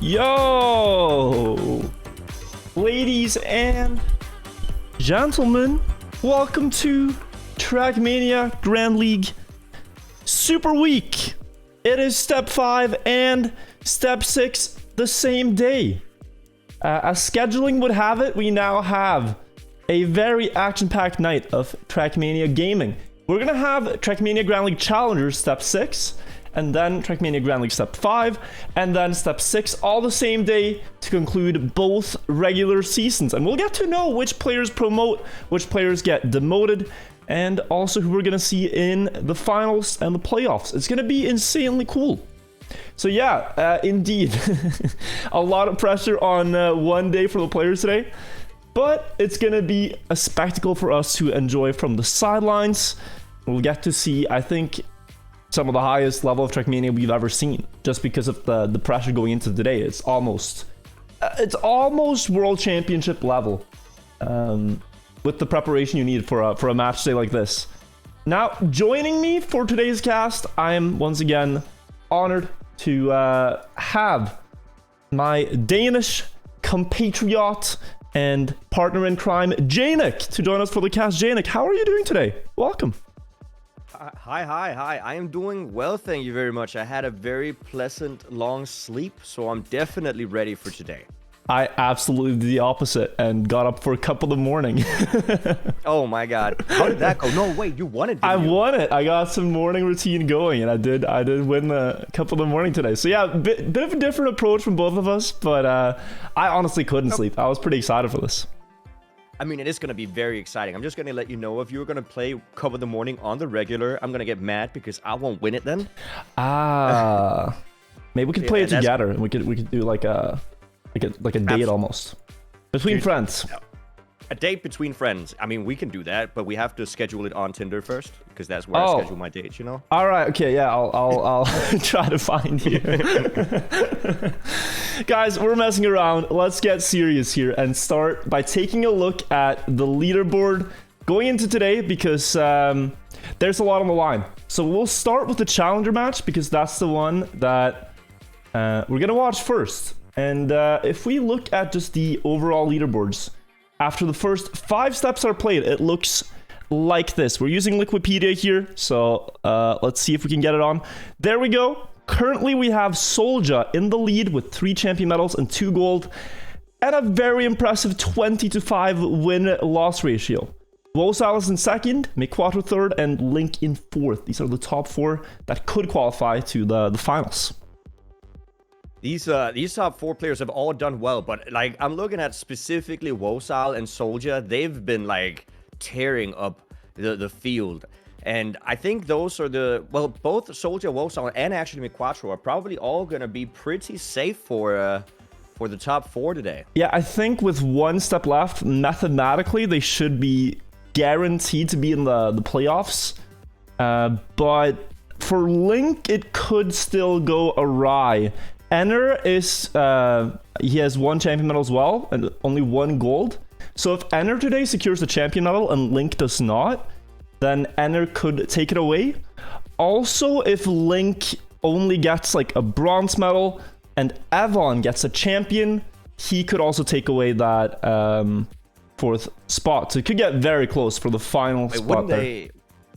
Yo! Ladies and gentlemen, welcome to Trackmania Grand League Super Week. It is Step 5 and Step 6 the same day. As scheduling would have it, we now have a very action-packed night of Trackmania gaming. We're gonna have Trackmania Grand League Challengers Step 6, and then Trackmania Grand League Step 5, and then Step 6 all the same day to conclude both regular seasons. And we'll get to know which players promote, which players get demoted, and also who we're gonna see in the finals and the playoffs. It's gonna be insanely cool. So yeah, indeed, a lot of pressure on one day for the players today, but it's gonna be a spectacle for us to enjoy from the sidelines. We'll get to see, I think, some of the highest level of Trackmania we've ever seen, just because of the pressure going into today. It's almost world championship level, with the preparation you need for a match day like this. Now, joining me for today's cast, I am once again honored to have my Danish compatriot and partner in crime, Janik, to join us for the cast. Janik, how are you doing today? Welcome. Hi. I am doing well, thank you very much. I had a very pleasant long sleep, so I'm definitely ready for today. I absolutely did the opposite and got up for a cup of the morning. Oh my god. How did that go? No, wait, you won it, didn't you? Won it. I got some morning routine going, and I did win the cup of the morning today. So yeah, bit of a different approach from both of us, but I honestly couldn't sleep. I was pretty excited for this. I mean, it is going to be very exciting. I'm just going to let you know, if you're going to play Cup of the Morning on the regular, I'm going to get mad because I won't win it then. Maybe we could play it together, and we could do like a date almost between friends. A date between friends. I mean, we can do that, but we have to schedule it on Tinder first, because that's where I schedule my dates, you know? All right, okay, yeah, I'll try to find you. Guys, we're messing around. Let's get serious here and start by taking a look at the leaderboard going into today, because there's a lot on the line. So we'll start with the challenger match, because that's the one that we're gonna watch first. And if we look at just the overall leaderboards, after the first 5 steps are played, it looks like this. We're using Liquipedia here, so let's see if we can get it on. There we go. Currently, we have Solja in the lead with 3 champion medals and 2 gold, and a very impressive 20-5 win-loss ratio. Wirtual in second, Miquato third, and Link in fourth. These are the top 4 that could qualify to the finals. These top 4 players have all done well, but like I'm looking at specifically Wirtual and Soldier, they've been like tearing up the field. And I think those are both Soldier, Wirtual, and actually Miquato are probably all gonna be pretty safe for the top 4 today. Yeah, I think with 1 step left, mathematically they should be guaranteed to be in the playoffs. But for Link, it could still go awry. Enner is, he has 1 champion medal as well, and only 1 gold. So if Enner today secures the champion medal and Link does not, then Enner could take it away. Also, if Link only gets like a bronze medal and Evon gets a champion, he could also take away that 4th spot. So it could get very close for the final spot there.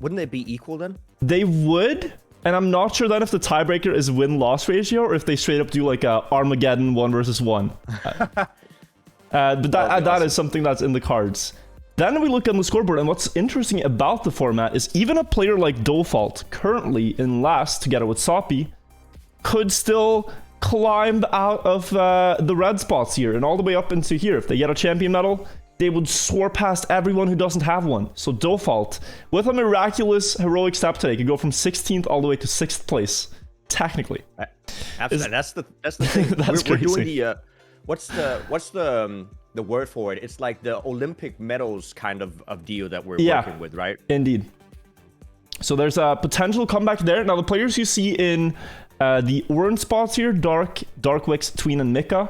Wouldn't they be equal then? They would. And I'm not sure then if the tiebreaker is win-loss ratio or if they straight up do like a Armageddon 1 versus 1. But that is something that's in the cards. Then we look on the scoreboard, and what's interesting about the format is even a player like Default, currently in last together with Soppy, could still climb out of the red spots here and all the way up into here. If they get a champion medal, they would soar past everyone who doesn't have one. So Default, with a miraculous heroic step today, could go from 16th all the way to 6th place, technically. Absolutely. That's the thing. we're doing the what's the word for it? It's like the Olympic medals kind of deal that we're working with, right? Indeed. So there's a potential comeback there. Now the players you see in the orange spots here, Darkwix, Tween, and Mika,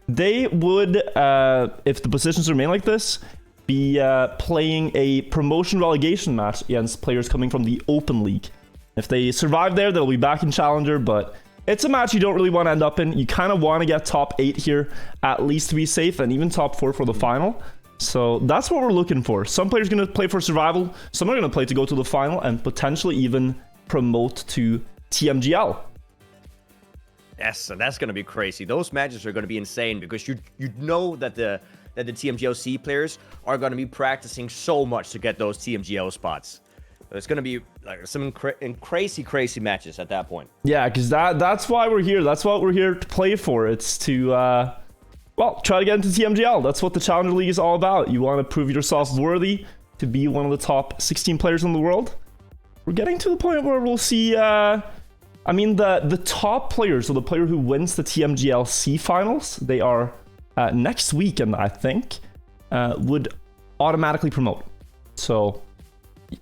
they would, if the positions remain like this, be playing a promotion relegation match against players coming from the Open League. If they survive there, they'll be back in Challenger, but it's a match you don't really want to end up in. You kind of want to get top 8 here, at least to be safe, and even top 4 for the final. So that's what we're looking for. Some players are going to play for survival. Some are going to play to go to the final and potentially even promote to TMGL. Yes, and that's going to be crazy. Those matches are going to be insane because you know that the TMGLC players are going to be practicing so much to get those TMGL spots. It's going to be like some crazy matches at that point. Yeah, because that's why we're here. That's what we're here to play for. It's to, well, try to get into TMGL. That's what the Challenger League is all about. You want to prove yourself worthy to be one of the top 16 players in the world. We're getting to the point where we'll see, I mean, the top players, so the player who wins the TMGLC finals, they are next weekend, I think, would automatically promote. So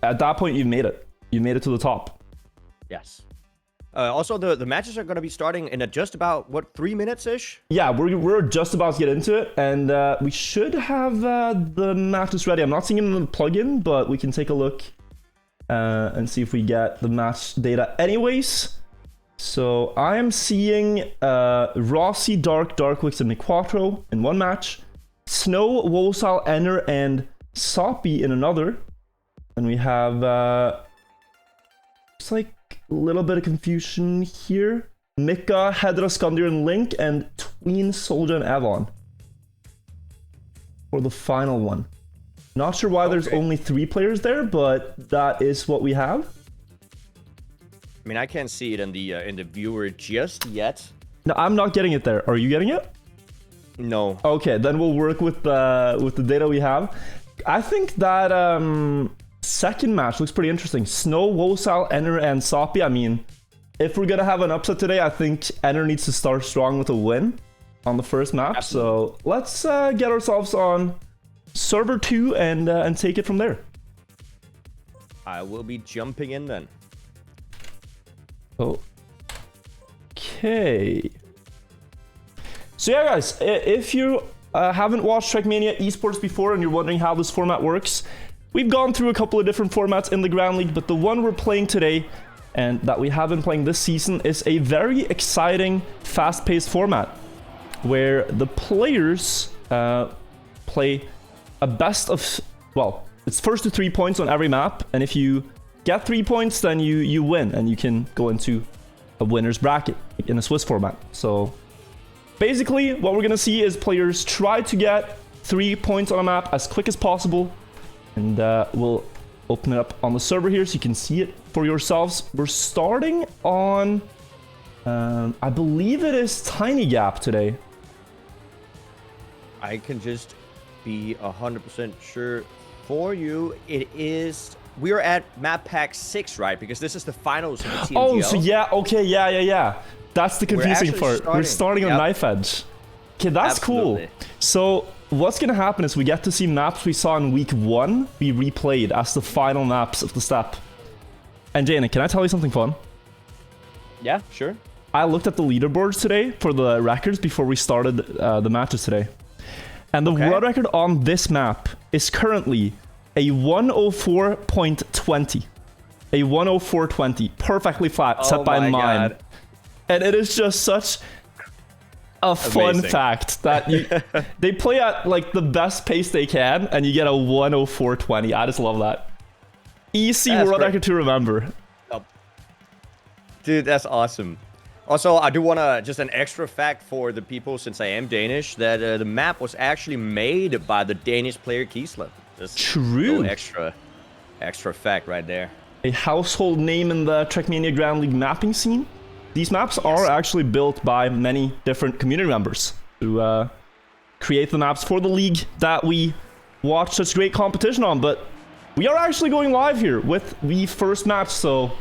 at that point, you've made it. You made it to the top. Yes. Also, the matches are going to be starting in just about, what, 3 minutes-ish? Yeah, we're just about to get into it, and we should have the matches ready. I'm not seeing them in the plugin, but we can take a look and see if we get the match data anyways. So I am seeing Rossi, Darkwix, and Nequatro in one match, Snow, Wosal, Enner, and Soppy in another. And we have it's like a little bit of confusion here. Mika, Hedra, Skundir, and Link, and Tween, Soldier, and Avon for the final one. Not sure why there's only 3 players there, but that is what we have. I mean, I can't see it in the viewer just yet. No, I'm not getting it there. Are you getting it? No. Okay, then we'll work with the data we have. I think that second match looks pretty interesting. Snow, Wosal, Enner, and Soppy. I mean, if we're gonna have an upset today, I think Enner needs to start strong with a win on the first map. Absolutely. So let's get ourselves on server 2 and take it from there. I will be jumping in then. Okay. So yeah, guys, if you haven't watched Trackmania Esports before and you're wondering how this format works, we've gone through a couple of different formats in the Grand League, but the one we're playing today and that we have been playing this season is a very exciting, fast-paced format where the players play a best of, well, it's first to 3 points on every map, and if you get 3 points, then you win, and you can go into a winner's bracket in a Swiss format. So basically, what we're gonna see is players try to get 3 points on a map as quick as possible, and we'll open it up on the server here so you can see it for yourselves. We're starting on, I believe it is Tiny Gap today. I can just be 100% sure for you. It is. We are at map pack 6, right? Because this is the finals of the TMGL. Oh, so yeah, okay, yeah. That's the confusing part. We're starting on Knife Edge. Okay, that's cool. So what's gonna happen is we get to see maps we saw in week 1 be replayed as the final maps of the step. And Jaina, can I tell you something fun? Yeah, sure. I looked at the leaderboards today for the records before we started the matches today. And the world record on this map is currently a 104.20. A 104.20. Perfectly flat, set by mine. God. And it is just such a fun fact that they play at like the best pace they can, and you get a 104.20. I just love that. Easy world record to remember. Dude, that's awesome. Also, I do want to, just an extra fact for the people, since I am Danish, that the map was actually made by the Danish player Kiesler. Just true. Extra fact right there. A household name in the Trackmania Grand League mapping scene. These maps are actually built by many different community members who create the maps for the league that we watch such great competition on. But we are actually going live here with the first match, so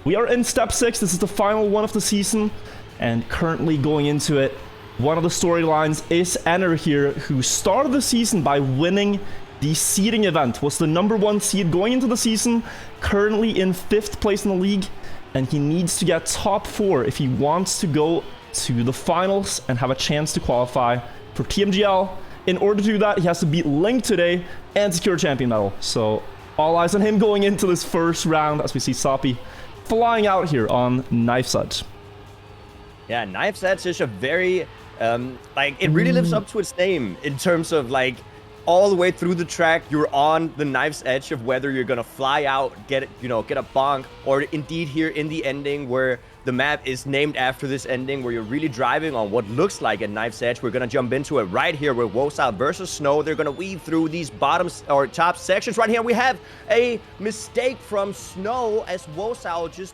we are in step 6. This is the final one of the season, and currently going into it, one of the storylines is Enner here, who started the season by winning the seeding event, was the #1 seed going into the season, currently in 5th place in the league, and he needs to get top 4 if he wants to go to the finals and have a chance to qualify for TMGL. In order to do that, he has to beat Link today and secure a champion medal. So all eyes on him going into this first round as we see Soppy flying out here on Knife Edge. Yeah, Knife's Edge is a very, like, it really lives up to its name in terms of, like, all the way through the track, you're on the knife's edge of whether you're gonna fly out, get a bonk, or indeed here in the ending where the map is named after this ending, where you're really driving on what looks like a knife's edge. We're gonna jump into it right here with Wosal versus Snow. They're gonna weave through these bottom or top sections. Right here, we have a mistake from Snow as Wosal just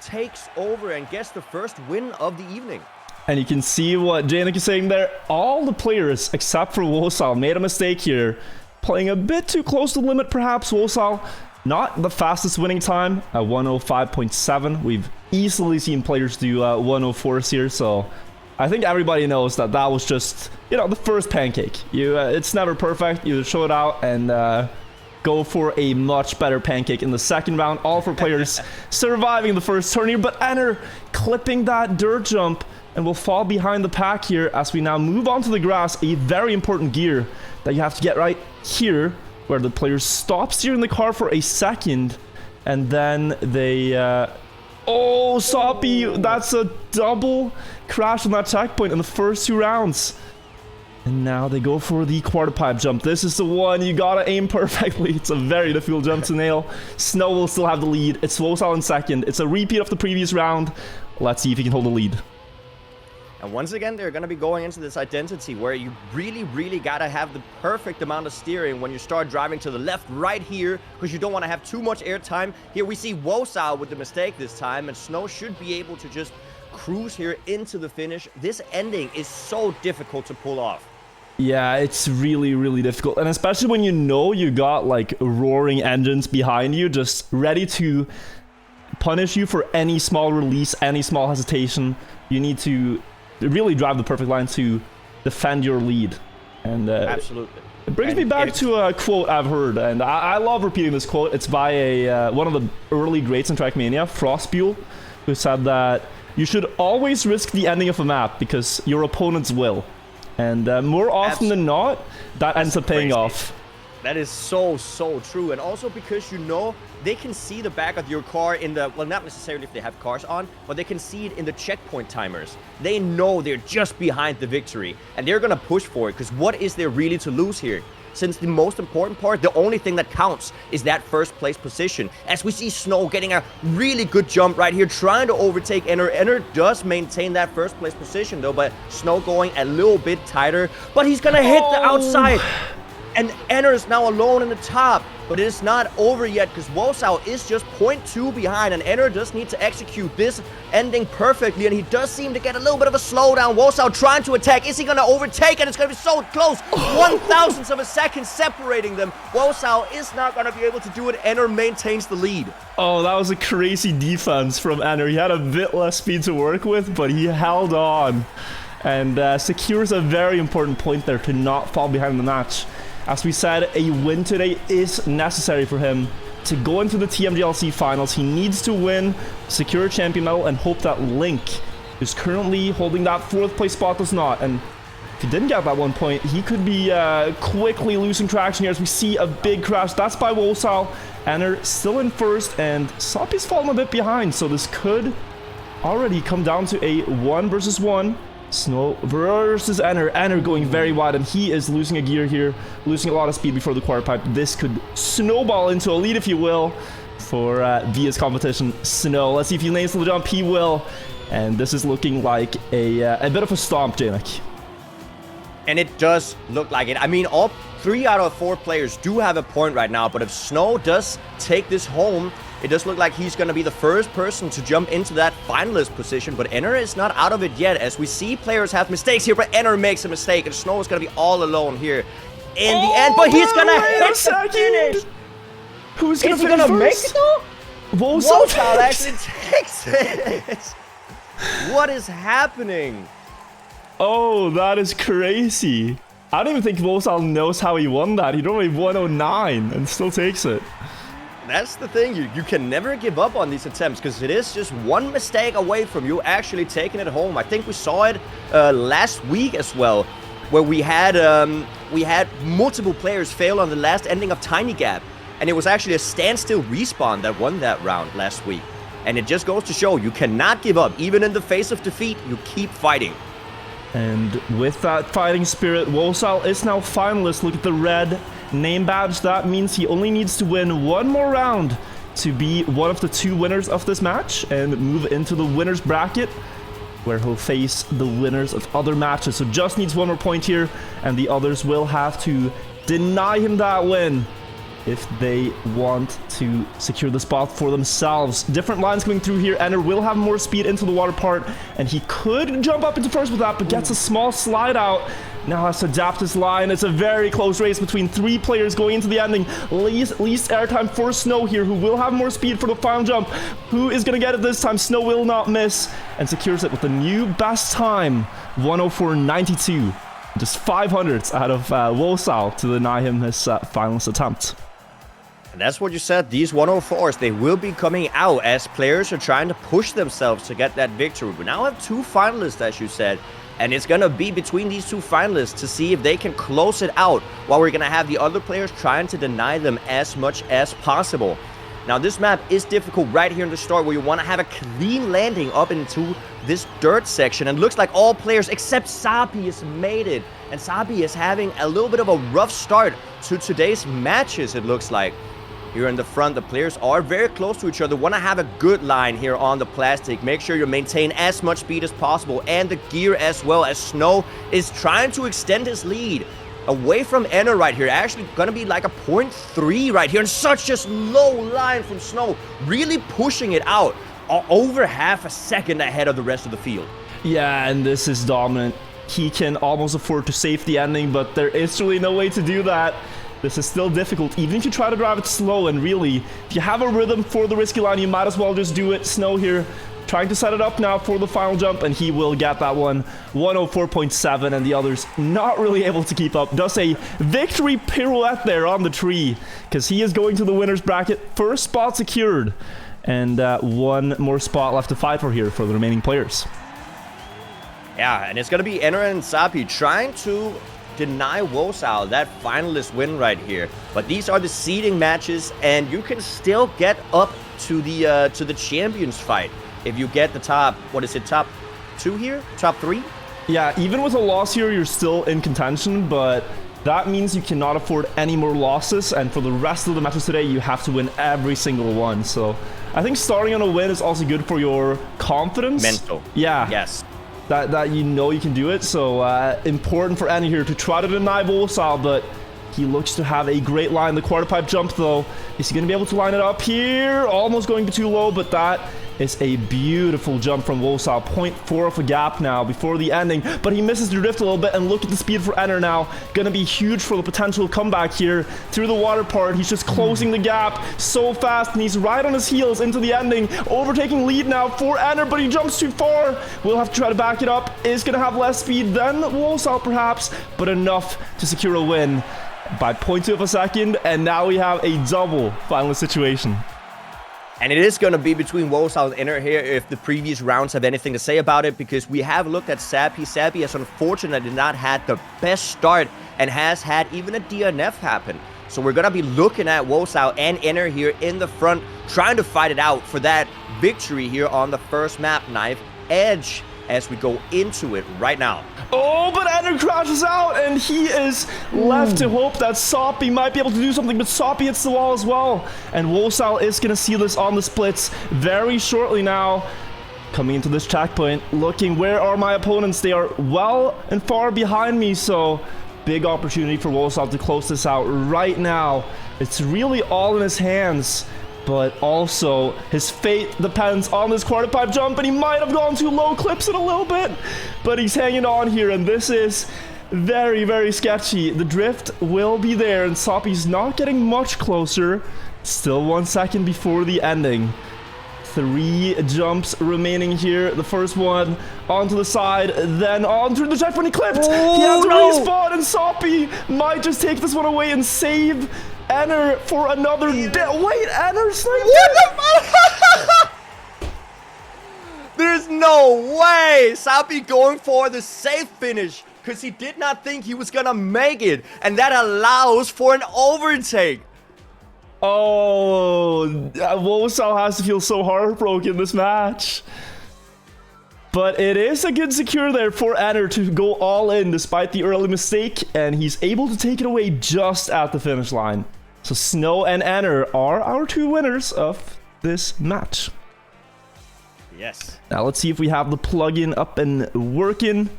takes over and gets the first win of the evening. And you can see what Janik is saying there. All the players, except for Wosal, made a mistake here. Playing a bit too close to the limit, perhaps. Wosal, not the fastest winning time at 105.7. We've easily seen players do 104s here, so I think everybody knows that that was just, you know, the first pancake. It's never perfect. You show it out and go for a much better pancake in the second round. All four players surviving the first turn here, but Enner clipping that dirt jump and will fall behind the pack here as we now move on to the grass. A very important gear that you have to get right here, where the player stops steering the car for a second, and then they... oh, Soppy! That's a double crash on that checkpoint in the first 2 rounds. And now they go for the quarter pipe jump. This is the one you gotta aim perfectly. It's a very difficult jump to nail. Snow will still have the lead. It's Wosal in second. It's a repeat of the previous round. Let's see if he can hold the lead. And once again, they're going to be going into this identity where you really, really got to have the perfect amount of steering when you start driving to the left right here, because you don't want to have too much air time. Here we see Wosal with the mistake this time, and Snow should be able to just cruise here into the finish. This ending is so difficult to pull off. Yeah, it's really, really difficult. And especially when you know you got like roaring engines behind you, just ready to punish you for any small release, any small hesitation. You need to really drive the perfect line to defend your lead. And absolutely. It brings me back to a quote I've heard, and I love repeating this quote. It's by a one of the early greats in Trackmania, Frostbuel, who said that you should always risk the ending of a map because your opponents will. And more often than not, that ends up paying off. That is so, so true. And also because, you know, they can see the back of your car in the, well, not necessarily if they have cars on, but they can see it in the checkpoint timers. They know they're just behind the victory, and they're going to push for it, because what is there really to lose here? Since the most important part, the only thing that counts is that first place position. As we see Snow getting a really good jump right here, trying to overtake Enner. Enner does maintain that first place position though, but Snow going a little bit tighter. But he's gonna hit the outside. And Enner is now alone in the top, but it is not over yet because Wosal is just 0.2 behind, and Enner does need to execute this ending perfectly, and he does seem to get a little bit of a slowdown. Wosal trying to attack. Is he going to overtake? And it's going to be so close. 1,000th of a second separating them. Wosal is not going to be able to do it. Enner maintains the lead. Oh, that was a crazy defense from Enner. He had a bit less speed to work with, but he held on and secures a very important point there to not fall behind in the match. As we said, a win today is necessary for him to go into the TMGLC finals. He needs to win, secure a champion medal, and hope that Link, who's currently holding that 4th place spot, does not. And if he didn't get that 1 point, he could be quickly losing traction here as we see a big crash. That's by Wosal. Enner still in first, and Soppy's fallen a bit behind, so this could already come down to a 1 versus 1. Snow versus Enner. Enner going very wide, and he is losing a gear here, losing a lot of speed before the quarter pipe. This could snowball into a lead, if you will, for Via's competition. Snow, let's see if he nails the jump. He will, and this is looking like a bit of a stomp, Janik. And it does look like it. I mean, all 3 out of 4 players do have a point right now, but if Snow does take this home, it does look like he's going to be the first person to jump into that finalist position, but Enner is not out of it yet, as we see players have mistakes here, but Enner makes a mistake, and Snow is going to be all alone here in the end, but he's going to hit the finish. Who's going to finish make it though? Wosal actually takes it. What is happening? Oh, that is crazy. I don't even think Wosal knows how he won that. He only 109 and still takes it. That's the thing, you can never give up on these attempts, because it is just one mistake away from you actually taking it home. I think we saw it last week as well, where we had multiple players fail on the last ending of Tiny Gap, and it was actually a standstill respawn that won that round last week. And it just goes to show you cannot give up. Even in the face of defeat, you keep fighting. And with that fighting spirit, Wosal is now finalist. Look at the red name badge. That means he only needs to win one more round to be one of the 2 winners of this match and move into the winner's bracket, where he'll face the winners of other matches. So just needs one more point here, and the others will have to deny him that win if they want to secure the spot for themselves. Different lines coming through here. Enner will have more speed into the water part, and he could jump up into first with that, but gets a small slide out. Now has to adapt his line. It's a very close race between 3 players going into the ending. Least airtime for Snow here, who will have more speed for the final jump. Who is going to get it this time? Snow will not miss and secures it with the new best time, 104.92. Just 500ths out of Wosal to deny him his finalist attempt. And that's what you said. These 104s, they will be coming out as players are trying to push themselves to get that victory. We now have 2 finalists, as you said. And it's going to be between these 2 finalists to see if they can close it out, while we're going to have the other players trying to deny them as much as possible. Now, this map is difficult right here in the start, where you want to have a clean landing up into this dirt section. And looks like all players except Sapi has made it. And Sapi is having a little bit of a rough start to today's matches, it looks like. Here in the front, the players are very close to each other. Want to have a good line here on the plastic. Make sure you maintain as much speed as possible, and the gear as well, as Snow is trying to extend his lead away from Enner right here. Actually going to be like a 0.3 right here, and such a low line from Snow, really pushing it out over half a second ahead of the rest of the field. Yeah, and this is dominant. He can almost afford to save the ending, but there is really no way to do that. This is still difficult, even if you try to drive it slow, and really, if you have a rhythm for the risky line, you might as well just do it. Snow here, trying to set it up now for the final jump, and he will get that one. 104.7, and the others not really able to keep up. Does a victory pirouette there on the tree, because he is going to the winner's bracket. First spot secured, and 1 more spot left to fight for here for the remaining players. Yeah, and it's going to be Enner and Sapi trying to deny Wosal that finalist win right here. But these are the seeding matches, and you can still get up to the champions fight if you get the top, what is it, top 2 here? Top 3? Yeah, even with a loss here, you're still in contention, but that means you cannot afford any more losses, and for the rest of the matches today, you have to win every single one. So I think starting on a win is also good for your confidence. Mental. Yeah. Yes. That you know you can do it. So important for Annie here to try to deny Wosal, but he looks to have a great line. The quarter pipe jump, though. Is he going to be able to line it up here? Almost going too low, but that is a beautiful jump from Wosal. 0.4 of a gap now before the ending, but he misses the drift a little bit, and look at the speed for Enner now. Gonna be huge for the potential comeback here through the water part. He's just closing the gap so fast, and he's right on his heels into the ending. Overtaking lead now for Enner, but he jumps too far. We'll have to try to back it up. Is gonna have less speed than Wosal perhaps, but enough to secure a win by 0.2 of a second, and now we have a double finalist situation. And it is going to be between Wosal and Enner here if the previous rounds have anything to say about it, because we have looked at Sapi. Sapi has unfortunately not had the best start and has had even a DNF happen. So we're going to be looking at Wosal and Enner here in the front, trying to fight it out for that victory here on the first map, Knife Edge, as we go into it right now. Oh, but Enner crashes out, and he is left to hope that Sapi might be able to do something, but Sapi hits the wall as well. And Wosal is going to see this on the splits very shortly now. Coming into this checkpoint, looking, where are my opponents? They are well and far behind me, so big opportunity for Wosal to close this out right now. It's really all in his hands. But also, his fate depends on this quarter pipe jump, and he might have gone too low, clips it a little bit, but he's hanging on here, and this is very, very sketchy. The drift will be there, and Sapi's not getting much closer. Still 1 second before the ending. 3 jumps remaining here. The first one onto the side, then on through the checkpoint. He clipped. He had to respawn, and Sapi might just take this one away and save Enner for another wait, Enner sniped What the fuck? There's no way! Sapi going for the safe finish, because he did not think he was gonna make it, and that allows for an overtake. Oh, Wosal has to feel so heartbroken this match. But it is a good secure there for Enner to go all in despite the early mistake, and he's able to take it away just at the finish line. So Snow and Enner are our 2 winners of this match. Yes. Now let's see if we have the plugin up and working.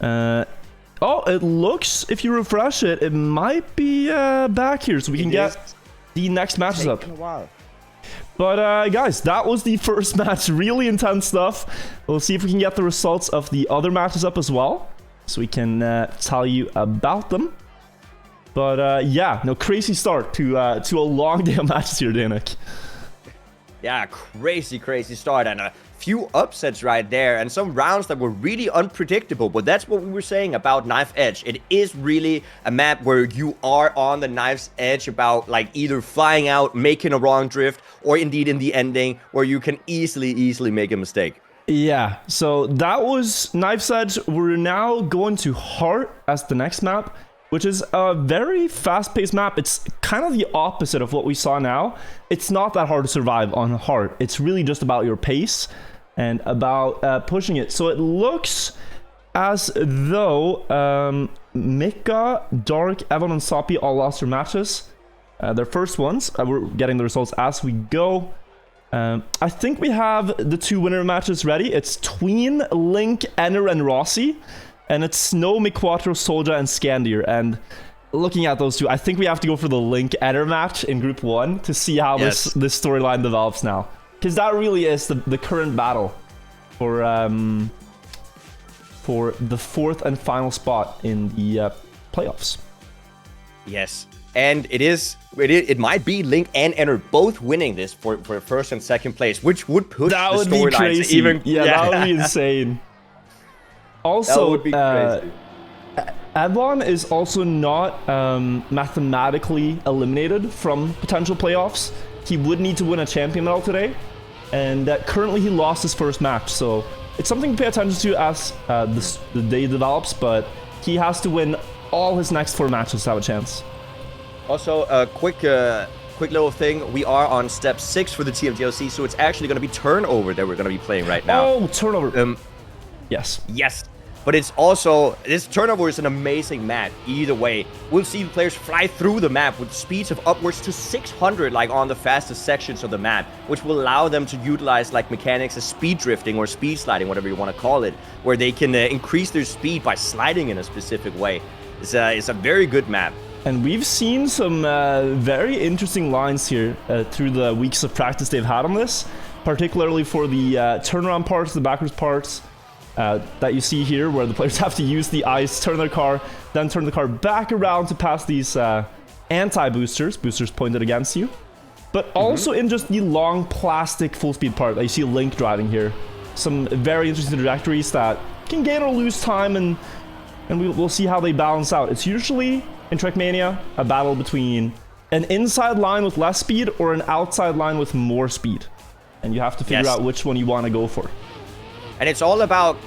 Oh, it looks, if you refresh it, it might be back here, so we can get the next matches up. A while. But guys, that was the first match. Really intense stuff. We'll see if we can get the results of the other matches up as well, so we can tell you about them. But yeah, no, crazy start to a long day of matches here, Danik. Yeah, crazy start, and a few upsets right there, and some rounds that were really unpredictable. But that's what we were saying about Knife Edge. It is really a map where you are on the knife's edge about like either flying out, making a wrong drift, or indeed in the ending where you can easily make a mistake. Yeah, so that was Knife's Edge. We're now going to Heart as the next map, which is a very fast-paced map. It's kind of the opposite of what we saw now. It's not that hard to survive on Heart. It's really just about your pace and about pushing it. So it looks as though Mika, Dark, Evan, and Soppy all lost their matches. Their first ones. We're getting the results as we go. I think we have the 2 winner matches ready. It's Tween, Link, Enner, and Rossi. And it's Snow, Miquatro, Soldier, and Scandier. And looking at those 2, I think we have to go for the Link Enner match in Group 1 to see how this storyline develops now. Because that really is the current battle for the 4th and final spot in the playoffs. Yes. And it might be Link and Enner both winning this for first and second place, which would push the storyline to even... Yeah, that would be insane. Also, that would be crazy. Evon is also not mathematically eliminated from potential playoffs. He would need to win a champion medal today, and currently he lost his first match, so it's something to pay attention to as the day develops, but he has to win all his next 4 matches to have a chance. Also, a quick little thing. We are on step 6 for the TMGL, so it's actually going to be Turnover that we're going to be playing right now. Oh, Turnover. Yes. Yes. But it's also, this Turnover is an amazing map. Either way, we'll see the players fly through the map with speeds of upwards to 600, like on the fastest sections of the map, which will allow them to utilize like mechanics as speed drifting or speed sliding, whatever you want to call it, where they can increase their speed by sliding in a specific way. It's a very good map. And we've seen some very interesting lines here through the weeks of practice they've had on this, particularly for the turnaround parts, the backwards parts that you see here, where the players have to use the ice, turn their car, then turn the car back around to pass these anti-boosters, boosters pointed against you. But also in just the long plastic full speed part that you see Link driving here. Some very interesting trajectories that can gain or lose time, and we'll see how they balance out. It's usually, in Trackmania, a battle between an inside line with less speed or an outside line with more speed. And you have to figure out which one you want to go for. And it's all about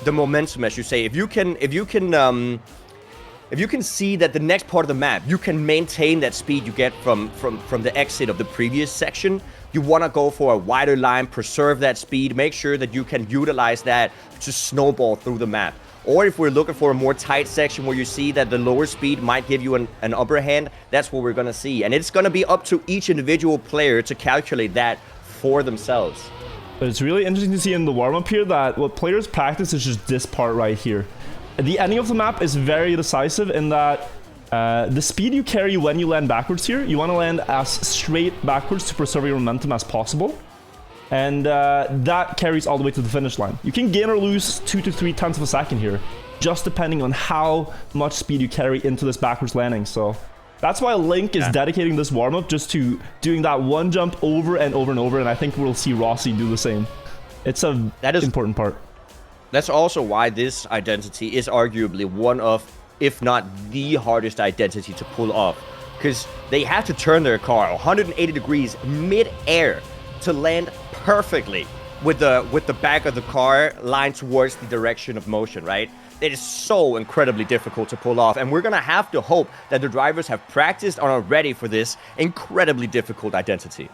the momentum, as you say. If you can see that the next part of the map, you can maintain that speed you get from the exit of the previous section, you want to go for a wider line, preserve that speed, make sure that you can utilize that to snowball through the map. Or if we're looking for a more tight section where you see that the lower speed might give you an upper hand, that's what we're going to see. And it's going to be up to each individual player to calculate that for themselves. But it's really interesting to see in the warm-up here that what players practice is just this part right here. The ending of the map is very decisive in that the speed you carry when you land backwards here, you want to land as straight backwards to preserve your momentum as possible. And that carries all the way to the finish line. You can gain or lose 2 to 3 tenths of a second here, just depending on how much speed you carry into this backwards landing. So that's why Link is dedicating this warm-up just to doing that one jump over and over and over, and I think we'll see Rossi do the same. It's an important part. That's also why this identity is arguably one of, if not the hardest identity to pull off. Because they have to turn their car 180 degrees mid-air to land perfectly with the back of the car lined towards the direction of motion, right? it is so incredibly difficult to pull off, and we're gonna have to hope that the drivers have practiced and are ready for this incredibly difficult identity.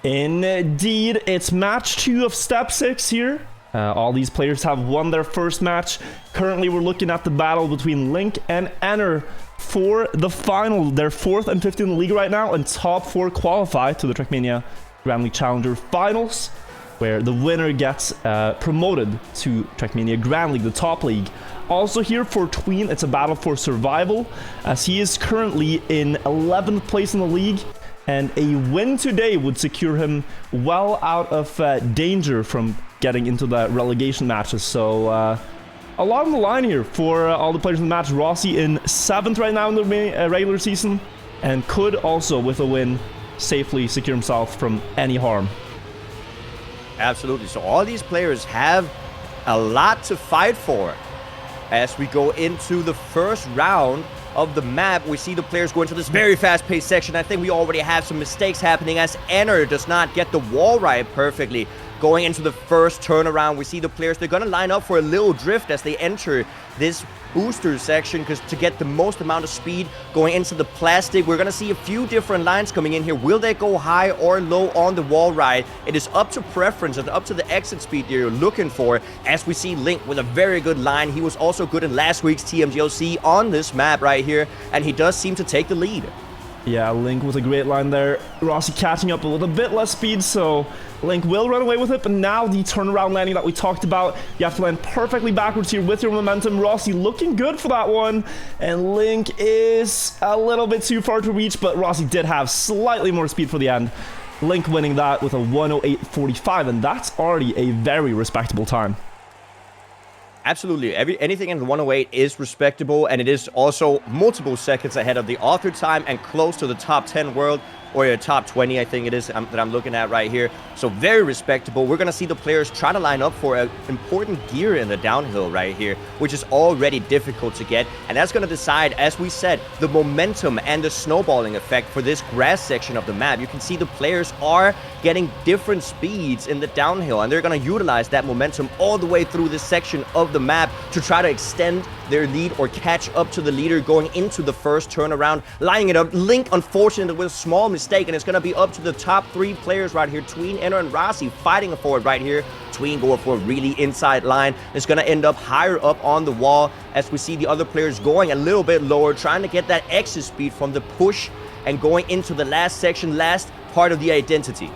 Indeed, it's match 2 of step 6 here. All these players have won their first match. Currently, we're looking at the battle between Link and Enner for the final. They're 4th and 5th in the league right now, and top 4 qualify to the Trackmania Grand League Challenger Finals, where the winner gets promoted to Trackmania Grand League, the top league. Also here for Tween, it's a battle for survival, as he is currently in 11th place in the league, and a win today would secure him well out of danger from getting into the relegation matches. So a lot on the line here for all the players in the match. Rossi in 7th right now in the regular season, and could also, with a win, safely secure himself from any harm. Absolutely. So all these players have a lot to fight for. As we go into the first round of the map, we see the players go into this very fast-paced section. I think we already have some mistakes happening as Enner does not get the wall right perfectly. Going into the first turnaround, we see the players, they're going to line up for a little drift as they enter this booster section, because to get the most amount of speed going into the plastic, we're going to see a few different lines coming in here. Will they go high or low on the wall ride? It is up to preference and up to the exit speed that you're looking for, as we see Link with a very good line. He was also good in last week's TMGL on this map right here, and he does seem to take the lead. Yeah, Link with a great line there. Rossi catching up with a bit less speed, so Link will run away with it, but now the turnaround landing that we talked about, you have to land perfectly backwards here with your momentum. Rossi looking good for that one, and Link is a little bit too far to reach, but Rossi did have slightly more speed for the end. Link winning that with a 1:08.45, and that's already a very respectable time. Absolutely. Anything in the 108 is respectable, and it is also multiple seconds ahead of the author time and close to the top 10 world, or your top 20, I think it is, that I'm looking at right here. So very respectable. We're going to see the players try to line up for an important gear in the downhill right here, which is already difficult to get. And that's going to decide, as we said, the momentum and the snowballing effect for this grass section of the map. You can see the players are getting different speeds in the downhill, and they're going to utilize that momentum all the way through this section of the map to try to extend their lead or catch up to the leader going into the first turnaround. Lining it up, Link, unfortunately, with a small mistake, and it's going to be up to the top 3 players right here. Tween, Enner, and Rossi fighting for it right here. Tween going for a really inside line. It's going to end up higher up on the wall, as we see the other players going a little bit lower, trying to get that exit speed from the push and going into the last section, last part of the identity.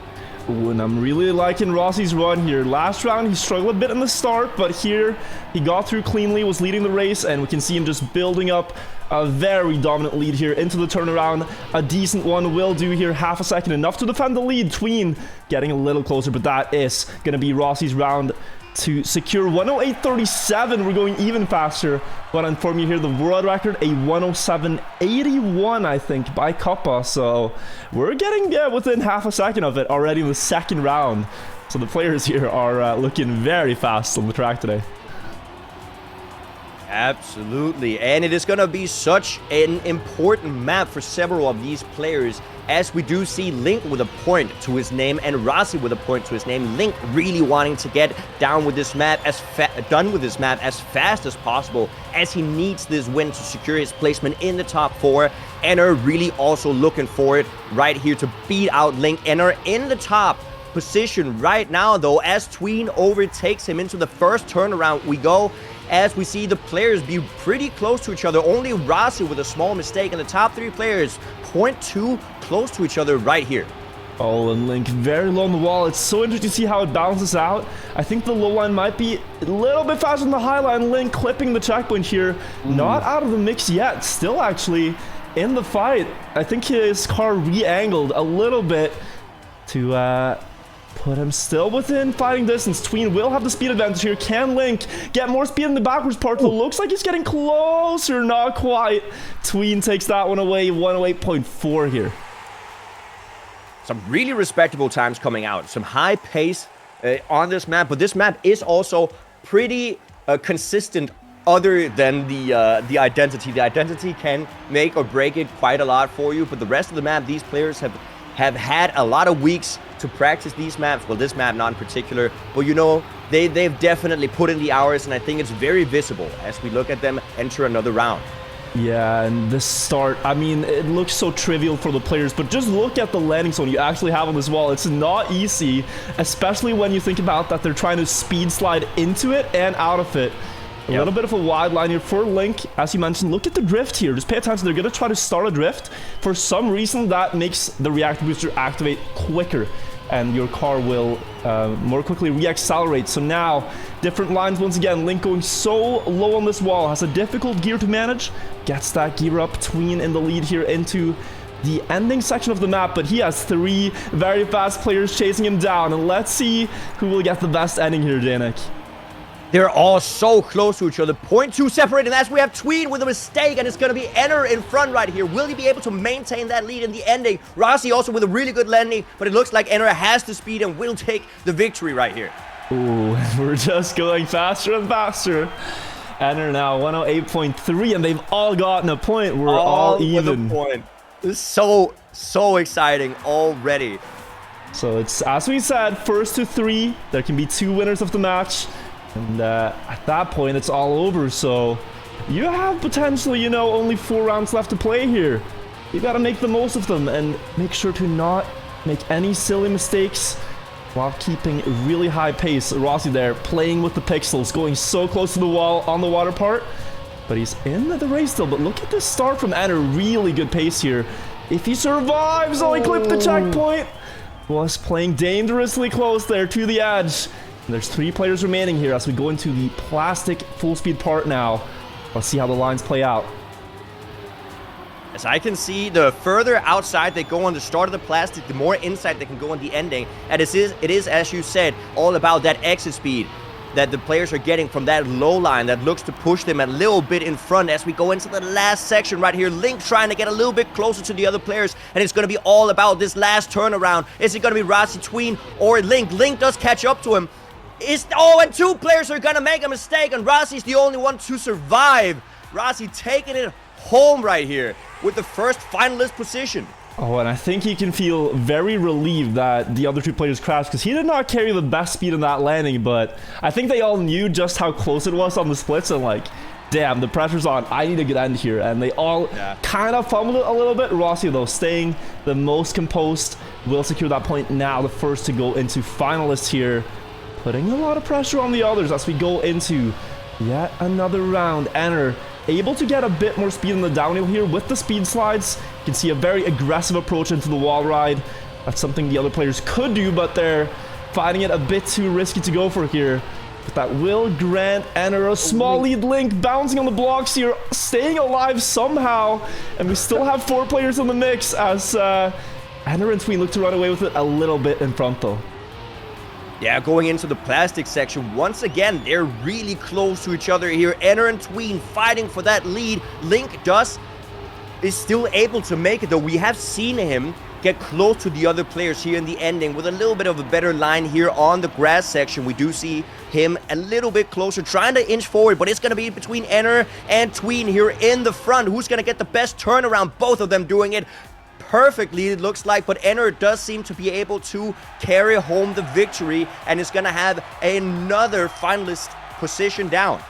Ooh, and I'm really liking Rossi's run here. Last round, he struggled a bit in the start, but here he got through cleanly, was leading the race, and we can see him just building up a very dominant lead here into the turnaround. A decent one will do here, half a second, enough to defend the lead. Tween getting a little closer, but that is going to be Rossi's round to secure 1:08.37. We're going even faster. But I inform you here, the world record, a 1:07.81, I think, by Kappa. So we're getting within half a second of it already in the second round. So the players here are looking very fast on the track today. Absolutely, and it is going to be such an important map for several of these players, as we do see Link with a point to his name and Rossi with a point to his name. Link really wanting to get down with this map done with this map as fast as possible, as he needs this win to secure his placement in the top 4. Enner really also looking for it right here to beat out Link. Enner in the top position right now, though, as Tween overtakes him into the first turnaround we go, as we see the players be pretty close to each other. Only Rossi with a small mistake, and the top 3 players point too close to each other right here. Oh, and Link very low on the wall. It's so interesting to see how it balances out. I think the low line might be a little bit faster than the high line. Link clipping the checkpoint here. Not out of the mix yet. Still actually in the fight. I think his car re-angled a little bit to put him still within fighting distance. Tween will have the speed advantage here. Can Link get more speed in the backwards part? It looks like he's getting closer. Not quite. Tween takes that one away. 1:08.4 here. Some really respectable times coming out. Some high pace on this map, but this map is also pretty consistent other than the identity. The identity can make or break it quite a lot for you, but the rest of the map, these players have had a lot of weeks to practice these maps. Well, this map not in particular, but you know, they've definitely put in the hours, and I think it's very visible as we look at them enter another round. Yeah, and this start, I mean, it looks so trivial for the players, but just look at the landing zone you actually have on this wall. It's not easy, especially when you think about that they're trying to speed slide into it and out of it. A little bit of a wide line here for Link. As you mentioned, look at the drift here. Just pay attention. They're going to try to start a drift. For some reason, that makes the reactor booster activate quicker, and your car will more quickly re-accelerate. So now, different lines once again. Link going so low on this wall. Has a difficult gear to manage. Gets that gear up. Tween in the lead here into the ending section of the map, but he has 3 very fast players chasing him down. And let's see who will get the best ending here, Danik. They're all so close to each other. 0.2 separating. As we have Tween with a mistake, and it's going to be Enner in front right here. Will he be able to maintain that lead in the ending? Rossi also with a really good landing, but it looks like Enner has the speed and will take the victory right here. Ooh, we're just going faster and faster. Enner now 108.3, and they've all gotten a point. We're all even. With a point. This is so exciting already. So it's, as we said, first to 3. There can be 2 winners of the match. And at that point, it's all over. So you have potentially, you know, only 4 rounds left to play here. You got to make the most of them and make sure to not make any silly mistakes while keeping a really high pace. Rossi there playing with the pixels, going so close to the wall on the water part. But he's in the race still. But look at this start from Enner. Really good pace here. If he survives, he clipped the checkpoint. Was playing dangerously close there to the edge. And there's 3 players remaining here as we go into the plastic full speed part now. Let's see how the lines play out. As I can see, the further outside they go on the start of the plastic, the more inside they can go on the ending. And it is, as you said, all about that exit speed that the players are getting from that low line that looks to push them a little bit in front as we go into the last section right here. Link trying to get a little bit closer to the other players, and it's going to be all about this last turnaround. Is it going to be Rossi, Tween, or Link? Link does catch up to him. And 2 players are gonna make a mistake, and Rossi's the only one to survive. Rossi taking it home right here with the first finalist position. Oh, and I think he can feel very relieved that the other 2 players crashed, because he did not carry the best speed in that landing, but I think they all knew just how close it was on the splits, and like, damn, the pressure's on. I need a good end here, and they all kind of fumbled it a little bit. Rossi, though, staying the most composed, will secure that point now, the first to go into finalists here. Putting a lot of pressure on the others as we go into yet another round. Enner able to get a bit more speed in the downhill here with the speed slides. You can see a very aggressive approach into the wall ride. That's something the other players could do, but they're finding it a bit too risky to go for here. But that will grant Enner a small lead. Link bouncing on the blocks here, staying alive somehow. And we still have 4 players in the mix as Enner and Tween look to run away with it a little bit in front though. Yeah, going into the plastic section, once again, they're really close to each other here. Enner and Tween fighting for that lead. Link is still able to make it, though. We have seen him get close to the other players here in the ending with a little bit of a better line here on the grass section. We do see him a little bit closer, trying to inch forward, but it's going to be between Enner and Tween here in the front. Who's going to get the best turnaround? Both of them doing it perfectly, it looks like, but Enner does seem to be able to carry home the victory, and is going to have another finalist position down.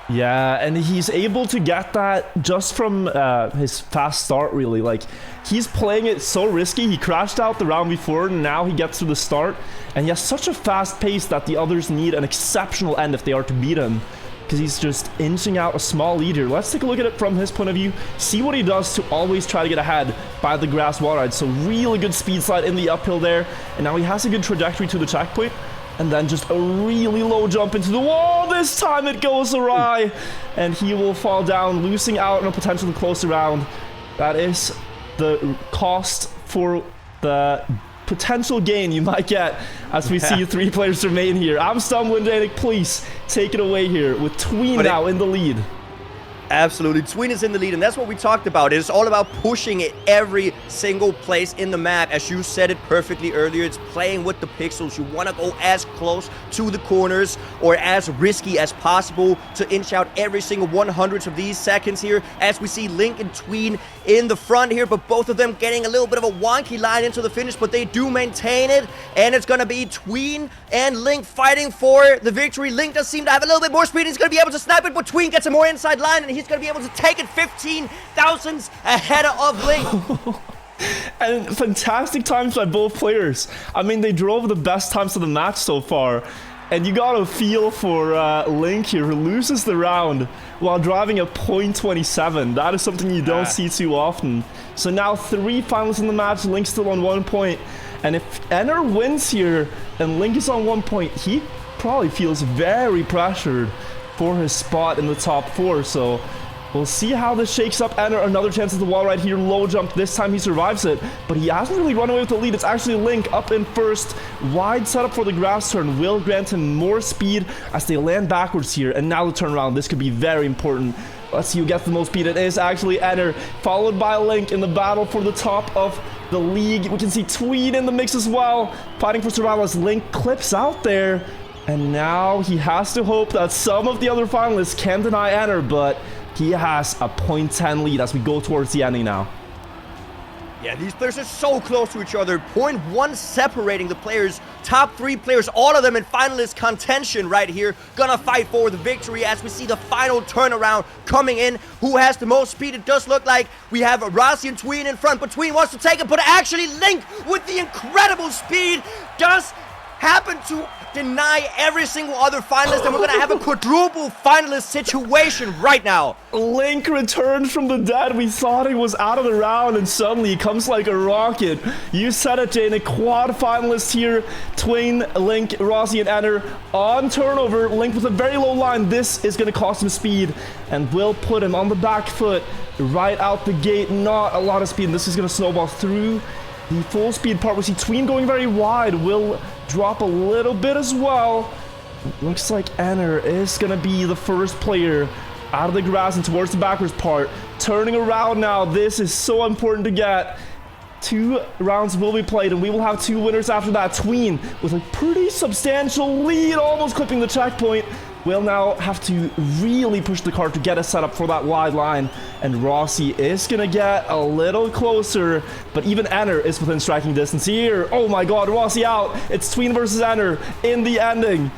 Yeah, and he's able to get that just from his fast start, really. Like, he's playing it so risky. He crashed out the round before, and now he gets to the start, and he has such a fast pace that the others need an exceptional end if they are to beat him, because he's just inching out a small lead here. Let's take a look at it from his point of view, see what he does to always try to get ahead by the grass wall ride. So really good speed slide in the uphill there, and now he has a good trajectory to the checkpoint, and then just a really low jump into the wall. This time it goes awry, and he will fall down, losing out on a potentially closer round. That is the cost for the potential gain you might get as we see 3 players remain here. I'm stumbling, Danik. Please take it away here with Tween now in the lead. Absolutely. Tween is in the lead, and that's what we talked about. It's all about pushing it every single place in the map. As you said it perfectly earlier, it's playing with the pixels. You want to go as close to the corners or as risky as possible to inch out every single 100th of these seconds here. As we see Link and Tween in the front here, but both of them getting a little bit of a wonky line into the finish, but they do maintain it. And it's going to be Tween and Link fighting for the victory. Link does seem to have a little bit more speed. He's going to be able to snipe it, but Tween gets a more inside line, and he's going to be able to take it 15 thousandths ahead of Link. And fantastic times by both players. I mean, they drove the best times of the match so far. And you got to feel for Link here, who loses the round while driving a .27. That is something you don't see too often. So now 3 finalists in the match. Link still on 1 point. And if Enner wins here and Link is on 1 point, he probably feels very pressured for his spot in the top 4. So we'll see how this shakes up. Enner, another chance at the wall right here. Low jump. This time he survives it. But he hasn't really run away with the lead. It's actually Link up in first. Wide setup for the grass turn will grant him more speed as they land backwards here. And now the turnaround. This could be very important. Let's see who gets the most speed. It is actually Enner, followed by Link in the battle for the top of the league. We can see Tween in the mix as well, fighting for survival as Link clips out there. And now he has to hope that some of the other finalists can deny Enner, but he has a .10 lead as we go towards the ending now. Yeah, these players are so close to each other. 0.1 separating the players. Top 3 players, all of them in finalist contention right here. Gonna fight for the victory as we see the final turnaround coming in. Who has the most speed? It does look like we have Rossi and Tween in front, but Tween wants to take it. But actually Link, with the incredible speed, does happen to deny every single other finalist, and we're gonna have a quadruple finalist situation right now. Link returns from the dead. We thought he was out of the round, and suddenly he comes like a rocket. You said it, Jane. A quad finalist here. Tween, Link, Rossi, and Enner on turnover. Link with a very low line. This is gonna cost him speed and will put him on the back foot right out the gate. Not a lot of speed, and this is gonna snowball through the full speed part. We see Tween going very wide. Will drop a little bit as well. Looks like Enner is gonna be the first player out of the grass and towards the backwards part. Turning around now. This is so important to get. 2 rounds will be played, and we will have 2 winners after that. Tween with a pretty substantial lead, almost clipping the checkpoint, will now have to really push the car to get a setup for that wide line. And Rossi is gonna get a little closer, but even Enner is within striking distance here. Oh my god, Rossi out. It's Tween versus Enner in the ending.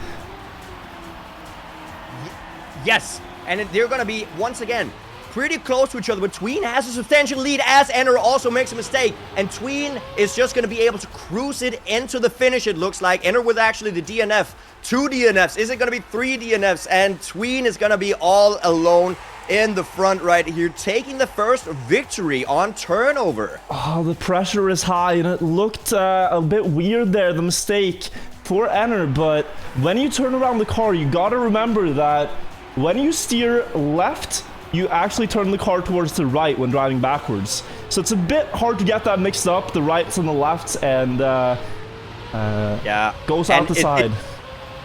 Yes, and they're gonna be, once again, pretty close to each other, but Tween has a substantial lead as Enner also makes a mistake, and Tween is just going to be able to cruise it into the finish, it looks like. Enner with actually the DNF, 2 DNFs, is it going to be 3 DNFs, and Tween is going to be all alone in the front right here, taking the first victory on turnover. Oh, the pressure is high, and it looked a bit weird there, the mistake for Enner, but when you turn around the car, you got to remember that when you steer left, you actually turn the car towards the right when driving backwards. So it's a bit hard to get that mixed up, the rights and the lefts, and yeah, goes out the side.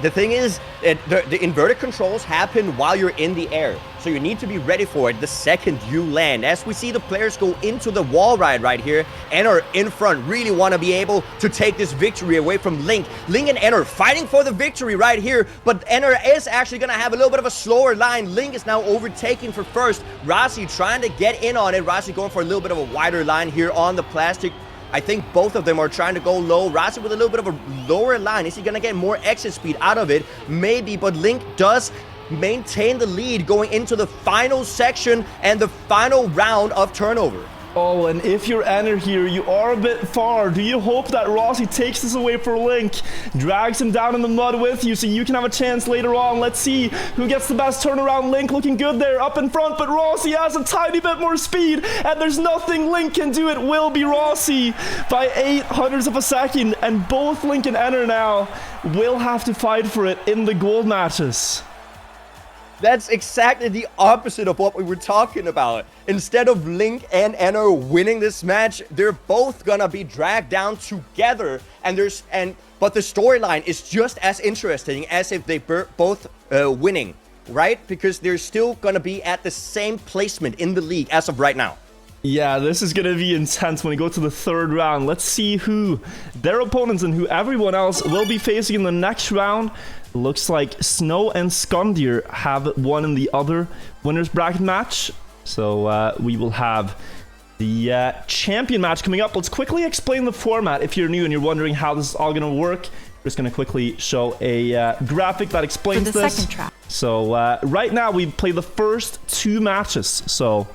The thing is, the inverted controls happen while you're in the air, so you need to be ready for it the second you land. As we see the players go into the wall ride right here, Enner in front really want to be able to take this victory away from Link. Link and Enner fighting for the victory right here, but Enner is actually going to have a little bit of a slower line. Link is now overtaking for first. Rossi trying to get in on it. Rossi going for a little bit of a wider line here on the plastic. I think both of them are trying to go low. Rossi with a little bit of a lower line. Is he going to get more exit speed out of it? Maybe, but Link does maintain the lead going into the final section and the final round of turnover. Oh, and if you're Enner here, you are a bit far. Do you hope that Rossi takes this away for Link? Drags him down in the mud with you so you can have a chance later on. Let's see who gets the best turnaround. Link looking good there up in front, but Rossi has a tiny bit more speed, and there's nothing Link can do. It will be Rossi by 0.08 of a second, and both Link and Enner now will have to fight for it in the gold matches. That's exactly the opposite of what we were talking about. Instead of Link and Enner winning this match, they're both gonna be dragged down together, but the storyline is just as interesting as if they both winning right? Because they're still going to be at the same placement in the league as of right now. Yeah, this is going to be intense when we go to the third round. Let's see who their opponents and who everyone else will be facing in the next round. Looks like Snow and Skondir have won in the other winners bracket match. So we will have the champion match coming up. Let's quickly explain the format if you're new and you're wondering how this is all going to work. We're just going to quickly show a graphic that explains For the this. second track. So right now we play the first 2 matches. So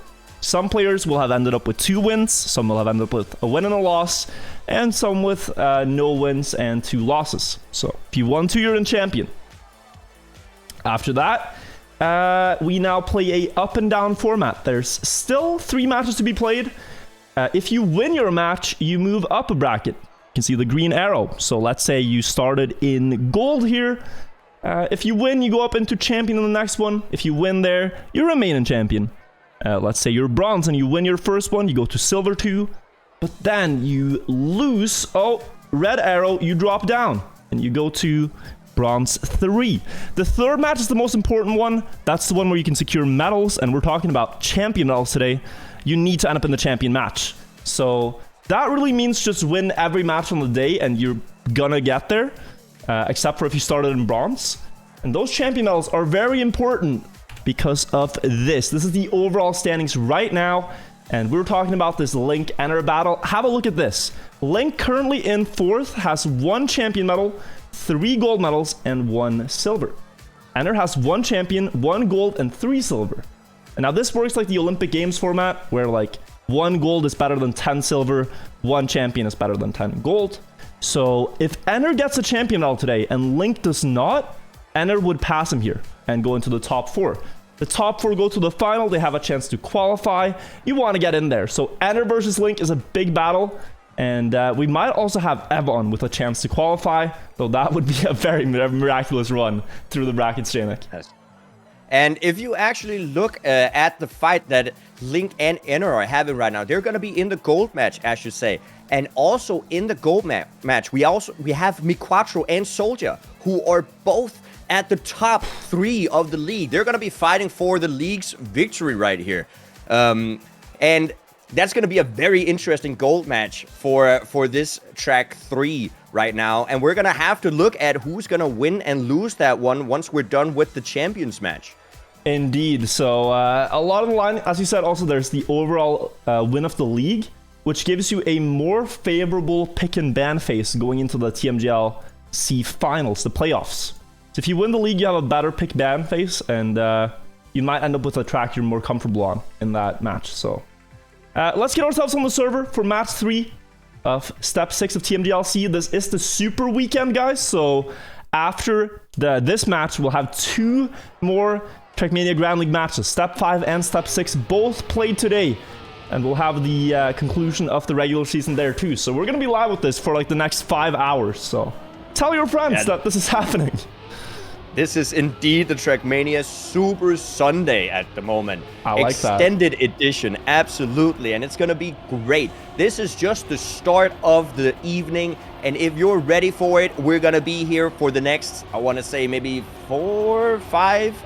some players will have ended up with 2 wins, some will have ended up with a win and a loss, and some with no wins and 2 losses. So if you won 2, you're in champion. After that, we now play a up and down format. There's still 3 matches to be played. If you win your match, you move up a bracket. You can see the green arrow. So let's say you started in gold here. If you win, you go up into champion in the next one. If you win there, you remain in champion. Let's say you're bronze and you win your first one, you go to silver 2. But then you lose. Oh, red arrow, you drop down. And you go to bronze 3. The third match is the most important one. That's the one where you can secure medals. And we're talking about champion medals today. You need to end up in the champion match. So that really means just win every match on the day and you're gonna get there. Except for if you started in bronze. And those champion medals are very important because of this. This is the overall standings right now. And we were talking about this Link Enter battle. Have a look at this. Link currently in 4th has 1 champion medal, 3 gold medals, and 1 silver. Enter has 1 champion, 1 gold, and 3 silver. And now this works like the Olympic Games format, where like 1 gold is better than 10 silver, 1 champion is better than 10 gold. So if Enter gets a champion medal today and Link does not, Enter would pass him here and go into the top 4. The top 4 go to the final. They have a chance to qualify. You want to get in there. So Enter versus Link is a big battle. And we might also have Evon with a chance to qualify. Though that would be a very miraculous run through the brackets, Janik. Yes. And if you actually look at the fight that Link and Enter are having right now, they're going to be in the gold match, I should say. And also in the gold match, we have Miquatro and Soldier, who are both at the top 3 of the league. They're going to be fighting for the league's victory right here. And that's going to be a very interesting gold match for this track 3 right now. And we're going to have to look at who's going to win and lose that one once we're done with the champions match. Indeed. So a lot of the line, as you said, also there's the overall win of the league, which gives you a more favorable pick and ban phase going into the TMGL C finals, the playoffs. So if you win the league, you have a better pick ban phase, and you might end up with a track you're more comfortable on in that match. So let's get ourselves on the server for match 3 of step 6 of TMGLC. This is the super weekend, guys. So after this match, we'll have 2 more Trackmania Grand League matches. Step 5 and Step 6 both played today. And we'll have the conclusion of the regular season there too. So we're going to be live with this for like the next 5 hours. So tell your friends that this is happening. This is indeed the Trackmania Super Sunday at the moment. I like that. Extended edition, absolutely. And it's going to be great. This is just the start of the evening. And if you're ready for it, we're going to be here for the next, I want to say maybe 4, 5,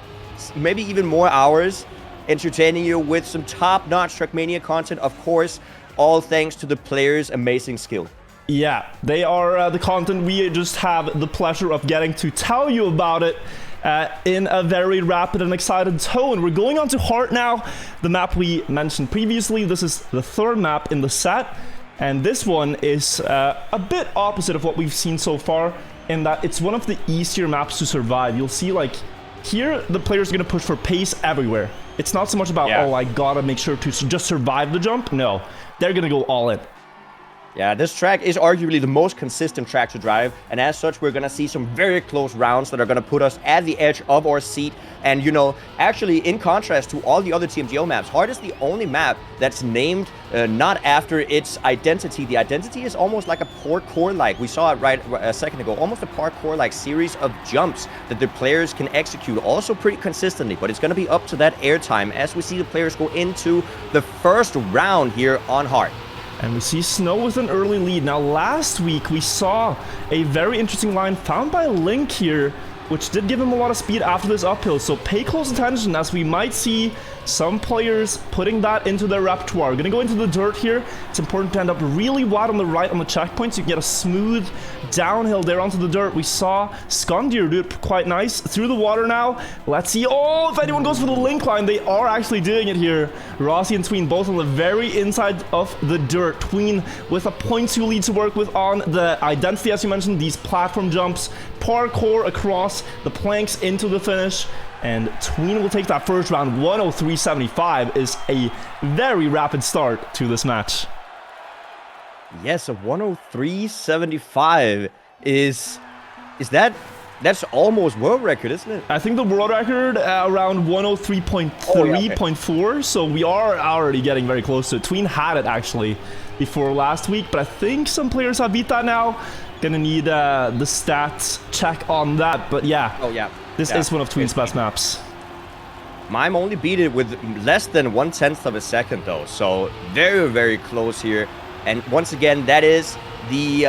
maybe even more hours, entertaining you with some top-notch Trackmania content, of course, all thanks to the players' amazing skill. Yeah, they are the content. We just have the pleasure of getting to tell you about it in a very rapid and excited tone. We're going on to Heart now, the map we mentioned previously. This is the 3rd map in the set, and this one is a bit opposite of what we've seen so far, in that it's one of the easier maps to survive. You'll see, like, here the players are going to push for pace everywhere. It's not so much about, oh, I gotta make sure to just survive the jump. No, they're going to go all in. Yeah, this track is arguably the most consistent track to drive, and as such, we're going to see some very close rounds that are going to put us at the edge of our seat. And, you know, actually, in contrast to all the other TMGL maps, Heart is the only map that's named not after its identity. The identity is almost like a parkour-like. We saw it right a second ago, almost a parkour-like series of jumps that the players can execute, also pretty consistently. But it's going to be up to that airtime as we see the players go into the first round here on Heart. And we see Snow with an early lead. Now, last week, we saw a very interesting line found by Link here which did give him a lot of speed after this uphill. So pay close attention, as we might see some players putting that into their repertoire. Gonna go into the dirt here. It's important to end up really wide on the right on the checkpoint so you can get a smooth downhill there onto the dirt. We saw Skundir do it quite nice. Through the water now. Let's see. Oh, if anyone goes for the link line, they are actually doing it here. Rossi and Tween both on the very inside of the dirt. Tween with a 0.2 lead to work with on the identity, as you mentioned, these platform jumps, parkour across the planks into the finish. And Tween will take that first round. 103.75 is a very rapid start to this match. Yes, a 103.75 is that's almost world record, isn't it? I think the world record around 103.3.4, so we are already getting very close to it. Tween had it actually before last week, but I think some players have beat that now. Gonna need the stats check on that, but yeah. Oh yeah. This is one of Tween's best maps. Mime only beat it with less than 1/10 of a second though, so very, very close here. And once again, that is the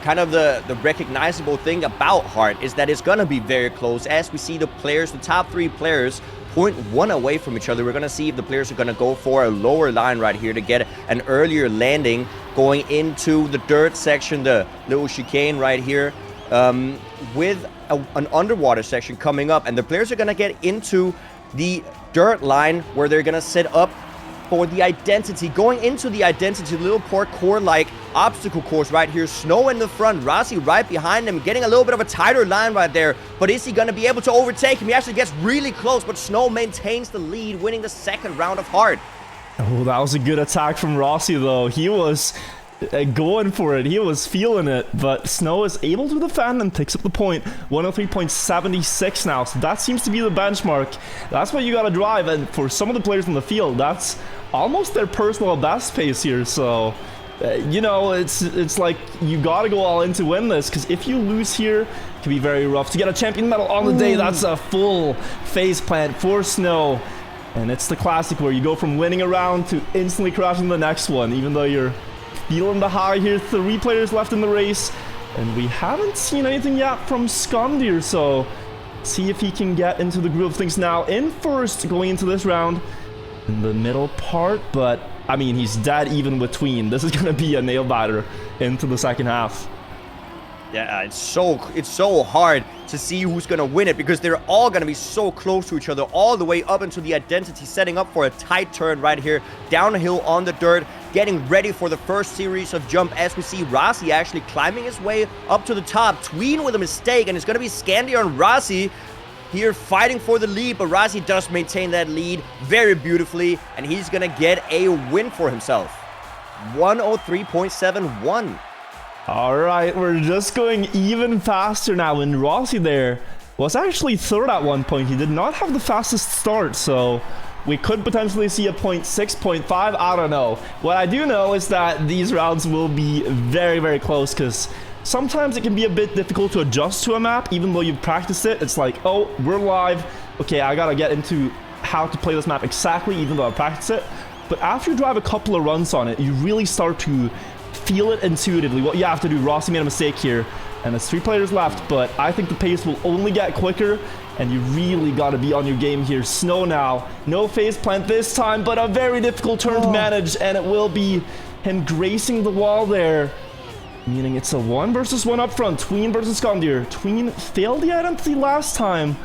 kind of the recognizable thing about Heart, is that it's gonna be very close. As we see the players, the top 3 players, 0.1 away from each other. We're gonna see if the players are gonna go for a lower line right here to get an earlier landing going into the dirt section, the little chicane right here. With an underwater section coming up, and the players are gonna get into the dirt line where they're gonna set up for the identity. Going into the identity, little parkour-like obstacle course right here. Snow in the front, Rossi right behind him, getting a little bit of a tighter line right there. But is he gonna be able to overtake him? He actually gets really close, but Snow maintains the lead, winning the second round of Heart. Oh, that was a good attack from Rossi though. He was going for it. He was feeling it, but Snow is able to defend and picks up the point. 103.76 now, so that seems to be the benchmark. That's what you gotta drive, and for some of the players in the field, that's almost their personal best pace here. So you know, it's like you gotta go all in to win this, because if you lose here, it can be very rough. To get a champion medal on the day, that's a full face plant for Snow. And it's the classic where you go from winning a round to instantly crashing the next one, even though you're feeling the high here. 3 players left in the race, and we haven't seen anything yet from Skundir, so see if he can get into the groove of things now. In first going into this round in the middle part, but I mean, he's dead even with Tween. This is gonna be a nail biter into the second half. Yeah, it's so hard to see who's gonna win it, because they're all gonna be so close to each other all the way up into the identity, setting up for a tight turn right here, downhill on the dirt, getting ready for the first series of jump, as we see Rossi actually climbing his way up to the top. Tween with a mistake, and it's gonna be Skandia and Rossi here fighting for the lead, but Rossi does maintain that lead very beautifully, and he's gonna get a win for himself. 103.71. All right, we're just going even faster now, and Rossi there was actually third at one point. He did not have the fastest start, so we could potentially see a 0.6, 0.5, I don't know. What I do know is that these rounds will be very, very close, because sometimes it can be a bit difficult to adjust to a map, even though you've practiced it. It's like, oh, we're live. Okay, I gotta get into how to play this map exactly, even though I practiced it. But after you drive a couple of runs on it, you really start to feel it intuitively. What you have to do. Rossi made a mistake here, and there's 3 players left, but I think the pace will only get quicker, and you really got to be on your game here. Snow now, no face plant this time, but a very difficult turn to manage, and it will be him gracing the wall there, meaning it's a 1 versus 1 up front. Tween versus Skundir. Tween failed the identity last time.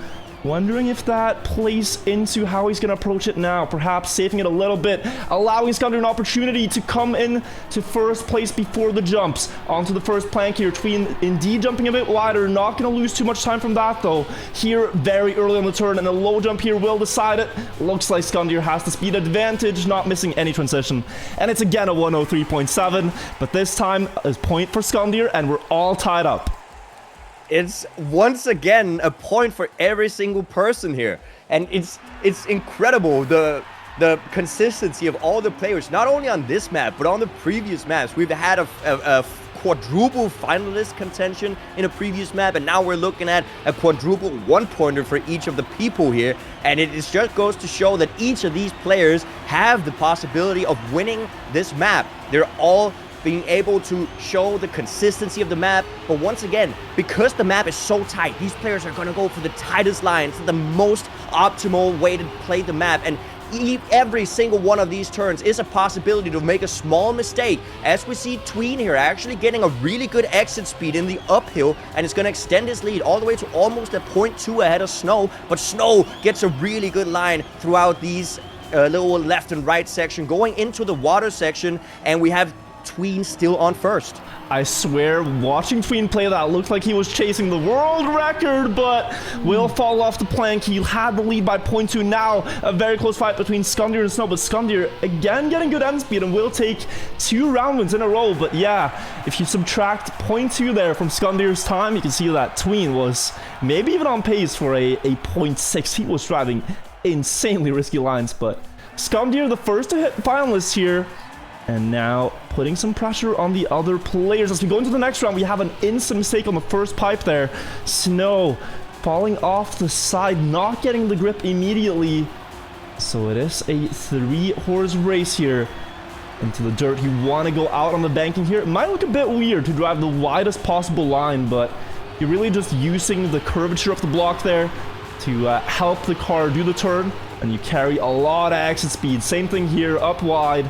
Wondering if that plays into how he's going to approach it now. Perhaps saving it a little bit, allowing Skundir an opportunity to come in to first place before the jumps. Onto the first plank here. Tween indeed jumping a bit wider. Not going to lose too much time from that though. Here very early on the turn, and a low jump here will decide it. Looks like Skundir has the speed advantage, not missing any transition. And it's again a 103.7, but this time is point for Skundir, and we're all tied up. It's once again a point for every single person here, and it's incredible the consistency of all the players, not only on this map but on the previous maps. We've had a quadruple finalist contention in a previous map, and now we're looking at a quadruple 1-pointer for each of the people here, and it just goes to show that each of these players have the possibility of winning this map. They're all being able to show the consistency of the map. But once again, because the map is so tight, these players are going to go for the tightest lines, the most optimal way to play the map. And every single one of these turns is a possibility to make a small mistake, as we see Tween here actually getting a really good exit speed in the uphill, and it's going to extend his lead all the way to almost a 0.2 ahead of Snow. But Snow gets a really good line throughout these little left and right section going into the water section, and we have Tween still on first. I swear, watching Tween play that looked like he was chasing the world record, but will fall off the plank. He had the lead by 0.2. Now, a very close fight between Skundir and Snow, but Skundir, again, getting good end speed and will take 2 round wins in a row. But yeah, if you subtract 0.2 there from Skundir's time, you can see that Tween was maybe even on pace for a 0.6. He was driving insanely risky lines, but Skundir, the first to hit finalists here. And now putting some pressure on the other players. As we go into the next round, we have an instant mistake on the first pipe there. Snow falling off the side, not getting the grip immediately. So it is a 3-horse race here into the dirt. You want to go out on the banking here. It might look a bit weird to drive the widest possible line, but you're really just using the curvature of the block there to help the car do the turn. And you carry a lot of exit speed. Same thing here, up wide.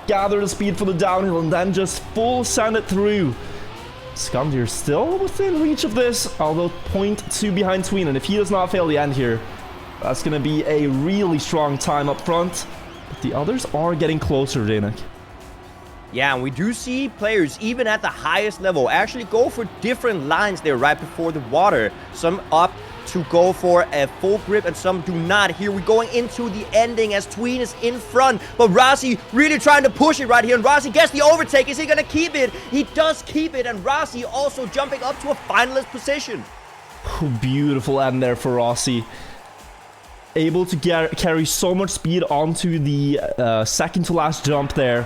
Gather the speed for the downhill and then just full send it through. Skundir still within reach of this, although 0.2 behind Tween. And if he does not fail the end here, that's going to be a really strong time up front. But the others are getting closer, Danik. Yeah, and we do see players, even at the highest level, actually go for different lines there right before the water. Some opt to go for a full grip and some do not. Here we're going into the ending as Tween is in front, but Rossi really trying to push it right here, and Rossi gets the overtake. Is he gonna keep it? He does keep it, and Rossi also jumping up to a finalist position. Beautiful end there for Rossi. Able to carry so much speed onto the second to last jump there,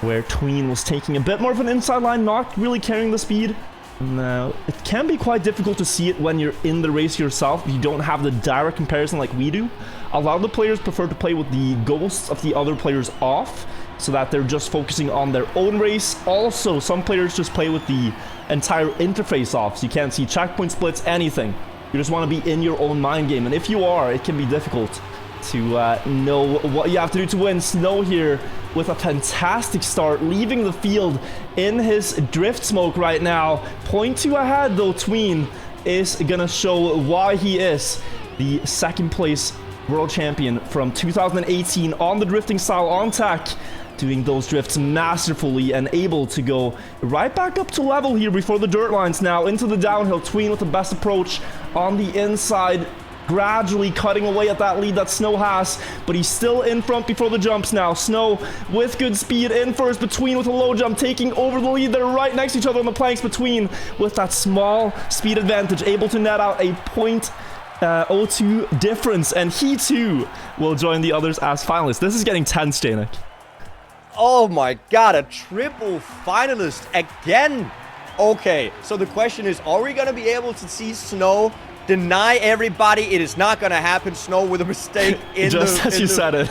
where Tween was taking a bit more of an inside line, not really carrying the speed. Now, it can be quite difficult to see it when you're in the race yourself. You don't have the direct comparison like we do. A lot of the players prefer to play with the ghosts of the other players off, so that they're just focusing on their own race. Also, some players just play with the entire interface off, so you can't see checkpoint splits, anything. You just want to be in your own mind game, and if you are, it can be difficult to know what you have to do to win. Snow here with a fantastic start, leaving the field in his drift smoke right now. 0.2 ahead though. Tween is gonna show why he is the second place world champion from 2018 on the drifting style on tech, doing those drifts masterfully and able to go right back up to level here before the dirt lines. Now into the downhill. Tween with the best approach on the inside, gradually cutting away at that lead that Snow has, but he's still in front before the jumps now. Snow with good speed in first, Between with a low jump, taking over the lead. They're right next to each other on the planks. Between with that small speed advantage, able to net out a 0.02 difference, and he too will join the others as finalists. This is getting tense, Janik. Oh my god, a triple finalist again. Okay, so the question is, are we going to be able to see Snow deny everybody? It is not going to happen. Snow with a mistake in just as you said it.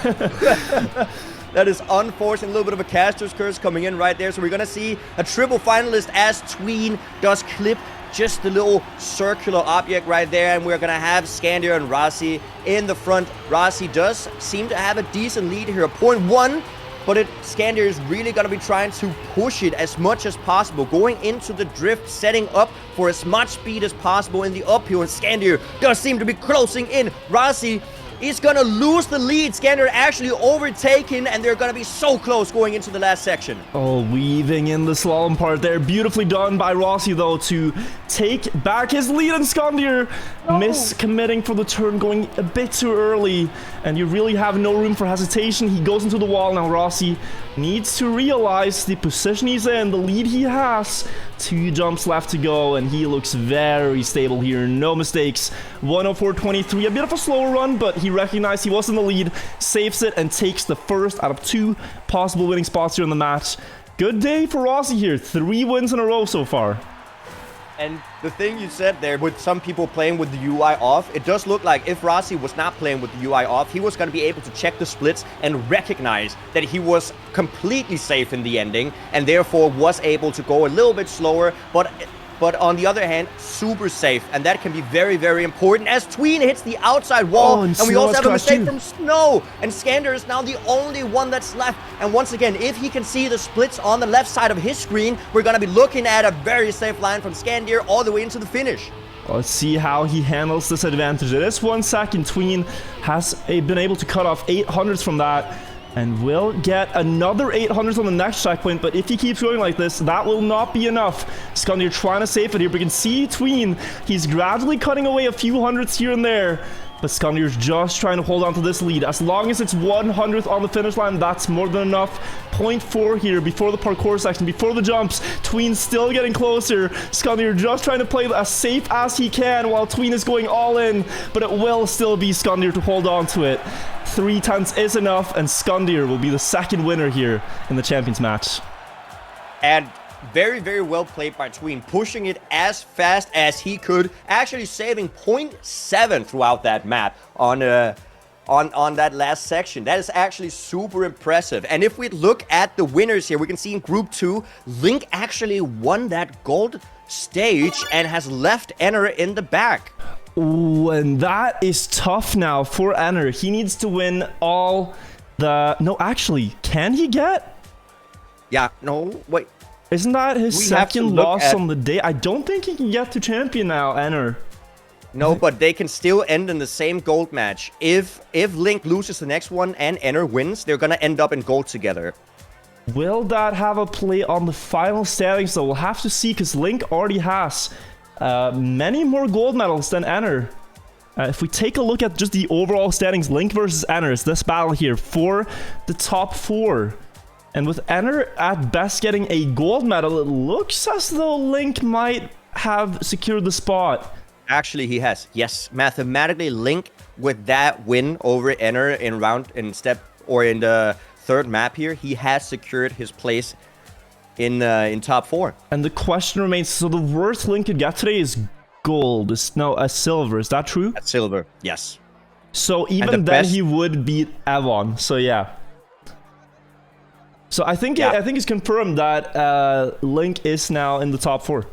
That is unforced, and a little bit of a caster's curse coming in right there. So we're going to see a triple finalist as Tween does clip just the little circular object right there, and we're going to have Skundir and Rossi in the front. Rossi does seem to have a decent lead here, 0.1. But Skundir is really going to be trying to push it as much as possible, going into the drift, setting up for as much speed as possible in the uphill, and Skundir does seem to be closing in. Rossi is going to lose the lead. Skundir actually overtaken, and they're going to be so close going into the last section. Oh, weaving in the slalom part there. Beautifully done by Rossi, though, to take back his lead, and Skundir miscommitting for the turn, going a bit too early, and you really have no room for hesitation. He goes into the wall. Now Rossi needs to realize the position he's in, the lead he has. 2 jumps left to go, and he looks very stable here. No mistakes. 104.23. A bit of a slower run, but he recognized he was in the lead, saves it, and takes the first out of 2 possible winning spots here in the match. Good day for Rossi here. 3 wins in a row so far. And the thing you said there, with some people playing with the UI off, it does look like if Rossi was not playing with the UI off, he was going to be able to check the splits and recognize that he was completely safe in the ending, and therefore was able to go a little bit slower, but on the other hand, super safe. And that can be very, very important as Tween hits the outside wall. And we also have a mistake from Snow. And Skander is now the only one that's left. And once again, if he can see the splits on the left side of his screen, we're going to be looking at a very safe line from Skander all the way into the finish. Let's see how he handles this advantage. It is 1 second. Tween has been able to cut off 800s from that. And will get another 800s on the next checkpoint, but if he keeps going like this, that will not be enough. Skander trying to save it here, but you can see Tween, he's gradually cutting away a few hundreds here and there. But Skander's just trying to hold on to this lead. As long as it's 100th on the finish line, that's more than enough. 0.4 here before the parkour section, before the jumps. Tween still getting closer. Skander just trying to play as safe as he can while Tween is going all in. But it will still be Skander to hold on to it. 3/10 is enough, and Skander will be the second winner here in the Champions match. And very, very well played by Tween, pushing it as fast as he could, actually saving 0.7 throughout that map on that last section. That is actually super impressive. And if we look at the winners here, we can see in Group 2, Link actually won that gold stage and has left Enner in the back. Ooh, and that is tough now for Enner. He needs to win all the... No, actually, can he get? Yeah, no, wait. Isn't that his second loss on the day? I don't think he can get to champion now, Enner. No, but they can still end in the same gold match. If Link loses the next one and Enner wins, they're gonna end up in gold together. Will that have a play on the final standings, though? We'll have to see, because Link already has many more gold medals than Enner. If we take a look at just the overall standings, Link versus Enner, is this battle here for the top 4. And with Enner at best getting a gold medal, it looks as though Link might have secured the spot. Actually, he has. Yes, mathematically, Link with that win over Enner in the third map here, he has secured his place in top 4. And the question remains: so the worst Link could get today is gold. No, a silver. Is that true? At silver, yes. So even then, he would beat Avon. So yeah. So I think it's confirmed that Link is now in the top 4.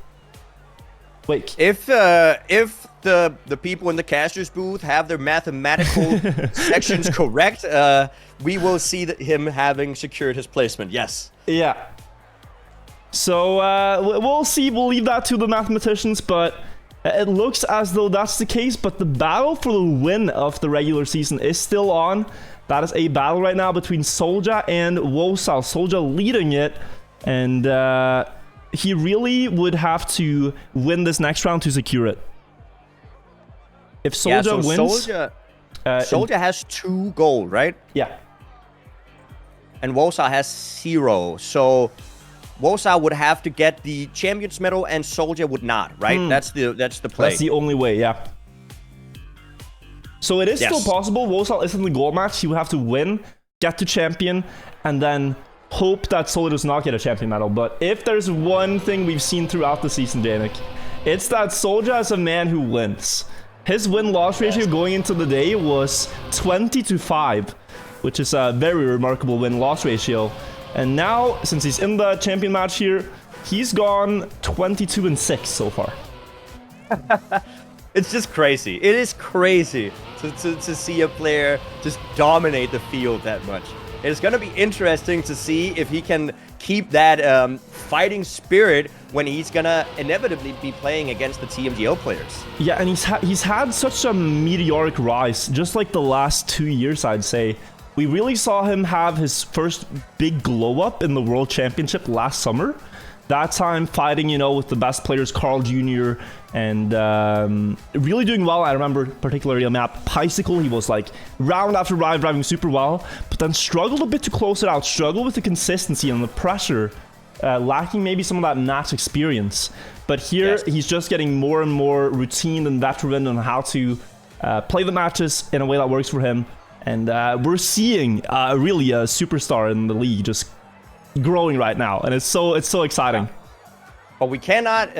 Wait. If the people in the caster's booth have their mathematical sections correct, we will see him having secured his placement. Yes. Yeah. So we'll see. We'll leave that to the mathematicians, but it looks as though that's the case. But the battle for the win of the regular season is still on. That is a battle right now between Soulja and Wosal. Soulja leading it, and he really would have to win this next round to secure it. If Soulja wins... Soulja has 2 gold, right? Yeah. And Wosal has 0. So Wosal would have to get the Champions medal and Soulja would not, right? That's the play. That's the only way, yeah. So it is still possible. Wosal is in the gold match. He would have to win, get to champion, and then hope that Soulja does not get a champion medal. But if there's one thing we've seen throughout the season, Danik, it's that Soulja is a man who wins. His win-loss ratio going into the day was 20-5, which is a very remarkable win-loss ratio. And now, since he's in the champion match here, he's gone 22-6 so far. It's just crazy. It is crazy to see a player just dominate the field that much. It's going to be interesting to see if he can keep that fighting spirit when he's going to inevitably be playing against the TMGL players. Yeah, and he's had such a meteoric rise, just like the last 2 years, I'd say. We really saw him have his first big glow-up in the World Championship last summer. That time fighting, you know, with the best players, Carl Jr., and really doing well. I remember particularly on map Bicycle, he was like round after round driving super well, but then struggled a bit to close it out, struggled with the consistency and the pressure, lacking maybe some of that match experience. But here, he's just getting more and more routine and veteran on how to play the matches in a way that works for him. And we're seeing really a superstar in the league just growing right now, and it's so exciting. But we cannot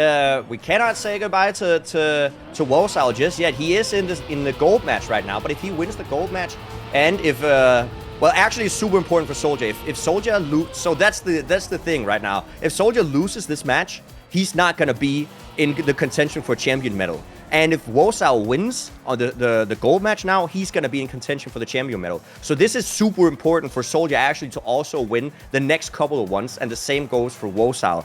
say goodbye to Wosal just yet. He is in the gold match right now. But if he wins the gold match, and if well, actually, it's super important for Soldier. If Soldier so that's the thing right now. If Soldier loses this match, he's not gonna be in the contention for champion medal. And if Wosal wins on the gold match now, he's going to be in contention for the champion medal. So this is super important for Soldier actually to also win the next couple of ones. And the same goes for Wosal.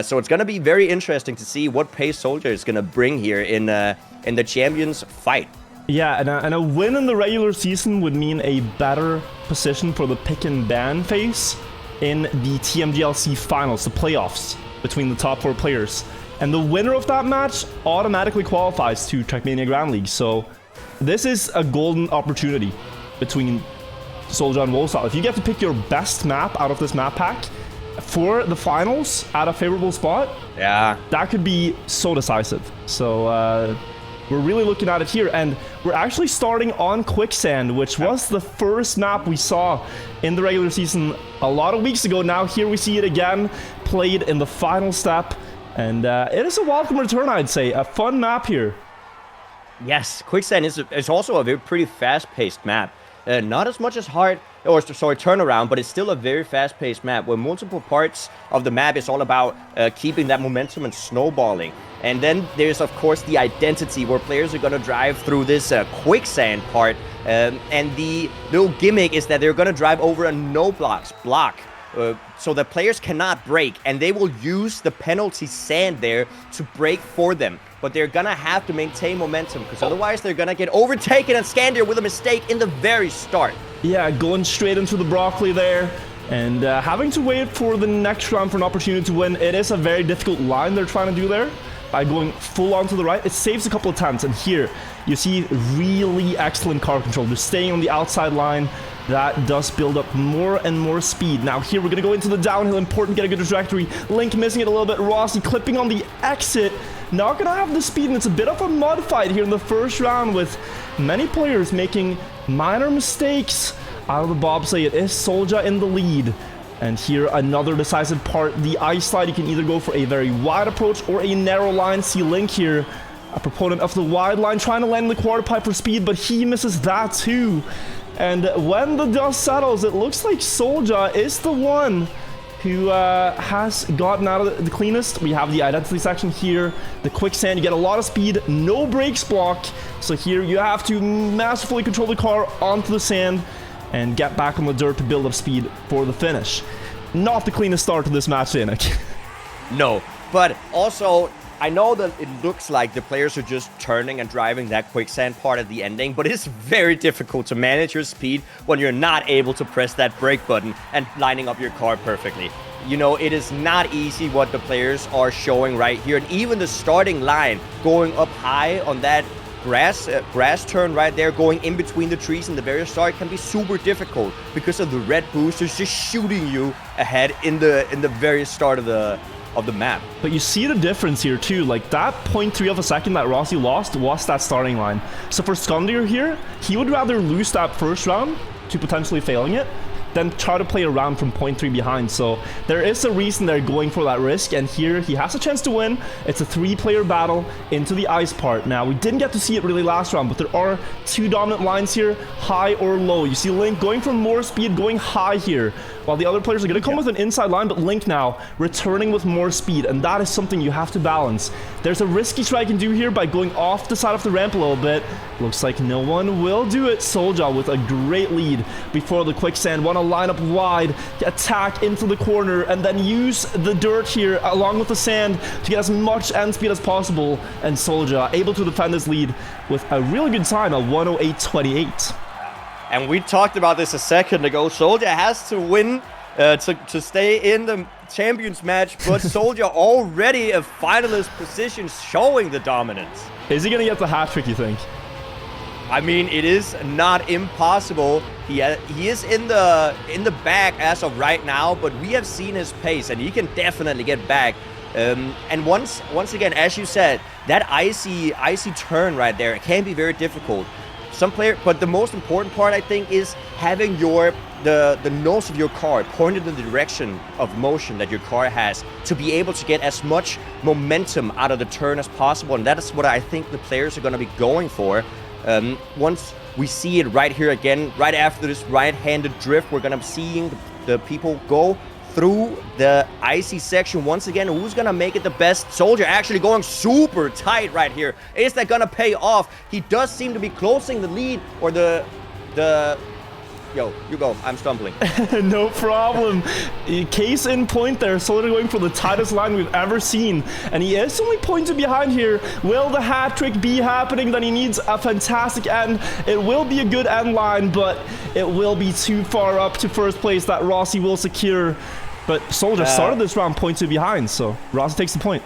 So it's going to be very interesting to see what pace Soldier is going to bring here in the champions fight. Yeah, and a win in the regular season would mean a better position for the pick and ban phase in the TMGLC finals, the playoffs between the top 4 players. And the winner of that match automatically qualifies to Trackmania Grand League. So this is a golden opportunity between Soldier and Wosal. If you get to pick your best map out of this map pack for the finals at a favorable spot, yeah, that could be so decisive. So we're really looking at it here. And we're actually starting on Quicksand, which was the first map we saw in the regular season a lot of weeks ago. Now here we see it again, played in the final step. And it is a welcome return, I'd say. A fun map here. Yes, Quicksand is also a very pretty fast-paced map. Not as much as turnaround, but it's still a very fast-paced map where multiple parts of the map is all about keeping that momentum and snowballing. And then there's, of course, the identity where players are going to drive through this Quicksand part. And the little gimmick is that they're going to drive over a no-block. So the players cannot break, and they will use the penalty sand there to break for them. But they're gonna have to maintain momentum, because otherwise they're gonna get overtaken and Scandier with a mistake in the very start. Yeah, going straight into the broccoli there, and having to wait for the next round for an opportunity to win. It is a very difficult line they're trying to do there by going full on to the right. It saves a couple of attempts, and here you see really excellent car control. They're staying on the outside line. That does build up more and more speed. Now here we're going to go into the downhill. Important to get a good trajectory. Link missing it a little bit. Rossi clipping on the exit. Not going to have the speed, and it's a bit of a mud fight here in the first round with many players making minor mistakes out of the bobsleigh. It is Soldier in the lead. And here another decisive part. The ice slide, you can either go for a very wide approach or a narrow line. See Link here, a proponent of the wide line, trying to land in the quarter pipe for speed, but he misses that too. And when the dust settles, it looks like Soldier is the one who has gotten out of the cleanest. We have the identity section here, the quicksand. You get a lot of speed, no brakes block. So here you have to masterfully control the car onto the sand and get back on the dirt to build up speed for the finish. Not the cleanest start to this match, Danik. No, but also I know that it looks like the players are just turning and driving that quicksand part at the ending, but it's very difficult to manage your speed when you're not able to press that brake button and lining up your car perfectly. You know, it is not easy what the players are showing right here. And even the starting line going up high on that grass turn right there, going in between the trees in the very start, can be super difficult because of the red boosters just shooting you ahead in the very start of the map. But you see the difference here too, like that 0.3 of a second that Rossi lost was that starting line. So for Skandir here, he would rather lose that first round to potentially failing it than try to play a round from 0.3 behind. So there is a reason they're going for that risk, and here he has a chance to win. It's a 3-player battle into the ice part. Now, we didn't get to see it really last round, but there are 2 dominant lines here, high or low. You see Link going for more speed, going high here, while the other players are going to come with an inside line, but Link now returning with more speed, and that is something you have to balance. There's a risky try you can do here by going off the side of the ramp a little bit. Looks like no one will do it. Soldier with a great lead before the quicksand. Want to line up wide, attack into the corner, and then use the dirt here along with the sand to get as much end speed as possible. And Soldier able to defend his lead with a really good time, a 108.28. And we talked about this a second ago. Soldier has to win to stay in the champions match, but Soldier already a finalist position, showing the dominance. Is he going to get the hat trick, you think? I mean, it is not impossible. He is in the back as of right now, but we have seen his pace, and he can definitely get back. And once again, as you said, that icy turn right there, it can be very difficult. some player, but the most important part I think is having the nose of your car pointed in the direction of motion that your car has to be able to get as much momentum out of the turn as possible, and that is what I think the players are going to be going for. Once we see it right here again, right after this right-handed drift, we're going to be seeing the people go through the icy section once again. Who's gonna make it the best? Soldier actually going super tight right here. Is that gonna pay off? He does seem to be closing the lead, or the yo, you go, I'm stumbling. No problem. Case in point there, Soldier going for the tightest line we've ever seen, and he is only pointed behind here. Will the hat trick be happening? Then he needs a fantastic end. It will be a good end line, but it will be too far up to first place that Rossi will secure. But Soldier started this round pointed behind, so Rossi takes the point.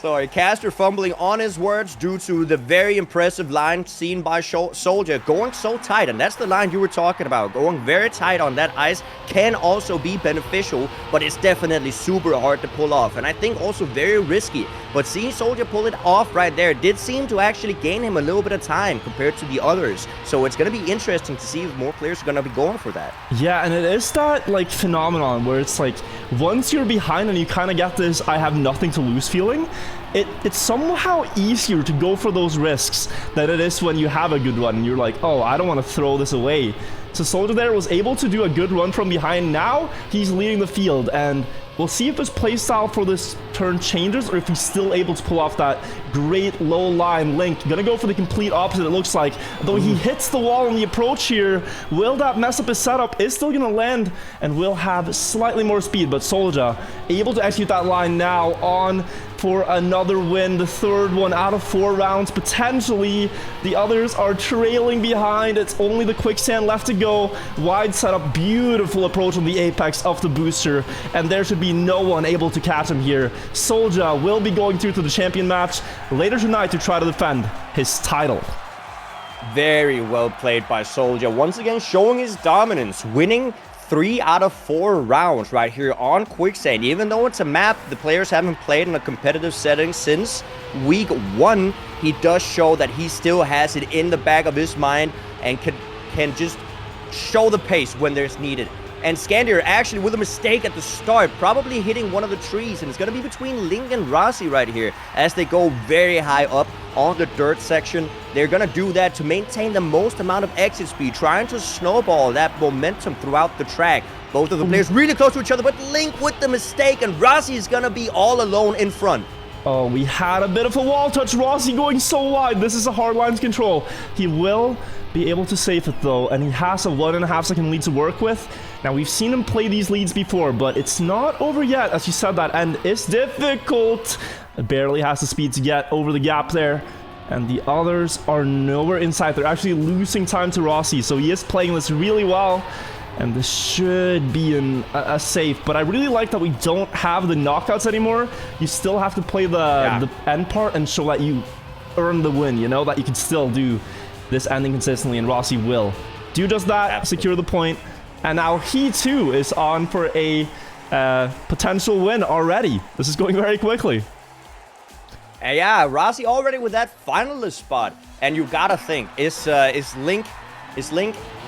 Sorry, Caster fumbling on his words due to the very impressive line seen by Soldier. Going so tight, and that's the line you were talking about. Going very tight on that ice can also be beneficial, but it's definitely super hard to pull off. And I think also very risky. But seeing Soldier pull it off right there did seem to actually gain him a little bit of time compared to the others. So it's going to be interesting to see if more players are going to be going for that. Yeah, and it is that like phenomenon where it's like once you're behind and you kind of get this I have nothing to lose feeling, it's somehow easier to go for those risks than it is when you have a good run and you're like, oh, I don't want to throw this away. So Soldier there was able to do a good run from behind. Now he's leading the field, and we'll see if his playstyle for this turn changes or if he's still able to pull off that great low line. Link gonna go for the complete opposite, it looks like. Though he hits the wall on the approach here, will that mess up his setup? Is still gonna land and will have slightly more speed, but Soldier able to execute that line now on for another win, the third one out of 4 rounds potentially. The others are trailing behind. It's only the quicksand left to go. Wide setup, beautiful approach on the apex of the booster, and there should be no one able to catch him here. Soldier will be going through to the champion match later tonight to try to defend his title. Very well played by Soldier, once again showing his dominance, winning 3 out of 4 rounds right here on Quicksand. Even though it's a map the players haven't played in a competitive setting since week 1, he does show that he still has it in the back of his mind and can just show the pace when there's needed. And Scandier actually with a mistake at the start, probably hitting one of the trees, and it's going to be between Link and Rossi right here as they go very high up on the dirt section. They're going to do that to maintain the most amount of exit speed, trying to snowball that momentum throughout the track. Both of the players really close to each other, but Link with the mistake, and Rossi is going to be all alone in front. Oh, we had a bit of a wall touch. Rossi going so wide. This is a hard line to control. He will be able to save it though, and he has a 1.5 second lead to work with. Now, we've seen him play these leads before, but it's not over yet. As you said, that end is difficult. Barely has the speed to get over the gap there, and the others are nowhere inside. They're actually losing time to Rossi, so he is playing this really well, and this should be a safe. But I really like that we don't have the knockouts anymore. You still have to play the end part and show that you earn the win, you know, that you can still do this ending consistently, and Rossi will do just that. Secure the point, and now he too is on for a potential win already. This is going very quickly. Yeah, Rossi already with that finalist spot, and you gotta think, is Link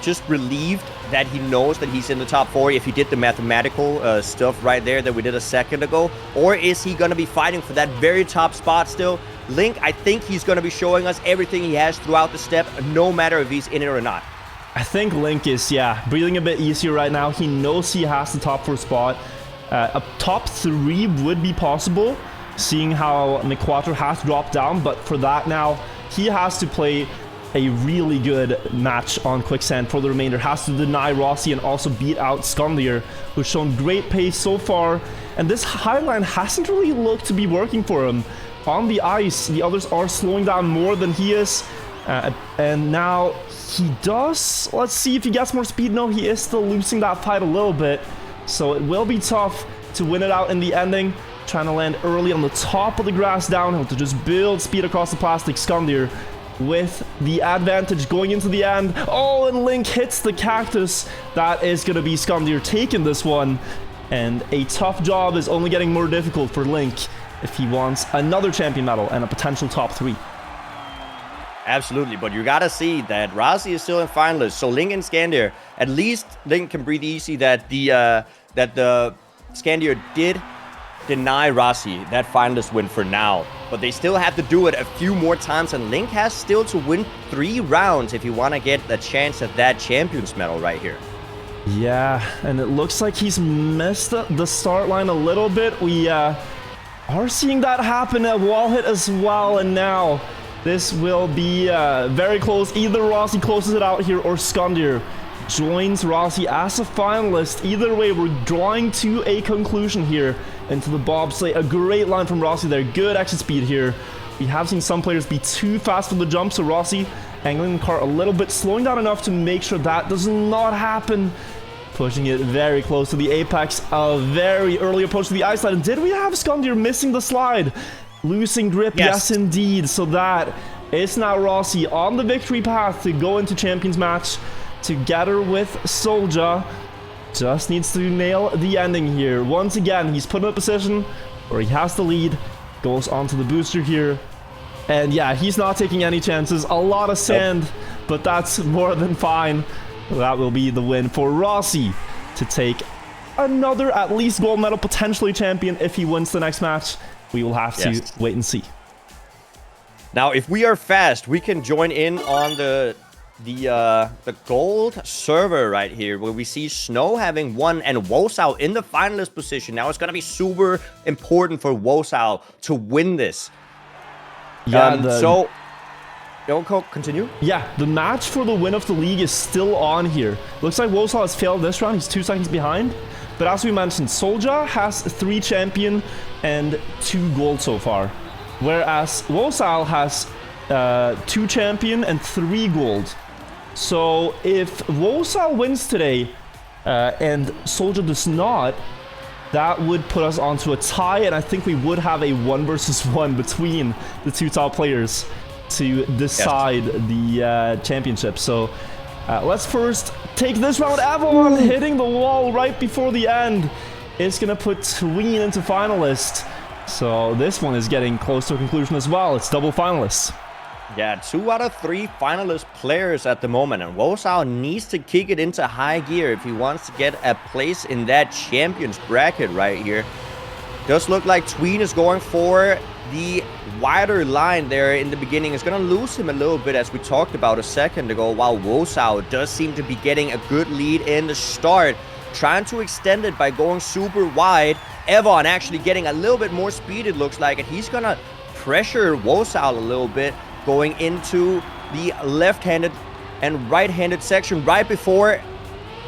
just relieved that he knows that he's in the top 4 if he did the mathematical stuff right there that we did a second ago, or is he gonna be fighting for that very top spot still? Link, I think he's going to be showing us everything he has throughout the step, no matter if he's in it or not. I think Link is, breathing a bit easier right now. He knows he has the top 4 spot. A top 3 would be possible, seeing how McQuattro has dropped down, but for that now, he has to play a really good match on Quicksand for the remainder. Has to deny Rossi and also beat out Skandir, who's shown great pace so far, and this high line hasn't really looked to be working for him. On the ice, the others are slowing down more than he is, and now he does. Let's see if he gets more speed. No, he is still losing that fight a little bit, so it will be tough to win it out in the ending. Trying to land early on the top of the grass downhill to just build speed across the plastic. Skandir with the advantage going into the end. Oh, and Link hits the cactus. That is going to be Skandir taking this one, and a tough job is only getting more difficult for Link if he wants another champion medal and a potential top 3. Absolutely, but you gotta see that Rossi is still in finalists. So Link and Scandier, at least Link can breathe easy that the Scandier did deny Rossi that finalist win for now. But they still have to do it a few more times, and Link has still to win 3 rounds if you want to get the chance at that Champions medal right here. Yeah, and it looks like he's missed the start line a little bit. We are seeing that happen at wall hit as well, and now this will be very close. Either Rossi closes it out here or Skandir joins Rossi as a finalist. Either way, we're drawing to a conclusion here into the bobsleigh. A great line from Rossi there. Good exit speed here. We have seen some players be too fast for the jump, so Rossi angling the car a little bit, slowing down enough to make sure that does not happen. Pushing it very close to the apex. A very early approach to the ice slide. And did we have Skandir missing the slide? Losing grip, yes indeed. So that is now Rossi on the victory path to go into Champions match together with Soldier. Just needs to nail the ending here. Once again, he's put in a position where he has the lead. Goes onto the booster here. And yeah, he's not taking any chances. A lot of sand, but that's more than fine. That will be the win for Rossi to take another at least gold medal, potentially champion if he wins the next match. We will have to wait and see. Now, if we are fast, we can join in on the gold server right here, where we see Snow having won and Wosao in the finalist position. Now it's gonna be super important for Wosao to win this. Yeah. So, continue. Yeah, the match for the win of the league is still on here. Looks like Wosao has failed this round. He's 2 seconds behind. But as we mentioned, Soldier has 3 champion and 2 gold so far. Whereas Wosao has 2 champion and 3 gold. So if Wosao wins today and Soldier does not, that would put us onto a tie, and I think we would have a 1 versus 1 between the 2 top players to decide the championship. So let's first take this round. Avalon hitting the wall right before the end is going to put Tween into finalist. So this one is getting close to a conclusion as well. It's double finalists. Yeah, 2 out of 3 finalist players at the moment, and Wosao needs to kick it into high gear if he wants to get a place in that champions bracket right here. Does look like Tween is going for the wider line there in the beginning. Is going to lose him a little bit, as we talked about a second ago, while Wosao does seem to be getting a good lead in the start, trying to extend it by going super wide. Evon actually getting a little bit more speed, it looks like, and he's going to pressure Wosao a little bit, going into the left-handed and right-handed section right before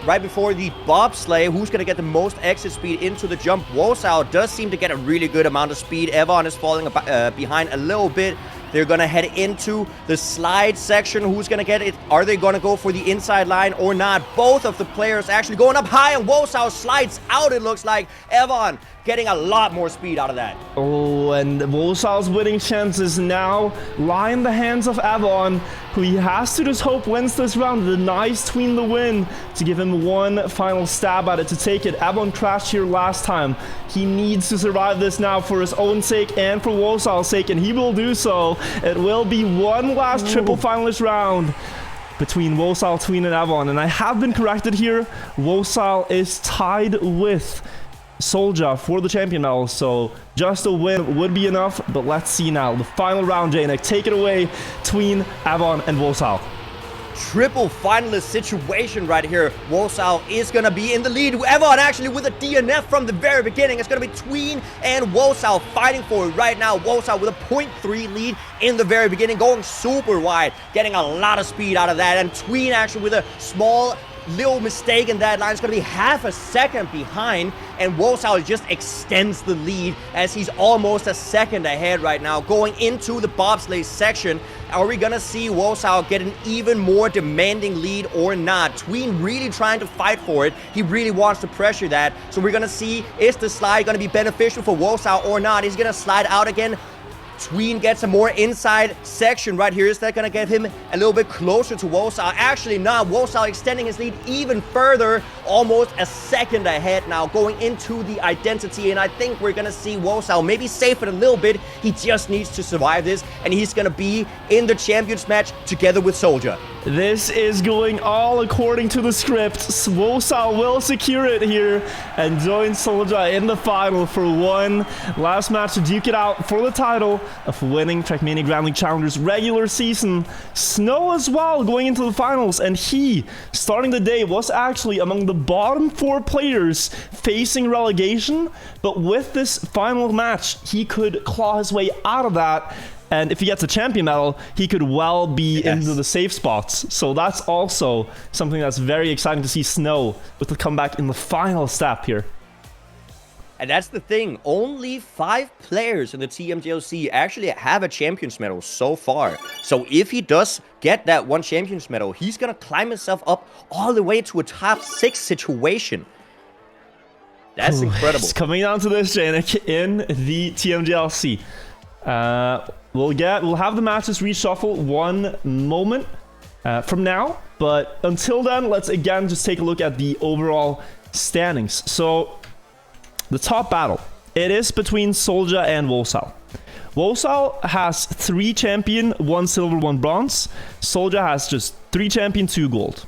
the bobsleigh. Who's going to get the most exit speed into the jump? Wosao does seem to get a really good amount of speed. Evon is falling behind a little bit. They're going to head into the slide section. Who's going to get it? Are they going to go for the inside line or not? Both of the players actually going up high, and Wosao slides out, it looks like. Evon getting a lot more speed out of that. Oh, and Wosao's winning chances now lie in the hands of Avon, who he has to just hope wins this round. Denies Tween the win to give him 1 final stab at it to take it. Avon crashed here last time. He needs to survive this now for his own sake and for Wosao's sake, and he will do so. It will be 1 last triple finalist round between Wosao, Tween, and Avon. And I have been corrected here. Wosao is tied with Soldier for the champion medal, so just a win would be enough. But let's see now the final round. Janek, take it away. Tween, Avon, and Wosao. Triple finalist situation right here. Wosao is going to be in the lead. Evon actually with a DNF from the very beginning. It's going to be Tween and Wosao fighting for it right now. Wosao with a 0.3 lead in the very beginning, going super wide, getting a lot of speed out of that. And Tween actually with a small little mistake in that line. It's going to be half a second behind, and Wosao just extends the lead as he's almost a second ahead right now. Going into the bobsleigh section, are we going to see Wosao get an even more demanding lead or not? Tween really trying to fight for it. He really wants to pressure that. So we're going to see, is the slide going to be beneficial for Wosao or not? He's going to slide out again. Tween gets a more inside section right here. Is that going to get him a little bit closer to Wosal? Actually not. Wosal extending his lead even further. Almost a second ahead now going into the identity. And I think we're going to see Wosal maybe save it a little bit. He just needs to survive this. And he's going to be in the champions match together with Soldier. This is going all according to the script. Wosal will secure it here and join Soldier in the final for one last match to duke it out for the title of winning Trackmania Grand League Challengers regular season. Snow as well going into the finals, and he, starting the day, was actually among the bottom 4 players facing relegation, but with this final match, he could claw his way out of that. And if he gets a champion medal, he could well be into the safe spots. So that's also something that's very exciting to see Snow with the comeback in the final step here. And that's the thing. Only 5 players in the TMGLC actually have a champions medal so far. So if he does get that one champions medal, he's going to climb himself up all the way to a top 6 situation. That's incredible. It's coming down to this, Janik, in the TMGLC. We'll have the matches reshuffle one moment from now, but until then, let's again just take a look at the overall standings. So the top battle, it is between Soldier and Wosal. Wosal has 3 champion, 1 silver, 1 bronze. Soldier has just 3 champion, 2 gold.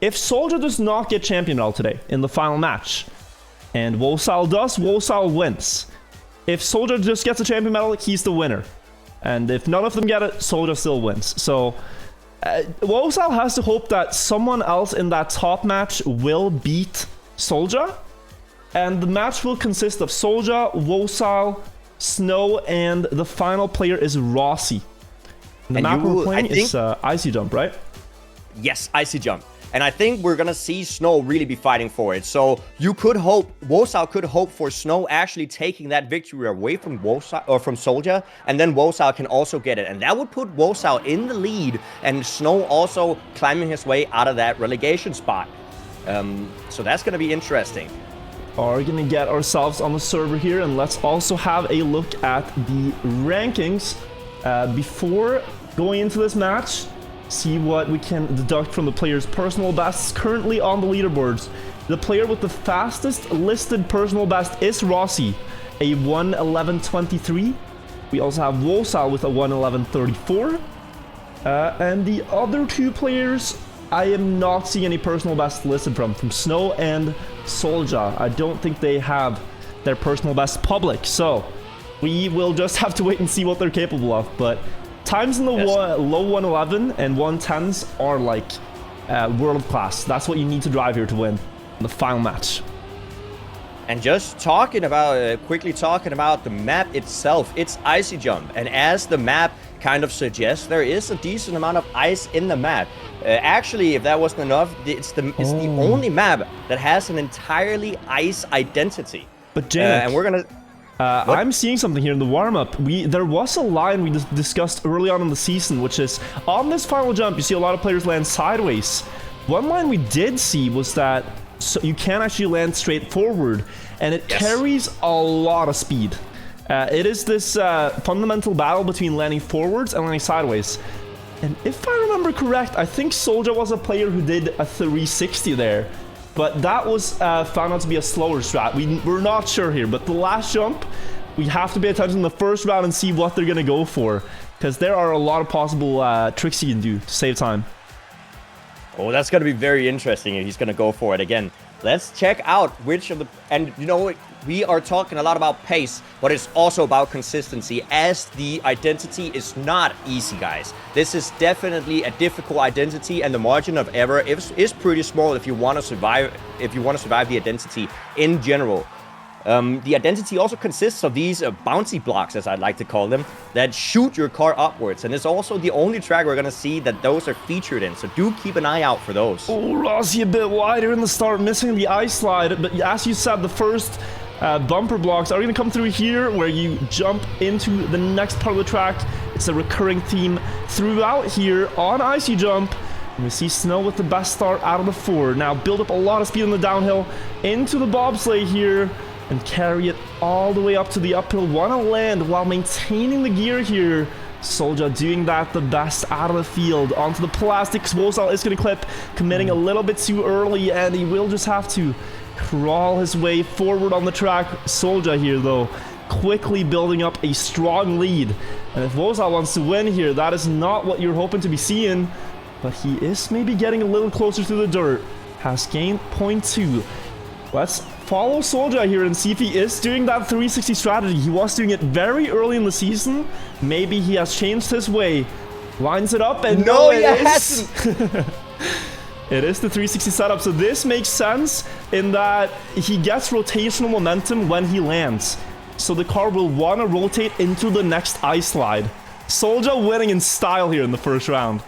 If Soldier does not get champion medal today in the final match, and Wosal does, Wosal wins. If Soldier just gets a champion medal, he's the winner. And if none of them get it, Soldier still wins. So Wosal has to hope that someone else in that top match will beat Soldier. And the match will consist of Soldier, Wosal, Snow, and the final player is Rossi. The map we're playing is Icy Jump, right? Yes, Icy Jump. And I think we're going to see Snow really be fighting for it. So you could hope, Wosal could hope for Snow actually taking that victory away from Wosal, or from Soldier, and then Wosal can also get it. And that would put Wosal in the lead, and Snow also climbing his way out of that relegation spot. So that's going to be interesting. Are going to get ourselves on the server here, and let's also have a look at the rankings before going into this match. See what we can deduct from the player's personal bests currently on the leaderboards. The player with the fastest listed personal best is Rossi, a 1:11.23. We also have Wosal with a 1:11.34. And the other 2 players, I am not seeing any personal best listed from Snow and Soldier. I don't think they have their personal best public, so we will just have to wait and see what they're capable of. But times in the low 111 and 110s are like world class. That's what you need to drive here to win the final match. And just talking about, quickly talking about the map itself, it's Icy Jump. And as the map kind of suggests, there is a decent amount of ice in the map. Actually, if that wasn't enough, it's the only map that has an entirely ice identity. But Janik, and we're gonna... I'm seeing something here in the warm-up. There was a line we discussed early on in the season, which is, on this final jump, you see a lot of players land sideways. One line we did see was that you can actually land straight forward, and it carries a lot of speed. It is this fundamental battle between landing forwards and landing sideways. And if I remember correct, I think Soldier was a player who did a 360 there. But that was found out to be a slower strat. We're not sure here, but the last jump, we have to pay attention in the first round and see what they're going to go for. Because there are a lot of possible tricks you can do to save time. Oh, that's going to be very interesting if he's going to go for it again. Let's check out which of the... And, you know, we are talking a lot about pace, but it's also about consistency, as the identity is not easy, guys. This is definitely a difficult identity, and the margin of error is pretty small if you want to survive. If you want to survive the identity in general. The identity also consists of these bouncy blocks, as I'd like to call them, that shoot your car upwards. And it's also the only track we're going to see that those are featured in. So do keep an eye out for those. Oh, Rossi a bit wider in the start, missing the ice slide. But as you said, the first bumper blocks are going to come through here, where you jump into the next part of the track. It's a recurring theme throughout here on Icy Jump. And we see Snow with the best start out of the 4. Now build up a lot of speed in the downhill into the bobsleigh here. and carry it all the way up to the uphill. Want to land while maintaining the gear here. Soldier doing that the best out of the field. Onto the plastics. Wosal is going to clip, committing a little bit too early, and he will just have to crawl his way forward on the track. Soldier here, though, quickly building up a strong lead. And if Wosal wants to win here, that is not what you're hoping to be seeing. But he is maybe getting a little closer to the dirt. Has gained 0.2. Let's follow Soldier here and see if he is doing that 360 strategy. He was doing it very early in the season. Maybe he has changed his way. Lines it up and no, it is. It is the 360 setup. So this makes sense in that he gets rotational momentum when he lands. So the car will want to rotate into the next ice slide. Soldier winning in style here in the first round.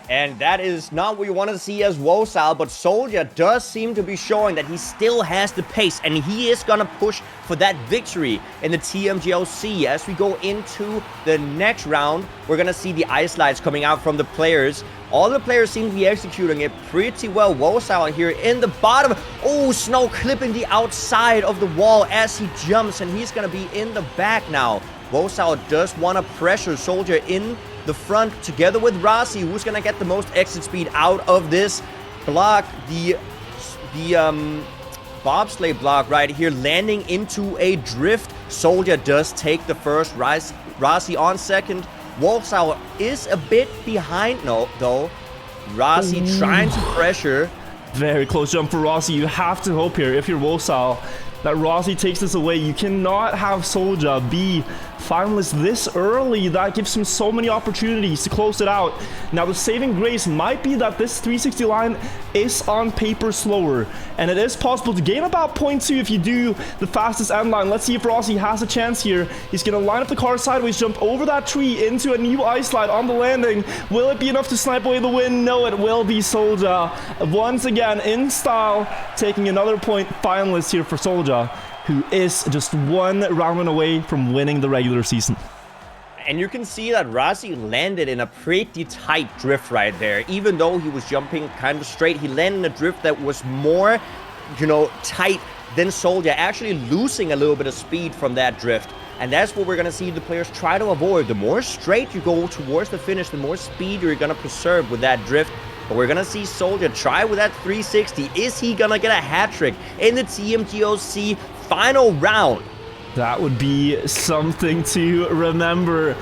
And that is not what you want to see as Wosal, but Soldier does seem to be showing that he still has the pace, and he is going to push for that victory in the TMGL. As we go into the next round, we're going to see the ice slides coming out from the players. All the players seem to be executing it pretty well. Wosal here in the bottom. Oh, Snow clipping the outside of the wall as he jumps, and he's going to be in the back now. Wosal does want to pressure Soldier in the front together with Rossi, who's gonna get the most exit speed out of this block. The bobsleigh block right here, landing into a drift. Soldier does take the first. Rossi on second. Wosal is a bit behind though. Rossi trying to pressure. Very close jump for Rossi. You have to hope here, if you're Wosal, that Rossi takes this away. You cannot have Soldier be finalist this early. That gives him so many opportunities to close it out. Now the saving grace might be that this 360 line is on paper slower, and it is possible to gain about 0.2 if you do the fastest end line. Let's see if Rossi has a chance here. He's gonna line up the car sideways, jump over that tree into a new ice slide on the landing. Will it be enough to snipe away the win? No, it will be Soldier once again in style, taking another point. Finalist here for Soldier, who is just one round away from winning the regular season. And you can see that Rossi landed in a pretty tight drift right there. Even though he was jumping kind of straight, he landed in a drift that was more, tight than Soldier, actually losing a little bit of speed from that drift. And that's what we're going to see the players try to avoid. The more straight you go towards the finish, the more speed you're going to preserve with that drift. But we're going to see Soldier try with that 360. Is he going to get a hat trick in the TMGOC final round? That would be something to remember.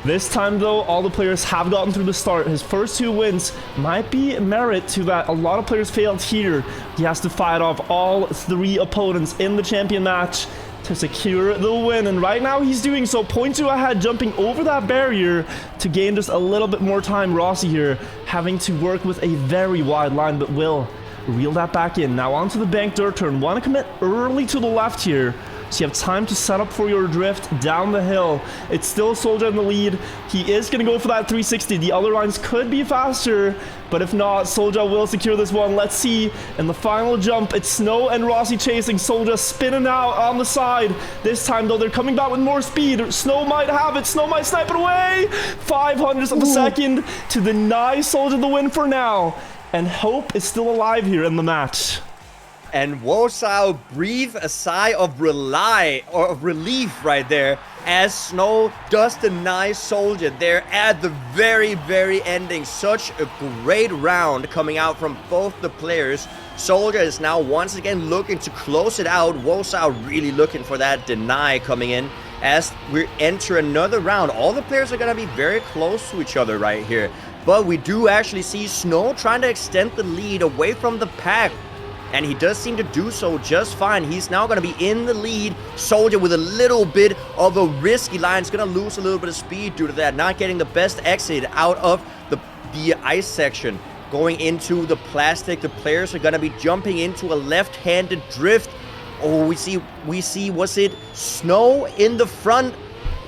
This time, though, all the players have gotten through the start. His first 2 wins might be merit to that. A lot of players failed here. He has to fight off all 3 opponents in the champion match to secure the win, and right now he's doing so. 0.2 ahead, jumping over that barrier to gain just a little bit more time. Rossi here having to work with a very wide line, but will reel that back in. Now onto the bank dirt turn. Want to commit early to the left here, so you have time to set up for your drift down the hill. It's still Soldier in the lead. He is going to go for that 360. The other lines could be faster, but if not, Soldier will secure this one. Let's see. In the final jump, it's Snow and Rossi chasing. Soldier spinning out on the side. This time, though, they're coming back with more speed. Snow might have it. Snow might snipe it away. 500ths of a second to deny Soldier the win for now. And hope is still alive here in the match. And Wosal breathe a sigh of relief right there as Snow does deny Soldier there at the very, very ending. Such a great round coming out from both the players. Soldier is now once again looking to close it out. Wosal really looking for that deny coming in as we enter another round. All the players are going to be very close to each other right here. But we do actually see Snow trying to extend the lead away from the pack. And he does seem to do so just fine. He's now going to be in the lead. Soldier with a little bit of a risky line. Is going to lose a little bit of speed due to that. Not getting the best exit out of the ice section. Going into the plastic. The players are going to be jumping into a left-handed drift. Oh, we see, was it Snow in the front?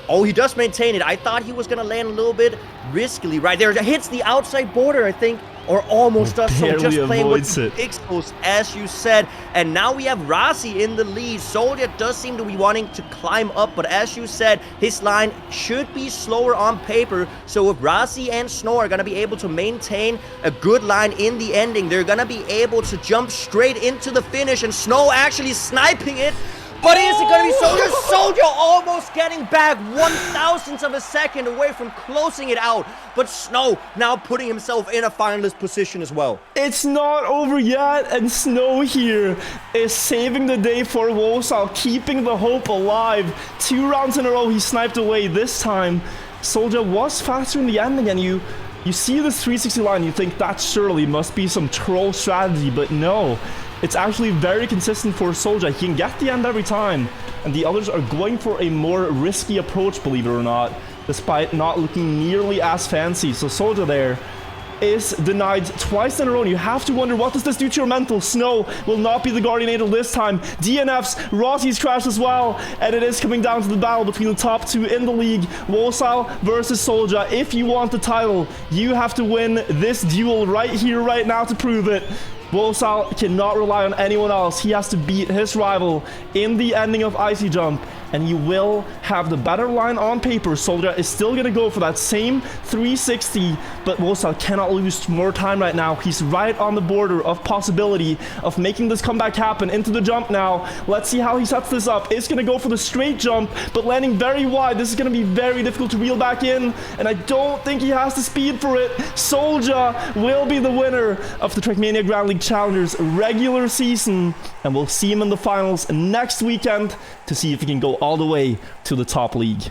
Oh, he does maintain it. I thought he was going to land a little bit riskily right there. It hits the outside border, I think. Or almost does so, just playing with the pixels, as you said. And now we have Rossi in the lead. Soldier does seem to be wanting to climb up, but as you said, his line should be slower on paper. So if Rossi and Snow are going to be able to maintain a good line in the ending, they're going to be able to jump straight into the finish. And Snow actually sniping it. But is it going to be Soldier? Soldier almost getting back 1,000th of a second away from closing it out. But Snow now putting himself in a finalist position as well. It's not over yet, and Snow here is saving the day for Wosal, keeping the hope alive. 2 rounds in a row he sniped away. This time, Soldier was faster in the ending, and you see this 360 line, you think that surely must be some troll strategy, but no. It's actually very consistent for Soldier. He can get the end every time, and the others are going for a more risky approach, believe it or not, despite not looking nearly as fancy. So Soldier there is denied twice in a row, and you have to wonder, what does this do to your mental? Snow will not be the Guardian Angel this time. DNFs, Rossi's crashed as well, and it is coming down to the battle between the top 2 in the league, Wosal versus Soldier. If you want the title, you have to win this duel right here, right now to prove it. Wosal cannot rely on anyone else. He has to beat his rival in the ending of Icy Jump, and you will have the better line on paper. Soldier is still going to go for that same 360, but Wosal cannot lose more time right now. He's right on the border of possibility of making this comeback happen. Into the jump now. Let's see how he sets this up. It's going to go for the straight jump, but landing very wide. This is going to be very difficult to reel back in, and I don't think he has the speed for it. Soldier will be the winner of the Trackmania Grand League Challengers regular season, and we'll see him in the finals next weekend to see if he can go all the way to the top league.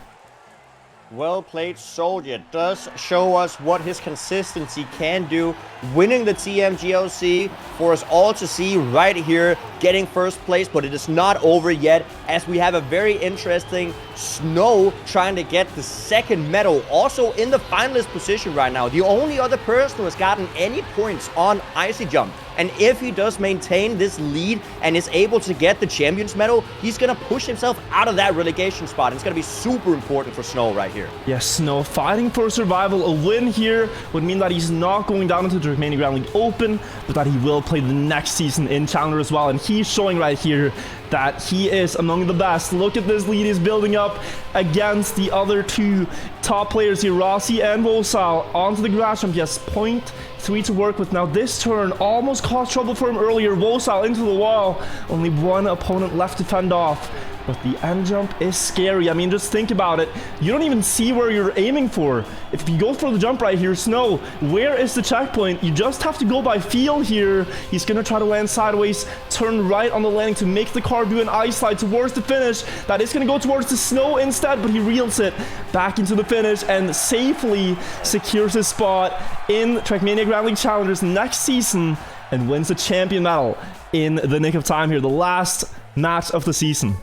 Well played, Soldier. Does show us what his consistency can do, winning the TMGLC for us all to see right here, getting first place. But it is not over yet, as we have a very interesting Snow trying to get the second medal, also in the finalist position right now. The only other person who has gotten any points on Icy Jump. And if he does maintain this lead and is able to get the Champions medal, he's going to push himself out of that relegation spot. And it's going to be super important for Snow right here. Yes, Snow fighting for survival. A win here would mean that he's not going down into the Trackmania Grand League Open, but that he will play the next season in Challenger as well. And he's showing right here that he is among the best. Look at this lead he's building up against the other 2 top players here, Rossi and Wosal. Onto the grass jump, yes, 0.3 to work with. Now this turn almost caused trouble for him earlier. Wosal into the wall. Only 1 opponent left to fend off. But the end jump is scary. I mean, just think about it. You don't even see where you're aiming for. If you go for the jump right here, Snow, where is the checkpoint? You just have to go by feel here. He's going to try to land sideways, turn right on the landing to make the car do an ice slide towards the finish. That is going to go towards the Snow instead, but he reels it back into the finish and safely secures his spot in Trackmania Grand League Challengers next season and wins the champion medal in the nick of time here, the last match of the season.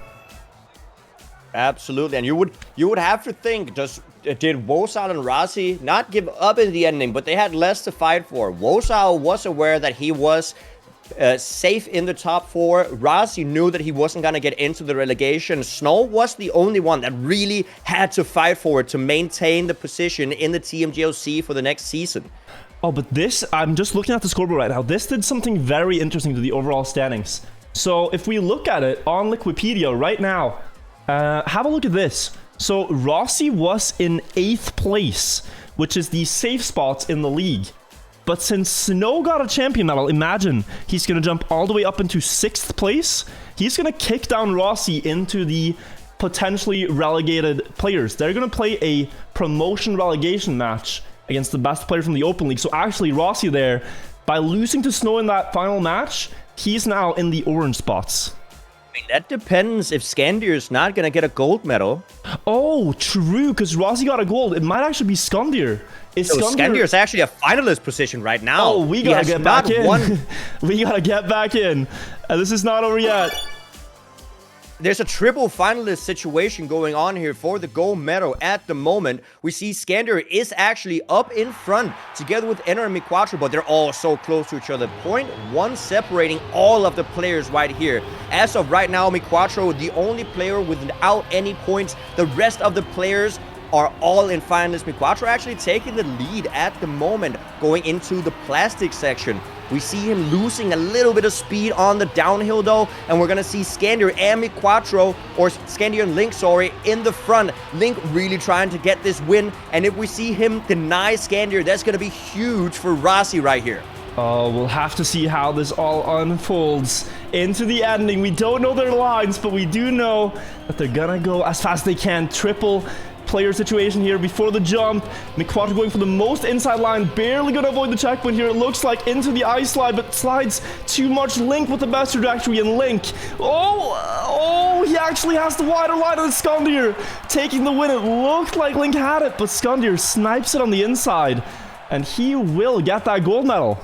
Absolutely, and you would have to think, did Wosal and Rossi not give up in the ending, but they had less to fight for. Wosal was aware that he was safe in the top 4. Rossi knew that he wasn't going to get into the relegation. Snow was the only one that really had to fight for it to maintain the position in the TMGLC for the next season. Oh, but this, I'm just looking at the scoreboard right now. This did something very interesting to the overall standings. So if we look at it on Liquipedia right now, have a look at this. So Rossi was in 8th place, which is the safe spots in the league. But since Snow got a champion medal, imagine he's going to jump all the way up into 6th place. He's going to kick down Rossi into the potentially relegated players. They're going to play a promotion relegation match against the best player from the Open League. So actually Rossi there, by losing to Snow in that final match, he's now in the orange spots. That depends if Skandir is not going to get a gold medal. Oh, true, because Rossi got a gold. It might actually be Skandir. Skandir is actually a finalist position right now. Oh, we gotta get back in. We gotta get back in. This is not over yet. There's a triple finalist situation going on here for the gold medal at the moment. We see Skandir is actually up in front together with Enner and Miquatro, but they're all so close to each other. 0.1 separating all of the players right here. As of right now, Miquatro, the only player without any points. The rest of the players are all in finalists. Miquatro actually taking the lead at the moment going into the plastic section. We see him losing a little bit of speed on the downhill though, and we're gonna see Skandir and Miquatro, or Skandir and Link, sorry, in the front. Link really trying to get this win, and if we see him deny Skandir, that's gonna be huge for Rossi right here. Oh, we'll have to see how this all unfolds into the ending. We don't know their lines, but we do know that they're gonna go as fast as they can. Triple player situation here before the jump. McQuater going for the most inside line, barely gonna avoid the checkpoint here. It looks like into the ice slide, but slides too much. Link with the best trajectory, and Link, oh, he actually has the wider line, and Skundir taking the win. It looked like Link had it, but Skundir snipes it on the inside, and he will get that gold medal.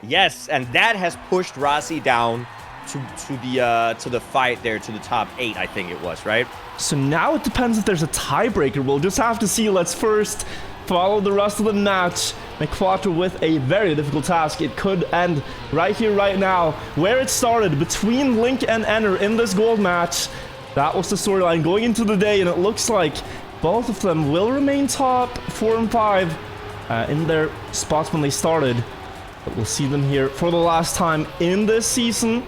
Yes, and that has pushed Rossi down to the fight there, to the top 8, I think it was, right? So now it depends if there's a tiebreaker. We'll just have to see. Let's first follow the rest of the match. McQuater with a very difficult task. It could end right here, right now, where it started, between Link and Enner in this gold match. That was the storyline going into the day, and it looks like both of them will remain top 4 and 5 in their spots when they started. But we'll see them here for the last time in this season.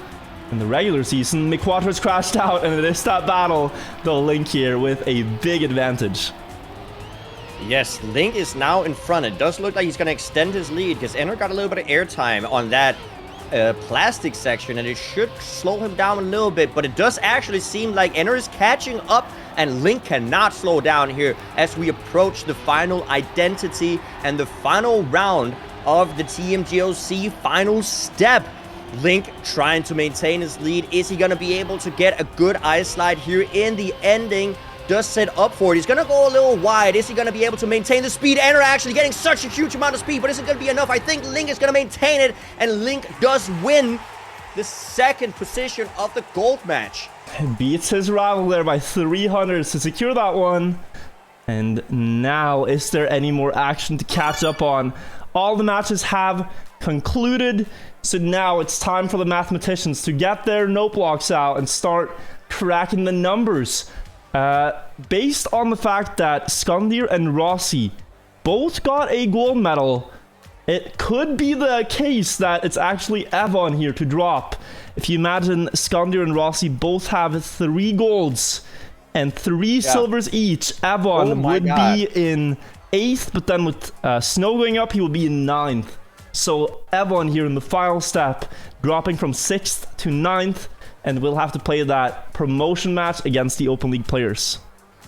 In the regular season, McQuater's crashed out, and it is that battle, though Link here with a big advantage. Yes, Link is now in front. It does look like he's going to extend his lead, because Enner got a little bit of airtime on that plastic section, and it should slow him down a little bit, but it does actually seem like Enner is catching up, and Link cannot slow down here as we approach the final identity and the final round of the TMGLC final step. Link trying to maintain his lead. Is he going to be able to get a good ice slide here in the ending? Does set up for it. He's going to go a little wide. Is he going to be able to maintain the speed? Enner actually getting such a huge amount of speed, but is it going to be enough? I think Link is going to maintain it, and Link does win the second position of the gold match. Beats his rival there by 300 to secure that one. And now, is there any more action to catch up on? All the matches have concluded, so now it's time for the mathematicians to get their note blocks out and start cracking the numbers. Based on the fact that Skundir and Rossi both got a gold medal, it could be the case that it's actually Evon here to drop. If you imagine Skundir and Rossi both have 3 golds and 3 silvers each, Evon would be in 8th, but then with Snow going up, he will be in 9th. So Evon here in the final step, dropping from 6th to 9th, and we'll have to play that promotion match against the Open League players.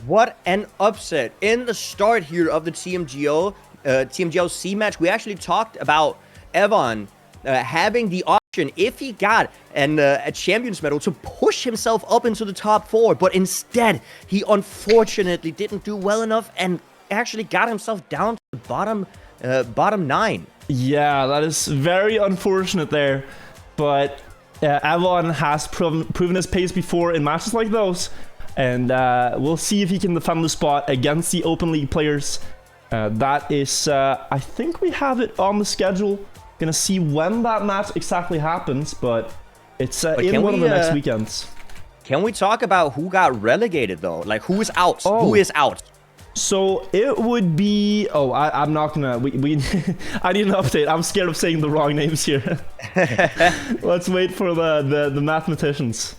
What an upset in the start here of the TMGLC match. We actually talked about Evon having the option, if he got a Champions medal, to push himself up into the top 4, but instead he unfortunately didn't do well enough and actually got himself down to the bottom 9. Yeah, that is very unfortunate there, but Evon has proven his pace before in matches like those, and we'll see if he can defend the spot against the Open League players. That is, I think we have it on the schedule. Gonna see when that match exactly happens, but it's in one of the next weekends. Can we talk about who got relegated though? Like, who is out? Who is out? So it would be... Oh, I'm not gonna... I need an update. I'm scared of saying the wrong names here. Let's wait for the mathematicians.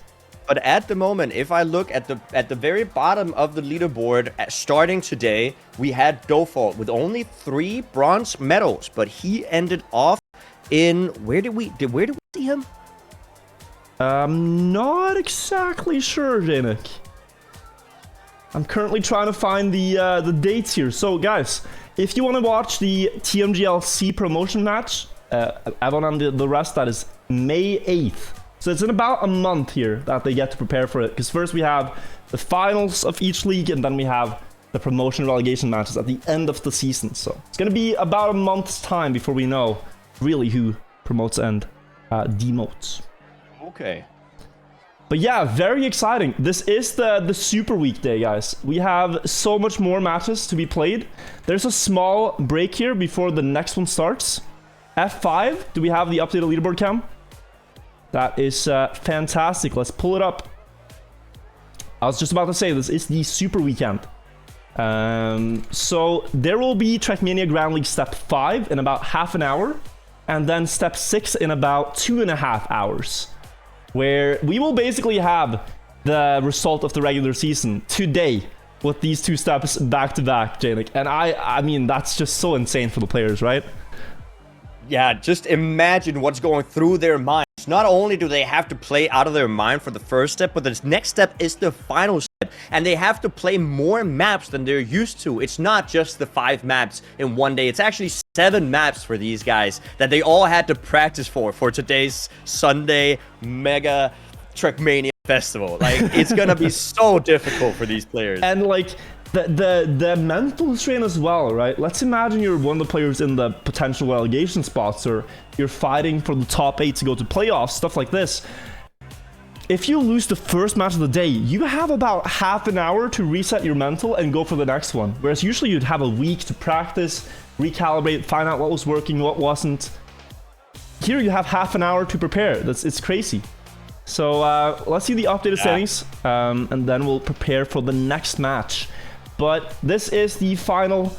But at the moment, if I look at the very bottom of the leaderboard, starting today, we had Default with only 3 bronze medals, but he ended off in... Where did we see him? I'm not exactly sure, Janik. I'm currently trying to find the dates here. So, guys, if you want to watch the TMGLC promotion match, Evon and the rest, that is May 8th. So it's in about a month here that they get to prepare for it. Because first we have the finals of each league, and then we have the promotion relegation matches at the end of the season. So it's going to be about a month's time before we know really who promotes and demotes. Okay. But yeah, very exciting. This is the Super Weekday, guys. We have so much more matches to be played. There's a small break here before the next one starts. F5, do we have the updated leaderboard cam? That is fantastic. Let's pull it up. I was just about to say, this is the Super Weekend. So there will be Trackmania Grand League Step 5 in about half an hour. And then Step 6 in about 2.5 hours. Where we will basically have the result of the regular season today with these 2 steps back to back, Janik. And I mean, that's just so insane for the players, right? Yeah, just imagine what's going through their minds. Not only do they have to play out of their mind for the first step, but the next step is the final step. And they have to play more maps than they're used to. It's not just the 5 maps in one day. It's actually 7 maps for these guys that they all had to practice for today's Sunday mega trackmania festival. Like, it's gonna be so difficult for these players. And like the mental strain as well, right? Let's imagine you're one of the players in the potential relegation spots, or you're fighting for the top 8 to go to playoffs, stuff like this. If you lose the first match of the day, you have about half an hour to reset your mental and go for the next one. Whereas usually you'd have a week to practice, recalibrate, find out what was working, what wasn't. Here you have half an hour to prepare. It's crazy. So let's see the updated settings, and then we'll prepare for the next match. But this is the final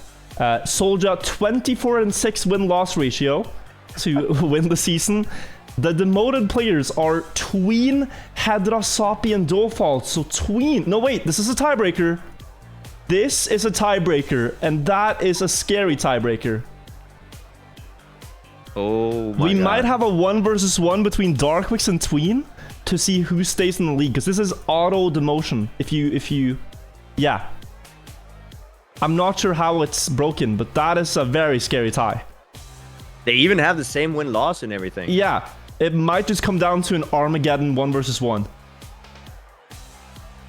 Soldier 24-6 win-loss ratio to win the season. The demoted players are Tween, Hedra, Soppy, and Dofalt. So Tween... No, wait, this is a tiebreaker. This is a tiebreaker, and that is a scary tiebreaker. Oh my God. We might have a 1 versus 1 between Darkwix and Tween to see who stays in the league, because this is auto demotion. If you... Yeah. I'm not sure how it's broken, but that is a very scary tie. They even have the same win-loss and everything. Yeah, it might just come down to an Armageddon 1 versus 1.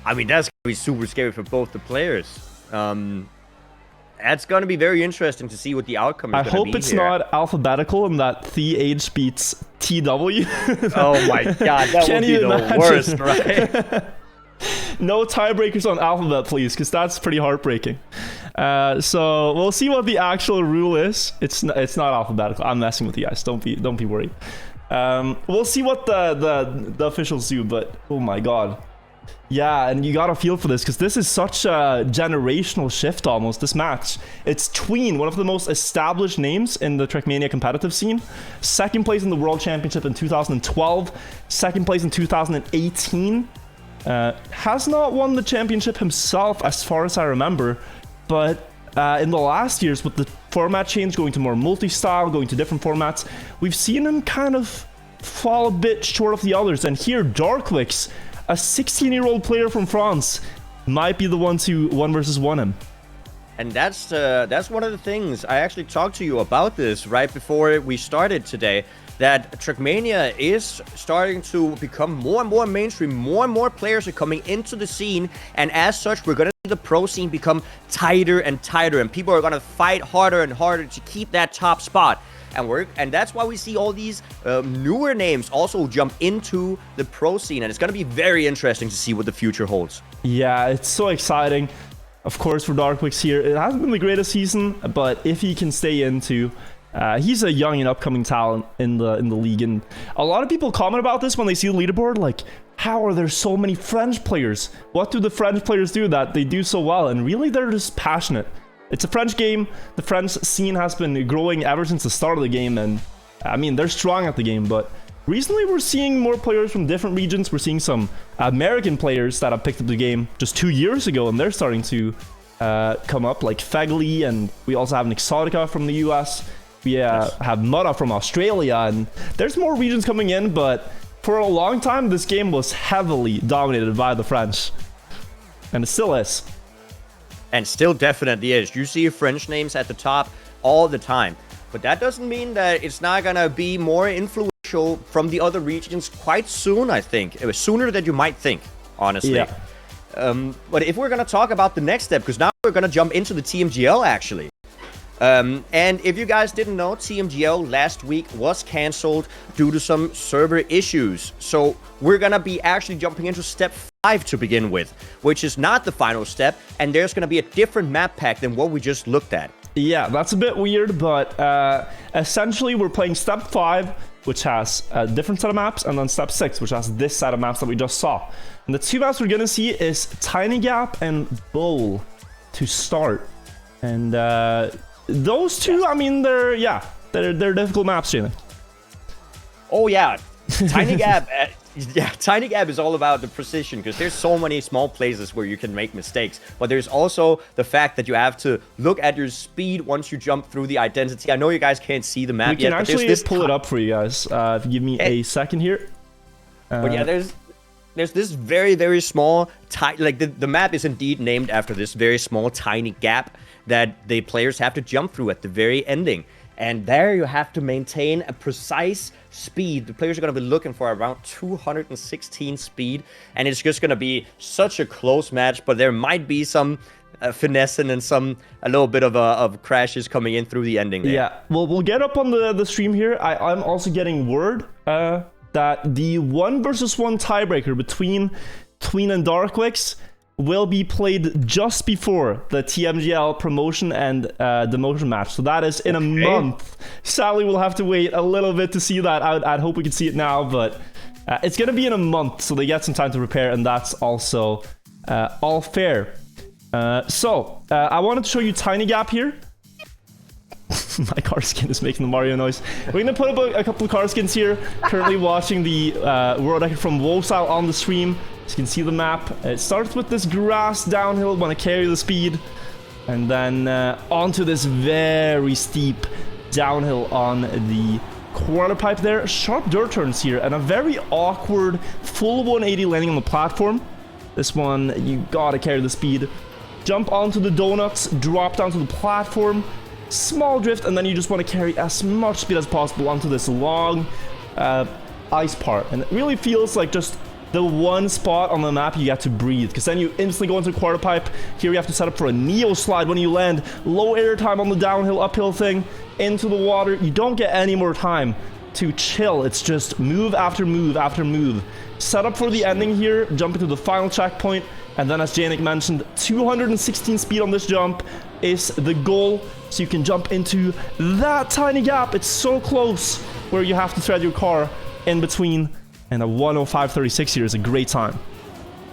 I mean, that's going to be super scary for both the players. That's going to be very interesting to see what the outcome is going to be. I hope it's not alphabetical and that TH beats TW. Oh my God, that would be the worst, right? No tiebreakers on alphabet, please, because that's pretty heartbreaking. So we'll see what the actual rule is. It's not alphabetical. I'm messing with you guys. Don't be worried. We'll see what the officials do. But oh my God, yeah, and you gotta feel for this, because this is such a generational shift almost. This match, it's Tween, one of the most established names in the Trackmania competitive scene. 2nd place in the World Championship in 2012. 2nd place in 2018. Has not won the championship himself as far as I remember, but in the last years, with the format change, going to more multi-style, going to different formats, we've seen him kind of fall a bit short of the others. And here, Darkwix, a 16-year-old player from France, might be the one to 1 versus 1 him. And that's one of the things I actually talked to you about this right before we started today. That Trackmania is starting to become more and more mainstream. More and more players are coming into the scene, and as such, we're going to see the pro scene become tighter and tighter, and people are going to fight harder and harder to keep that top spot. And that's why we see all these newer names also jump into the pro scene, and it's going to be very interesting to see what the future holds. Yeah, it's so exciting. Of course, for Darkwix here, it hasn't been the greatest season, but if he can stay into... he's a young and upcoming talent in the league, and a lot of people comment about this when they see the leaderboard, like, how are there so many French players? What do the French players do that they do so well? And really, they're just passionate. It's a French game. The French scene has been growing ever since the start of the game, and I mean, they're strong at the game, but recently we're seeing more players from different regions. We're seeing some American players that have picked up the game just 2 years ago, and they're starting to come up, like Fegley, and we also have an Exotica from the US. We have Mutta from Australia, and there's more regions coming in, but for a long time, this game was heavily dominated by the French. And it still is. And still definitely is. You see French names at the top all the time. But that doesn't mean that it's not going to be more influential from the other regions quite soon, I think. It was sooner than you might think, honestly. Yeah. But if we're going to talk about the next step, because now we're going to jump into the TMGL, actually. And if you guys didn't know, TMGL last week was cancelled due to some server issues. So we're gonna be actually jumping into step 5 to begin with, which is not the final step, and there's gonna be a different map pack than what we just looked at. Yeah, that's a bit weird, but essentially we're playing step 5, which has a different set of maps, and then step 6, which has this set of maps that we just saw. And the 2 maps we're gonna see is Tiny Gap and Bowl to start. And those two, I mean, they're difficult maps, Jalen. Oh yeah, Tiny Gap, yeah, Tiny Gap is all about the precision because there's so many small places where you can make mistakes. But there's also the fact that you have to look at your speed once you jump through the identity. I know you guys can't see the map We can yet, but actually there's this pull it up for you guys. If you give me a second here. But yeah, there's this very, very small, like the map is indeed named after this very small, tiny gap that the players have to jump through at the very ending. And there you have to maintain a precise speed. The players are going to be looking for around 216 speed. And it's just going to be such a close match. But there might be some finessing and a little bit of crashes coming in through the ending there. Yeah, well, we'll get up on the stream here. I'm also getting word that the 1 versus 1 tiebreaker between Tween and Darkwix will be played just before the TMGL promotion and demotion match. So that is in a month. Sadly, we'll have to wait a little bit to see that. I'd hope we could see it now, but it's going to be in a month, so they get some time to prepare, and that's also all fair. I wanted to show you Tiny Gap here. My car skin is making the Mario noise. We're going to put up a couple of car skins here. Currently watching the world record from Wosal on the stream. As you can see the map. It starts with this grass downhill. Want to carry the speed. And then onto this very steep downhill on the quarter pipe there. Sharp dirt turns here. And a very awkward full 180 landing on the platform. This one, you gotta carry the speed. Jump onto the donuts. Drop down to the platform. Small drift, and then you just want to carry as much speed as possible onto this long ice part. And it really feels like just the one spot on the map you get to breathe, because then you instantly go into the quarter pipe. Here you have to set up for a neo slide when you land. Low air time on the downhill, uphill thing, into the water. You don't get any more time to chill. It's just move after move after move. Set up for the ending here, jump into the final checkpoint, and then as Janik mentioned, 216 speed on this jump is the goal, so you can jump into that tiny gap. It's so close where you have to thread your car in between, and a 1:05:36 here is a great time.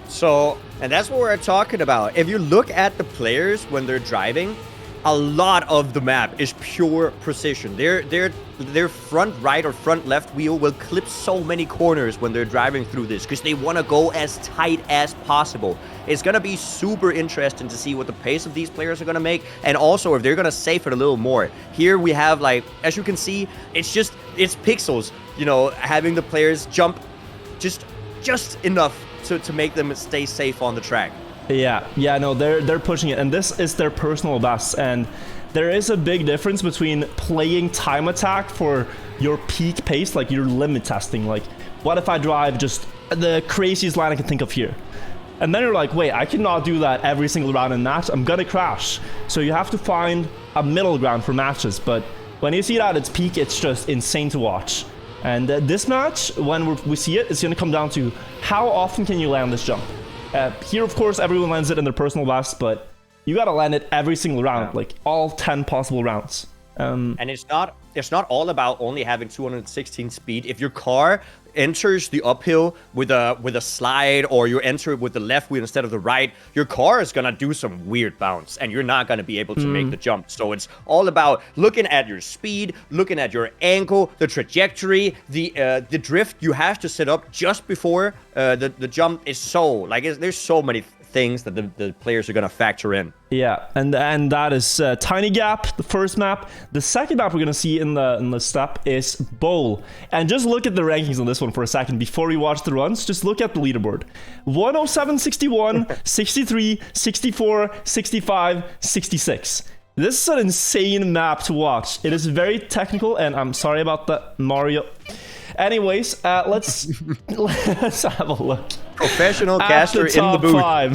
So, and that's what we're talking about. If you look at the players when they're driving, a lot of the map is pure precision. Their front right or front left wheel will clip so many corners when they're driving through this because they want to go as tight as possible. It's going to be super interesting to see what the pace of these players are going to make, and also if they're going to safe it a little more. Here we have, like, as you can see, it's pixels, you know, having the players jump just enough to make them stay safe on the track. Yeah, no, they're pushing it, and this is their personal best, and there is a big difference between playing time attack for your peak pace, like you're limit testing, like, what if I drive just the craziest line I can think of here? And then you're like, wait, I cannot do that every single round in match, I'm gonna crash. So you have to find a middle ground for matches, but when you see it at its peak, it's just insane to watch. And this match, when we see it, it's gonna come down to how often can you land this jump. Here, of course, everyone lands it in their personal best, but you gotta land it every single round, like all 10 possible rounds. And it's not all about only having 216 speed. If your car enters the uphill with a slide, or you enter it with the left wheel instead of the right, your car is gonna do some weird bounce, and you're not gonna be able to make the jump. So it's all about looking at your speed, looking at your angle, the trajectory, the drift you have to set up just before the jump is so, like, there's so many things that the players are going to factor in. Yeah, and that is Tiny Gap, the first map. The second map we're going to see in the step is Bowl. And just look at the rankings on this one for a second before we watch the runs. Just look at the leaderboard. 107, 61, 63, 64, 65, 66. This is an insane map to watch. It is very technical, and I'm sorry about the Mario. Anyways, let's have a look. Professional caster in the booth. 5.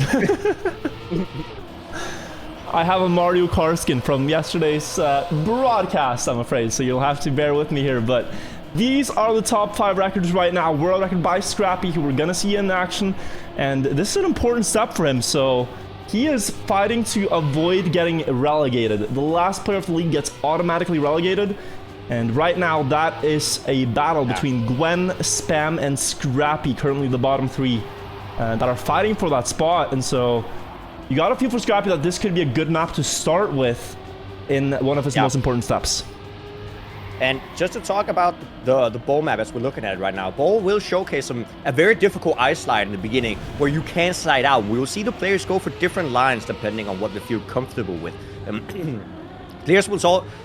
I have a Mario car skin from yesterday's broadcast, I'm afraid, so you'll have to bear with me here. But these are the top 5 records right now. World record by Scrappy, who we're gonna see in action, and this is an important step for him. So he is fighting to avoid getting relegated. The last player of the league gets automatically relegated. And right now, that is a battle between Gwen, Spam, and Scrappy, currently the bottom 3, that are fighting for that spot. And so you gotta feel for Scrappy that this could be a good map to start with in one of his most important steps. And just to talk about the bowl map as we're looking at it right now, bowl will showcase a very difficult ice slide in the beginning where you can slide out. We will see the players go for different lines depending on what they feel comfortable with. Players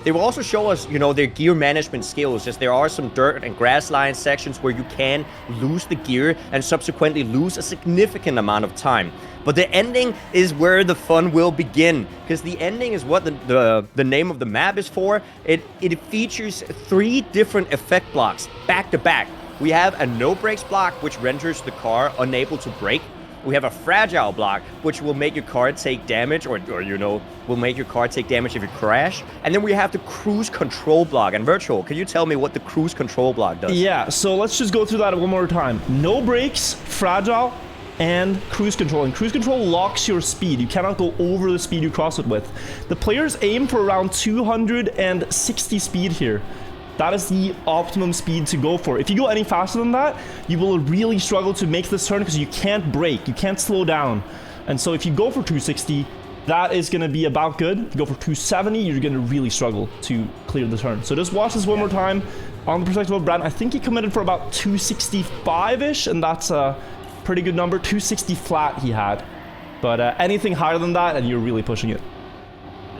they will also show us, their gear management skills, as there are some dirt and grass line sections where you can lose the gear and subsequently lose a significant amount of time. But the ending is where the fun will begin, because the ending is what the name of the map is for. It features 3 different effect blocks back to back. We have a no brakes block, which renders the car unable to brake. We have a fragile block, which will make your car take damage, or will make your car take damage if you crash. And then we have the cruise control block. And Wirtual, can you tell me what the cruise control block does? Yeah, so let's just go through that one more time. No brakes, fragile, and cruise control. And cruise control locks your speed. You cannot go over the speed you cross it with. The players aim for around 260 speed here. That is the optimum speed to go for. If you go any faster than that, you will really struggle to make this turn because you can't brake, you can't slow down. And so if you go for 260, that is going to be about good. If you go for 270, you're going to really struggle to clear the turn. So just watch this one more time on the perspective of Brad. I think he committed for about 265-ish, and that's a pretty good number. 260 flat he had. But anything higher than that, and you're really pushing it.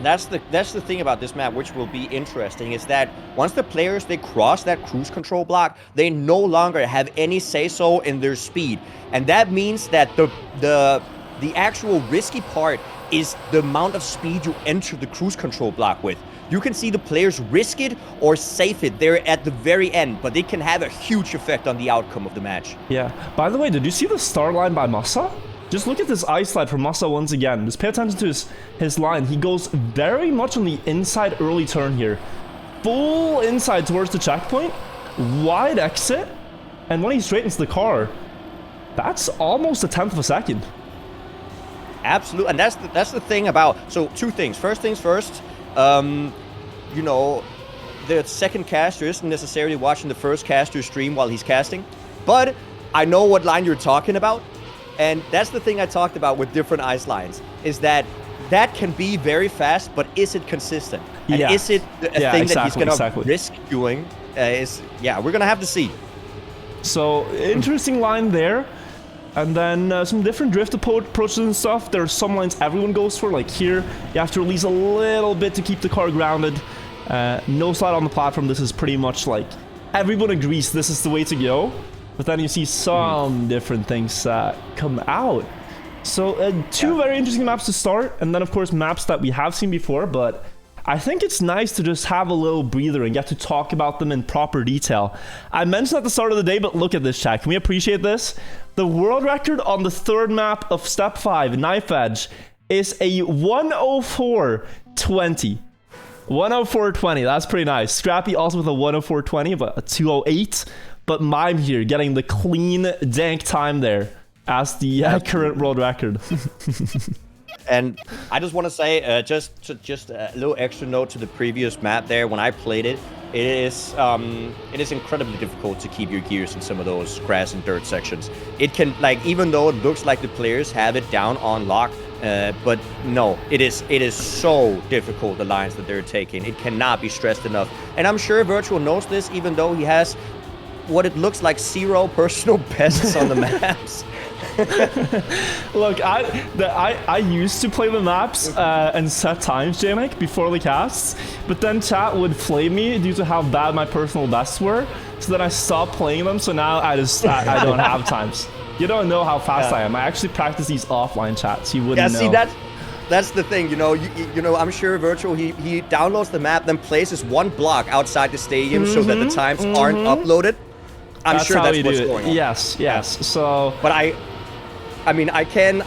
That's the thing about this map, which will be interesting, is that once the players, they cross that cruise control block, they no longer have any say-so in their speed. And that means that the actual risky part is the amount of speed you enter the cruise control block with. You can see the players risk it or safe it. They're at the very end, but they can have a huge effect on the outcome of the match. Yeah. By the way, did you see the start line by Massa? Just look at this ice slide from Massa once again. Just pay attention to his line. He goes very much on the inside early turn here. Full inside towards the checkpoint. Wide exit. And when he straightens the car, that's almost a 10th of a second. Absolutely. And that's the thing about... So, 2 things. First things first, the second caster isn't necessarily watching the first caster stream while he's casting. But I know what line you're talking about. And that's the thing I talked about with different ice lines, is that can be very fast, but is it consistent? And is it a thing that he's going to risk doing? We're going to have to see. So, interesting line there. And then some different drift approaches and stuff. There are some lines everyone goes for, like here. You have to release a little bit to keep the car grounded. No slide on the platform. This is pretty much like everyone agrees this is the way to go. But then you see some different things come out. So 2 very interesting maps to start. And then, of course, maps that we have seen before. But I think it's nice to just have a little breather and get to talk about them in proper detail. I mentioned at the start of the day, but look at this, chat. Can we appreciate this? The world record on the 3rd map of Step 5, Knife Edge, is a 104.20. 104.20. That's pretty nice. Scrappy also with a 104.20, but a 208. But Mime here getting the clean dank time there as the current world record. And I just want to say, just a little extra note to the previous map there. When I played it, it is incredibly difficult to keep your gears in some of those grass and dirt sections. It can, even though it looks like the players have it down on lock, but no, it is so difficult, the lines that they're taking. It cannot be stressed enough. And I'm sure Wirtual knows this, even though he has what it looks like 0 personal bests on the maps. Look, I used to play the maps and set times, Janik, before the casts, but then chat would flame me due to how bad my personal bests were. So then I stopped playing them. So now I don't have times. You don't know how fast I am. I actually practice these offline chats. You wouldn't know. See that's the thing. I'm sure Wirtual he downloads the map, then places 1 block outside the stadium so that the times aren't uploaded. I'm sure that's what's going on. Yes. So, but I mean, I can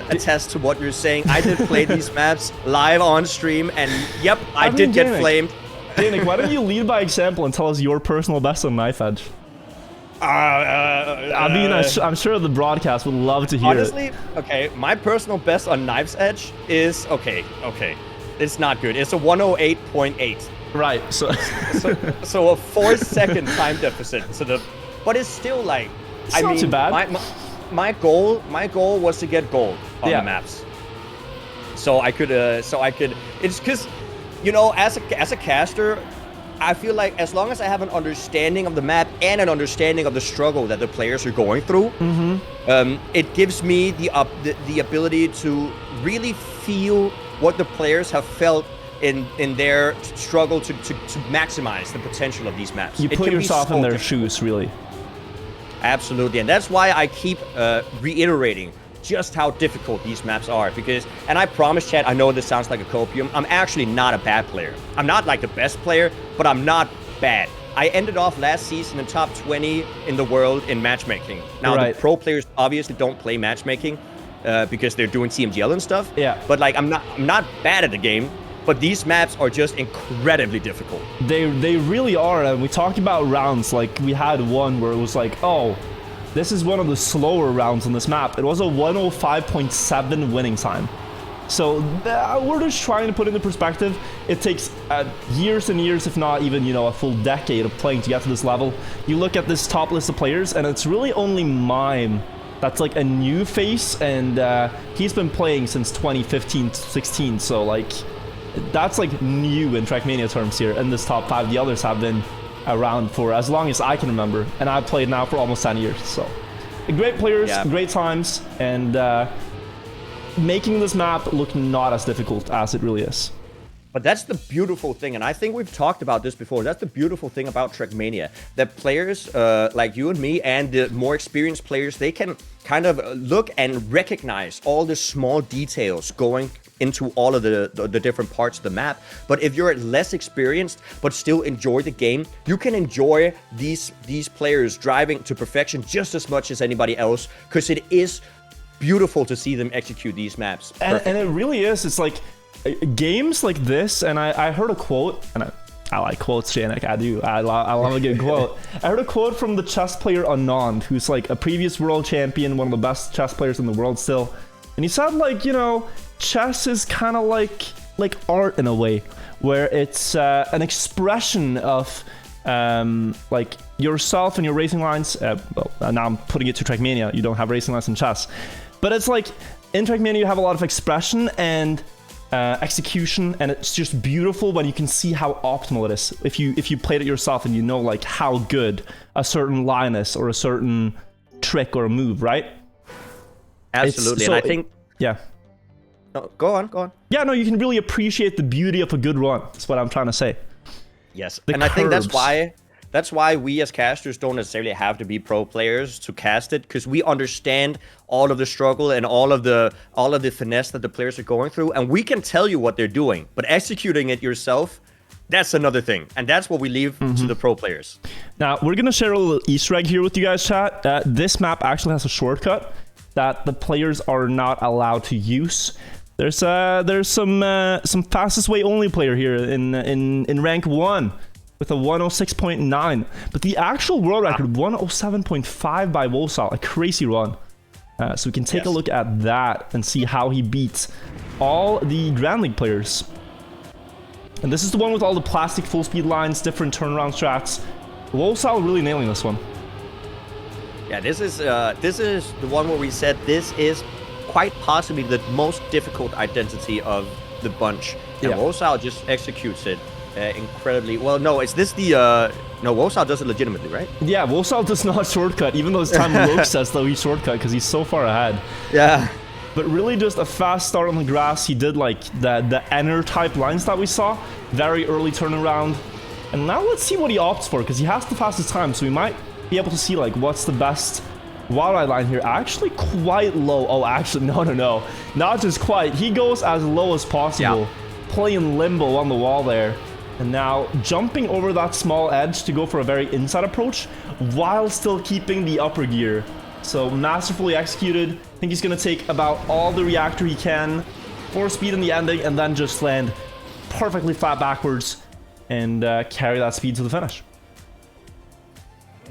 attest to what you're saying. I did play these maps live on stream, and yep, I did get flamed. Danik, why don't you lead by example and tell us your personal best on Knife Edge? I'm sure the broadcast would love to hear honestly, okay, my personal best on Knife's Edge is okay. It's not good. It's a 108.8. Right. So a 4-second time deficit. But it's still like, it's not too bad. My goal was to get gold on the maps. So I could. It's because, as a caster, I feel like as long as I have an understanding of the map and an understanding of the struggle that the players are going through, it gives me the ability to really feel what the players have felt in their struggle to maximize the potential of these maps. You put yourself in their shoes, really. Absolutely, and that's why I keep reiterating just how difficult these maps are, because, and I promise, chat, I know this sounds like a copium, I'm actually not a bad player. I'm not like the best player, but I'm not bad. I ended off last season in top 20 in the world in matchmaking. Now, the pro players obviously don't play matchmaking because they're doing TMGL and stuff. Yeah. But like, I'm not bad at the game, but these maps are just incredibly difficult. They really are, and we talked about rounds, like we had one where it was like, oh, this is one of the slower rounds on this map. It was a 105.7 winning time. So we're just trying to put it into perspective. It takes years and years, if not even, you know, a full decade of playing to get to this level. You look at this top list of players, and it's really only Mime that's like a new face, and he's been playing since 2015-16. So like, that's like new in Trackmania terms here in this top 5. The others have been around for as long as I can remember, and I've played now for almost 10 years. So great players, great times, and making this map look not as difficult as it really is. But that's the beautiful thing, and I think we've talked about this before. That's the beautiful thing about Trackmania, that players like you and me and the more experienced players, they can kind of look and recognize all the small details going into all of the different parts of the map. But if you're less experienced but still enjoy the game, you can enjoy these players driving to perfection just as much as anybody else, because it is beautiful to see them execute these maps. And it really is. It's like games like this, and I heard a quote, and I like quotes, Janik, I do. I love a good quote. I heard a quote from the chess player Anand, who's like a previous world champion, one of the best chess players in the world still. And he said, like, you know, chess is kind of like art in a way, where it's an expression of like yourself and your racing lines. Well, now I'm putting it to Trackmania. You don't have racing lines in chess, but it's like in Trackmania you have a lot of expression and execution, and it's just beautiful when you can see how optimal it is. If you played it yourself and you know like how good a certain line is, or a certain trick or a move, right? Absolutely, and I think yeah. No, go on. Yeah, no, you can really appreciate the beauty of a good run. That's what I'm trying to say. Yes, and I think that's why we as casters don't necessarily have to be pro players to cast it, because we understand all of the struggle and all of the finesse that the players are going through, and we can tell you what they're doing. But executing it yourself, that's another thing, and that's what we leave to the pro players. Now, we're gonna share a little Easter egg here with you guys, chat. This map actually has a shortcut that the players are not allowed to use. There's some fastest way only player here in rank 1 with a 106.9, but the actual world record 107.5 by Wosal, a crazy run. So we can take a look at that and see how he beats all the Grand League players. And this is the one with all the plastic full speed lines, different turnaround strats. Wosal really nailing this one. Yeah, this is the one where we said this is quite possibly the most difficult identity of the bunch. And Wosal just executes it incredibly well. No, is this the no, Wosal does it legitimately, right? Yeah, Wosal does not shortcut, even though his time looks as though he shortcut, because he's so far ahead. Yeah. But really just a fast start on the grass. He did like the Enter type lines that we saw. Very early turnaround. And now let's see what he opts for, because he has the fastest time, so we might be able to see like what's the best wildeye line here. Actually quite low. Oh, actually, no. Not just quite. He goes as low as possible. Playing limbo on the wall there. And now jumping over that small edge to go for a very inside approach while still keeping the upper gear. So masterfully executed. I think he's going to take about all the reactor he can, 4 speed in the ending, and then just land perfectly flat backwards and carry that speed to the finish.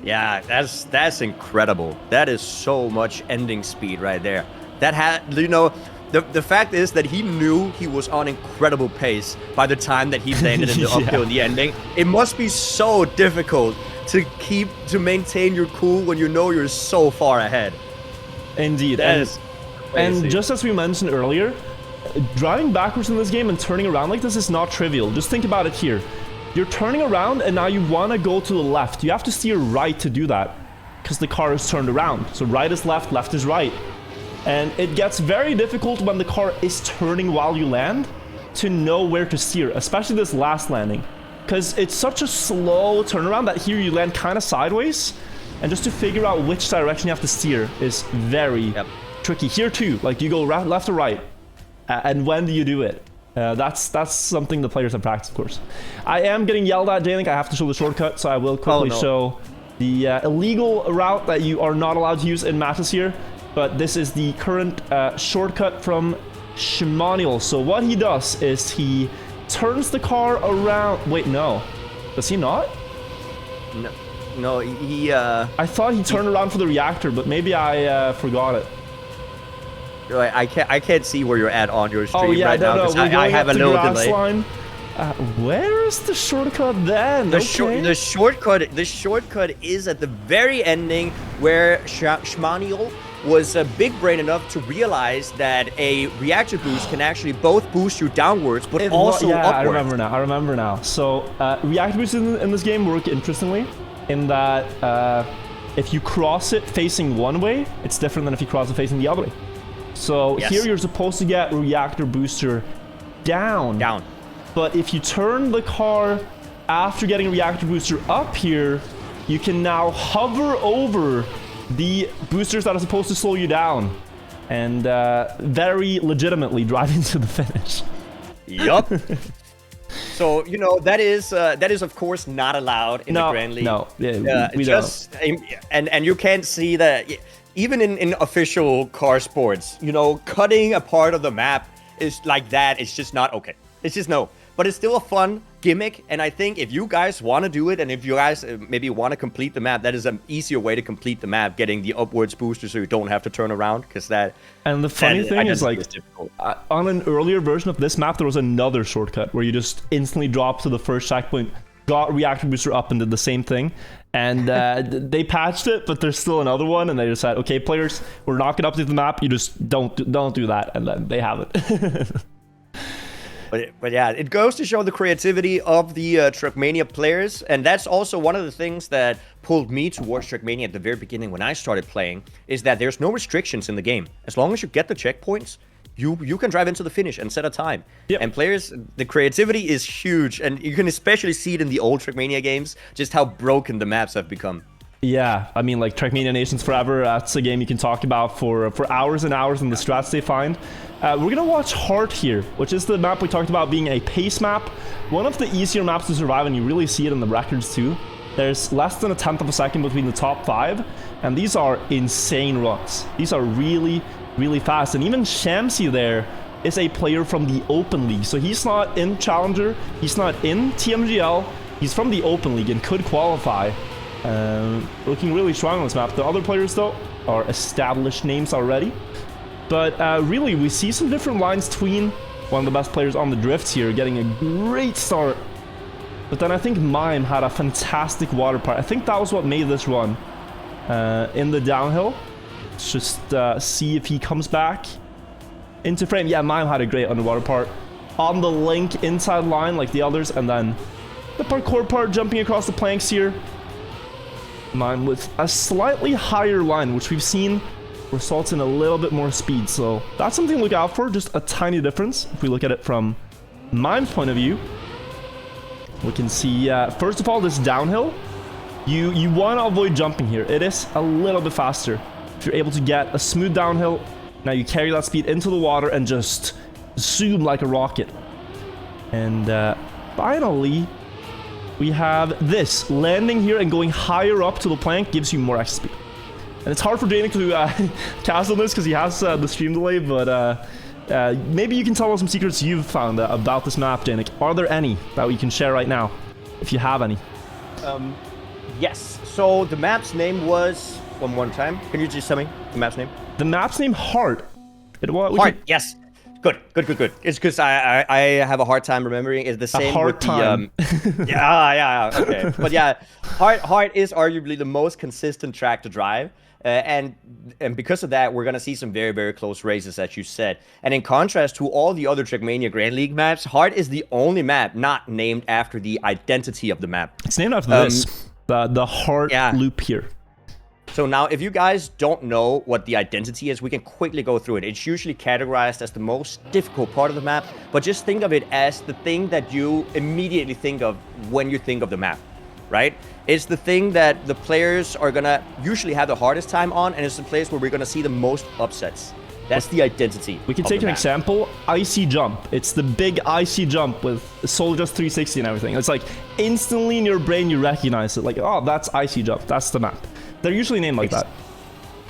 Yeah, that's incredible. That is so much ending speed right there. That had, you know, the fact is that he knew he was on incredible pace by the time that he landed in the uphill in the ending. It must be so difficult to maintain your cool when you know you're so far ahead. Indeed. And just as we mentioned earlier, driving backwards in this game and turning around like this is not trivial. Just think about it here. you're turning around and now you want to go to the left. You have to steer right to do that because the car is turned around. So right is left, left is right. And it gets very difficult when the car is turning while you land to know where to steer, especially this last landing. Because it's such a slow turnaround that here you land kind of sideways. And just to figure out which direction you have to steer is very tricky. Here too, like you go left or right. And when do you do it? That's something the players have practiced, of course. I am getting yelled at, Janick. I have to show the shortcut, so I will quickly show the illegal route that you are not allowed to use in matches here. But this is the current shortcut from Shimaniel. So what he does is he turns the car around. Wait, no. Does he not? No, he... I thought he turned around for the reactor, but maybe I forgot it. I can't see where you're at on your stream right now because I have a little delay. Line. Where is the shortcut then? The shortcut is at the very ending where Shimaniel was big brain enough to realize that a reactor boost can actually both boost you downwards but also upwards. I remember now. So reactor boosts in this game work interestingly in that if you cross it facing one way, it's different than if you cross it facing the other way. So here you're supposed to get reactor booster down. But if you turn the car after getting reactor booster up here, you can now hover over the boosters that are supposed to slow you down and very legitimately drive into the finish. Yup. So, you know, that is of course not allowed in the Grand League. No, we don't. And you can't see that even in official car sports, you know, cutting a part of the map is like that. It's just not okay. It's just no. But it's still a fun gimmick, and I think if you guys want to do it, and if you guys maybe want to complete the map, that is an easier way to complete the map, getting the upwards booster so you don't have to turn around, because that... And the funny thing is, like, on an earlier version of this map, there was another shortcut where you just instantly dropped to the first checkpoint, got reactor booster up and did the same thing. And they patched it, but there's still another one, and they just said, okay, players, we're not going to update the map, you just don't do that, and then they have it. But yeah, it goes to show the creativity of the Trackmania players, and that's also one of the things that pulled me towards Trackmania at the very beginning when I started playing, is that there's no restrictions in the game. As long as you get the checkpoints, you can drive into the finish and set a time. And players, the creativity is huge, and you can especially see it in the old Trackmania games, just how broken the maps have become. Yeah, I mean, like, Trackmania Nations Forever, that's a game you can talk about for hours and hours and the strats they find. We're going to watch Heart here, which is the map we talked about being a pace map. One of the easier maps to survive, and you really see it in the records too. There's less than a tenth of a second between the top 5, and these are insane runs. These are really, really fast, and even Shamsi there is a player from the Open League. So he's not in Challenger, he's not in TMGL, he's from the Open League and could qualify. Looking really strong on this map. The other players, though, are established names already. But really, we see some different lines. Tween, one of the best players on the drifts here, getting a great start. But then I think Mime had a fantastic water part. I think that was what made this run in the downhill. Let's just see if he comes back into frame. Yeah, Mime had a great underwater part. On the link inside line like the others. And then the parkour part jumping across the planks here. Mime with a slightly higher line, which we've seen results in a little bit more speed. So that's something to look out for. Just a tiny difference. If we look at it from Mime's point of view, we can see, first of all, this downhill. You want to avoid jumping here. It is a little bit faster. If you're able to get a smooth downhill, now you carry that speed into the water and just zoom like a rocket. And finally, we have this. Landing here and going higher up to the plank gives you more extra speed. And it's hard for Janick to cast on this because he has the stream delay, but maybe you can tell us some secrets you've found about this map, Janick. Are there any that we can share right now, if you have any? Yes. So the map's name was... One more time. Can you just tell me the map's name? The map's name, Heart. Heart, yes. Good. It's because I have a hard time remembering. It's the same with the yeah, okay. But yeah, Heart is arguably the most consistent track to drive. And because of that, we're gonna see some very, very close races, as you said. And in contrast to all the other Trackmania Grand League maps, Hard is the only map not named after the identity of the map. It's named after this, the Hard loop here. So now, if you guys don't know what the identity is, we can quickly go through it. It's usually categorized as the most difficult part of the map, but just think of it as the thing that you immediately think of when you think of the map, right? It's the thing that the players are gonna usually have the hardest time on, and it's the place where we're gonna see the most upsets. That's the identity. We can take an example, Icy Jump. It's the big Icy Jump with Soldier's 360 and everything. It's like instantly in your brain you recognize it, like, oh, that's Icy Jump, that's the map. They're usually named like that.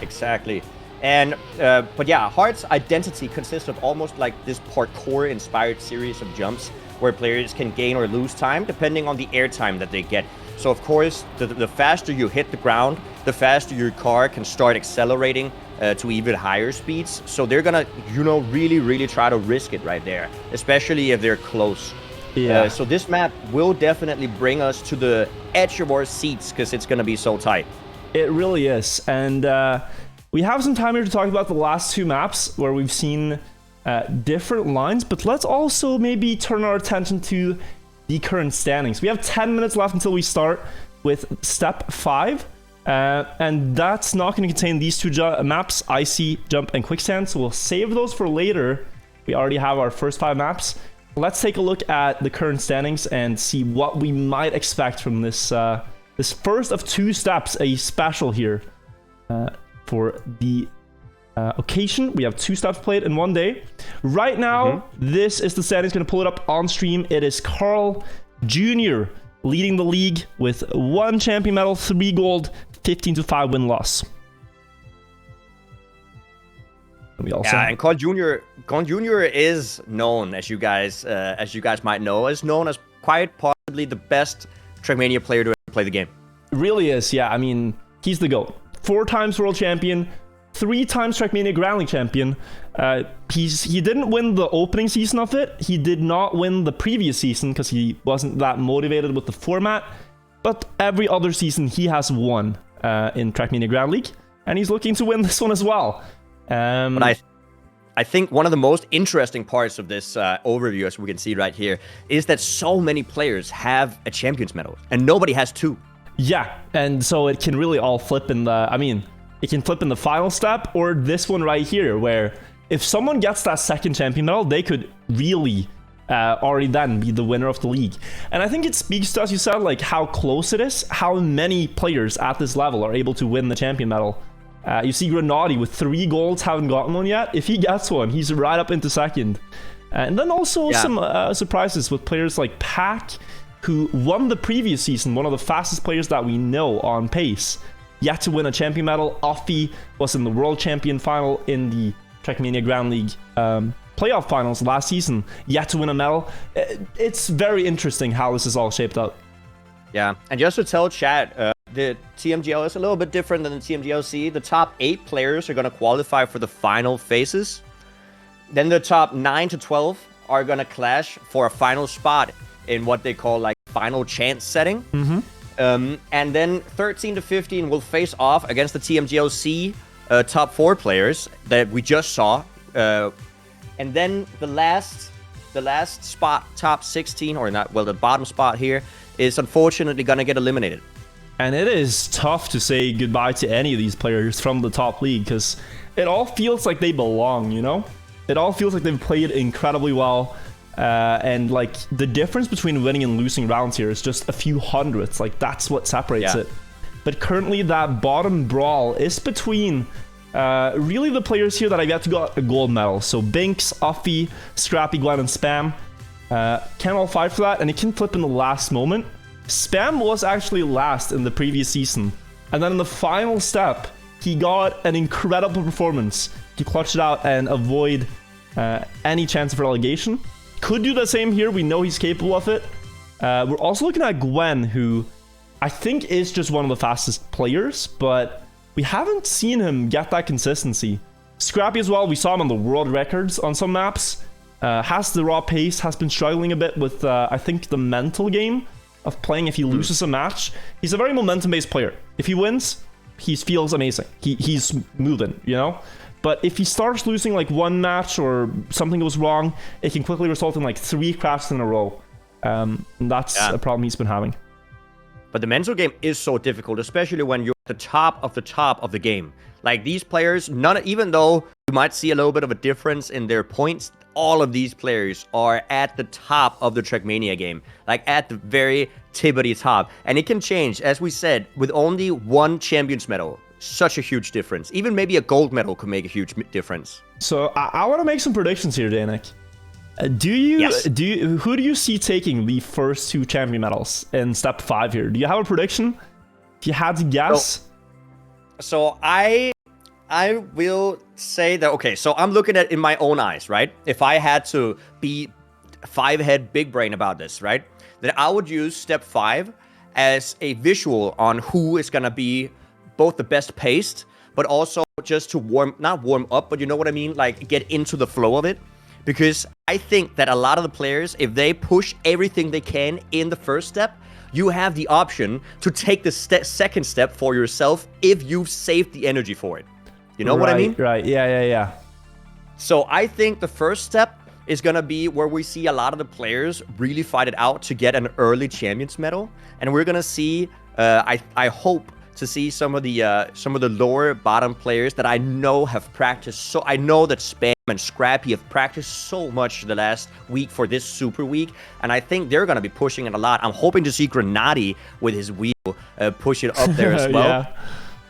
Exactly. And, but yeah, Hard's identity consists of almost like this parkour-inspired series of jumps where players can gain or lose time depending on the airtime that they get. So, of course, the faster you hit the ground, the faster your car can start accelerating to even higher speeds. So they're gonna, you know, really, really try to risk it right there, especially if they're close. Yeah. So this map will definitely bring us to the edge of our seats because it's gonna be so tight. It really is. And we have some time here to talk about the last two maps where we've seen different lines, but let's also maybe turn our attention to the current standings. We have 10 minutes left until we start with step 5, and that's not going to contain these two maps, Icy, Jump, and Quicksand, so we'll save those for later. We already have our first 5 maps. Let's take a look at the current standings and see what we might expect from this this first of 2 steps, a special here for the occasion. We have 2 steps played in one day. Right now, this is the standings. Going to pull it up on stream. It is Carl Jr. leading the league with 1 champion medal, 3 gold, 15-5 win-loss. And Carl Jr. is known, as you guys might know, is known as quite possibly the best Trackmania player to ever play the game. It really is, yeah. I mean, he's the GOAT. 4 times world champion, 3 times Trackmania Grand League champion. He didn't win the opening season of it. He did not win the previous season because he wasn't that motivated with the format. But every other season he has won in Trackmania Grand League, and he's looking to win this one as well. But I think one of the most interesting parts of this overview, as we can see right here, is that so many players have a Champions Medal, and nobody has 2. Yeah, and so it can really all flip in the... I mean, it can flip in the final step, or this one right here, where if someone gets that second Champion Medal, they could really already then be the winner of the league. And I think it speaks to, as you said, like how close it is, how many players at this level are able to win the Champion Medal. You see Grenadi with 3 golds, haven't gotten one yet. If he gets one, he's right up into second. And then also some surprises with players like Pack, who won the previous season, one of the fastest players that we know on pace, yet to win a champion medal. Offie was in the world champion final in the Trackmania Grand League playoff finals last season, yet to win a medal. It's very interesting how this is all shaped up. Yeah, and just to tell chat, the TMGL is a little bit different than the TMGLC. The top 8 players are going to qualify for the final phases. Then the top 9 to 12 are going to clash for a final spot in what they call like final chance setting. And then 13 to 15 will face off against the TMGLC top 4 players that we just saw. And then the last spot, top 16, or not, well, the bottom spot here, is unfortunately going to get eliminated. And it is tough to say goodbye to any of these players from the top league, because it all feels like they belong, you know? It all feels like they've played incredibly well. And like the difference between winning and losing rounds here is just a few hundredths. Like that's what separates it. But currently that bottom brawl is between really the players here that I've yet to got a gold medal. So Binks, Offie, Scrappy, Glenn, and Spam. Can all fight for that, and it can flip in the last moment. Spam was actually last in the previous season, and then in the final step, he got an incredible performance to clutch it out and avoid any chance of relegation. Could do the same here. We know he's capable of it. We're also looking at Gwen, who I think is just one of the fastest players, but we haven't seen him get that consistency. Scrappy as well, we saw him on the world records on some maps. Has the raw pace, has been struggling a bit with, I think, the mental game of playing if he loses a match. He's a very momentum-based player. If he wins, he feels amazing. He's moving, you know? But if he starts losing like one match or something goes wrong, it can quickly result in like 3 crashes in a row. And that's a problem he's been having. But the mental game is so difficult, especially when you're at the top of the game. Like these players, even though you might see a little bit of a difference in their points, all of these players are at the top of the Trackmania game, like at the very tippity top. And it can change, as we said, with only 1 Champions medal. Such a huge difference. Even maybe a gold medal could make a huge difference. So I want to make some predictions here, Danik. Who do you see taking the first 2 champion medals in step 5 here? Do you have a prediction? If you had to guess. So I will say that, okay, so I'm looking at it in my own eyes, right? If I had to be 5-head big brain about this, right? Then I would use step 5 as a visual on who is going to be both the best paced, but also just to not warm up, but you know what I mean? Like get into the flow of it. Because I think that a lot of the players, if they push everything they can in the first step, you have the option to take the second step for yourself if you've saved the energy for it. You know what I mean? Right, yeah. So I think the first step is going to be where we see a lot of the players really fight it out to get an early Champions medal. And we're going to see, I hope, to see some of the lower bottom players that I know have practiced. So I know that Spam and Scrappy have practiced so much the last week for this Super Week, and I think they're going to be pushing it a lot. I'm hoping to see Grenady with his wheel push it up there as well.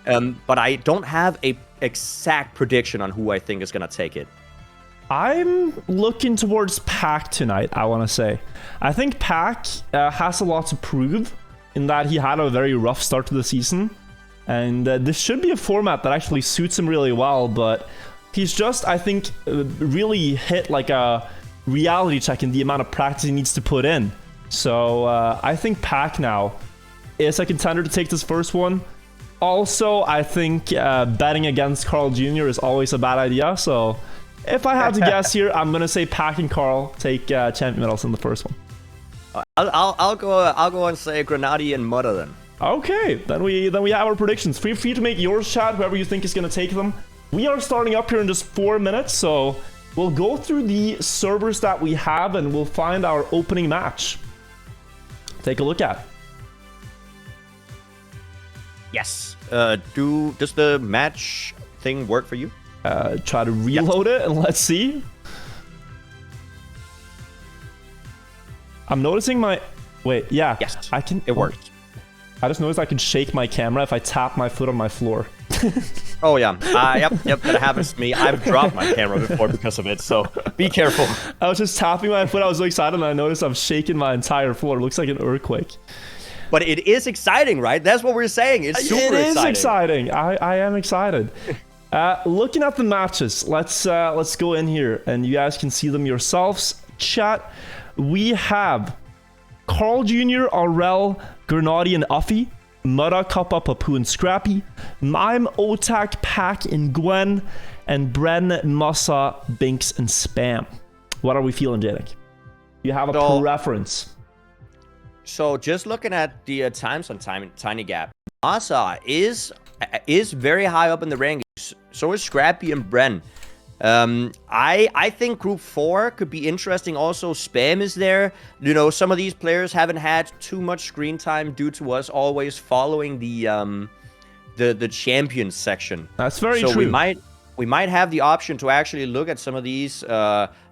Yeah. But I don't have a exact prediction on who I think is going to take it. I'm looking towards Pack tonight, I want to say. I think Pack has a lot to prove in that he had a very rough start to the season. And this should be a format that actually suits him really well, but he's just, I think, really hit like a reality check in the amount of practice he needs to put in. So I think Pack now is a contender to take this first one. Also, I think betting against Carl Jr. is always a bad idea. So if I had to guess here, I'm going to say Pack and Carl take champion medals in the first one. I'll go and say Grenady and Mudder then. Okay, then we have our predictions. Feel free to make yours, chat, whoever you think is going to take them. We are starting up here in just 4 minutes, so we'll go through the servers that we have and we'll find our opening match. Take a look at it. Yes. Does the match thing work for you? Try to reload it and let's see. I'm noticing my... Wait, yeah. Yes, I can... It works. I just noticed I can shake my camera if I tap my foot on my floor. Oh, yeah. Yep, that happens to me. I've dropped my camera before because of it, so be careful. I was just tapping my foot. I was so excited, and I noticed I'm shaking my entire floor. It looks like an earthquake. But it is exciting, right? That's what we're saying. It's super exciting. It is exciting. I am excited. Looking at the matches, let's go in here, and you guys can see them yourselves. Chat, we have Carl Jr., Aurel, Grenady, and Uffy, Mudda, Kappa, Papu, and Scrappy, Mime, Otak, Pack, and Gwen, and Bren, Mussa, Binks, and Spam. What are we feeling, Janik? You have a preference? So just looking at the times on Tiny Gap, Mussa is very high up in the rankings. So is Scrappy and Bren. I think Group 4 could be interesting. Also, Spam is there. You know, some of these players haven't had too much screen time due to us always following the champions section. That's very true. So we might have the option to actually look at some of these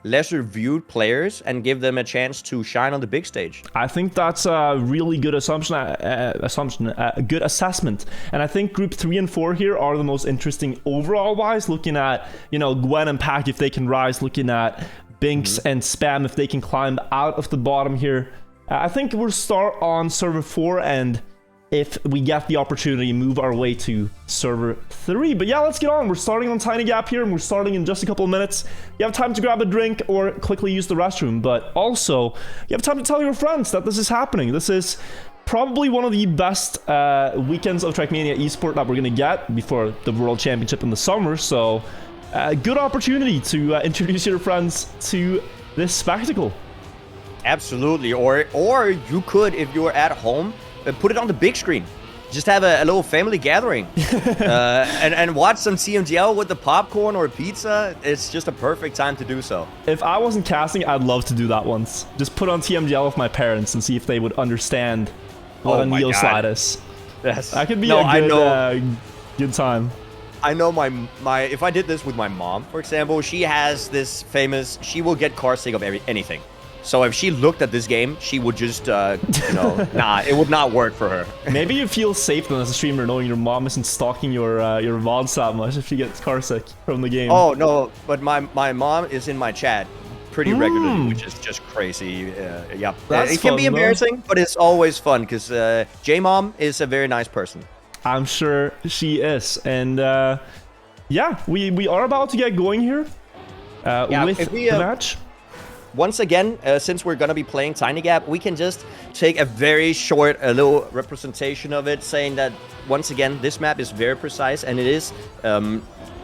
lesser viewed players and give them a chance to shine on the big stage. I think that's a really good a good assessment. And I think Group 3 and 4 here are the most interesting overall wise, looking at, you know, Gwen and Pack if they can rise, looking at Binks and Spam if they can climb out of the bottom here. I think we'll start on server 4 and if we get the opportunity, move our way to server 3. But yeah, let's get on. We're starting on Tiny Gap here, and we're starting in just a couple of minutes. You have time to grab a drink or quickly use the restroom, but also you have time to tell your friends that this is happening. This is probably one of the best weekends of Trackmania eSport that we're going to get before the World Championship in the summer. So a good opportunity to introduce your friends to this spectacle. Absolutely. Or you could, if you're at home, put it on the big screen. just have a little family gathering and watch some TMGL with the popcorn or pizza. It's just a perfect time to do so. If I wasn't casting, I'd love to do that once. Just put on TMGL with my parents and see if they would understand what a Neo slide is. Yes. That could be a good time. I know my if I did this with my mom, for example, she has this famous, she will get car sick of anything. So if she looked at this game, she would just, nah, it would not work for her. Maybe you feel safe then as a streamer knowing your mom isn't stalking your VODs that much if she gets car sick from the game. Oh, no, but my mom is in my chat pretty regularly, which is just crazy. Yeah, it can be embarrassing, but it's always fun because J-Mom is a very nice person. I'm sure she is. And yeah, we are about to get going here with the match. Once again, since we're going to be playing Tiny Gap, we can just take a very short, little representation of it, saying that, once again, this map is very precise, and it is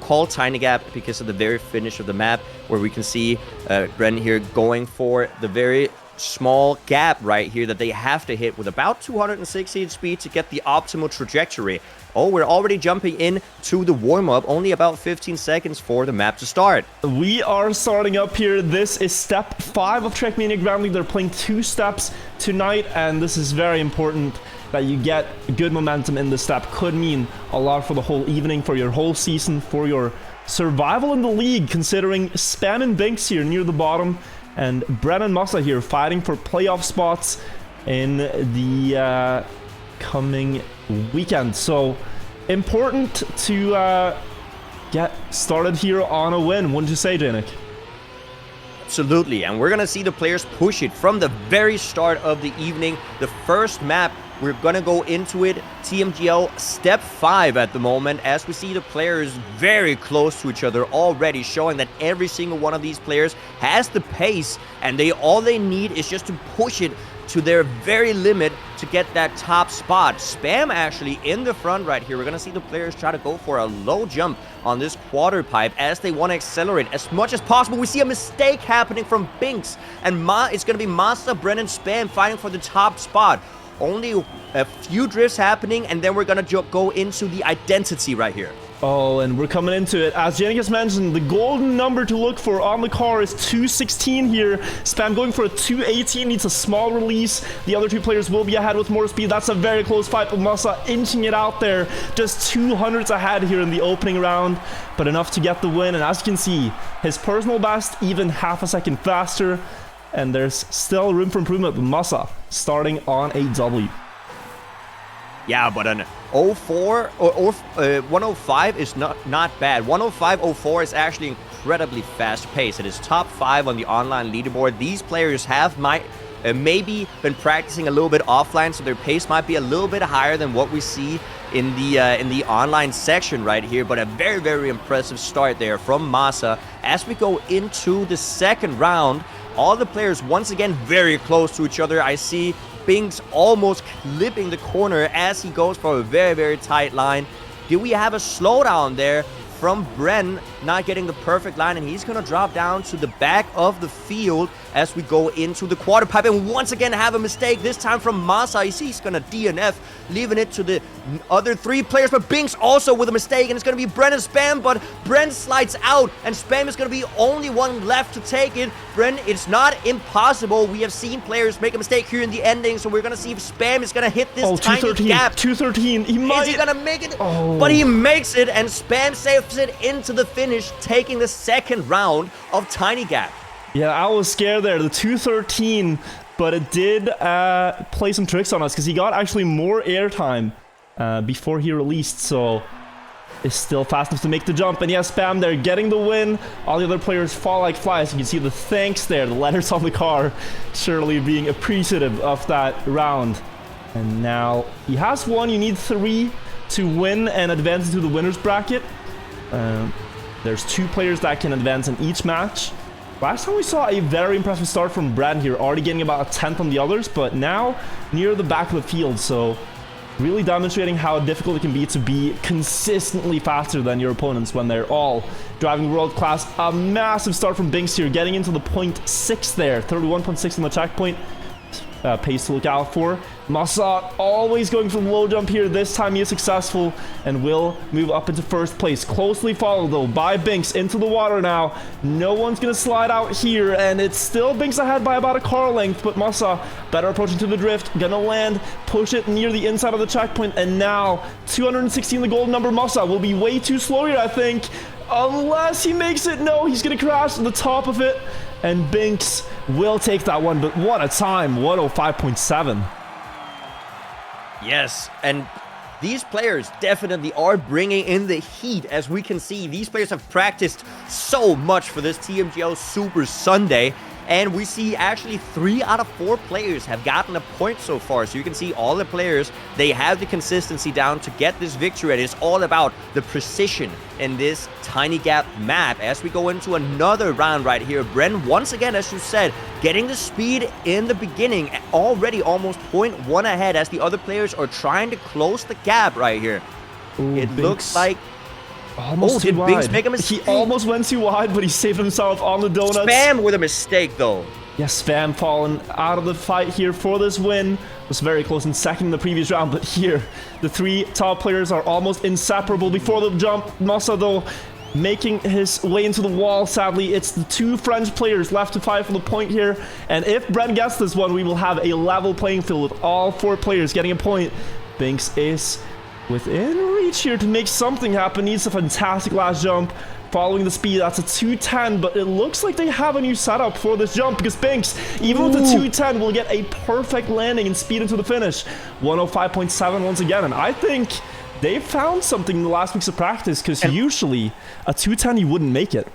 called Tiny Gap because of the very finish of the map, where we can see Bren here going for the very small gap right here that they have to hit with about 260 speed to get the optimal trajectory. Oh, we're already jumping in to the warm-up. Only about 15 seconds for the map to start. We are starting up here. This is step 5 of Trackmania Grand League. They're playing 2 steps tonight, and this is very important that you get good momentum in this step. Could mean a lot for the whole evening, for your whole season, for your survival in the league, considering Spam and Binks here near the bottom, and Bren and Masa here fighting for playoff spots in the coming weekend. So important to get started here on a win, wouldn't you say, Janik? Absolutely, and we're gonna see the players push it from the very start of the evening. The first map, we're gonna go into it, TMGL step 5 at the moment, as we see the players very close to each other already, showing that every single one of these players has the pace, and all they need is just to push it to their very limit to get that top spot. Spam actually in the front right here. We're gonna see the players try to go for a low jump on this quarter pipe as they want to accelerate as much as possible. We see a mistake happening from Binks, and it's gonna be Masa, Brennan, Spam fighting for the top spot. Only a few drifts happening, and then we're gonna go into the identity right here. Oh, and we're coming into it. As Janik has mentioned, the golden number to look for on the car is 216 here. Spam going for a 218, needs a small release. The other 2 players will be ahead with more speed. That's a very close fight, but Masa inching it out there. Just 200s ahead here in the opening round, but enough to get the win. And as you can see, his personal best even half a second faster. And there's still room for improvement with Masa starting on a W. Yeah, but an 04 or 105 is not bad. 105.04 is actually incredibly fast paced. It is top 5 on the online leaderboard. These players have maybe been practicing a little bit offline, so their pace might be a little bit higher than what we see in the online section right here. But a very, very impressive start there from Masa. As we go into the second round, all the players once again very close to each other. I see Binks almost clipping the corner as he goes for a very, very tight line. Do we have a slowdown there from Bren, not getting the perfect line, and he's going to drop down to the back of the field as we go into the quarter pipe, and once again have a mistake, this time from Masa. He's going to DNF, leaving it to the other 3 players, but Binks also with a mistake, and it's going to be Bren and Spam, but Bren slides out, and Spam is going to be only one left to take it. Bren, it's not impossible. We have seen players make a mistake here in the ending, so we're going to see if Spam is going to hit this tiny gap. 213, he might. Is he going to make it? But he makes it, and Spam saves it into the finish, taking the second round of Tiny Gap. Yeah, I was scared there, the 213, but it did play some tricks on us because he got actually more airtime before he released, so it's still fast enough to make the jump. And yeah, Spam there getting the win. All the other players fall like flies. You can see the thanks there, the letters on the car, surely being appreciative of that round. And now he has 1. You need 3 to win and advance into the winner's bracket. There's 2 players that can advance in each match. Last time we saw a very impressive start from Brad here, already getting about a 10th on the others, but now near the back of the field, so really demonstrating how difficult it can be to be consistently faster than your opponents when they're all driving world class. A massive start from Binks here, getting into the 0.6 there, 31.6 on the checkpoint. pace to look out for. Massa always going for the low jump here. This time he is successful and will move up into first place. Closely followed though by Binks into the water now. No one's gonna slide out here, and it's still Binks ahead by about a car length, but Massa better approaching to the drift, gonna land, push it near the inside of the checkpoint, and now 216 the golden number. Massa will be way too slow here, I think, unless he makes it. No, he's gonna crash at the top of it, and Binks will take that one. But what a time, 105.7. Yes, and these players definitely are bringing in the heat. As we can see, these players have practiced so much for this TMGL Super Sunday. And we see actually 3 out of 4 players have gotten a point so far. So you can see all the players, they have the consistency down to get this victory. And it's all about the precision in this tiny gap map. As we go into another round right here, Bren, once again, as you said, getting the speed in the beginning, already almost 0.1 ahead as the other players are trying to close the gap right here. Ooh, it looks like... Almost too did wide. Binks make a mistake? He almost went too wide, but he saved himself on the donuts. Spam with a mistake, though. Yeah, Spam falling out of the fight here for this win. Was very close in second in the previous round, but here, the 3 top players are almost inseparable before the jump. Massa, though, making his way into the wall. Sadly, it's the 2 French players left to fight for the point here. And if Brent gets this one, we will have a level playing field with all 4 players getting a point. Binks is within reach here to make something happen. Needs a fantastic last jump. Following the speed, that's a 210, but it looks like they have a new setup for this jump because Binks, even with the 210, will get a perfect landing and speed into the finish. 105.7 once again, and I think they found something in the last weeks of practice because usually a 210 you wouldn't make it.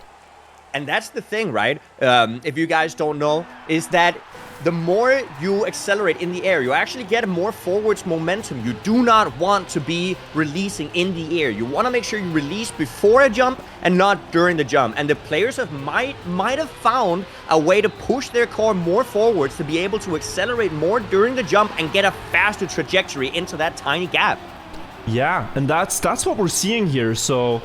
And that's the thing, right? If you guys don't know, is that the more you accelerate in the air, you actually get more forwards momentum. You do not want to be releasing in the air. You want to make sure you release before a jump and not during the jump. And the players might have found a way to push their car more forwards to be able to accelerate more during the jump and get a faster trajectory into that tiny gap. Yeah, and that's what we're seeing here. So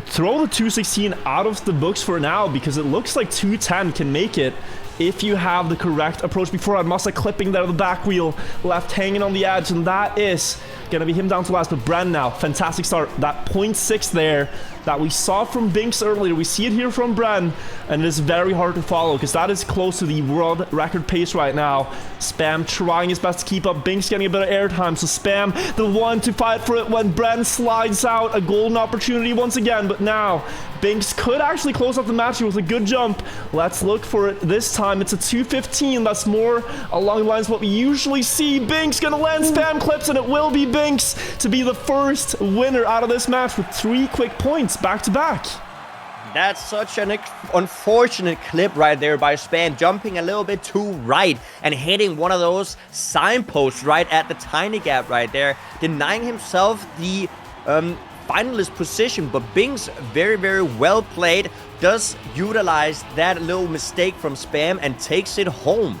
throw the 216 out of the books for now because it looks like 210 can make it if you have the correct approach. Before, I must have clipping there, the back wheel left hanging on the edge, and that is gonna be him down to last. But Bren now, fantastic start. That 0.6 there that we saw from Binks earlier, we see it here from Bren, and it is very hard to follow because that is close to the world record pace right now. Spam trying his best to keep up. Binks getting a bit of airtime, so Spam the one to fight for it when Bren slides out. A golden opportunity once again, but now Binks could actually close out the match here with a good jump. Let's look for it this time. It's a 215. That's more along the lines of what we usually see. Binks gonna land Spam clips, and it will be Binks to be the first winner out of this match with 3 quick points back to back. That's such an unfortunate clip right there by Spam, jumping a little bit too right and hitting one of those signposts right at the tiny gap right there, denying himself the finalist position. But Binks, very, very well played, does utilize that little mistake from Spam and takes it home.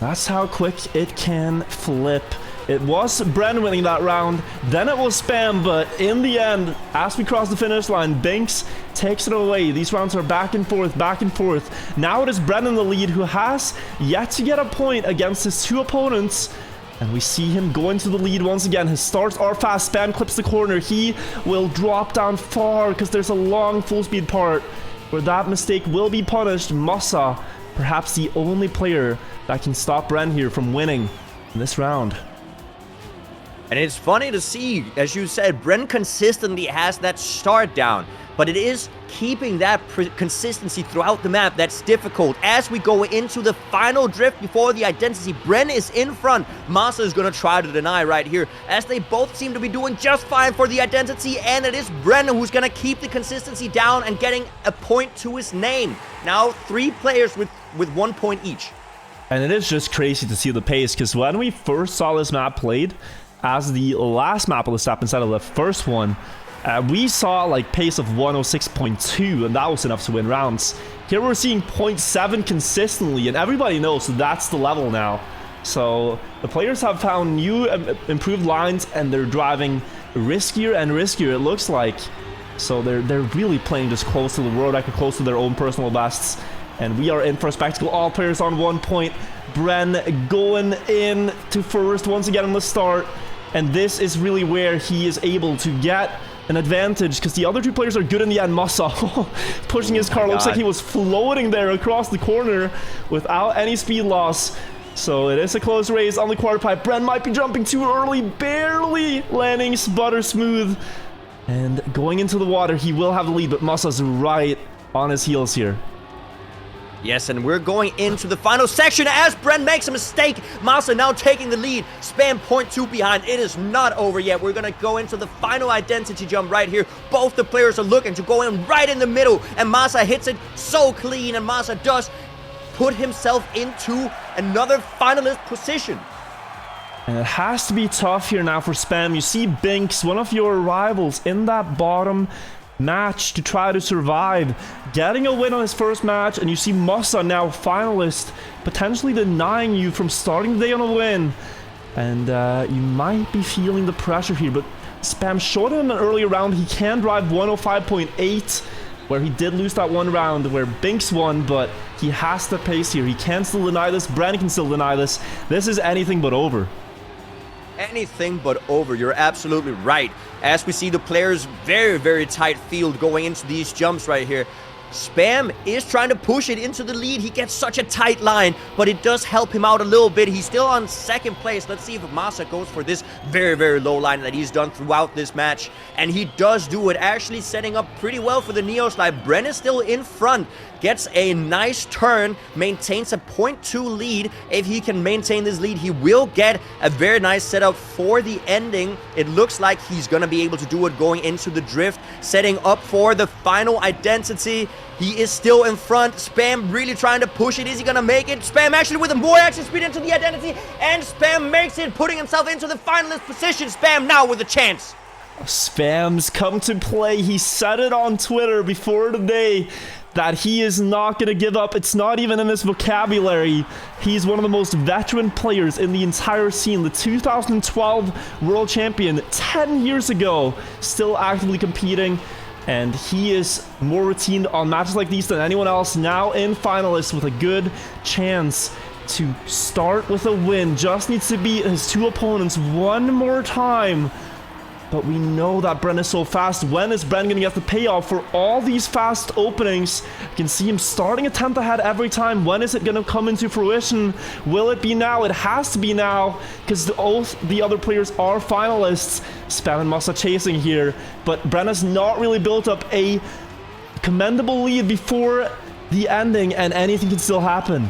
That's how quick it can flip. It was Bren winning that round, then it was Spam, but in the end, as we cross the finish line, Binks takes it away. These rounds are back and forth, back and forth. Now it is Bren in the lead, who has yet to get a point against his 2 opponents. And we see him go into the lead once again. His starts are fast. Spam clips the corner. He will drop down far because there's a long full speed part where that mistake will be punished. Massa, perhaps the only player that can stop Bren here from winning in this round. And it's funny to see, as you said, Bren consistently has that start down, but it is keeping that consistency throughout the map that's difficult. As we go into the final drift before the identity, Bren is in front. Massa is going to try to deny right here, as they both seem to be doing just fine for the identity, and it is Bren who's going to keep the consistency down and getting a point to his name. Now 3 players with 1 point each. And it is just crazy to see the pace, because when we first saw this map played as the last map of the step instead of the first one, we saw like pace of 106.2, and that was enough to win rounds. Here we're seeing 0.7 consistently, and everybody knows that's the level now. So the players have found new improved lines, and they're driving riskier and riskier, it looks like. So they're really playing just close to the world record, close to their own personal bests. And we are in for a spectacle. All players on 1 point. Bren going in to first once again on the start. And this is really where he is able to get an advantage because the other two players are good in the end. Massa pushing his car. Looks like he was floating there across the corner without any speed loss. So it is a close race on the quarter pipe. Bren might be jumping too early, barely landing butter smooth. And going into the water, he will have the lead, but Massa's right on his heels here. Yes, and we're going into the final section as Bren makes a mistake. Massa now taking the lead. Spam 0.2 behind. It is not over yet. We're going to go into the final identity jump right here. Both the players are looking to go in right in the middle, and Massa hits it so clean, and Massa does put himself into another finalist position. And it has to be tough here now for Spam. You see Binks, one of your rivals, in that bottom match to try to survive, getting a win on his first match, and you see Massa now finalist, potentially denying you from starting the day on a win. And you might be feeling the pressure here, but Spam showed in an earlier round he can drive 105.8, where he did lose that one round where Binks won, but he has the pace here. He can still deny this. Brandon can still deny this. This is anything but over. Anything but over. You're absolutely right. As we see the players, very, very tight field going into these jumps right here. Spam is trying to push it into the lead. He gets such a tight line, but it does help him out a little bit. He's still on second place. Let's see if Massa goes for this very, very low line that he's done throughout this match. And he does do it, actually setting up pretty well for the Neo Slide. Bren is still in front, gets a nice turn, maintains a 0.2 lead. If he can maintain this lead, he will get a very nice setup for the ending. It looks like he's going to be able to do it going into the drift, setting up for the final identity. He is still in front. Spam really trying to push it. Is he going to make it? Spam actually with a more action speed into the identity, and Spam makes it, putting himself into the finalist position. Spam now with a chance. Spam's come to play. He said it on Twitter before today that he is not going to give up. It's not even in his vocabulary. He's one of the most veteran players in the entire scene. The 2012 world champion 10 years ago, still actively competing. And he is more routine on matches like these than anyone else. Now in finalists with a good chance to start with a win. Just needs to beat his two opponents one more time. But we know that Bren is so fast. When is Bren going to get the payoff for all these fast openings? You can see him starting a tenth ahead every time. When is it going to come into fruition? Will it be now? It has to be now, because both the other players are finalists. Spam and Massa chasing here. But Bren has not really built up a commendable lead before the ending, and anything can still happen.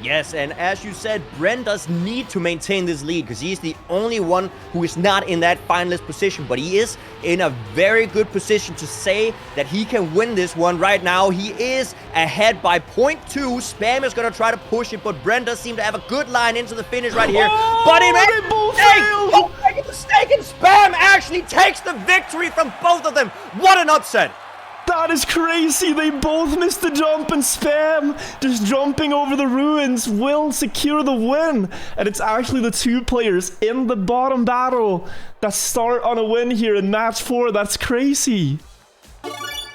Yes, and as you said, Bren does need to maintain this lead because he's the only one who is not in that finalist position, but he is in a very good position to say that he can win this one right now. He is ahead by 0.2. Spam is going to try to push it, but Bren does seem to have a good line into the finish right here. Oh, but he made they both failed. Oh, make a mistake, and Spam actually takes the victory from both of them. What an upset. That is crazy. They both missed the jump, and Spam just jumping over the ruins will secure the win. And it's actually the two players in the bottom battle that start on a win here in match 4. That's crazy.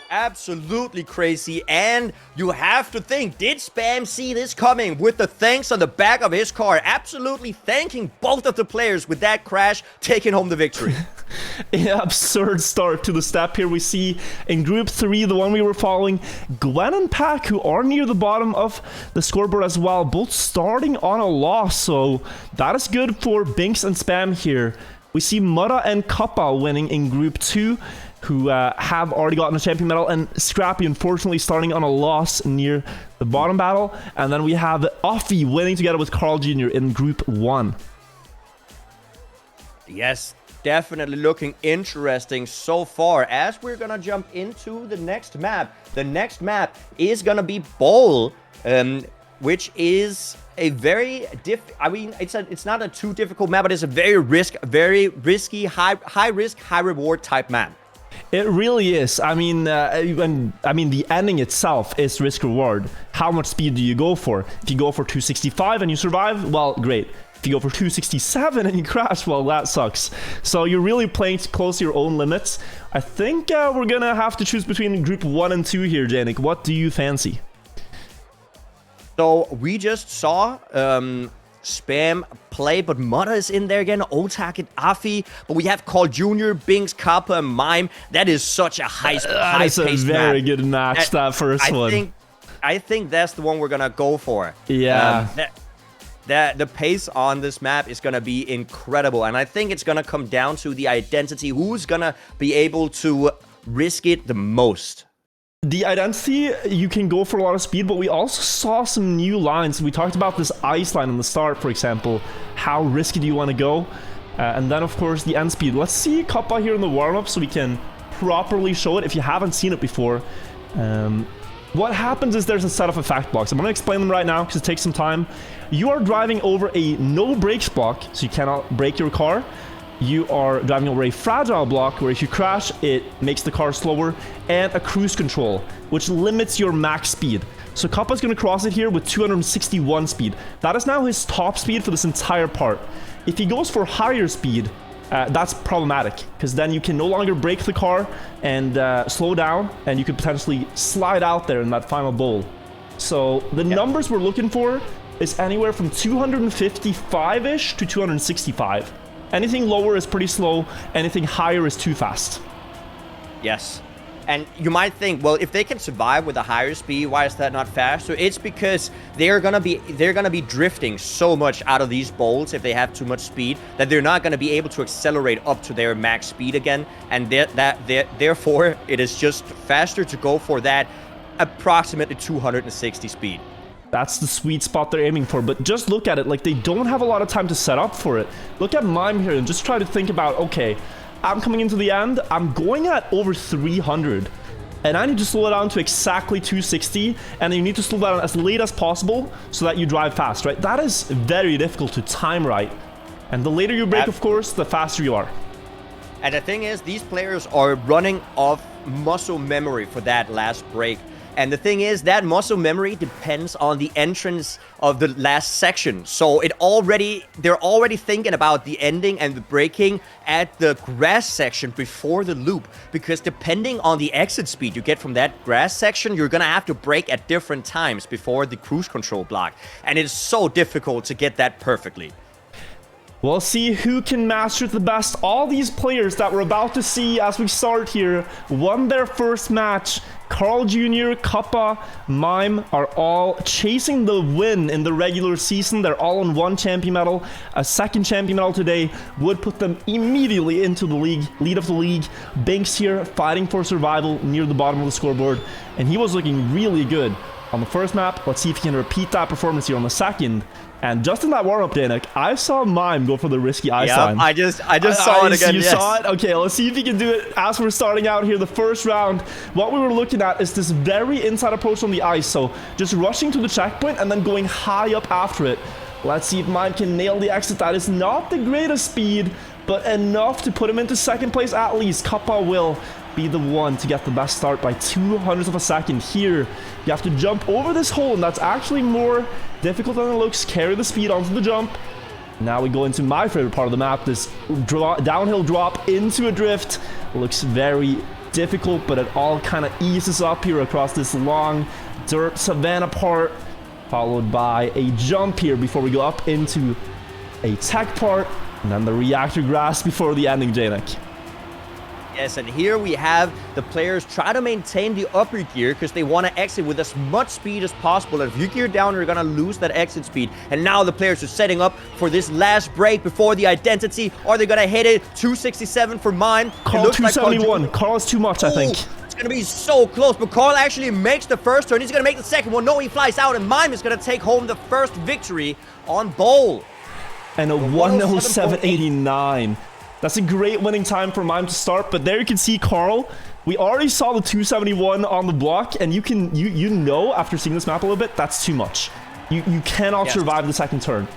Absolutely crazy. And you have to think, did Spam see this coming with the thanks on the back of his car? Absolutely thanking both of the players with that crash, taking home the victory. Yeah, absurd start to the step here. We see in Group 3, the one we were following, Gwen and Pack, who are near the bottom of the scoreboard as well, both starting on a loss. So that is good for Binks and Spam here. We see Mutta and Kappa winning in Group 2, who have already gotten a champion medal, and Scrappy, unfortunately, starting on a loss near the bottom battle. And then we have Offie winning together with Carl Jr. in Group 1. Yes, definitely looking interesting so far. As we're gonna jump into the next map. The next map is gonna be Bowl, which is a very it's not a too difficult map, but it's a very risky, high risk, high reward type map. It really is. I mean, the ending itself is risk reward. How much speed do you go for? If you go for 265 and you survive, well, great. If you go for 267 and you crash, well, that sucks. So you're really playing close to your own limits. I think we're gonna have to choose between Group 1 and 2 here, Janik. What do you fancy? So we just saw Spam play, but Mudda is in there again. Otak and Afi, but we have Carl Jr., Binks, Kappa, and Mime. That is such a high-paced That is a very map. good match, that first one. I think that's the one we're gonna go for. Yeah. The pace on this map is gonna be incredible, and I think it's gonna come down to the identity. Who's gonna be able to risk it the most? The identity, you can go for a lot of speed, but we also saw some new lines. We talked about this ice line in the start, for example. How risky do you want to go? And then, of course, the end speed. Let's see Kappa here in the warm-up so we can properly show it if you haven't seen it before. What happens is there's a set of effect blocks. I'm going to explain them right now because it takes some time. You are driving over a no brakes block, so you cannot brake your car. You are driving over a fragile block where if you crash, it makes the car slower, and a cruise control, which limits your max speed. So Kappa's going to cross it here with 261 speed. That is now his top speed for this entire part. If he goes for higher speed, that's problematic, because then you can no longer brake the car and slow down, and you could potentially slide out there in that final bowl. So the numbers we're looking for is anywhere from 255-ish to 265. Anything lower is pretty slow, anything higher is too fast. Yes. And you might think, well, if they can survive with a higher speed, why is that not faster? It's because they're gonna be drifting so much out of these bowls if they have too much speed that they're not gonna be able to accelerate up to their max speed again, and therefore it is just faster to go for that approximately 260 speed. That's the sweet spot they're aiming for, but just look at it, like they don't have a lot of time to set up for it. Look at Mime here and just try to think about, okay, I'm coming into the end, I'm going at over 300, and I need to slow it down to exactly 260, and then you need to slow down as late as possible so that you drive fast, right? That is very difficult to time right. And the later you brake, of course, the faster you are. And the thing is, these players are running off muscle memory for that last break. And the thing is, that muscle memory depends on the entrance of the last section. So they're already thinking about the ending and the braking at the grass section before the loop. Because depending on the exit speed you get from that grass section, you're gonna have to brake at different times before the cruise control block. And it's so difficult to get that perfectly. We'll see who can master it the best. All these players that we're about to see as we start here won their first match. Carl Jr., Kappa, Mime are all chasing the win in the regular season. They're all on one champion medal. A second champion medal today would put them immediately into the lead of the league. Binks here fighting for survival near the bottom of the scoreboard. And he was looking really good on the first map. Let's see if he can repeat that performance here on the second. And just in that warm-up, Danik, I saw Mime go for the risky ice line. I just saw it again. You saw it? Okay, let's see if he can do it as we're starting out here. The first round, what we were looking at is this very inside approach on the ice. So just rushing to the checkpoint and then going high up after it. Let's see if Mime can nail the exit. That is not the greatest speed, but enough to put him into second place at least. Kappa will be the one to get the best start by 200ths of a second. Here, you have to jump over this hole, and that's actually more difficult than it looks. Carry the speed onto the jump. Now we go into my favorite part of the map, this downhill drop into a drift. Looks very difficult, but it all kind of eases up here across this long dirt savanna part, followed by a jump here before we go up into a tech part, and then the reactor grass before the ending, Janik. Yes, and here we have the players try to maintain the upper gear because they want to exit with as much speed as possible. And if you gear down, you're going to lose that exit speed. And now the players are setting up for this last break before the identity. Are they going to hit it? 267 for Mime. Carl 271. Carl is too much, I think. It's going to be so close, but Carl actually makes the first turn. He's going to make the second one. No, he flies out, and Mime is going to take home the first victory on bowl. And a 107.89. That's a great winning time for Mime to start, but there you can see Carl. We already saw the 271 on the block, and you know after seeing this map a little bit, that's too much. You cannot survive the second turn.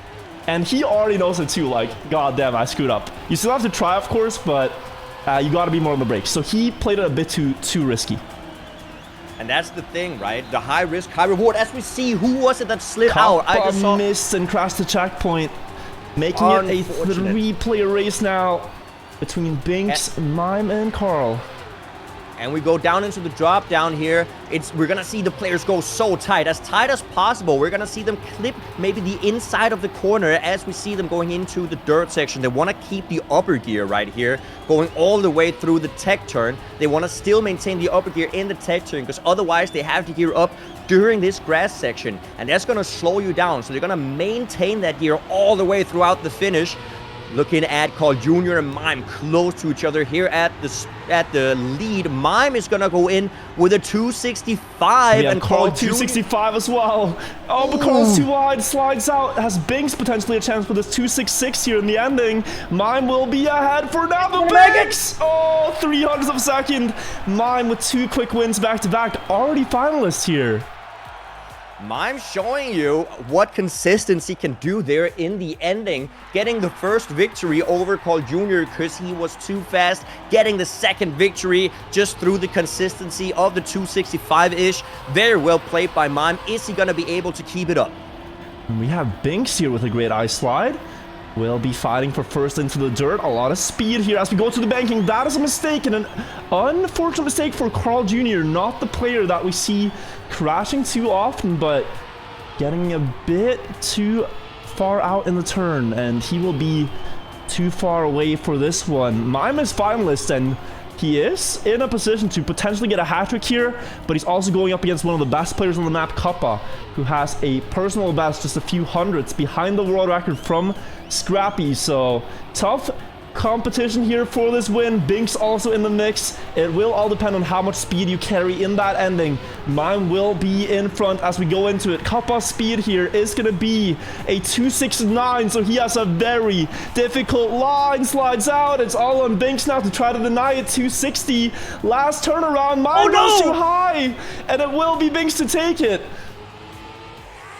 And he already knows it too, like, god damn, I screwed up. You still have to try, of course, but you gotta be more on the brakes. So he played it a bit too risky. And that's the thing, right? The high risk, high reward. As we see, who was it that slid out? I just saw missed and crashed the checkpoint, making it a 3-player race now between Binks, Mime, and Carl. And we go down into the drop down here. We're gonna see the players go so tight as possible. We're gonna see them clip maybe the inside of the corner as we see them going into the dirt section. They want to keep the upper gear right here, going all the way through the tech turn. They want to still maintain the upper gear in the tech turn, because otherwise they have to gear up during this grass section, and that's gonna slow you down. So they're gonna maintain that gear all the way throughout the finish. Looking at Carl Jr. and Mime close to each other here at the lead. Mime is gonna go in with a 265, yeah, and Carl 265 as well. Oh, but Carl's too wide, slides out. Has Binks potentially a chance for this 266 here in the ending? Mime will be ahead for now, but Binks! Oh, 300th of a second. Mime with 2 quick wins back to back. Already finalists here. Mime showing you what consistency can do there in the ending. Getting the first victory over Carl Jr. because he was too fast. Getting the second victory just through the consistency of the 265-ish. Very well played by Mime. Is he going to be able to keep it up? And we have Binks here with a great ice slide. We'll be fighting for first into the dirt. A lot of speed here as we go to the banking. That is a mistake, and an unfortunate mistake for Carl Jr. Not the player that we see crashing too often, but getting a bit too far out in the turn, and he will be too far away for this one. Mime is finalist, and he is in a position to potentially get a hat-trick here, but he's also going up against one of the best players on the map, Kappa, who has a personal best just a few hundredths behind the world record from Scrappy. So tough competition here for this win. Binks also in the mix. It will all depend on how much speed you carry in that ending. Mime will be in front as we go into it. Kappa's speed here is going to be a 269, so he has a very difficult line. Slides out. It's all on Binks now to try to deny it. 260. Last turnaround. Mime goes too high, and it will be Binks to take it.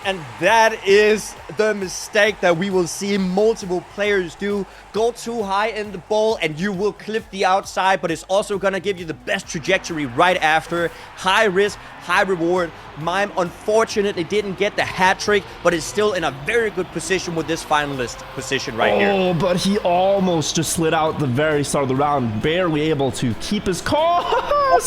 And that is the mistake that we will see multiple players do. Go too high in the ball and you will clip the outside, but it's also going to give you the best trajectory right after. High risk, high reward. Mime unfortunately didn't get the hat trick, but is still in a very good position with this finalist position right here. Oh, but he almost just slid out the very start of the round. Barely able to keep his course.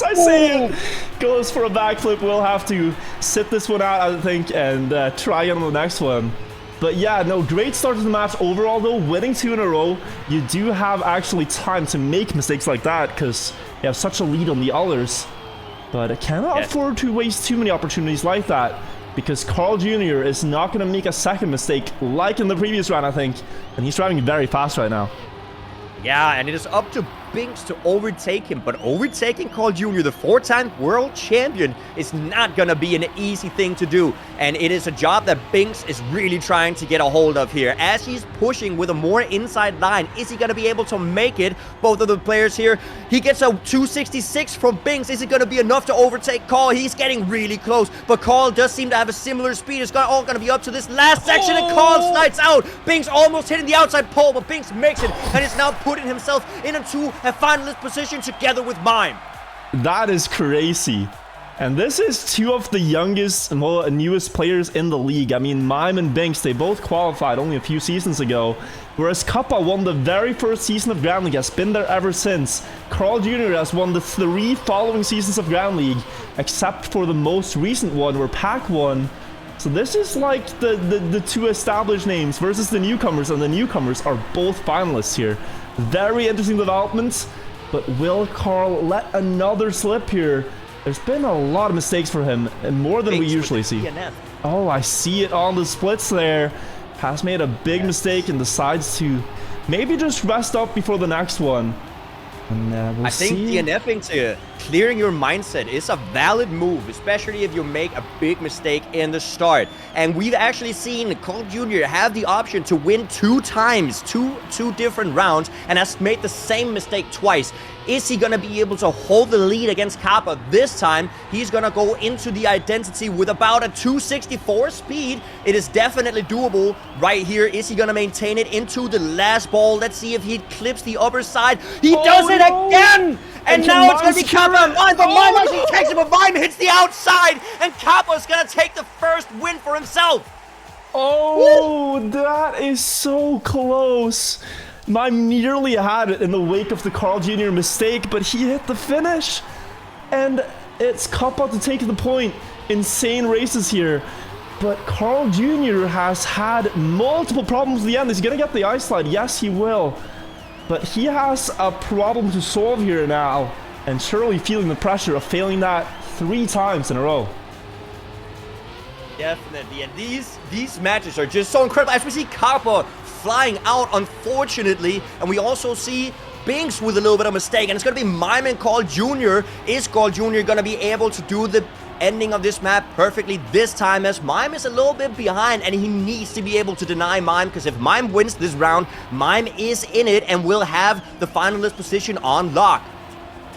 I see it. Goes for a backflip. We'll have to sit this one out, I think, and try again on the next one. But yeah, no, great start to the match overall though. Winning 2 in a row, you do have actually time to make mistakes like that because you have such a lead on the others. But I cannot afford to waste too many opportunities like that, because Carl Jr. is not going to make a second mistake like in the previous round, I think. And he's driving very fast right now. Yeah, and it is up to Binks to overtake him, but overtaking Carl Jr., the 4-time world champion, is not gonna be an easy thing to do, and it is a job that Binks is really trying to get a hold of here. As he's pushing with a more inside line, is he gonna be able to make it? Both of the players here, he gets a 266 from Binks. Is it gonna be enough to overtake Carl? He's getting really close, but Carl does seem to have a similar speed. It's all gonna be up to this last section, and Carl slides out. Binks almost hitting the outside pole, but Binks makes it, and is now putting himself into a finalist position together with Mime. That is crazy. And this is 2 of the youngest and newest players in the league. I mean, Mime and Binks, they both qualified only a few seasons ago, whereas Kappa won the very first season of Grand League, has been there ever since. Carl Jr. has won the 3 following seasons of Grand League, except for the most recent one where Pac won. So this is like the 2 established names versus the newcomers, and the newcomers are both finalists here. Very interesting developments, but will Carl let another slip here? There's been a lot of mistakes for him, and more than we usually see. Oh, I see it on the splits there. Has made a big mistake and decides to maybe just rest up before the next one. And we'll see. I think DNFing to clearing your mindset is a valid move, especially if you make a big mistake in the start. And we've actually seen Carl Jr. have the option to win 2 times, two different rounds, and has made the same mistake twice. Is he going to be able to hold the lead against Kappa this time? He's going to go into the identity with about a 264 speed. It is definitely doable right here. Is he going to maintain it into the last ball? Let's see if he clips the upper side. He does it again! And now it's going to be Kappa and Mime, but Mime actually takes it, but Mime hits the outside, and Kappa's going to take the first win for himself. Oh, that is so close. Mime nearly had it in the wake of the Carl Jr. mistake, but he hit the finish. And it's Kappa to take the point. Insane races here. But Carl Jr. has had multiple problems at the end. Is he going to get the ice slide? Yes, he will. But he has a problem to solve here now. And surely feeling the pressure of failing that 3 times in a row. Definitely. And these matches are just so incredible. As we see Kappa flying out, unfortunately. And we also see Binks with a little bit of mistake. And it's going to be Mime and Carl Jr. Is Carl Jr. going to be able to do the ending of this map perfectly this time, as Mime is a little bit behind and he needs to be able to deny Mime, because if Mime wins this round, Mime is in it and will have the finalist position on lock.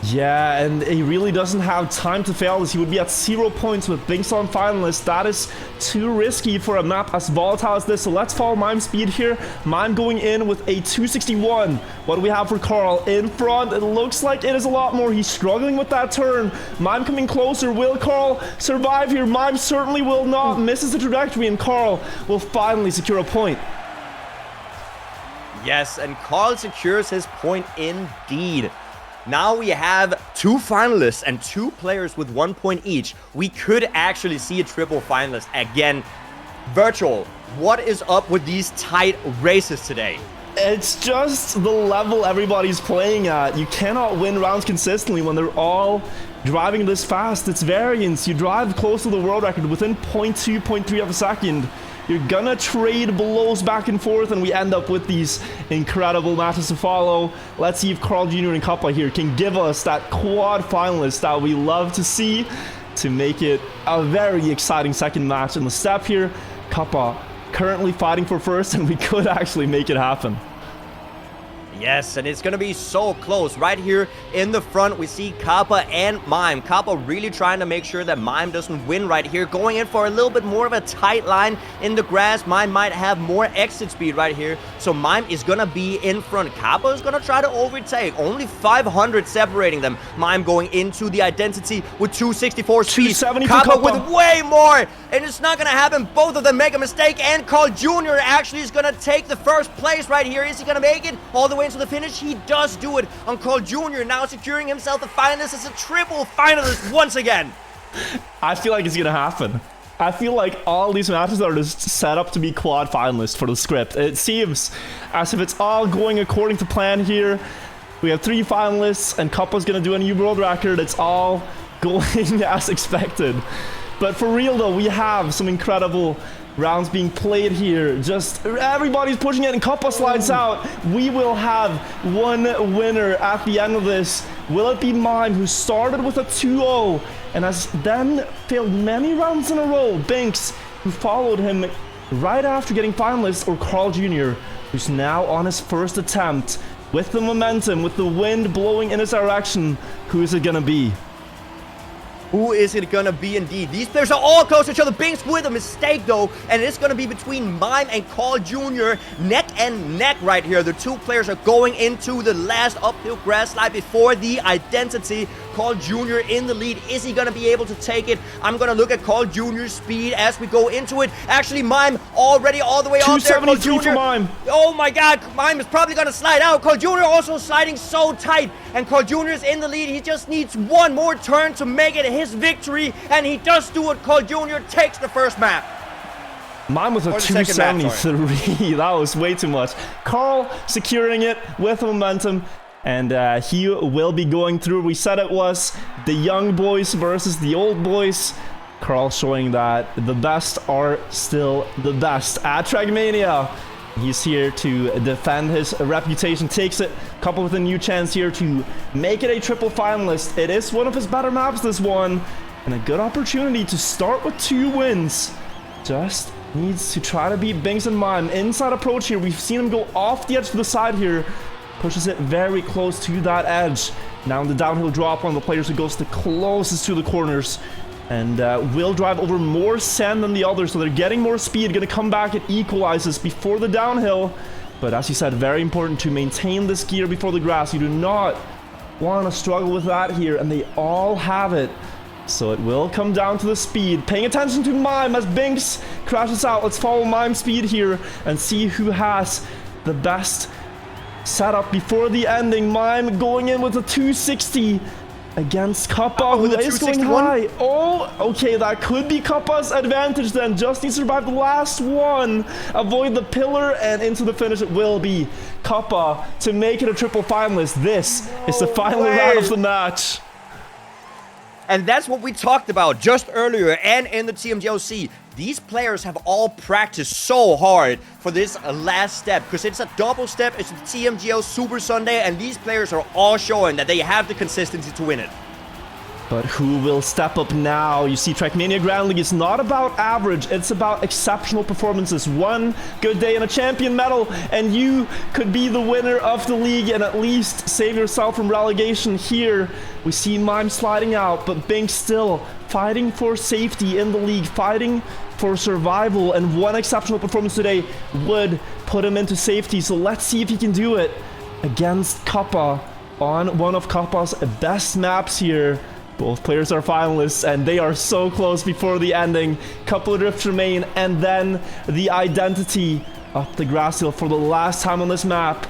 Yeah, and he really doesn't have time to fail this. He would be at 0 points with Binks on finalist. That is too risky for a map as volatile as this. So let's follow Mime's speed here. Mime going in with a 261. What do we have for Carl? In front, it looks like it is a lot more. He's struggling with that turn. Mime coming closer. Will Carl survive here? Mime certainly will not. Misses the trajectory, and Carl will finally secure a point. Yes, and Carl secures his point indeed. Now we have 2 finalists and 2 players with 1 point each. We could actually see a triple finalist again. Virtual, what is up with these tight races today? It's just the level everybody's playing at. You cannot win rounds consistently when they're all driving this fast. It's variance. You drive close to the world record within 0.2, 0.3 of a second. You're gonna trade blows back and forth, and we end up with these incredible matches to follow. Let's see if Carl Jr. and Kappa here can give us that quad finalist that we love to see to make it a very exciting second match in the step here. Kappa currently fighting for first, and we could actually make it happen. Yes, and it's going to be so close. Right here in the front, we see Kappa and Mime. Kappa really trying to make sure that Mime doesn't win right here. Going in for a little bit more of a tight line in the grass. Mime might have more exit speed right here. So Mime is going to be in front. Kappa is going to try to overtake. Only 500 separating them. Mime going into the identity with 264 speed. Kappa with way more. And it's not going to happen. Both of them make a mistake. And Carl Jr. actually is going to take the first place right here. Is he going to make it all the way into the finish? He does do it on Carl Jr. Now securing himself a finalist as a triple finalist once again. I feel like it's gonna happen. I feel like all these matches are just set up to be quad finalists for the script. It seems as if it's all going according to plan here. We have 3 finalists and Kappa's gonna do a new world record. It's all going as expected. But for real though, we have some incredible rounds being played here. Just everybody's pushing it and Kappa slides out. We will have one winner at the end of this. Will it be Mime, who started with a 2-0 and has then failed many rounds in a row? Binks, who followed him right after getting finalist, or Carl Jr., who's now on his first attempt with the momentum, with the wind blowing in his direction? Who is it gonna be? Who is it gonna be indeed? These players are all close to each other. Binks with a mistake though, and it's gonna be between Mime and Carl Jr. neck and neck right here. The 2 players are going into the last uphill grass slide before the identity. Carl Jr. in the lead. Is he gonna be able to take it? I'm gonna look at Carl Jr.'s speed as we go into it. Actually, Mime already all the way up there. Carl Jr. for Mime. Oh my god, Mime is probably gonna slide out. Carl Jr. also sliding so tight, and Carl Jr. is in the lead. He just needs one more turn to make it his victory, and he does do it. Carl Jr. takes the first map. Mine was a 273. That was way too much. Carl securing it with momentum, and he will be going through. We said it was the young boys versus the old boys. Carl showing that the best are still the best at Trackmania. He's here to defend his reputation. Takes it, coupled with a new chance here to make it a triple finalist. It is one of his better maps, this one, and a good opportunity to start with 2 wins. Just needs to try to beat Binks and Mime. Inside approach here. We've seen him go off the edge to the side here. Pushes it very close to that edge. Now in the downhill drop, one of the players who goes the closest to the corners. And will drive over more sand than the others, so they're getting more speed. Gonna come back, it equalizes before the downhill. But as you said, very important to maintain this gear before the grass. You do not want to struggle with that here, and they all have it. So it will come down to the speed. Paying attention to Mime as Binks crashes out. Let's follow Mime's speed here and see who has the best setup before the ending. Mime going in with a 260. against Kappa, who with a is going 261. high. Oh, okay, that could be Kappa's advantage then. Just needs to survive the last one. Avoid the pillar, and into the finish it will be Kappa to make it a triple finalist. This is the final round of the match. And that's what we talked about just earlier and in the TMGLC. These players have all practiced so hard for this last step because it's a double step, it's a TMGL Super Sunday, and these players are all showing that they have the consistency to win it. But who will step up now? You see, Trackmania Grand League is not about average, it's about exceptional performances. One good day and a champion medal, and you could be the winner of the league and at least save yourself from relegation here. We see Mime sliding out, but Bink still fighting for safety in the league, fighting for survival, and one exceptional performance today would put him into safety. So let's see if he can do it against Kappa on one of Kappa's best maps here. Both players are finalists, and they are so close before the ending. Couple of drifts remain, and then the identity up the grass hill for the last time on this map.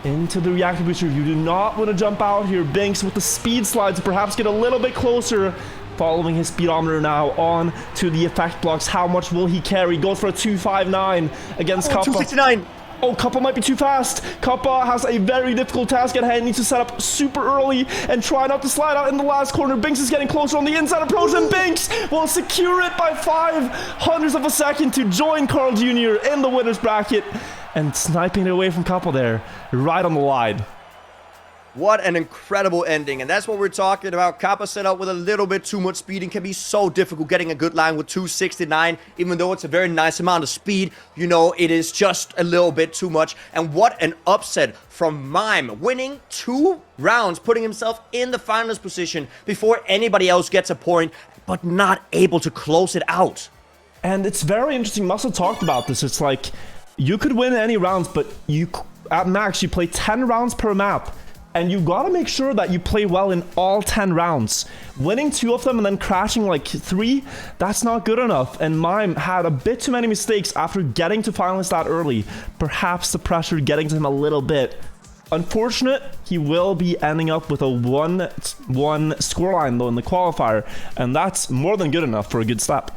Into the reactor booster. You do not want to jump out here. Binks with the speed slide to perhaps get a little bit closer. Following his speedometer now on to the effect blocks. How much will he carry? Goes for a 259 against Kappa. 269. Oh, Kappa might be too fast. Kappa has a very difficult task at hand. Needs to set up super early and try not to slide out in the last corner. Binks is getting closer on the inside approach, and Binks will secure it by 0.05 of a second to join Carl Jr. in the winner's bracket and sniping it away from Kappa there, right on the line. What an incredible ending, and that's what we're talking about. Kappa set up with a little bit too much speed and can be so difficult getting a good line with 269. Even though it's a very nice amount of speed, you know, it is just a little bit too much. And what an upset from Mime, winning 2 rounds, putting himself in the finalist position before anybody else gets a point, but not able to close it out. And it's very interesting. Muscle talked about this. It's like, you could win any rounds, but you at max, you play 10 rounds per map. And you gotta make sure that you play well in all 10 rounds. Winning 2 of them and then crashing like 3, that's not good enough. And Mime had a bit too many mistakes after getting to finalists that early. Perhaps the pressure getting to him a little bit. Unfortunate, he will be ending up with a 1-1 scoreline though in the qualifier. And that's more than good enough for a good step.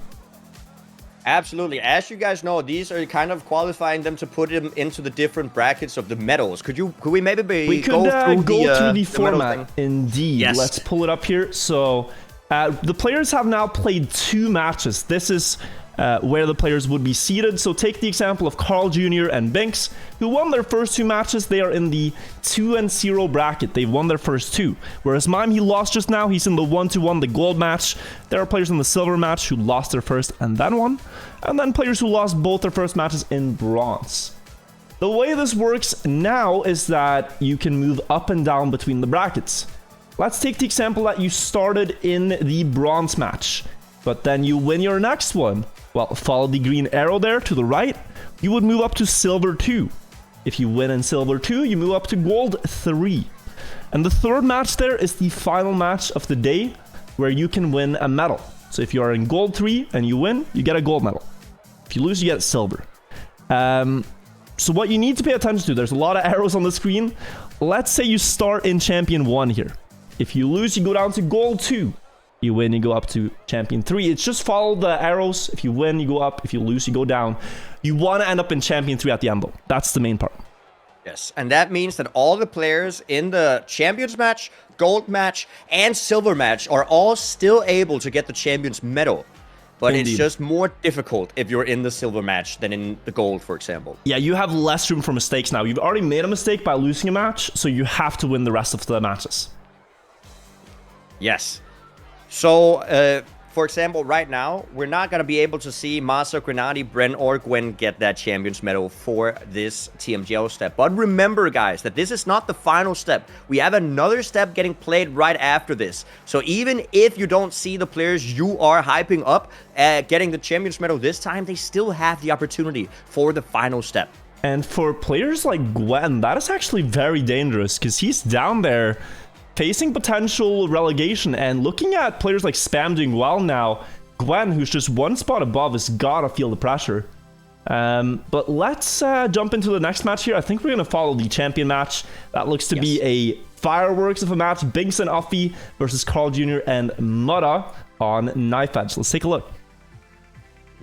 Absolutely. As you guys know, these are kind of qualifying them to put them into the different brackets of the medals. Could we maybe go through the format? Indeed. Yes. Let's pull it up here. So the players have now played 2 matches. This is where the players would be seated. So take the example of Carl Jr. and Binks, who won their first 2 matches. They are in the 2-0 bracket. They've won their first 2. Whereas Mime, he lost just now. He's in the 1-1, the gold match. There are players in the silver match who lost their first and then won. And then players who lost both their first matches in bronze. The way this works now is that you can move up and down between the brackets. Let's take the example that you started in the bronze match, but then you win your next one. Well, follow the green arrow there to the right. You would move up to silver 2. If you win in silver 2, you move up to gold 3. And the third match there is the final match of the day where you can win a medal. So if you are in gold 3 and you win, you get a gold medal. If you lose, you get silver. So what you need to pay attention to, there's a lot of arrows on the screen. Let's say you start in champion 1 here. If you lose, you go down to gold 2. You win, you go up to champion 3. It's just follow the arrows. If you win, you go up. If you lose, you go down. You want to end up in champion 3 at the end though. That's the main part. Yes, and that means that all the players in the champions match, gold match, and silver match are all still able to get the champions medal. But Indeed. It's just more difficult if you're in the silver match than in the gold, for example. Yeah, you have less room for mistakes now. You've already made a mistake by losing a match, so you have to win the rest of the matches. Yes. So, for example, right now, we're not going to be able to see Masa, Grenadi, Bren, or Gwen get that Champions Medal for this TMGL step. But remember, guys, that this is not the final step. We have another step getting played right after this. So even if you don't see the players you are hyping up getting the Champions Medal this time, they still have the opportunity for the final step. And for players like Gwen, that is actually very dangerous because he's down there facing potential relegation, and looking at players like Spam doing well now, Gwen, who's just 1 spot above, has gotta feel the pressure. But let's jump into the next match here. I think we're going to follow the champion match. That looks to be a fireworks of a match. Binks and Offie versus Carl Jr. and Mutta on Knife Edge. Let's take a look.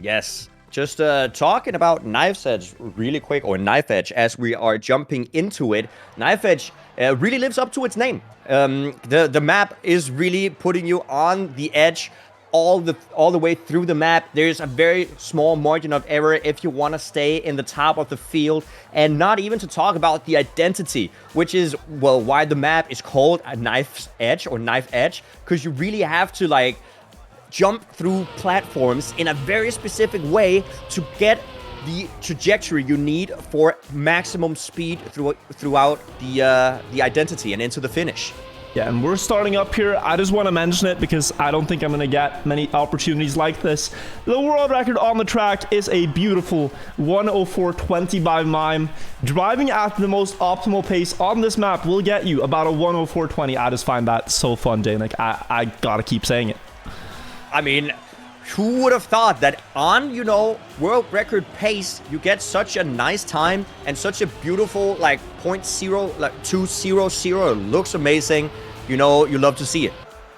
Yes. Just talking about Knife Edge really quick, or Knife Edge, as we are jumping into it. Knife Edge really lives up to its name. The map is really putting you on the edge all the way through the map. There's a very small margin of error if you want to stay in the top of the field, and not even to talk about the identity, which is, well, why the map is called a Knife's Edge or Knife Edge, because you really have to like jump through platforms in a very specific way to get the trajectory you need for maximum speed throughout the identity and into the finish. Yeah, and we're starting up here. I just want to mention it because I don't think I'm going to get many opportunities like this. The world record on the track is a beautiful 104.20 by Mime. Driving at the most optimal pace on this map will get you about a 104.20. I just find that so fun, Danik. I gotta keep saying it. I mean, who would have thought that on, you know, world record pace, you get such a nice time and such a beautiful, like, 0.0200. It looks amazing. You know, you love to see it.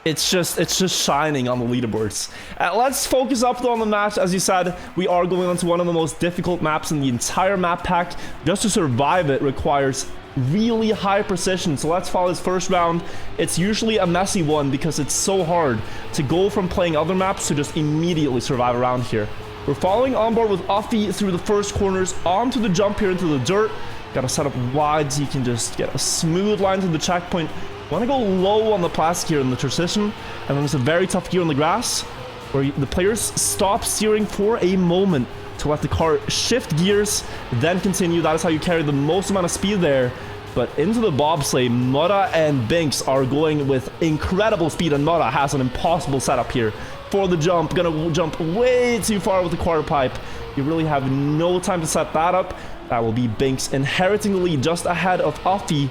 It's just shining on the leaderboards. Let's focus up though on the match. As you said, we are going on to one of the most difficult maps in the entire map pack. Just to survive it requires really high precision. So let's follow this first round. It's usually a messy one because it's so hard to go from playing other maps to just immediately survive around here. We're following on board with Offie through the first corners onto the jump here into the dirt. Gotta set up wide so you can just get a smooth line to the checkpoint. Want to go low on the plastic here in the transition, and then there's a very tough gear on the grass where the players stop steering for a moment to let the car shift gears, then continue. That is how you carry the most amount of speed there. But into the bobsleigh, Mutta and Binks are going with incredible speed, and Mutta has an impossible setup here for the jump. Gonna jump way too far with the quarter pipe. You really have no time to set that up. That will be Binks inheriting the lead just ahead of Offie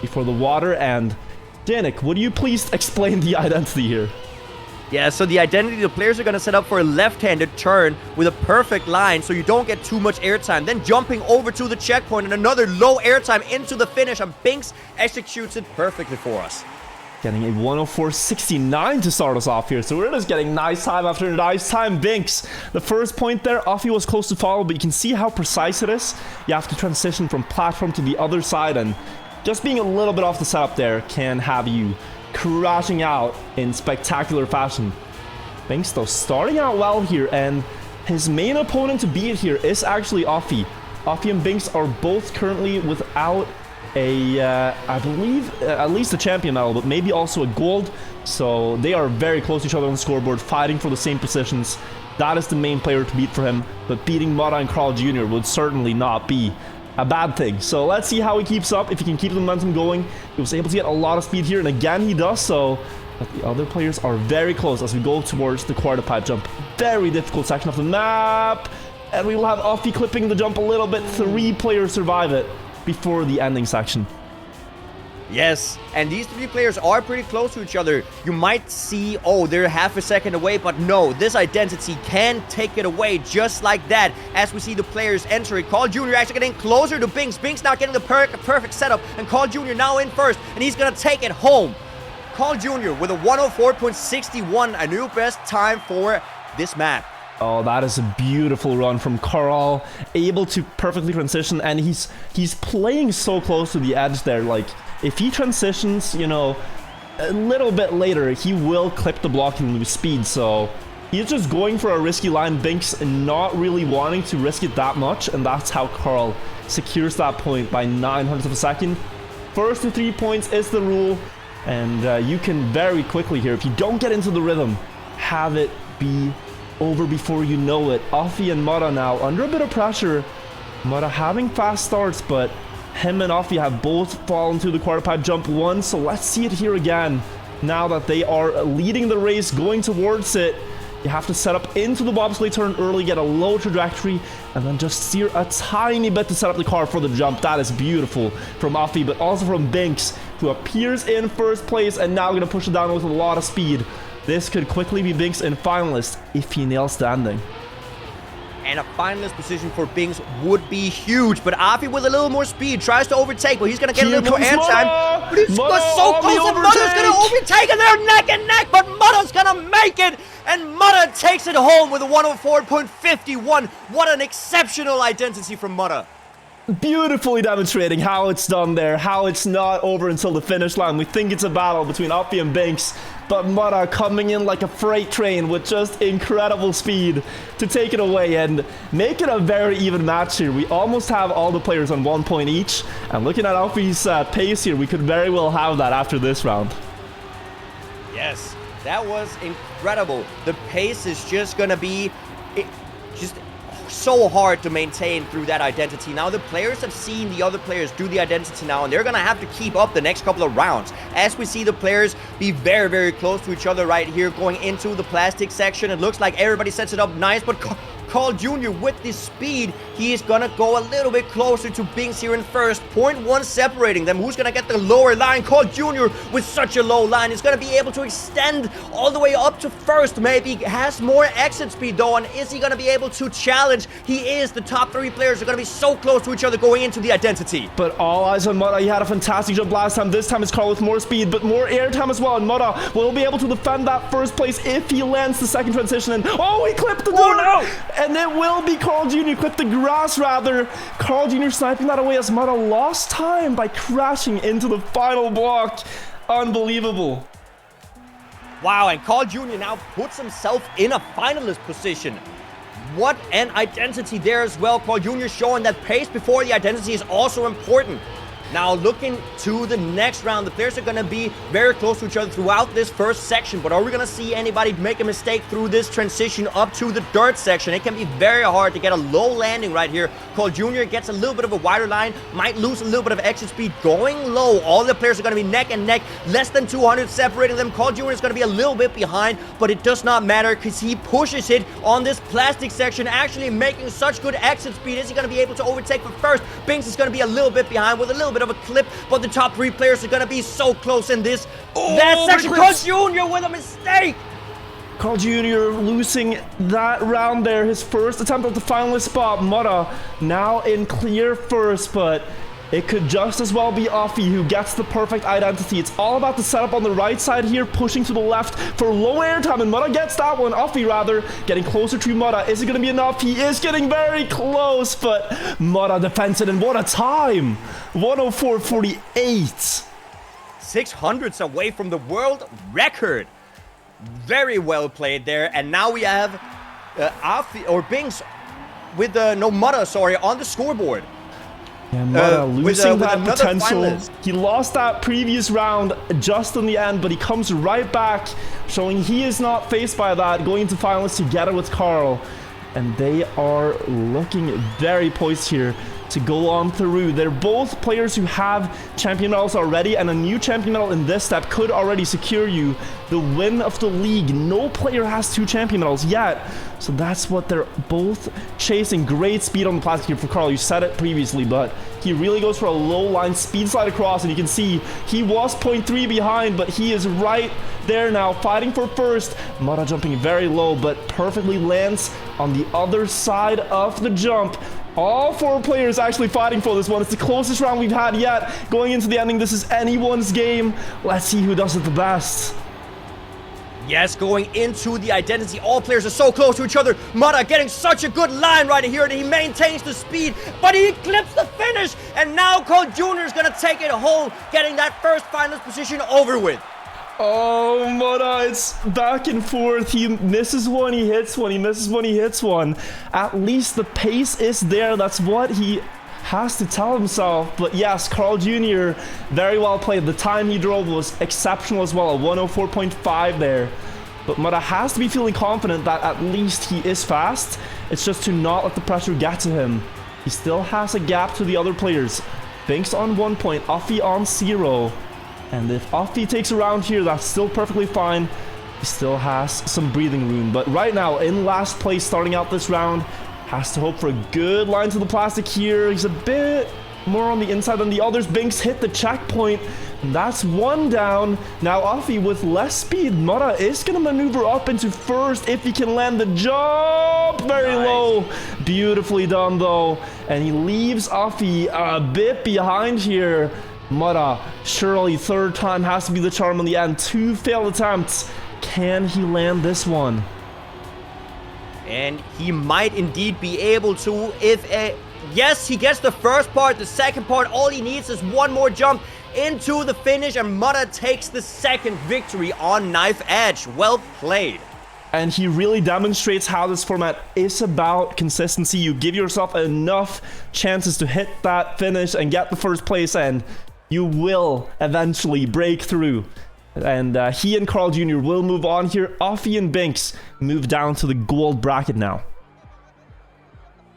before the water. And Danik, would you please explain the identity here? Yeah, so the identity, the players are going to set up for a left-handed turn with a perfect line so you don't get too much airtime. Then jumping over to the checkpoint and another low airtime into the finish, and Binks executes it perfectly for us. Getting a 104.69 to start us off here. So we're just getting nice time after nice time. Binks, the first point there, Offie was close to follow, but you can see how precise it is. You have to transition from platform to the other side, and just being a little bit off the setup there can have you crashing out in spectacular fashion. Binks, though, starting out well here, and his main opponent to beat here is actually Offie. Offie and Binks are both currently without a, I believe, at least a champion medal, but maybe also a gold. So they are very close to each other on the scoreboard, fighting for the same positions. That is the main player to beat for him, but beating Mutta and Carl Jr. would certainly not be a bad thing. So let's see how he keeps up, if he can keep the momentum going. He was able to get a lot of speed here, and again he does so. But the other players are very close as we go towards the quarter pipe jump. Very difficult section of the map, and we will have Offie clipping the jump a little bit. 3 players survive it before the ending section. Yes, and these 3 players are pretty close to each other. You might see, oh, they're half a second away, but no, this identity can take it away just like that. As we see the players entering, Carl Jr. actually getting closer to Binks. Binks now getting the perfect setup, and Carl Jr. now in first, and he's gonna take it home. Carl Jr. with a 104.61, a new best time for this map. Oh, that is a beautiful run from Carl, able to perfectly transition, and he's playing so close to the edge there. Like, if he transitions, you know, a little bit later, he will clip the block and lose speed. So he's just going for a risky line. Binks not really wanting to risk it that much, and that's how Carl secures that point by 900ths of a second. First to 3 points is the rule, and you can very quickly here, if you don't get into the rhythm, have it be over before you know it. Offie and Mutta now under a bit of pressure. Mutta having fast starts, but him and Offie have both fallen to the quarter pipe jump once, so let's see it here again. Now that they are leading the race, going towards it, you have to set up into the bobsleigh turn early, get a low trajectory, and then just steer a tiny bit to set up the car for the jump. That is beautiful from Offie, but also from Binks, who appears in first place and now going to push it down with a lot of speed. This could quickly be Binks in finalist if he nails the ending. and a finalist position for Binks would be huge. But Afi with a little more speed tries to overtake, but he's going to get a little more airtime. But he's so close, and Mudda's going to overtake, and they're neck and neck, but Mudda's going to make it, and Mudda takes it home with a 104.51. What an exceptional identity from Mudda. Beautifully demonstrating how it's done there, how it's not over until the finish line. We think it's a battle between Afi and Binks, but Mudda coming in like a freight train with just incredible speed to take it away and make it a very even match here. We almost have all the players on 1 point each, and looking at Afi's pace here, we could very well have that after this round. Yes, that was incredible. The pace is just gonna be just so hard to maintain through that identity. Now the players have seen the other players do the identity now, and they're gonna have to keep up the next couple of rounds as we see the players be very, very close to each other right here going into the plastic section. It looks like everybody sets it up nice, but Carl Jr. with this speed, he is gonna go a little bit closer to Binks here in first. 0.1 separating them. Who's gonna get the lower line? Carl Jr. with such a low line is gonna be able to extend all the way up to first. Maybe has more exit speed though, and is he gonna be able to challenge? He is. The top 3 players are gonna be so close to each other going into the identity. But all eyes on Mudda. He had a fantastic jump last time. This time it's Carl with more speed, but more air time as well. And Mudda will be able to defend that first place if he lands the second transition. And oh, he clipped the door! No! And it will be Carl Jr. clipped the grass rather. Carl Jr. sniping that away as Mudda lost time by crashing into the final block. Unbelievable. Wow, and Carl Jr. now puts himself in a finalist position. What an identity there as well. Carl Jr. showing that pace before the identity is also important. Now looking to the next round, the players are going to be very close to each other throughout this first section, but are we going to see anybody make a mistake through this transition up to the dirt section? It can be very hard to get a low landing right here. Carl Jr. gets a little bit of a wider line, might lose a little bit of exit speed going low. All the players are going to be neck and neck, less than 200 separating them. Carl Jr. is going to be a little bit behind, but it does not matter because he pushes it on this plastic section, actually making such good exit speed. Is he going to be able to overtake for first? Binks is going to be a little bit behind with a little bit of a clip, but the top 3 players are going to be so close in this last section. Carl Jr. with a mistake. Carl Jr. losing that round there. His first attempt at the finalist spot. Mudda now in clear first, but it could just as well be Afi who gets the perfect identity. It's all about the setup on the right side here, pushing to the left for low airtime, and Mudda gets that one. Afi rather getting closer to Mudda. Is it going to be enough? He is getting very close, but Mudda defends it, and what a time! 104.48. 600s away from the world record. Very well played there, and now we have Afi or Binks with Mudda, sorry, on the scoreboard. Yeah, Mudda losing with that potential. Finalist. He lost that previous round just in the end, but he comes right back, showing he is not faced by that, going into finalists together with Carl. And they are looking very poised here to go on through. They're both players who have champion medals already, and a new champion medal in this step could already secure you the win of the league. No player has 2 champion medals yet, so that's what they're both chasing. Great speed on the plastic here for Carl. You said it previously, but he really goes for a low line speed slide across, and you can see he was 0.3 behind, but he is right there now, fighting for first. Mudda jumping very low, but perfectly lands on the other side of the jump. All 4 players actually fighting for this one. It's the closest round we've had yet. Going into the ending, this is anyone's game. Let's see who does it the best. Yes, going into the identity, all players are so close to each other. Mudda getting such a good line right here, and he maintains the speed, but he clips the finish, and now Carl Jr. is going to take it home, getting that first finalist position over with. Oh, Mudda, it's back and forth. He misses one, he hits one, he misses one, he hits one. At least the pace is there. That's what he has to tell himself. But yes, Carl Jr. very well played. The time he drove was exceptional as well, a 104.5 there. But Mudda has to be feeling confident that at least he is fast. It's just to not let the pressure get to him. He still has a gap to the other players. Binks on 1 point, Afi on 0. And if Afi takes a round here, that's still perfectly fine. He still has some breathing room. But right now, in last place, starting out this round, has to hope for a good line to the plastic here. He's a bit more on the inside than the others. Binks hit the checkpoint. That's one down. Now Offie with less speed. Mura is going to maneuver up into first if he can land the jump. Very low. Beautifully done though. And he leaves Offie a bit behind here. Mura, surely third time has to be the charm on the end. 2 failed attempts. Can he land this one? And he might indeed be able to if... yes, he gets the first part. The second part, all he needs is one more jump into the finish, and Mura takes the second victory on Knife Edge. Well played. And he really demonstrates how this format is about consistency. You give yourself enough chances to hit that finish and get the first place, and you will eventually break through. And he and Carl Jr. will move on here. Offie and Binks move down to the gold bracket now.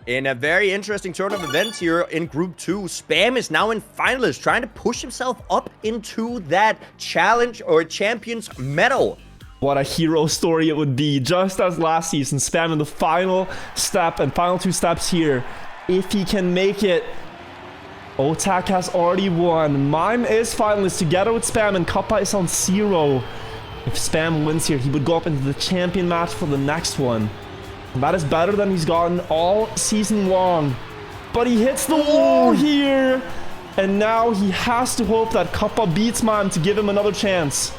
In a very interesting turn of events here in Group 2, Spam is now in finalists, trying to push himself up into that challenge or champions medal. What a hero story it would be, just as last season. Spam in the final step and final 2 steps here. If he can make it, Otak has already won. Mime is finalist together with Spam, and Kappa is on 0. If Spam wins here, he would go up into the champion match for the next one. That is better than he's gotten all season long. But he hits the wall here. And now he has to hope that Kappa beats Mime to give him another chance.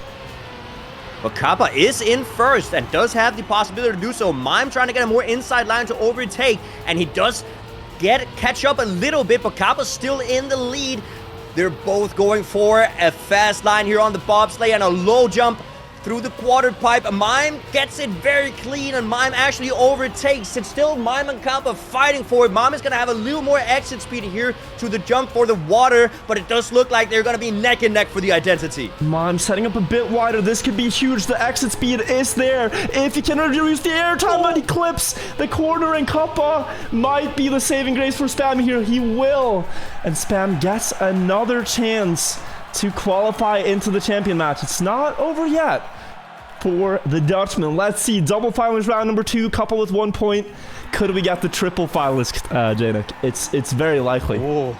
But Kappa is in first and does have the possibility to do so. Mime trying to get a more inside line to overtake. And he does catch up a little bit, but Kappa's still in the lead. They're both going for a fast line here on the bobsleigh and a low jump through the quartered pipe. Mime gets it very clean, and Mime actually overtakes. It's still Mime and Kappa fighting for it. Mime is going to have a little more exit speed here to the jump for the water, but it does look like they're going to be neck and neck for the identity. Mime setting up a bit wider. This could be huge. The exit speed is there. If he can reduce the air time, but he clips the corner, and Kappa might be the saving grace for Spam here. He will. And Spam gets another chance to qualify into the champion match. It's not over yet for the Dutchman. Let's see. Double finalist round number 2. Kappa with 1 point. Could we get the triple finalist, Janik? It's very likely. Oh,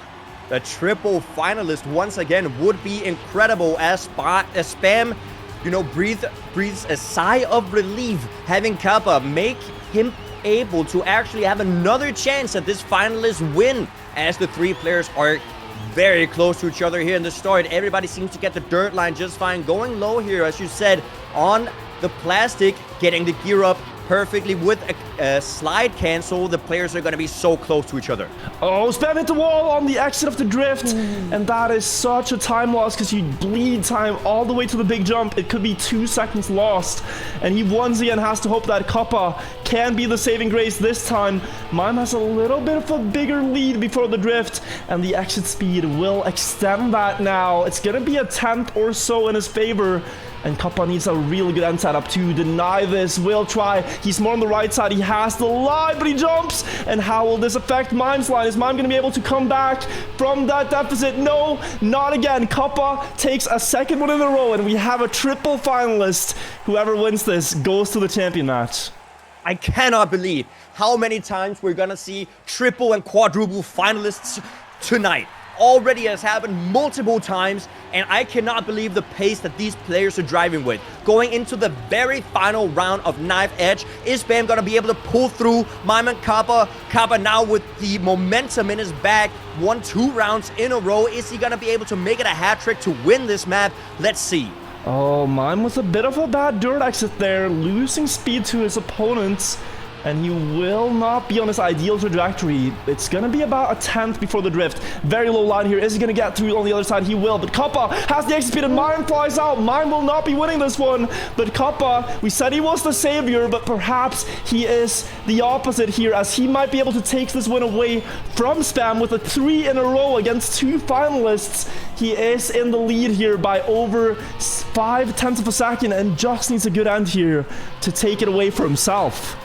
the triple finalist once again would be incredible as Spam, you know, breathes a sigh of relief having Kappa make him able to actually have another chance at this finalist win, as the 3 players are very close to each other here in the start. Everybody seems to get the dirt line just fine. Going low here, as you said, on the plastic, getting the gear up perfectly with a slide cancel. The players are going to be so close to each other. Oh, Spam hit the wall on the exit of the drift. And that is such a time loss because you bleed time all the way to the big jump. It could be 2 seconds lost. And he once again has to hope that Kappa can be the saving grace this time. Mime has a little bit of a bigger lead before the drift, and the exit speed will extend that now. It's going to be a 10th or so in his favor. And Kappa needs a really good end setup to deny this. Will try. He's more on the right side. He has the line, but he jumps. And how will this affect Mime's line? Is Mime going to be able to come back from that deficit? No, not again. Kappa takes a second one in a row, and we have a triple finalist. Whoever wins this goes to the champion match. I cannot believe how many times we're going to see triple and quadruple finalists tonight. Already has happened multiple times, and I cannot believe the pace that these players are driving with. Going into the very final round of Knife Edge, is Spam going to be able to pull through Mime and Kappa? Kappa now with the momentum in his back, won 2 rounds in a row. Is he going to be able to make it a hat trick to win this map? Let's see. Oh, Mime with a bit of a bad dirt exit there, losing speed to his opponents. And he will not be on his ideal trajectory. It's going to be about a 10th before the drift. Very low line here. Is he going to get through on the other side? He will. But Kappa has the exit speed, and Mime flies out. Mime will not be winning this one. But Kappa, we said he was the savior, but perhaps he is the opposite here, as he might be able to take this win away from Spam with a 3 in a row against 2 finalists. He is in the lead here by over 5/10 of a second, and just needs a good end here to take it away for himself.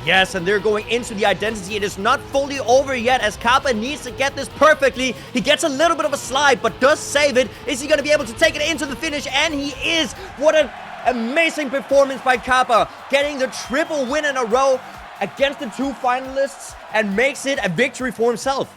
Yes, and they're going into the identity. It is not fully over yet, as Kappa needs to get this perfectly. He gets a little bit of a slide, but does save it. Is he going to be able to take it into the finish? And he is. What an amazing performance by Kappa, getting the triple win in a row against the 2 finalists, and makes it a victory for himself.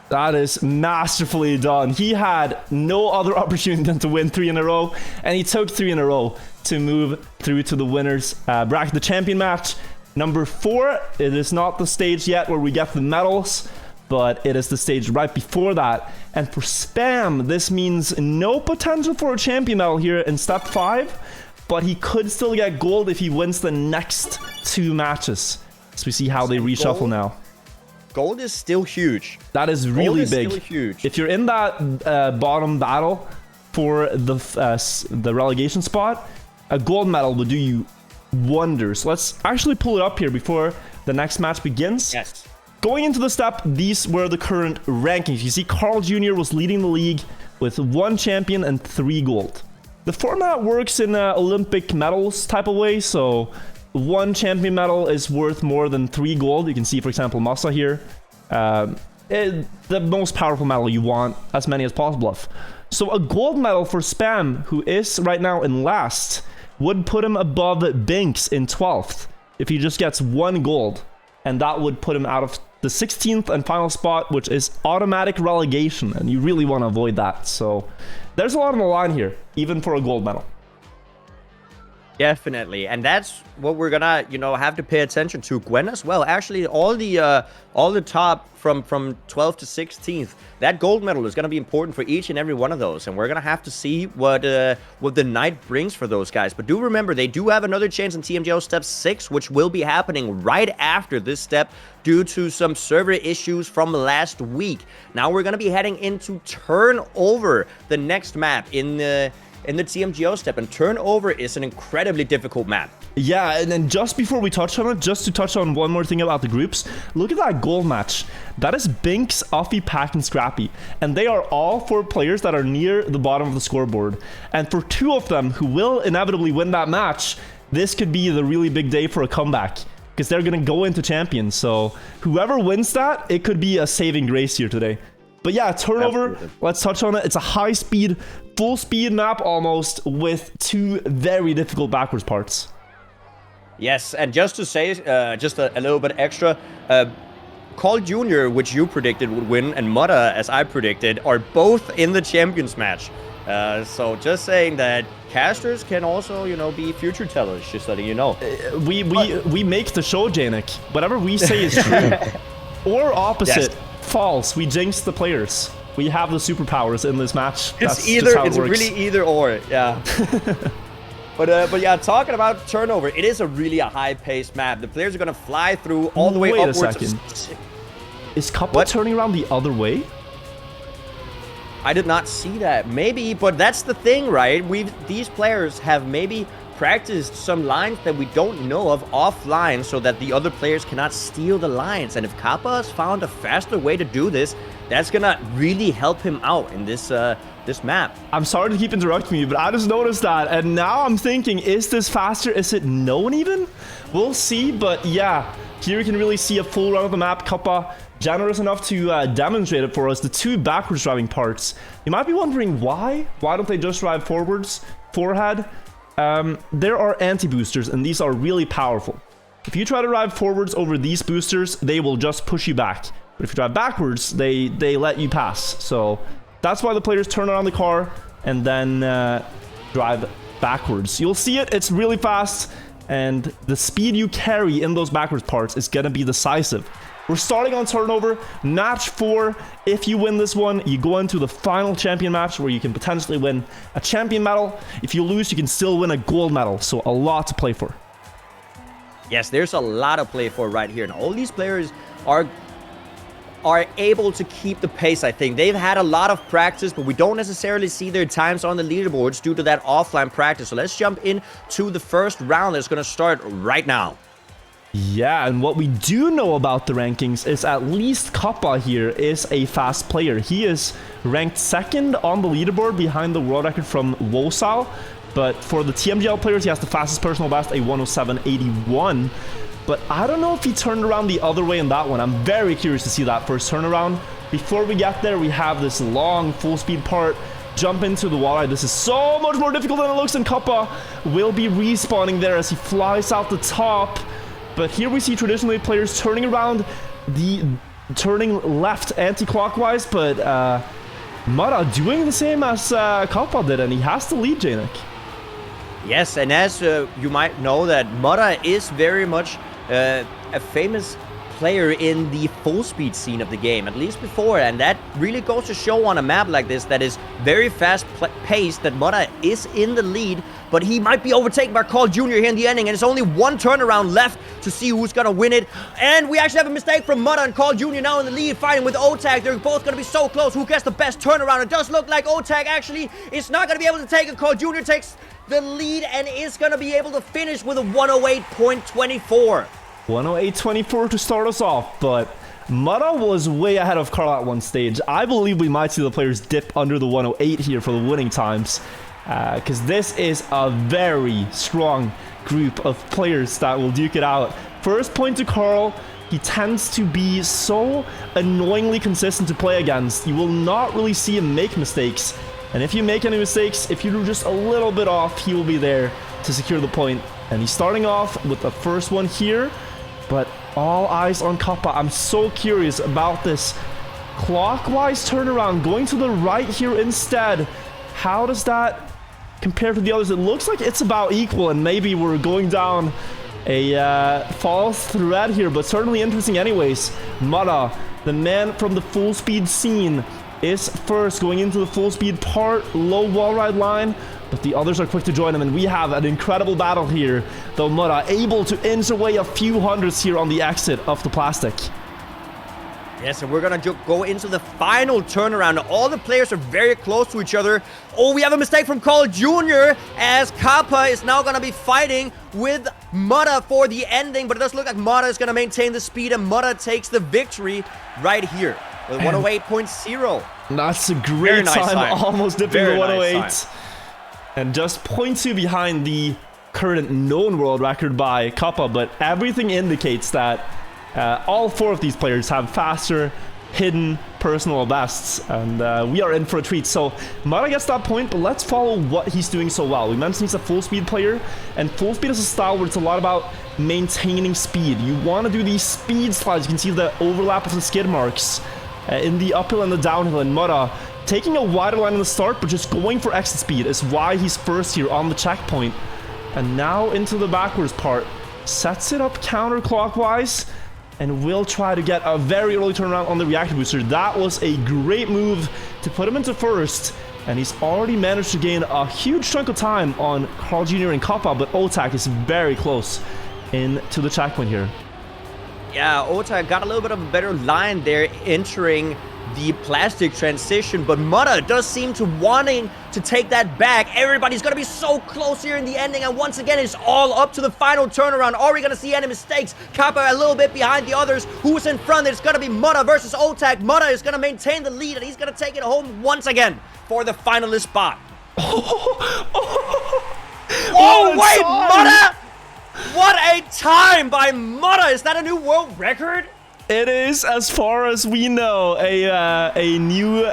That is masterfully done. He had no other opportunity than to win 3 in a row, and he took 3 in a row to move through to the winners bracket, the champion match. Number 4, it is not the stage yet where we get the medals, but it is the stage right before that. And for Spam, this means no potential for a champion medal here in step 5, but he could still get gold if he wins the next 2 matches. So we see how they reshuffle now. Gold is still huge. That is really big. Still huge. If you're in that bottom battle for the relegation spot, a gold medal would do you wonders. Let's actually pull it up here before the next match begins. Yes. Going into the step, these were the current rankings. You see Carl Jr. was leading the league with 1 champion and 3 gold. The format works in an Olympic medals type of way, so 1 champion medal is worth more than 3 gold. You can see, for example, Masa here. The most powerful medal you want as many as possible of. So a gold medal for Spam, who is right now in last, would put him above Binks in 12th if he just gets 1 gold. And that would put him out of the 16th and final spot, which is automatic relegation. And you really want to avoid that. So there's a lot on the line here, even for a gold medal. Definitely, and that's what we're gonna, have to pay attention to. Gwen as well. Actually, all the top from 12th to 16th, that gold medal is gonna be important for each and every one of those, and we're gonna have to see what the night brings for those guys. But do remember, they do have another chance in TMGL Step 6, which will be happening right after this step due to some server issues from last week. Now we're gonna be heading into Turnover, the next map in the TMGO step, and Turnover is an incredibly difficult map. Yeah, and then just before we touch on it, just to touch on one more thing about the groups, look at that gold match. That is Binks, Uffy, Pack, and Scrappy, and they are all 4 players that are near the bottom of the scoreboard. And for 2 of them who will inevitably win that match, this could be the really big day for a comeback, because they're going to go into champions. So whoever wins that, it could be a saving grace here today. But yeah, Turnover, absolutely. Let's touch on it. It's a high-speed, full-speed map almost, with 2 very difficult backwards parts. Yes, and just to say, just a little bit extra, Carl Jr., which you predicted would win, and Mutta, as I predicted, are both in the champions match. So just saying that casters can also, be future tellers, just letting you know. We make the show, Janik. Whatever we say is true. Or opposite. Yes. False. We jinx the players. We have the superpowers in this match. It's really either or. Yeah. but yeah, talking about Turnover, it is really a high-paced map. The players are gonna fly through all the way upwards. Wait a second. Is Kappa turning around the other way? I did not see that. Maybe, but that's the thing, right? These players have maybe practiced some lines that we don't know of offline so that the other players cannot steal the lines. And if Kappa has found a faster way to do this, that's gonna really help him out in this map. I'm sorry to keep interrupting you, but I just noticed that, and now I'm thinking, is this faster? Is it known even? We'll see, but yeah, here you can really see a full run of the map. Kappa generous enough to demonstrate it for us, the 2 backwards driving parts. You might be wondering why? Why don't they just drive forwards, forehead? There are anti-boosters, and these are really powerful. If you try to drive forwards over these boosters, they will just push you back. But if you drive backwards, they let you pass. So that's why the players turn around the car and then drive backwards. You'll see it. It's really fast, and the speed you carry in those backwards parts is going to be decisive. We're starting on Turnover, match 4. If you win this one, you go into the final champion match where you can potentially win a champion medal. If you lose, you can still win a gold medal, so a lot to play for. Yes, there's a lot to play for right here, and all these players are able to keep the pace, I think. They've had a lot of practice, but we don't necessarily see their times on the leaderboards due to that offline practice. So let's jump into the first round that's going to start right now. Yeah, and what we do know about the rankings is at least Kappa here is a fast player. He is ranked 2nd on the leaderboard behind the world record from Wosal. But for the TMGL players, he has the fastest personal best, a 107.81. But I don't know if he turned around the other way in that one. I'm very curious to see that first turnaround. Before we get there, we have this long full speed part. Jump into the walleye. This is so much more difficult than it looks, and Kappa will be respawning there as he flies out the top. But here we see traditionally players turning around the turning left anti-clockwise, but Mudda doing the same as Kappa did, and he has to lead, Janik. Yes, and as you might know, that Mudda is very much a famous player in the full speed scene of the game, at least before, and that really goes to show on a map like this that is very fast paced that Mudda is in the lead, but he might be overtaken by Carl Jr. here in the ending, and it's only one turnaround left to see who's gonna win it. And we actually have a mistake from Mudda and Carl Jr. now in the lead, fighting with Otag. They're both gonna be so close. Who gets the best turnaround? It does look like Otag actually is not gonna be able to take it. Carl Jr. takes the lead and is gonna be able to finish with a 108.24. 108.24 to start us off, but Mudda was way ahead of Carl at one stage. I believe we might see the players dip under the 108 here for the winning times, because this is a very strong group of players that will duke it out. First point to Carl. He tends to be so annoyingly consistent to play against. You will not really see him make mistakes, and if you make any mistakes, if you're just a little bit off, he will be there to secure the point. And he's starting off with the first one here, but all eyes on Kappa. I'm so curious about this clockwise turnaround, going to the right here instead. How does that compare to the others? It looks like it's about equal, and maybe we're going down a false thread here, but certainly interesting anyways. Mudda, the man from the full speed scene, is first going into the full speed part, low wall ride line, but the others are quick to join him, and we have an incredible battle here, though Mudda able to inch away a few hundreds here on the exit of the plastic. Yes, and we're gonna go into the final turnaround. All the players are very close to each other. Oh, we have a mistake from Carl Jr. as Kappa is now gonna be fighting with Mudda for the ending, but it does look like Mudda is gonna maintain the speed, and Mudda takes the victory right here with 108.0. That's a great nice time, almost dipping the 108. Nice, and just 0.2 behind the current known world record by Kappa, but everything indicates that all four of these players have faster, hidden personal bests, and we are in for a treat. So Mudda gets that point, but let's follow what he's doing so well. We mentioned he's a full speed player, and full speed is a style where it's a lot about maintaining speed. You want to do these speed slides. You can see the overlap of the skid marks in the uphill and the downhill, and Mudda taking a wider line in the start, but just going for exit speed is why he's first here on the checkpoint. And now into the backwards part, sets it up counterclockwise, and will try to get a very early turnaround on the reactor booster. That was a great move to put him into first, and he's already managed to gain a huge chunk of time on Carl Jr. and Kappa, but Otak is very close into the checkpoint here. Yeah, Otak got a little bit of a better line there entering the plastic transition, but Mudda does seem to wanting to take that back. Everybody's gonna be so close here in the ending, and once again it's all up to the final turnaround. Are we gonna see any mistakes? Kappa a little bit behind the others. Who's in front? It's gonna be Mudda versus Otak. Mudda is gonna maintain the lead, and he's gonna take it home once again for the finalist spot. Oh wait, Mudda! What a time by Mudda! Is that a new world record? It is, as far as we know, a new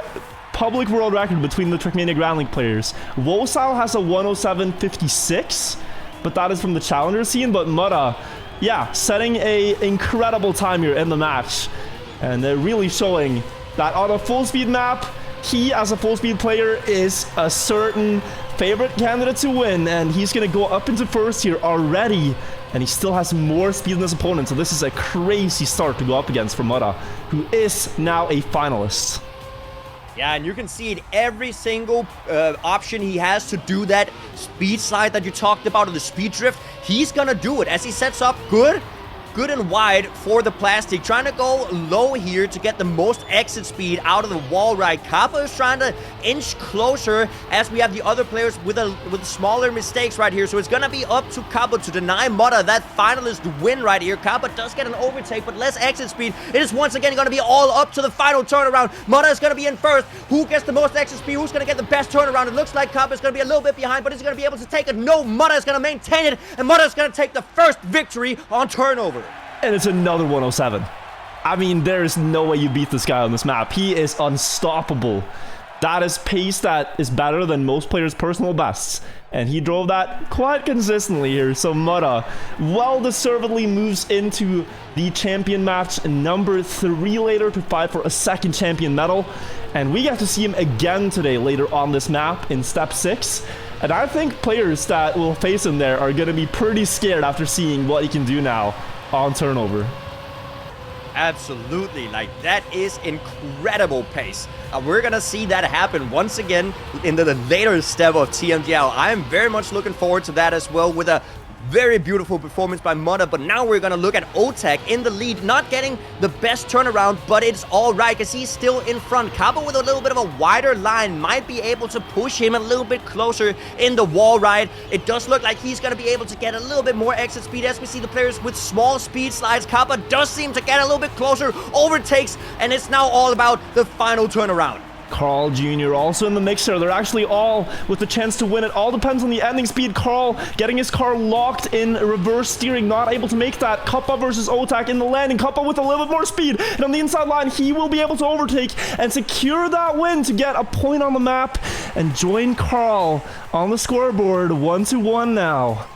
public world record between the Trackmania Grand League players. Wosal has a 107.56, but that is from the challenger scene. But Mudda, yeah, setting a incredible time here in the match, and they're really showing that on a full speed map, he as a full speed player is a certain favorite candidate to win, and he's gonna go up into first here already. And he still has more speed than his opponent, so this is a crazy start to go up against for Mudda, who is now a finalist. Yeah, and you can see it, every single option he has to do that speed slide that you talked about, or the speed drift, he's gonna do it as he sets up good and wide for the plastic, trying to go low here to get the most exit speed out of the wall ride. Kappa is trying to inch closer as we have the other players with smaller mistakes right here, so it's gonna be up to Kappa to deny Mudda that finalist win right here. Kappa does get an overtake, but less exit speed. It is once again gonna be all up to the final turnaround. Mudda is gonna be in first. Who gets the most exit speed? Who's gonna get the best turnaround? It looks like Kappa is gonna be a little bit behind, but is he gonna be able to take it? No, Mudda is gonna maintain it, and Mudda is gonna take the first victory on turnover. And it's another 107. I mean, there's no way you beat this guy on this map. He is unstoppable. That is pace that is better than most players' personal bests. And he drove that quite consistently here. So Mutta well-deservedly moves into the champion match number 3 later to fight for a second champion medal. And we get to see him again today later on this map in step 6. And I think players that will face him there are going to be pretty scared after seeing what he can do now on turnover. Absolutely, like that is incredible pace. We're gonna see that happen once again in the later step of TMGL. I am very much looking forward to that as well, with a very beautiful performance by Mutta. But now we're gonna look at Otak in the lead, not getting the best turnaround, but it's all right because he's still in front. Kappa with a little bit of a wider line might be able to push him a little bit closer in the wall ride. It does look like he's gonna be able to get a little bit more exit speed as we see the players with small speed slides. Kappa does seem to get a little bit closer, overtakes, and it's now all about the final turnaround. Carl Jr. also in the mixer. They're actually all with the chance to win. It all depends on the ending speed. Carl getting his car locked in reverse steering, not able to make that. Kappa versus Otak in the landing. Kappa with a little bit more speed. And on the inside line, he will be able to overtake and secure that win to get a point on the map and join Carl on the scoreboard. 1-1 now.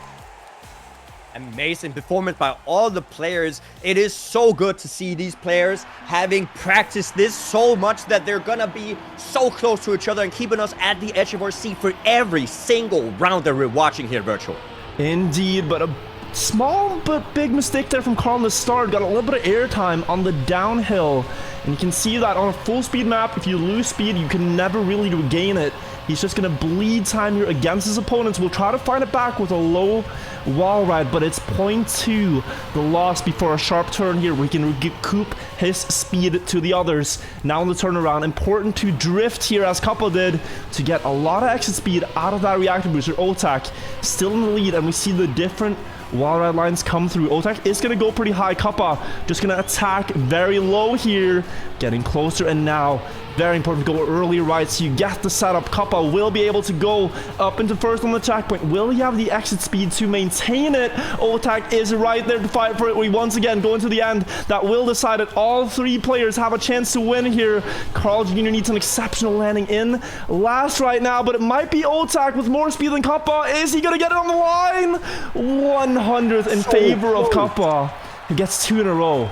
Amazing performance by all the players. It is so good to see these players having practiced this so much that they're gonna be so close to each other and keeping us at the edge of our seat for every single round that we're watching here, Virtual. Indeed, but a small but big mistake there from Carl in the start. Got a little bit of airtime on the downhill. And you can see that on a full speed map, if you lose speed, you can never really regain it. He's just going to bleed time here against his opponents. We'll try to find it back with a low wall ride, but it's 0.2 the loss before a sharp turn here. We can recoup his speed to the others. Now on the turnaround, important to drift here as Kappa did to get a lot of exit speed out of that reactor booster. Otak still in the lead, and we see the different wall ride lines come through. Otak is going to go pretty high. Kappa just going to attack very low here, getting closer, and now very important to go early right so you get the setup. Kappa will be able to go up into first on the checkpoint. Will he have the exit speed to maintain it? Otak is right there to fight for it. We once again go into the end. That will decide it. All 3 players have a chance to win here. Carl Jr. needs an exceptional landing in last right now, but it might be Otak with more speed than Kappa. Is he going to get it on the line? 100th in favor of Kappa. He gets 2 in a row.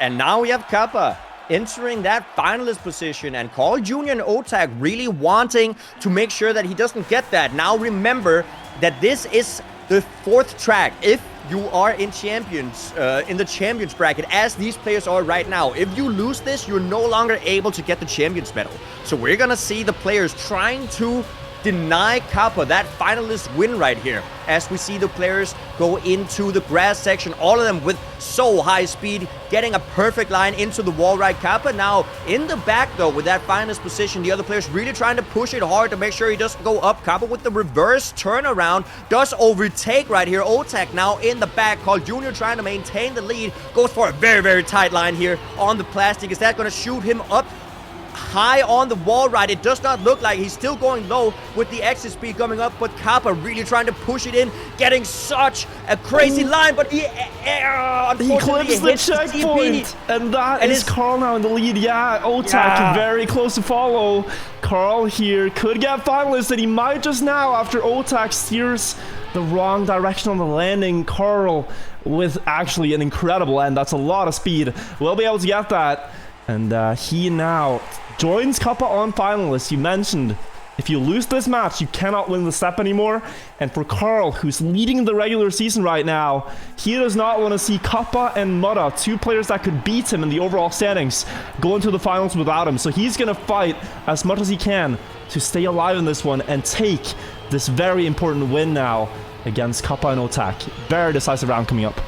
And now we have Kappa entering that finalist position, and Carl Jr. and Otak really wanting to make sure that he doesn't get that. Now remember that this is the 4th track. If you are in champions, in the champions bracket, as these players are right now, if you lose this, you're no longer able to get the champions medal. So we're gonna see the players trying to deny Kappa that finalist win right here, as we see the players go into the grass section, all of them with so high speed, getting a perfect line into the wall ride. Kappa now in the back though with that finalist position. The other players really trying to push it hard to make sure he doesn't go up. Kappa with the reverse turnaround does overtake right here. Otak now in the back. Carl Jr. trying to maintain the lead, goes for a very, very tight line here on the plastic. Is that going to shoot him up high on the wall ride? It does not look like. He's still going low with the exit speed coming up, but Kappa really trying to push it in, getting such a crazy line, but he clips the checkpoint, and that is Carl now in the lead. Yeah, Otak very close to follow. Carl here could get finalist, and he might just now after Otak steers the wrong direction on the landing. Carl with actually an incredible end. That's a lot of speed. We'll be able to get that. And he now joins Kappa on finalists. You mentioned if you lose this match, you cannot win the step anymore. And for Carl, who's leading the regular season right now, he does not want to see Kappa and Mutta, 2 players that could beat him in the overall standings, go into the finals without him. So he's going to fight as much as he can to stay alive in this one and take this very important win now against Kappa and Otak. Very decisive round coming up.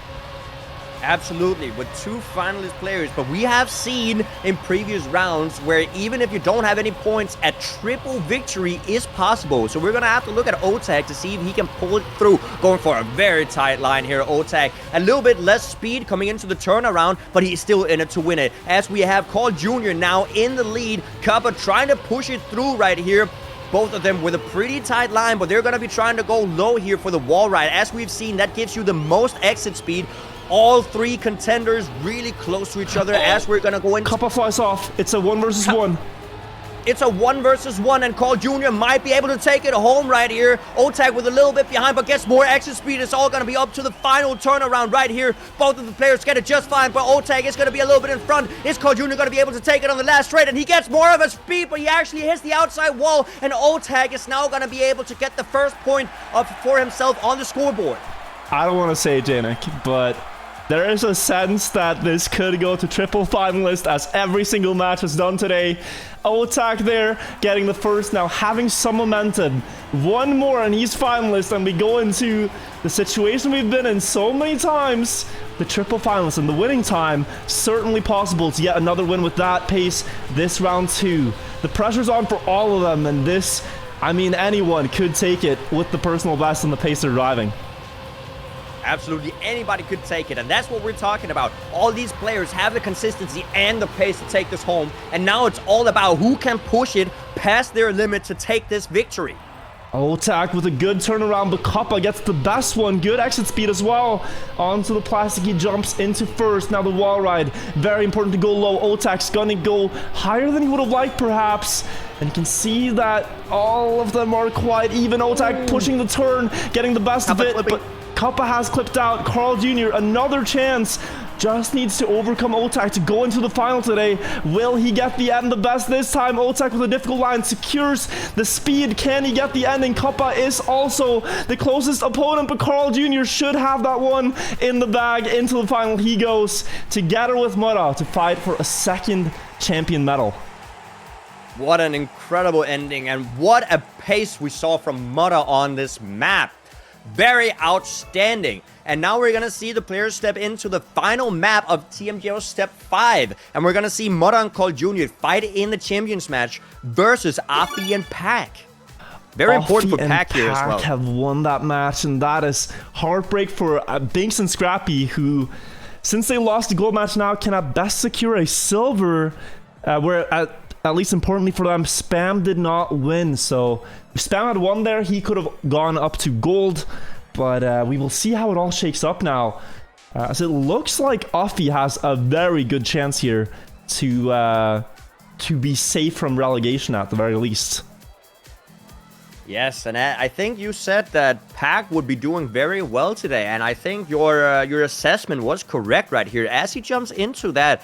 Absolutely, with 2 finalist players, but we have seen in previous rounds where even if you don't have any points, a triple victory is possible. So we're going to have to look at Otak to see if he can pull it through. Going for a very tight line here, Otak. A little bit less speed coming into the turnaround, but he's still in it to win it. As we have Carl Jr. now in the lead, Kappa trying to push it through right here. Both of them with a pretty tight line, but they're going to be trying to go low here for the wall ride. As we've seen, that gives you the most exit speed. All 3 contenders really close to each other as we're going to go in. Kappa flies off. It's a 1 versus 1. It's a 1 versus 1, and Carl Jr. might be able to take it home right here. Otag with a little bit behind, but gets more exit speed. It's all going to be up to the final turnaround right here. Both of the players get it just fine, but Otag is going to be a little bit in front. Is Carl Jr. going to be able to take it on the last straight? And he gets more of a speed, but he actually hits the outside wall, and Otag is now going to be able to get the first point for himself on the scoreboard. I don't want to say Janik, but there is a sense that this could go to triple finalist, as every single match has done today. Otag there, getting the first, now having some momentum. One more and he's finalist, and we go into the situation we've been in so many times. The triple finalist, and the winning time certainly possible to get another win with that pace this round 2. The pressure's on for all of them, and this, I mean, anyone could take it with the personal best and the pace they're driving. Absolutely anybody could take it, and that's what we're talking about. All these players have the consistency and the pace to take this home, and now it's all about who can push it past their limit to take this victory. Otag with a good turnaround, but Kappa gets the best one. Good exit speed as well. Onto the plastic, he jumps into first. Now the wall ride, very important to go low. Otag's gonna go higher than he would have liked perhaps. And you can see that all of them are quite even. Otag pushing the turn, getting the best of it, but Kappa has clipped out. Carl Jr., another chance. Just needs to overcome Otag to go into the final today. Will he get the end the best this time? Otag with a difficult line secures the speed. Can he get the ending? Kappa is also the closest opponent, but Carl Jr. should have that one in the bag. Into the final he goes, together with Mura, to fight for a second champion medal. What an incredible ending, and what a pace we saw from Mura on this map. Very outstanding. And now we're going to see the players step into the final map of TMGL Step 5. And we're going to see Mura and Carl Jr. fight in the Champions match versus Afi and Pack. Very important for Pack here as well. Pack have won that match, and that is heartbreak for Binks and Scrappy, who, since they lost the gold match now, can at best secure a silver, where at least importantly for them, Spam did not win. So if Spam had won there, he could have gone up to gold. But we will see how it all shakes up now. As it looks like Afi has a very good chance here to be safe from relegation at the very least. Yes, and I think you said that Pack would be doing very well today. And I think your assessment was correct right here. As he jumps into that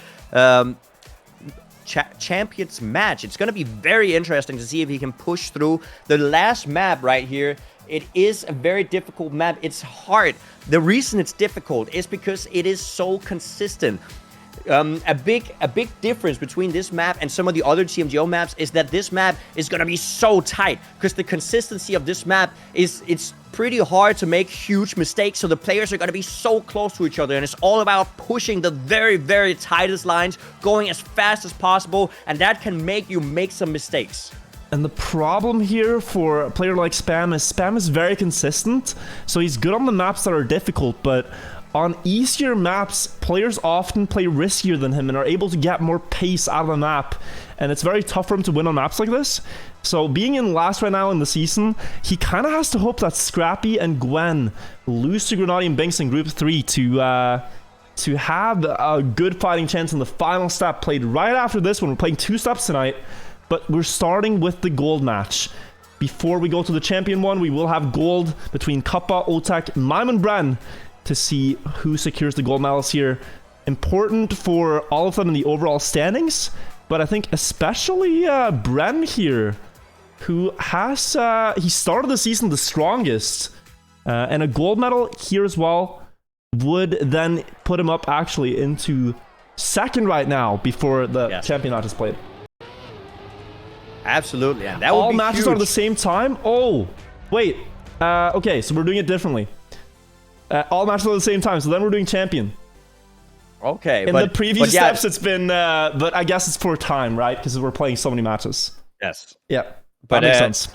Champions match, it's going to be very interesting to see if he can push through the last map right here. It is a very difficult map. It's hard. The reason it's difficult is because it is so consistent. A big difference between this map and some of the other TMGL maps is that this map is going to be so tight, because the consistency of this map it's pretty hard to make huge mistakes. So the players are going to be so close to each other, and it's all about pushing the very, very tightest lines, going as fast as possible, and that can make you make some mistakes. And the problem here for a player like Spam is very consistent, so he's good on the maps that are difficult, but on easier maps, players often play riskier than him and are able to get more pace out of the map, and it's very tough for him to win on maps like this. So being in last right now in the season, he kind of has to hope that Scrappy and Gwen lose to Grenadier and Binks in Group 3 to have a good fighting chance in the final step played right after this one. We're playing 2 steps tonight, but we're starting with the gold match. Before we go to the champion one, we will have gold between Kappa, Otag, Mime, and Bren to see who secures the gold medals here. Important for all of them in the overall standings, but I think especially Bren here, who has he started the season the strongest, and a gold medal here as well would then put him up actually into second right now before the champion match is played. Absolutely, and that would all be matches huge. are at the same time. Oh, wait. Okay, so we're doing it differently. All matches are at the same time, so then we're doing champion. Okay, in the previous steps, it's been, but I guess it's for time, right? Because we're playing so many matches. Yes. Yeah, but that makes sense.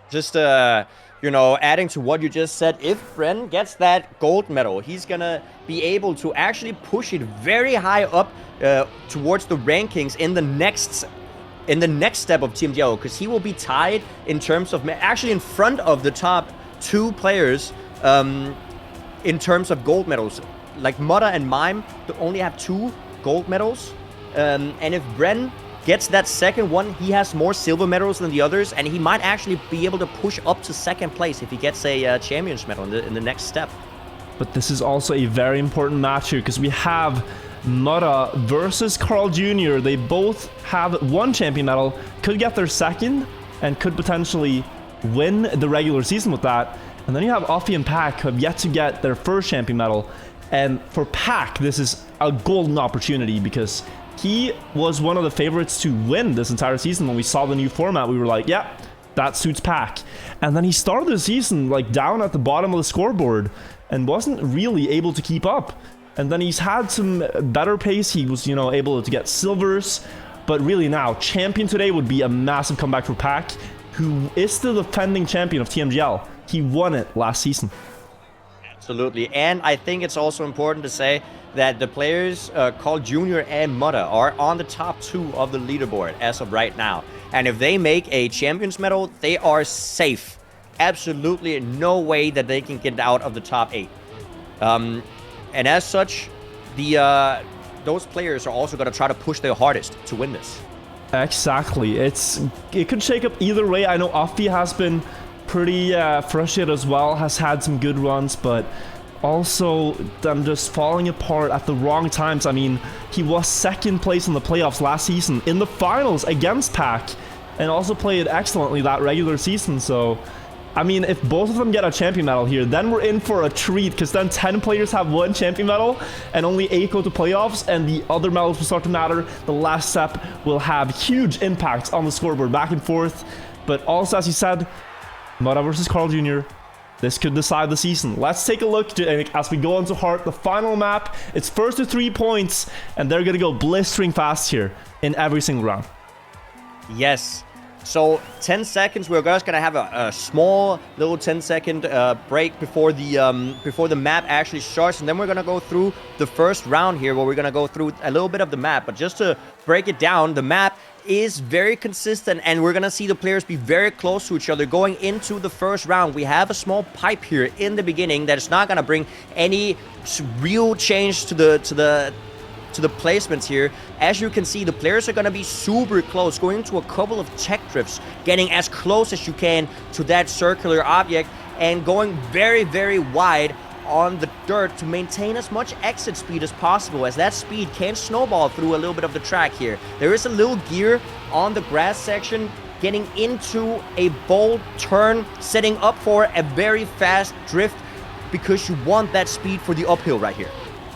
Just you know, adding to what you just said, if Bren gets that gold medal, he's gonna be able to actually push it very high up towards the rankings in the next step of TMGL, because he will be tied in terms of actually in front of the top 2 players in terms of gold medals. Like Mudda and Mime only have 2 gold medals, and if Bren gets that second one, he has more silver medals than the others, and he might actually be able to push up to second place if he gets a champion's medal in the next step. But this is also a very important match here because we have Mutta versus Carl Jr. They both have one champion medal, could get their second, and could potentially win the regular season with that. And then you have Offie and Pack, who have yet to get their first champion medal. And for Pack, this is a golden opportunity because he was one of the favorites to win this entire season. When we saw the new format, we were like, yeah, that suits Pack. And then he started the season like down at the bottom of the scoreboard and wasn't really able to keep up. And then he's had some better pace. He was, able to get silvers. But really now, champion today would be a massive comeback for Pack, who is the defending champion of TMGL. He won it last season. Absolutely. And I think it's also important to say that the players, Carl Jr. and Mutta, are on the top 2 of the leaderboard as of right now. And if they make a champion's medal, they are safe. Absolutely no way that they can get out of the top 8. And as such, those players are also going to try to push their hardest to win this. Exactly. It could shake up either way. I know Offie has been pretty frustrated as well, has had some good runs, but also them just falling apart at the wrong times. I mean, he was second place in the playoffs last season in the finals against Pack, and also played excellently that regular season. So I mean, if both of them get a champion medal here, then we're in for a treat, because then 10 players have one champion medal and only 8 go to playoffs, and the other medals will start to matter. The last step will have huge impacts on the scoreboard back and forth. But also, as you said, Mutta versus Carl Jr., this could decide the season. Let's take a look as we go into Heart, the final map. It's first to 3 points, and they're going to go blistering fast here in every single round. Yes. So 10 seconds, we're just gonna have a small little 10-second break before the map actually starts, and then we're gonna go through the first round here, where we're gonna go through a little bit of the map. But just to break it down, the map is very consistent, and we're gonna see the players be very close to each other going into the first round. We have a small pipe here in the beginning that is not gonna bring any real change to the placements here. As you can see, the players are going to be super close, going into a couple of tech drifts, getting as close as you can to that circular object, and going very, very wide on the dirt to maintain as much exit speed as possible, as that speed can snowball through a little bit of the track here. There is a little gear on the grass section, getting into a bold turn, setting up for a very fast drift, because you want that speed for the uphill right here.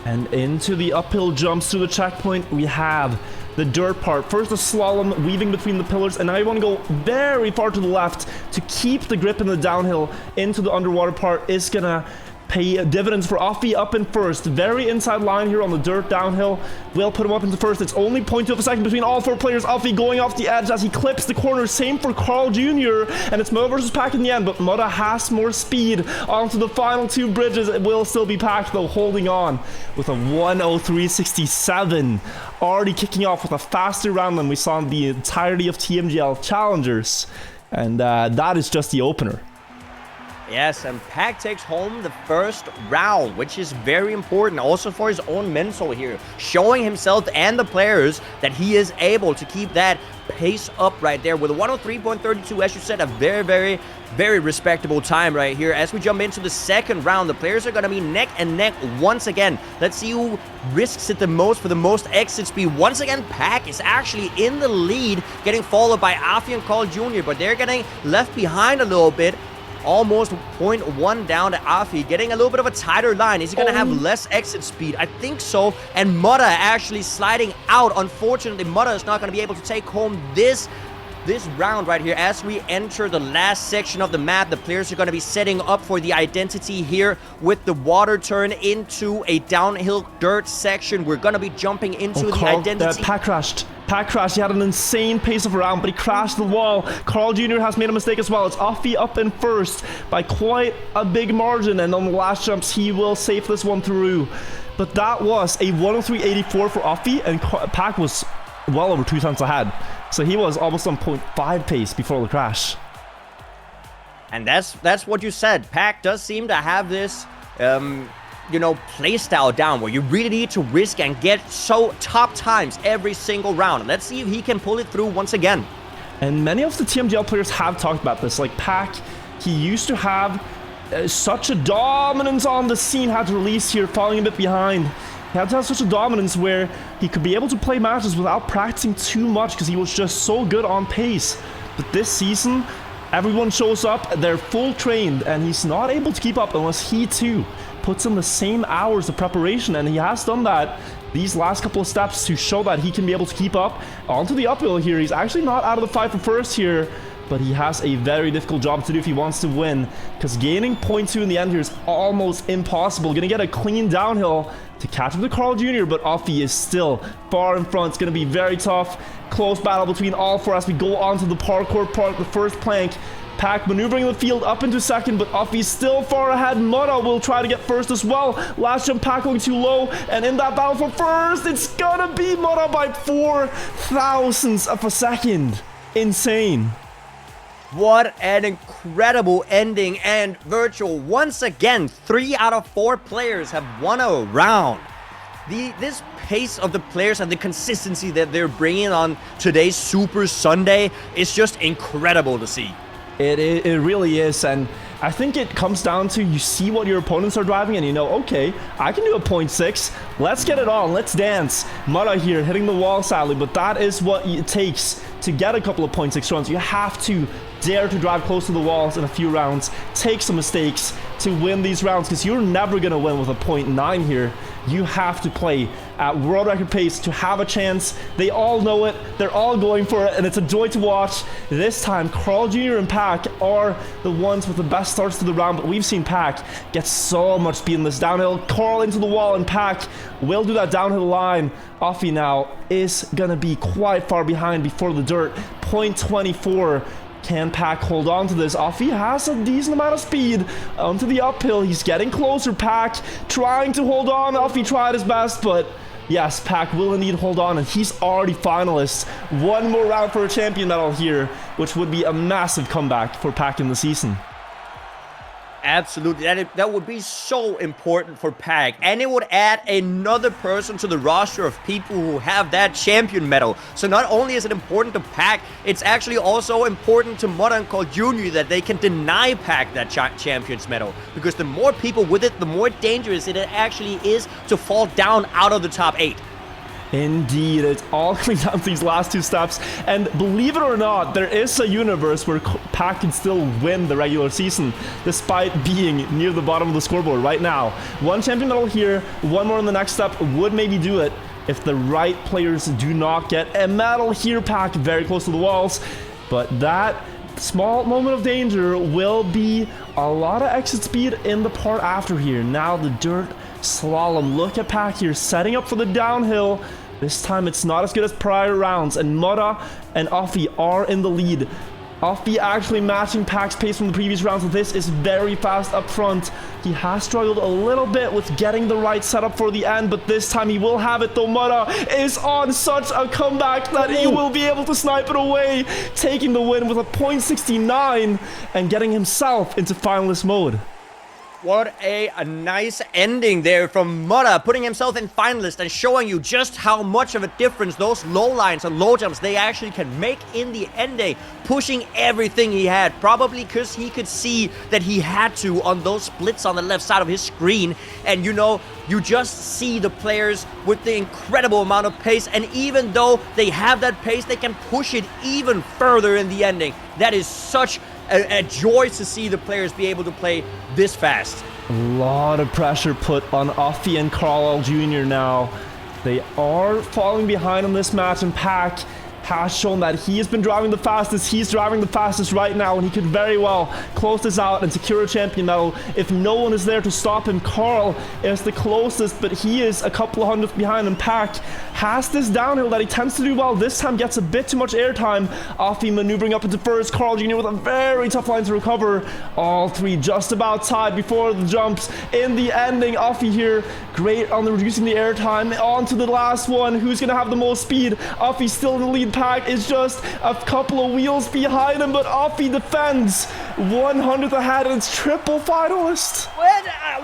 And into the uphill jumps to the checkpoint, we have the dirt part. First a slalom weaving between the pillars, and now you want to go very far to the left to keep the grip in the downhill. Into the underwater part is gonna pay dividends for Offie up in first. Very inside line here on the dirt downhill. Will put him up into first. It's only 0.2 of a second between all 4 players. Offie going off the edge as he clips the corner. Same for Carl Jr. And it's Mutta versus Pack in the end, but Mutta has more speed onto the final 2 bridges. It will still be Pack, though, holding on with a 1:03.67. Already kicking off with a faster round than we saw in the entirety of TMGL Challengers. And that is just the opener. Yes, and Pack takes home the first round, which is very important also for his own mental here, showing himself and the players that he is able to keep that pace up right there with a 1:03.32, as you said, a very, very, very respectable time right here. As we jump into the second round, the players are going to be neck and neck once again. Let's see who risks it the most for the most exit speed. Once again, Pack is actually in the lead, getting followed by Offie and Carl Jr., but they're getting left behind a little bit. Almost 0.1 down to Offie, getting a little bit of a tighter line. Is he going to have less exit speed? I think so. And Mutta actually sliding out. Unfortunately, Mutta is not going to be able to take home this round right here. As we enter the last section of the map, the players are going to be setting up for the identity here with the water turn into a downhill dirt section. We're going to be jumping into the identity. Pack crashed. He had an insane pace of a round, but he crashed the wall. Carl Jr. has made a mistake as well. It's Offie up in first by quite a big margin, and on the last jumps, he will safe this one through. But that was a 1:03.84 for Offie, and Pack was well over 2 tenths ahead. So he was almost on 0.5 pace before the crash. And that's what you said. Pack does seem to have this you know, play style down where you really need to risk and get so top times every single round. Let's see if he can pull it through once again. And many of the TMGL players have talked about this. Like Pac, he used to have such a dominance on the scene, had to release here, falling a bit behind. He had to have such a dominance where he could be able to play matches without practicing too much because he was just so good on pace. But this season, everyone shows up, they're full trained, and he's not able to keep up unless he too puts in the same hours of preparation, and he has done that these last couple of steps to show that he can be able to keep up. Onto the uphill here, he's actually not out of the fight for first here, but he has a very difficult job to do if he wants to win, because gaining 0.2 in the end here is almost impossible. Gonna get a clean downhill to catch up to Carl Jr., but Offie is still far in front. It's gonna be very tough. Close battle between all four as we go onto the parkour part, the first plank. Pac maneuvering the field up into second, but Offie's still far ahead. Mutta will try to get first as well. Last jump, Pac going too low, and in that battle for first, it's gonna be Mutta by 4 thousandths of a second. Insane. What an incredible ending, and Wirtual, once again, 3 out of 4 players have won a round. This pace of the players and the consistency that they're bringing on today's Super Sunday is just incredible to see. It really is, and I think it comes down to you see what your opponents are driving and you know, okay, I can do a 0.6. Let's get it on. Let's dance. Mutta here hitting the wall sadly, but that is what it takes to get a couple of 0.6 runs. You have to dare to drive close to the walls in a few rounds, take some mistakes to win these rounds, because you're never going to win with a 0.9 here. You have to play at world record pace to have a chance. They all know it. They're all going for it, and it's a joy to watch. This time, Carl Jr. and Pac are the ones with the best starts to the round, but we've seen Pac get so much speed in this downhill. Carl into the wall, and Pac will do that downhill line. Offie now is going to be quite far behind before the dirt. 0.24. Can Pac hold on to this? Offie has a decent amount of speed onto the uphill. He's getting closer. Pac trying to hold on. Offie tried his best, but yes, Pac will indeed hold on, and he's already finalist. One more round for a champion medal here, which would be a massive comeback for Pac in the season. Absolutely, that would be so important for Pac, and it would add another person to the roster of people who have that champion medal. So not only is it important to Pac, it's actually also important to Mutta and Carl Jr. that they can deny Pac that champions medal, because the more people with it, the more dangerous it actually is to fall down out of the top 8. Indeed, it's all coming down to these last 2 steps, and believe it or not, there is a universe where Pac can still win the regular season despite being near the bottom of the scoreboard right now. 1 champion medal here, 1 more in the next step would maybe do it if the right players do not get a medal here. Pac very close to the walls, but that small moment of danger will be a lot of exit speed in the part after here. Now the dirt slalom. Look at Pac here setting up for the downhill. This time it's not as good as prior rounds, and Mutta and Offie are in the lead. Offie actually matching Pac's pace from the previous rounds, so this is very fast up front. He has struggled a little bit with getting the right setup for the end, but this time he will have it though. Mutta is on such a comeback that he will be able to snipe it away, taking the win with a 0.69 and getting himself into finalist mode. What a nice ending there from Mutta, putting himself in finalist and showing you just how much of a difference those low lines and low jumps they actually can make in the end day, pushing everything he had, probably because he could see that he had to on those splits on the left side of his screen. And you know, you just see the players with the incredible amount of pace, and even though they have that pace, they can push it even further in the ending. That is such a joy to see the players be able to play this fast. A lot of pressure put on Offie and Carl Jr. now. They are falling behind on this match, and Pac has shown that he has been driving the fastest. He's driving the fastest right now, and he could very well close this out and secure a champion medal if no one is there to stop him. Carl is the closest, but he is a couple of hundredths behind, and Pac has this downhill that he tends to do well. This time gets a bit too much airtime. Offie maneuvering up into first. Carl Jr. with a very tough line to recover. All 3 just about tied before the jumps. In the ending, Offie here great on the reducing the airtime. On to the last one. Who's going to have the most speed? Offie still in the lead. Pack is just a couple of wheels behind him, but Offie defends 100th ahead, and it's triple finalist.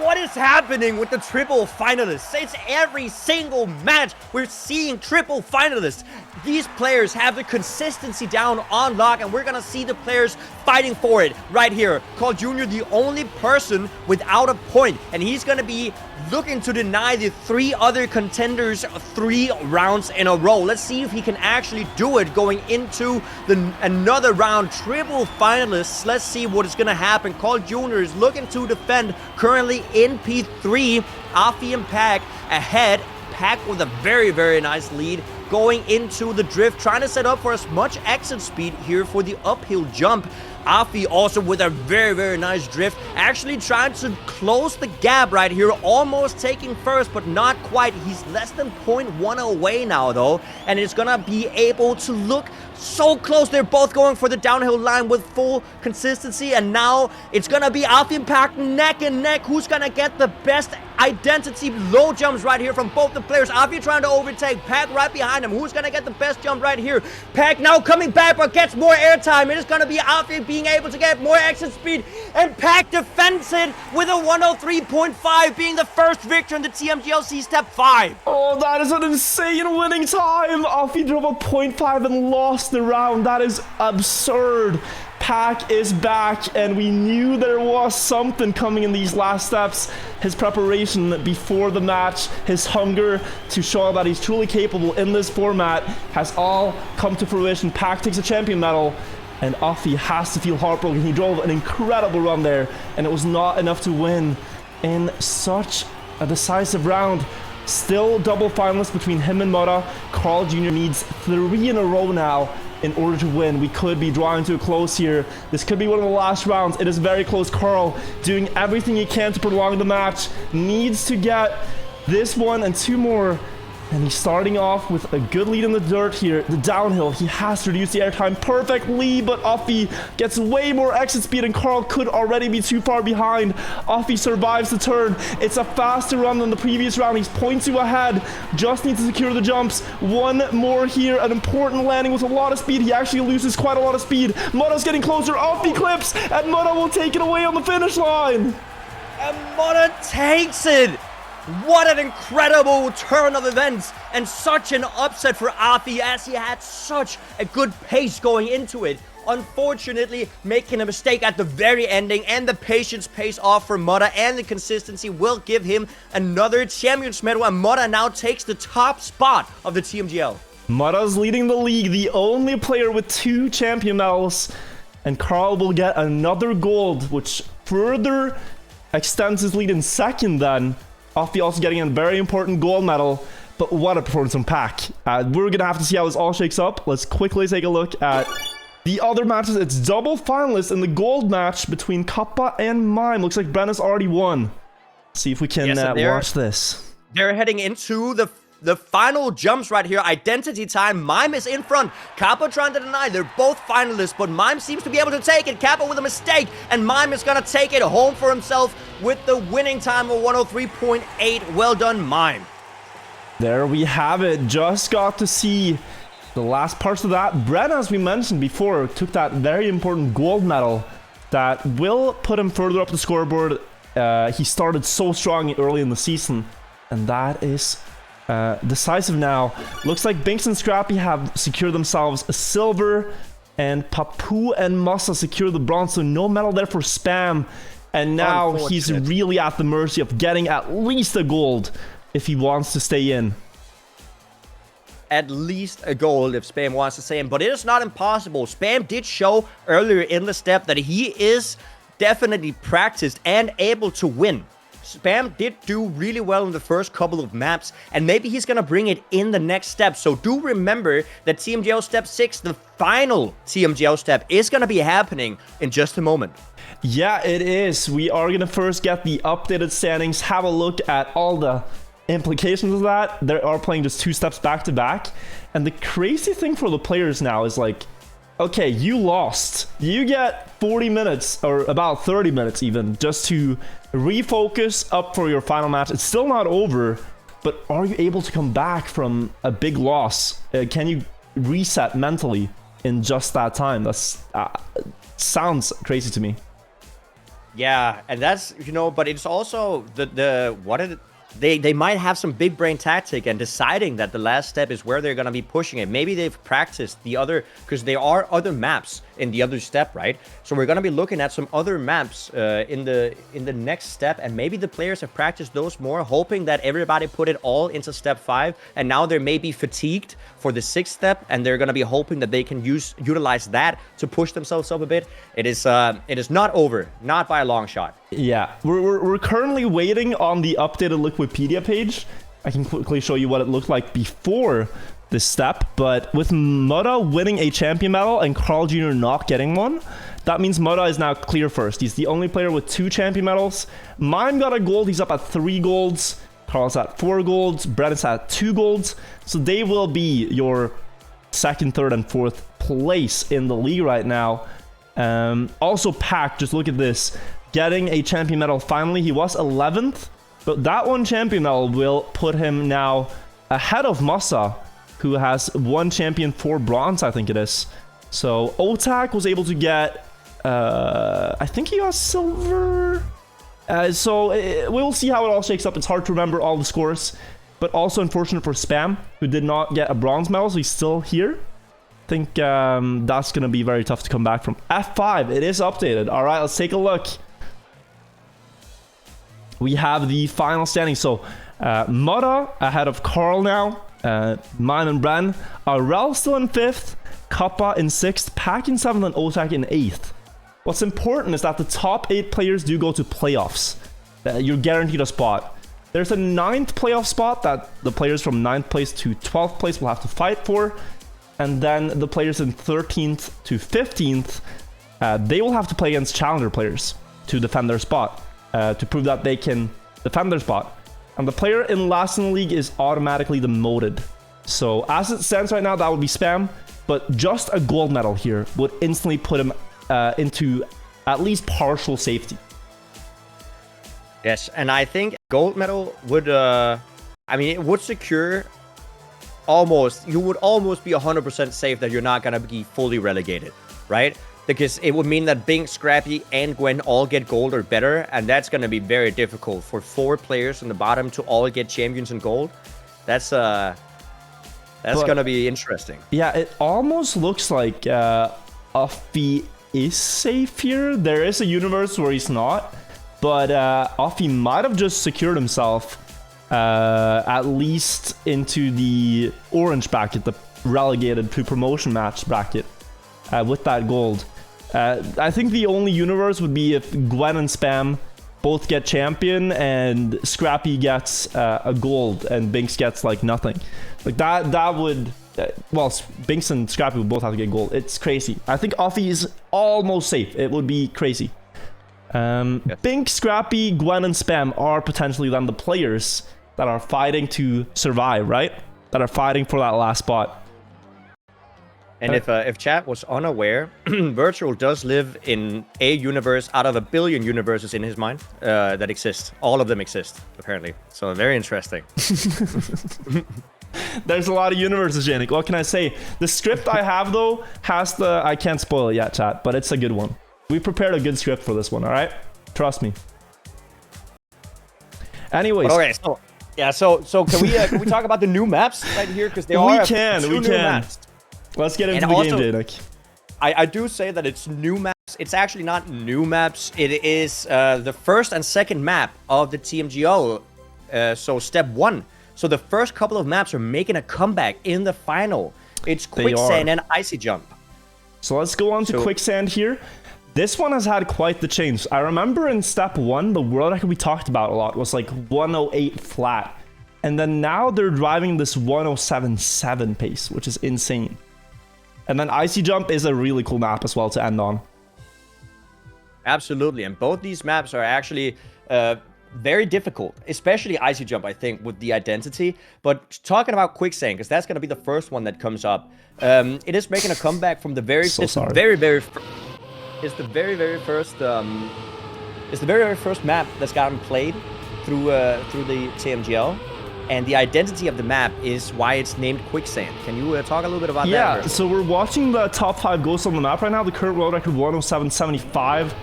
What is happening with the triple finalists? It's every single match we're seeing triple finalists. These players have the consistency down on lock, and we're gonna see the players fighting for it right here. Carl Jr., the only person without a point, and he's gonna be looking to deny the 3 other contenders 3 rounds in a row. Let's see if he can actually do it going into another round. Triple finalists. Let's see what is gonna happen. Carl Jr. is looking to defend, currently in P3. Offie and Pack ahead. Pack with a very, very nice lead going into the drift, trying to set up for as much exit speed here for the uphill jump. Offie also with a very, very nice drift, actually trying to close the gap right here, almost taking first, but not quite. He's less than 0.1 away now, though, and is gonna be able to look so close. They're both going for the downhill line with full consistency, and now it's gonna be Offie and Pack neck and neck. Who's gonna get the best identity low jumps right here from both the players? Offie trying to overtake, Pack right behind him. Who's gonna get the best jump right here? Pack now coming back, but gets more airtime. It is gonna be Offie being able to get more exit speed, and Pack defends it with a 103.5, being the first victor in the TMGLC Step 5. Oh, that is an insane winning time. Offie drove a 0.5 and lost the round. That is absurd. Pack is back, and we knew there was something coming in these last steps. His preparation before the match, his hunger to show that he's truly capable in this format has all come to fruition. Pack takes a champion medal, and Offie has to feel heartbroken. He drove an incredible run there, and it was not enough to win in such a decisive round. Still double finalists between him and Mutta. Carl Jr. needs 3 in a row now in order to win. We could be drawing to a close here. This could be one of the last rounds. It is very close. Carl doing everything he can to prolong the match. Needs to get this one and 2 more. And he's starting off with a good lead in the dirt here. The downhill, he has to reduce the airtime perfectly, but Offie gets way more exit speed, and Carl could already be too far behind. Offie survives the turn. It's a faster run than the previous round. He's 0.2 ahead. Just needs to secure the jumps. 1 more here. An important landing with a lot of speed. He actually loses quite a lot of speed. Mutta's getting closer. Offie clips, and Mutta will take it away on the finish line. And Mutta takes it. What an incredible turn of events, and such an upset for Offie, as he had such a good pace going into it. Unfortunately, making a mistake at the very ending, and the patience pays off for Mutta, and the consistency will give him another champion's medal, and Mutta now takes the top spot of the TMGL. Mutta's leading the league, the only player with 2 champion medals, and Carl will get another gold, which further extends his lead in second then. Offie also getting a very important gold medal, but what a performance from Pack. We're gonna have to see how this all shakes up. Let's quickly take a look at the other matches. It's double finalists in the gold match between Kappa and Mime. Looks like Brenna's already won. See if we can watch this. They're heading into the final jumps right here. Identity time. Mime is in front. Kappa trying to deny. They're both finalists, but Mime seems to be able to take it. Kappa with a mistake, and Mime is gonna take it home for himself with the winning time of 103.8. Well done, Mime. There we have it. Just got to see the last parts of that. Brenna, as we mentioned before, took that very important gold medal that will put him further up the scoreboard. He started so strong early in the season, and that is decisive now. Looks like Binks and Scrappy have secured themselves a silver, and Papu and Musa secure the bronze, so no medal there for Spam. And now he's really at the mercy of getting at least a gold if he wants to stay in. At least a gold if Spam wants to stay in, but it is not impossible. Spam did show earlier in the step that he is definitely practiced and able to win. Spam did do really well in the first couple of maps, and maybe he's gonna bring it in the next step. So do remember that TMGL Step 6, the final TMGL step, is gonna be happening in just a moment. Yeah, it is. We are gonna first get the updated standings, have a look at all the implications of that. They are playing just 2 steps back to back, and the crazy thing for the players now is like, okay, you lost. You get 40 minutes, or about 30 minutes even, just to refocus up for your final match. It's still not over, but are you able to come back from a big loss? Can you reset mentally in just that time. That's sounds crazy to me. Yeah, and that's, you know, but it's also they might have some big brain tactic and deciding that the last step is where they're going to be pushing it. Maybe they've practiced the other, because there are other maps in the other step, right? So we're going to be looking at some other maps in the next step, and maybe the players have practiced those more, hoping that everybody put it all into step 5, and now they may be fatigued for the 6th step, and they're going to be hoping that they can utilize that to push themselves up a bit. It is not over, not by a long shot. Yeah, we're currently waiting on the updated Wikipedia page. I can quickly show you what it looked like before this step, but with Mutta winning a champion medal and Carl Jr. not getting one, that means Mutta is now clear first. He's the only player with 2 champion medals. Mime got a gold, he's up at 3 golds. Carl's at 4 golds, Brennan's at 2 golds. So they will be your 2nd, 3rd, and 4th place in the league right now. Also Pac, just look at this. Getting a champion medal finally. He was 11th, but that one champion medal will put him now ahead of Masa, who has 1 champion, 4 bronze, I think it is. So Otak was able to get, I think he got silver. We'll see how it all shakes up. It's hard to remember all the scores, but also unfortunate for Spam, who did not get a bronze medal, so he's still here. I think that's going to be very tough to come back from. F5, it is updated. All right, let's take a look. We have the final standing. So Mutta ahead of Carl now. Mine and Bren. Rel still in 5th. Kappa in 6th. Pac in 7th and Otak in 8th. What's important is that the top 8 players do go to playoffs. You're guaranteed a spot. There's a 9th playoff spot that the players from 9th place to 12th place will have to fight for. And then the players in 13th to 15th, they will have to play against challenger players to defend their spot. To prove that they can defend their spot. And the player in last in the league is automatically demoted. So as it stands right now, that would be Spam. But just a gold medal here would instantly put him into at least partial safety. Yes, and I think gold medal would, it would secure almost, you would almost be 100% safe that you're not going to be fully relegated, right? Because it would mean that Bing, Scrappy, and Gwen all get gold or better, and that's going to be very difficult for 4 players on the bottom to all get champions in gold. That's going to be interesting. Yeah, it almost looks like Uffy is safe here. There is a universe where he's not, but Uffy might have just secured himself at least into the orange bracket, the relegated to promotion match bracket. With that gold. I think the only universe would be if Gwen and Spam both get champion and Scrappy gets a gold and Binks gets like nothing. Like that would, well, Binks and Scrappy would both have to get gold. It's crazy. I think Uffy is almost safe. It would be crazy. Binks, Scrappy, Gwen, and Spam are potentially then the players that are fighting to survive, right? That are fighting for that last spot. And if chat was unaware, Wirtual does live in a universe out of 1 billion universes in his mind that exist. All of them exist, apparently. So very interesting. There's a lot of universes, Janik. What can I say? The script I have, though, has the... I can't spoil it yet, chat, but it's a good one. We prepared a good script for this one, all right? Trust me. Anyways. Okay, so... Yeah, so can we talk about the new maps right here? Because they are two new maps. Let's get into the game, Janik. I do say that it's new maps. It's actually not new maps. It is the 1st and 2nd map of the TMGL. So step 1. So the first couple of maps are making a comeback in the final. It's Quicksand and Icy Jump. So let's go on to Quicksand here. This one has had quite the change. I remember in step 1, the world record we talked about a lot was like 108 flat. And then now they're driving this 107.7 pace, which is insane. And then Icy Jump is a really cool map as well to end on. Absolutely. And both these maps are actually very difficult, especially Icy Jump, I think, with the identity. But talking about Quicksand, because that's going to be the first one that comes up. It is making a comeback from the very, it's the very, very first map that's gotten played through the TMGL. and the identity of the map is why it's named Quicksand. Can you talk a little bit about that? Yeah, so we're watching the top 5 ghosts on the map right now. The current world record 107.75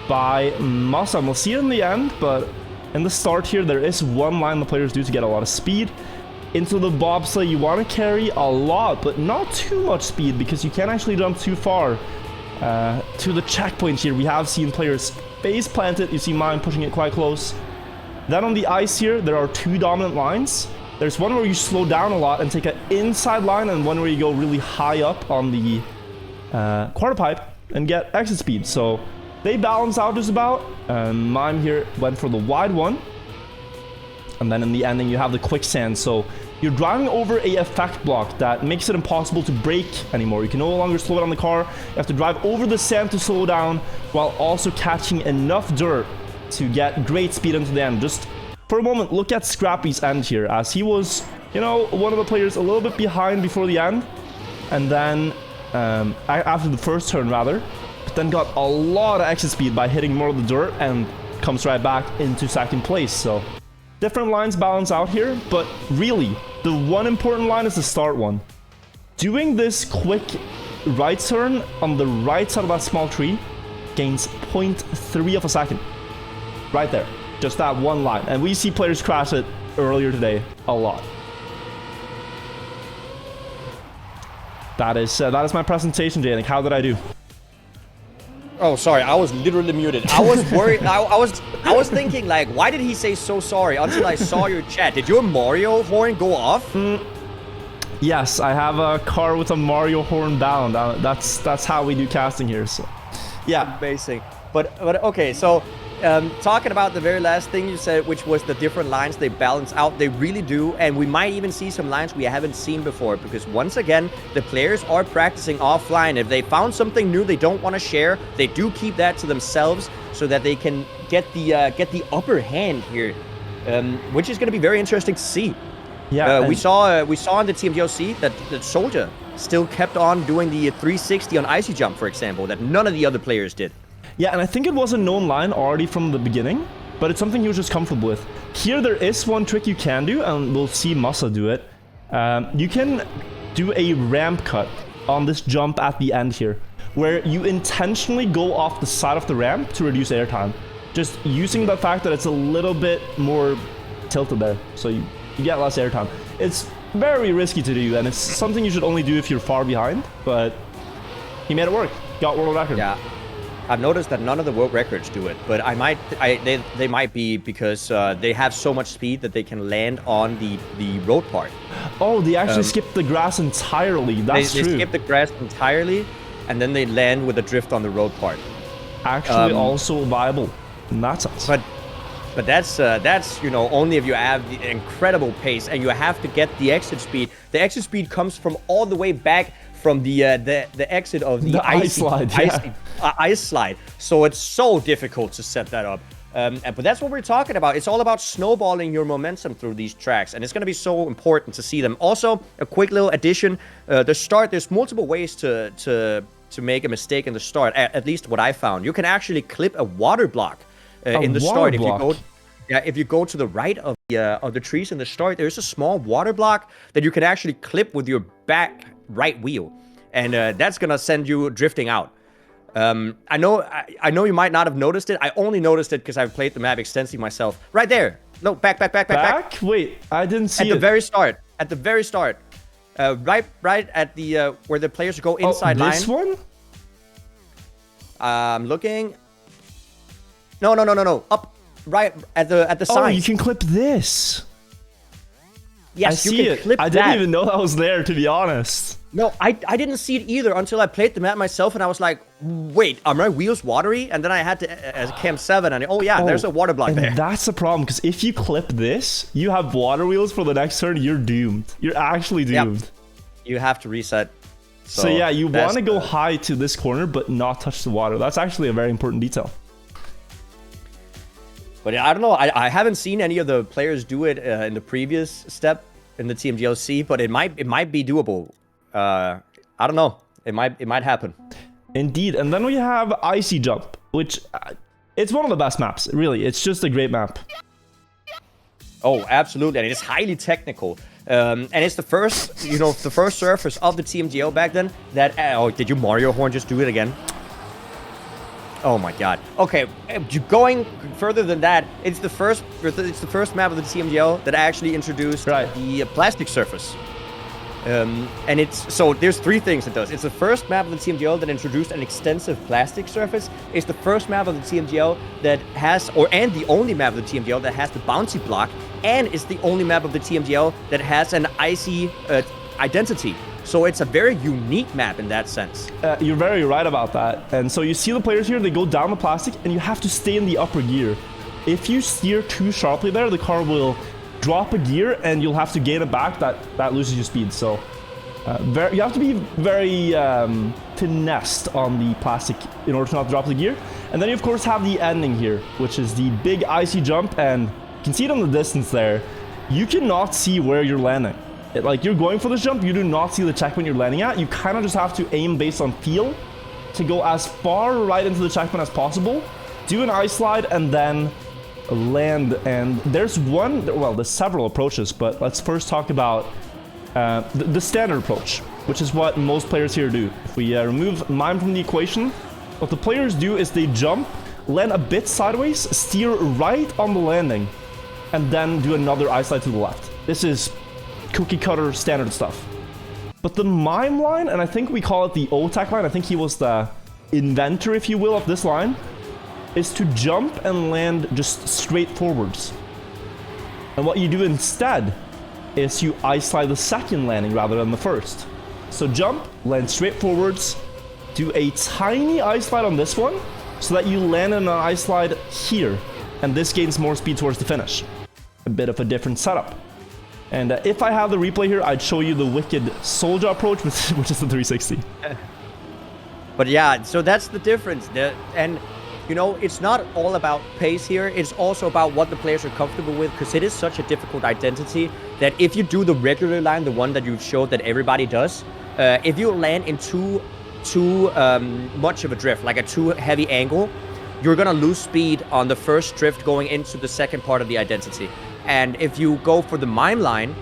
by Masa. We'll see it in the end, but in the start here, there is one line the players do to get a lot of speed. Into the bobsleigh, you want to carry a lot, but not too much speed because you can't actually jump too far. To the checkpoint here, we have seen players face plant it. You see mine pushing it quite close. Then on the ice here, there are 2 dominant lines. There's one where you slow down a lot and take an inside line, and one where you go really high up on the quarter pipe and get exit speed. So they balance out just about. Mime here went for the wide one. And then in the ending, you have the quicksand. So you're driving over a effect block that makes it impossible to brake anymore. You can no longer slow down the car. You have to drive over the sand to slow down while also catching enough dirt to get great speed into the end. Just for a moment, look at Scrappy's end here, as he was, you know, one of the players a little bit behind before the end. And then, after the first turn rather, but then got a lot of exit speed by hitting more of the dirt and comes right back into second place. So different lines balance out here, but really, the one important line is the start one. Doing this quick right turn on the right side of that small tree gains 0.3 of a second. Right there. Just that one line. And we see players crash it earlier today a lot. That is my presentation, Janik. How did I do? Oh, sorry. I was literally muted. I was worried. I was thinking, like, why did he say so sorry until I saw your chat? Did your Mario horn go off? Yes, I have a car with a Mario horn bound. That's how we do casting here. So, yeah. Amazing. But okay, so talking about the very last thing you said, which was the different lines, they balance out. They really do. And we might even see some lines we haven't seen before, because once again, the players are practicing offline. If they found something new they don't want to share, they do keep that to themselves so that they can get the upper hand here, which is going to be very interesting to see. Yeah, we saw in the TMGL that Soldier still kept on doing the 360 on Icy Jump, for example, that none of the other players did. Yeah, and I think it was a known line already from the beginning, but it's something he was just comfortable with. Here, there is one trick you can do, and we'll see Masa do it. You can do a ramp cut on this jump at the end here, where you intentionally go off the side of the ramp to reduce airtime. Just using the fact that it's a little bit more tilted there, so you get less airtime. It's very risky to do, and it's something you should only do if you're far behind, but he made it work. Got world record. Yeah. I've noticed that none of the world records do it, but they might be because they have so much speed that they can land on the road part. Oh, they actually skip the grass entirely. That's true. They skip the grass entirely, and then they land with a drift on the road part. Actually, also viable in that sense. But that's you know, only if you have the incredible pace and you have to get the exit speed. The exit speed comes from all the way back from the exit of the ice slide. Ice slide. So it's so difficult to set that up. But that's what we're talking about. It's all about snowballing your momentum through these tracks, and it's going to be so important to see them. Also, a quick little addition: the start. There's multiple ways to make a mistake in the start. At least what I found. You can actually clip a water block in the start. If you go to the right of the trees in the start, there's a small water block that you can actually clip with your back right wheel, and that's gonna send you drifting out. I know you might not have noticed it. I only noticed it because I've played the map extensively myself. Right there. No, back. Wait, I didn't see it. At the very start. Right at the where the players go inside line. This one? I'm looking. No. Up. Right at the side. Oh, you can clip this. Yes, I you see can it. clip I that. didn't even know that was there, to be honest. No, I didn't see it either until I played the map myself, and I was like, wait, are my wheels watery? And then I had to, as Cam 7, and there's a water block there. That's the problem, because if you clip this, you have water wheels for the next turn, you're doomed. You're actually doomed. Yep. You have to reset. So yeah, you want to go high to this corner, but not touch the water. That's actually a very important detail. But I don't know. I haven't seen any of the players do it in the previous step in the TMGLC, but it might be doable. I don't know. It might happen. Indeed. And then we have Icy Jump, which it's one of the best maps. Really, it's just a great map. Oh, absolutely, and it's highly technical. And it's the first, the first surface of the TMGL back then that. Oh, did you Mario Horn just do it again? Oh my God. Okay, going further than that, it's the first map of the TMGL that actually introduced the plastic surface. And so there's three things it does. It's the first map of the TMGL that introduced an extensive plastic surface. It's the first map of the TMGL that has, and the only map of the TMGL that has the bouncy block, and it's the only map of the TMGL that has an icy identity. So it's a very unique map in that sense. You're very right about that. And so you see the players here, they go down the plastic, and you have to stay in the upper gear. If you steer too sharply there, the car will drop a gear and you'll have to gain it back. That loses your speed. So you have to be very finessed on the plastic in order to not drop the gear. And then you of course have the ending here, which is the big icy jump, and you can see it on the distance there. You cannot see where you're landing. Like, you're going for this jump, you do not see the checkpoint you're landing at. You kind of just have to aim based on feel to go as far right into the checkpoint as possible, do an ice slide, and then land. And there's there's several approaches, but let's first talk about the standard approach, which is what most players here do. If we remove mime from the equation, what the players do is they jump, land a bit sideways, steer right on the landing, and then do another ice slide to the left. This is cookie cutter standard stuff. But the mime line, and I think we call it the OTAC line, I think he was the inventor, if you will, of this line, is to jump and land just straight forwards. And what you do instead is you ice slide the second landing rather than the first. So jump, land straight forwards, do a tiny ice slide on this one so that you land in an ice slide here, and this gains more speed towards the finish. A bit of a different setup. And if I have the replay here, I'd show you the wicked soldier approach, which is the 360. But yeah, so that's the difference. And it's not all about pace here. It's also about what the players are comfortable with, because it is such a difficult identity that if you do the regular line, the one that you showed that everybody does, if you land in too much of a drift, like a too heavy angle, you're gonna lose speed on the first drift going into the second part of the identity. And if you go for the mime line,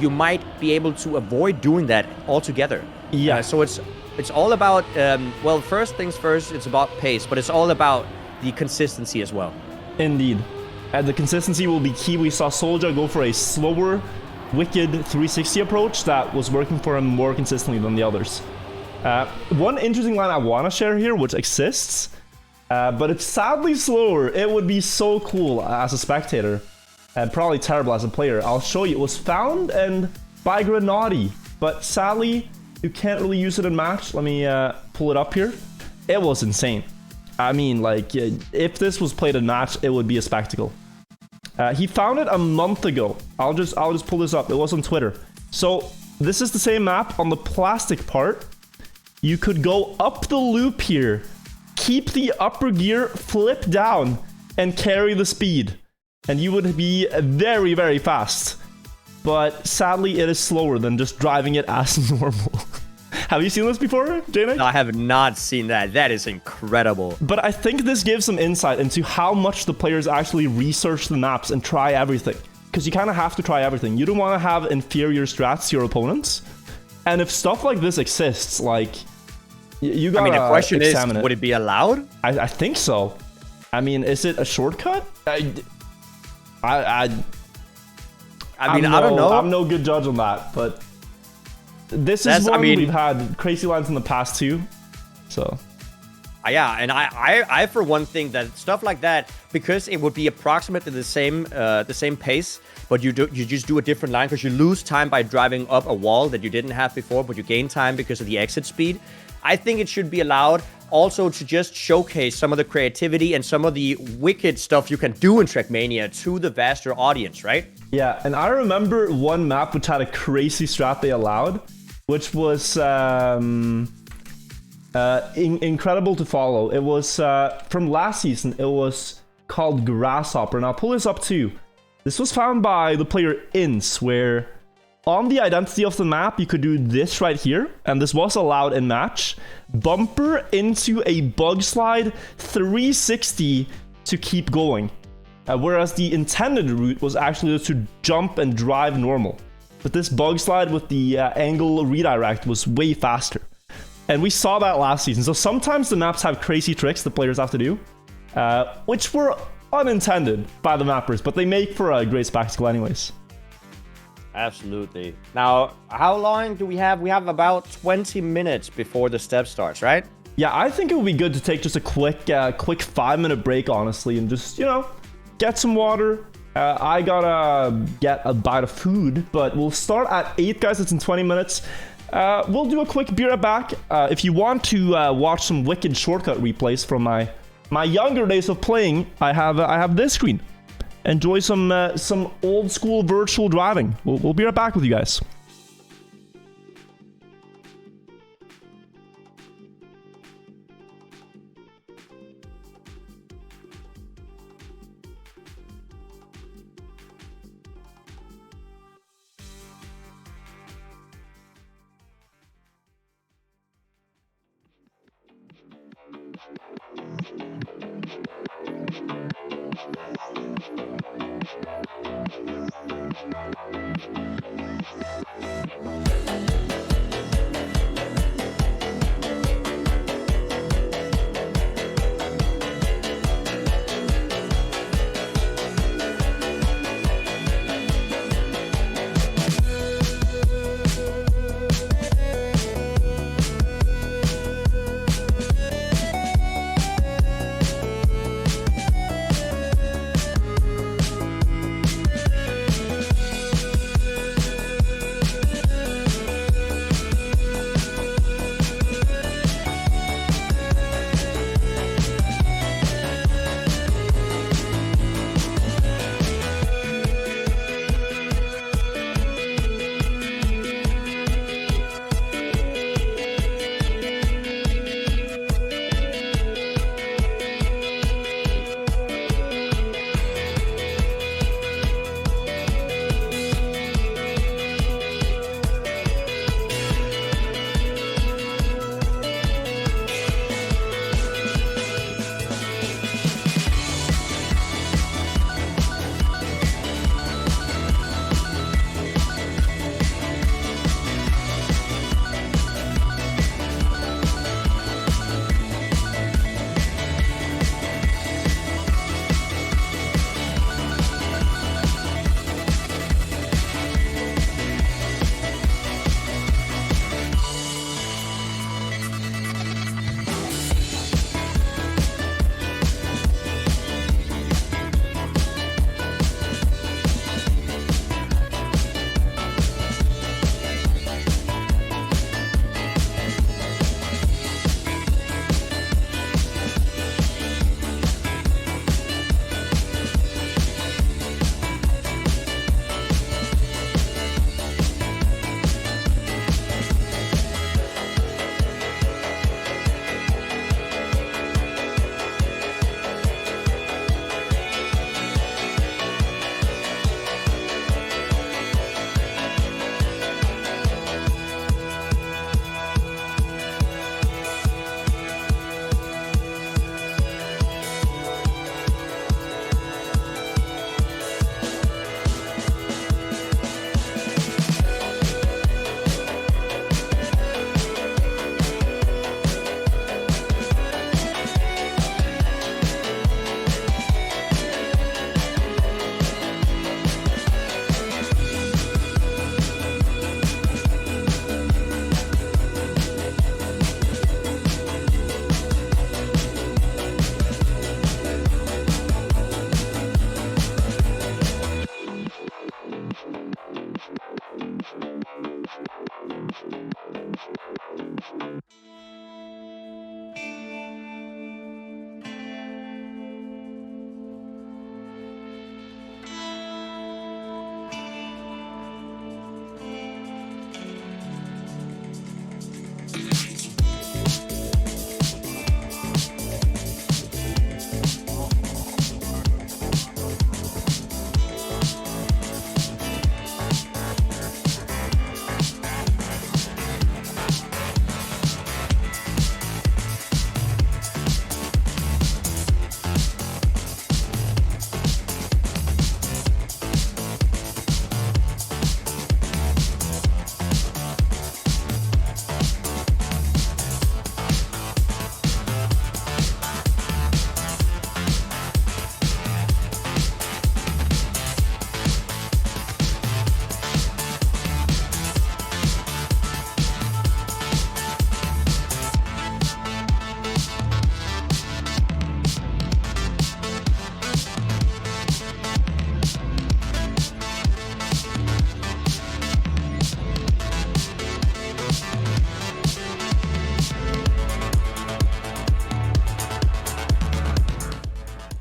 you might be able to avoid doing that altogether. Yeah. So it's all about, well, first things first, it's about pace, but it's all about the consistency as well. Indeed. And the consistency will be key. We saw Soldier go for a slower, wicked 360 approach that was working for him more consistently than the others. One interesting line I want to share here, which exists, but it's sadly slower. It would be so cool as a spectator, and probably terrible as a player. I'll show you. It was found and by Grenadi, but sadly, you can't really use it in match. Let me pull it up here. It was insane. I mean, like, if this was played in match, it would be a spectacle. He found it a month ago. I'll just pull this up. It was on Twitter. So this is the same map on the plastic part. You could go up the loop here, keep the upper gear, flip down, and carry the speed. And you would be very, very fast. But sadly, it is slower than just driving it as normal. Have you seen this before, Jane? No, I have not seen that. That is incredible. But I think this gives some insight into how much the players actually research the maps and try everything. Because you kind of have to try everything. You don't want to have inferior strats to your opponents. And if stuff like this exists, like, you gotta the question examine is, it. would it be allowed? I think so. I mean, is it a shortcut? I don't know. I'm no good judge on that, but this is one we've had crazy lines in the past too. So yeah, and I for one think that stuff like that, because it would be approximately the same pace, but you just do a different line because you lose time by driving up a wall that you didn't have before, but you gain time because of the exit speed. I think it should be allowed also to just showcase some of the creativity and some of the wicked stuff you can do in Trackmania to the vaster audience, right? Yeah, and I remember one map which had a crazy strat they allowed, which was incredible to follow. It was from last season. It was called Grasshopper, and I'll pull this up too. This was found by the player Ince, where on the identity of the map, you could do this right here, and this was allowed in match. Bumper into a bug slide 360 to keep going. whereas the intended route was actually just to jump and drive normal. But this bug slide with the angle redirect was way faster. And we saw that last season. So sometimes the maps have crazy tricks the players have to do, which were unintended by the mappers, but they make for a great spectacle anyways. Absolutely. Now, how long do we have? We have about 20 minutes before the step starts, right? Yeah, I think it would be good to take just a quick 5-minute break, honestly, and just, get some water. I gotta get a bite of food, but we'll start at 8, guys. It's in 20 minutes. We'll do a quick be right back. If you want to watch some wicked shortcut replays from my younger days of playing, I have this screen. Enjoy some old school virtual driving. We'll be right back with you guys.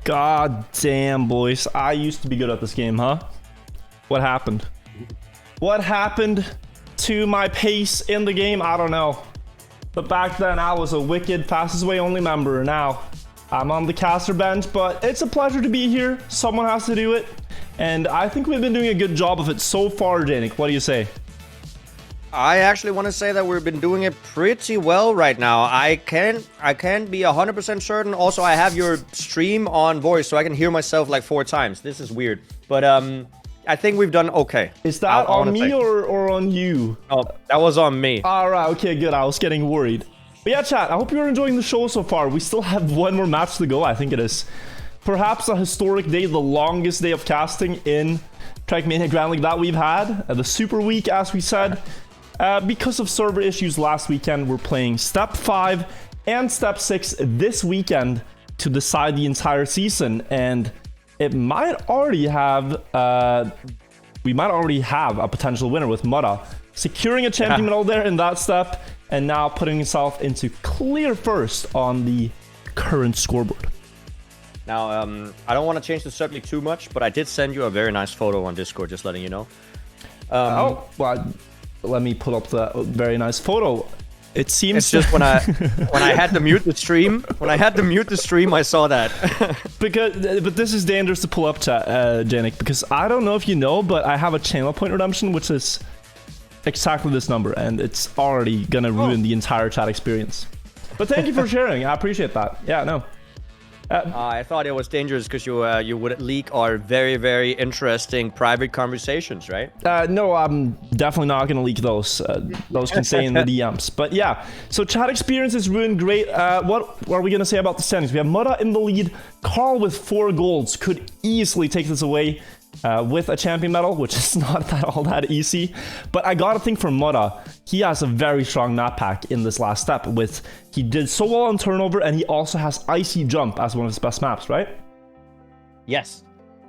God damn, boys. I used to be good at this game, huh? What happened? What happened to my pace in the game? I don't know. But back then, I was a wicked fastest way only member. Now, I'm on the caster bench, but it's a pleasure to be here. Someone has to do it. And I think we've been doing a good job of it so far, Danik. What do you say? I actually want to say that we've been doing it pretty well right now. I can't be 100% certain. Also, I have your stream on voice, so I can hear myself like 4 times. This is weird. But I think we've done okay. Is that on me or on you? Oh, that was on me. All right, okay, good. I was getting worried. But yeah, chat, I hope you're enjoying the show so far. We still have one more match to go, I think it is. Perhaps a historic day, the longest day of casting in Trackmania Grand League that we've had. The Super Week, as we said. Because of server issues last weekend, we're playing Step 5 and Step 6 this weekend to decide the entire season. And it might already have, we might already have a potential winner with Mutta securing a champion medal there in that step and now putting himself into clear first on the current scoreboard. Now, I don't want to change the subject too much, but I did send you a very nice photo on Discord, just letting you know. Oh, well, let me pull up the very nice photo. It seems it's just when I had to mute the stream. When I had to mute the stream, I saw that. But this is dangerous to pull up, Janik, because I don't know if you know, but I have a channel point redemption, which is exactly this number, and it's already gonna ruin the entire chat experience. But thank you for sharing. I appreciate that. Yeah, no. I thought it was dangerous because you would leak our very, very interesting private conversations, right? No, I'm definitely not going to leak those. Those can stay in the DMs. But yeah, so chat experience is ruined great. What are we going to say about the standings? We have Mutta in the lead. Carl with 4 golds could easily take this away with a champion medal, which is not all that easy. But I got to think for Mutta, he has a very strong map pack in this last step. He did so well on turnover, and he also has Icy Jump as one of his best maps, right? Yes.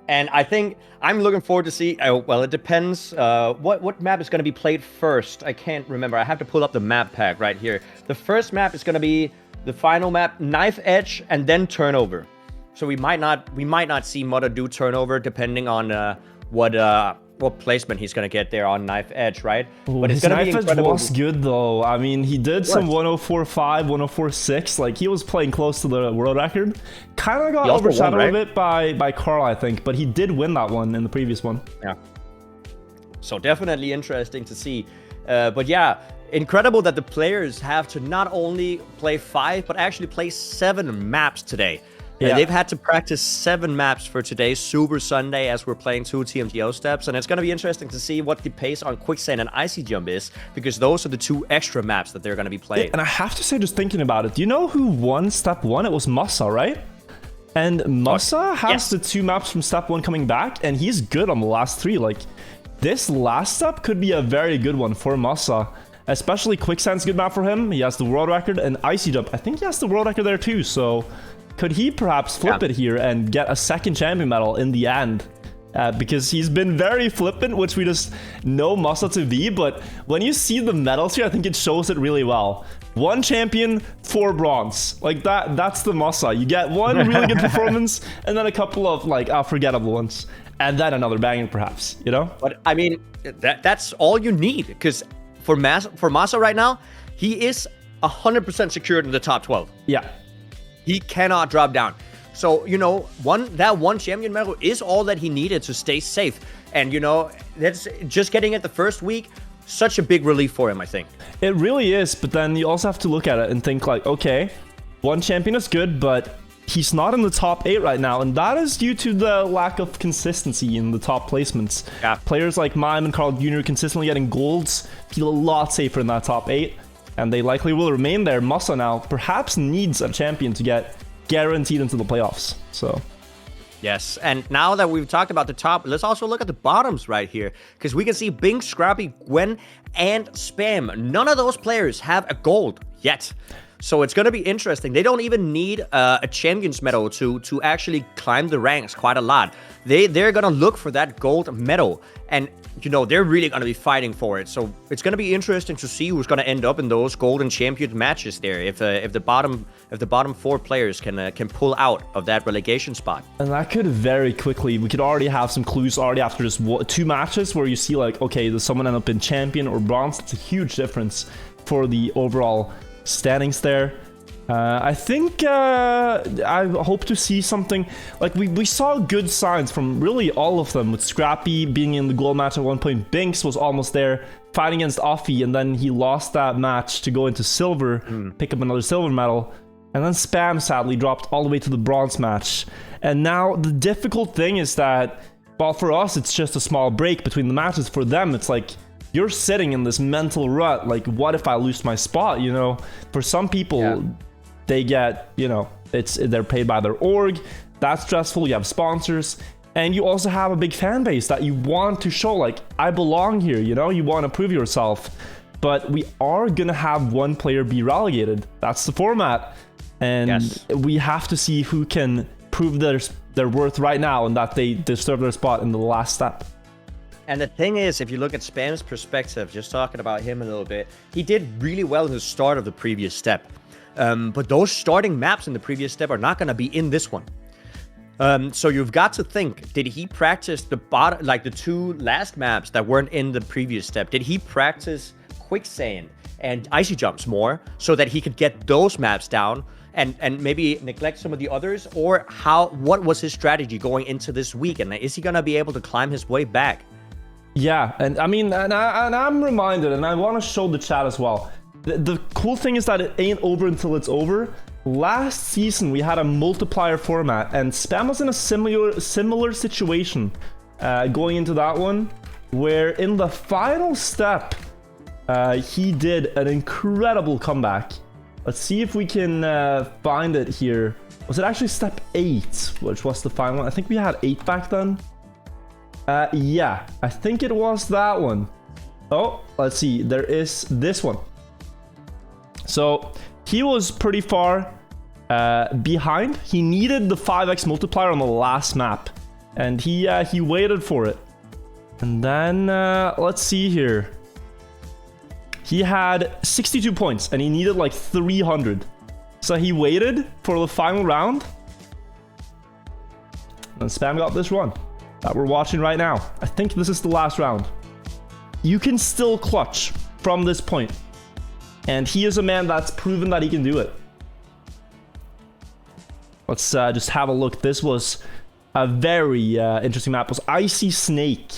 And I think I'm looking forward to see, well, it depends. What map is going to be played first? I can't remember. I have to pull up the map pack right here. The first map is going to be the final map, Knife Edge, and then Turnover. So we might not see Mutta do turnover depending on what placement he's gonna get there on Knife Edge, right? Ooh, but it's gonna be incredible. Edge was good though. I mean, he did some 104.5, 104.6. Like he was playing close to the world record. Kind of got overshadowed a bit by Carl, I think, but he did win that one in the previous one. Yeah. So definitely interesting to see. But yeah, incredible that the players have to not only play 5 but actually play 7 maps today. Yeah. They've had to practice 7 maps for today's Super Sunday as we're playing 2 TMGL steps, and it's going to be interesting to see what the pace on Quicksand and Icy Jump is, because those are the 2 extra maps that they're going to be playing. Yeah, and I have to say, just thinking about it, do you know who won Step 1? It was Musa, right? And Musa has the 2 maps from Step 1 coming back, and he's good on the last 3. Like, this last step could be a very good one for Musa. Especially Quicksand's good map for him. He has the world record, and Icy Jump, I think he has the world record there too, so could he perhaps flip it here and get a 2nd champion medal in the end? Because he's been very flippant, which we just know Musa to be, but when you see the medals here, I think it shows it really well. 1 champion, 4 bronze. Like that's the Musa. You get 1 really good performance, and then a couple of like forgettable ones. And then another banger perhaps, you know? But I mean, that's all you need, because for Musa right now, he is 100% secured in the top 12. Yeah. He cannot drop down. So, you know, that one champion medal is all that he needed to stay safe. And, you know, that's just getting it the first week, such a big relief for him, I think. It really is, but then you also have to look at it and think like, okay, 1 champion is good, but he's not in the top 8 right now, and that is due to the lack of consistency in the top placements. Yeah. Players like Mime and Carl Jr. consistently getting golds feel a lot safer in that top 8. And they likely will remain there. Musa now perhaps needs a champion to get guaranteed into the playoffs. So, yes. And now that we've talked about the top, let's also look at the bottoms right here. Because we can see Bing, Scrappy, Gwen, and Spam. None of those players have a gold yet. So it's going to be interesting. They don't even need a champions medal to actually climb the ranks quite a lot. They're going to look for that gold medal, and you know, they're really going to be fighting for it. So it's going to be interesting to see who's going to end up in those golden champion matches there. If the bottom 4 players can pull out of that relegation spot. And that could very quickly, we could already have some clues already after just 2 matches where you see like, okay, does someone end up in champion or bronze? It's a huge difference for the overall standings there. I think I hope to see something like we saw good signs from really all of them, with Scrappy being in the gold match at one point. Binks was almost there fighting against Offie, and then he lost that match to go into silver, pick up another silver medal. And then Spam sadly dropped all the way to the bronze match. And now the difficult thing is that, well, for us it's just a small break between the matches. For them it's like you're sitting in this mental rut, like what if I lose my spot, you know? For some people, they get, you know, they're paid by their org. That's stressful. You have sponsors, and you also have a big fan base that you want to show, like, I belong here, you know? You want to prove yourself. But we are gonna have one player be relegated. That's the format. And we have to see who can prove their worth right now and that they deserve their spot in the last step. And the thing is, if you look at Spam's perspective, just talking about him a little bit, he did really well in the start of the previous step. But those starting maps in the previous step are not going to be in this one. So you've got to think, did he practice the 2 last maps that weren't in the previous step? Did he practice quicksand and icy jumps more so that he could get those maps down and maybe neglect some of the others? Or what was his strategy going into this week? And is he going to be able to climb his way back? Yeah, and I mean, and I'm reminded, and I want to show the chat as well. The cool thing is that it ain't over until it's over. Last season, we had a multiplier format, and Spam was in a similar situation going into that one, where in the final step, he did an incredible comeback. Let's see if we can find it here. Was it actually step 8, which was the final one? I think we had 8 back then. Yeah, I think it was that one. Oh, let's see. There is this one. So he was pretty far behind. He needed the 5x multiplier on the last map, and he waited for it. And then let's see here. He had 62 points, and he needed like 300. So he waited for the final round, and Spam got this run that we're watching right now. I think this is the last round. You can still clutch from this point. And he is a man that's proven that he can do it. Let's just have a look. This was a very interesting map. It was Icy Snake.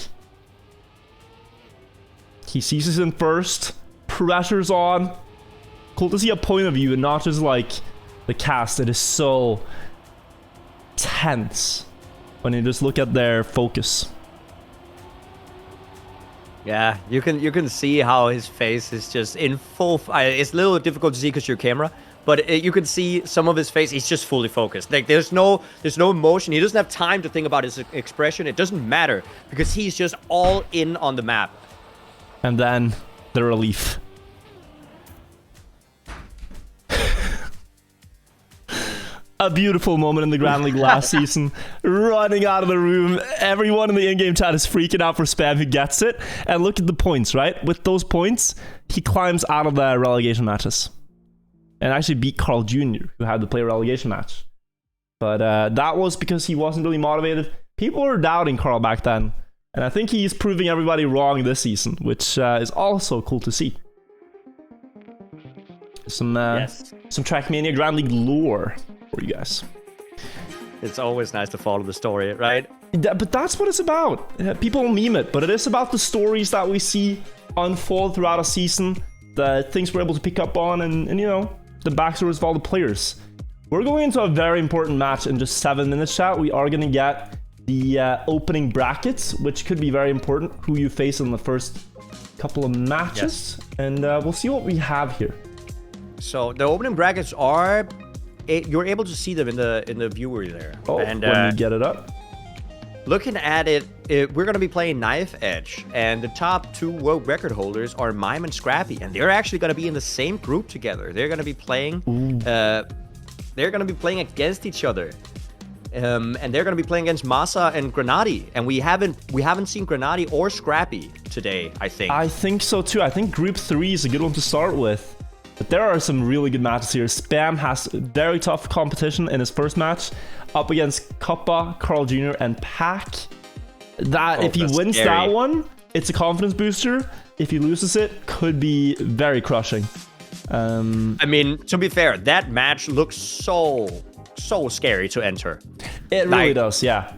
He seizes in first. Pressure's on. Cool to see a point of view and not just like the cast. It is so tense when you just look at their focus. Yeah, you can see how his face is just in full. It's a little difficult to see because your camera, but you can see some of his face. He's just fully focused. Like there's no emotion. He doesn't have time to think about his expression. It doesn't matter because he's just all in on the map. And then the relief. A beautiful moment in the Grand League last season. Running out of the room. Everyone in the in-game chat is freaking out for Spam who gets it. And look at the points, right? With those points, he climbs out of the relegation matches. And actually beat Carl Jr., who had to play a relegation match. But that was because he wasn't really motivated. People were doubting Carl back then. And I think he's proving everybody wrong this season, which is also cool to see. Some Trackmania Grand League lore for you guys. It's always nice to follow the story, right? But that's what it's about. People meme it, but it is about the stories that we see unfold throughout a season, the things we're able to pick up on, and you know, the backstories of all the players. We're going into a very important match in just 7 minutes, chat. We are going to get the opening brackets, which could be very important, who you face in the first couple of matches. Yes. And we'll see what we have here. So the opening brackets are... You're able to see them in the viewer there. Oh, and when you get it up. Looking at it, we're gonna be playing Knife Edge, and the top 2 world record holders are Mime and Scrappy, and they're actually gonna be in the same group together. They're gonna be playing. They're gonna be playing against each other, and they're gonna be playing against Masa and Grenady. And we haven't seen Grenady or Scrappy today. I think so too. I think Group 3 is a good one to start with. But there are some really good matches here. Spam has very tough competition in his first match, up against Kappa, Carl Jr., and Pack. If he wins that one, it's a confidence booster. If he loses it, could be very crushing. I mean, to be fair, that match looks so scary to enter. It really does, yeah.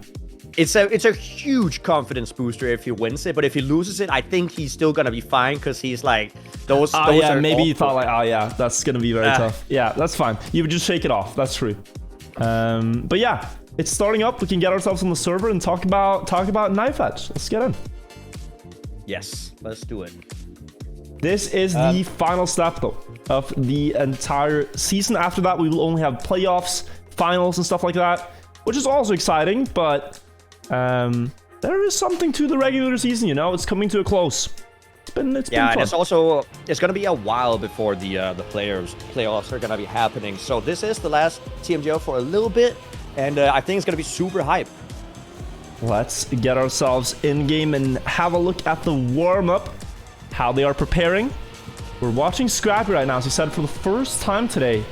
It's a huge confidence booster if he wins it, but if he loses it, I think he's still gonna be fine because he's like those. Yeah, maybe he thought like, oh yeah, that's gonna be very tough. Yeah, that's fine. You would just shake it off. That's true. But yeah, it's starting up. We can get ourselves on the server and talk about Knife Edge. Let's get in. Yes, let's do it. This is the final step though of the entire season. After that, we will only have playoffs, finals, and stuff like that, which is also exciting. But there is something to the regular season, you know. It's coming to a close. It's been fun. And it's gonna be a while before the playoffs are gonna be happening. So this is the last TMGL for a little bit, and I think it's gonna be super hype. Let's get ourselves in game and have a look at the warm up, how they are preparing. We're watching Scrappy right now, as he said, for the first time today,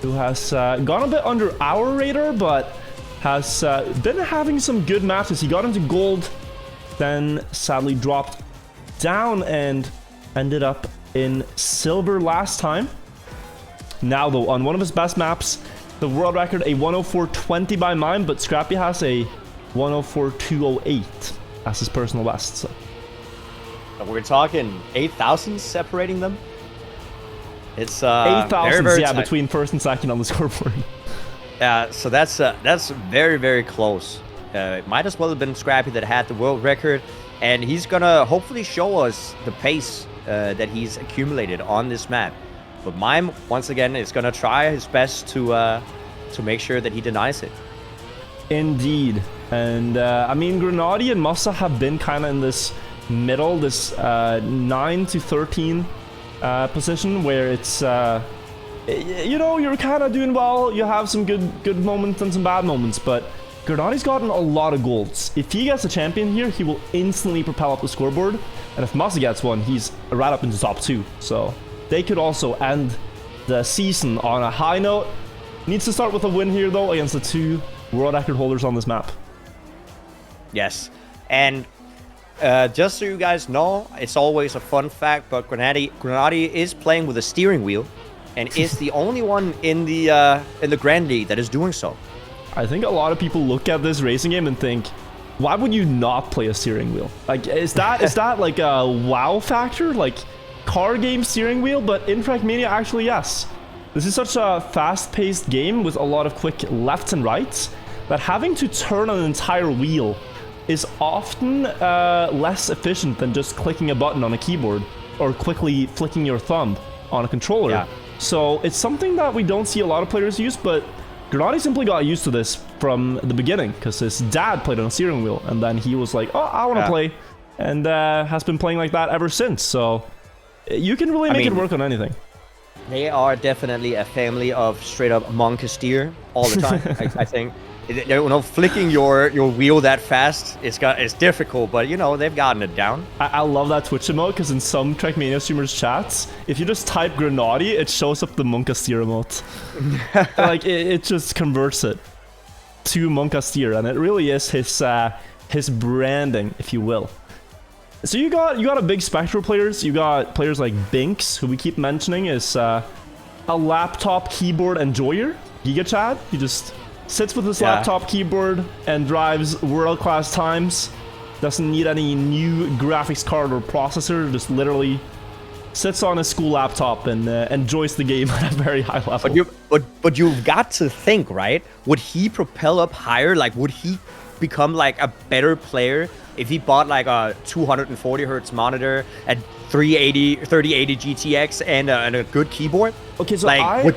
who has gone a bit under our radar, but has been having some good matches. He got into gold, then sadly dropped down and ended up in silver last time. Now though, on one of his best maps, the world record, a 104.20 by Mime, but Scrappy has a 104.208 as his personal best. So. We're talking 8,000 separating them. It's 8,000, yeah, between first and second on the scoreboard. So that's very, very close. It might as well have been Scrappy that had the world record, and he's gonna hopefully show us the pace that he's accumulated on this map. But Mime, once again, is gonna try his best to make sure that he denies it. Indeed, and I mean, Grenady and Masa have been kind of in this middle, this 9 to 13 position, where it's you know, you're kind of doing well. You have some good moments and some bad moments, but Grenady's gotten a lot of golds. If he gets a champion here, he will instantly propel up the scoreboard, and if Masa gets one, he's right up into top 2. So they could also end the season on a high note. Needs to start with a win here though against the 2 world record holders on this map. Yes, and just so you guys know, it's always a fun fact, but Grenady is playing with a steering wheel, and is the only one in the Grand League that is doing so. I think a lot of people look at this racing game and think, why would you not play a steering wheel? Like, is that like a wow factor, like car game steering wheel? But in Trackmania, actually, yes. This is such a fast-paced game with a lot of quick lefts and rights that having to turn an entire wheel is often less efficient than just clicking a button on a keyboard or quickly flicking your thumb on a controller. Yeah. So it's something that we don't see a lot of players use, but Grenady simply got used to this from the beginning because his dad played on a steering wheel, and then he was like, oh, I want to play, and has been playing like that ever since. So you can really make it work on anything. They are definitely a family of straight up monkasteer all the time. I think. You know, flicking your wheel that fast, it's difficult, but you know, they've gotten it down. I love that Twitch emote because in some Trackmania streamers' chats, if you just type Grenady, it shows up the monkasteer emote. Like it just converts it to monkasteer, and it really is his branding, if you will. So you got a big spectrum of players. You got players like Binks, who we keep mentioning is a laptop keyboard enjoyer. Giga Chad, he just sits with his laptop keyboard and drives world-class times. Doesn't need any new graphics card or processor. Just literally sits on his school laptop and enjoys the game at a very high level. But you've got to think, right? Would he propel up higher? Like, would he become like a better player if he bought like a 240 hertz monitor at 3080 GTX and a good keyboard? Okay, so like,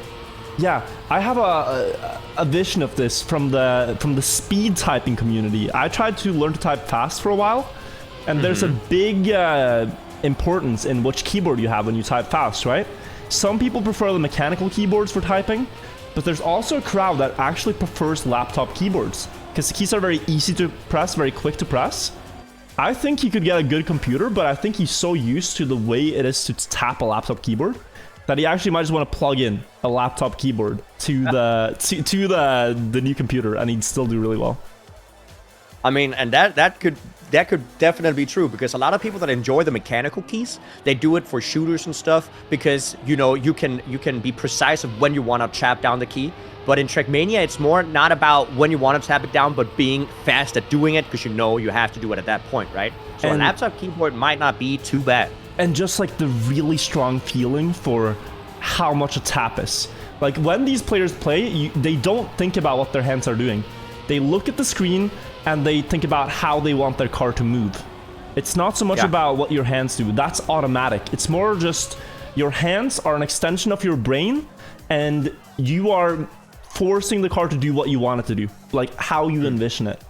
Yeah, I have a vision of this from the speed typing community. I tried to learn to type fast for a while, and there's a big importance in which keyboard you have when you type fast, right? Some people prefer the mechanical keyboards for typing, but there's also a crowd that actually prefers laptop keyboards because the keys are very easy to press, very quick to press. I think he could get a good computer, but I think he's so used to the way it is to tap a laptop keyboard that he actually might just want to plug in a laptop keyboard to the new computer, and he'd still do really well. I mean, and that could definitely be true, because a lot of people that enjoy the mechanical keys, they do it for shooters and stuff, because you know you can be precise of when you want to tap down the key. But in Trackmania, it's more not about when you want to tap it down, but being fast at doing it, because you know you have to do it at that point, right? So a laptop keyboard might not be too bad. And just like the really strong feeling for how much a tap is. Like when these players play, they don't think about what their hands are doing. They look at the screen and they think about how they want their car to move. It's not so much about what your hands do. That's automatic. It's more just your hands are an extension of your brain, and you are forcing the car to do what you want it to do, like how you envision it.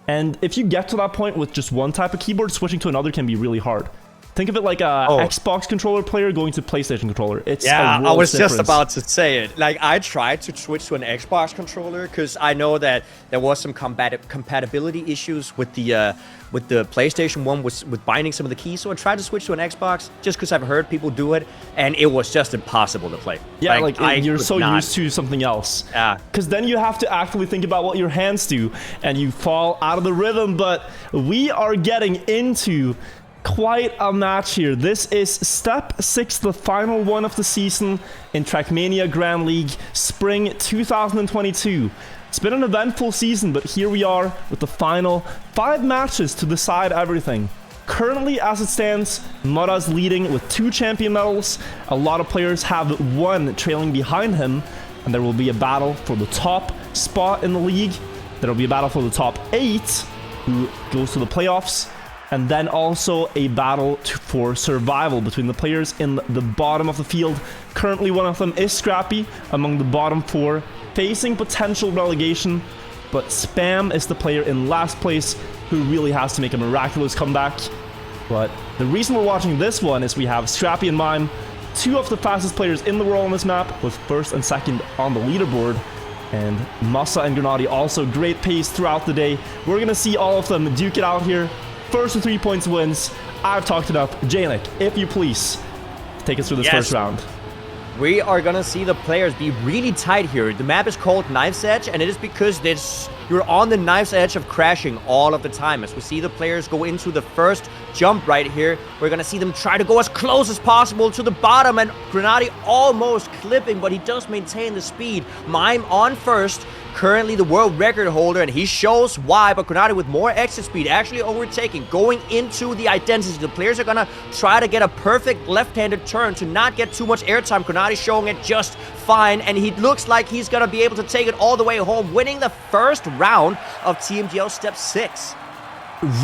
And if you get to that point with just one type of keyboard, switching to another can be really hard. Think of it like a Xbox controller player going to PlayStation controller. It's I was just about to say it. Like, I tried to switch to an Xbox controller because I know that there was some compatibility issues with the PlayStation 1 with binding some of the keys. So I tried to switch to an Xbox just because I've heard people do it, and it was just impossible to play. Yeah, like you're so used to something else. Yeah. Because then you have to actively think about what your hands do, and you fall out of the rhythm. But we are getting into quite a match here. This is Step 6, the final one of the season in Trackmania Grand League Spring 2022. It's been an eventful season, but here we are with the final 5 matches to decide everything. Currently, as it stands, Mura's leading with 2 champion medals. A lot of players have 1 trailing behind him, and there will be a battle for the top spot in the league. There will be a battle for the top 8, who goes to the playoffs. And then also a battle for survival between the players in the bottom of the field. Currently, one of them is Scrappy among the bottom 4, facing potential relegation. But Spam is the player in last place who really has to make a miraculous comeback. But the reason we're watching this one is we have Scrappy and Mime, 2 of the fastest players in the world on this map, with 1st and 2nd on the leaderboard. And Masa and Grenadi also great pace throughout the day. We're going to see all of them duke it out here. First to 3 points wins. I've talked enough. Janik, if you please, take us through this first round. We are going to see the players be really tight here. The map is called Knife's Edge, and it is because you're on the knife's edge of crashing all of the time. As we see the players go into the first jump right here, we're going to see them try to go as close as possible to the bottom, and Grenadi almost clipping, but he does maintain the speed. Mime on first, currently the world record holder, and he shows why, but Grenadi with more exit speed, actually overtaking, going into the identity. The players are gonna try to get a perfect left-handed turn to not get too much airtime. Grenadi showing it just fine, and he looks like he's gonna be able to take it all the way home, winning the first round of TMGL Step 6.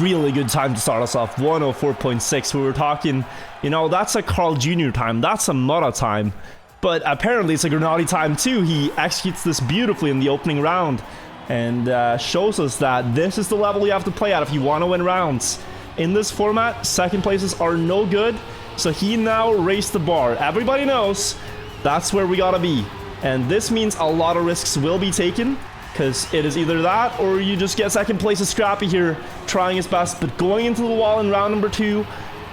Really good time to start us off, 104.6. We were talking, you know, that's a Carl Jr. time, that's a Mura time. But apparently it's a Grenadi time too. He executes this beautifully in the opening round and shows us that this is the level you have to play at if you want to win rounds. In this format, 2nd places are no good, so he now raised the bar. Everybody knows that's where we gotta be. And this means a lot of risks will be taken, because it is either that or you just get 2nd place as Scrappy here, trying his best, but going into the wall in round number 2,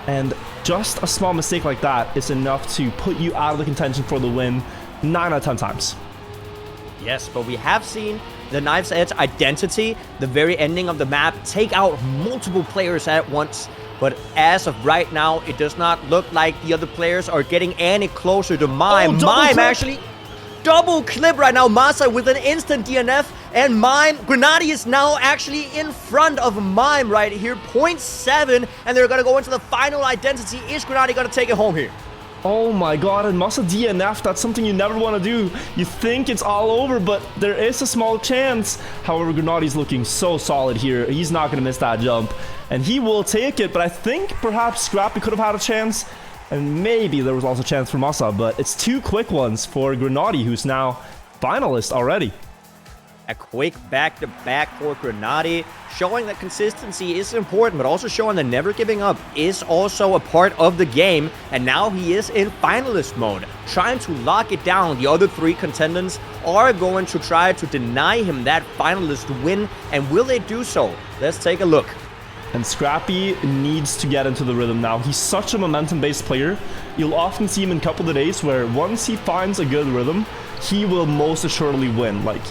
and just a small mistake like that is enough to put you out of the contention for the win 9 out of 10 times. Yes, but we have seen the Knife's Edge identity, the very ending of the map, take out multiple players at once. But as of right now, it does not look like the other players are getting any closer to Mime. Mime actually double clip right now. Masa with an instant DNF, and Mime, Grenadi is now actually in front of Mime right here, 0.7, and they're gonna go into the final identity. Is Grenadi gonna take it home here? Oh my god, and Masa DNF, that's something you never want to do. You think it's all over, but there is a small chance. However, Grenadi's looking so solid here. He's not gonna miss that jump, and he will take it, but I think perhaps Scrappy could have had a chance. And maybe there was also a chance for Massa, but it's 2 quick ones for Grenady, who's now finalist already. A quick back-to-back for Grenady, showing that consistency is important, but also showing that never giving up is also a part of the game. And now he is in finalist mode, trying to lock it down. The other 3 contendants are going to try to deny him that finalist win, and will they do so? Let's take a look. And Scrappy needs to get into the rhythm now. He's such a momentum-based player. You'll often see him in Couple of Days where once he finds a good rhythm, he will most assuredly win. Like,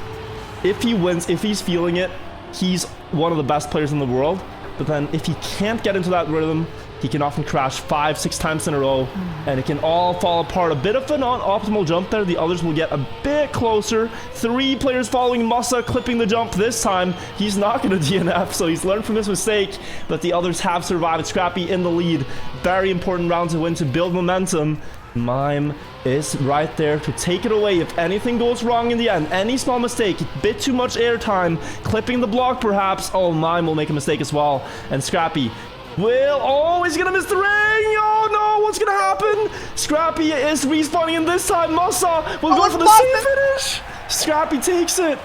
if he wins, if he's feeling it, he's one of the best players in the world. But then if he can't get into that rhythm, he can often crash 5-6 times in a row, and it can all fall apart. A bit of an optimal jump there. The others will get a bit closer. 3 players following Massa, clipping the jump this time. He's not going to DNF, so he's learned from his mistake, but the others have survived. Scrappy in the lead. Very important round to win to build momentum. Mime is right there to take it away if anything goes wrong in the end. Any small mistake, a bit too much airtime, clipping the block perhaps. Oh, Mime will make a mistake as well. And Scrappy will... Oh, he's gonna miss the ring! Oh no, what's gonna happen? Scrappy is respawning in this time. Massa will go for the safe finish. Scrappy takes it.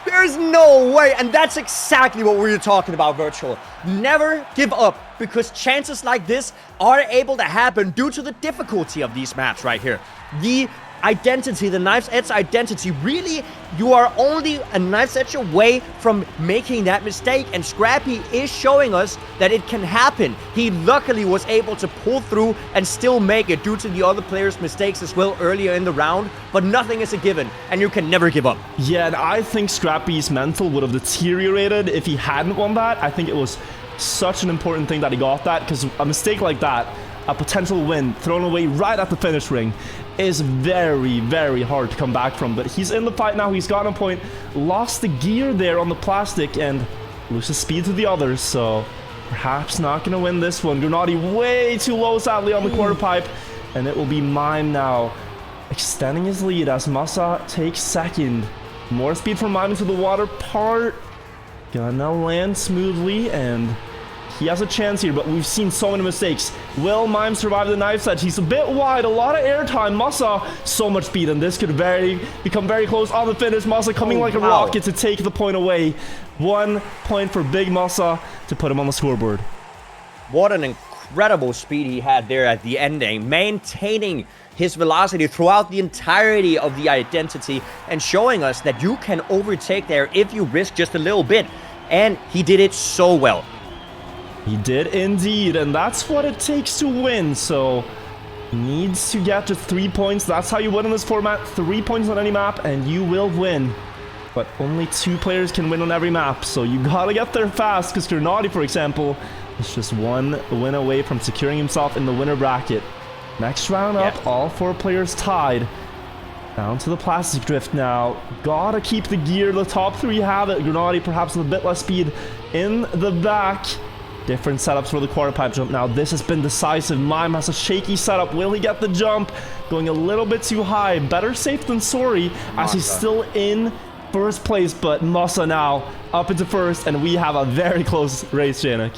There's no way, and that's exactly what we were talking about, Wirtual. Never give up, because chances like this are able to happen due to the difficulty of these maps right here. The identity, the Knife's Edge identity, really, you are only a Knife's Edge away from making that mistake, and Scrappy is showing us that it can happen. He luckily was able to pull through and still make it due to the other players' mistakes as well earlier in the round, but nothing is a given, and you can never give up. Yeah, and I think Scrappy's mental would have deteriorated if he hadn't won that. I think it was such an important thing that he got that, because a mistake like that, a potential win thrown away right at the finish ring, is very, very hard to come back from. But he's in the fight now. He's gotten a point. Lost the gear there on the plastic and loses speed to the others. So perhaps not going to win this one. Grenady way too low, sadly, on the quarter pipe. And it will be Mime now, extending his lead as Massa takes second. More speed from Mime into the water part. Gonna land smoothly, and he has a chance here, but we've seen so many mistakes. Will Mime survive the Knife's Edge? He's a bit wide, a lot of airtime. Massa, so much speed, and this could become very close on the finish. Massa coming like a rocket to take the point away. 1 point for Big Massa to put him on the scoreboard. What an incredible speed he had there at the ending, maintaining his velocity throughout the entirety of the identity and showing us that you can overtake there if you risk just a little bit. And he did it so well. He did indeed, and that's what it takes to win. So he needs to get to 3 points. That's how you win in this format. 3 points on any map and you will win. But only 2 players can win on every map, so you gotta get there fast, because Grenady, for example, is just 1 win away from securing himself in the winner bracket. Next round up, all 4 players tied. Down to the plastic drift now. Gotta keep the gear. The top 3 have it. Grenady perhaps with a bit less speed in the back. Different setups for the quarter pipe jump now. This has been decisive. Mime has a shaky setup. Will he get the jump? Going a little bit too high. Better safe than sorry, as he's still in first place. But Massa now up into first, and we have a very close race, Janik.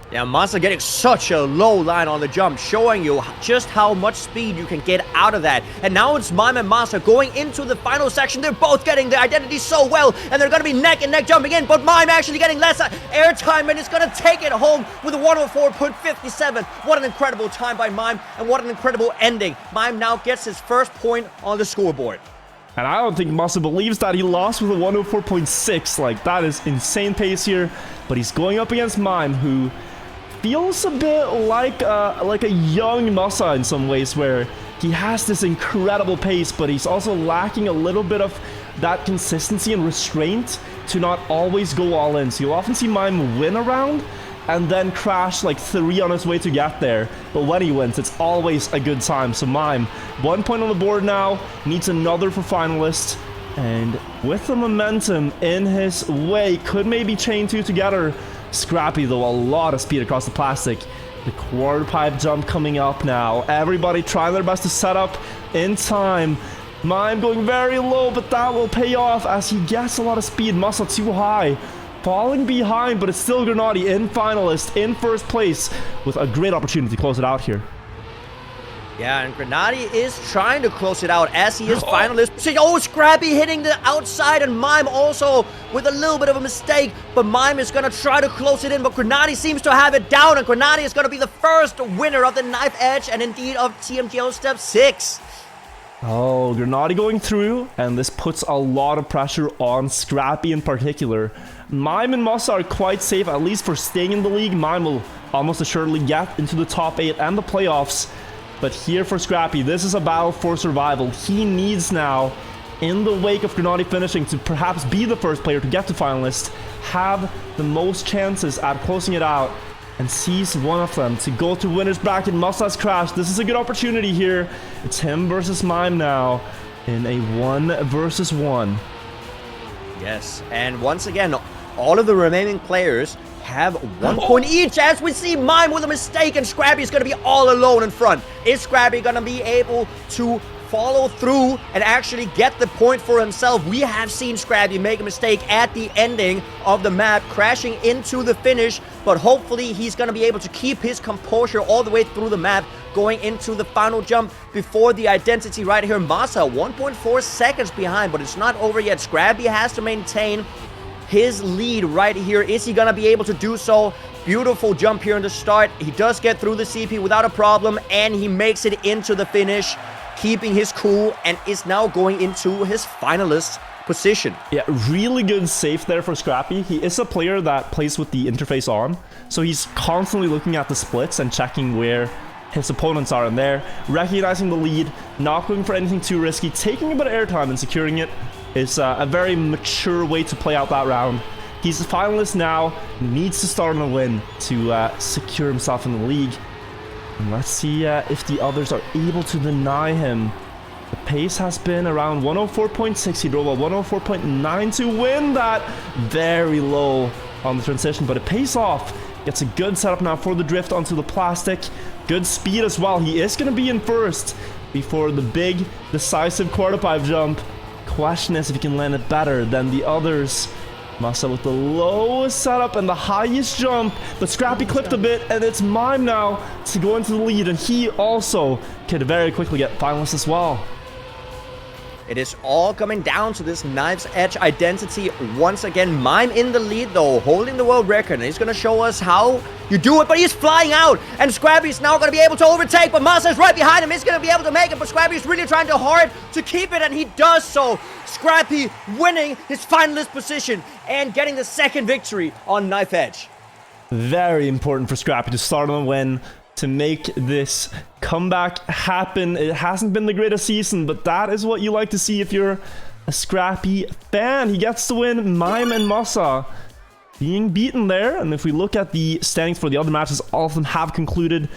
Yeah, Massa getting such a low line on the jump, showing you just how much speed you can get out of that. And now it's Mime and Massa going into the final section. They're both getting the identity so well, and they're going to be neck and neck jumping in, but Mime actually getting less airtime, and it's going to take it home with a 104.57. What an incredible time by Mime, and what an incredible ending. Mime now gets his first point on the scoreboard. And I don't think Massa believes that he lost with a 104.6. Like, that is insane pace here. But he's going up against Mime, who feels a bit like a young Massa in some ways, where he has this incredible pace, but he's also lacking a little bit of that consistency and restraint to not always go all in. So you'll often see Mime win a round and then crash like 3 on his way to get there. But when he wins, it's always a good time. So Mime, 1 point on the board now, needs another for finalist. And with the momentum in his way, could maybe chain 2 together. Scrappy, though, a lot of speed across the plastic. The quarter pipe jump coming up now. Everybody trying their best to set up in time. Mime going very low, but that will pay off as he gets a lot of speed. Massa too high. Falling behind, but it's still Grenady in finalist, in first place, with a great opportunity to close it out here. Yeah, and Grenady is trying to close it out as he is finalist. Oh, Scrappy hitting the outside, and Mime also with a little bit of a mistake. But Mime is going to try to close it in, but Grenady seems to have it down, and Grenady is going to be the first winner of the Knife Edge and indeed of TMGL Step 6. Oh, Grenady going through, and this puts a lot of pressure on Scrappy in particular. Mime and Musa are quite safe, at least for staying in the league. Mime will almost assuredly get into the top 8 and the playoffs. But here for Scrappy, this is a battle for survival. He needs now, in the wake of Grenady finishing, to perhaps be the first player to get to finalist, have the most chances at closing it out, and seize one of them to go to winner's bracket. Musta's crashed. This is a good opportunity here. It's him versus Mime now in a 1 versus 1. Yes, and once again, all of the remaining players have 1 point each, as we see Mime with a mistake, and Scrappy is going to be all alone in front. Is Scrappy going to be able to follow through and actually get the point for himself? We have seen Scrappy make a mistake at the ending of the map, crashing into the finish, but hopefully he's going to be able to keep his composure all the way through the map, going into the final jump before the identity right here. Masa 1.4 seconds behind, but it's not over yet. Scrappy has to maintain his lead right here. Is he gonna be able to do so? Beautiful jump here in the start. He does get through the CP without a problem, and he makes it into the finish, keeping his cool, and is now going into his finalist position. Yeah, really good save there for Scrappy. He is a player that plays with the interface on, so he's constantly looking at the splits and checking where his opponents are in there, recognizing the lead, not going for anything too risky, taking a bit of airtime and securing it. Is a very mature way to play out that round. He's a finalist now, needs to start on a win to secure himself in the league. And let's see if the others are able to deny him. The pace has been around 104.6. He drove a 104.9 to win that. Very low on the transition, but it pays off. Gets a good setup now for the drift onto the plastic. Good speed as well. He is going to be in first before the big, decisive quarter pipe jump. Question is if he can land it better than the others. Masa with the lowest setup and the highest jump, but Scrappy clipped a bit, and it's Mime now to go into the lead, and he also could very quickly get finalists as well. It is all coming down to this Knife's Edge identity. Once again, Mime in the lead though, holding the world record. And he's going to show us how you do it, but he's flying out. And Scrappy's now going to be able to overtake, but Masa is right behind him. He's going to be able to make it, but Scrappy's really trying to hard to keep it, and he does so. Scrappy winning his finalist position and getting the second victory on Knife Edge. Very important for Scrappy to start on a win, to make this comeback happen. It hasn't been the greatest season, but that is what you like to see if you're a Scrappy fan. He gets to win. Mime and Masa being beaten there. And if we look at the standings for the other matches, all of them have concluded.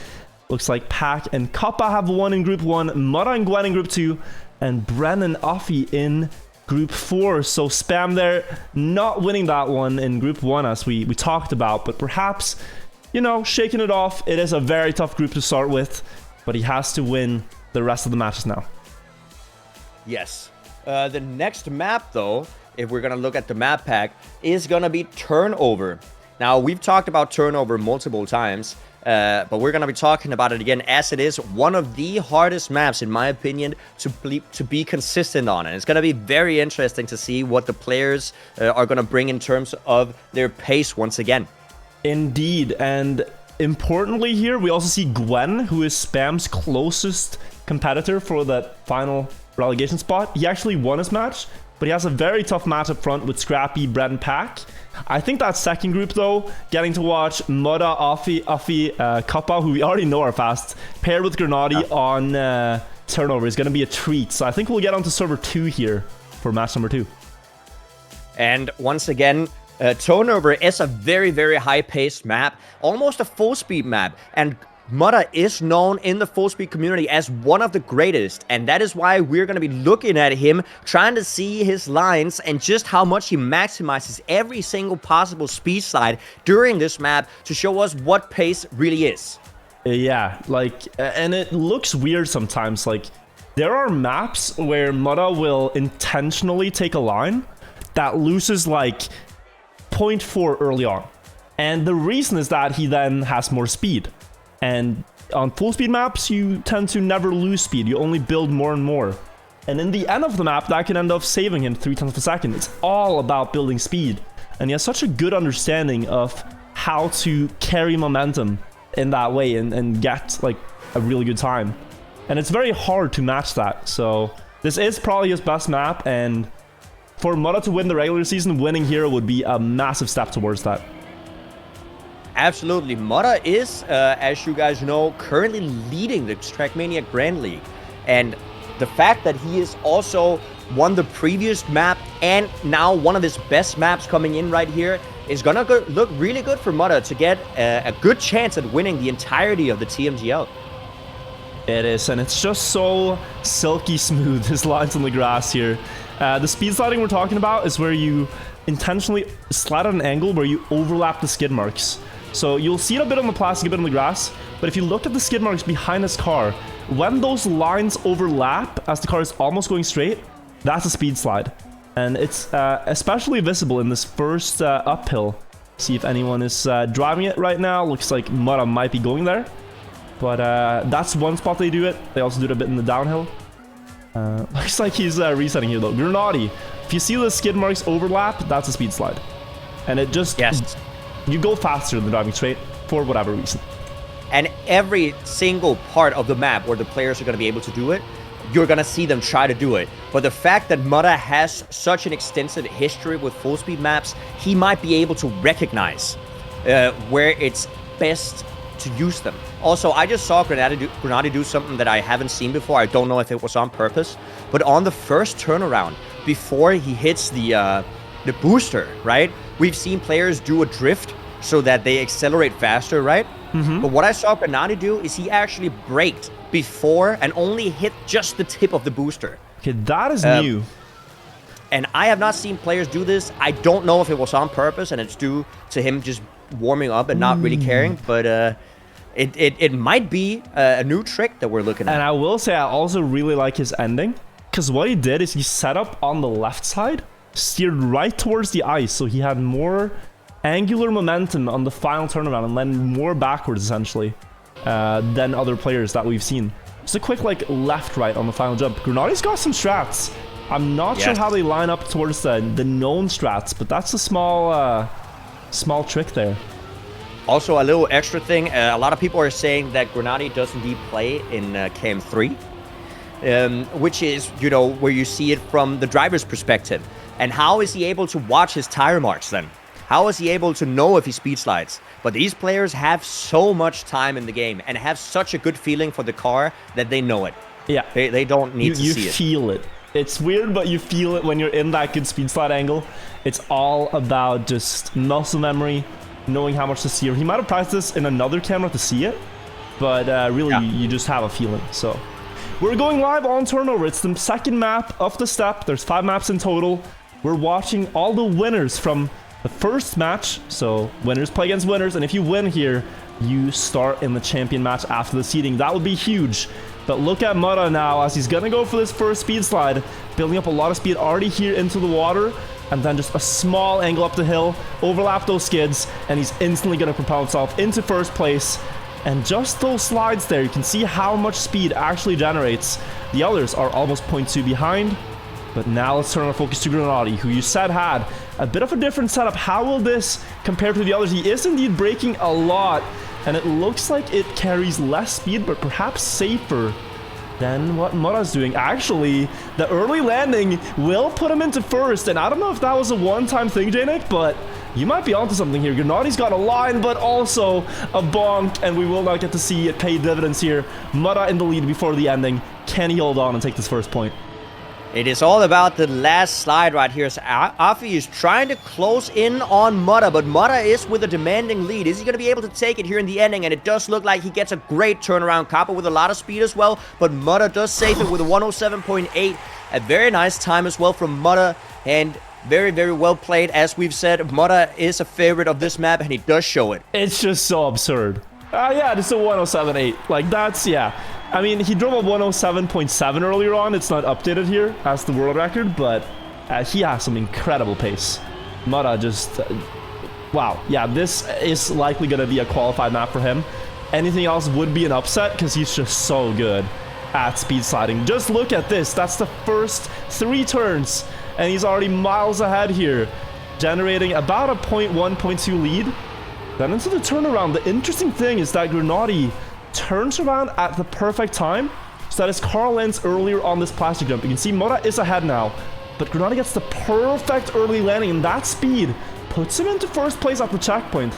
Looks like Pac and Kappa have won in Group 1, Mudda and Gwen in Group 2, and Bren and Offie in Group 4. So Spam there not winning that one in Group 1 as we talked about, but perhaps, you know, shaking it off. It is a very tough group to start with, but he has to win the rest of the matches now. Yes. The next map, though, if we're going to look at the map pack, is going to be Turnover. Now, we've talked about Turnover multiple times, but we're going to be talking about it again, as it is one of the hardest maps, in my opinion, to be consistent on. And it's going to be very interesting to see what the players are going to bring in terms of their pace once again. Indeed, and importantly here, we also see Gwen, who is Spam's closest competitor for that final relegation spot. He actually won his match, but he has a very tough match up front with Scrappy, Brett, and Pac. I think that second group, though, getting to watch Mudda, Offie, Kappa, who we already know are fast, paired with Grenady on Turnover is going to be a treat. So I think we'll get on to server 2 here for match number 2. And once again, Turnover is a very, very high-paced map, almost a full-speed map, and Mudda is known in the full-speed community as one of the greatest, and that is why we're going to be looking at him, trying to see his lines and just how much he maximizes every single possible speed slide during this map to show us what pace really is. Yeah, like, and it looks weird sometimes. Like, there are maps where Mudda will intentionally take a line that loses, like, 0.4 early on. And the reason is that he then has more speed. And on full speed maps, you tend to never lose speed. You only build more and more. And in the end of the map, that can end up saving him 0.3 of a second. It's all about building speed. And he has such a good understanding of how to carry momentum in that way and get like a really good time. And it's very hard to match that. So this is probably his best map. And for Mutta to win the regular season, winning here would be a massive step towards that. Absolutely. Mutta is, as you guys know, currently leading the Trackmania Grand League. And the fact that he is also won the previous map and now one of his best maps coming in right here is gonna look really good for Mutta to get a good chance at winning the entirety of the TMGL. It is, and it's just so silky smooth, his lines on the grass here. The speed sliding we're talking about is where you intentionally slide at an angle where you overlap the skid marks. So you'll see it a bit on the plastic, a bit on the grass, but if you look at the skid marks behind his car, when those lines overlap as the car is almost going straight, that's a speed slide. And it's especially visible in this first uphill. See if anyone is driving it right now. Looks like Mutta might be going there. But that's one spot they do it. They also do it a bit in the downhill. Looks like he's resetting here though. Grenade. If you see the skid marks overlap, that's a speed slide. And it just... Yes. You go faster than driving straight for whatever reason. And every single part of the map where the players are going to be able to do it, you're going to see them try to do it. But the fact that Mutta has such an extensive history with full speed maps, he might be able to recognize where it's best to use them. Also, I just saw Grenade do something that I haven't seen before. I don't know if it was on purpose, but on the first turnaround, before he hits the booster, right? We've seen players do a drift so that they accelerate faster, right? Mm-hmm. But what I saw Grenade do is he actually braked before and only hit just the tip of the booster. Okay, that is new. And I have not seen players do this. I don't know if it was on purpose and it's due to him just warming up and not really caring, but it might be a new trick that we're looking at. And I will say I also really like his ending, because what he did is he set up on the left side, steered right towards the ice, so he had more angular momentum on the final turnaround and then more backwards essentially than other players that we've seen. Just a quick like left-right on the final jump. Grenade's got some strats. I'm not sure how they line up towards the known strats, but that's a small trick there. Also, a little extra thing. A lot of people are saying that Grenade does indeed play in Cam 3, which is, you know, where you see it from the driver's perspective. And how is he able to watch his tire marks then? How is he able to know if he speed slides? But these players have so much time in the game and have such a good feeling for the car that they know it. Yeah. They don't need to see it. You feel it. It's weird, but you feel it when you're in that good speed slide angle. It's all about just muscle memory, knowing how much to steer. He might have practiced this in another camera to see it, but really, you just have a feeling. So we're going live on Turnover. It's the second map of the step. There's 5 maps in total. We're watching all the winners from the first match. So winners play against winners, and if you win here, you start in the champion match after the seeding. That would be huge. But look at Mutta now as he's gonna go for this first speed slide, building up a lot of speed already here into the water, and then just a small angle up the hill, overlap those skids, and he's instantly gonna propel himself into first place. And just those slides there, you can see how much speed actually generates. The others are almost 0.2 behind. But now let's turn our focus to Grenade, who you said had a bit of a different setup. How will this compare to the others? He is indeed braking a lot, and it looks like it carries less speed, but perhaps safer than what Mutta's doing. Actually, the early landing will put him into first, and I don't know if that was a one-time thing, J-Nick, but you might be onto something here. Grenade's got a line, but also a bonk, and we will not get to see it pay dividends here. Mutta in the lead before the ending. Can he hold on and take this first point? It is all about the last slide right here. So Afi is trying to close in on Mutta, but Mutta is with a demanding lead. Is he going to be able to take it here in the ending? And it does look like he gets a great turnaround. Kappa with a lot of speed as well, but Mutta does save it with a 107.8. A very nice time as well from Mutta, and very, very well played. As we've said, Mutta is a favorite of this map, and he does show it. It's just so absurd. Yeah, it's a 107.8. Like, that's, yeah. I mean, he drove a 107.7 earlier on. It's not updated here as the world record, but he has some incredible pace. Mutta just... wow. Yeah, this is likely going to be a qualified map for him. anything else would be an upset because he's just so good at speed sliding. Just look at this. That's the first 3 turns, and he's already miles ahead here, generating about a 0.1, 0.2 lead. Then into the turnaround, the interesting thing is that Grenady turns around at the perfect time, so that his car lands earlier on this plastic jump. You can see Mura is ahead now, but Grenady gets the perfect early landing, and that speed puts him into first place at the checkpoint.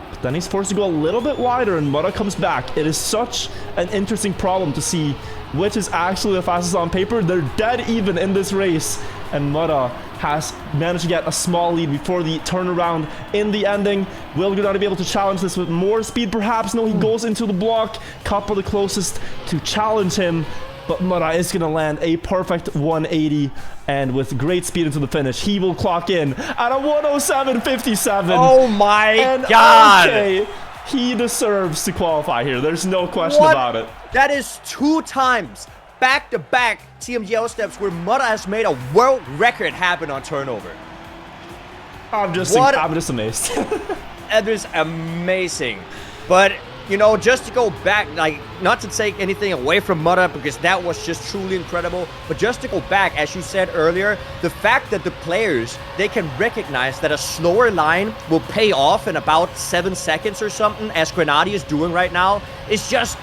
But then he's forced to go a little bit wider, and Mura comes back. It is such an interesting problem to see which is actually the fastest on paper. They're dead even in this race, and Mura has managed to get a small lead before the turnaround in the ending. Will Grenady be able to challenge this with more speed? Perhaps. No, he goes into the block. Kappa the closest to challenge him, but Mura is going to land a perfect 180, and with great speed into the finish, he will clock in at a 107.57. Oh my god! Okay, he deserves to qualify here. There's no question about it. That is 2 times back-to-back TMGL steps where Mura has made a world record happen on turnover. I'm just amazed. That is amazing. But, you know, just to go back, like, not to take anything away from Mura, because that was just truly incredible, but just to go back, as you said earlier, the fact that the players, they can recognize that a slower line will pay off in about 7 seconds or something, as Grenady is doing right now, is just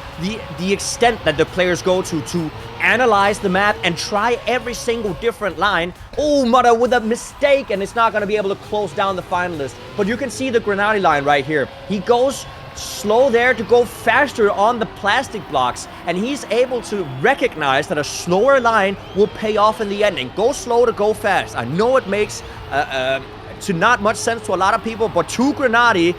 the extent that the players go to analyze the map and try every single different line. Oh, Mura with a mistake, and it's not going to be able to close down the finalist. But you can see the Grenady line right here. He goes slow there to go faster on the plastic blocks, and he's able to recognize that a slower line will pay off in the ending. Go slow to go fast. I know it makes to not much sense to a lot of people, but to Grenady,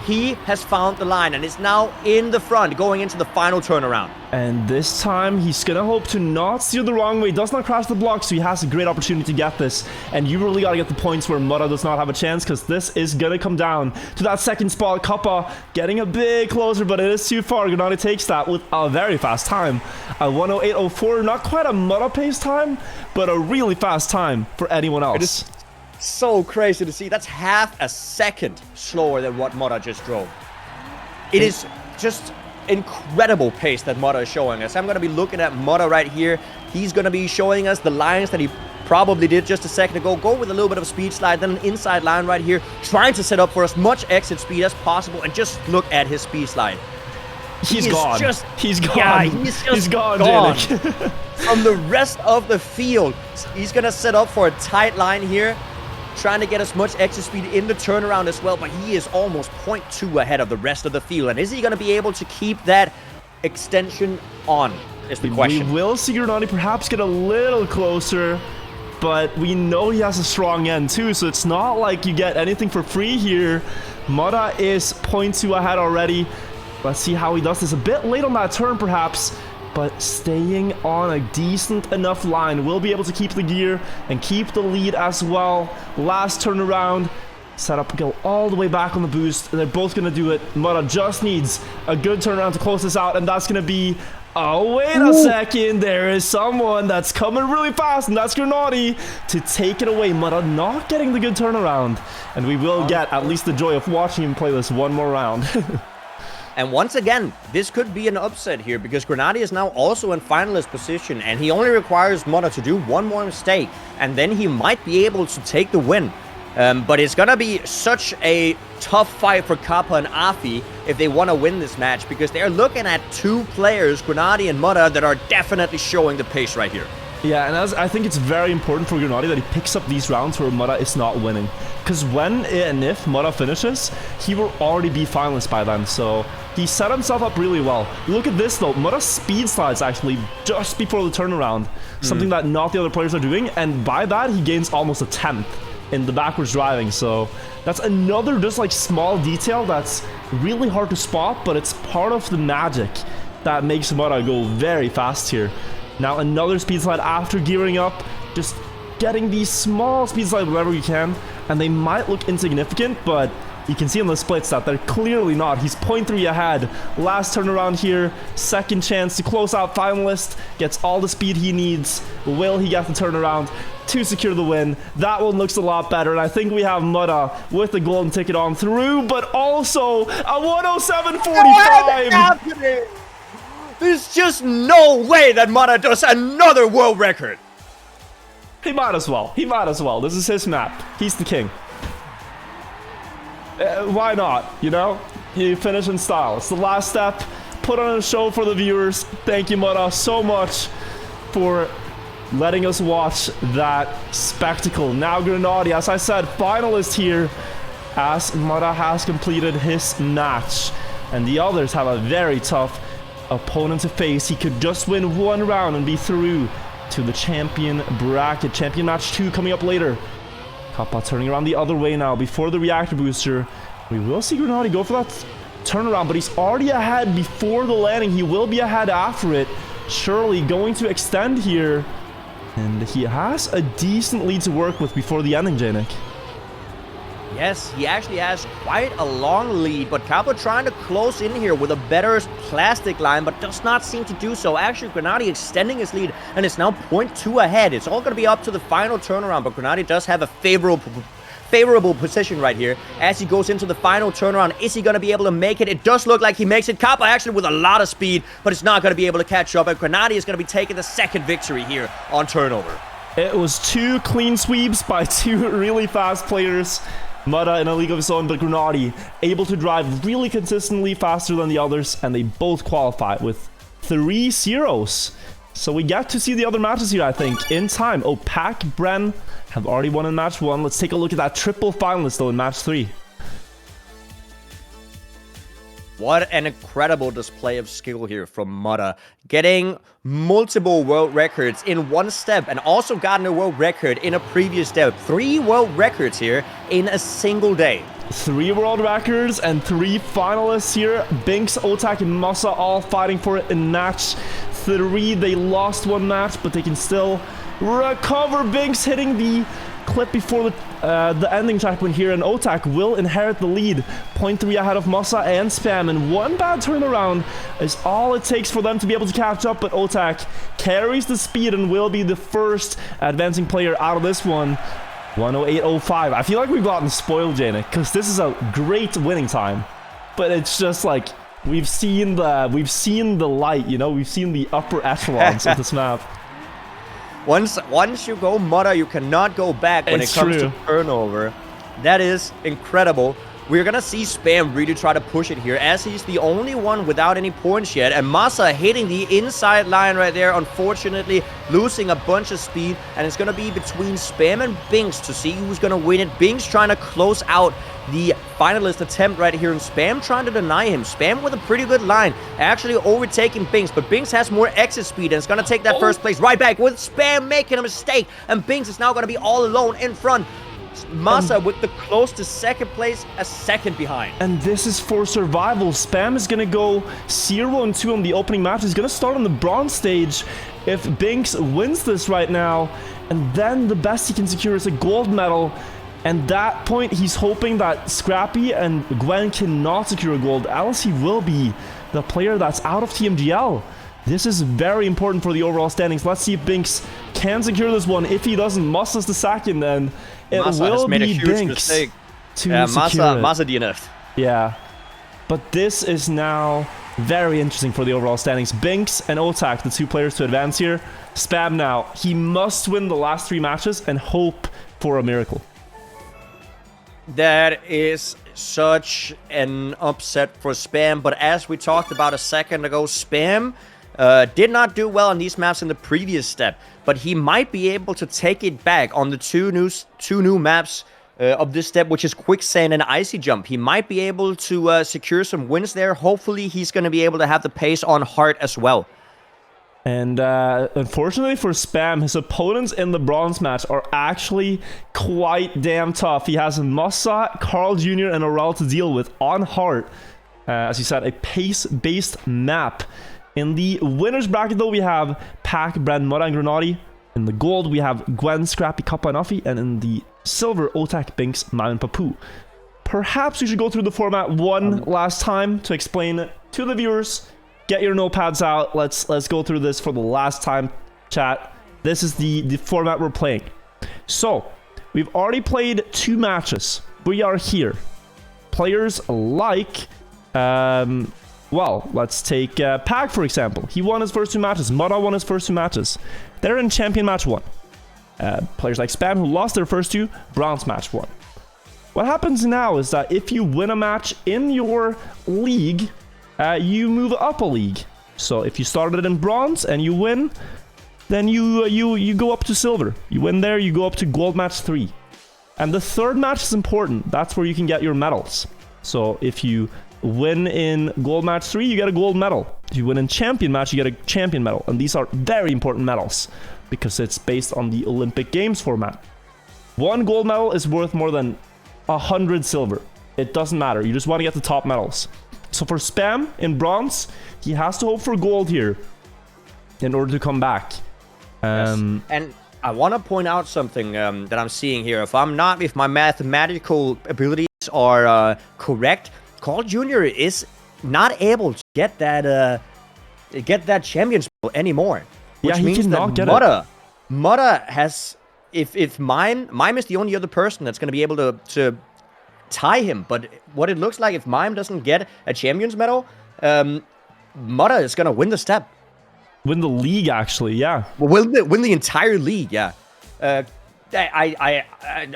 he has found the line and is now in the front going into the final turnaround. And this time, he's going to hope to not steer the wrong way. Does not crash the block, so he has a great opportunity to get this. And you really got to get the points where Mura does not have a chance, because this is going to come down to that second spot. Kappa getting a bit closer, but it is too far. Grenady takes that with a very fast time. A 108.04, not quite a Mura pace time, but a really fast time for anyone else. So crazy to see. That's half a second slower than what Mura just drove. It is just incredible pace that Mura is showing us. I'm going to be looking at Mura right here. He's going to be showing us the lines that he probably did just a second ago. Go with a little bit of a speed slide, then an inside line right here, trying to set up for as much exit speed as possible, and just look at his speed slide. He's gone. He's gone. Yeah, he's gone. From the rest of the field, he's going to set up for a tight line here, trying to get as much exit speed in the turnaround as well, but he is almost 0.2 ahead of the rest of the field. And is he going to be able to keep that extension on, is the question. We will see Grenady perhaps get a little closer, but we know he has a strong end too, so it's not like you get anything for free here. Mura is 0.2 ahead already. Let's see how he does this. A bit late on that turn perhaps, but staying on a decent enough line. Will be able to keep the gear and keep the lead as well. Last turnaround, set up, go all the way back on the boost. They're both going to do it. Mura just needs a good turnaround to close this out, and that's going to be... Oh, wait a second. There is someone that's coming really fast, and that's Grenady to take it away. Mura not getting the good turnaround, and we will get at least the joy of watching him play this one more round. And once again, this could be an upset here, because Grenady is now also in finalist position, and he only requires Mura to do one more mistake, and then he might be able to take the win. But it's gonna be such a tough fight for Kappa and Afi if they want to win this match, because they're looking at 2 players, Grenady and Mura, that are definitely showing the pace right here. Yeah, and I think it's very important for Grenady that he picks up these rounds where Mura is not winning. Because when and if Mura finishes, he will already be finalist by then. So he set himself up really well. Look at this though. Mura speed slides actually just before the turnaround. Something that not the other players are doing. And by that, he gains almost a 10th in the backwards driving. So that's another just like small detail that's really hard to spot, but it's part of the magic that makes Mura go very fast here. Now another speed slide after gearing up, just getting these small speed slides wherever you can, and they might look insignificant, but you can see on the splits that they're clearly not. He's 0.3 ahead. Last turnaround here, second chance to close out finalist, gets all the speed he needs. Will he get the turnaround? to secure the win. That one looks a lot better, and I think we have Mutta with the golden ticket on through, but also a 107.45. There's just no way that Mutta does another world record. He might as well. He might as well. This is his map. He's the king. Why not? You know? You finish in style. It's the last step. Put on a show for the viewers. Thank you, Mutta, so much for letting us watch that spectacle. Now Grenadi, as I said, finalist here as Mutta has completed his match. And the others have a very tough opponent to face. He could just win one round and be through to the champion bracket. Champion match 2 coming up later. Kappa turning around the other way now before the reactor booster. We will see Grenadi go for that turnaround, but he's already ahead before the landing. He will be ahead after it. Surely going to extend here. And he has a decent lead to work with before the ending, Janik. Yes, he actually has quite a long lead, but Kappa trying to close in here with a better plastic line, but does not seem to do so. Actually, Grenadi extending his lead, and it's now 0.2 ahead. It's all going to be up to the final turnaround, but Grenadi does have a favorable position right here as he goes into the final turnaround. Is he going to be able to make it? It does look like he makes it. Kappa actually with a lot of speed, but it's not going to be able to catch up, and Grenadi is going to be taking the second victory here on turnover. It was 2 clean sweeps by 2 really fast players. Mutta in a league of his own, but Grenadi able to drive really consistently faster than the others, and they both qualify with 3 zeros. So we get to see the other matches here, I think, in time. Oh, Pac, Bren have already won in match 1. Let's take a look at that triple finalist, though, in match 3. What an incredible display of skill here from Mutta. Getting multiple world records in one step and also gotten a world record in a previous step. 3 world records here in a single day. 3 world records and 3 finalists here. Binks, Otak, and Masa all fighting for it in match 3. They lost 1 match, but they can still recover. Binks hitting the clip before the ending checkpoint here, and Otak will inherit the lead. 0.3 ahead of Masa and Spam, and 1 bad turnaround is all it takes for them to be able to catch up, but Otak carries the speed and will be the first advancing player out of this one. 108.05. I feel like we've gotten spoiled, Janik, because this is a great winning time, but it's just like we've seen the light, you know, we've seen the upper echelons of this map. Once you go Mutta, you cannot go back when it comes to turnover. That is incredible. We're going to see Spam really try to push it here, as he's the only one without any points yet. And Masa hitting the inside line right there, unfortunately losing a bunch of speed. And it's going to be between Spam and Binks to see who's going to win it. Binks trying to close out the finalist attempt right here, and Spam trying to deny him. Spam with a pretty good line, actually overtaking Binks, but Binks has more exit speed, and it's going to take that first place right back with Spam making a mistake, and Binks is now going to be all alone in front. Masa with the close to second place, a second behind. And this is for survival. Spam is going to go 0-2 on the opening match. He's going to start on the bronze stage if Binks wins this right now, and then the best he can secure is a gold medal. And that point, he's hoping that Scrappy and Gwen cannot secure a gold, else he will be the player that's out of TMGL. This is very important for the overall standings. Let's see if Binks can secure this one. If he doesn't, Masa's the second, then it will be Binks to secure it. Masa DNF'd. Yeah, but this is now very interesting for the overall standings. Binks and Otak, the 2 players to advance here. Spam now. He must win the last 3 matches and hope for a miracle. That is such an upset for Spam, but as we talked about a second ago, Spam did not do well on these maps in the previous step, but he might be able to take it back on the two new maps of this step, which is Quicksand and Icy Jump. He might be able to secure some wins there. Hopefully, he's going to be able to have the pace on Heart as well. And unfortunately for Spam, his opponents in the bronze match are actually quite damn tough. He has Masa, Carl Jr., and Aurel to deal with on Heart. As you said, a pace-based map. In the winners bracket, though, we have Pac, Bren, Mutta, and Grenadi. In the gold, we have Gwen, Scrappy, Kappa, and Uffy. And in the silver, Otak, Binks, Mime, and Papu. Perhaps we should go through the format one last time to explain it to the viewers. Get your notepads out. Let's go through this for the last time, chat. This is the format we're playing. So, we've already played 2 matches. We are here. Players like, well, let's take Pack, for example. He won his first 2 matches. Mudda won his first 2 matches. They're in Champion Match 1. Players like Spam, who lost their first 2, Bronze Match 1. What happens now is that if you win a match in your league, you move up a league. So if you started in Bronze and you win, then you go up to Silver. You win there, you go up to Gold Match 3. And the 3rd match is important. That's where you can get your medals. So if you win in Gold Match 3, you get a gold medal. If you win in Champion Match, you get a champion medal. And these are very important medals because it's based on the Olympic Games format. 1 gold medal is worth more than 100 silver. It doesn't matter. You just want to get the top medals. So for Spam in Bronze, he has to hope for gold here in order to come back. Yes. And I want to point out something that I'm seeing here. If my mathematical abilities are correct, Carl Jr. is not able to get that champions anymore. Which means that Mudda has, if Mime is the only other person that's going to be able to tie him. But what it looks like, if Mime doesn't get a champions medal, Mudda is going to win the step. Win the league, actually, yeah. Well, win the entire league, yeah. I'm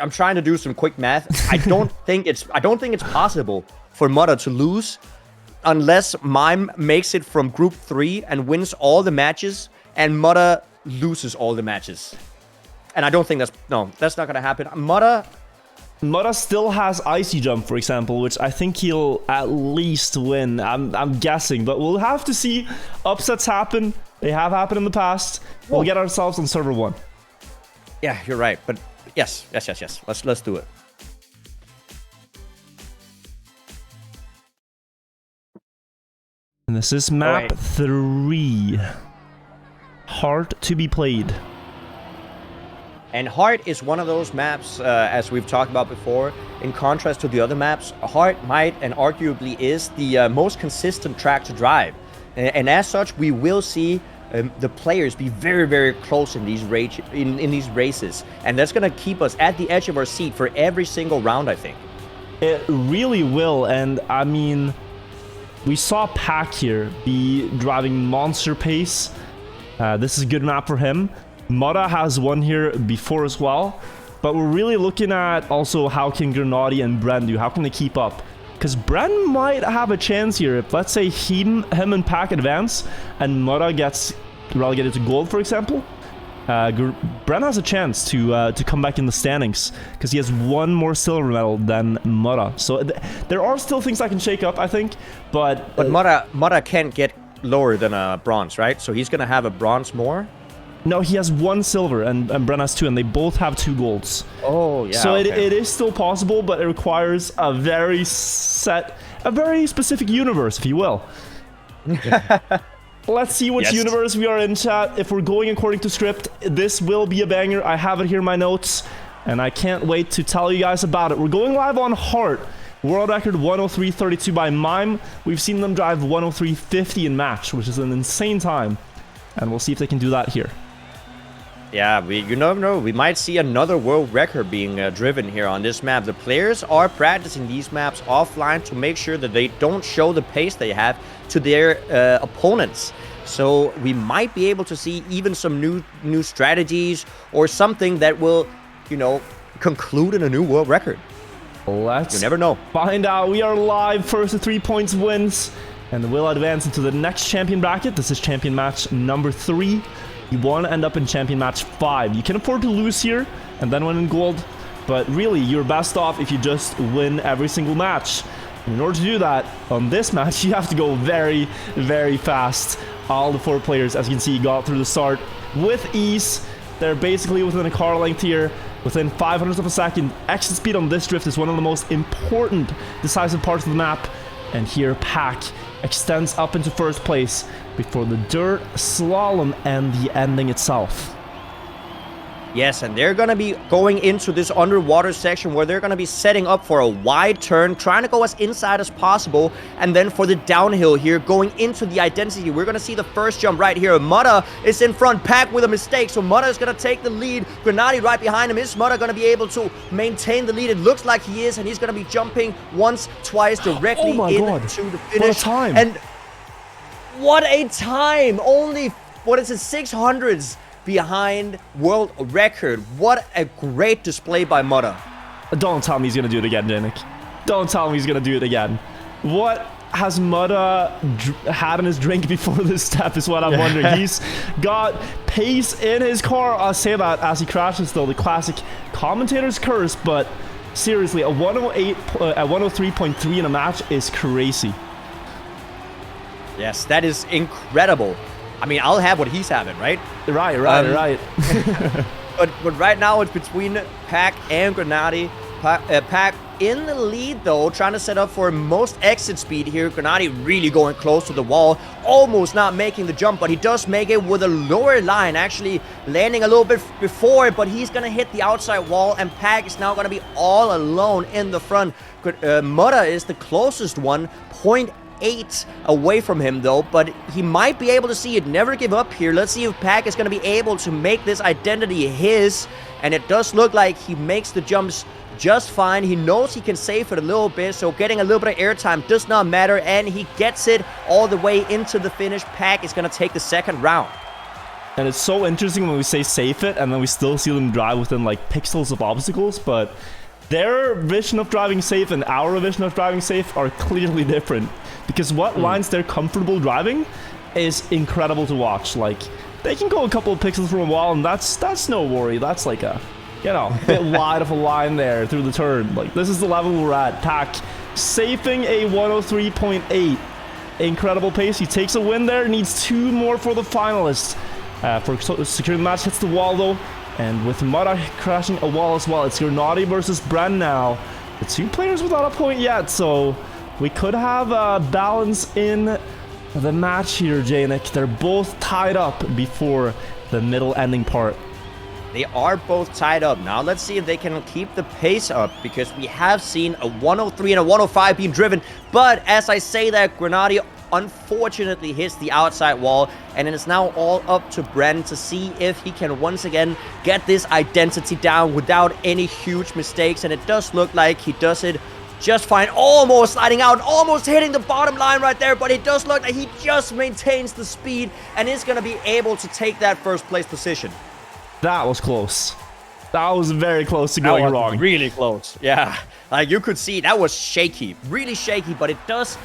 trying to do some quick math. I don't think it's possible for Mudda to lose unless Mime makes it from Group 3 and wins all the matches, and Mudda loses all the matches. And I don't think that's not gonna happen. Mudda still has Icy Jump, for example, which I think he'll at least win. I'm guessing, but we'll have to see. Upsets happen. They have happened in the past. We'll get ourselves on server 1. Yeah, you're right. But yes. Let's do it. And this is map 3. Heart to be played. And Heart is one of those maps, as we've talked about before, in contrast to the other maps. Heart might and arguably is the most consistent track to drive. And as such, we will see the players be very, very close in these races. And that's going to keep us at the edge of our seat for every single round, I think. It really will. And I mean, we saw Pack here be driving monster pace. This is a good map for him. Mudda has won here before as well. But we're really looking at also how can Grenadi and Bren do. How can they keep up? Because Bren might have a chance here. If, let's say, him and Pack advance and Mudda gets relegated to gold, for example, Bren has a chance to come back in the standings because he has 1 more silver medal than Mudda. So there are still things that can shake up, I think. But Mudda can't get lower than a bronze, right? So he's going to have a bronze more? No, he has 1 silver and Bren has 2, and they both have 2 golds. Oh, yeah. So it is still possible, but it requires a very specific universe, if you will. Let's see which universe we are in, chat. If we're going according to script, this will be a banger. I have it here in my notes, and I can't wait to tell you guys about it. We're going live on Heart. World record 103.32 by Mime. We've seen them drive 103.50 in match, which is an insane time. And we'll see if they can do that here. Yeah, you never know. We might see another world record being driven here on this map. The players are practicing these maps offline to make sure that they don't show the pace they have to their opponents. So we might be able to see even some new strategies or something that will, conclude in a new world record. You never know. Find out. We are live. First to 3 points wins, and we'll advance into the next champion bracket. This is champion match number 3. You want to end up in champion match 5. You can afford to lose here and then win in gold, but really you're best off if you just win every single match. And in order to do that, on this match, you have to go very, very fast. All the 4 players, as you can see, got through the start with ease. They're basically within a car length here, within 500ths of a second. Exit speed on this drift is one of the most important decisive parts of the map. And here, Pack extends up into first place before the dirt, slalom, and the ending itself. Yes, and they're going to be going into this underwater section where they're going to be setting up for a wide turn, trying to go as inside as possible, and then for the downhill here, going into the identity. We're going to see the first jump right here. Mutta is in front, Pack with a mistake, so Mutta is going to take the lead. Grenadi right behind him. Is Mutta going to be able to maintain the lead? It looks like he is, and he's going to be jumping once, twice, directly into the finish. What a time. And what a time! Only, what is it, 600s behind world record. What a great display by Mutta. Don't tell me he's gonna do it again, Janik. Don't tell me he's gonna do it again. What has Mutta had in his drink before this step is what I'm wondering. He's got pace in his car. I'll say that as he crashes, though. The classic commentator's curse, but seriously, a 103.3 in a match is crazy. Yes, that is incredible. I mean, I'll have what he's having, right? Right. But right now, it's between Pack and Grenadi. Pack in the lead, though, trying to set up for most exit speed here. Grenadi really going close to the wall, almost not making the jump, but he does make it with a lower line, actually landing a little bit before, but he's going to hit the outside wall, and Pack is now going to be all alone in the front. Mutta is the closest one, 0.8 away from him, though, but he might be able to see it. Never give up here. Let's see if Pack is going to be able to make this identity his, and it does look like he makes the jumps just fine. He knows he can save it a little bit, so getting a little bit of airtime does not matter, and he gets it all the way into the finish. Pack is going to take the second round. And it's so interesting when we say safe it, and then we still see them drive within like pixels of obstacles, but their vision of driving safe and our vision of driving safe are clearly different. Because what lines they're comfortable driving is incredible to watch. Like, they can go a couple of pixels from a wall, and that's no worry. That's like a, you know, bit wide of a line there through the turn. Like, this is the level we're at. Pack safing a 103.8. Incredible pace. He takes a win there. Needs 2 more for the finalists. For securing the match, hits the wall, though. And with Mutta crashing a wall as well, it's Grenadi versus Bren now. The 2 players without a point yet, so we could have a balance in the match here, Janik. They're both tied up before the middle ending part. They are both tied up. Now let's see if they can keep the pace up, because we have seen a 103 and a 105 being driven. But as I say that, Grenadi unfortunately hits the outside wall, and it is now all up to Bren to see if he can once again get this identity down without any huge mistakes, and it does look like he does it just fine. Almost sliding out, almost hitting the bottom line right there, but it does look like he just maintains the speed and is going to be able to take that first place position. That was close. That was very close to going wrong. Really close. Yeah. Like, you could see that was shaky, really shaky, but it does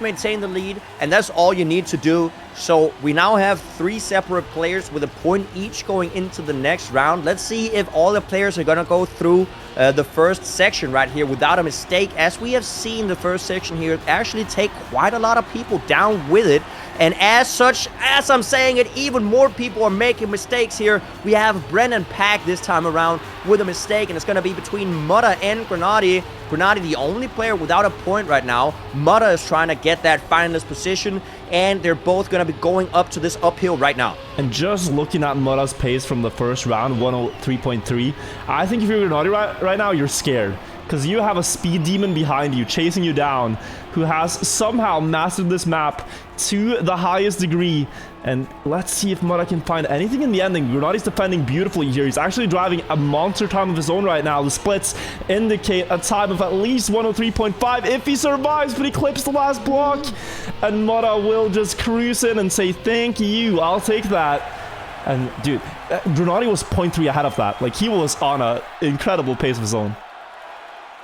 maintain the lead, and that's all you need to do. So we now have 3 separate players with a point each going into the next round. Let's see if all the players are gonna go through the first section right here without a mistake. As we have seen, the first section here actually take quite a lot of people down with it. And as such, as I'm saying it, even more people are making mistakes here. We have Bren and Pack this time around with a mistake, and it's going to be between Mutta and Grenadi. Grenadi, the only player without a point right now. Mutta is trying to get that finalist position, and they're both going to be going up to this uphill right now. And just looking at Mutta's pace from the first round, 103.3, I think if you're Grenadi right now, you're scared. Because you have a speed demon behind you, chasing you down, who has somehow mastered this map to the highest degree. And let's see if Mutta can find anything in the ending. Grenadi's defending beautifully here. He's actually driving a monster time of his own right now. The splits indicate a time of at least 103.5 if he survives, but he clips the last block. And Mutta will just cruise in and say, thank you, I'll take that. And dude, Grenadi was 0.3 ahead of that. Like, he was on an incredible pace of his own.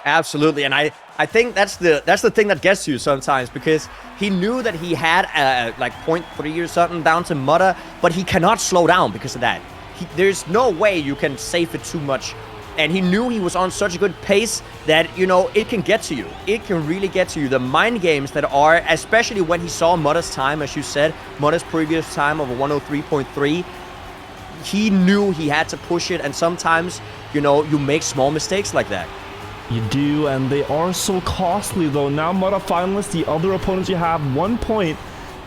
Absolutely, and I think that's the thing that gets you sometimes, because he knew that he had like 0.3 or something down to Mutta, but he cannot slow down because of that. There's no way you can save it too much, and he knew he was on such a good pace that, you know, it can get to you. It can really get to you. The mind games that are, especially when he saw Mutta's time, as you said, Mutta's previous time of a 103.3, he knew he had to push it, and sometimes, you know, you make small mistakes like that. You do, and they are so costly, though. Now Mutta finalists, the other opponents you have 1 point.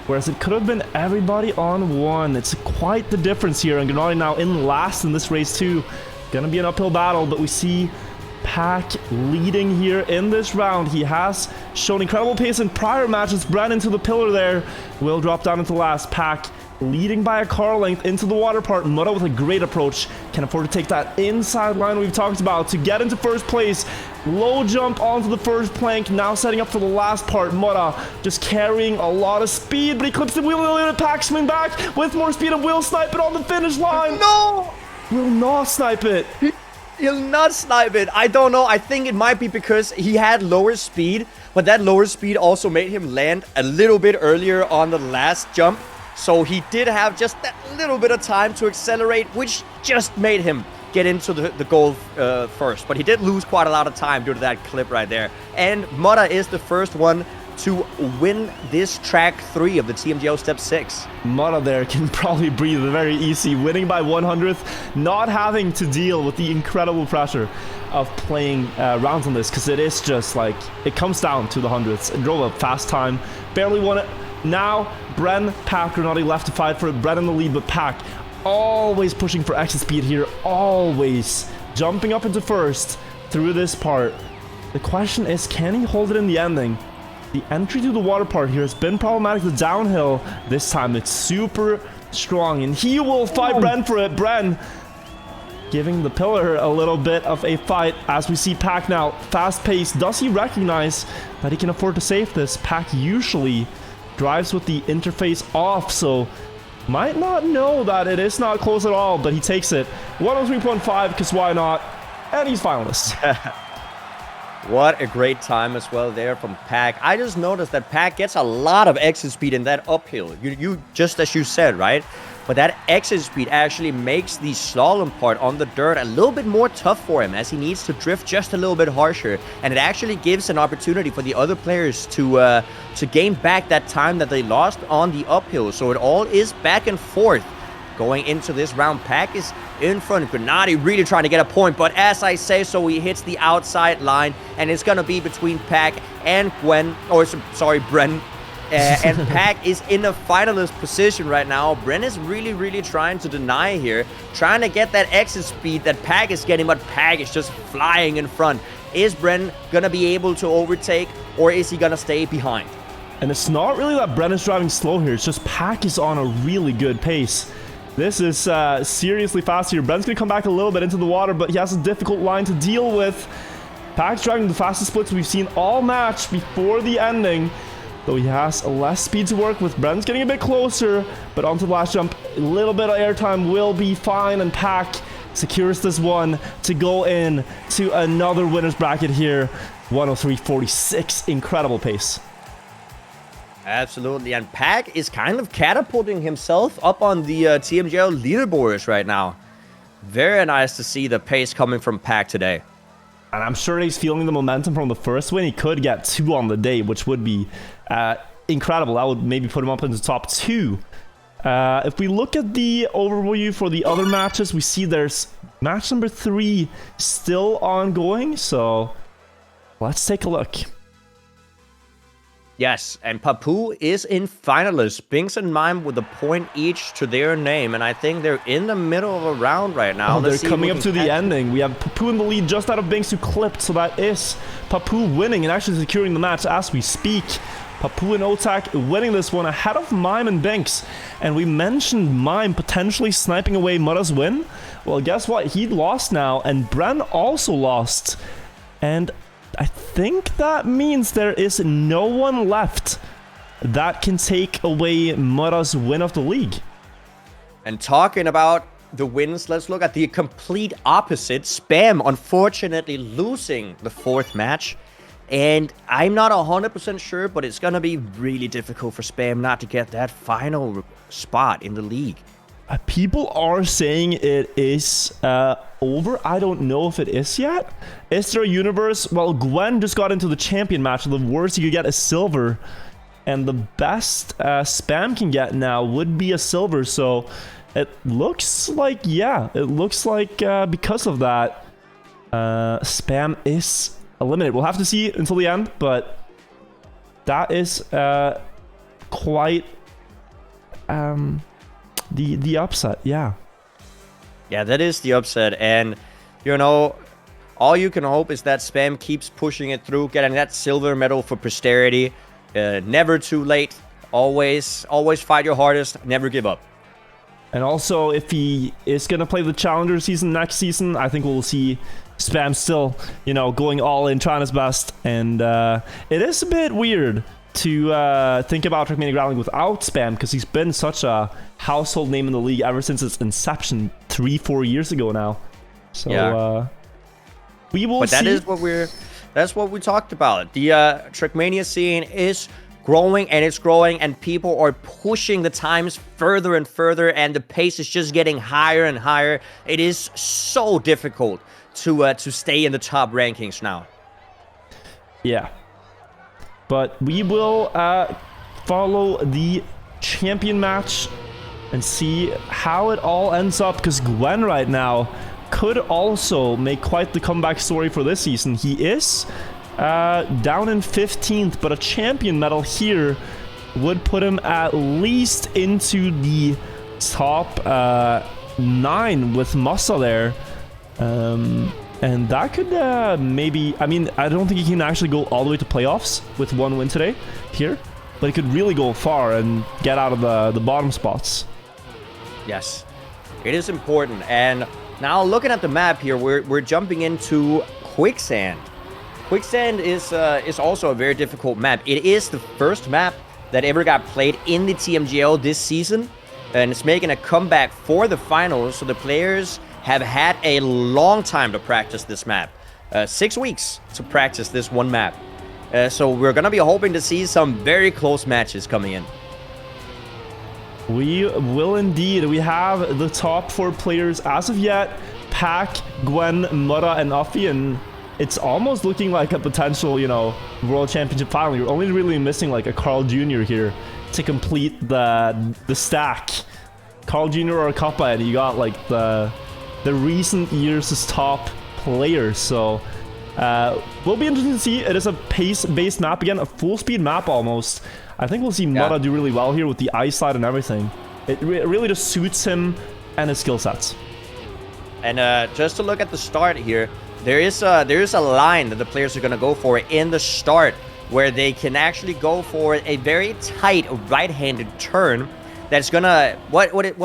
whereas it could have been everybody on one. It's quite the difference here, and Gennady now in last in this race too. Gonna be an uphill battle, but we see Pack leading here in this round. He has shown incredible pace in prior matches. Bren into the pillar there. Will drop down into last. Pack leading by a car length into the water part. Mutta with a great approach. Can afford to take that inside line we've talked about to get into first place. Low jump onto the first plank. Now setting up for the last part. Mutta just carrying a lot of speed, but he clips the wheel and Pack swing back with more speed and will snipe it on the finish line. No! Will not snipe it. He'll not snipe it. I don't know. I think it might be because he had lower speed, but that lower speed also made him land a little bit earlier on the last jump. So he did have just that little bit of time to accelerate, which just made him get into the goal first. But he did lose quite a lot of time due to that clip right there. And Mutta is the first one to win this track 3 of the TMGL Step 6. Mutta there can probably breathe very easy, winning by 100th, not having to deal with the incredible pressure of playing rounds on this, because it is just like, it comes down to the hundredths. It drove a fast time, barely won it. Now, Bren, Pack, Gennady left to fight for it. Bren in the lead, but Pack always pushing for exit speed here, always jumping up into first through this part. The question is, can he hold it in the ending? The entry to the water part here has been problematic. The downhill, this time it's super strong, and he will fight Bren for it. Bren giving the pillar a little bit of a fight as we see Pack now fast paced. Does he recognize that he can afford to save this? Pack usually drives with the interface off, so might not know that it is not close at all, but he takes it. 103.5, because why not? And he's finalist. What a great time as well there from Pack. I just noticed that Pack gets a lot of exit speed in that uphill. You just as you said, right? But that exit speed actually makes the slalom part on the dirt a little bit more tough for him, as he needs to drift just a little bit harsher. And it actually gives an opportunity for the other players to gain back that time that they lost on the uphill. So it all is back and forth going into this round. Pack is in front. Gennady really trying to get a point, but as I say so, he hits the outside line, and it's gonna be between Pack and Bren. And Pack is in a finalist position right now. Bren is really trying to deny here, trying to get that exit speed that Pack is getting, but Pack is just flying in front. Is Bren gonna be able to overtake, or is he gonna stay behind? And it's not really that Bren is driving slow here, it's just Pack is on a really good pace. This is seriously fast here. Bren's gonna come back a little bit into the water, but he has a difficult line to deal with. Pack's driving the fastest splits we've seen all match before the ending, though he has less speed to work with. Bren's getting a bit closer, but onto the last jump, a little bit of airtime will be fine, and Pack secures this one to go in to another winner's bracket here. 103.46, incredible pace. Absolutely, and Pack is kind of catapulting himself up on the TMGL leaderboards right now. Very nice to see the pace coming from Pack today. And I'm sure he's feeling the momentum from the first win. He could get 2 on the day, which would be incredible. That would maybe put him up in the top 2. If we look at the overview for the other matches, we see there's match number 3 still ongoing. So let's take a look. Yes, and Papu is in finalists. Binks and Mime with a point each to their name, and I think they're in the middle of a round right now. They're coming up to the ending. We have Papu in the lead just out of Binks, who clipped, so that is Papu winning and actually securing the match as we speak. Papu and Otak winning this one ahead of Mime and Binks. And we mentioned Mime potentially sniping away Mutta's win. Well, guess what? He lost now, and Bren also lost. And I think that means there is no one left that can take away Mutta's win of the league. And talking about the wins, let's look at the complete opposite. Spam, unfortunately, losing the 4th match. And I'm not 100% sure, but it's going to be really difficult for Spam not to get that final spot in the league. People are saying it is over. I don't know if it is yet. Is there a universe? Well, Gwen just got into the champion match. The worst you could get is silver. And the best Spam can get now would be a silver. So it looks like, yeah, it looks like because of that, Spam is eliminated. We'll have to see until the end, but that is quite the upset. Yeah. Yeah, that is the upset. And, you know, all you can hope is that Spam keeps pushing it through, getting that silver medal for posterity. Never too late. Always fight your hardest. Never give up. And also, if he is going to play the Challenger season next season, I think we'll see Spam still, you know, going all in, trying his best. And it is a bit weird to think about Trackmania Ground League without Spam, because he's been such a household name in the league ever since its inception 3-4 years ago now. So yeah. We will see. But that's what we talked about. The Trackmania scene is growing, and it's growing, and people are pushing the times further and further, and the pace is just getting higher and higher. It is so difficult to stay in the top rankings now. Yeah. But we will follow the champion match and see how it all ends up, because Gwen right now could also make quite the comeback story for this season. He is down in 15th, but a champion medal here would put him at least into the top 9 with Massa there. And that could maybe... I mean, I don't think he can actually go all the way to playoffs with one win today here, but he could really go far and get out of the bottom spots. Yes, it is important. And now looking at the map here, we're jumping into Quicksand. Quicksand is also a very difficult map. It is the first map that ever got played in the TMGL this season, and it's making a comeback for the finals, so the players have had a long time to practice this map. 6 weeks to practice this one map. So we're going to be hoping to see some very close matches coming in. We will indeed. We have the top 4 players as of yet. Pac, Gwen, Mura, and Uffy, and it's almost looking like a potential, you know, World Championship final. You're only really missing like a Carl Jr. here to complete the stack. Carl Jr. or a Kappa, and you got like the recent years' top players. So will be interesting to see. It is a pace-based map again, a full-speed map almost. I think we'll see Mura do really well here with the eyesight and everything. It really just suits him and his skill sets. And just to look at the start here, there is a line that the players are going to go for in the start, where they can actually go for a very tight right-handed turn. That's gonna, what did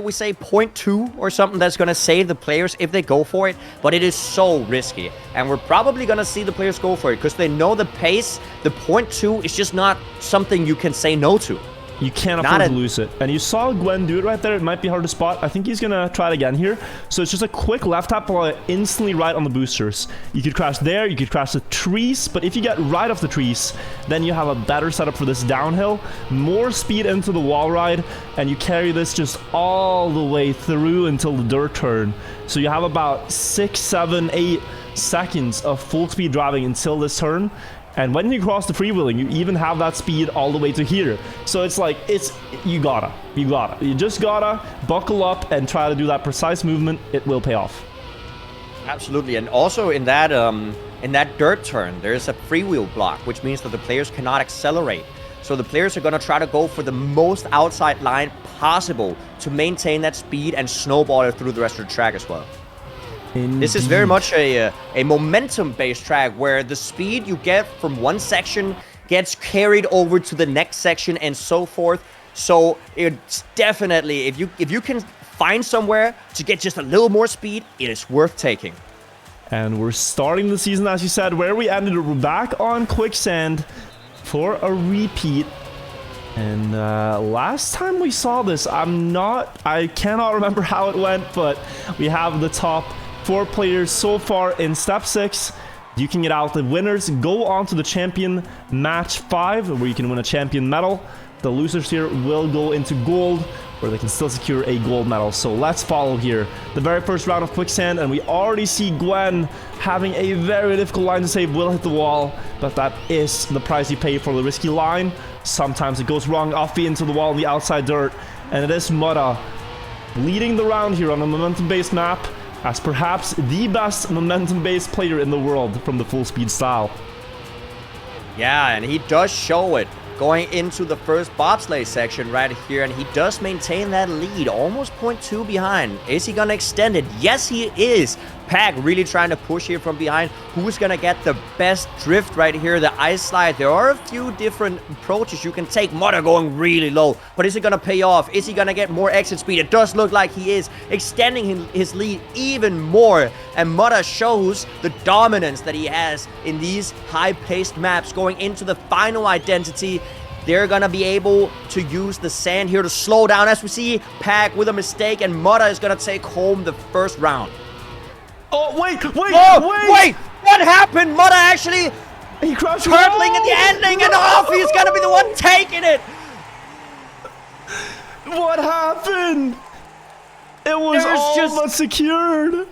we say, 0.2 or something, that's gonna save the players if they go for it. But it is so risky, and we're probably gonna see the players go for it because they know the pace. The 0.2 is just not something you can say no to. You can't afford to lose it. And you saw Gwen do it right there. It might be hard to spot. I think he's going to try it again here. So it's just a quick left tap instantly right on the boosters. You could crash there. You could crash the trees. But if you get right off the trees, then you have a better setup for this downhill. More speed into the wall ride. And you carry this just all the way through until the dirt turn. So you have about 6, 7, 8 seconds of full speed driving until this turn. And when you cross the freewheeling, you even have that speed all the way to here. So it's like, you just gotta buckle up and try to do that precise movement. It will pay off. Absolutely. And also in that dirt turn, there's a freewheel block, which means that the players cannot accelerate. So the players are going to try to go for the most outside line possible to maintain that speed and snowball it through the rest of the track as well. Indeed. This is very much a momentum-based track where the speed you get from one section gets carried over to the next section and so forth. So it's definitely, if you can find somewhere to get just a little more speed, it is worth taking. And we're starting the season, as you said, where we ended. We're back on Quicksand for a repeat. And last time we saw this, I cannot remember how it went, but we have the top 4 players so far in Step 6. Duking it out. The winners go on to the Champion Match 5, where you can win a Champion Medal. The losers here will go into Gold, where they can still secure a Gold Medal. So let's follow here the very first round of Quicksand, and we already see Gwen having a very difficult line to save. Will hit the wall, but that is the price you pay for the risky line. Sometimes it goes wrong, Offie into the wall on the outside dirt, and it is Mura leading the round here on a momentum-based map, as perhaps the best momentum-based player in the world from the full speed style. Yeah, and he does show it going into the first bobsleigh section right here, and he does maintain that lead, almost 0.2 behind. Is he gonna extend it? Yes, he is. Pack really trying to push here from behind. Who's gonna get the best drift right here? The ice slide. There are a few different approaches you can take. Mudder going really low, but is it gonna pay off? Is he gonna get more exit speed? It does look like he is, extending his lead even more, and Mudder shows the dominance that he has in these high-paced maps. Going into the final identity, they're gonna be able to use the sand here to slow down, as we see Pack with a mistake, and Mudder is gonna take home the first round. Oh, wait! Wait! What happened? Mudder actually he crashed turtling at the ending, and Offie is gonna be the one taking it. What happened? It was all just but secured.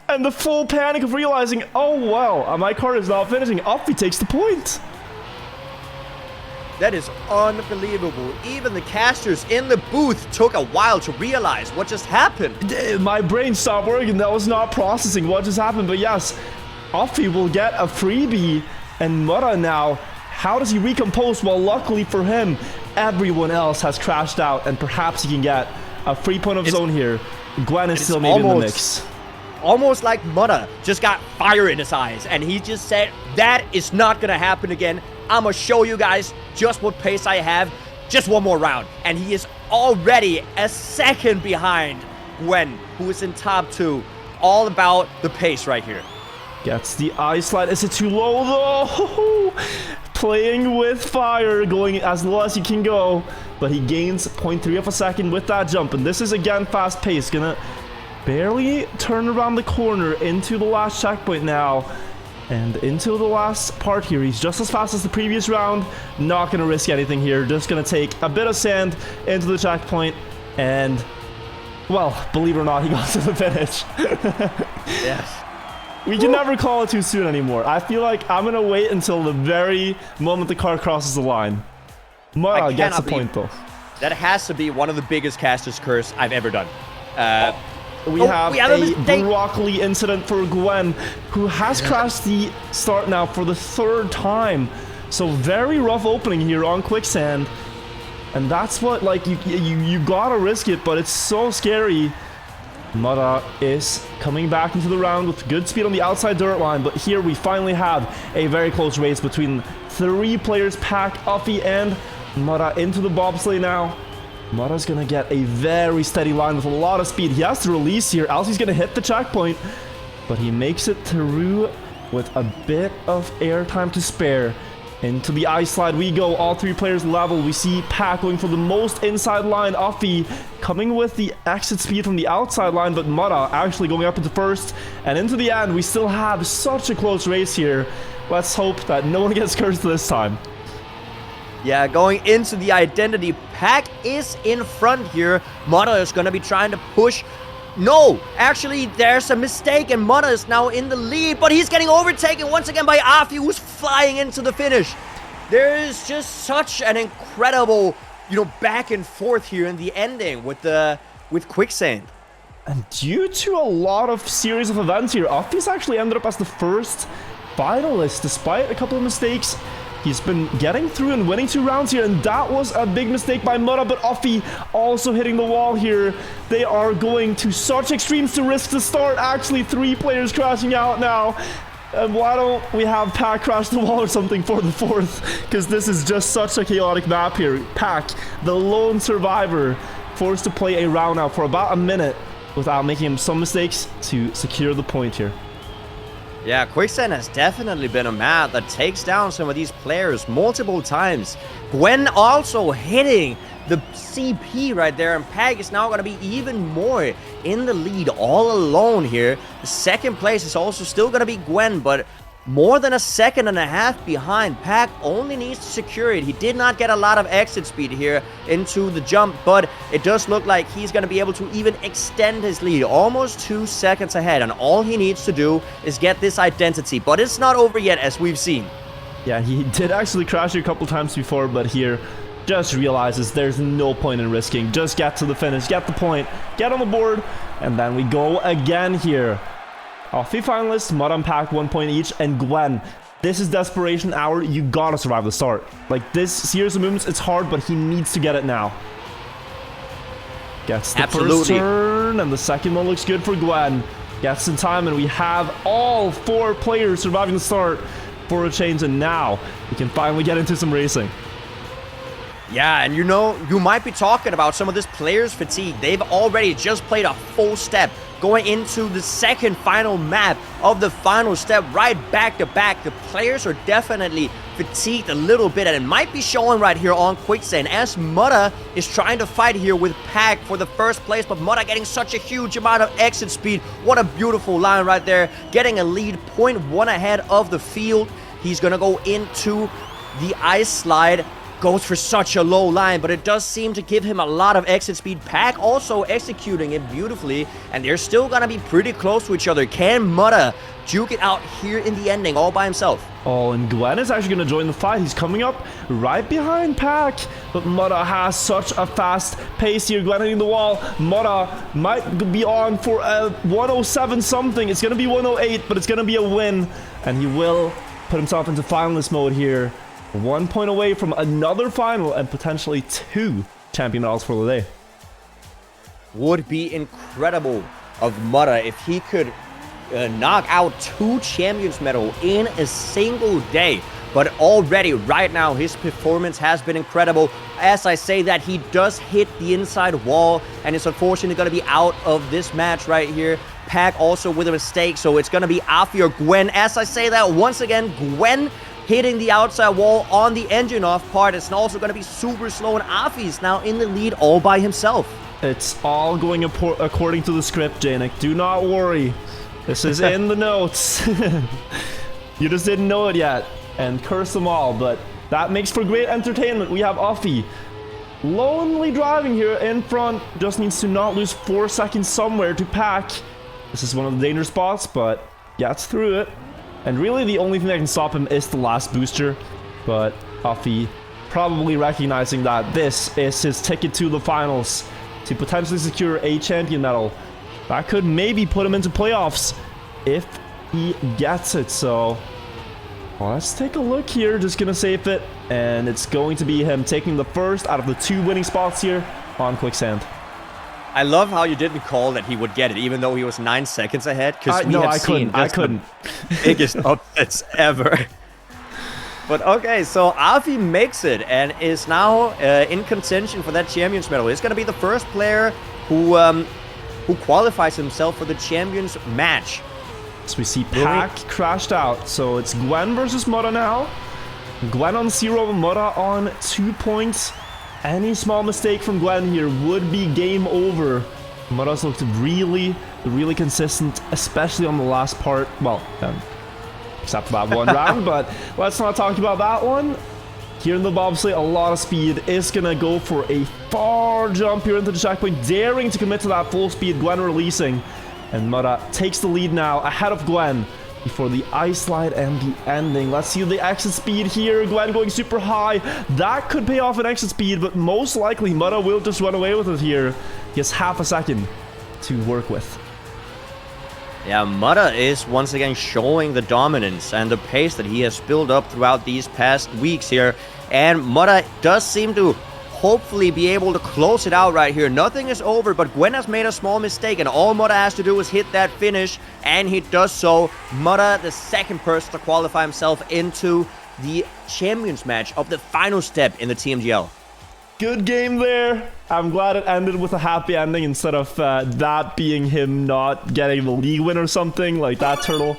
And the full panic of realizing, oh wow, my car is not finishing. Offie takes the point. That is unbelievable. Even the casters in the booth took a while to realize what just happened. My brain stopped working. That was not processing what just happened. But yes, Offie will get a freebie. And Mudder now, how does he recompose? Well, luckily for him, everyone else has crashed out. And perhaps he can get a free point of his own here. Gwen is still maybe in the mix. Almost like Mudder just got fire in his eyes, and he just said, that is not gonna happen again. I'm gonna show you guys just what pace I have. Just one more round. And he is already a second behind Gwen, who is in top 2. All about the pace right here. Gets the ice slide. Is it too low though? Playing with fire, going as low as he can go. But he gains 0.3 of a second with that jump. And this is again fast pace. Gonna barely turn around the corner into the last checkpoint now. And into the last part here. He's just as fast as the previous round. Not going to risk anything here. Just going to take a bit of sand into the checkpoint. And, well, believe it or not, he got to the finish. Yes. We can never call it too soon anymore. I feel like I'm going to wait until the very moment the car crosses the line. Mudder gets the point, though. That has to be one of the biggest caster's curse I've ever done. We have a broccoli incident for Gwen, who has crashed the start now for the 3rd time. So very rough opening here on quicksand. And that's what, like, you gotta risk it, but it's so scary. Mudder is coming back into the round with good speed on the outside dirt line, but here we finally have a very close race between 3 players, Pack, Offie, and Mudder into the bobsleigh now. Mudder's gonna get a very steady line with a lot of speed. He has to release here, else he's gonna hit the checkpoint. But he makes it through with a bit of airtime to spare. Into the ice slide we go, all 3 players level. We see Pack going for the most inside line. Offie coming with the exit speed from the outside line, but Mudder actually going up into first. And into the end, we still have such a close race here. Let's hope that no one gets cursed this time. Yeah, going into the identity, Pack is in front here. Mudder is going to be trying to push. No, actually, there's a mistake, and Mudder is now in the lead, but he's getting overtaken once again by Offie, who's flying into the finish. There is just such an incredible, back and forth here in the ending with quicksand. And due to a lot of series of events here, Offie's actually ended up as the first finalist, despite a couple of mistakes. He's been getting through and winning 2 rounds here, and that was a big mistake by Mudder, but Offie also hitting the wall here. They are going to such extremes to risk the start. Actually, 3 players crashing out now. And why don't we have Pack crash the wall or something for the 4th? Because this is just such a chaotic map here. Pack, the lone survivor, forced to play a round now for about a minute without making some mistakes to secure the point here. Yeah, quicksand has definitely been a map that takes down some of these players multiple times. Gwen also hitting the CP right there, and Pack is now going to be even more in the lead all alone here. The 2nd place is also still going to be Gwen, but more than a 1.5 seconds behind. Pack only needs to secure it. He did not get a lot of exit speed here into the jump, but it does look like he's going to be able to even extend his lead, almost 2 seconds ahead, and all he needs to do is get this identity. But it's not over yet, as we've seen. Yeah, he did actually crash here a couple times before, but here just realizes there's no point in risking. Just get to the finish, get the point, get on the board, and then we go again here. Offie finalists, Mud and Pack 1 point each, and Gwen This is desperation hour. You gotta survive the start. Like, this series of movements, it's hard, but he needs to get it now. Gets the first turn, and the second one looks good for Gwen. Gets in time, and we have all 4 players surviving the start for a change, and now we can finally get into some racing. Yeah, and you know, you might be talking about some of this players' fatigue. They've already just played a full step, going into the second final map of the final step, right back to back. The players are definitely fatigued a little bit, and it might be showing right here on Quicksand as Mutta is trying to fight here with Pack for the first place, but Mutta getting such a huge amount of exit speed. What a beautiful line right there, getting a lead 0.1 ahead of the field. He's gonna go into the ice slide. Goes for such a low line, but it does seem to give him a lot of exit speed. Pack also executing it beautifully, and they're still gonna be pretty close to each other. Can Mutta juke it out here in the ending all by himself? Oh, and Gwen is actually gonna join the fight. He's coming up right behind Pack, but Mutta has such a fast pace here. Gwen hitting the wall. Mutta might be on for a 107 something. It's gonna be 108, but it's gonna be a win, and he will put himself into finalist mode here. 1 point away from another final and potentially 2 champion medals for the day. Would be incredible of Mutta if he could knock out 2 champions medal in a single day. But already, right now, his performance has been incredible. As I say that, he does hit the inside wall, and it's unfortunately going to be out of this match right here. Pack also with a mistake, so it's going to be Afi or Gwen. As I say that, once again, Gwen hitting the outside wall on the engine off part. It's also going to be super slow, and Afi's now in the lead all by himself. It's all going according to the script, Janik. Do not worry. This is in the notes. You just didn't know it yet. And curse them all, but that makes for great entertainment. We have Afi lonely driving here in front. Just needs to not lose 4 seconds somewhere to Pack. This is one of the danger spots, but gets through it. And really the only thing that can stop him is the last booster. But Afi probably recognizing that this is his ticket to the finals to potentially secure a champion medal. That could maybe put him into playoffs if he gets it. So well, let's take a look here. Just gonna save it, and it's going to be him taking the first out of the 2 winning spots here on Quicksand. I love how you didn't call that he would get it, even though he was 9 seconds ahead. Because I couldn't. Biggest upsets ever. But okay, so Afi makes it and is now in contention for that champions medal. He's gonna be the first player who qualifies himself for the champions match. So we see Pack crashed out. So it's Gwen versus Mutta now. Gwen on 0, Mutta on 2 points. Any small mistake from Gwen here would be game over. Mutta's looked really consistent, especially on the last part. Well, except for that one round, but let's not talk about that one. Here in the bobsleigh, a lot of speed. Is gonna go for a far jump here into the checkpoint, daring to commit to that full speed. Gwen releasing. And Mutta takes the lead now, ahead of Gwen, before the ice slide and the ending. Let's see the exit speed here. Gwen going super high. That could pay off an exit speed, but most likely Mutta will just run away with it here. He has half a second to work with. Yeah, Mutta is once again showing the dominance and the pace that he has built up throughout these past weeks here. And Mutta does seem to hopefully be able to close it out right here. Nothing is over, but Gwen has made a small mistake, and all Mutta has to do is hit that finish, and he does so. Mutta, the second person to qualify himself into the champions match of the final step in the TMGL. Good game there. I'm glad it ended with a happy ending instead of that being him not getting the league win or something like that, Turtle.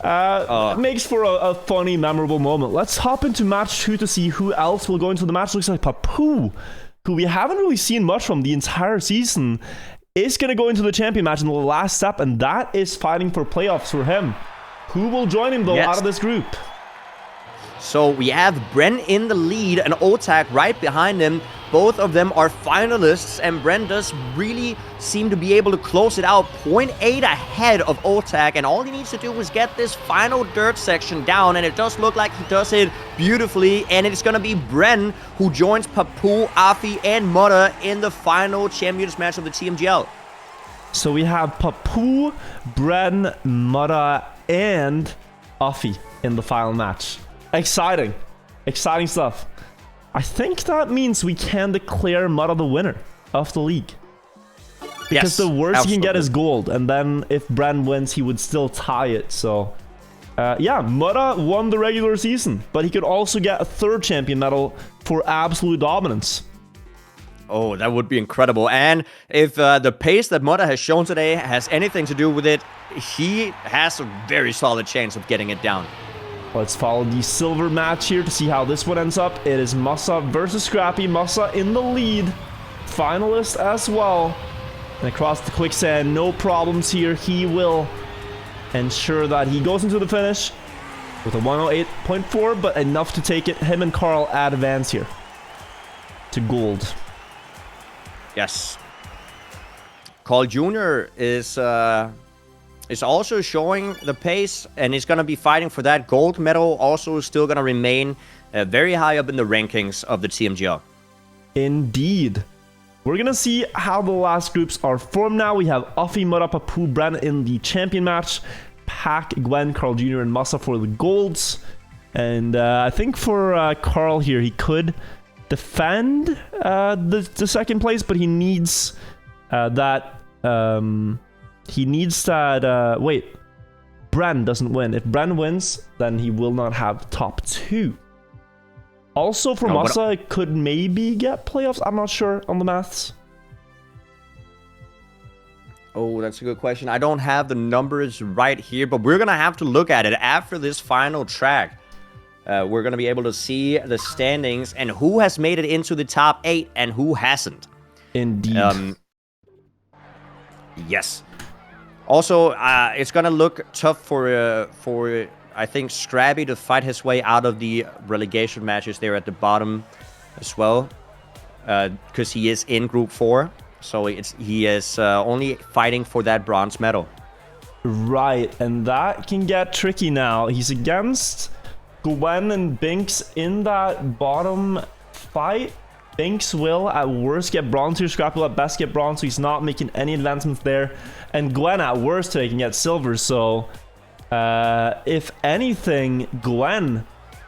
It makes for a funny, memorable moment. Let's hop into match 2 to see who else will go into the match. Looks like Papu, who we haven't really seen much from the entire season, is going to go into the champion match in the last step, and that is fighting for playoffs for him. Who will join him, though, out of this group? So we have Bren in the lead and Otak right behind him. Both of them are finalists, and Bren does really seem to be able to close it out. 0.8 ahead of Otak, and all he needs to do is get this final dirt section down, and it does look like he does it beautifully, and it's going to be Bren who joins Papu, Afi, and Mutta in the final champions match of the TMGL. So we have Papu, Bren, Mutta, and Afi. in the final match. Exciting. Exciting stuff. I think that means we can declare Mudda the winner of the league. Because the worst he can get is gold. And then if Bren wins, he would still tie it. So, yeah, Mudda won the regular season. But he could also get a third champion medal for absolute dominance. Oh, that would be incredible. And if the pace that Mudda has shown today has anything to do with it, he has a very solid chance of getting it down. Let's follow the silver match here to see how this one ends up. It is Musa versus Scrappy. Musa in the lead. Finalist as well. And across the quicksand, no problems here. He will ensure that he goes into the finish with a 108.4, but enough to take it. Him and Carl advance here to gold. Yes. Carl Jr. is also showing the pace, and he's going to be fighting for that gold medal. Also still going to remain very high up in the rankings of the TMGL. Indeed. We're going to see how the last groups are formed now. We have Uffy, Mudda, Papu, Bren in the champion match. Pack, Gwen, Carl Jr., and Musa for the golds. And I think for Carl here, he could defend the second place, but he needs that... he needs that... wait. Bren doesn't win. If Bren wins, then he will not have top 2. Also, for Musa, it could maybe get playoffs. I'm not sure on the maths. Oh, that's a good question. I don't have the numbers right here, but we're going to have to look at it after this final track. We're going to be able to see the standings and who has made it into the top 8 and who hasn't. Indeed. Yes. Also, it's going to look tough for I think, Scrappy to fight his way out of the relegation matches there at the bottom as well. Because he is in Group 4. So he is only fighting for that bronze medal. Right, and that can get tricky now. He's against Gwen and Binks in that bottom fight. Binks will, at worst, get bronze here. Scrappy will at best get bronze, so he's not making any advancements there. And Gwen, at worst, today can get silver, so... if anything, Gwen,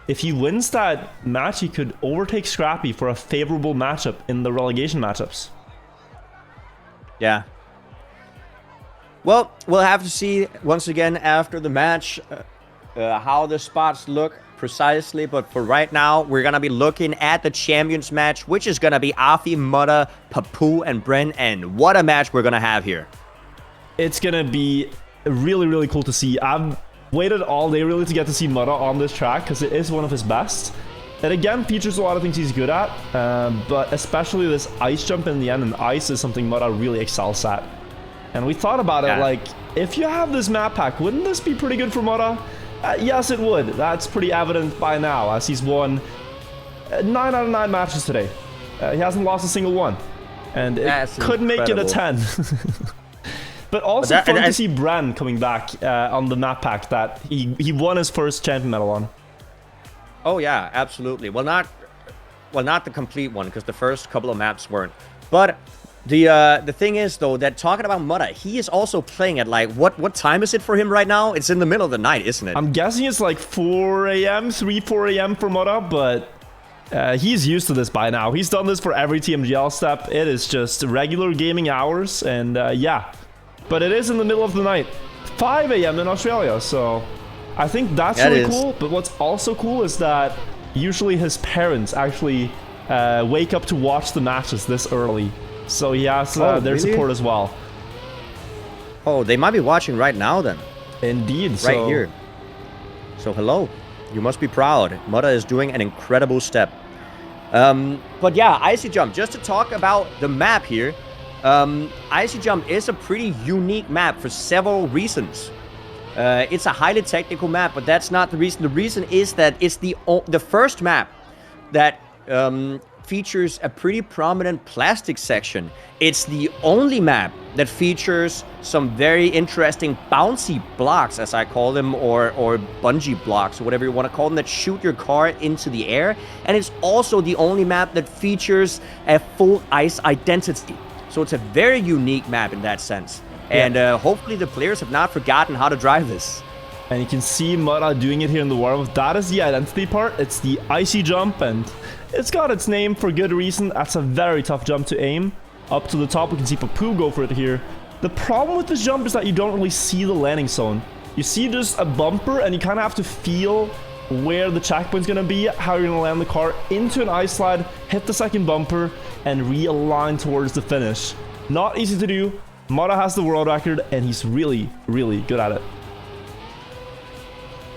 if he wins that match, he could overtake Scrappy for a favorable matchup in the relegation matchups. Yeah. Well, we'll have to see once again after the match how the spots look precisely. But for right now, we're going to be looking at the champions match, which is going to be Afi, Mudda, Papu, and Bren. And what a match we're going to have here. It's going to be really, really cool to see. I've waited all day really to get to see Mudda on this track because it is one of his best. It again features a lot of things he's good at, but especially this ice jump in the end, and ice is something Mudda really excels at. And we thought about it, like, if you have this map pack, wouldn't this be pretty good for Mudda? Yes, it would. That's pretty evident by now, as he's won 9 out of 9 matches today. He hasn't lost a single one. And it could make it a 10. But also fun to see Bren coming back on the map pack that he won his first champion medal on. Oh yeah, absolutely. Well, not the complete one, because the first couple of maps weren't. But the thing is, though, that talking about Mudda, he is also playing at, like, what time is it for him right now? It's in the middle of the night, isn't it? I'm guessing it's like 4 a.m., 4 a.m. for Mudda, but he's used to this by now. He's done this for every TMGL step. It is just regular gaming hours, and yeah. But it is in the middle of the night, 5 a.m. in Australia, so I think that's really cool. But what's also cool is that usually his parents actually wake up to watch the matches this early. So he has their support as well. Oh, they might be watching right now then. Indeed. Right here. So hello. You must be proud. Mudda is doing an incredible step. But yeah, Icy Jump, just to talk about the map here. Icy Jump is a pretty unique map for several reasons. It's a highly technical map, but that's not the reason. The reason is that it's the first map that features a pretty prominent plastic section. It's the only map that features some very interesting bouncy blocks, as I call them, or bungee blocks, or whatever you want to call them, that shoot your car into the air. And it's also the only map that features a full ice identity. So it's a very unique map in that sense. And hopefully the players have not forgotten how to drive this. And you can see Mudda doing it here in the warm-up. That is the identity part. It's the icy jump, and it's got its name for good reason. That's a very tough jump to aim. Up to the top, we can see Papu go for it here. The problem with this jump is that you don't really see the landing zone. You see just a bumper, and you kind of have to feel where the checkpoint's going to be, how you're going to land the car into an ice slide, hit the second bumper, and realign towards the finish. Not easy to do. Mudda has the world record, and he's really, really good at it.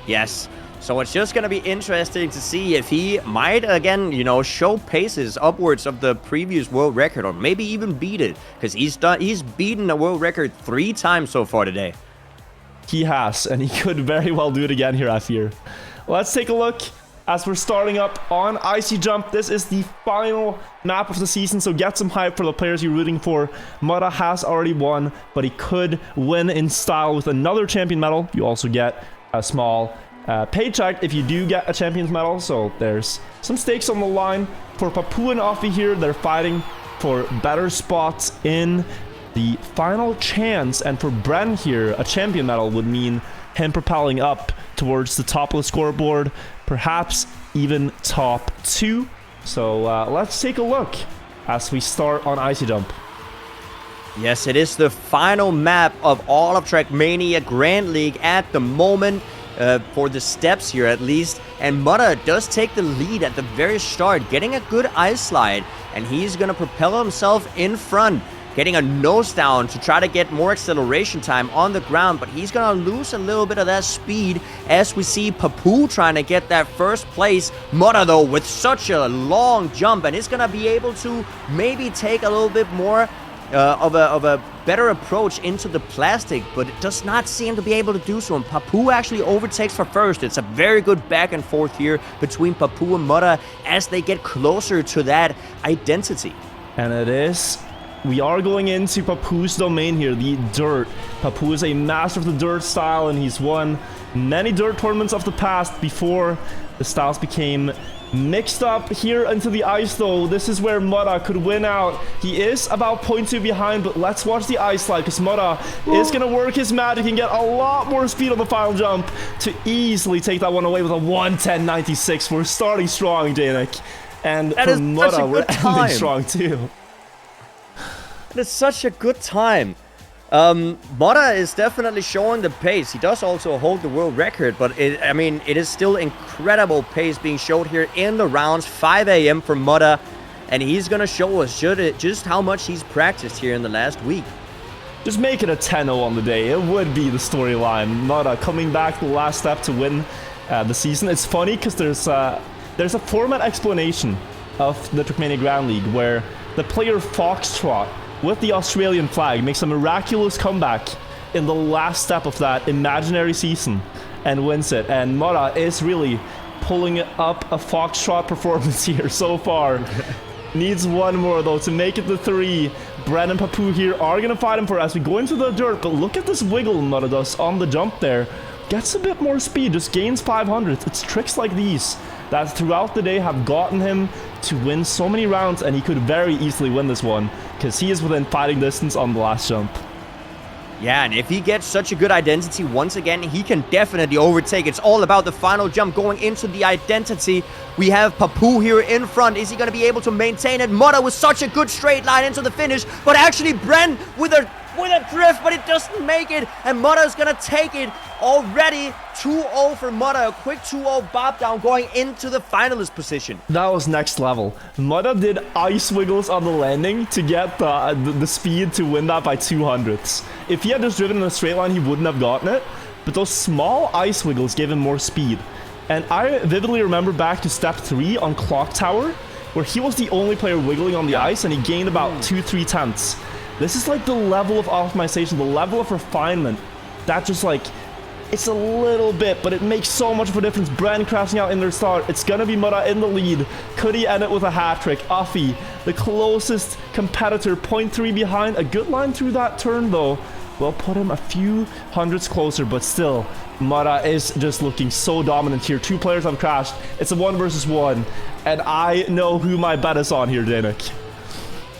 Yes. So it's just going to be interesting to see if he might, again, you know, show paces upwards of the previous world record, or maybe even beat it, because he's beaten the world record 3 times so far today. He has, and he could very well do it again here, I fear. Let's take a look as we're starting up on Icy Jump. This is the final map of the season, so get some hype for the players you're rooting for. Mudda has already won, but he could win in style with another champion medal. You also get a small paycheck if you do get a champion's medal, so there's some stakes on the line. For Papu and Offie here, they're fighting for better spots in the final chance, and for Bren here, a champion medal would mean him propelling up towards the top of the scoreboard, perhaps even top 2. So let's take a look as we start on Icy Jump. Yes, it is the final map of all of Trackmania Grand League at the moment, for the steps here at least. And Mudda does take the lead at the very start, getting a good ice slide, and he's going to propel himself in front, getting a nose down to try to get more acceleration time on the ground, but he's going to lose a little bit of that speed as we see Papu trying to get that first place. Mudda, though, with such a long jump, and he's going to be able to maybe take a little bit more of a better approach into the plastic, but it does not seem to be able to do so, and Papu actually overtakes for first. It's a very good back and forth here between Papu and Mudda as they get closer to that identity. And it is... we are going into Papu's domain here, the dirt. Papu is a master of the dirt style, and he's won many dirt tournaments of the past before the styles became mixed up here into the ice, though. This is where Mudda could win out. He is about 0.2 behind, but let's watch the ice slide, because Mudda is going to work his magic and get a lot more speed on the final jump to easily take that one away with a 1:10.96. We're starting strong, Danik. And that for is Mudda, we're ending strong, too. It's such a good time. Mudda is definitely showing the pace. He does also hold the world record, but I mean, it is still incredible pace being showed here in the rounds. 5 a.m. for Mudda, and he's gonna show us just how much he's practiced here in the last week. Just make it a 10-0 on the day. It would be the storyline. Mudda coming back the last step to win the season. It's funny because there's a format explanation of the Trackmania Grand League where the player Foxtrot with the Australian flag makes a miraculous comeback in the last step of that imaginary season and wins it. And Mudda is really pulling up a Foxtrot performance here so far. Needs one more, though, to make it to 3. Bren and Papu here are going to fight him for as we go into the dirt. But look at this wiggle Mudda does on the jump there. Gets a bit more speed, just gains 500. It's tricks like these that throughout the day have gotten him to win so many rounds, and he could very easily win this one because he is within fighting distance on the last jump. Yeah, and if he gets such a good identity once again, he can definitely overtake. It's all about the final jump going into the identity. We have Papu here in front. Is he going to be able to maintain it? Mudda with such a good straight line into the finish, but actually Bren with a drift, but it doesn't make it, and Mudda is gonna take it already. 2-0 for Mudda, a quick 2-0 bob down going into the finalist position. That was next level. Mudda did ice wiggles on the landing to get the speed to win that by 200ths. If he had just driven in a straight line, he wouldn't have gotten it, but those small ice wiggles gave him more speed. And I vividly remember back to step 3 on Clock Tower, where he was the only player wiggling on the ice, and he gained about 2-3 tenths. This is like the level of optimization, the level of refinement. That just like, it's a little bit, but it makes so much of a difference. Bren crashing out in their start. It's gonna be Mudda in the lead. Could he end it with a hat trick? Offie, the closest competitor, 0.3 behind. A good line through that turn though will put him a few hundreds closer, but still, Mudda is just looking so dominant here. 2 players have crashed. It's a 1 versus 1, and I know who my bet is on here, Danik.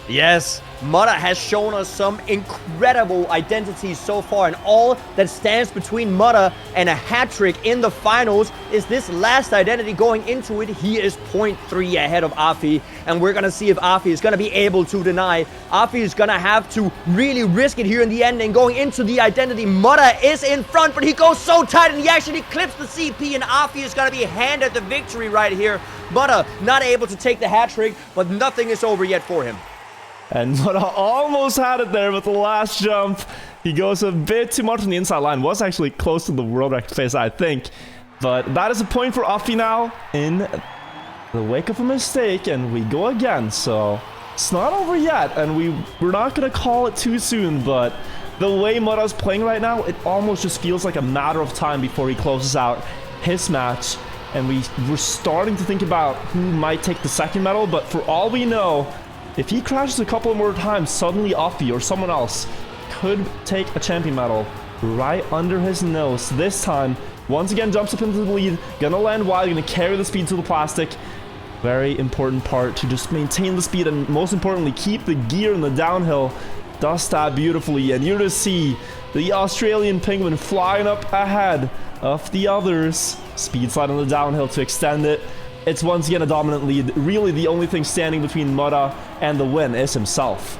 Yes, Mutta has shown us some incredible identities so far, and all that stands between Mutta and a hat-trick in the finals is this last identity. Going into it, he is 0.3 ahead of Afi, and we're gonna see if Afi is gonna be able to deny. Afi is gonna have to really risk it here in the end, and going into the identity, Mutta is in front, but he goes so tight, and he actually clips the CP, and Afi is gonna be handed the victory right here. Mutta not able to take the hat-trick, but nothing is over yet for him. And Mutta almost had it there with the last jump. He goes a bit too much on the inside line. Was actually close to the world record phase, I think. But that is a point for Afi now in the wake of a mistake. And we go again. So it's not over yet. And we're not going to call it too soon. But the way Mutta's playing right now, it almost just feels like a matter of time before he closes out his match. And we're starting to think about who might take the second medal. But for all we know, if he crashes a couple more times, suddenly Afi or someone else could take a champion medal right under his nose. This time, once again, jumps up into the lead, gonna land wide, gonna carry the speed to the plastic. Very important part to just maintain the speed and most importantly, keep the gear in the downhill. Does that beautifully, and you just see the Australian penguin flying up ahead of the others. Speed slide on the downhill to extend it. It's once again a dominant lead. Really, the only thing standing between Mutta and the win is himself.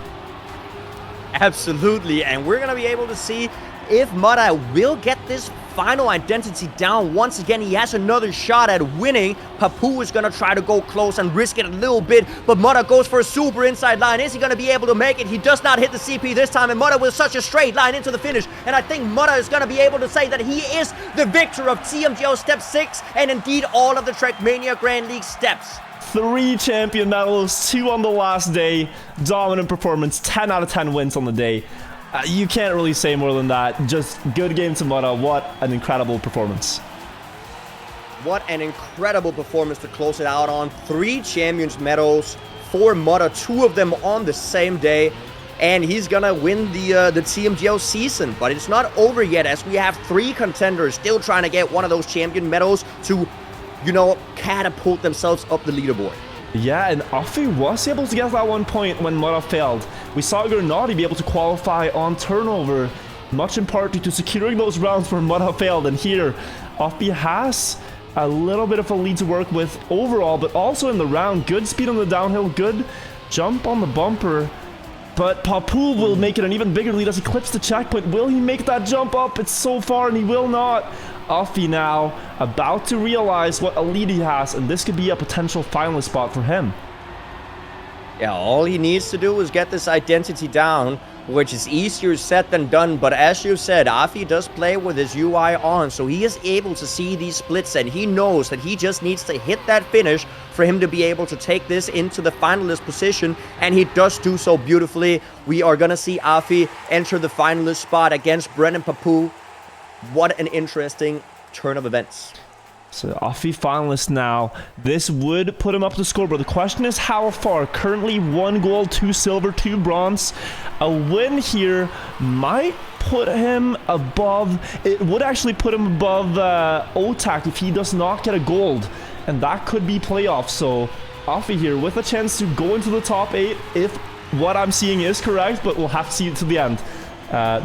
Absolutely, and we're going to be able to see if Mutta will get this final identity down. Once again, he has another shot at winning. Papu is going to try to go close and risk it a little bit, but Mutta goes for a super inside line. Is he going to be able to make it? He does not hit the CP this time, and Mutta with such a straight line into the finish. And I think Mutta is going to be able to say that he is the victor of TMGL Step 6, and indeed all of the Trackmania Grand League steps. 3 champion medals, 2 on the last day. Dominant performance, 10 out of 10 wins on the day. You can't really say more than that. Just good game to Mutta. What an incredible performance. What an incredible performance to close it out on. 3 champions medals for Mutta, 2 of them on the same day. And he's gonna win the TMGL season. But it's not over yet, as we have 3 contenders still trying to get one of those champion medals to, you know, catapult themselves up the leaderboard. Yeah, and Afi was able to get that 1 point when Mutta failed. We saw Granati be able to qualify on turnover, much in part due to securing those rounds where Mutta failed. And here, Afi has a little bit of a lead to work with overall, but also in the round. Good speed on the downhill, good jump on the bumper. But Papu will make it an even bigger lead as he clips the checkpoint. Will he make that jump up? It's so far, and he will not. Afi now about to realize what a lead he has, and this could be a potential finalist spot for him. Yeah, all he needs to do is get this identity down, which is easier said than done. But as you said, Afi does play with his UI on, so he is able to see these splits, and he knows that he just needs to hit that finish for him to be able to take this into the finalist position, and he does do so beautifully. We are going to see Afi enter the finalist spot against Brennan Papu. What an interesting turn of events. So Afi finalist now. This would put him up the scoreboard. The question is how far. Currently 1 gold, 2 silver, 2 bronze. A win here might put him above. It would actually put him above Otak if he does not get a gold. And that could be playoffs. So Afi here with a chance to go into the top 8 if what I'm seeing is correct, but we'll have to see it to the end.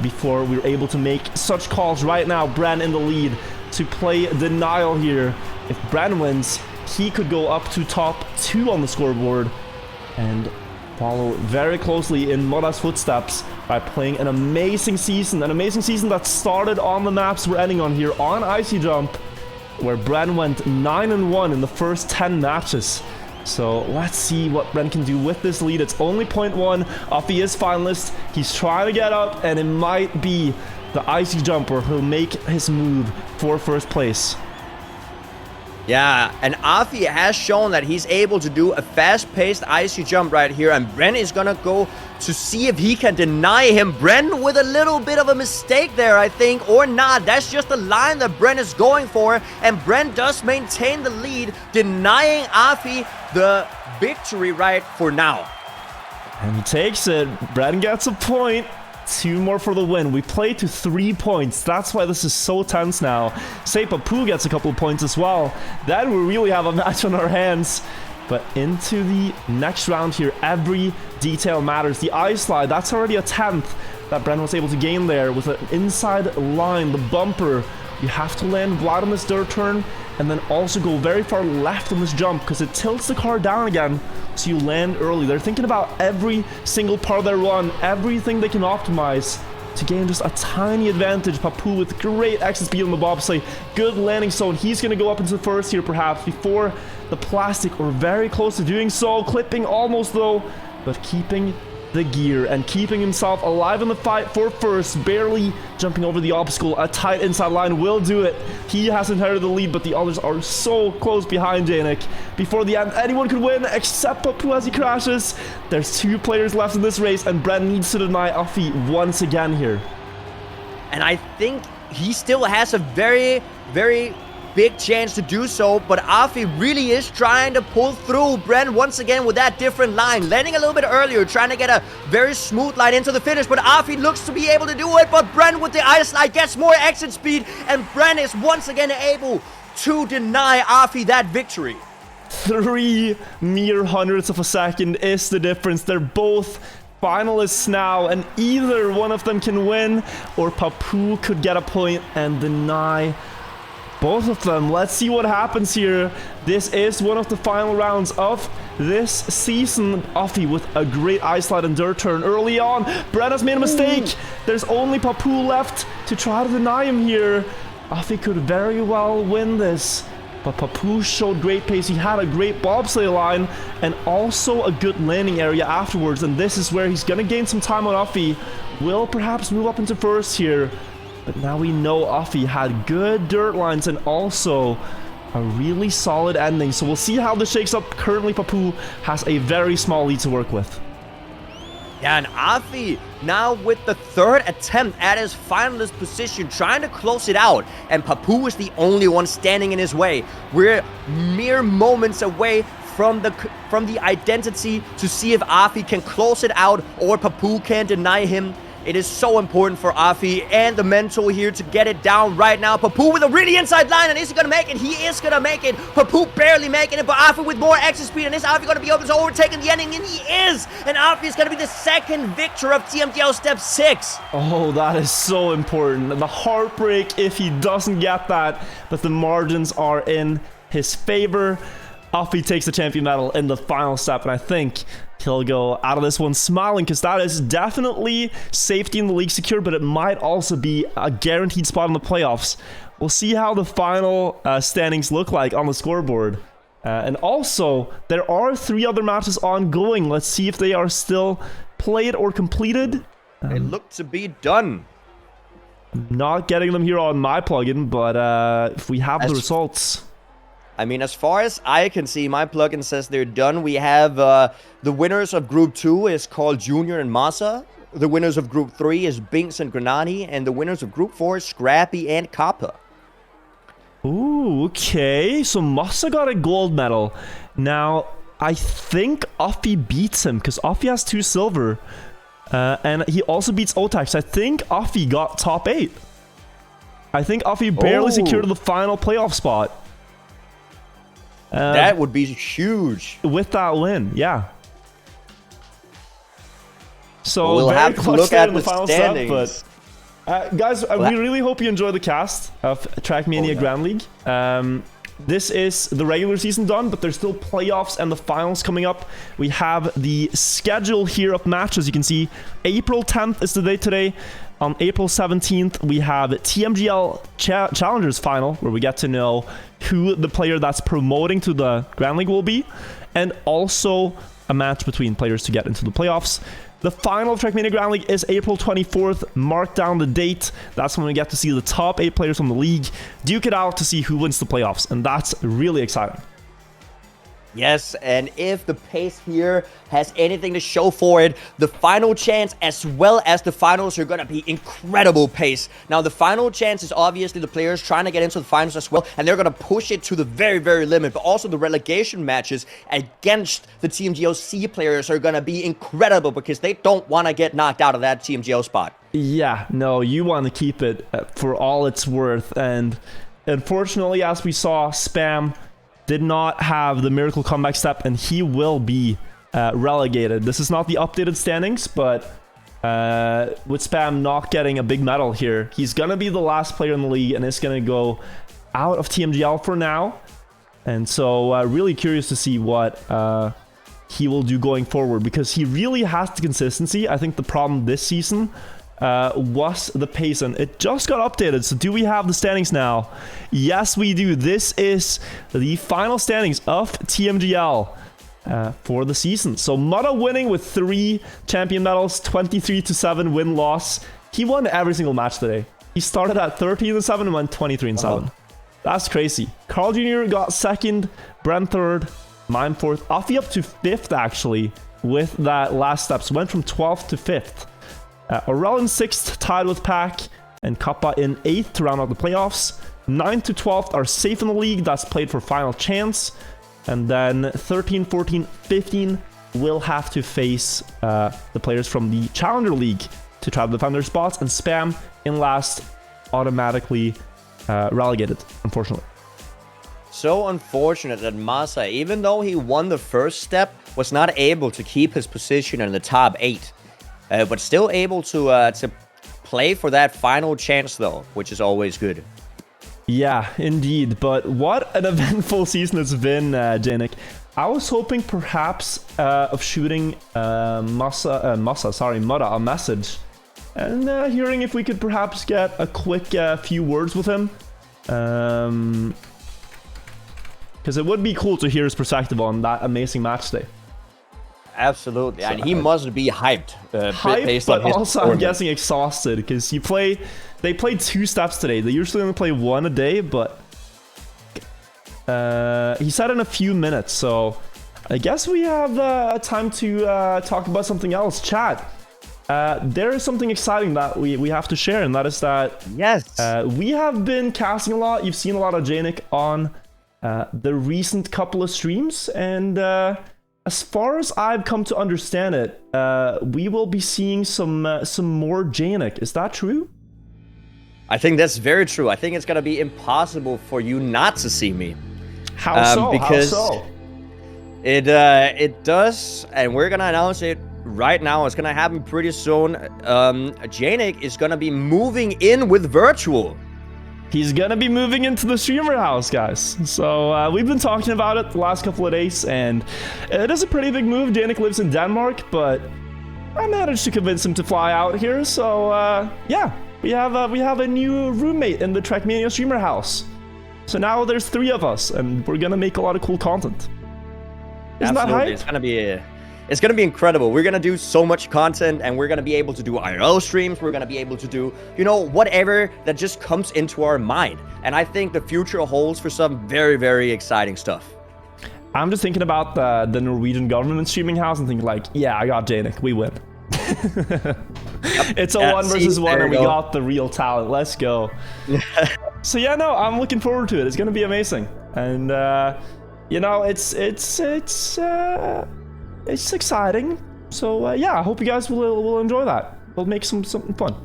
Before we're able to make such calls. Right now, Bran in the lead to play denial here. If Bran wins, he could go up to top 2 on the scoreboard and follow very closely in Mutta's footsteps by playing an amazing season that started on the maps we're ending on here on Icy Jump, where Bran went 9-1 in the first 10 matches. So let's see what Bren can do with this lead. It's only 0.1. Afi is finalist. He's trying to get up, and it might be the Icy Jumper who'll make his move for first place. Yeah, and Afi has shown that he's able to do a fast-paced Icy Jump right here, and Bren is gonna go to see if he can deny him. Bren with a little bit of a mistake there, I think, or not. That's just the line that Bren is going for, and Bren does maintain the lead, denying Afi the victory right for now. And he takes it. Bren gets a point. 2 more for the win. We play to 3 points. That's why this is so tense now. Say Papu gets a couple of points as well. Then we really have a match on our hands. But into the next round here, every detail matters. The ice slide, that's already a 10th that Bren was able to gain there with an inside line, the bumper. You have to land wide on this dirt turn and then also go very far left on this jump because it tilts the car down again so you land early. They're thinking about every single part of their run, everything they can optimize to gain just a tiny advantage. Papu with great exit speed on the bobsleigh. Good landing zone. He's going to go up into the first here perhaps before the plastic, or very close to doing so. Clipping almost though, but keeping the gear and keeping himself alive in the fight for first, barely jumping over the obstacle. A tight inside line will do it. He has inherited the lead, but the others are so close behind Janik. Before the end, anyone could win except Papu as he crashes. There's 2 players left in this race, and Bren needs to deny Uffy once again here. And I think he still has a very, very big chance to do so, but Afi really is trying to pull through. Bren once again with that different line, landing a little bit earlier, trying to get a very smooth line into the finish, but Afi looks to be able to do it. But Bren with the ice slide gets more exit speed, and Bren is once again able to deny Afi that victory. 3 mere hundredths of a second is the difference. They're both finalists now, and either one of them can win, or Papu could get a point and deny both of them. Let's see what happens here. This is one of the final rounds of this season. Uffy with a great ice slide and dirt turn early on. Bren has made a mistake. There's only Papu left to try to deny him here. Uffy could very well win this, but Papu showed great pace. He had a great bobsleigh line and also a good landing area afterwards, and this is where he's gonna gain some time on Uffy. Will perhaps move up into first here. But now we know Uffy had good dirt lines and also a really solid ending. So we'll see how this shakes up. Currently, Papu has a very small lead to work with. Yeah, and Afi now with the 3rd attempt at his finalist position, trying to close it out. And Papu is the only one standing in his way. We're mere moments away from the identity to see if Afi can close it out or Papu can deny him. It is so important for Afi and the mental here to get it down right now. Papu with a really inside line, and is he going to make it? He is going to make it. Papu barely making it, but Afi with more exit speed, and is Afi going to be able to overtake in the ending? And he is! And Afi is going to be the 2nd victor of TMGL Step 6. Oh, that is so important. The heartbreak if he doesn't get that, but the margins are in his favor. Uffy takes the champion medal in the final step, and I think he'll go out of this one smiling, because that is definitely safety in the league secure, but it might also be a guaranteed spot in the playoffs. We'll see how the final standings look like on the scoreboard. And also, there are 3 other matches ongoing. Let's see if they are still played or completed. They look to be done. Not getting them here on my plugin, but if we have the results. I mean, as far as I can see, my plugin says they're done. We have the winners of Group 2 is called Junior and Masa. The winners of Group 3 is Binks and Granani. And the winners of Group 4 is Scrappy and Kappa. Ooh, okay. So Masa got a gold medal. Now, I think Uffy beats him because Uffy has 2 silver. And he also beats Otax. I think Uffy got top 8. I think Uffy barely secured the final playoff spot. That would be huge. With that win, yeah. So we'll have to look at the standings. Step, but guys, we really hope you enjoy the cast of Trackmania Grand League. This is the regular season done, but there's still playoffs and the finals coming up. We have the schedule here of matches. You can see April 10th is the day today. On April 17th, we have TMGL Challengers Final, where we get to know who the player that's promoting to the Grand League will be, and also a match between players to get into the playoffs. The final of Trackmania Grand League is April 24th. Mark down the date. That's when we get to see the top 8 players from the league duke it out to see who wins the playoffs, and that's really exciting. Yes, and if the pace here has anything to show for it, the final chance as well as the finals are going to be incredible pace. Now, the final chance is obviously the players trying to get into the finals as well, and they're going to push it to the very, very limit. But also the relegation matches against the TMGL C players are going to be incredible because they don't want to get knocked out of that TMGL spot. Yeah, no, you want to keep it for all it's worth. And unfortunately, as we saw, Spam did not have the miracle comeback step, and he will be relegated. This is not the updated standings, but with Spam not getting a big medal here, he's gonna be the last player in the league and is gonna go out of TMGL for now. And so really curious to see what he will do going forward, because he really has the consistency. I think the problem this season was the pace, and it just got updated. So do we have the standings now? Yes, we do. This is the final standings of TMGL for the season. So Mutta winning with 3 champion medals, 23-7 win-loss. He won every single match today. He started at 13-7 and went 23-7. That's crazy. Carl Jr. got 2nd, Brent 3rd, Mime 4th, Afi up to 5th actually with that last step. So went from 12th to 5th. Aurel in 6th, tied with Pack, and Kappa in 8th to round out the playoffs. 9th to 12th are safe in the league. That's played for final chance. And then 13, 14, 15 will have to face the players from the Challenger League to try to defend their spots. And Spam in last, automatically relegated, unfortunately. So unfortunate that Masa, even though he won the first step, was not able to keep his position in the top 8. But still able to play for that final chance, though, which is always good. Yeah, indeed. But what an eventful season it's been, Janik. I was hoping perhaps of shooting Mutta a message and hearing if we could perhaps get a quick few words with him. Because it would be cool to hear his perspective on that amazing match day. Absolutely, so, and he must be hyped. Hyped, but also I'm guessing exhausted, because they played 2 steps today. They usually only play 1 a day, but he said in a few minutes. So I guess we have time to talk about something else. Chat. There is something exciting that we have to share, and that is that we have been casting a lot. You've seen a lot of Janik on the recent couple of streams, and as far as I've come to understand it, we will be seeing some more Janik. Is that true? I think that's very true. I think it's gonna be impossible for you not to see me. How so? Because how so? It does, and we're gonna announce it right now. It's gonna happen pretty soon. Janik is gonna be moving in with Wirtual. He's gonna be moving into the streamer house, guys. So we've been talking about it the last couple of days, and it is a pretty big move. Janik lives in Denmark, but I managed to convince him to fly out here. So yeah, we have a new roommate in the Trackmania streamer house. So now there's 3 of us, and we're gonna make a lot of cool content. Isn't that hype? It's gonna be incredible. We're gonna do so much content, and we're gonna be able to do IRL streams. We're gonna be able to do, you know, whatever that just comes into our mind. And I think the future holds for some very, very exciting stuff. I'm just thinking about the Norwegian government streaming house and thinking like, yeah, I got Janik, we win. It's a 1 versus 1, and we got the real talent. Let's go. So yeah, no, I'm looking forward to it. It's gonna be amazing, and you know, it's exciting. So yeah, I hope you guys will enjoy that. We'll make something fun.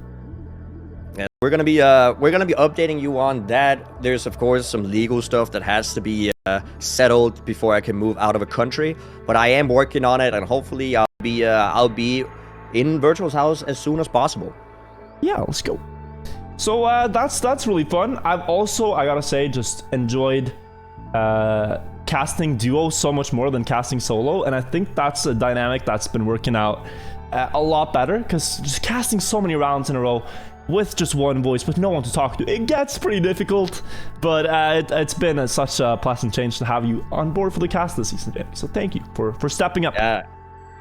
Yeah, we're gonna be updating you on that. There's of course some legal stuff that has to be settled before I can move out of a country, but I am working on it, and hopefully I'll be in Wirtual's house as soon as possible. Yeah, let's go. So that's really fun. I've also, I gotta say, just enjoyed casting duo so much more than casting solo, and I think that's a dynamic that's been working out a lot better, because just casting so many rounds in a row with just one voice with no one to talk to, it gets pretty difficult, but it's been such a pleasant change to have you on board for the cast this season, Janik. So thank you for stepping up. Yeah,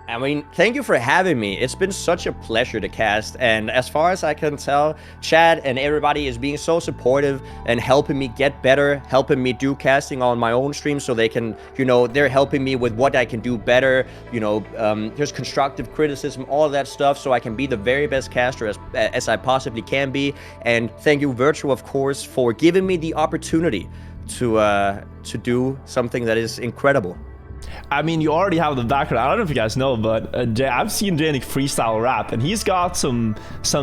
I mean, thank you for having me. It's been such a pleasure to cast, and as far as I can tell, Chad and everybody is being so supportive and helping me get better, helping me do casting on my own stream, so they can, you know, they're helping me with what I can do better, you know, there's constructive criticism, all that stuff, so I can be the very best caster as I possibly can be. And thank you, Wirtual, of course, for giving me the opportunity to do something that is incredible. I mean, you already have the background. I don't know if you guys know, but I've seen Janik freestyle rap, and he's got some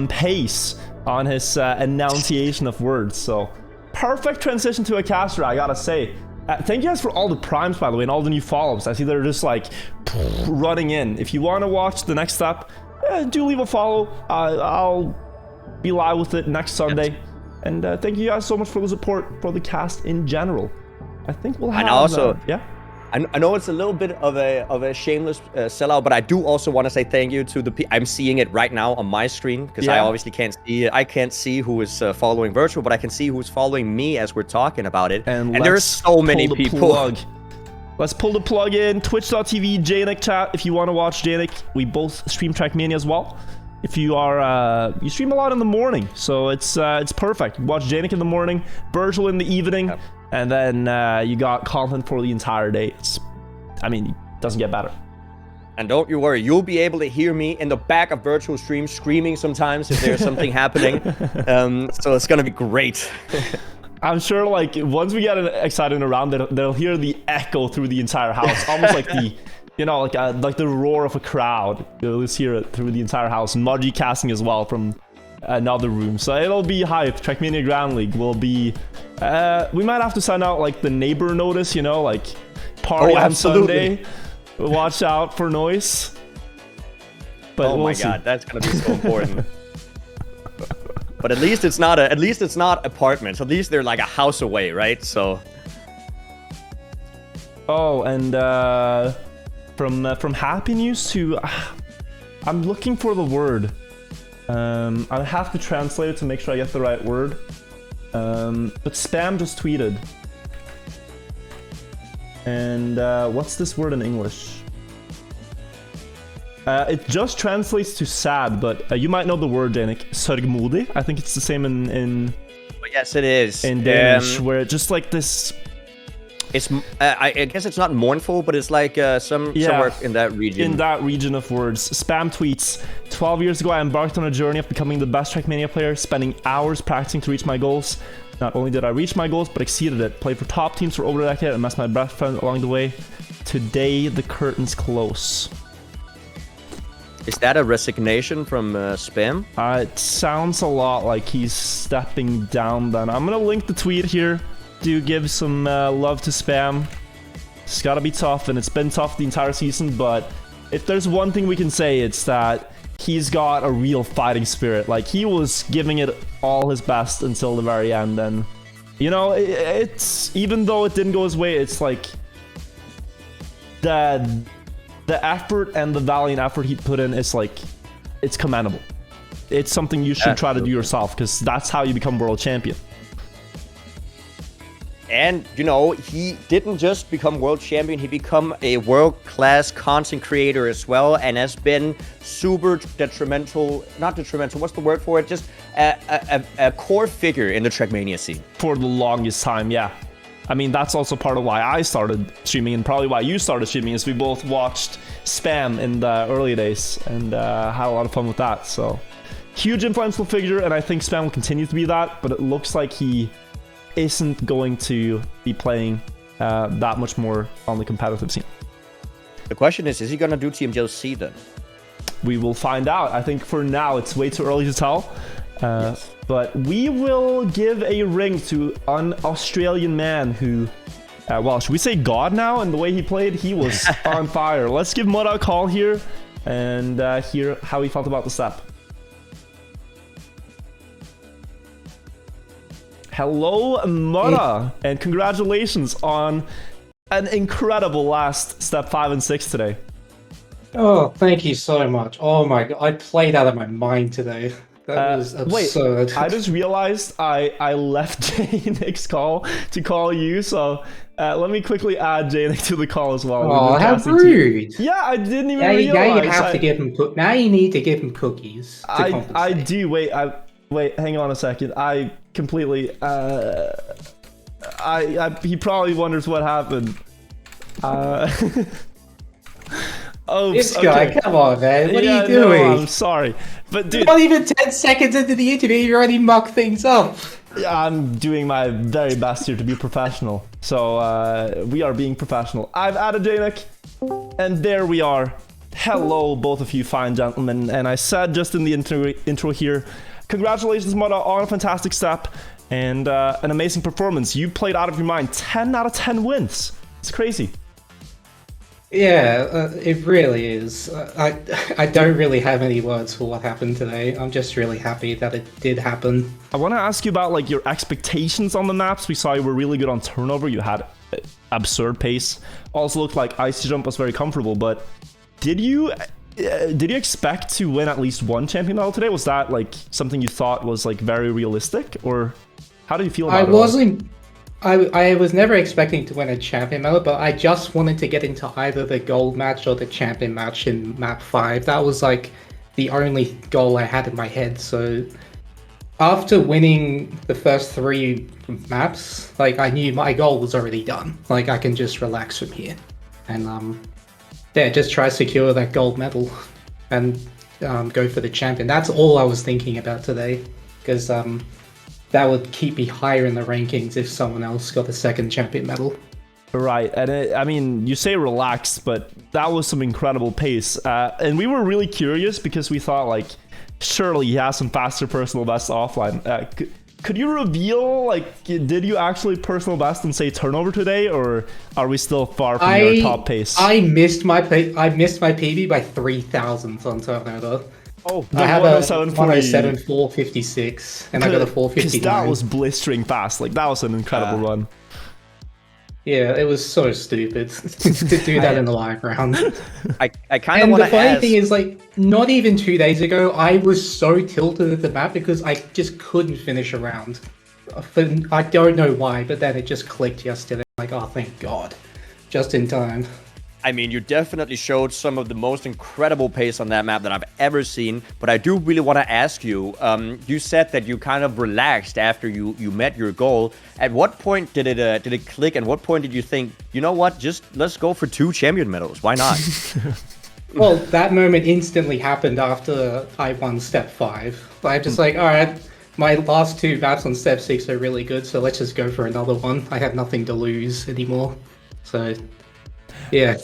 pace on his enunciation of words. So perfect transition to a caster, I gotta say. Thank you guys for all the primes, by the way, and all the new follows. I see they're just like running in. If you want to watch the next step, do leave a follow. I'll be live with it next Sunday. And thank you guys so much for the support for the cast in general. I think we'll have... And also, yeah? I know it's a little bit of a shameless sellout, but I do also want to say thank you to the people. I'm seeing it right now on my screen because I obviously can't see it. I can't see who is following Virtual, but I can see who's following me as we're talking about it. And there's so many people. Let's pull the plug in. Twitch.tv, Janik chat. If you want to watch Janik, we both stream Trackmania as well. If you are, you stream a lot in the morning, so it's perfect. You watch Janik in the morning, Virtual in the evening, and then you got content for the entire day. It doesn't get better. And don't you worry, you'll be able to hear me in the back of Virtual stream screaming sometimes if there's something happening. So it's gonna be great. I'm sure, like, once we get excited around, they'll hear the echo through the entire house, almost like the, you know, like the roar of a crowd. You'll just hear it through the entire house. And Mudgy casting as well from another room, so it'll be hype. Trackmania Grand League will be. We might have to send out like the neighbor notice, you know, like party on Sunday. Watch out for noise. But oh my god, that's gonna be so important. But at least it's not apartments. At least they're like a house away, right? So. Oh, and from happy news to, I'm looking for the word. I have to translate it to make sure I get the right word. But Spam just tweeted. And what's this word in English? It just translates to sad, but you might know the word, Janik. Sørgmodig. I think it's the same in yes, it is. In Danish, where it's just like this... It's I guess it's not mournful, but it's like somewhere in that region. In that region of words. Spam tweets. 12 years ago, I embarked on a journey of becoming the best Trackmania player, spending hours practicing to reach my goals. Not only did I reach my goals, but exceeded it. Played for top teams for over a decade and messed my best friend along the way. Today, the curtain's close. Is that a resignation from Spam? It sounds a lot like he's stepping down then. I'm gonna link the tweet here. Do give some love to Spam. It's gotta be tough, and it's been tough the entire season, but if there's one thing we can say, it's that he's got a real fighting spirit. Like, he was giving it all his best until the very end, and, you know, it's even though it didn't go his way, it's like the effort and the valiant effort he put in is like, it's commendable. It's something you should try to do yourself, because that's how you become world champion. And, you know, he didn't just become world champion, he become a world-class content creator as well, and has been super detrimental, not detrimental, what's the word for it? Just a core figure in the Trackmania scene. For the longest time, yeah. I mean, that's also part of why I started streaming, and probably why you started streaming, is we both watched Spam in the early days, and had a lot of fun with that, so. Huge influential figure, and I think Spam will continue to be that, but it looks like he isn't going to be playing that much more on the competitive scene. The question is he going to do TMGL C then? We will find out. I think for now it's way too early to tell. Yes. But we will give a ring to an Australian man who, well, should we say God now? And the way he played, he was on fire. Let's give Mud a call here and hear how he felt about the step. Hello, Mudda, and congratulations on an incredible last step 5 and 6 today. Oh, thank you so much. Oh my god, I played out of my mind today. That was absurd. Wait, I just realized I left Janik's call to call you, so let me quickly add Janik to the call as well. Oh, how rude! Yeah, I didn't even realize. Now you have to give him. Now you need to give him cookies. I do. Wait. Hang on a second. I completely. He probably wonders what happened. Oh, this guy, okay. Come on, man. What are you doing? No, I'm sorry. But dude, not even 10 seconds into the interview, you already muck things up. I'm doing my very best here to be professional. So we are being professional. I've added Janik, and there we are. Hello, both of you fine gentlemen. And I said just in the intro here, congratulations, Mudda, on a fantastic step. and an amazing performance. You played out of your mind. 10 out of 10 wins. It's crazy. Yeah, it really is. I don't really have any words for what happened today. I'm just really happy that it did happen. I want to ask you about like your expectations on the maps. We saw you were really good on turnover. You had absurd pace. Also looked like icy jump was very comfortable. But did you expect to win at least one champion medal today? Was that like something you thought was like very realistic, or how do you feel about it? I was never expecting to win a champion medal, but I just wanted to get into either the gold match or the champion match in map 5. That was like the only goal I had in my head. So after winning the first 3 maps, like I knew my goal was already done. Like I can just relax from here and yeah, just try to secure that gold medal and go for the champion. That's all I was thinking about today, because that would keep me higher in the rankings if someone else got the second champion medal. Right, and I mean, you say relax, but that was some incredible pace. And we were really curious because we thought, like, surely he has some faster personal bests offline. Could you reveal, like, did you actually personal best and say turnover today, or are we still far from your top pace? I missed my PB by 3 thousandths on turnover. Oh, I have a 107 456, and I got a 459. Because that was blistering fast. Like, that was an incredible run. Yeah, it was so stupid to do that in the live round. I kind of want to ask. And the funny thing is, like, not even 2 days ago, I was so tilted at the map because I just couldn't finish a round. I don't know why, but then it just clicked yesterday. Like, oh, thank God. Just in time. I mean, you definitely showed some of the most incredible pace on that map that I've ever seen, but I do really want to ask you, you said that you kind of relaxed after you met your goal. At what point did it click, and what point did you think, you know what, just let's go for 2 champion medals, why not? Well, that moment instantly happened after I won step 5. I'm just like, alright, my last 2 maps on step 6 are really good, so let's just go for another one. I have nothing to lose anymore, so... yeah.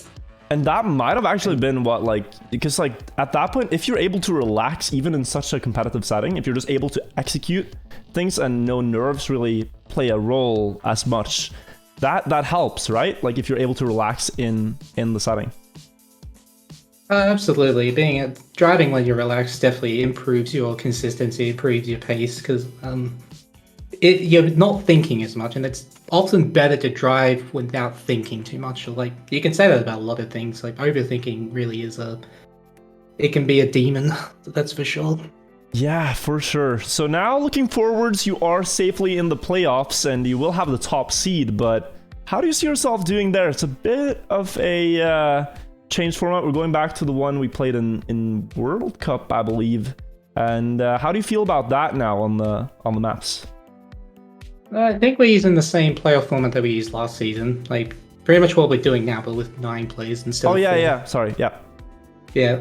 And that might have actually been what, like, because like at that point, if you're able to relax even in such a competitive setting, if you're just able to execute things and no nerves really play a role as much, that helps, right? Like if you're able to relax in the setting. Absolutely. Driving when you're relaxed definitely improves your consistency, improves your pace, because you're not thinking as much, and it's often better to drive without thinking too much. Like, you can say that about a lot of things. Like, overthinking really is it can be a demon, that's for sure. Yeah, for sure. So now looking forwards, you are safely in the playoffs and you will have the top seed, but how do you see yourself doing there? It's a bit of a changed format. We're going back to the one we played in World Cup, I believe. And how do you feel about that now on the maps? I think we're using the same playoff format that we used last season. Like, pretty much what we're doing now, but with 9 players instead of 4. Yeah. Sorry, yeah. Yeah,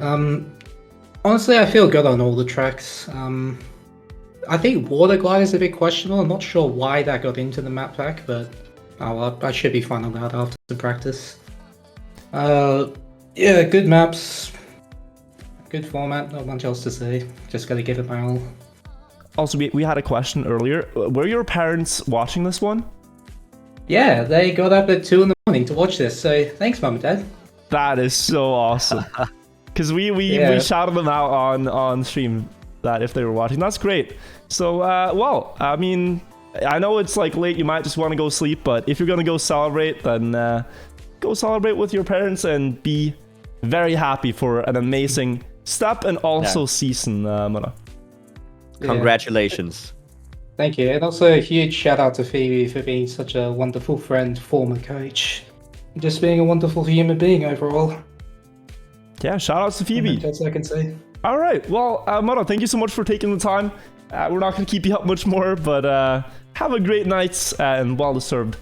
honestly, I feel good on all the tracks. I think Water Glide is a bit questionable. I'm not sure why that got into the map pack, but I should be fine on that after the practice. Yeah, good maps. Good format, not much else to say. Just gotta give it my all. Also, we had a question earlier. Were your parents watching this one? Yeah, they got up at 2 in the morning to watch this, so thanks, Mum and Dad. That is so awesome. Because we shouted them out on stream that if they were watching. That's great. So, well, I mean, I know it's like late, you might just want to go sleep, but if you're going to go celebrate, then go celebrate with your parents and be very happy for an amazing step and also season, Mona. Congratulations. Thank you. And also a huge shout out to Phoebe for being such a wonderful friend, former coach. Just being a wonderful human being overall. Yeah, shout outs to Phoebe. That's all I can say. All right. Well, Mona, thank you so much for taking the time. We're not going to keep you up much more, but have a great night and well-deserved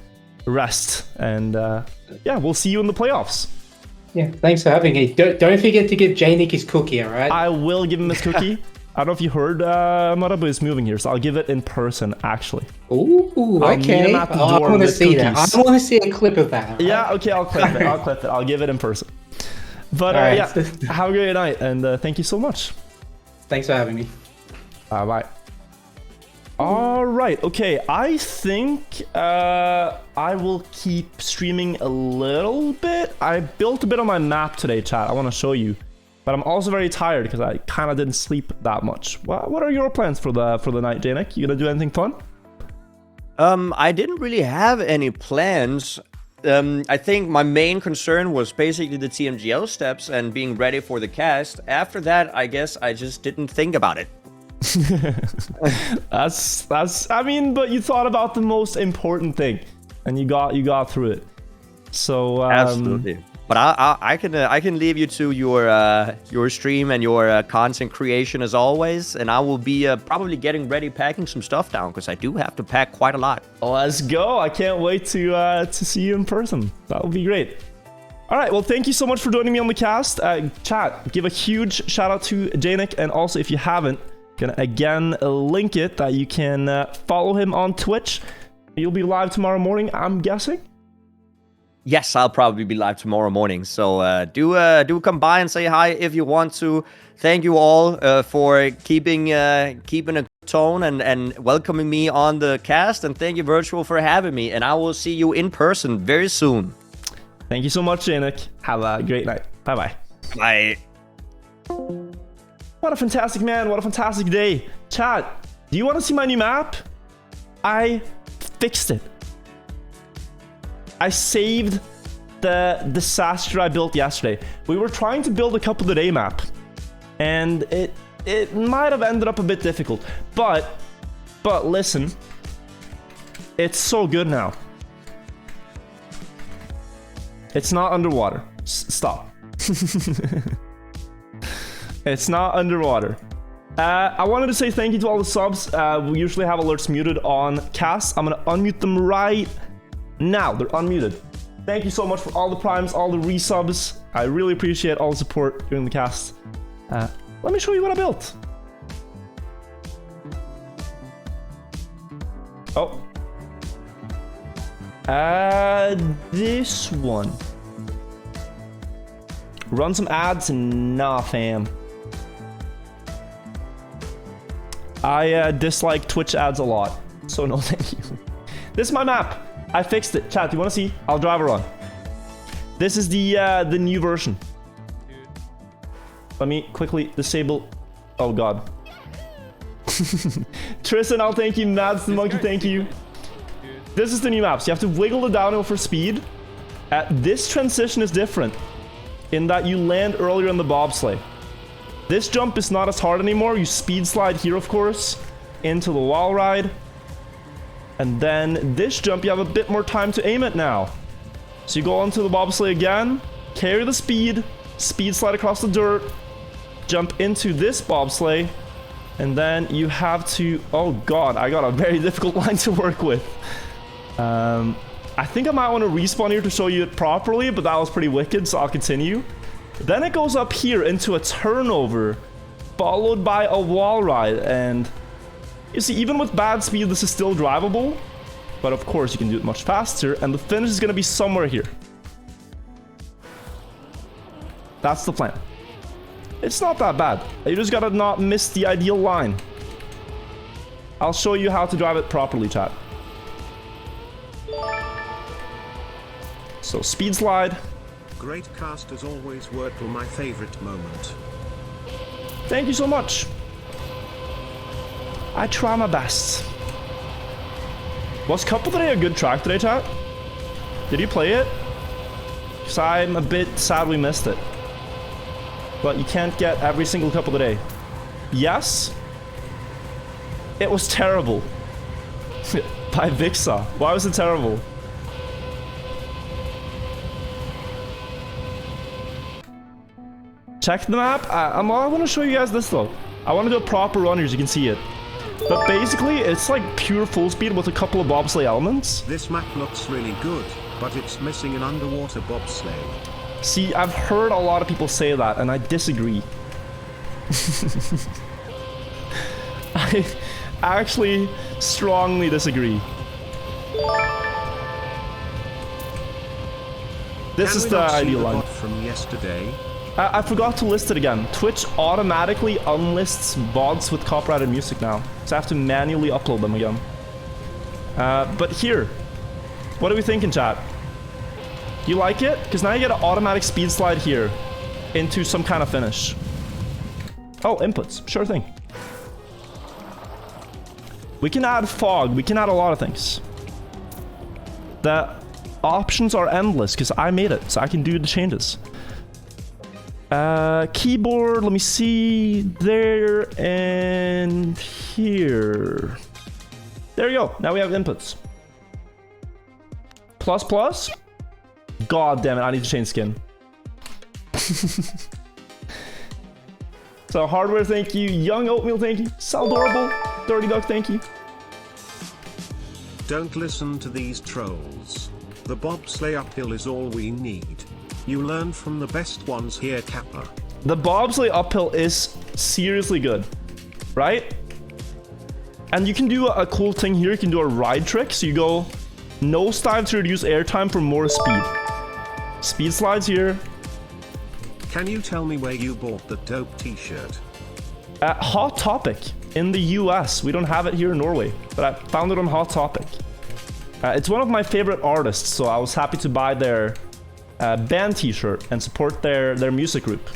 rest. And yeah, we'll see you in the playoffs. Yeah, thanks for having me. Don't forget to give J-Nick his cookie, all right? I will give him his cookie. I don't know if you heard, Mara, but he's moving here, so I'll give it in person, actually. Ooh, okay. I want to see that. I want to see a clip of that. Right? Yeah, okay, I'll clip it. I'll give it in person. But yeah, have a great night, and thank you so much. Thanks for having me. Bye-bye. All right. Okay, I think I will keep streaming a little bit. I built a bit on my map today, chat. I want to show you. But I'm also very tired because I kind of didn't sleep that much. What are your plans for the night, Janik? You gonna do anything fun? I didn't really have any plans. I think my main concern was basically the TMGL steps and being ready for the cast. After that, I guess I just didn't think about it. that's I mean, but you thought about the most important thing and you got through it. So absolutely. But I can leave you to your stream and your content creation as always, and I will be probably getting ready, packing some stuff down because I do have to pack quite a lot. Let's go! I can't wait to see you in person. That would be great. All right, well, thank you so much for joining me on the cast. Chat, give a huge shout out to Janik, and also if you haven't, gonna again link it that you can follow him on Twitch. You'll be live tomorrow morning, I'm guessing. Yes, I'll probably be live tomorrow morning. So do come by and say hi if you want to. Thank you all for keeping a tone and welcoming me on the cast. And thank you, Wirtual, for having me. And I will see you in person very soon. Thank you so much, Janik. Have a great night. Bye-bye. Bye. What a fantastic man. What a fantastic day. Chat, do you want to see my new map? I fixed it. I saved the disaster I built yesterday. We were trying to build a couple of day map, and it might have ended up a bit difficult. But listen, it's so good now. It's not underwater. Stop. It's not underwater. I wanted to say thank you to all the subs. We usually have alerts muted on casts. I'm gonna unmute them right now. They're unmuted. Thank you so much for all the primes, all the resubs. I really appreciate all the support during the cast. Let me show you what I built. Oh. This one. Run some ads? Nah, fam. I dislike Twitch ads a lot, so no thank you. This is my map. I fixed it. Chat, do you want to see? I'll drive around. This is the new version. Let me quickly disable. Oh god. Tristan, I'll thank you. Mads the monkey, thank you. This is the new map. So you have to wiggle the downhill for speed. This transition is different in that you land earlier in the bobsleigh. This jump is not as hard anymore. You speed slide here, of course, into the wall ride. And then this jump, you have a bit more time to aim it now. So you go onto the bobsleigh again, carry the speed slide across the dirt, jump into this bobsleigh, and then you have to... Oh god, I got a very difficult line to work with. I think I might want to respawn here to show you it properly, but that was pretty wicked, so I'll continue. Then it goes up here into a turnover, followed by a wall ride, and... You see, even with bad speed, this is still drivable. But of course, you can do it much faster. And the finish is going to be somewhere here. That's the plan. It's not that bad. You just got to not miss the ideal line. I'll show you how to drive it properly, chat. So, speed slide. Great cast as always, Wirtual, my favorite moment. Thank you so much. I try my best. Was Couple Today a good track today, chat? Did you play it? Because I'm a bit sad we missed it. But you can't get every single Couple Today. Yes? It was terrible. By Vixa. Why was it terrible? Check the map. I want to show you guys this though. I want to do a proper run here so you can see it. But basically, it's like pure full speed with a couple of bobsleigh elements. This map looks really good, but it's missing an underwater bobsleigh. See, I've heard a lot of people say that, and I disagree. I actually strongly disagree. This is the ideal line. From yesterday. I forgot to list it again. Twitch automatically unlists VODs with copyrighted music now. So I have to manually upload them again. But here, what are we thinking, chat? You like it? Because now you get an automatic speed slide here into some kind of finish. Oh, inputs. Sure thing. We can add fog. We can add a lot of things. The options are endless because I made it, so I can do the changes. Keyboard, let me see. There and here. There you go. Now we have inputs. Plus plus. God damn it, I need to change skin. So hardware, thank you. Young oatmeal, thank you. Saldorable, Dirty Duck, thank you. Don't listen to these trolls. The bobsleigh uphill is all we need. You learn from the best ones here, Kappa. The bobsleigh uphill is seriously good, right? And you can do a cool thing here. You can do a ride trick. So you go nosedive to reduce airtime for more speed. Speed slides here. Can you tell me where you bought the dope t-shirt? Hot Topic in the US. We don't have it here in Norway, but I found it on Hot Topic. It's one of my favorite artists, so I was happy to buy their band t-shirt and support their music group.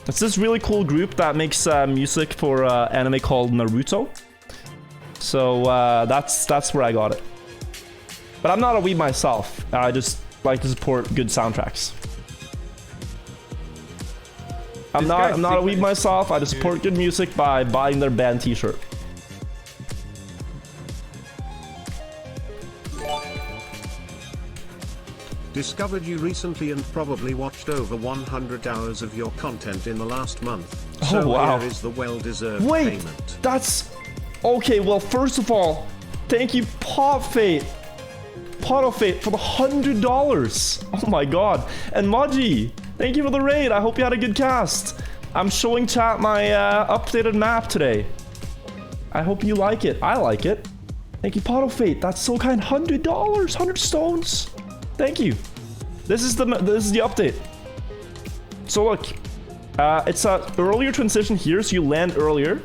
It's this really cool group that makes music for anime called Naruto. So that's where I got it. But I'm not a weeb myself. I just like to support good soundtracks. I'm not a weeb myself. I just support good music by buying their band t-shirt. Discovered you recently and probably watched over 100 hours of your content in the last month. So wow. Here is the well-deserved Wait, payment. that's... Okay, well, first of all, thank you, Potofate for the $100. Oh my god. And Maji, thank you for the raid. I hope you had a good cast. I'm showing chat my updated map today. I hope you like it. I like it. Thank you, Potofate. That's so kind. $100, 100 stones. Thank you. This is the update. So look, it's a earlier transition here, so you land earlier.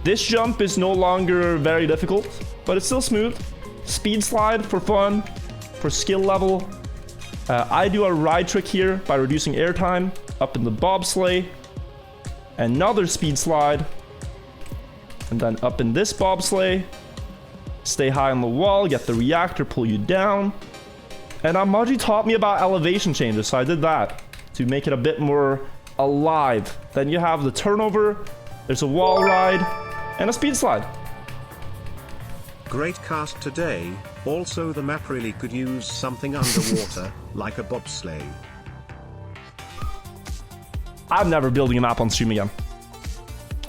This jump is no longer very difficult, but it's still smooth. Speed slide for fun, for skill level. I do a ride trick here by reducing airtime up in the bobsleigh. Another speed slide. And then up in this bobsleigh. Stay high on the wall, get the reactor, pull you down. And Amaji taught me about elevation changes, so I did that to make it a bit more alive. Then you have the turnover, there's a wall ride, and a speed slide. Great cast today. Also, the map really could use something underwater, like a bobsleigh. I'm never building a map on stream again.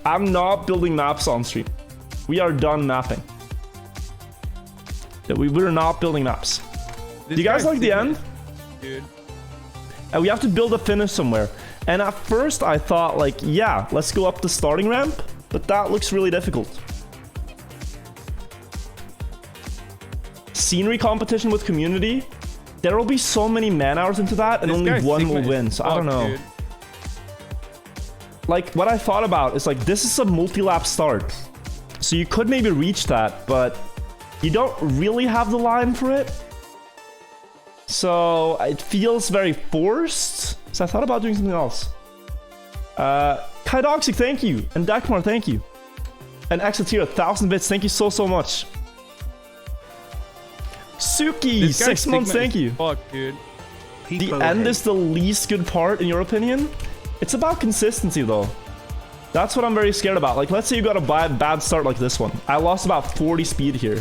I'm not building maps on stream. We are done mapping. We're not building maps. Do you guys like the end? Dude. And we have to build a finish somewhere. And at first I thought like, yeah, let's go up the starting ramp. But that looks really difficult. Scenery competition with community. There will be so many man hours into that and only one will win. So I don't know. Dude. Like what I thought about is like, this is a multi-lap start. So you could maybe reach that, but you don't really have the line for it. So it feels very forced. So I thought about doing something else. Kaidoxic, thank you. And Dakmar, thank you. And Exatira, 1,000 bits, thank you so much. Suki, 6 months, thank you. Fuck, dude. The end is the least good part, in your opinion? It's about consistency, though. That's what I'm very scared about. Like, let's say you got a bad start like this one. I lost about 40 speed here.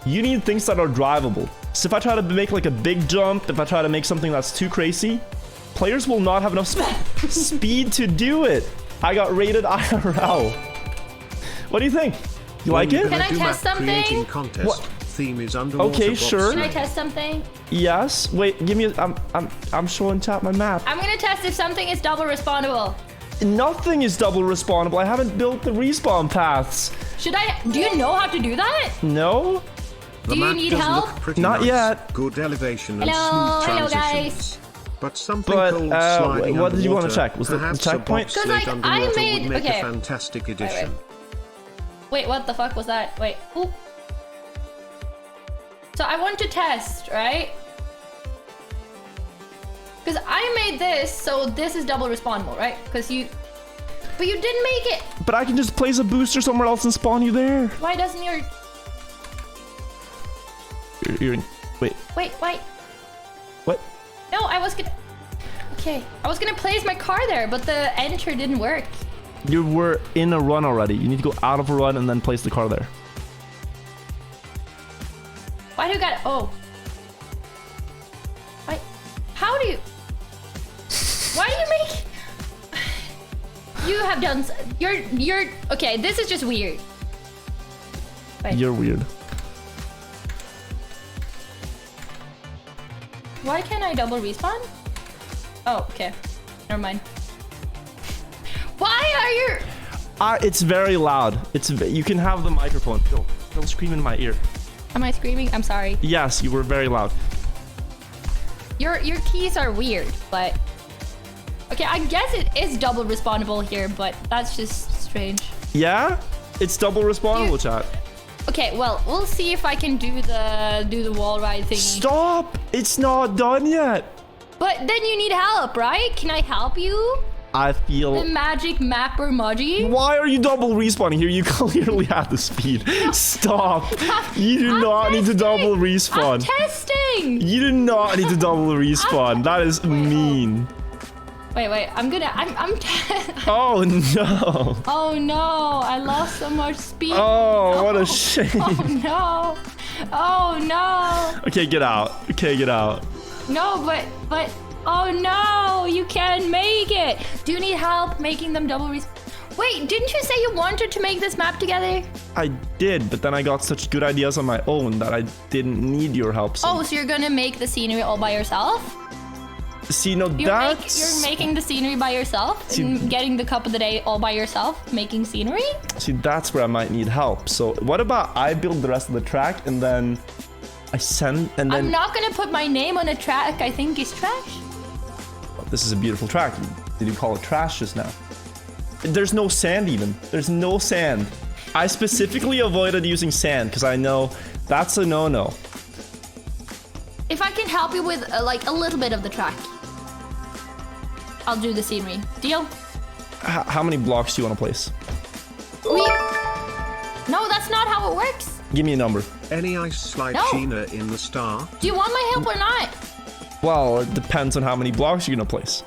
You need things that are drivable. So if I try to make like a big jump, if I try to make something that's too crazy, players will not have enough speed to do it. I got rated IRL. What do you think? You like it? Can I test something? What? Theme is underwater. Okay, sure. Can I test something? Yes. Wait, give me. I'm showing chat my map. I'm gonna test if something is double respawnable. Nothing is double respawnable. I haven't built the respawn paths. Should I? Do you know how to do that? No. Do you need help? Not yet. Good elevation and Hello, smooth hello transitions. guys. But something cold sliding what did you want to underwater, check? Was the perhaps checkpoint? a 'Cause, bobsleigh like, I underwater made- would make okay. a fantastic addition. Wait, what the fuck was that? Wait. Ooh. So I want to test, right? Because I made this, so this is double respawnable, right? Because you... But you didn't make it! But I can just place a booster somewhere else and spawn you there. Why doesn't your... You're in... Wait. Wait. What? No, I was gonna... Okay. I was gonna place my car there, but the enter didn't work. You were in a run already. You need to go out of a run and then place the car there. Why do you got... Oh. Why... How do you... Why do you make... You have done... You're... Okay, this is just weird. Wait. You're weird. Why can't I double respawn? Oh, okay. Never mind. Why are you... It's very loud. You can have the microphone. Don't scream in my ear. Am I screaming? I'm sorry. Yes, you were very loud. Your keys are weird, but... Okay, I guess it is double respawnable here, but that's just strange. Yeah? It's double respawnable, chat. Okay, well, we'll see if I can do the wall ride thingy. Stop! It's not done yet. But then you need help, right? Can I help you? I feel... The magic mapper Moji? Why are you double respawning here? You clearly have the speed. Stop. You do not need to double respawn. I'm testing! You do not need to double respawn. That is mean. Wait, I'm Oh no. Oh no, I lost so much speed. Oh, no. what a shame. Oh no. Oh no. Okay, get out. Okay, get out. No, but oh no, you can't make it. Do you need help making them double Wait, didn't you say you wanted to make this map together? I did, but then I got such good ideas on my own that I didn't need your help. Oh, so you're gonna make the scenery all by yourself? See, no, You're making the scenery by yourself? And getting the cup of the day all by yourself? Making scenery? See, that's where I might need help. So what about I build the rest of the track and then I send and then... I'm not gonna put my name on a track I think is trash. This is a beautiful track. Did you call it trash just now? There's no sand even. There's no sand. I specifically avoided using sand because I know that's a no-no. If I can help you with like a little bit of the track, I'll do the scenery. Deal? How many blocks do you want to place? No, that's not how it works. Give me a number. Any ice slide No. Sheena in the star? Do you want my help or not? Well, it depends on how many blocks you're gonna place.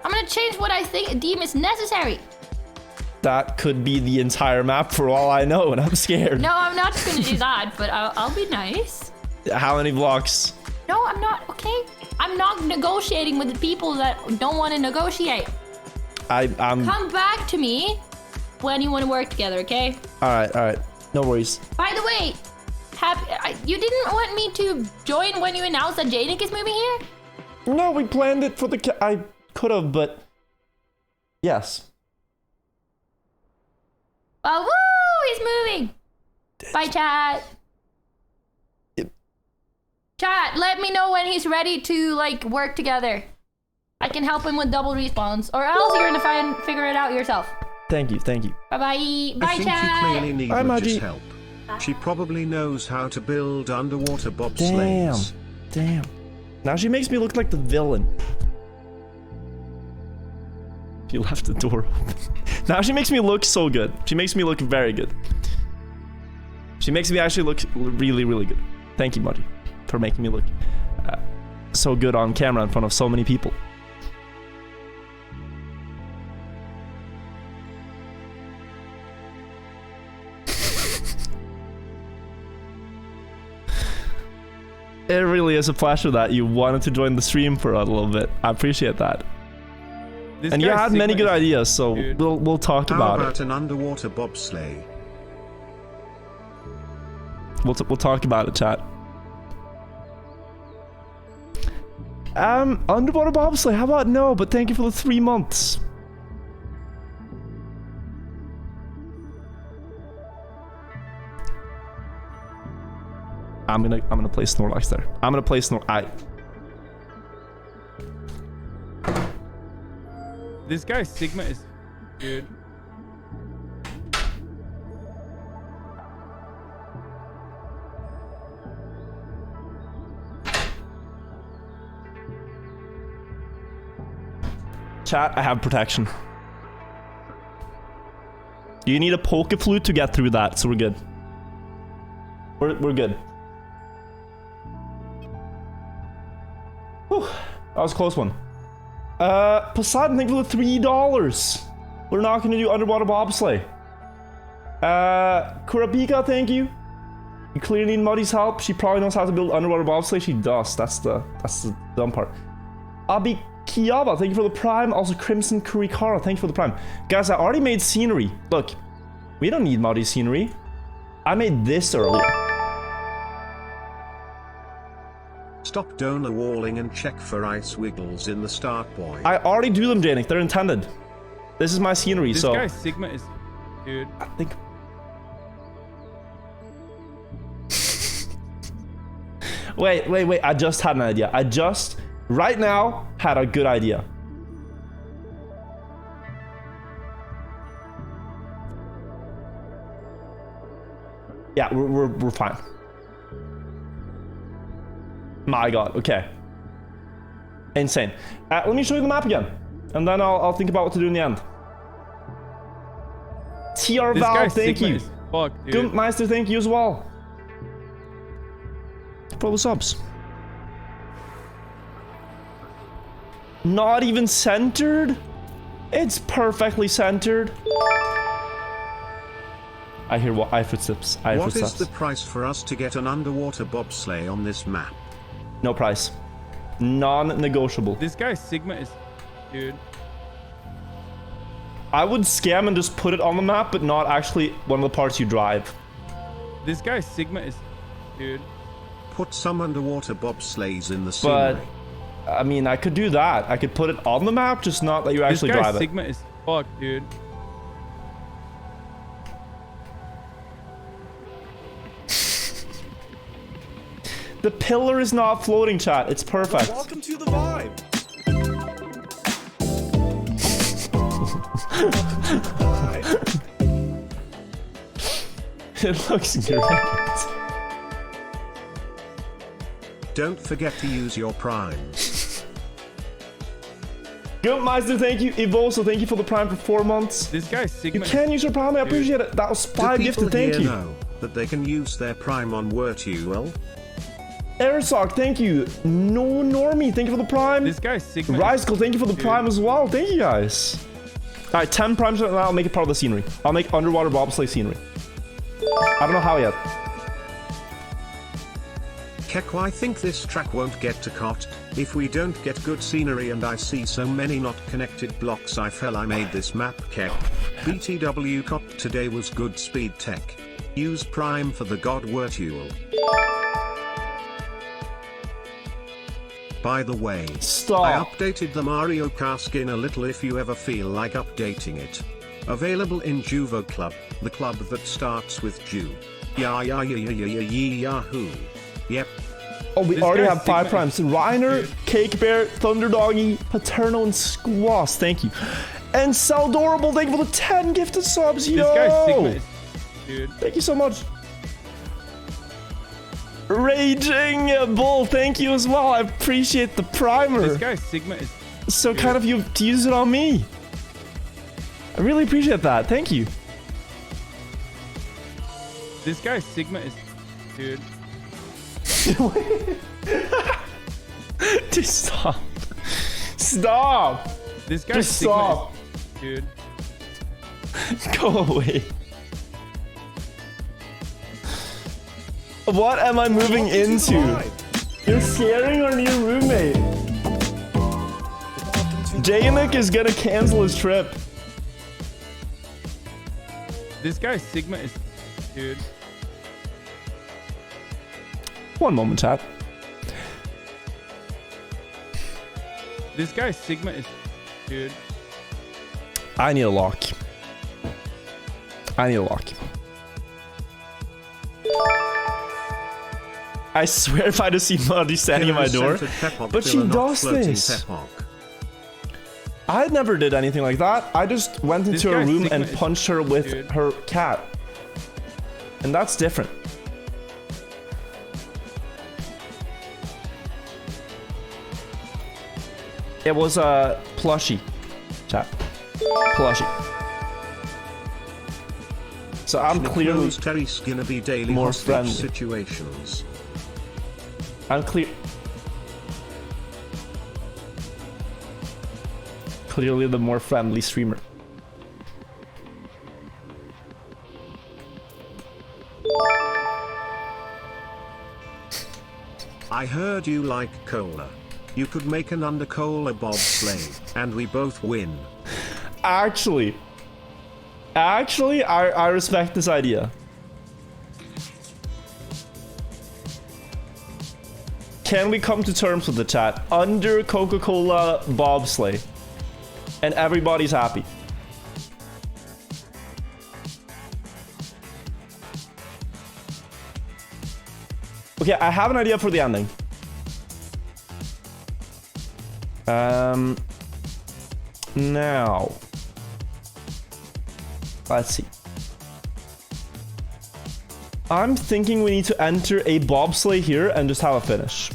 I'm gonna change what I deem is necessary. That could be the entire map for all I know, and I'm scared. No, I'm not gonna do that, but I'll be nice. How many blocks? No, I'm not, okay? I'm not negotiating with the people that don't want to negotiate. I'm... Come back to me when you want to work together, okay? Alright. No worries. By the way, you didn't want me to join when you announced that Janik is moving here? No, we planned it for the... I could have, but... Yes. Oh, woo! He's moving! Bye, chat. Chat, let me know when he's ready to, like, work together. I can help him with double respawns, or else you're gonna figure it out yourself. Thank you. Bye-bye. Bye, I think chat. you clearly need Bye, Roger's Maggie. help. She probably knows how to build underwater bobsleighs. Damn. Now she makes me look like the villain. She left the door open. Now she makes me look so good. She makes me look very good. She makes me actually look really, really good. Thank you, Muddy, for making me look so good on camera in front of so many people. It really is a pleasure that you wanted to join the stream for a little bit. I appreciate that. And you had many good ideas, so we'll talk about it. How about an underwater bobsleigh? We'll talk about it, chat. Underwater bobsleigh, how about no? But thank you for the 3 months. I'm gonna play Snorlax there. I'm gonna play This guy Sigma is good. Chat, I have protection. You need a poke flute to get through that, so we're good. We're good. Whew, that was a close one. Poseidon, thank you for the $3. We're not gonna do underwater bobsleigh. Kurabika, thank you. You clearly need Muddy's help. She probably knows how to build underwater bobsleigh. She does. That's the dumb part. Abi Kiyaba, thank you for the prime. Also Crimson Kurikara, thank you for the prime. Guys, I already made scenery. Look, we don't need Muddy's scenery. I made this earlier. Stop donor walling and check for ice wiggles in the start point. I already do them, Janik. They're intended. This is my scenery, This so guy Sigma is, dude. I think. Wait. I just had an idea. I just, right now, had a good idea. Yeah, we're fine. My god, okay. Insane. Let me show you the map again. And then I'll think about what to do in the end. TR This Val, guy thank Sigma you. is fucked, dude. Gumpmeister, thank you as well. For the subs. Not even centered? It's perfectly centered. I hear footsteps. I hear What is footsteps. the price for us to get an underwater bobsleigh on this map? No price. Non-negotiable. This guy Sigma is, dude. I would scam and just put it on the map, but not actually one of the parts you drive. This guy Sigma is, dude. Put some underwater bobsleighs in the But, scenery. I mean, I could do that. I could put it on the map, just not that you actually This guy drive it. Sigma is fucked, dude. The pillar is not floating, chat. It's perfect. Welcome to the vibe. It looks great. Don't forget to use your prime. Gumpmeister, thank you. Evoso, thank you for the prime for 4 months. This guy You Sigma can use your prime, I appreciate it. That was Do 5 people gifted, thank here you. know that they can use their prime on Wirtual? Airsock, thank you. No Normie, thank you for the prime. This guy Sigma. Ryskull, thank you for the Dude. prime as well. Thank you guys. Alright, 10 primes and I'll make it part of the scenery. I'll make underwater bobsleigh scenery. I don't know how yet. Keko, I think this track won't get to COT. If we don't get good scenery and I see so many not connected blocks, I fell I made this map, Kek. BTW COT today was good speed tech. Use prime for the god Wirtual. By the way, I Stop. updated the Mario Kart skin a little if you ever feel like updating it. Available in Juvo Club, the club that starts with Ju. Yahoo. Yep. Oh, we This already guy have 5 Sigma primes. Reiner, Dude. Cake Bear, Thunderdoggy, Paterno, and Squash. Thank you. And Saldorable, thank you for the 10 gifted subs. This Yo! guy Sigma is, dude. Thank you so much. Raging Bull, thank you as well. I appreciate the primer. This guy Sigma is, So kind of you to use it on me. I really appreciate that. Thank you. this guy Sigma is, dude. Just stop. Stop. This guy Just Sigma stop. is, dude. Go away. What am I moving into? You're scaring our new roommate. Janik is gonna cancel his trip. This guy Sigma is, dude. One moment, chat. This guy Sigma is, dude. I need a lock. I need a lock. I swear if I just see Muddy standing at my door. But she does this. I never did anything like that. I just went This into her guy room Sigma and is- punched her with dude. her cat. And that's different. It was a plushie. Plushie. So I'm clearly Terry Skinner be daily more hostage friendly. situations. I'm clearly the more friendly streamer. I heard you like cola. You could make an under cola bobsleigh, and we both win. Actually, I respect this idea. Can we come to terms with the chat? Under Coca-Cola bobsleigh. And everybody's happy. Okay, I have an idea for the ending. Now, let's see. I'm thinking we need to enter a bobsleigh here and just have a finish.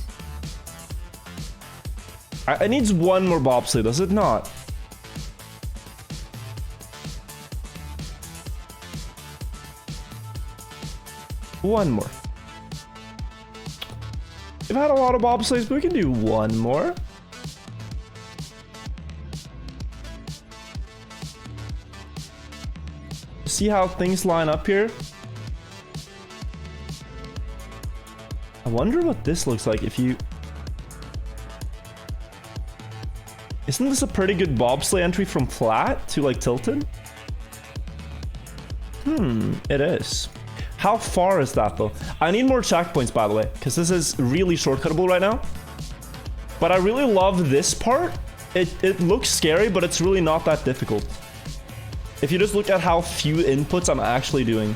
It needs one more bobsleigh, does it not? One more. We've had a lot of bobsleighs, but we can do one more. See how things line up here? I wonder what this looks like if you... Isn't this a pretty good bobsleigh entry from flat to like tilted? It is. How far is that though? I need more checkpoints, by the way, because this is really shortcuttable right now. But I really love this part. It looks scary, but it's really not that difficult. If you just look at how few inputs I'm actually doing.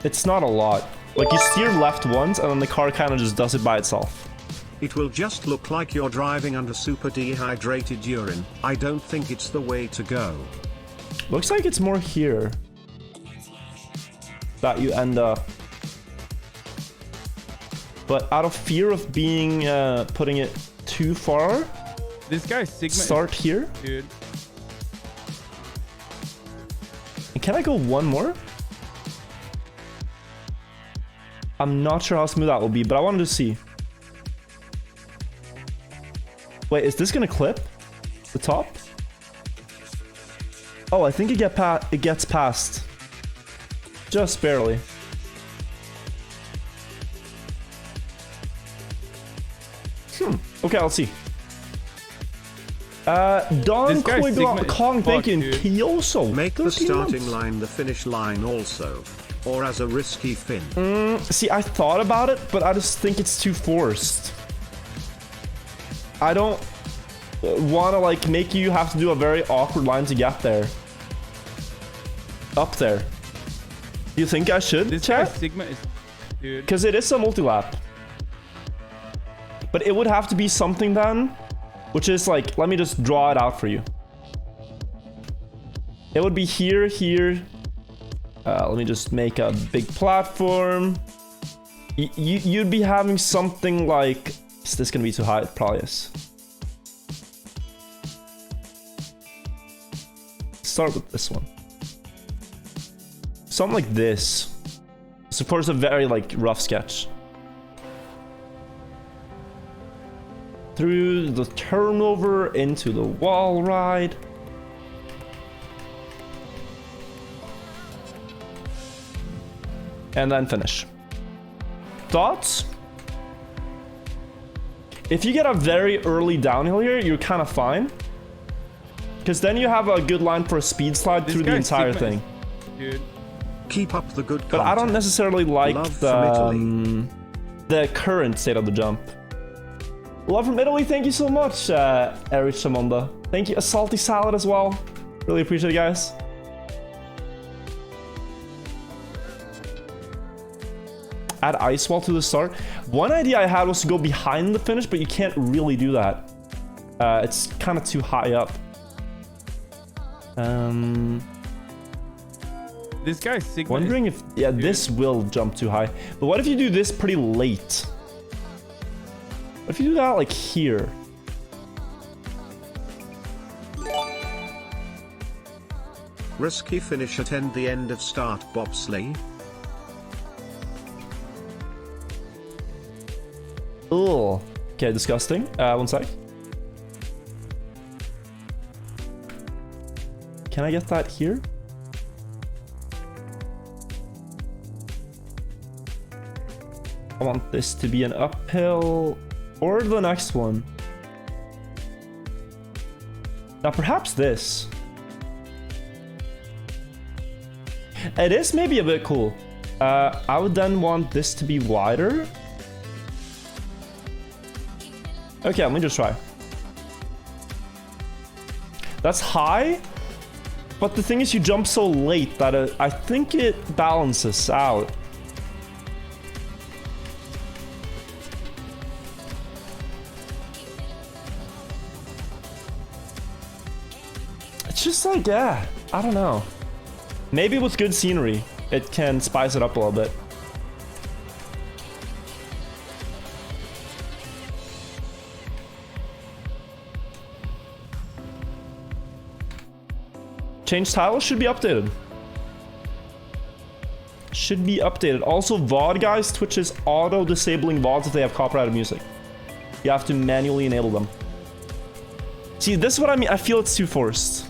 It's not a lot. Like you steer left once and then the car kind of just does it by itself. It will just look like you're driving under super dehydrated urine. I don't think it's the way to go. Looks like it's more here that you end up. But out of fear of being putting it too far, This guy's Sigma. start here. Dude. And can I go one more? I'm not sure how smooth that will be, but I wanted to see. Wait, is this gonna clip the top? Oh, I think it gets past. Just barely. Okay, I'll see. Don This guy's Sigma is Kong, thank fucked, you, and dude. Kyoso. Make the 13 starting months. line the finish line also. Or as a risky fin. See, I thought about it, but I just think it's too forced. I don't want to like make you have to do a very awkward line to get there. Up there. Do you think I should, This guy's chat? Sigma is... Dude. Because it is a multi-lap. But it would have to be something then, which is like, let me just draw it out for you. It would be here, here. Let me just make a big platform. You'd be having something like... Is this gonna be too high? It probably is. Start with this one. Something like this. So of course a very like rough sketch. Through the turnover into the wall ride. And then finish. Thoughts? If you get a very early downhill here, you're kind of fine. Because then you have a good line for a speed slide This through the guy's entire Sigma thing. Dude. Keep up the good But I don't content. necessarily like Love from the current state of the jump. Love from Italy, thank you so much, Eric Shamonda. Thank you, a salty salad as well. Really appreciate it, guys. Add ice wall to the start. One idea I had was to go behind the finish, but you can't really do that. It's kind of too high up. This guy's Sigma Wondering is... if... Yeah, this will jump too high. But what if you do this pretty late? What if you do that like here? Risky finish at end the end of start bobsleigh. Oh, okay, disgusting. One sec. Can I get that here? I want this to be an uphill or the next one. Now perhaps this. It is maybe a bit cool. I would then want this to be wider. Okay, let me just try. That's high, but the thing is you jump so late that I think it balances out. It's just like, yeah, I don't know. Maybe with good scenery, it can spice it up a little bit. Change title should be updated. Should be updated. Also, VOD guys, Twitch is auto-disabling VODs if they have copyrighted music. You have to manually enable them. See, this is what I mean. I feel it's too forced.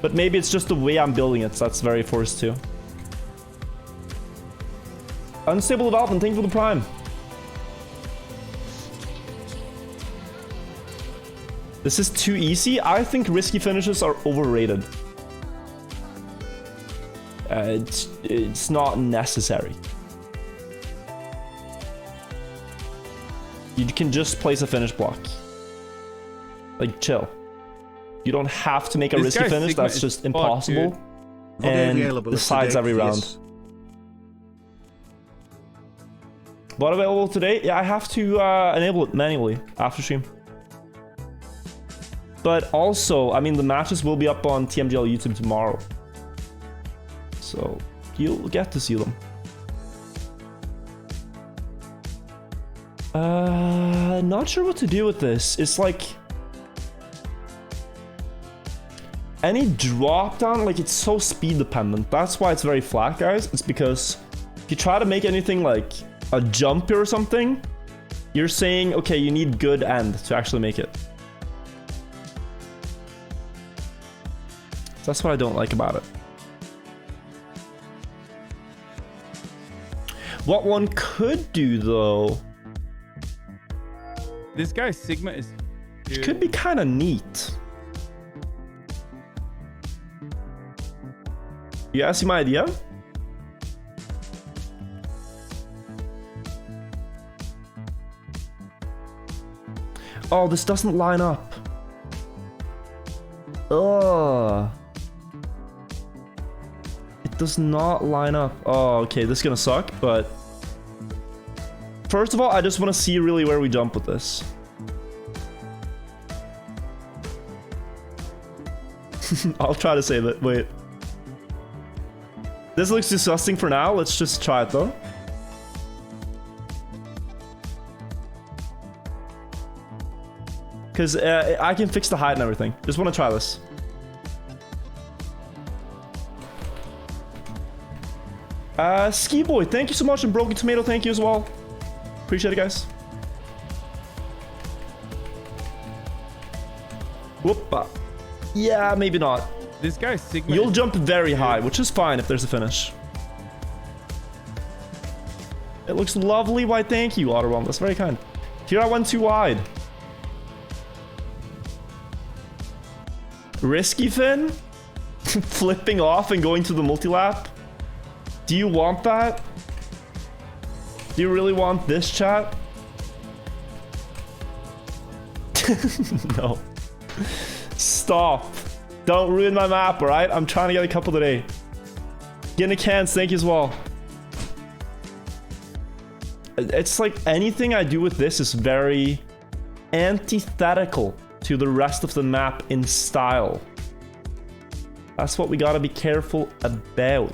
But maybe it's just the way I'm building it, so that's very forced too. Unstable development, thank you for the prime. This is too easy. I think risky finishes are overrated. It's not necessary. You can just place a finish block. Like, chill. You don't have to make a risky finish. That's just impossible. And decides every round. What available today? Yeah, I have to enable it manually after stream. But also, I mean, the matches will be up on TMGL YouTube tomorrow. So, you'll get to see them. Not sure what to do with this. It's like... any drop down, like, it's so speed dependent. That's why it's very flat, guys. It's because if you try to make anything like a jump or something, you're saying, okay, you need good end to actually make it. That's what I don't like about it. What one could do, though... This guy Sigma is... It could be kind of neat. You guys see my idea? Oh, this doesn't line up. Ugh. It does not line up. Oh, okay, this is gonna suck, but... first of all, I just want to see really where we jump with this. I'll try to save it. Wait. This looks disgusting for now. Let's just try it, though. Because I can fix the height and everything. Just want to try this. Ski Boy, thank you so much. And Broken Tomato, thank you as well. Appreciate it, guys. Whoop. Yeah, maybe not. This guy Sigma. You'll jump very high, which is fine if there's a finish. It looks lovely. Why, thank you, Otterwhelm. That's very kind. Here I went too wide. Risky fin? Flipping off and going to the multi-lap? Do you want that? Do you really want this, chat? No. Stop. Don't ruin my map, alright? I'm trying to get a couple today. Getting a cans, thank you as well. It's like anything I do with this is very antithetical to the rest of the map in style. That's what we gotta be careful about.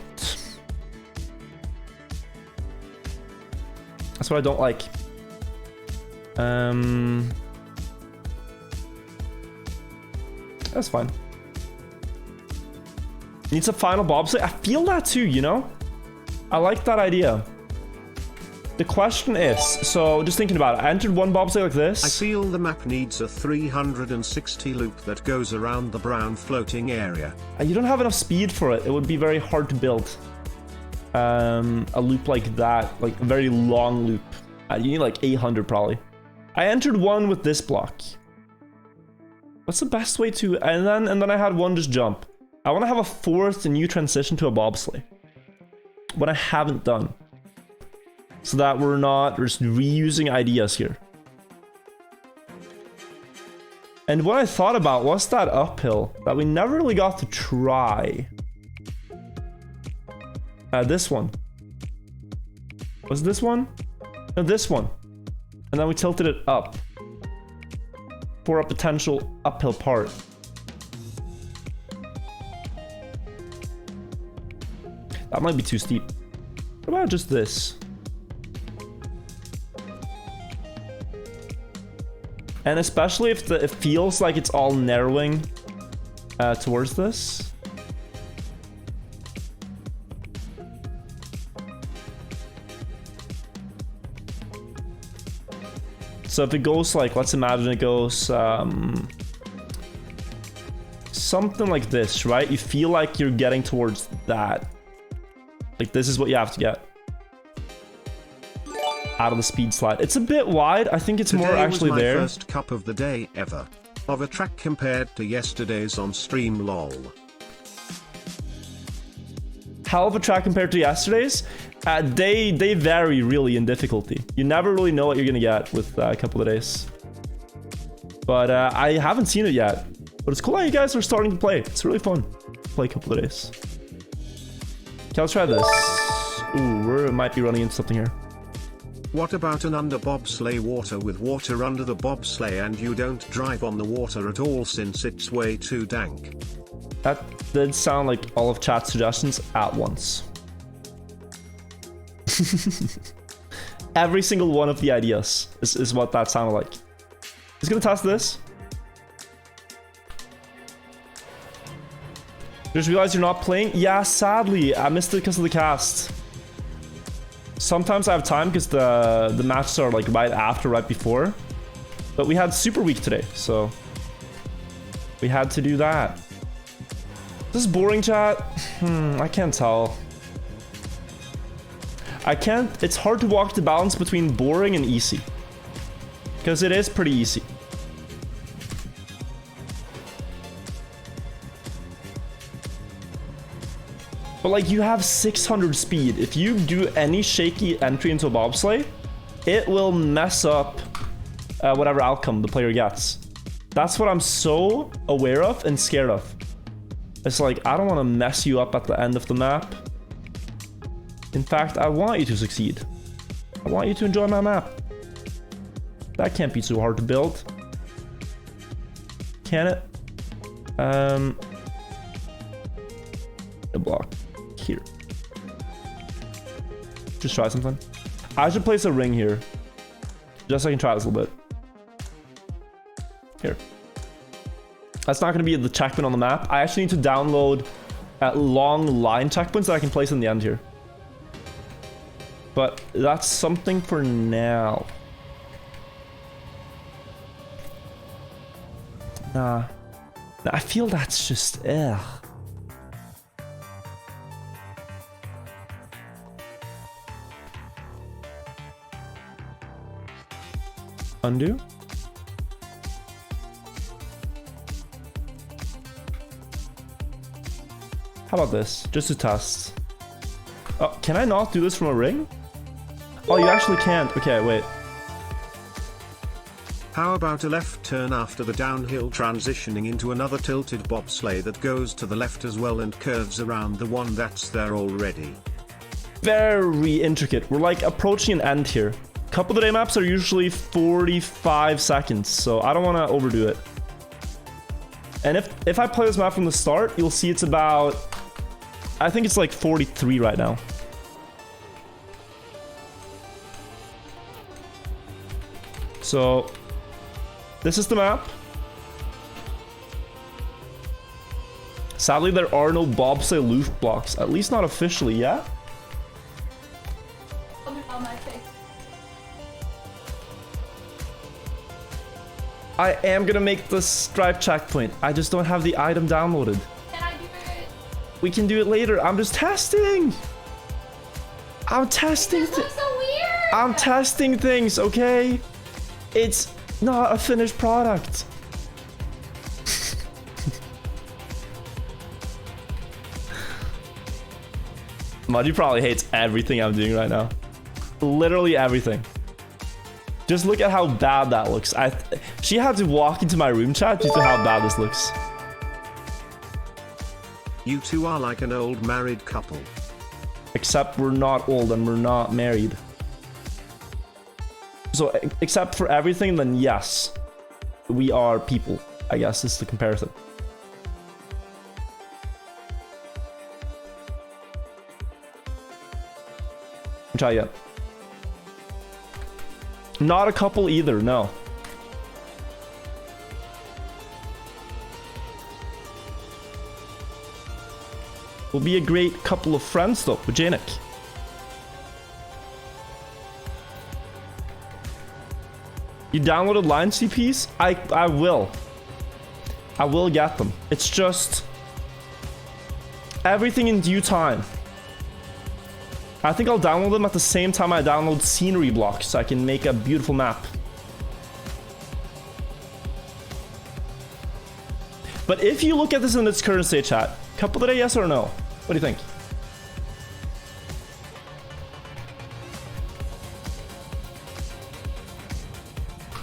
That's what I don't like. That's fine. Needs a final bobsleigh. I feel that too, you know? I like that idea. The question is, so just thinking about it, I entered one bobsleigh like this. I feel the map needs a 360 loop that goes around the brown floating area. You don't have enough speed for it. It would be very hard to build a loop like that, like a very long loop. You need like 800 probably. I entered one with this block. What's the best way to, and then I had one just jump. I want to have a fourth new transition to a bobsleigh. What I haven't done. So that we're not just reusing ideas here. And what I thought about was that uphill that we never really got to try. This one. Was this one? No, this one. And then we tilted it up for a potential uphill part. That might be too steep. What about just this? And especially if it feels like it's all narrowing towards this. So if it goes like, let's imagine it goes something like this, right? You feel like you're getting towards that. Like this is what you have to get out of the speed slide. It's a bit wide. I think it's Today more actually was my there. First cup of the day ever of a track compared to yesterday's on stream. Lol. Hell of a track compared to yesterday's. They vary really in difficulty. You never really know what you're gonna get with a couple of days. But I haven't seen it yet. But it's cool how you guys are starting to play. It's really fun to play a couple of days. Okay, let's try this. Ooh, we might be running into something here. What about an under bobsleigh water with water under the bobsleigh and you don't drive on the water at all since it's way too dank? That did sound like all of chat's suggestions at once. Every single one of the ideas is what that sounded like. Just gonna test this. Just realized you're not playing? Yeah, sadly, I missed it because of the cast. Sometimes I have time because the matches are like right after, right before. But we had Super Week today, so we had to do that. This is boring, chat. I can't tell. I can't. It's hard to walk the balance between boring and easy, because it is pretty easy. But like, you have 600 speed. If you do any shaky entry into a bobsleigh, it will mess up whatever outcome the player gets. That's what I'm so aware of and scared of. It's like, I don't want to mess you up at the end of the map. In fact, I want you to succeed. I want you to enjoy my map. That can't be too hard to build. Can it? A block here. Just try something. I should place a ring here. Just so I can try this a little bit. Here. That's not going to be the checkpoint on the map. I actually need to download long line checkpoints that I can place in the end here. But that's something for now. Nah. I feel that's just, ugh. Undo. How about this? Just to test. Oh, can I not do this from a ring? Oh, you actually can't. Okay, wait. How about a left turn after the downhill, transitioning into another tilted bobsleigh that goes to the left as well and curves around the one that's there already? Very intricate. We're like approaching an end here. Couple of the day maps are usually 45 seconds, so I don't want to overdo it. And if I play this map from the start, you'll see it's about, I think it's like 43 right now. So this is the map. Sadly, there are no bobsleigh loop blocks. At least not officially yet. On my face. I am gonna make the stripe checkpoint. I just don't have the item downloaded. Can I do it? We can do it later. I'm just testing. I'm testing. This looks so weird. I'm testing things, okay? It's not a finished product. Muddy probably hates everything I'm doing right now. Literally everything. Just look at how bad that looks. She had to walk into my room chat due to how bad this looks. You two are like an old married couple. Except we're not old and we're not married. So, except for everything, then yes. We are people, I guess is the comparison. Try yet. Not a couple either, no. We'll be a great couple of friends though, with Janik. You downloaded line CPs? I will. I will get them. It's just everything in due time. I think I'll download them at the same time I download scenery blocks so I can make a beautiful map. But if you look at this in its current state, chat, couple today, yes or no? What do you think?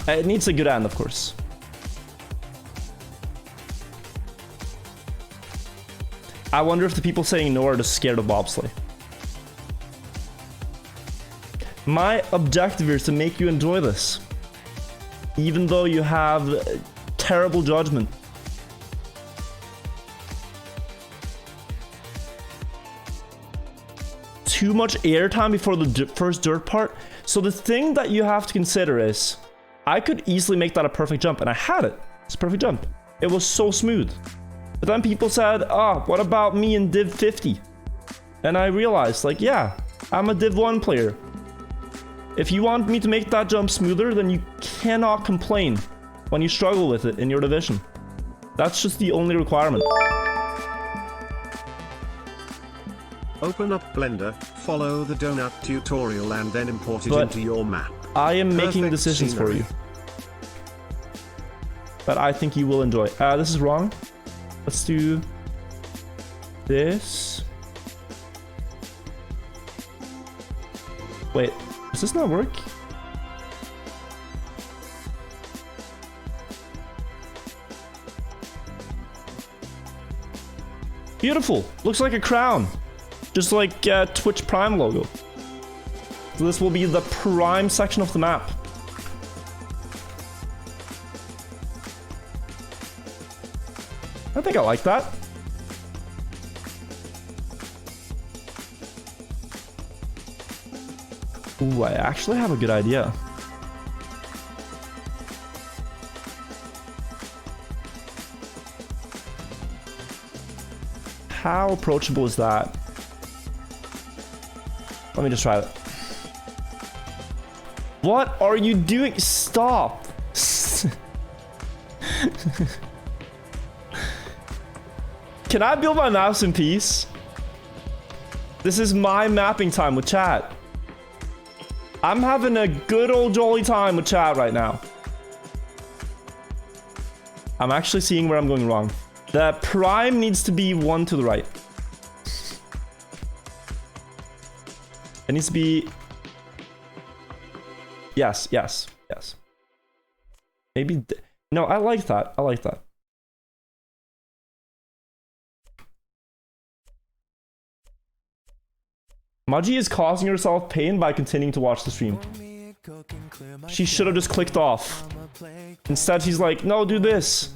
It needs a good end, of course. I wonder if the people saying no are just scared of bobsleigh. My objective here is to make you enjoy this. Even though you have terrible judgment. Too much airtime before the first dirt part. So the thing that you have to consider is, I could easily make that a perfect jump, and I had it. It's a perfect jump. It was so smooth. But then people said, what about me in Div 50? And I realized, like, yeah, I'm a Div 1 player. If you want me to make that jump smoother, then you cannot complain when you struggle with it in your division. That's just the only requirement. Open up Blender, follow the donut tutorial and then import it into your map. I am making Perfect decisions scenery. for you. But I think you will enjoy. This is wrong. Let's do this. Wait, does this not work? Beautiful. Looks like a crown. Just like Twitch Prime logo. So this will be the Prime section of the map. I think I like that. Ooh, I actually have a good idea. How approachable is that? Let me just try it. What are you doing? Stop. Can I build my maps in peace? This is my mapping time with chat. I'm having a good old jolly time with chat right now. I'm actually seeing where I'm going wrong. The prime needs to be one to the right. It needs to be... Yes, yes, yes. Maybe... No, I like that. I like that. Maji is causing herself pain by continuing to watch the stream. She should have just clicked off. Instead, she's like, no, do this.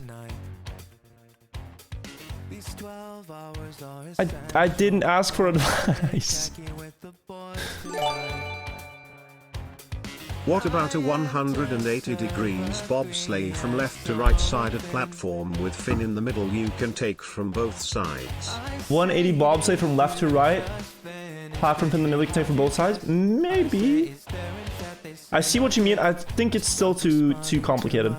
I didn't ask for advice. What about a 180 degrees bobsleigh from left to right side of platform with fin in the middle you can take from both sides? 180 bobsleigh from left to right. Platform in the middle you can take from both sides? Maybe. I see what you mean. I think it's still too complicated.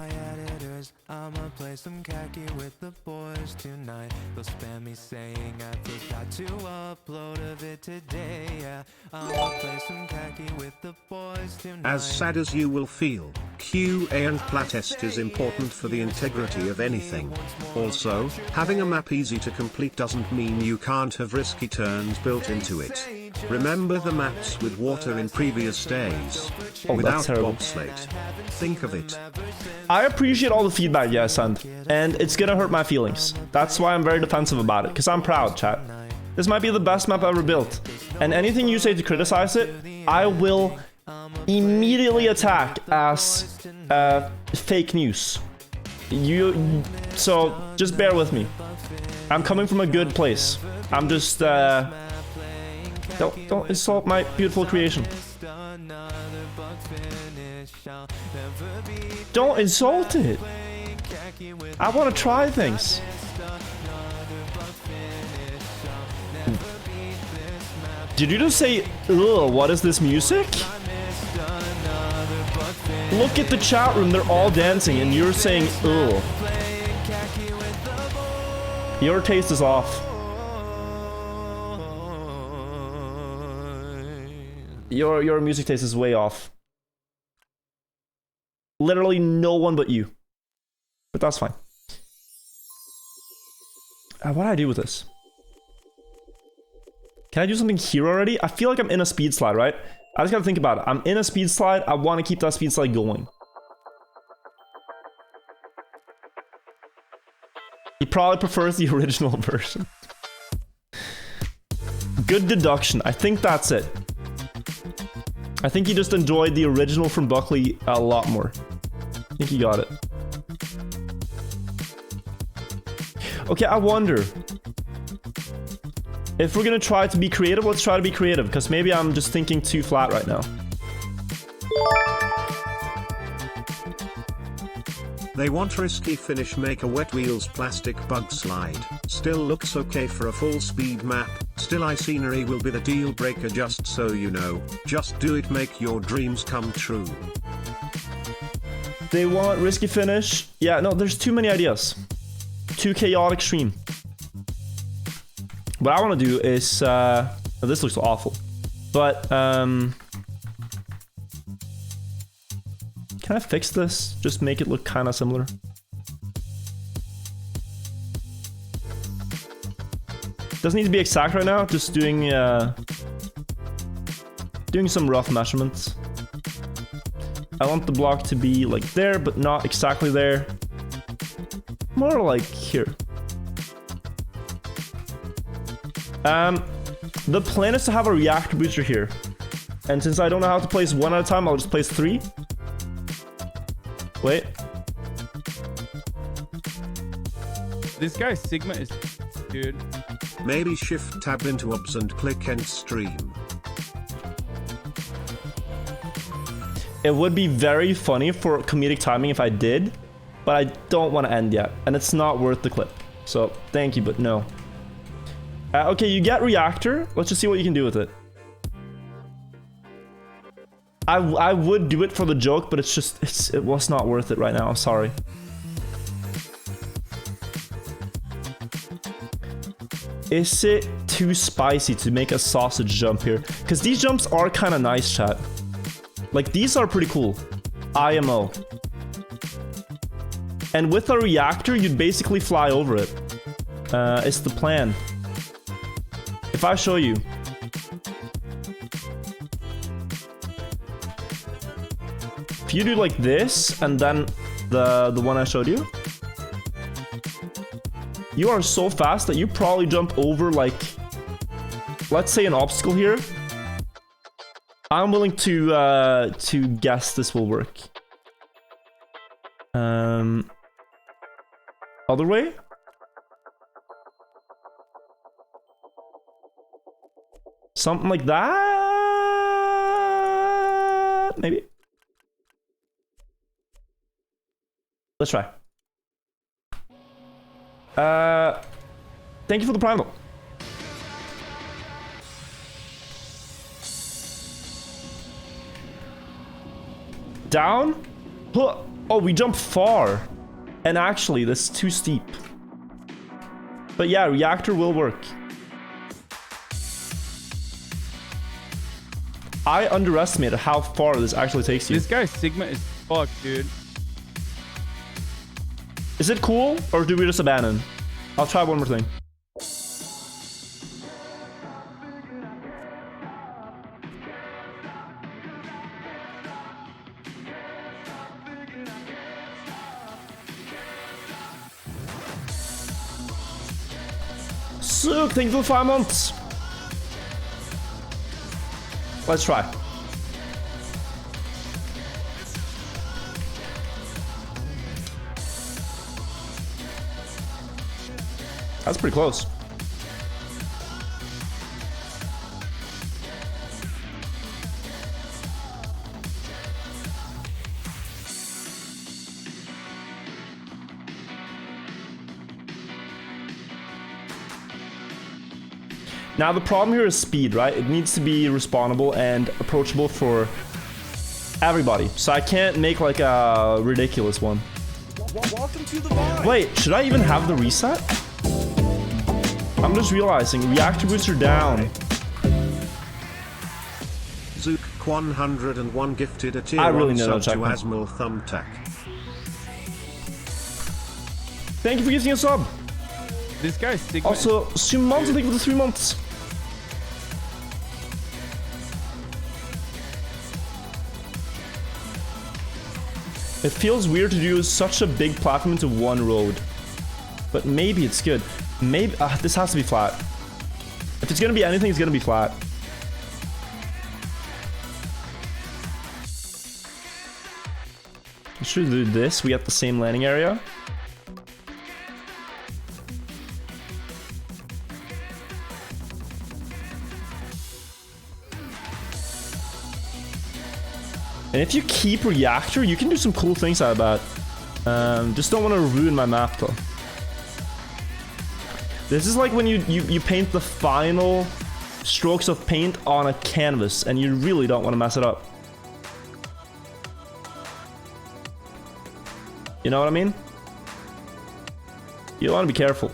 I'ma play some khaki with the boys tonight. They'll spam me saying I forgot to upload a vid today. Yeah, I'ma play some khaki with the boys tonight. As sad as you will feel, QA and playtest is important for the integrity of anything. Also, having a map easy to complete doesn't mean you can't have risky turns built into it. Remember the maps with water in previous days. Oh, Without that's terrible. bobsled. Think of it. I appreciate all the feedback you guys send, and it's gonna hurt my feelings. That's why I'm very defensive about it, because I'm proud, chat. This might be the best map ever built, and anything you say to criticize it, I will immediately attack as fake news. So just bear with me. I'm coming from a good place. I'm just don't insult my beautiful creation. Don't insult it. I want to try things. Did you just say, ugh, what is this music? Look at the chat room, they're all dancing and you're saying, ugh. Your taste is off. Your music taste is way off. Literally no one but you. But that's fine. What do I do with this? Can I do something here already? I feel like I'm in a speed slide, right? I just gotta think about it. I'm in a speed slide. I want to keep that speed slide going. He probably prefers the original version. Good deduction. I think that's it. I think he just enjoyed the original from Buckley a lot more. I think he got it. Okay, I wonder. If we're gonna try to be creative, let's try to be creative, because maybe I'm just thinking too flat right now. They want risky finish, make a wet wheels plastic bug slide. Still looks okay for a full speed map. Still scenery will be the deal breaker, just so you know. Just do it, make your dreams come true. They want risky finish. Yeah, no, there's too many ideas. Too chaotic stream. What I want to do is, this looks awful, but, can I fix this? Just make it look kind of similar. Doesn't need to be exact right now, just doing some rough measurements. I want the block to be like there, but not exactly there. More like here. The plan is to have a reactor booster here. And since I don't know how to place one at a time, I'll just place 3. Wait. This guy Sigma is, dude. Maybe shift tab into obs and click end stream. It would be very funny for comedic timing if I did, but I don't want to end yet, and it's not worth the clip. So thank you, but no. Okay, you get reactor. Let's just see what you can do with it. I would do it for the joke, but it was not worth it right now. I'm sorry. Is it too spicy to make a sausage jump here? Because these jumps are kind of nice, chat. Like, these are pretty cool. IMO. And with a reactor, you'd basically fly over it. It's the plan. If I show you. If you do like this, and then the one I showed you. You are so fast that you probably jump over, like, let's say an obstacle here. I'm willing to guess this will work. Other way? Something like that? Maybe. Let's try. Thank you for the primal. Down? Huh. Oh, we jump far. And actually, this is too steep. But yeah, reactor will work. I underestimated how far this actually takes you. This guy's Sigma is fucked, dude. Is it cool, or do we just abandon? I'll try one more thing. Sook, thank you for the 5 months. Let's try. That's pretty close. Now the problem here is speed, right? It needs to be respawnable and approachable for everybody. So I can't make like a ridiculous one. Welcome to the vibe. Wait, should I even have the reset? I'm just realizing, reactor booster down. Zook 101 gifted a tier I really 1 know sub that to checkpoint. Asmal Thumbtack. Thank you for giving a sub. This guy's Sigma. Also, Sumonto, thank you for the 3 months. It feels weird to do such a big platform into one road. But maybe it's good. Maybe this has to be flat. If it's gonna be anything, it's gonna be flat. Should do this. We have the same landing area. And if you keep reactor, you can do some cool things out of that. Just don't want to ruin my map though. This is like when you paint the final strokes of paint on a canvas and you really don't want to mess it up. You know what I mean? You want to be careful.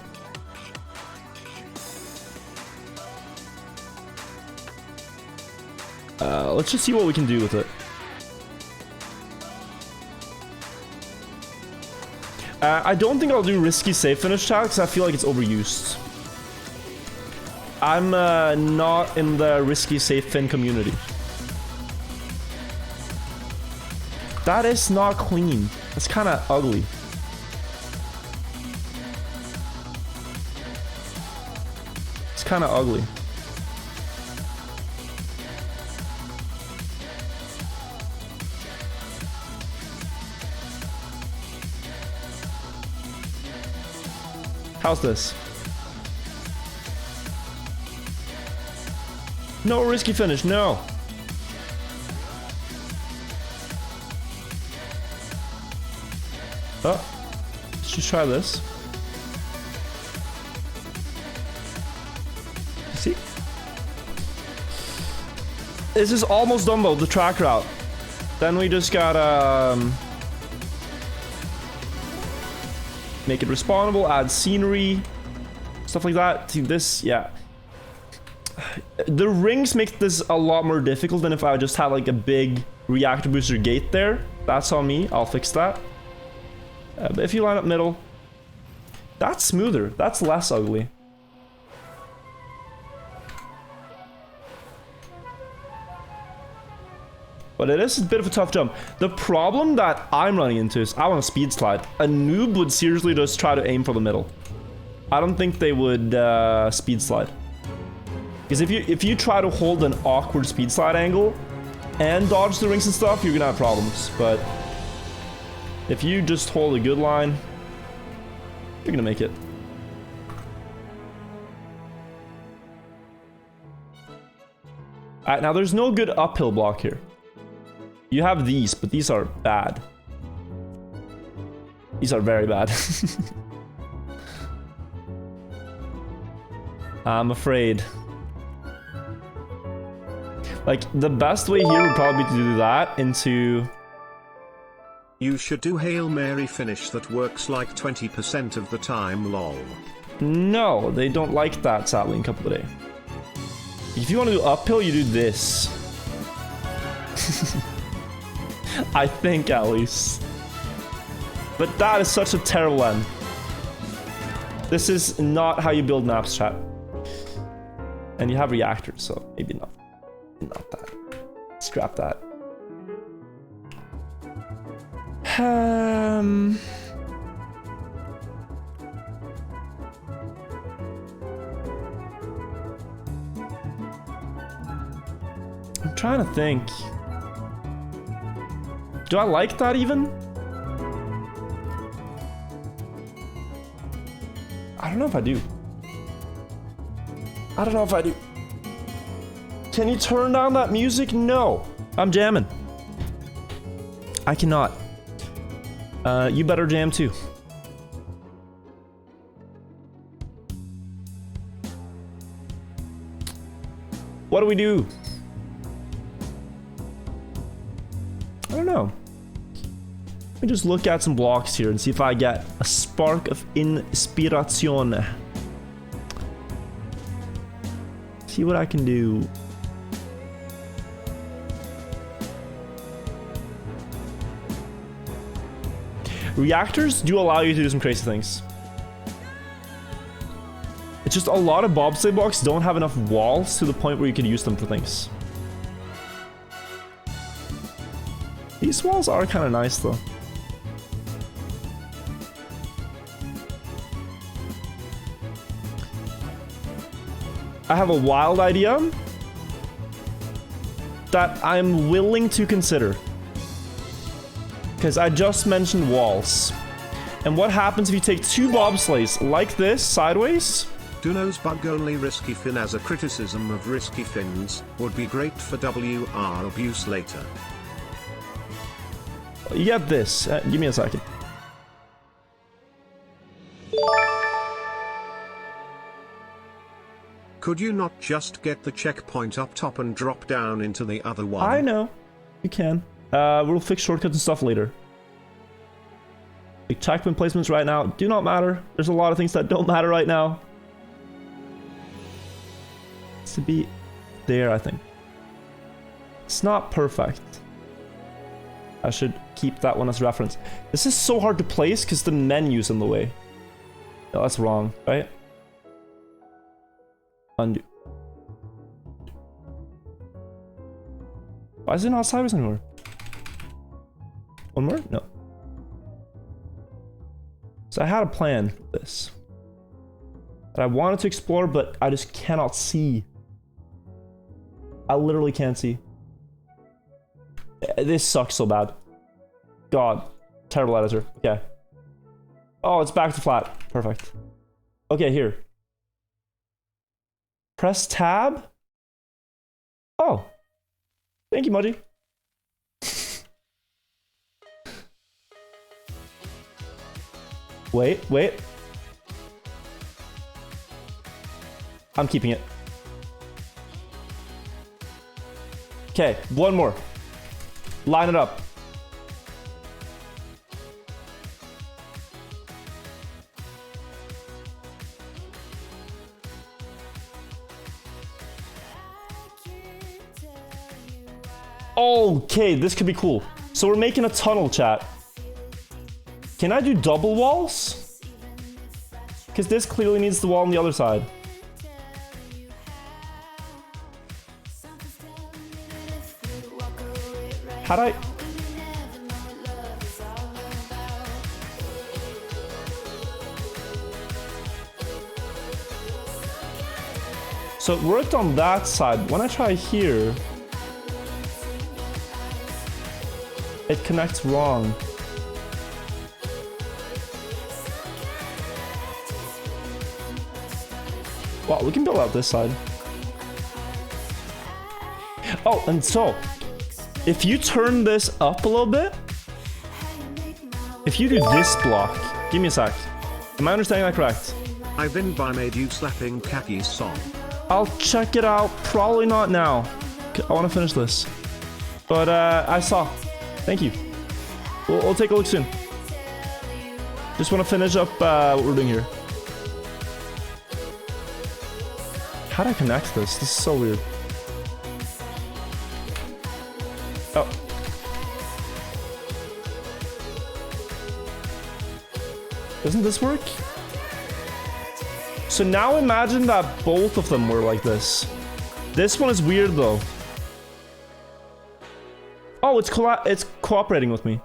Let's just see what we can do with it. I don't think I'll do risky safe finish tag because I feel like it's overused. I'm not in the risky safe fin community. That is not clean. That's kind of ugly. It's kind of ugly. How's this? No risky finish, no. Oh, let's just try this. See? This is almost done though, the track route. Then we just gotta make it respawnable, add scenery, stuff like that. See this, yeah. The rings make this a lot more difficult than if I just had like a big reactor booster gate there. That's on me, I'll fix that. But if you line up middle, that's smoother, that's less ugly. But it is a bit of a tough jump. The problem that I'm running into is I want a speed slide. A noob would seriously just try to aim for the middle. I don't think they would speed slide. Because if you try to hold an awkward speed slide angle and dodge the rings and stuff, you're gonna have problems. But if you just hold a good line, you're gonna make it. Alright, now there's no good uphill block here. You have these, but these are bad. These are very bad. I'm afraid. Like, the best way here would probably be to do that into... You should do Hail Mary finish that works like 20% of the time, lol. No, they don't like that, sadly, in couple of days. If you want to do uphill, you do this. I think, at least. But that is such a terrible end. This is not how you build maps, chat. And you have reactors, so maybe not. Not that. Scrap that. I'm trying to think. Do I like that even? I don't know if I do. I don't know if I do. Can you turn down that music? No. I'm jamming. I cannot. You better jam too. What do we do? I don't know. Let me just look at some blocks here and see if I get a spark of inspiration. See what I can do. Reactors do allow you to do some crazy things. It's just a lot of bobsleigh blocks don't have enough walls to the point where you can use them for things. These walls are kind of nice though. I have a wild idea that I'm willing to consider. Because I just mentioned walls. And what happens if you take two bobsleighs like this, sideways? Duno's bug only risky fin as a criticism of risky fins would be great for WR abuse later. You get this. Give me a second. Could you not just get the checkpoint up top and drop down into the other one? I know. You can. We'll fix shortcuts and stuff later. Like checkpoint placements right now do not matter. There's a lot of things that don't matter right now. It's to be there, I think. It's not perfect. I should keep that one as reference. This is so hard to place because the menu's in the way. No, that's wrong, right? Undo. Why is it not sideways anymore? One more? No. So I had a plan for this that I wanted to explore, but I just cannot see. I literally can't see. This sucks so bad. God. Terrible editor. Okay. Oh, it's back to flat. Perfect. Okay, here. Press tab. Oh. Thank you, Mudgy. Wait. I'm keeping it. Okay, one more. Line it up. Okay, this could be cool. So we're making a tunnel, chat. Can I do double walls? Because this clearly needs the wall on the other side. How'd I... So it worked on that side. When I try here, it connects wrong. Wow, we can build out this side. Oh, and so, if you turn this up a little bit, If you do this block, give me a sec. Am I understanding that correct? I then by made you slapping Kaki's song. I'll check it out. Probably not now. I want to finish this. But I saw. Thank you. We'll take a look soon. Just want to finish up what we're doing here. How do I connect this? This is so weird. Oh. Doesn't this work? So now imagine that both of them were like this. This one is weird though. Oh, it's cooperating with me.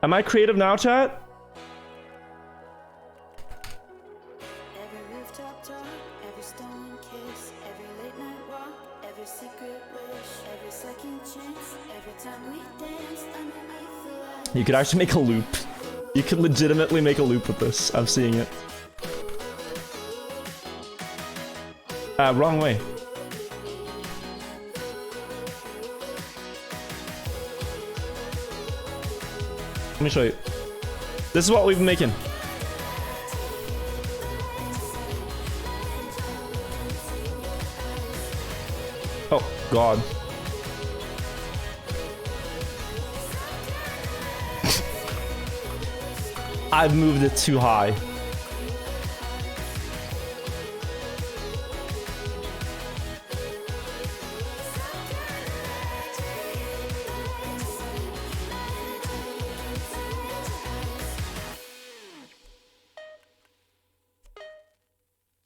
Am I creative now, chat? Every rooftop talk, every stolen kiss, every late night walk, every secret wish, every second chance, every time we danced underneath the lights. You could actually make a loop. You could legitimately make a loop with this. I'm seeing it. Wrong way. Let me show you. This is what we've been making. Oh, God. I've moved it too high.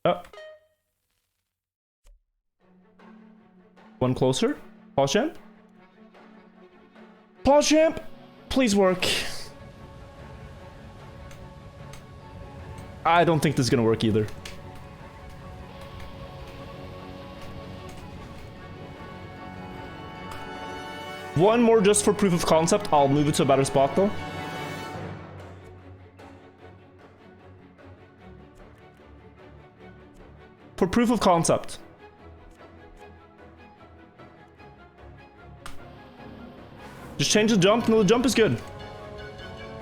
Oh. One closer. Pause champ. Pause champ. Please work. I don't think this is gonna work either. One more just for proof of concept. I'll move it to a better spot though. For proof of concept. Just change the jump. No, the jump is good.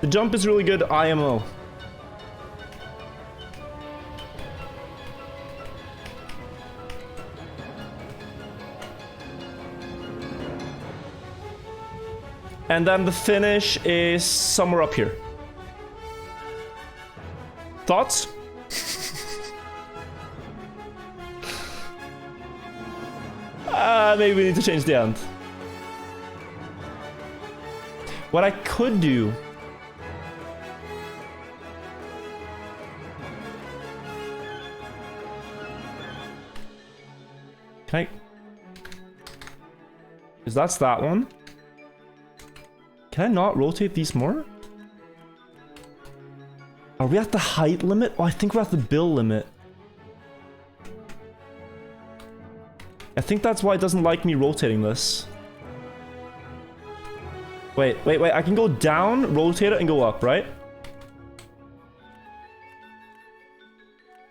The jump is really good IMO. And then the finish is somewhere up here. Thoughts? Maybe we need to change the end. What I could do... Can I... Is that's that one? Can I not rotate these more? Are we at the height limit? Oh, I think we're at the bill limit. I think that's why it doesn't like me rotating this. Wait. I can go down, rotate it, and go up, right?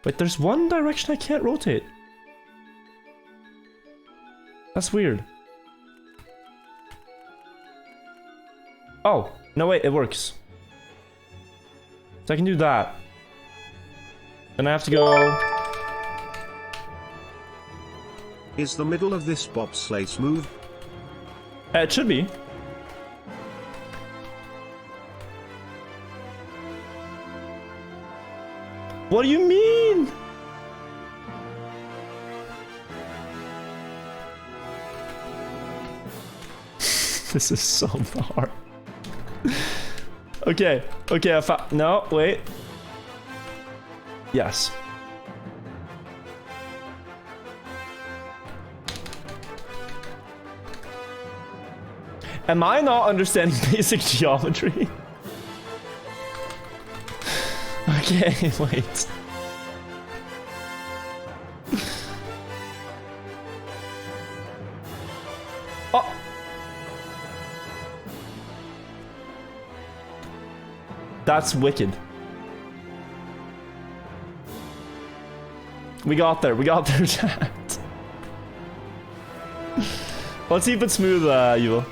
Wait, there's one direction I can't rotate. That's weird. Oh, no wait, it works. So I can do that. Then I have to go... Is the middle of this bobsleigh smooth? It should be. What do you mean? This is so hard. Okay, I found... No, wait. Yes. Am I not understanding basic geometry? Okay, wait. Oh! That's wicked. We got there, chat. Let's see if it's smooth, Yuval.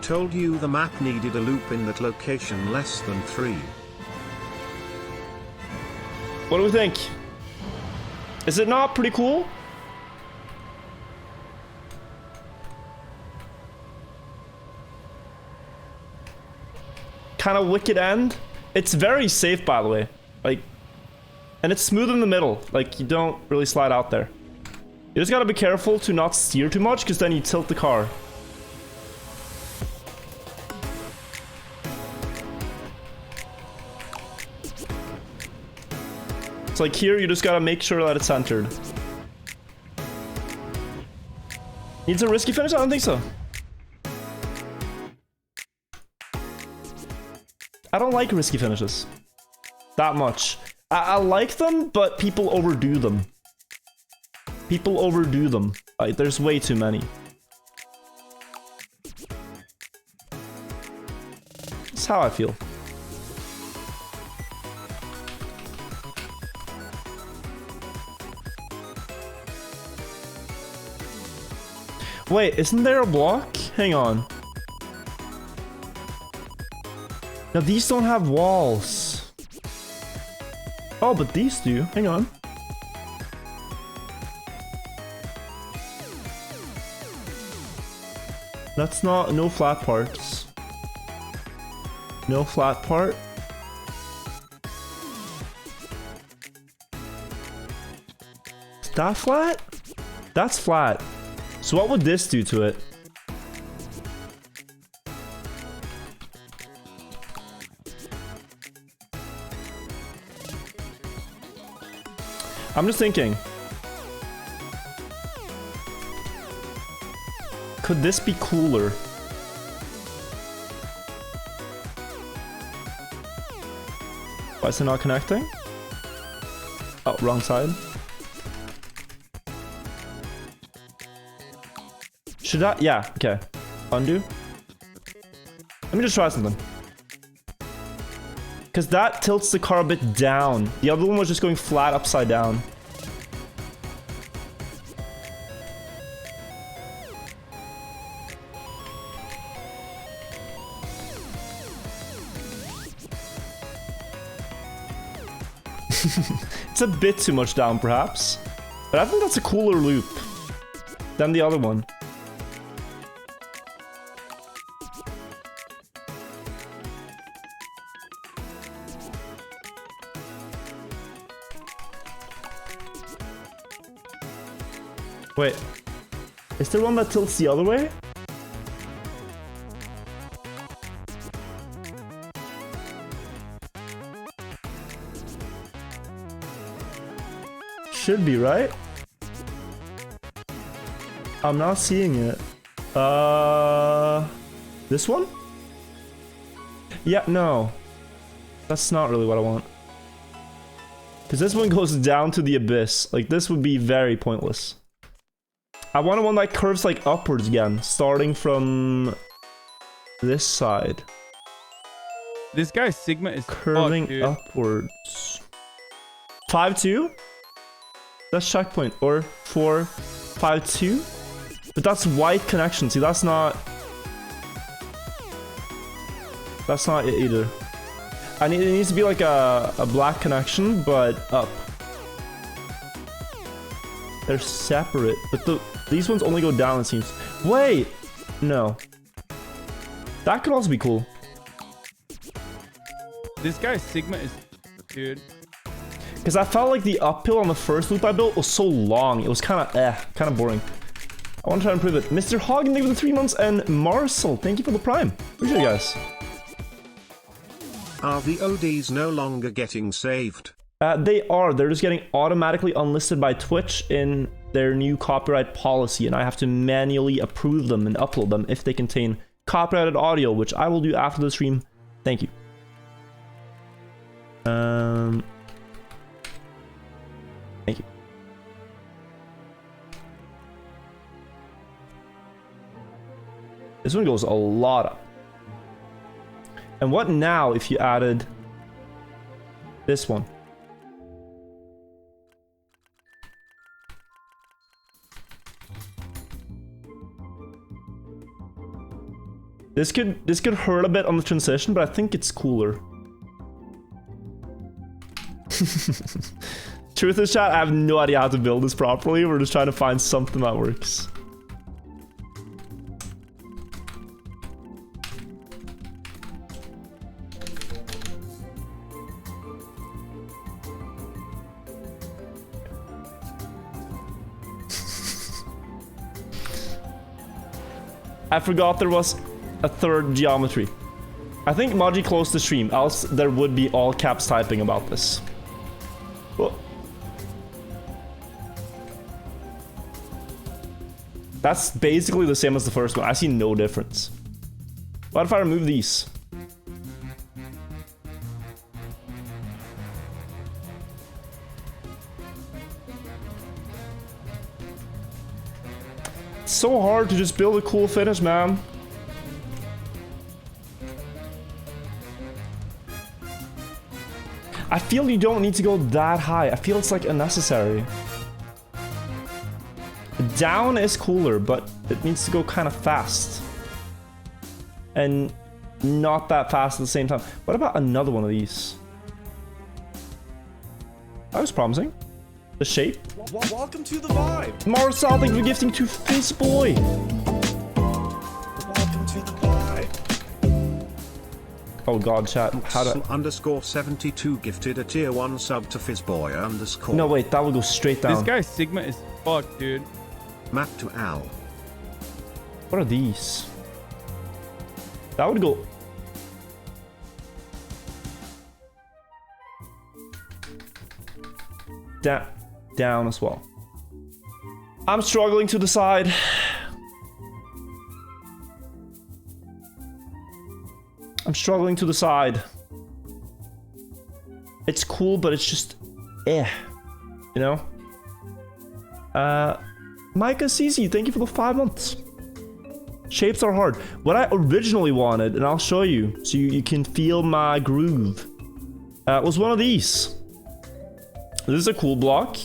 Told you the map needed a loop in that location less than 3. What do we think? Is it not pretty cool? Kind of wicked end. It's very safe, by the way. Like, and it's smooth in the middle. Like, you don't really slide out there. You just gotta be careful to not steer too much, because then you tilt the car. It's like here, you just gotta make sure that it's centered. Needs a risky finish? I don't think so. I don't like risky finishes that much. I like them, but people overdo them. People overdo them. Like, there's way too many. That's how I feel. Wait, isn't there a block? Hang on. Now these don't have walls. Oh, but these do. Hang on. That's not... no flat parts. No flat part. Is that flat? That's flat. So what would this do to it? I'm just thinking. Could this be cooler? Why is it not connecting? Oh, wrong side. Should I? Yeah, okay. Undo. Let me just try something. Because that tilts the car a bit down. The other one was just going flat upside down. It's a bit too much down, perhaps. But I think that's a cooler loop than the other one. Wait, is there one that tilts the other way? Should be, right? I'm not seeing it. This one? Yeah, no. That's not really what I want. Because this one goes down to the abyss. Like, this would be very pointless. I want one that curves like upwards again, starting from this side. This guy's Sigma is curving upwards. 5-2? That's checkpoint. Or 4-5-2? But that's white connection. See, that's not it either. It needs to be like a black connection, but up. They're separate, but these ones only go down, it seems. Wait! No. That could also be cool. This guy's Sigma is... Dude. Because I felt like the uphill on the first loop I built was so long. It was kind of boring. I want to try and improve it. Mr. Hagen, thank you for the 3 months, and Marcel, thank you for the prime. Appreciate you guys. Are the VODs no longer getting saved? They are. They're just getting automatically unlisted by Twitch in their new copyright policy, and I have to manually approve them and upload them if they contain copyrighted audio, which I will do after the stream. Thank you. Thank you. This one goes a lot up. And what now if you added this one? This could hurt a bit on the transition, but I think it's cooler. Truth is, chat, I have no idea how to build this properly. We're just trying to find something that works. I forgot there was a third geometry. I think Maji closed the stream, else there would be all caps typing about this. Whoa. That's basically the same as the first one. I see no difference. What if I remove these? It's so hard to just build a cool finish, man. I feel you don't need to go that high. I feel it's like unnecessary. Down is cooler, but it needs to go kind of fast. And not that fast at the same time. What about another one of these? That was promising. The shape. Welcome to the vibe. Marcel, thank you for gifting to Fizzboy. Welcome to the vibe. Oh god, chat. How do Underscore 72 gifted a tier 1 sub to Fizzboy underscore. No, wait, that will go straight down. This guy's Sigma is fucked, dude. Map to Al. What are these? That would go... down as well. I'm struggling to decide. I'm struggling to decide. It's cool, but it's just... you know? Micah CZ, thank you for the 5 months. Shapes are hard. What I originally wanted, and I'll show you, so you can feel my groove, was one of these. This is a cool block,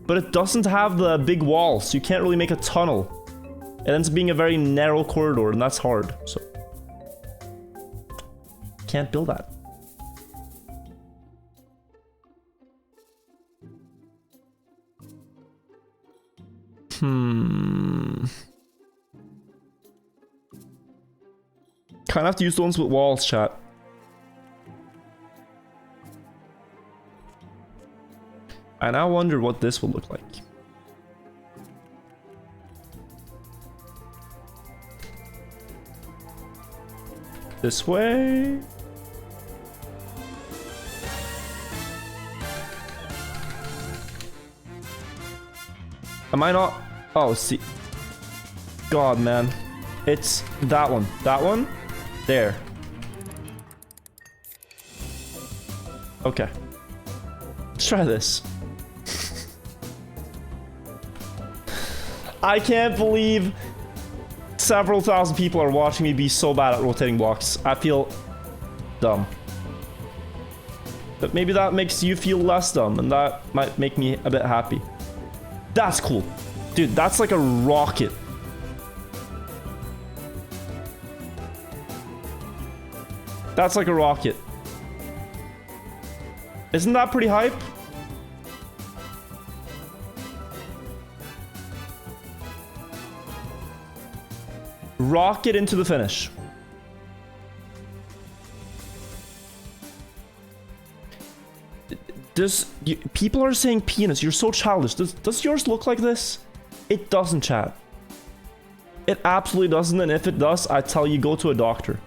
but it doesn't have the big wall, so you can't really make a tunnel. It ends up being a very narrow corridor, and that's hard, so... Can't build that. Kind of have to use the ones with walls, chat. I now wonder what this will look like. This way. Am I not? Oh, see. God, man. It's that one. That one? There. Okay. Let's try this. I can't believe several thousand people are watching me be so bad at rotating blocks. I feel dumb. But maybe that makes you feel less dumb, and that might make me a bit happy. That's cool. Dude, that's like a rocket. That's like a rocket. Isn't that pretty hype? Rocket into the finish. People are saying penis. You're so childish. Does yours look like this? It doesn't, chat. It absolutely doesn't, and if it does, I tell you, go to a doctor.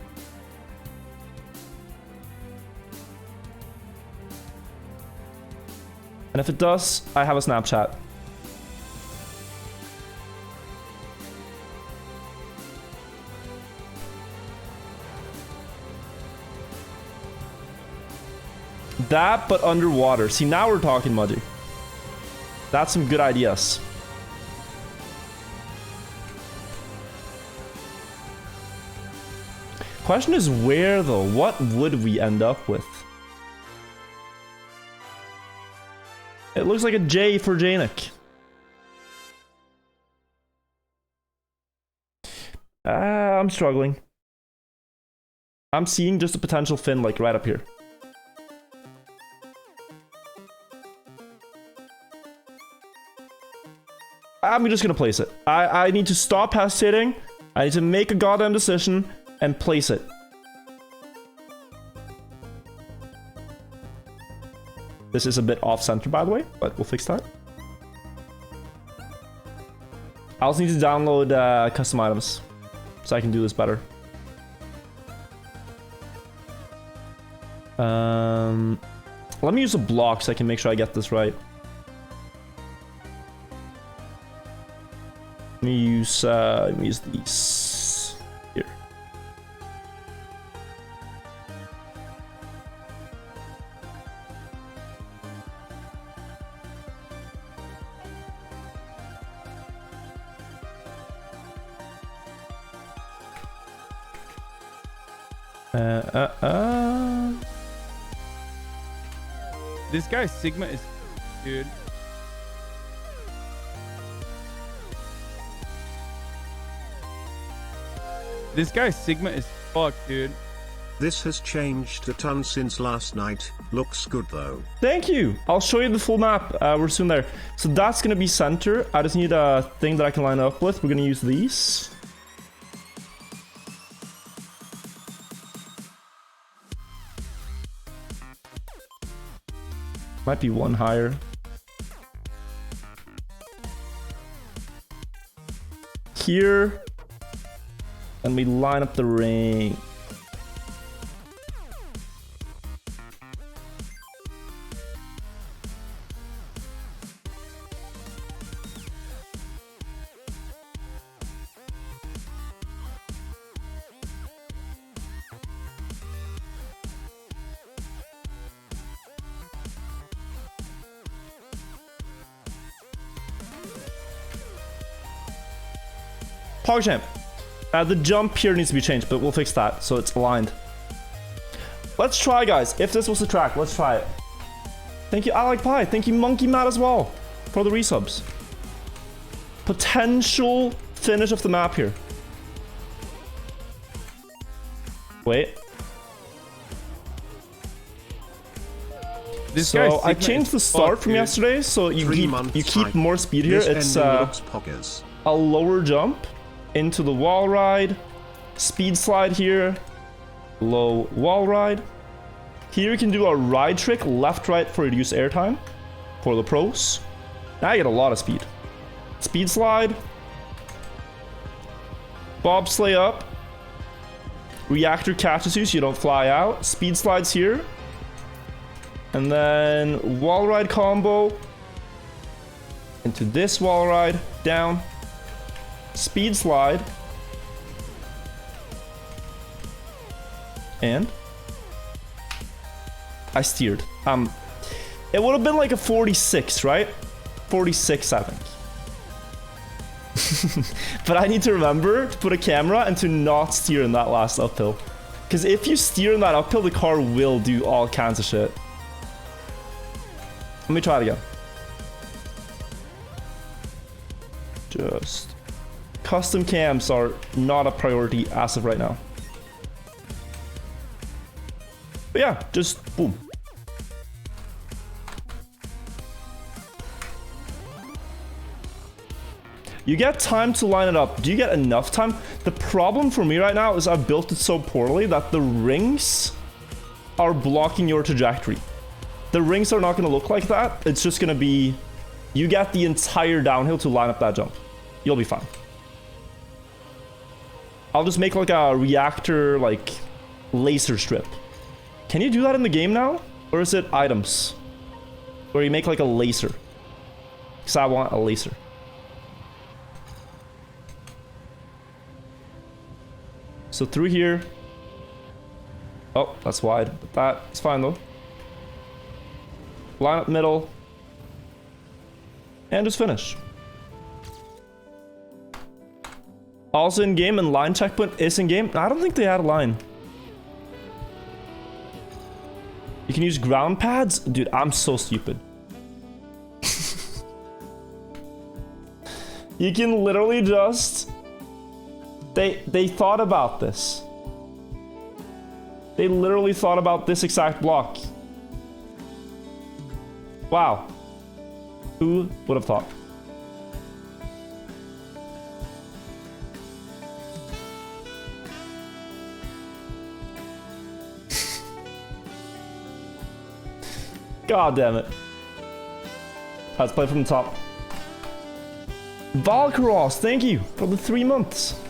And if it does, I have a Snapchat. That, but underwater. See, now we're talking, Muddy. That's some good ideas. Question is where, though? What would we end up with? It looks like a J for Janik. I'm struggling. I'm seeing just a potential fin like right up here. I'm just gonna place it. I need to stop hesitating. I need to make a goddamn decision and place it. This is a bit off center, by the way, but we'll fix that. I also need to download custom items so I can do this better. Let me use a block so I can make sure I get this right. Let me use these here. This guy Sigma is, dude. This guy Sigma is fucked, dude. This has changed a ton since last night. Looks good though. Thank you. I'll show you the full map. We're soon there. So that's gonna be center. I just need a thing that I can line up with. We're gonna use these. Might be one higher. Here. And we line up the ring. PogChamp. The jump here needs to be changed, but we'll fix that so it's aligned. Let's try, guys. If this was the track, let's try it. Thank you, I Like Pie. Thank you, Monkey Matt, as well, for the resubs. Potential finish of the map here. Wait. This So I changed the start from yesterday, so you keep more speed here. It's a lower jump into the wall ride, speed slide here, low wall ride. Here you can do a ride trick, left, right for reduced airtime for the pros. Now you get a lot of speed. Speed slide, bobsleigh up, reactor catches you so you don't fly out, speed slides here, and then wall ride combo into this wall ride, down, speed slide, and I steered. It would have been like a 46, right? 46, I think. But I need to remember to put a camera and to not steer in that last uphill. Because if you steer in that uphill, the car will do all kinds of shit. Let me try it again. Just... Custom cams are not a priority as of right now. But yeah, just boom. You get time to line it up. Do you get enough time? The problem for me right now is I've built it so poorly that the rings are blocking your trajectory. The rings are not going to look like that. It's just going to be... You get the entire downhill to line up that jump. You'll be fine. I'll just make like a reactor, like, laser strip. Can you do that in the game now? Or is it items? Where you make like a laser? Because I want a laser. So through here. Oh, that's wide. But that's fine though. Line up middle. And just finish. Also in game, and line checkpoint is in game. I don't think they had a line. You can use ground pads? Dude, I'm so stupid. You can literally just... They thought about this. They literally thought about this exact block. Wow. Who would have thought? God damn it. Let's play from the top. Valkyros, thank you for the 3 months.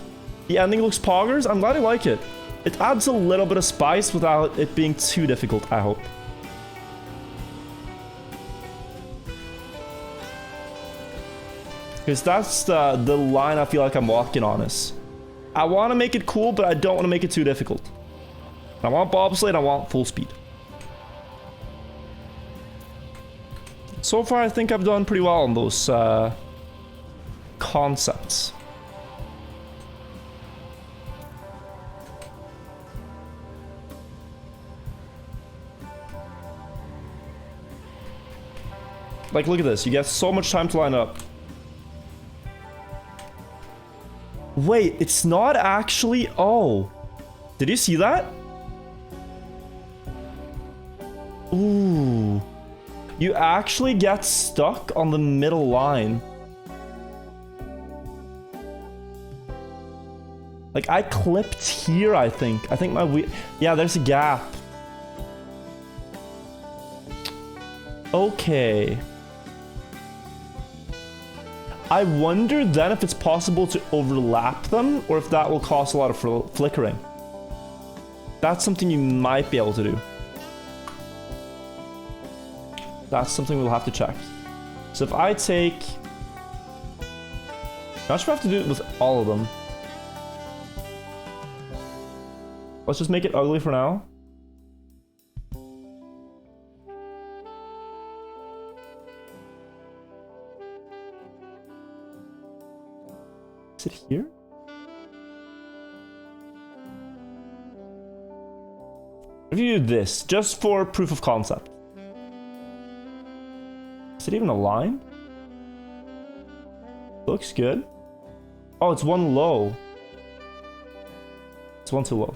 The ending looks poggers. I'm glad I like it. It adds a little bit of spice without it being too difficult, I hope. Because that's the line I feel like I'm walking on is. I want to make it cool, but I don't want to make it too difficult. I want bobsleigh and I want full speed. So far, I think I've done pretty well on those concepts. Like, look at this. You get so much time to line up. Wait, it's not actually... Oh. Did you see that? Ooh. You actually get stuck on the middle line. Like, I clipped here, I think. I think my wheel... Yeah, there's a gap. Okay. I wonder then if it's possible to overlap them, or if that will cause a lot of flickering. That's something you might be able to do. That's something we'll have to check. So if I take... Not sure if I have to do it with all of them. Let's just make it ugly for now. Is it here? If you do this, just for proof of concept. Is it even a line? Looks good. Oh, it's one low. It's one too low.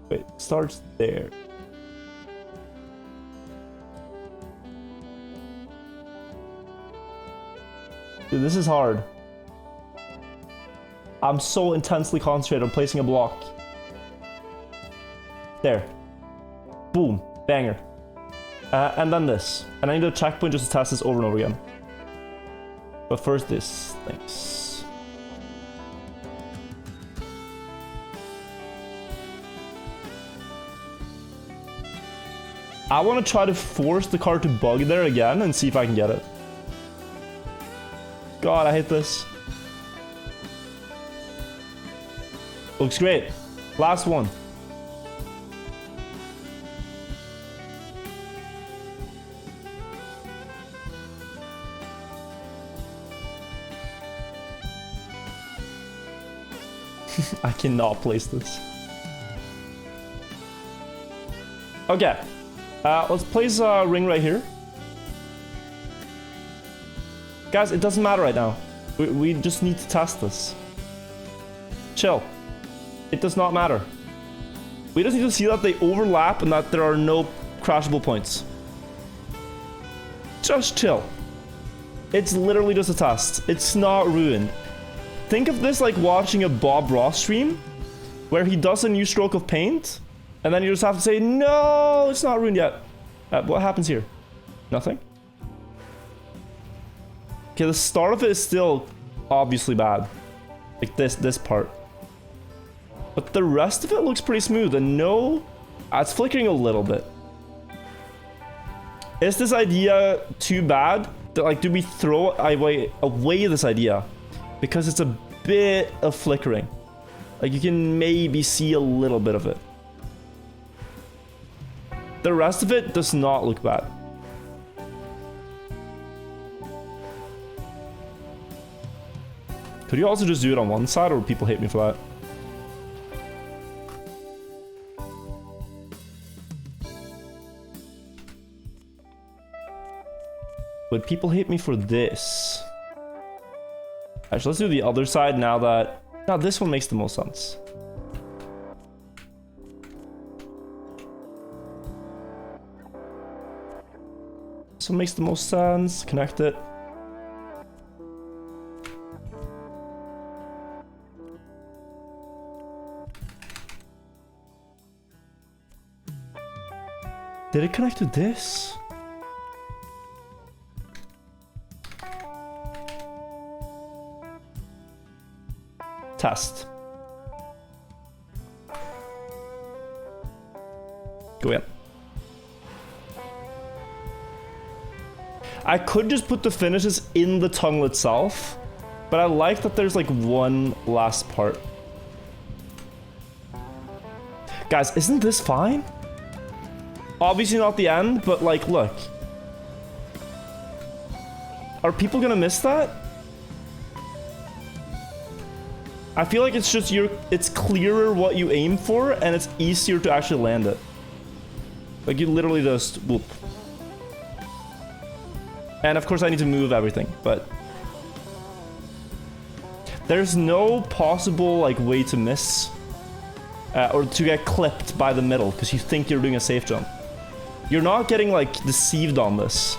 Wait, it starts there. Dude, this is hard. I'm so intensely concentrated on placing a block. There. Boom. Banger. And then this. And I need a checkpoint just to test this over and over again. But first this. Thanks. I want to try to force the car to bug there again and see if I can get it. God, I hate this. Looks great. Last one. I cannot place this. Okay. Let's place a ring right here. Guys, it doesn't matter right now. We just need to test this. Chill. It does not matter. We just need to see that they overlap and that there are no crashable points. Just chill. It's literally just a test. It's not ruined. Think of this like watching a Bob Ross stream where he does a new stroke of paint and then you just have to say, no, it's not ruined yet. What happens here? Nothing? Okay, the start of it is still obviously bad. Like this part. But the rest of it looks pretty smooth and no... it's flickering a little bit. Is this idea too bad? Like, do we throw away this idea? Because it's a bit of flickering. Like, you can maybe see a little bit of it. The rest of it does not look bad. Could you also just do it on one side, or would people hate me for that? Would people hate me for this? Actually, let's do the other side now that... Now this one makes the most sense. This one makes the most sense. Connect it. Did it connect to this? Test. Go in. I could just put the finishes in the tunnel itself, but I like that there's like one last part. Guys, isn't this fine? Obviously not the end, but like, look. Are people gonna miss that? I feel like it's just it's clearer what you aim for, and it's easier to actually land it. Like you literally just whoop. And of course I need to move everything, but there's no possible like way to miss or to get clipped by the middle because you think you're doing a safe jump. You're not getting like deceived on this.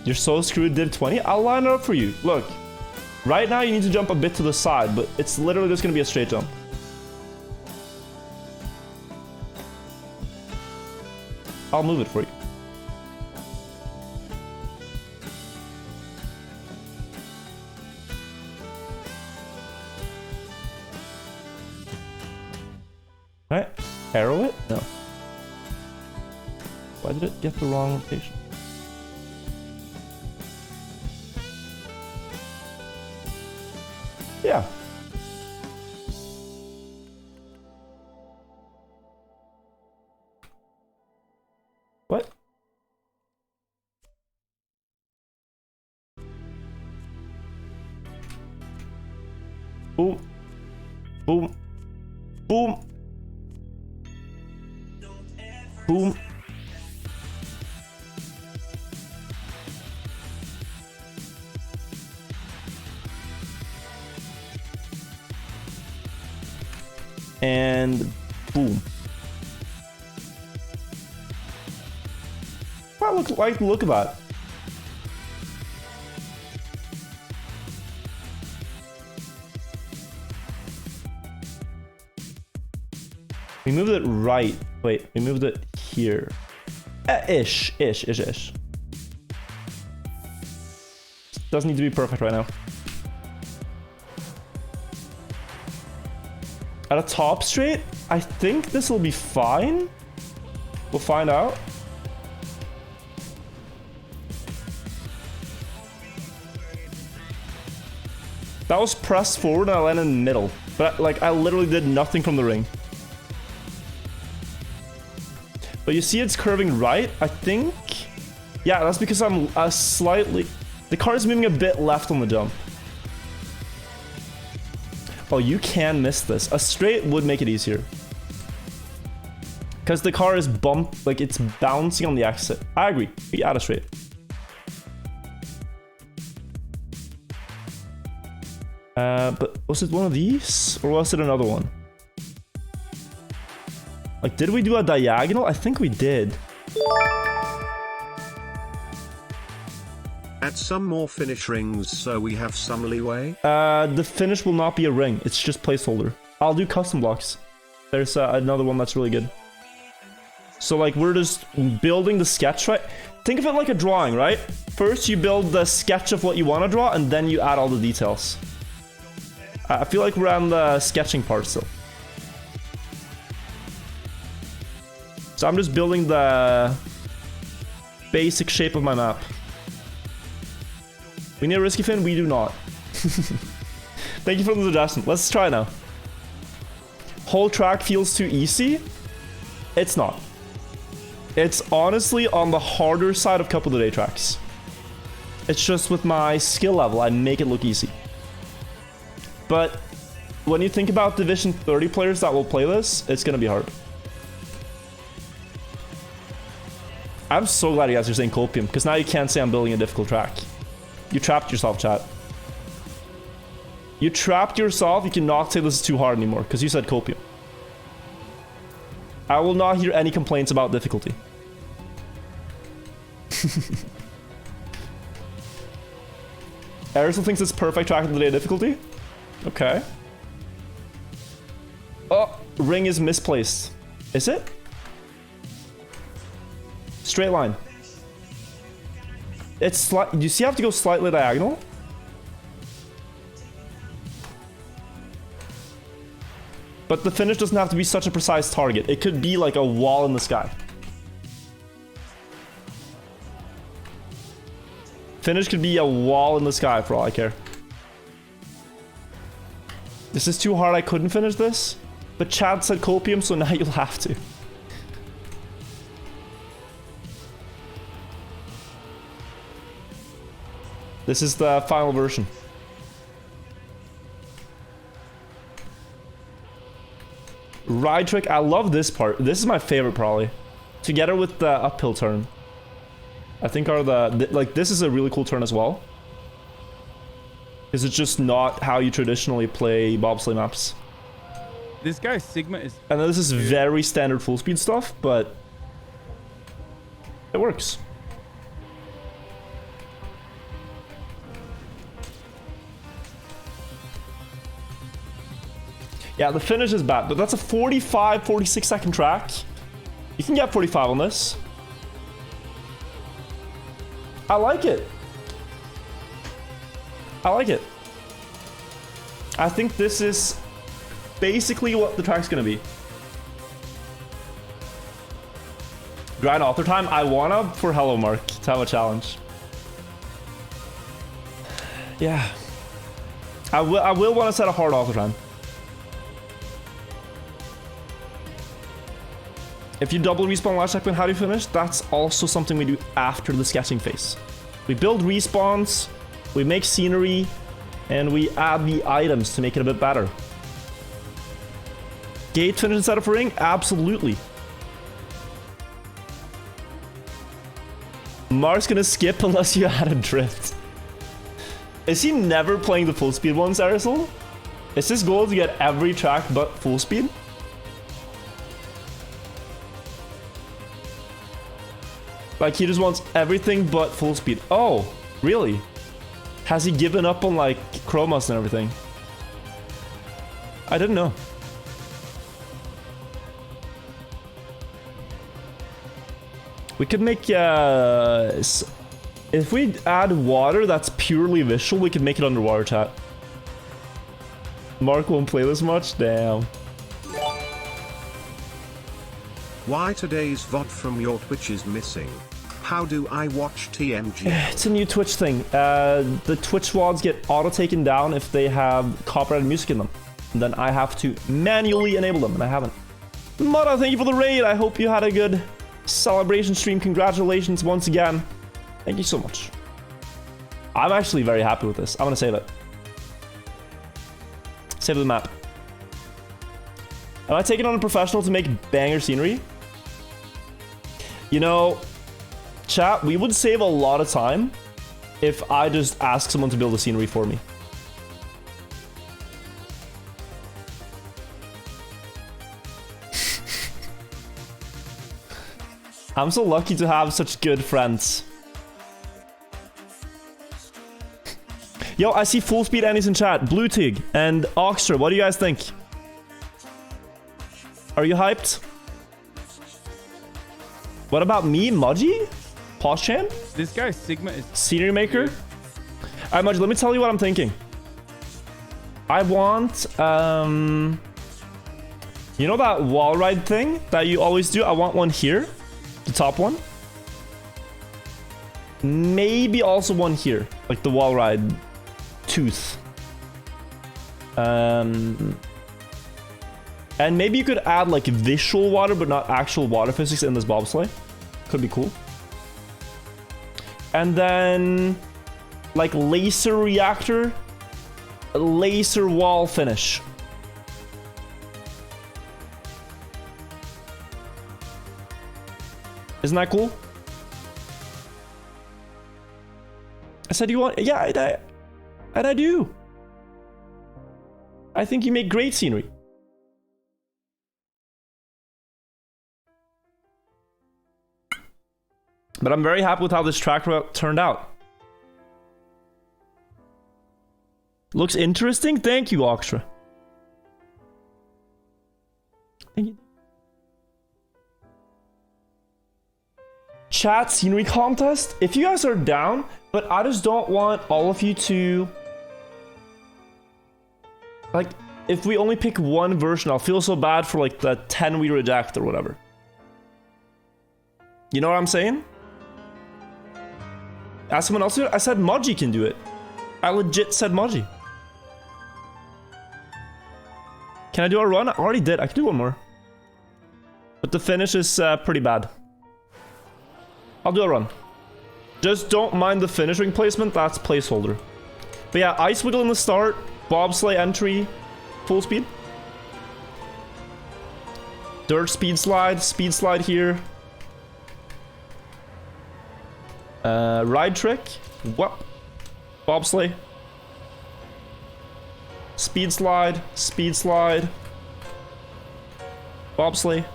You're so screwed, did 20? I'll line it up for you. Look, right now you need to jump a bit to the side, but it's literally just gonna be a straight jump. I'll move it for you. Alright, arrow it? No. Why did it get the wrong location? Yeah. What? Boom. Boom. Boom. Boom. And boom. Wow, look at that. We moved it right. Wait, we moved it here. Ish. Doesn't need to be perfect right now. At a top straight, I think this will be fine. We'll find out. That was pressed forward and I landed in the middle. But like, I literally did nothing from the ring. But you see it's curving right, I think. Yeah, that's because I'm slightly... The car is moving a bit left on the jump. Oh, you can miss this. A straight would make it easier. Because the car is bumped, like it's bouncing on the exit. I agree. We add a straight. But was it one of these? Or was it another one? Like, did we do a diagonal? I think we did. Add some more finish rings so we have some leeway. The finish will not be a ring. It's just placeholder. I'll do custom blocks. There's another one that's really good. So like we're just building the sketch, right? Think of it like a drawing, right? First you build the sketch of what you want to draw and then you add all the details. I feel like we're on the sketching part still. So I'm just building the basic shape of my map. We need a risky fin? We do not. Thank you for the suggestion. Let's try now. Whole track feels too easy. It's not. It's honestly on the harder side of couple of the day tracks. It's just with my skill level, I make it look easy. But when you think about Division 30 players that will play this, it's gonna be hard. I'm so glad you guys are saying copium, because now you can't say I'm building a difficult track. You trapped yourself, chat. You trapped yourself. You cannot say this is too hard anymore, because you said copium. I will not hear any complaints about difficulty. Aerosol thinks it's perfect track of the day difficulty. Okay. Oh, ring is misplaced. Is it? Straight line. It's slight. You see, you have to go slightly diagonal. But the finish doesn't have to be such a precise target. It could be like a wall in the sky. Finish could be a wall in the sky for all I care. This is too hard. I couldn't finish this. But Chad said copium, so now you'll have to. This is the final version. Ride trick. I love this part. This is my favorite probably. Together with the uphill turn. I think are like this is a really cool turn as well. Because it's just not how you traditionally play bobsleigh maps. This guy Sigma is... I know this is very standard full speed stuff, but it works. Yeah, the finish is bad, but that's a 45, 46 second track. You can get 45 on this. I like it. I like it. I think this is basically what the track's gonna be. Grind author time. I wanna for Hello Mark to have a challenge. Yeah. I will want to set a hard author time. If you double respawn last checkpoint, how do you finish? That's also something we do after the sketching phase. We build respawns, we make scenery, and we add the items to make it a bit better. Gate finish instead of ring? Absolutely. Mark's gonna skip unless you add a drift. Is he never playing the full speed ones, Aerosol? Is his goal to get every track but full speed? Like, he just wants everything but full speed. Oh, really? Has he given up on, like, chromas and everything? I didn't know. We could make, if we add water that's purely visual, we could make it underwater, chat. Mark won't play this much? Damn. Why today's VOD from your Twitch is missing? How do I watch TMGL? It's a new Twitch thing. The Twitch VODs get auto-taken down if they have copyrighted music in them. And then I have to manually enable them, and I haven't. Mudda, thank you for the raid. I hope you had a good celebration stream. Congratulations once again. Thank you so much. I'm actually very happy with this. I'm gonna save it. Save the map. Am I taking on a professional to make banger scenery? You know, chat, we would save a lot of time if I just ask someone to build a scenery for me. I'm so lucky to have such good friends. Yo, I see full speed Annie's in chat. Blue Tig and Oxtra, what do you guys think? Are you hyped? What about me, Mudgy? Posh-chan? This guy Sigma is... Scenery maker? Alright, Mudgy, let me tell you what I'm thinking. I want, you know that wall ride thing that you always do? I want one here. The top one. Maybe also one here. Like the wall ride tooth. And maybe you could add like visual water, but not actual water physics in this bobsleigh. Could be cool. And then like laser reactor, laser wall finish. Isn't that cool? I said you want... Yeah, and I do. I think you make great scenery. But I'm very happy with how this track route turned out. Looks interesting. Thank you, Oxtra. Thank you. Chat scenery contest. If you guys are down, but I just don't want all of you to... Like, if we only pick one version, I'll feel so bad for like the 10 we reject or whatever. You know what I'm saying? Ask someone else to do it. I said Moji can do it. I legit said Moji. Can I do a run? I already did. I can do one more. But the finish is pretty bad. I'll do a run. Just don't mind the finishing placement. That's placeholder. But yeah, ice wiggle in the start. Bobsleigh entry. Full speed. Dirt speed slide. Speed slide here. Ride trick. What? Bobsleigh. Speed slide. Speed slide. Bobsleigh.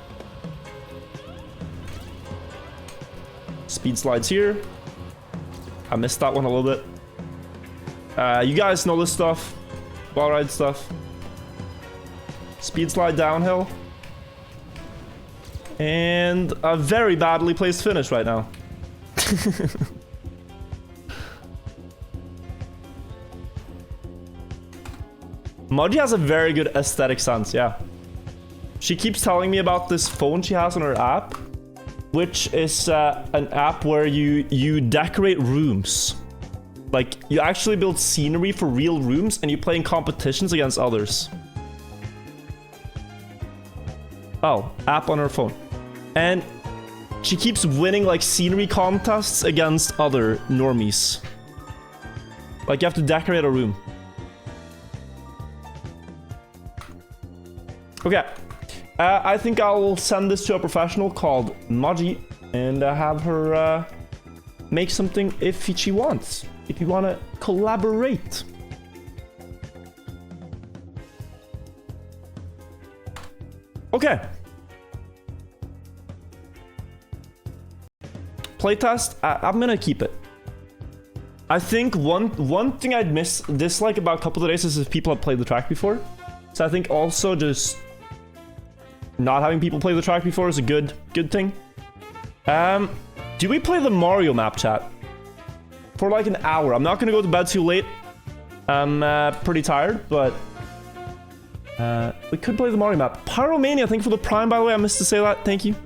Speed slides here. I missed that one a little bit. You guys know this stuff. Ball ride stuff. Speed slide downhill. And a very badly placed finish right now. Moji has a very good aesthetic sense, yeah. She keeps telling me about this phone she has on her app, which is an app where you decorate rooms. Like, you actually build scenery for real rooms and you play in competitions against others. Oh, app on her phone. And she keeps winning like scenery contests against other normies. Like, you have to decorate a room. Okay. I think I'll send this to a professional called Moji and have her make something if she wants. If you want to collaborate. Okay. Playtest, I'm gonna keep it. I think one thing I'd dislike about a couple of days is if people have played the track before. So I think also just not having people play the track before is a good thing. Do we play the Mario map, chat? For like an hour. I'm not gonna go to bed too late. I'm pretty tired, but we could play the Mario map. Pyromania, thank you for the Prime, by the way. I missed to say that. Thank you.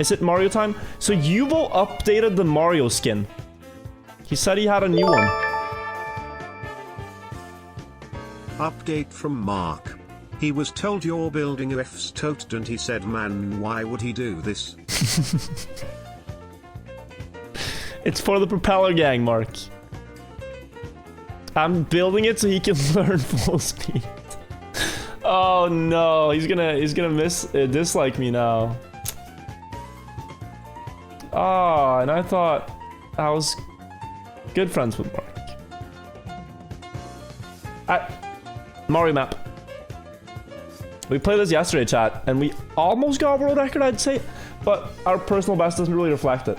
Is it Mario time? So Yuval updated the Mario skin. He said he had a new one. Update from Mark. He was told you're building a F's tote and he said, man, why would he do this? It's for the propeller gang, Mark. I'm building it so he can learn full speed. Oh no, he's gonna dislike me now. Oh, and I thought I was good friends with Mark. Mario map. We played this yesterday, chat, and we almost got a world record, I'd say, but our personal best doesn't really reflect it.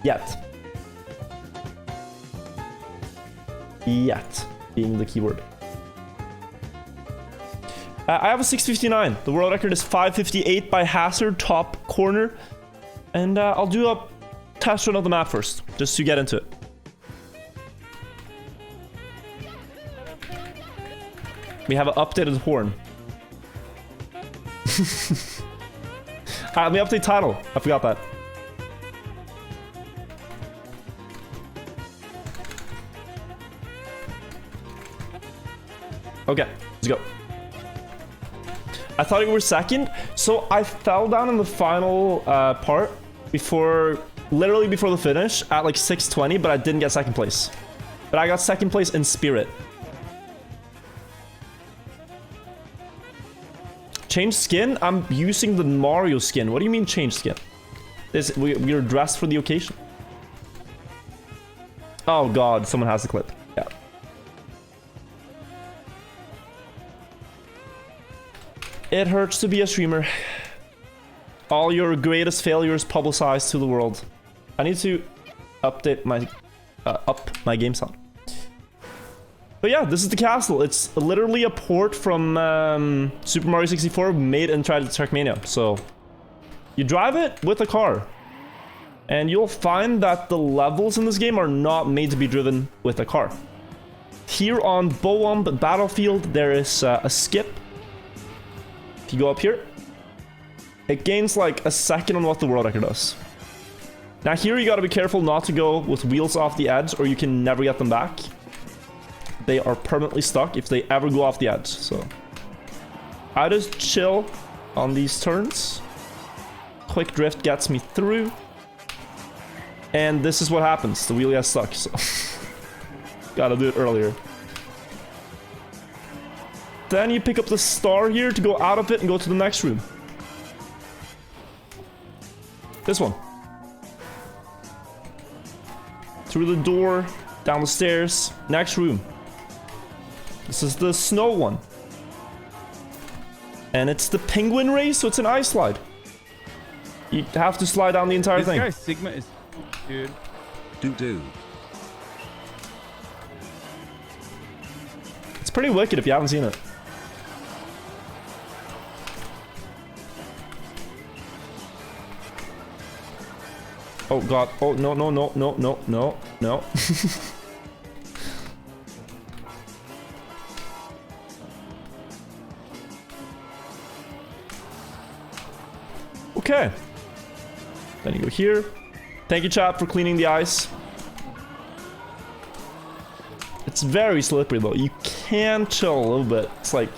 Yet. Yet being the keyword. I have a 659. The world record is 558 by Hazard, top corner. And I'll do a test run of the map first, just to get into it. We have an updated horn. Let me update title. I forgot that. Okay, let's go. I thought you were second, so I fell down in the final part literally before the finish at like 620, but I didn't get second place. But I got second place in spirit. Change skin? I'm using the Mario skin. What do you mean change skin? We're dressed for the occasion. Oh god, someone has the clip. Yeah. It hurts to be a streamer. All your greatest failures publicized to the world. I need to update my up my game sound. But yeah, this is the castle. It's literally a port from Super Mario 64 made and tried at Trackmania. So you drive it with a car, and you'll find that the levels in this game are not made to be driven with a car. Here on Boomb Battlefield, there is a skip. If you go up here, it gains like a second on what the world record does. Now here you gotta be careful not to go with wheels off the edge, or you can never get them back. They are permanently stuck if they ever go off the edge, so I just chill on these turns. Quick drift gets me through, and this is what happens. The wheel gets stuck, so gotta do it earlier. Then you pick up the star here to go out of it and go to the next room. This one. Through the door, down the stairs, next room. This is the snow one. And it's the penguin race, so it's an ice slide. You have to slide down the entire thing. This guy Sigma is... Dude. Do. It's pretty wicked if you haven't seen it. Oh god. Oh, no. Okay. Then you go here. Thank you, chat, for cleaning the ice. It's very slippery, though. You can chill a little bit. It's like...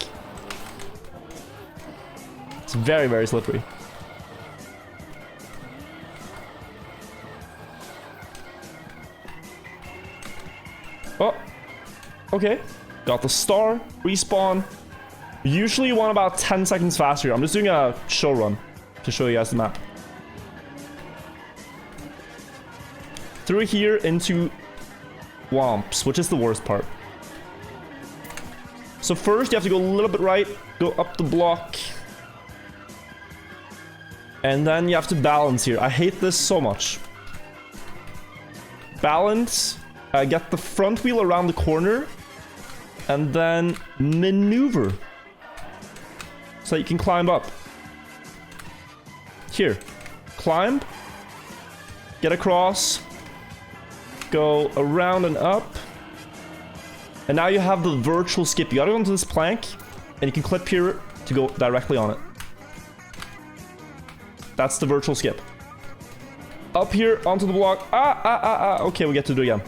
It's very, very slippery. Oh. Okay. Got the star. Respawn. Usually you want about 10 seconds faster. I'm just doing a show run to show you guys the map. Through here into Womps, which is the worst part. So first you have to go a little bit right, go up the block, and then you have to balance here. I hate this so much. Balance, get the front wheel around the corner, and then maneuver so you can climb up. Here, climb, get across, go around and up, and now you have the virtual skip. You gotta go onto this plank, and you can clip here to go directly on it. That's the virtual skip. Up here onto the block. Okay, we get to do it again.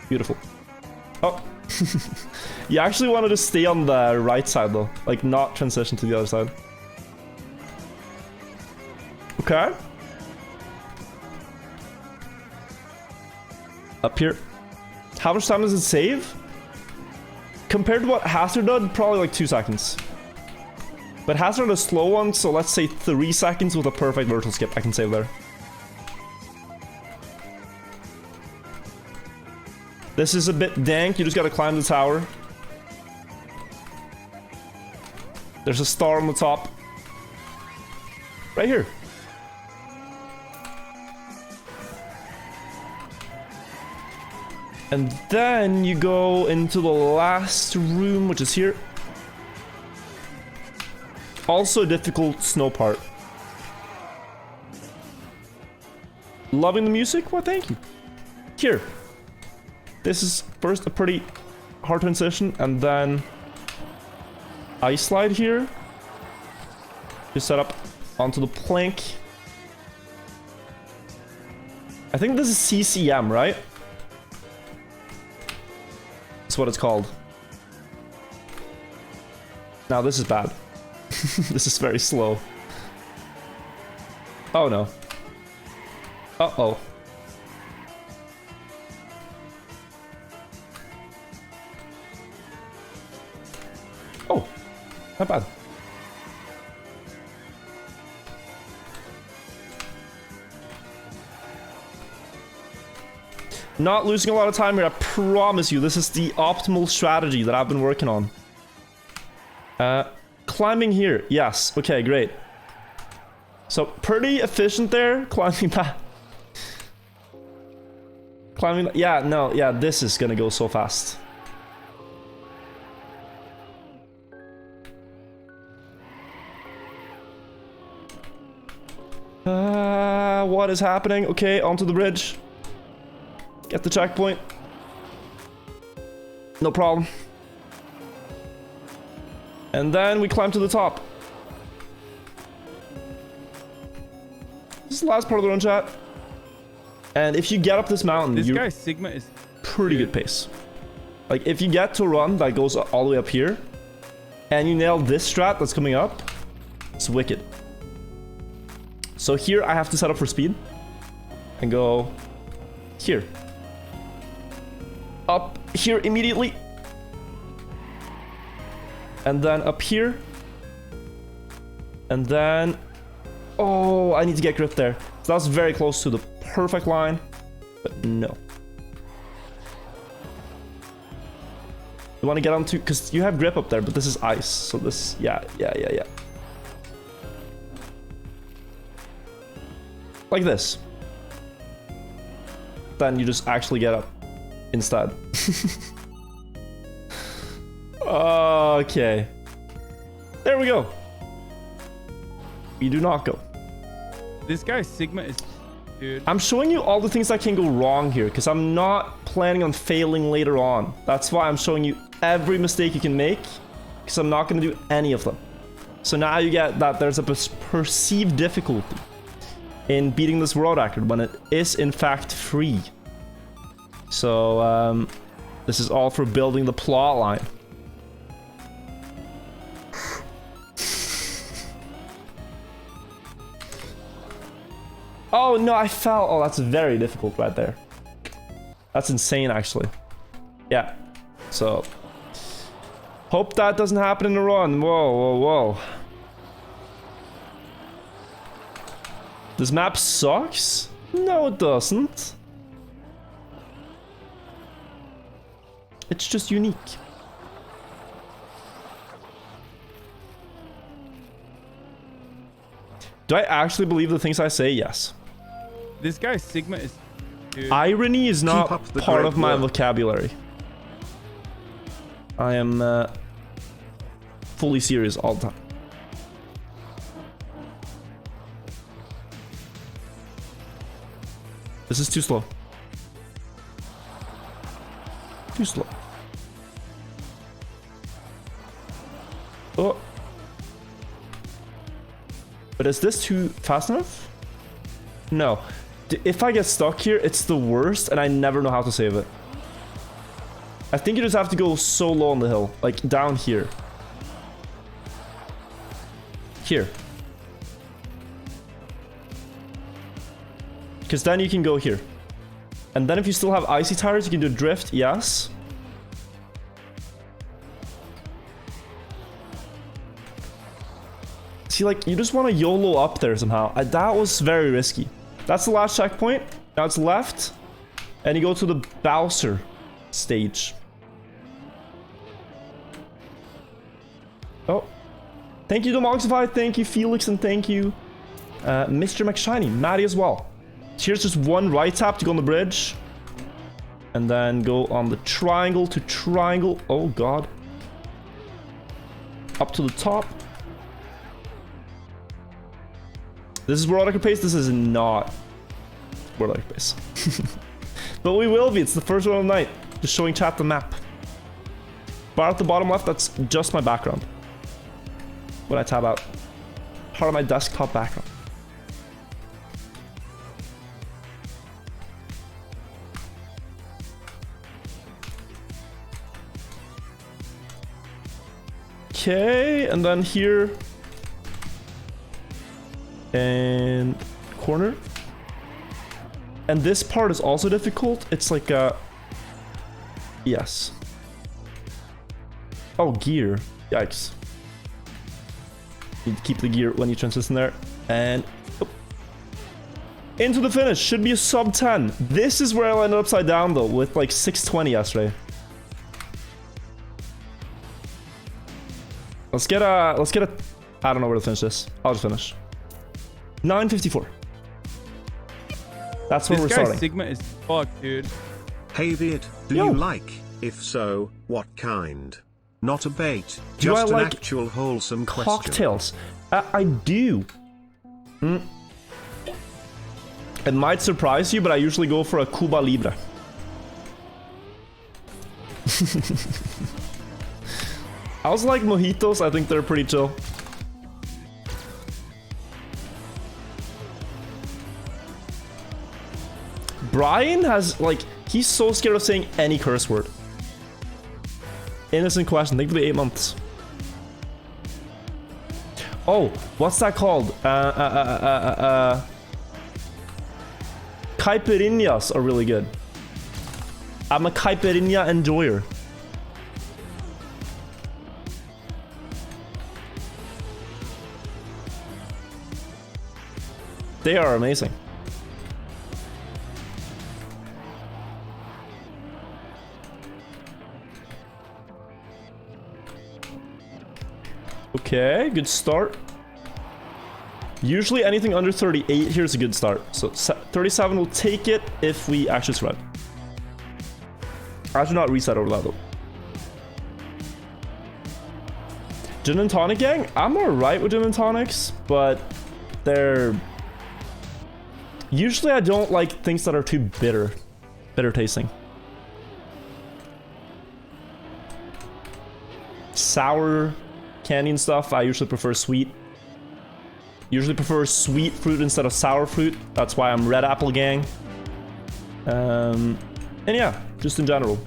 Beautiful. Oh. You actually wanted to stay on the right side though, like not transition to the other side. Okay. Up here. How much time does it save? Compared to what Hazard did, probably like 2 seconds. But Hazard is a slow one, so let's say 3 seconds with a perfect virtual skip I can save there. This is a bit dank, you just gotta climb the tower. There's a star on the top. Right here. And then you go into the last room, which is here. Also a difficult snow part. Loving the music? Well, thank you. Here. This is first a pretty hard transition, and then ice slide here. Just set up onto the plank. I think this is CCM, right? That's what it's called. Now this is bad. This is very slow. Oh no. Uh-oh. Oh, not bad. Not losing a lot of time here, I promise you. This is the optimal strategy that I've been working on. Climbing here. Yes. Okay, great. So, pretty efficient there. Climbing back. Climbing. Yeah, no. Yeah, this is gonna go so fast. What is happening? Okay, onto the bridge. Get the checkpoint. No problem. And then we climb to the top. This is the last part of the run, chat. And if you get up this mountain, This you're guy Sigma is pretty good pace. Like, if you get to a run that goes all the way up here, and you nail this strat that's coming up, it's wicked. So here I have to set up for speed and go here. Up here immediately. And then up here. And then... Oh, I need to get grip there. So that's very close to the perfect line, but no. You want to get onto... Because you have grip up there, but this is ice. So this... Yeah. Like this. Then you just actually get up instead. Okay. There we go. We do not go. This guy Sigma is... Dude. I'm showing you all the things that can go wrong here, because I'm not planning on failing later on. That's why I'm showing you every mistake you can make, because I'm not going to do any of them. So now you get that there's a perceived difficulty in beating this world record when it is in fact free. So this is all for building the plot line. Oh no, I fell. Oh, that's very difficult right there. That's insane, actually. Yeah. So hope that doesn't happen in the run. Whoa. This map sucks? No, it doesn't. It's just unique. Do I actually believe the things I say? Yes. This guy Sigma is... Dude. Irony is not part of my work. vocabulary. I am fully serious all the time. This is too slow. Too slow. Oh. But is this too fast enough? No. If I get stuck here, it's the worst, and I never know how to save it. I think you just have to go so low on the hill. Like, down here. Here. Because then you can go here. And then if you still have icy tires, you can do drift, yes. See, like, you just want to YOLO up there somehow. That was very risky. That's the last checkpoint. Now it's left. And you go to the Bowser stage. Oh. Thank you, Demoxify. Thank you, Felix. And thank you, Mr. McShiny. Maddie as well. Here's just one right tap to go on the bridge. And then go on the triangle to triangle. Oh, God. Up to the top. This is world record pace. This is not world record pace. But we will be. It's the first one of the night. Just showing chat the map. Bar at the bottom left, that's just my background. When I tab out. Part of my desktop background. Okay, and then here. And corner. And this part is also difficult. It's like a... Yes. Oh, gear. Yikes. Need to keep the gear when you transition there. And... Oh. Into the finish. Should be a sub 10. This is where I landed upside down though, with like 620 yesterday. Let's get a I don't know where to finish this. I'll just finish. 954. That's where we're starting. Sigma is fucked, dude. Hey Vid, do Yo. you like? If so, what kind? Not a bait, Do I just an like actual wholesome question. Cocktails. I do. It might surprise you, but I usually go for a Cuba Libre. I also like mojitos. I think they're pretty chill. Brian has, like, he's so scared of saying any curse word. Innocent question. Thank you for the 8 months. Oh, what's that called? Caipirinhas are really good. I'm a caipirinha enjoyer. They are amazing. Okay, good start. Usually anything under 38 here is a good start. So 37 will take it if we actually survive. I should not reset over that though. Gin and tonic gang? I'm alright with gin and tonics, but they're... Usually I don't like things that are too bitter. Bitter tasting. Sour candy and stuff, I usually prefer sweet. Usually prefer sweet fruit instead of sour fruit. That's why I'm red apple gang. And yeah, just in general.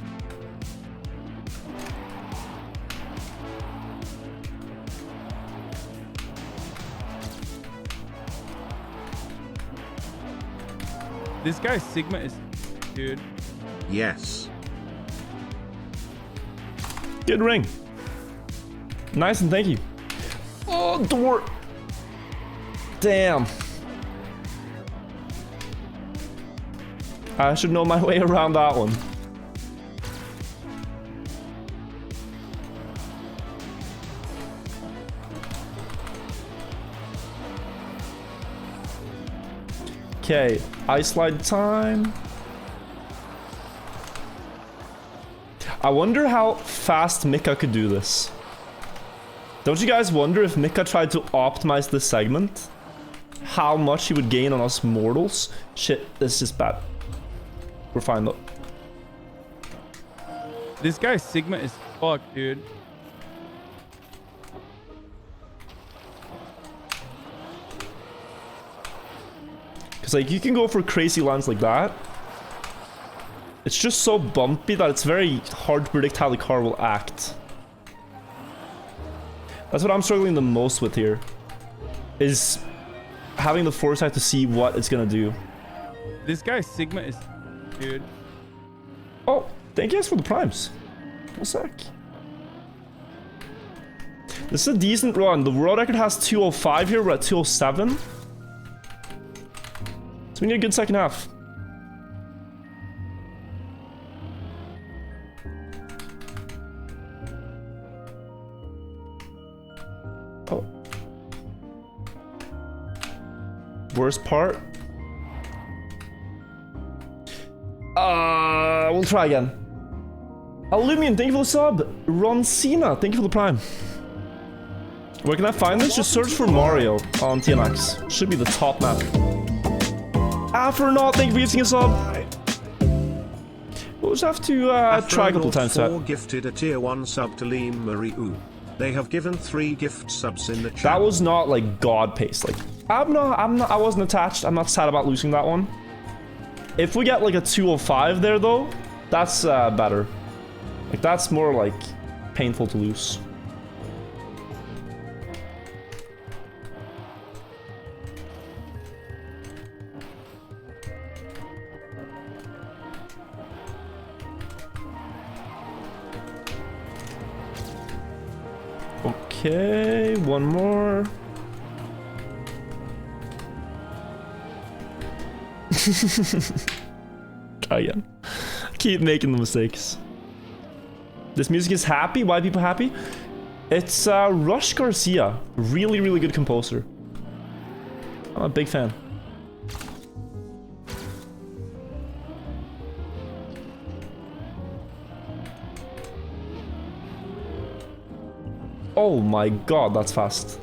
This guy Sigma is, dude. Yes. Good ring. Nice and thank you. Oh, door. Damn. I should know my way around that one. Okay, ice slide time. I wonder how fast Mika could do this. Don't you guys wonder if Mika tried to optimize this segment? How much he would gain on us mortals? Shit, this is bad. We're fine though. This guy Sigma is fucked, dude. Because like you can go for crazy lines like that. It's just so bumpy that it's very hard to predict how the car will act. That's what I'm struggling the most with here. Is having the foresight to see what it's gonna do. This guy Sigma is, dude. Oh, thank you guys for the primes. One sec. This is a decent run. The world record has 205 here. We're at 207. So we need a good second half. Oh. Worst part. We'll try again. Alumium, thank you for the sub. Ron Cena, thank you for the prime. Where can I find this? Just search for Mario on TMX. Should be the top map. Afronaut, thank you for gifting a sub. We'll just have to try a couple times. Gifted a tier 1 sub to Liam Marie. They have given 3 gift subs in the chat. That was not like god pace. Like I wasn't attached. I'm not sad about losing that one. If we get like a 205 there though, that's better. Like that's more like painful to lose. Okay, one more. Again. Keep making the mistakes. This music is happy. Why are people happy? It's Rush Garcia. Really, really good composer. I'm a big fan. Oh my god, that's fast.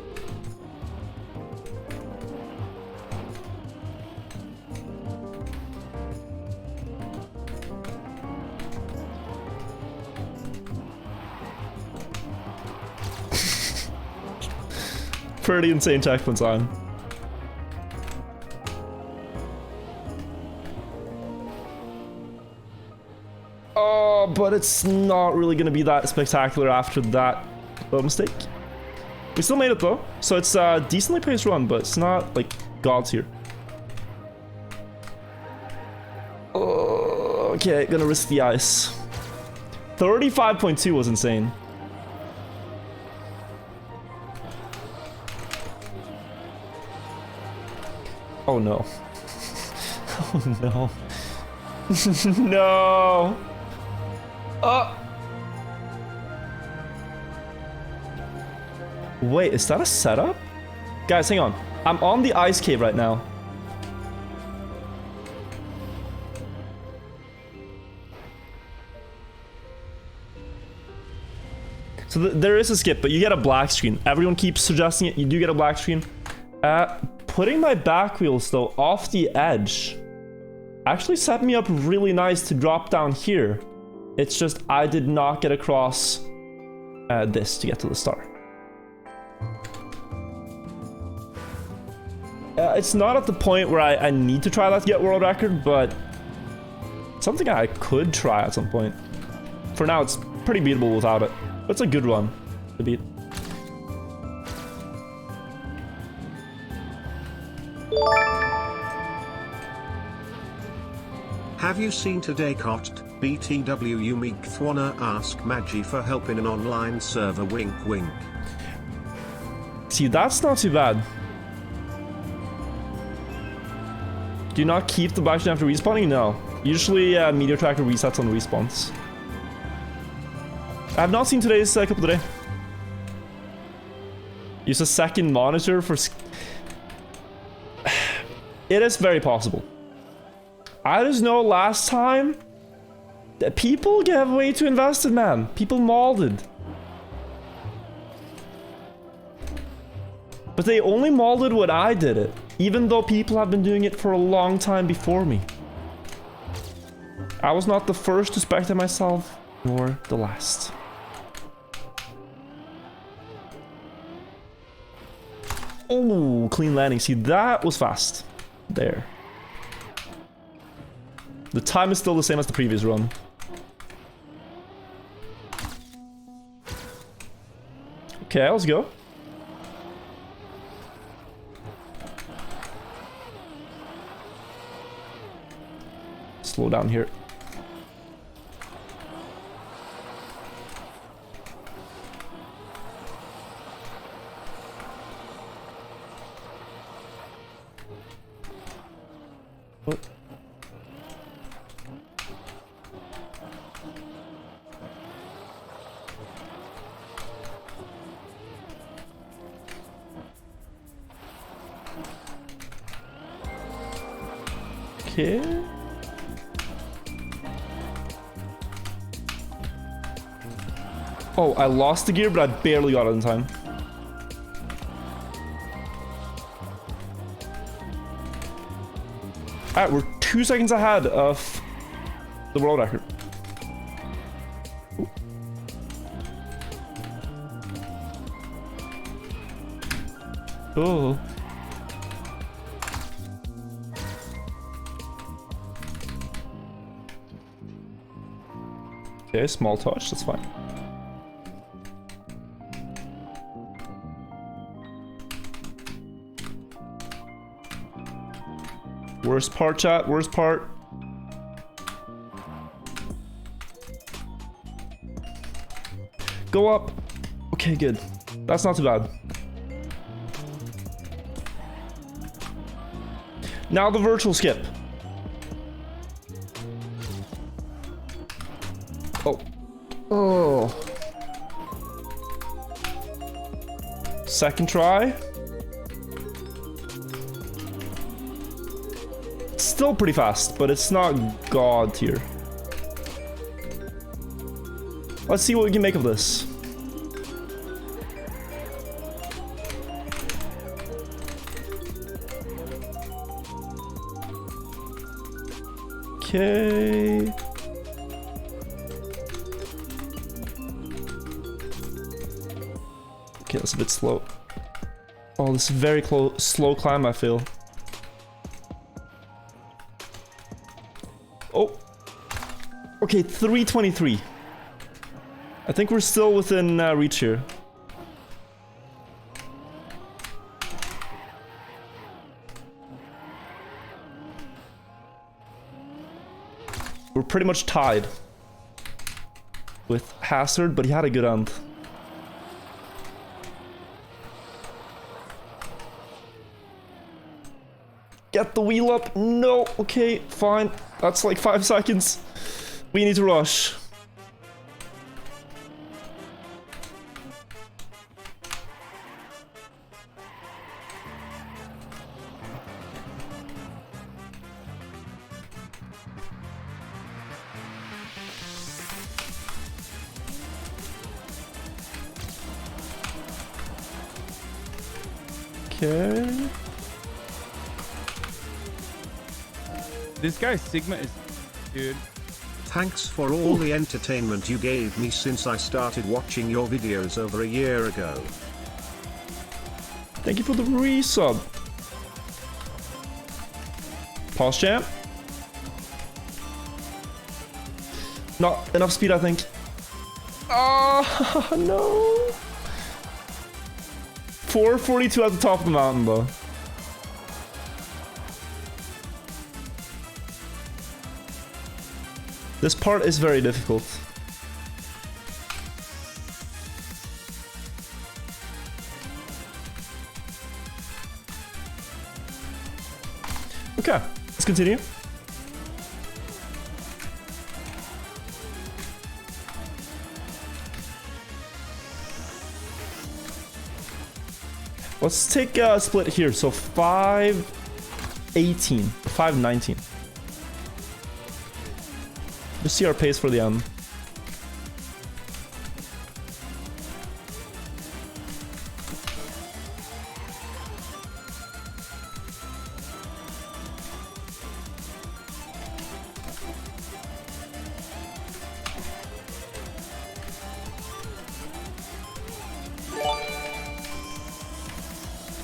Pretty insane checkpoint time. Oh, but it's not really gonna be that spectacular after that mistake. We still made it though, so it's a decently paced run, but it's not like God's here. Oh, okay, gonna risk the ice. 35.2 was insane. Oh no. Oh no. No. Wait, is that a setup? Guys, hang on. I'm on the ice cave right now. So there is a skip, but you get a black screen. Everyone keeps suggesting it. You do get a black screen. Putting my back wheels, though, off the edge actually set me up really nice to drop down here. It's just I did not get across this to get to the star. It's not at the point where I need to try that to get world record, but something I could try at some point. For now, it's pretty beatable without it. But it's a good run to beat. Have you seen today Cost? BTW Unique Thwana ask Magi for help in an online server, wink wink. See, that's not too bad. Do you not keep the black screen after respawning? No. Usually meteor tracker resets on respawns. I have not seen today's couple today. Use a second monitor for... It is very possible. I just know last time that people get way too invested, man. People molded. But they only molded when I did it, even though people have been doing it for a long time before me. I was not the first to spectate myself, nor the last. Oh, clean landing. See, that was fast. There. The time is still the same as the previous run. Okay, let's go. Slow down here. Oh. Okay. Oh, I lost the gear, but I barely got it in time. Alright, we're 2 seconds ahead of the world record. Ooh. Oh. Okay, small touch, that's fine. Worst part, chat, worst part. Go up. Okay, good. That's not too bad. Now the virtual skip. Oh. Second try. It's still pretty fast, but it's not god tier. Let's see what we can make of this. Okay. Okay, that's a bit slow. Oh, this is very slow climb, I feel. Oh. Okay, 323. I think we're still within reach here. We're pretty much tied with Hazard, but he had a good end. Get the wheel up. No. Okay, fine. That's like 5 seconds. We need to rush. Okay. This guy Sigma is, dude. Thanks for all the entertainment you gave me since I started watching your videos over a year ago. Thank you for the resub. Pause champ. Not enough speed, I think. Oh, no. 442 at the top of the mountain, though. This part is very difficult. Okay, let's continue. Let's take a split here. So 5:18, 5:19. Just see our pace for the end.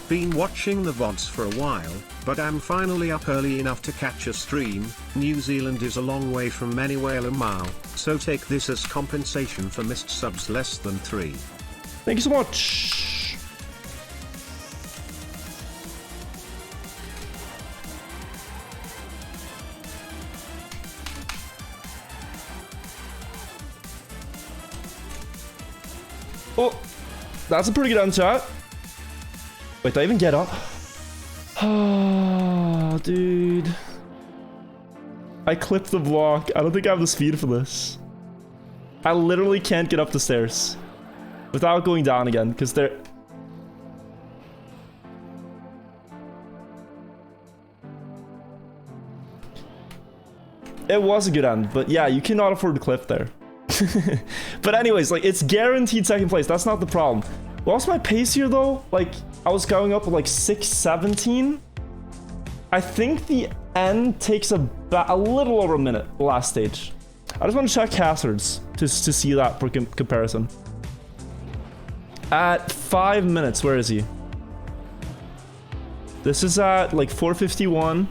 Been watching the VODs for a while, but I'm finally up early enough to catch a stream. New Zealand is a long way from anywhere a mile, so take this as compensation for missed subs less than 3. Thank you so much. Oh, that's a pretty good end shot. Wait, did I even get up? Oh, dude. I clipped the block. I don't think I have the speed for this. I literally can't get up the stairs without going down again, because they're... It was a good end, but yeah, you cannot afford to clip there. But anyways, like, it's guaranteed second place. That's not the problem. What's my pace here, though? Like, I was going up with like 6:17. I think the end takes a little over a minute, the last stage. I just want to check hazards to see that for comparison. At 5 minutes, where is he? This is at like 4:51.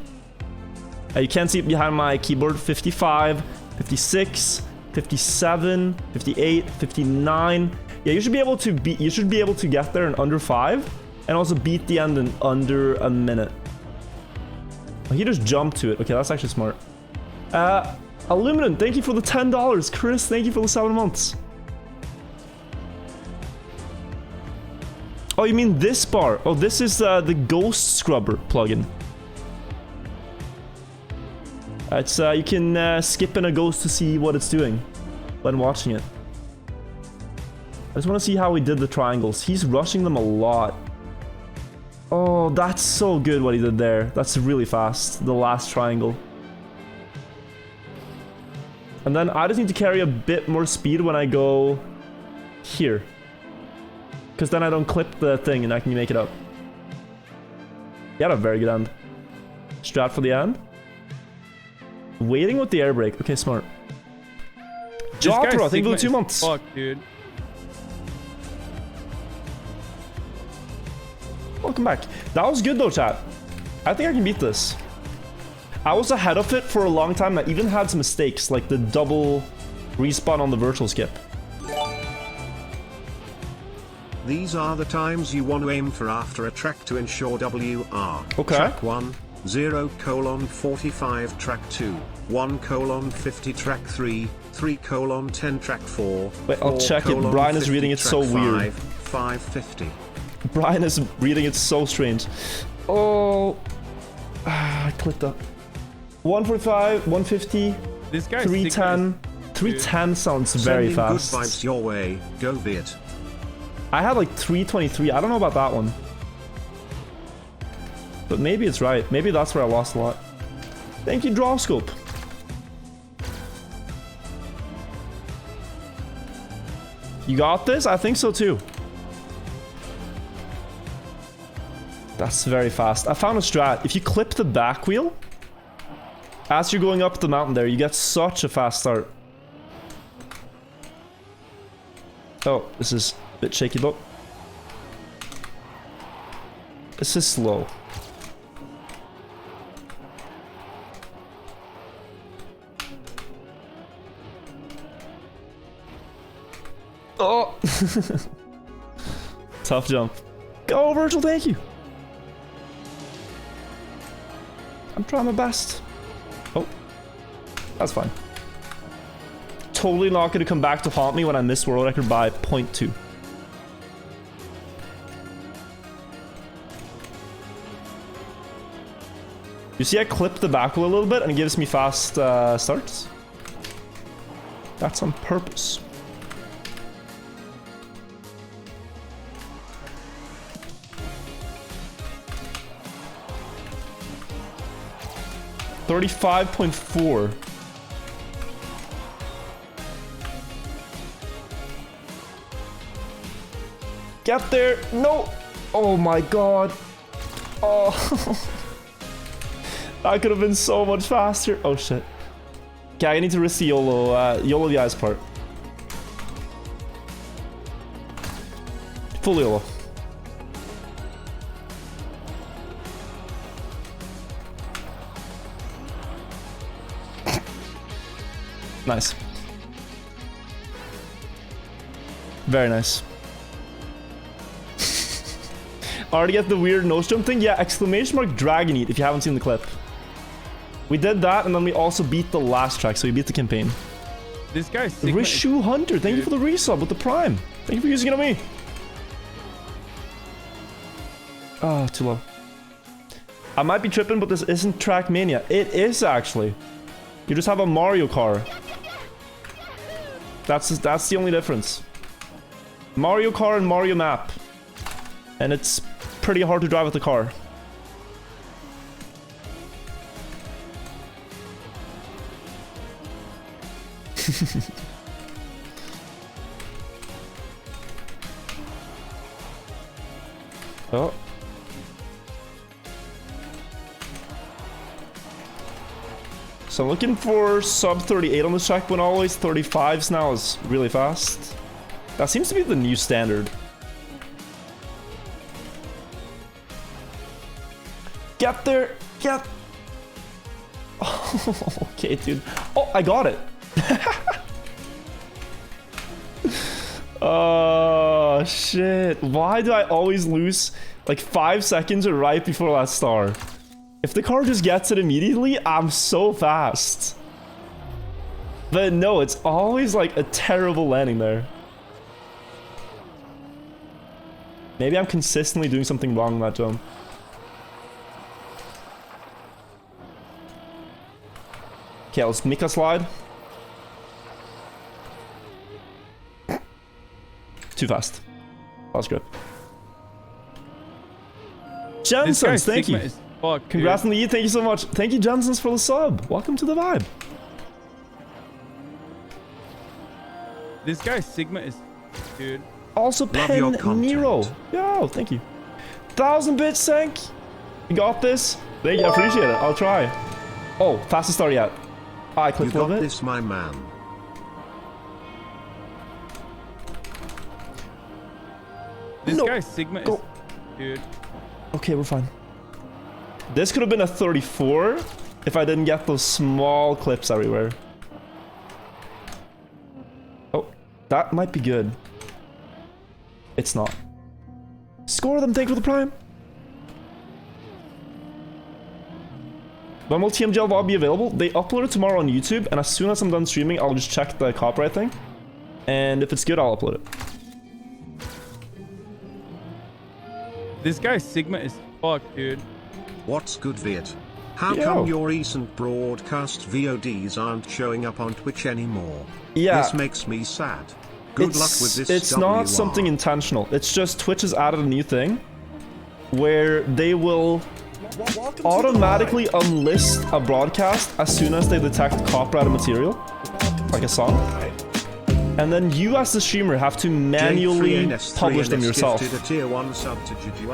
You can't see it behind my keyboard. 55, 56, 57, 58, 59. Yeah, you should be able to get there in under 5, and also beat the end in under a minute. Oh, he just jumped to it. Okay, that's actually smart. Aluminum, thank you for the $10. Chris, thank you for the 7 months. Oh, you mean this bar? Oh, this is the Ghost Scrubber plugin. It's you can skip in a ghost to see what it's doing when watching it. I just want to see how he did the triangles. He's rushing them a lot. Oh, that's so good what he did there. That's really fast. The last triangle. And then I just need to carry a bit more speed when I go here. Because then I don't clip the thing and I can make it up. He had a very good end. Strat for the end. Waiting with the air brake. Okay, smart. Jaw throw, I think it'll 2 months. Fuck, dude. Welcome back. That was good though, chat. I think I can beat this. I was ahead of it for a long time. I even had some mistakes, like the double respawn on the virtual skip. These are the times you want to aim for after a track to ensure WR. Okay. Track 1, 0:45, track 2, 1:50, track 3, 3:10, track 4. Wait, I'll check it. Brian is reading it so weird. 5:50. Brian is reading it so strange. Oh, I clicked up. 145, 150, This guy's 310. 310 sounds very Sending fast. good vibes your way, go Viet. I had like 323. I don't know about that one. But maybe it's right. Maybe that's where I lost a lot. Thank you, Drawscope. You got this? I think so too. That's very fast. I found a strat. If you clip the back wheel, as you're going up the mountain there, you get such a fast start. Oh, this is a bit shaky though. This is slow. Oh! Tough jump. Go, Virtual, thank you. I'm trying my best. Oh, that's fine. Totally not going to come back to haunt me when I miss world record by 0.2. You see I clip the back wheel a little bit and it gives me fast starts? That's on purpose. $35.4. Get there. No. Oh my god. Oh. That could have been so much faster. Oh shit. Okay, I need to risk the YOLO. YOLO the ice part. Full YOLO. Nice. Very nice. Already get the weird nose jump thing? Yeah, exclamation mark Dragon Eat if you haven't seen the clip. We did that and then we also beat the last track, so we beat the campaign. This guy's Rishu Hunter, thank you for the resub with the Prime. Thank you for using it on me. Oh, too low. I might be tripping, but this isn't Trackmania. It is actually. You just have a Mario car. That's the only difference. Mario car and Mario map. And it's pretty hard to drive with the car. Oh. So I'm looking for sub 38 on this track, but always 35s now is really fast. That seems to be the new standard. Get there! Get! Oh, okay, dude. Oh, I got it! Oh, shit. Why do I always lose like 5 seconds or right before that star? If the car just gets it immediately, I'm so fast. But no, it's always like a terrible landing there. Maybe I'm consistently doing something wrong in that jump. Okay, let's make a slide. Too fast. Lost grip. This Jensens, guy's thank you. Sigma is fucked, Congrats dude. on the E, thank you so much. Thank you, Jensens, for the sub. Welcome to the vibe. This guy's Sigma is, dude. Also, Love your Pen content. Nero. Yo, thank you. 1,000 bits, Sank. You got this. Thank you, I appreciate it. I'll try. Oh, fastest start yet. I You clicked a got little bit. this, my man. This No. guy's Sigma is, Go. dude. Okay, we're fine. This could have been a 34 if I didn't get those small clips everywhere. Oh, that might be good. It's not. Score them, thank you for the prime. When will TMGL VOD be available? They upload it tomorrow on YouTube, and as soon as I'm done streaming, I'll just check the copyright thing. And if it's good, I'll upload it. This guy's Sigma is fucked, dude. What's good, Viet? How Yo. come your recent broadcast VODs aren't showing up on Twitch anymore? Yeah. This makes me sad. Good luck with this. It's not something intentional. It's just Twitch has added a new thing where they will Welcome to the automatically unlist a broadcast as soon as they detect copyrighted material, like a song. And then you as the streamer have to manually publish them yourself.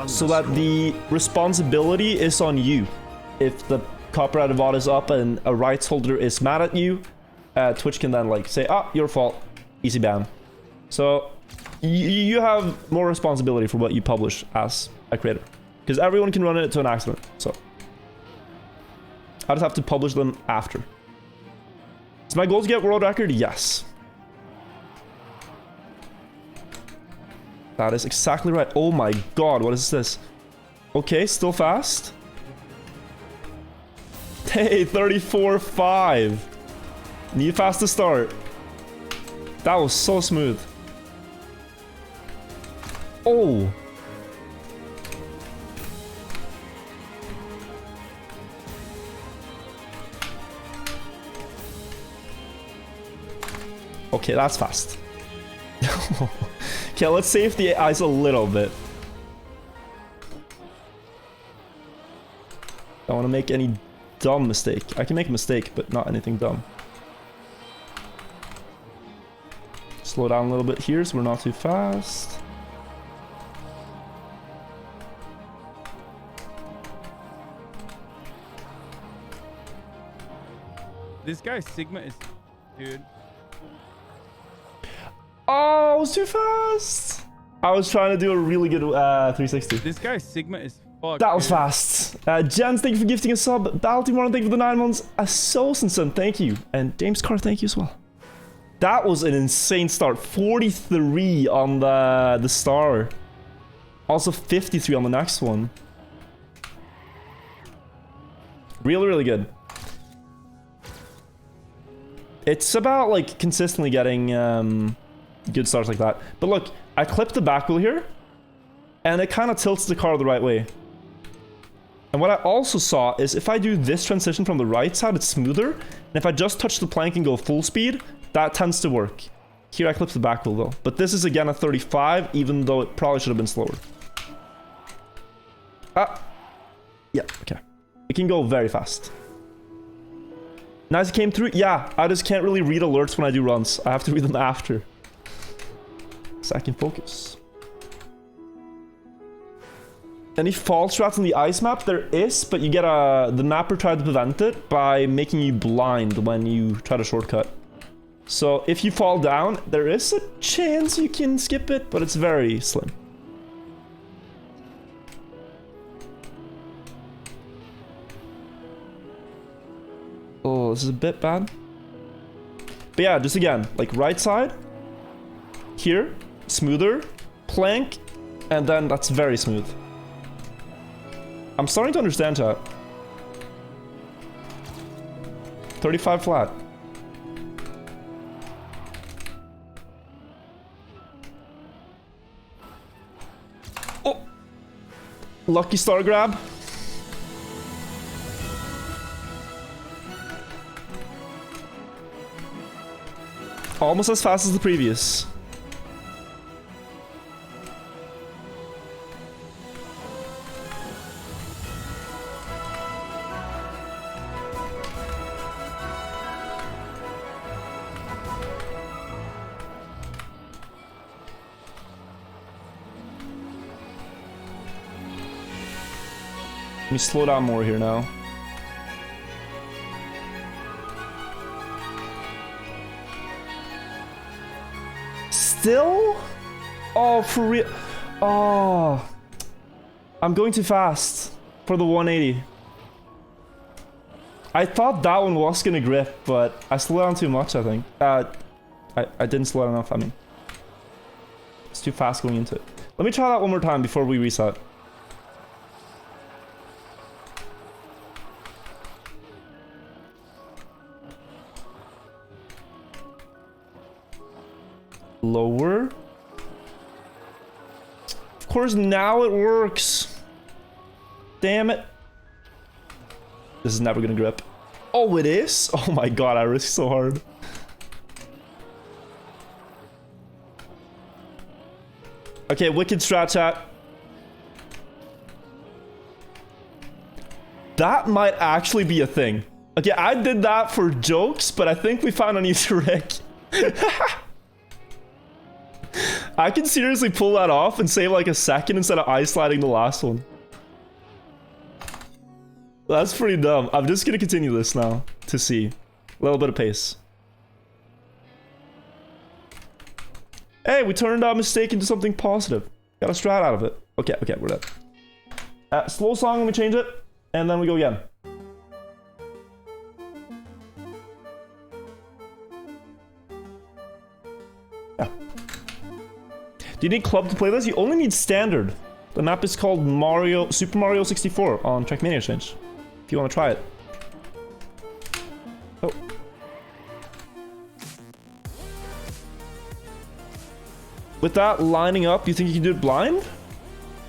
So that the responsibility is on you. If the copyrighted VOD is up and a rights holder is mad at you, Twitch can then like say, ah, your fault, easy ban. So you have more responsibility for what you publish as a creator. Because everyone can run it to an accident, so. I just have to publish them after. Is my goal to get world record? Yes. That is exactly right. Oh my god, what is this? Okay, still fast. Hey, 34.5. Need fast to start. That was so smooth. Oh. Okay, that's fast. Okay, let's save the eyes a little bit. Don't want to make any dumb mistake. I can make a mistake, but not anything dumb. Slow down a little bit here so we're not too fast. This guy's Sigma is, dude. Oh, I was too fast. I was trying to do a really good 360. This guy's Sigma is fucked. That was dude. fast. Jens, thank you for gifting a sub. Baltimore, thank you for the 9 months. Sosenson, thank you. And James Carr, thank you as well. That was an insane start. 43 on the star. Also 53 on the next one. Really, really good. It's about like consistently getting good starts like that. But look, I clipped the back wheel here, and it kind of tilts the car the right way. And what I also saw is if I do this transition from the right side, it's smoother. And if I just touch the plank and go full speed, that tends to work. Here I clipped the back wheel though. But this is again a 35, even though it probably should have been slower. Yeah, okay. It can go very fast. Nice it came through. Yeah, I just can't really read alerts when I do runs. I have to read them after. So I can focus. Any false strats on the ice map? There is, but you get the mapper tried to prevent it by making you blind when you try to shortcut. So if you fall down, there is a chance you can skip it, but it's very slim. Oh, this is a bit bad. But yeah, just again, like right side. Here, smoother, plank, and then that's very smooth. I'm starting to understand chat. 35 flat. Oh! Lucky star grab. Almost as fast as the previous. Let me slow down more here now. Still? Oh, for real? Oh. I'm going too fast for the 180. I thought that one was gonna grip, but I slowed down too much, I think. I didn't slow down enough, I mean. It's too fast going into it. Let me try that one more time before we reset. Lower. Of course, now it works. Damn it. This is never gonna grip. Oh, it is? Oh my god, I risked so hard. Okay, wicked strat chat. That might actually be a thing. Okay, I did that for jokes, but I think we found an Easter egg. I can seriously pull that off and save like a second instead of ice sliding the last one. That's pretty dumb. I'm just gonna continue this now to see. A little bit of pace. Hey, we turned our mistake into something positive. Got a strat out of it. Okay, okay, we're dead. Slow song, let me change it. And then we go again. Yeah. Do you need club to play this? You only need standard. The map is called Super Mario 64 on Trackmania Exchange. If you want to try it. Oh. With that lining up, you think you can do it blind?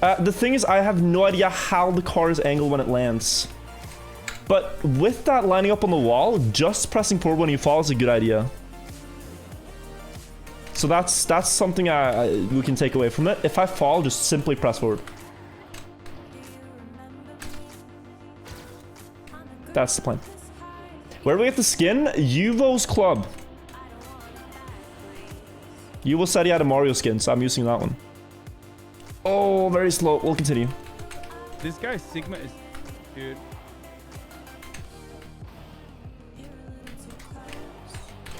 The thing is, I have no idea how the car is angled when it lands. But with that lining up on the wall, just pressing forward when you fall is a good idea. So that's something we can take away from it. If I fall, just simply press forward. That's the plan. Where do we get the skin? Yuvo's Club. Yuvo said he had a Mario skin, so I'm using that one. Oh, very slow. We'll continue. This guy Sigma is, dude.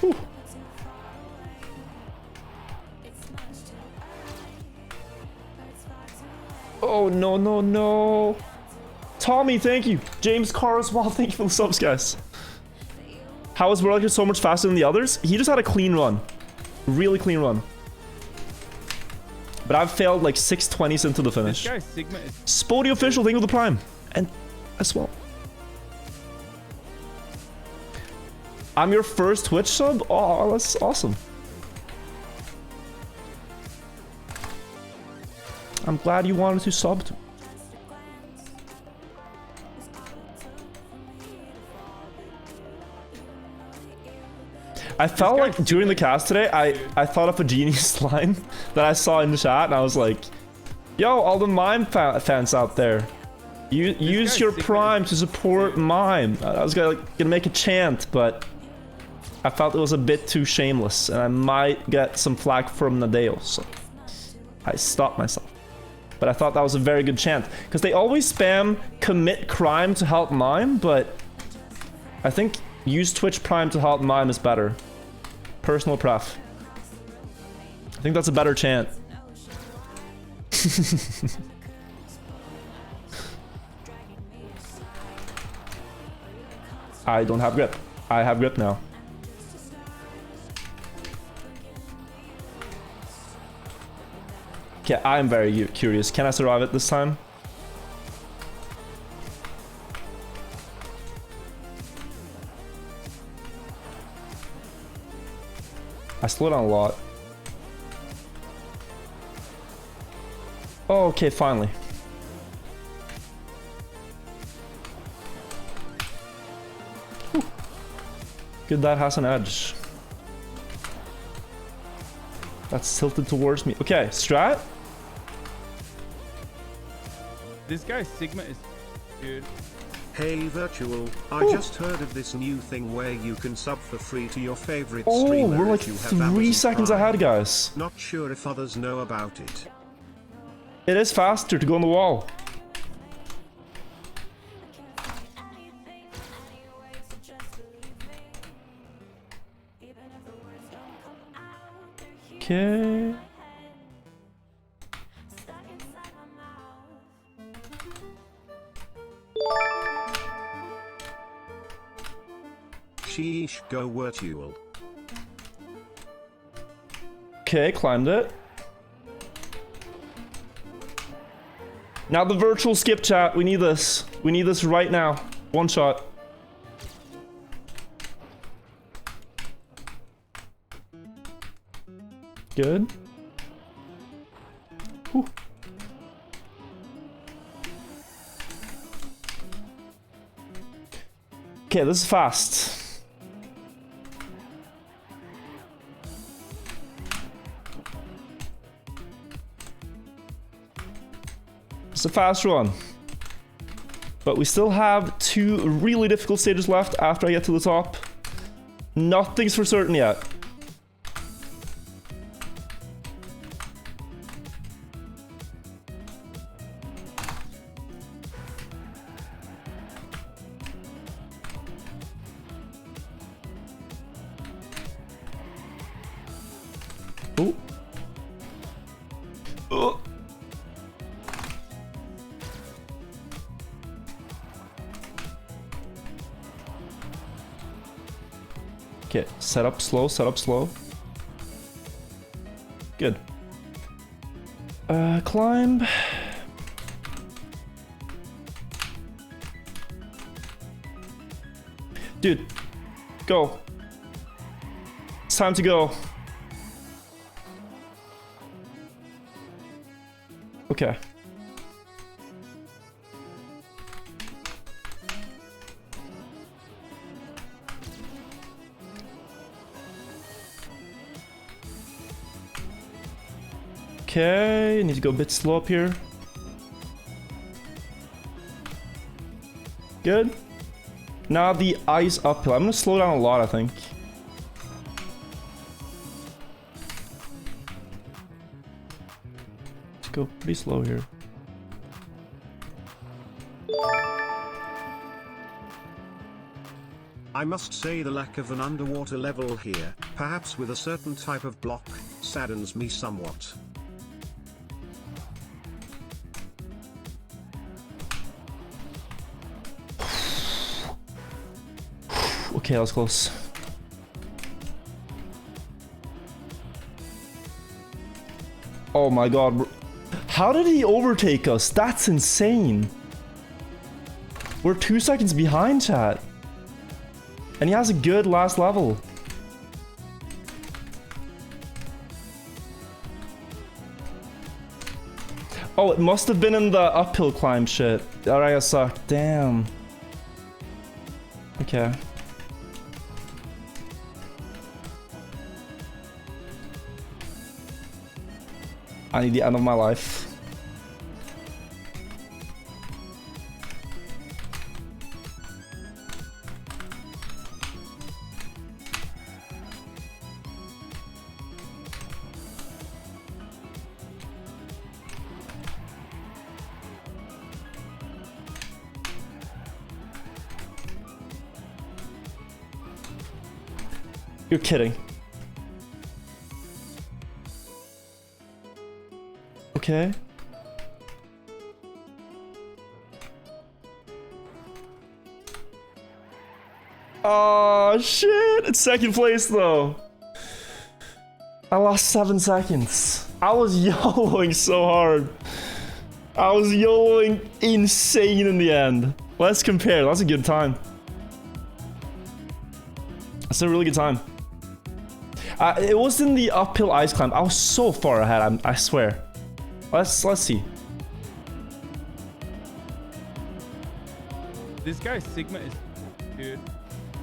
Whew. Oh, no, no, no. Tommy, thank you. James Carr as well. Thank you for the subs, guys. How is World so much faster than the others? He just had a clean run. Really clean run. But I've failed like 620s into the finish. This guy Sigma is Spody official, thank you for the prime. And as well. I'm your first Twitch sub? Oh, that's awesome. I'm glad you wanted to sub to. I felt like during the cast today, I thought of a genius line that I saw in the chat, and I was like, yo, all the Mime fans out there, use your prime to support Mime. I was gonna make a chant, but I felt it was a bit too shameless, and I might get some flack from Nadeo, so I stopped myself. But I thought that was a very good chant, because they always spam commit crime to help Mime, but I think use Twitch Prime to help Mime is better. Personal pref. I think that's a better chant. I don't have grip. I have grip now. Okay, I'm very curious. Can I survive it this time? I slowed down a lot. Oh, okay, finally. Whew. Good, that has an edge. That's tilted towards me. Okay, strat. This guy Sigma is, dude. Hey Virtual, I just heard of this new thing where you can sub for free to your favorite Oh, streamer we're like if you have 3 Amazon seconds Prime. ahead, guys. Not sure if others know about it. It is faster to go on the wall. Okay. Sheesh, go Wirtual. Okay, climbed it. Now the virtual skip chat. We need this. We need this right now. One shot. Good. Whew. Okay, this is fast. It's a fast run. But we still have 2 really difficult stages left after I get to the top. Nothing's for certain yet. Oh. Oh. Okay, set up slow, set up slow. Good. Climb. Dude, go. It's time to go. Okay. Okay, need to go a bit slow up here. Good. Now the ice uphill. I'm gonna slow down a lot, I think. Let's go pretty slow here. I must say the lack of an underwater level here, perhaps with a certain type of block, saddens me somewhat. Okay, that was close. Oh my god. How did he overtake us? That's insane. We're 2 seconds behind, chat. And he has a good last level. Oh, it must have been in the uphill climb shit. Alright, I suck. Damn. Okay. I need the end of my life. You're kidding. Okay. Oh shit! It's second place though. I lost 7 seconds. I was YOLOing so hard. I was YOLOing insane in the end. Let's compare. That's a good time. That's a really good time. It was in the uphill ice climb. I was so far ahead. I swear. Let's see. This guy Sigma is dude.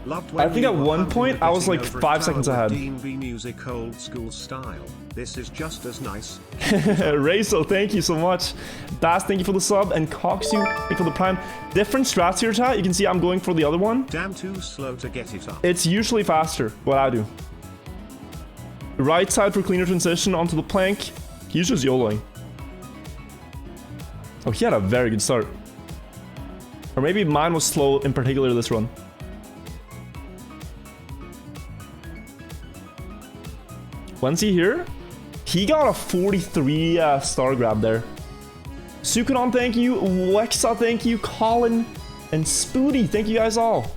I think at one point I was like 5 seconds ahead. D&B music old school style. This is just as nice. Rayso, thank you so much. Bass, thank you for the sub, and Coxu, thank you for the prime. Different strats here, chat. You can see I'm going for the other one. Damn, too slow to get it up. It's usually faster, what I do. Right side for cleaner transition onto the plank. He's just YOLOing. Oh, he had a very good start. Or maybe mine was slow in particular this run. When's he here? He got a 43 star grab there. Sukanon, thank you. Wexa, thank you. Colin and Spoody, thank you guys all.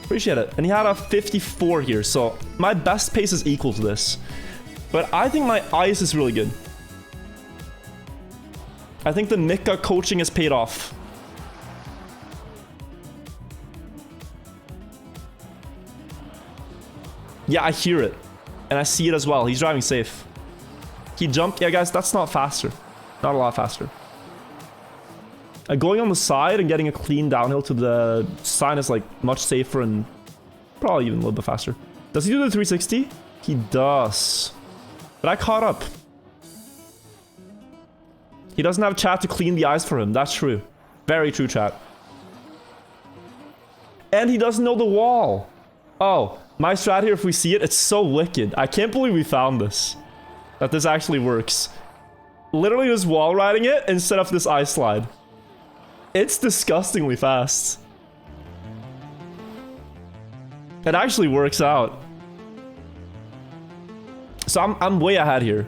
Appreciate it. And he had a 54 here, so my best pace is equal to this. But I think my ice is really good. I think the Nika coaching has paid off. Yeah, I hear it. And I see it as well. He's driving safe. He jumped. Yeah, guys, that's not faster. Not a lot faster. Going on the side and getting a clean downhill to the sign is like much safer and probably even a little bit faster. Does he do the 360? He does. But I caught up. He doesn't have chat to clean the eyes for him. That's true. Very true, chat. And he doesn't know the wall. Oh, my strat here, if we see it, it's so wicked. I can't believe we found this. That this actually works. Literally just wall riding it instead of this ice slide. It's disgustingly fast. It actually works out. So I'm way ahead here.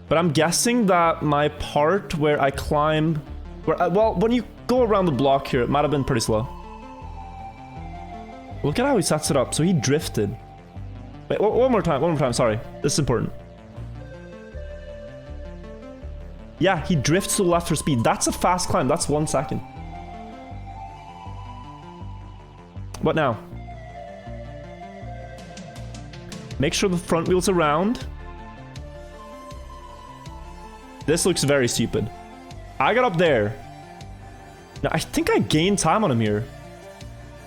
But I'm guessing that my part where I climb... well, when you go around the block here, it might have been pretty slow. Look at how he sets it up. So he drifted. Wait, one more time, sorry. This is important. Yeah, he drifts to the left for speed. That's a fast climb. That's 1 second. What now? Make sure the front wheel's around. This looks very stupid. I got up there. Now, I think I gained time on him here.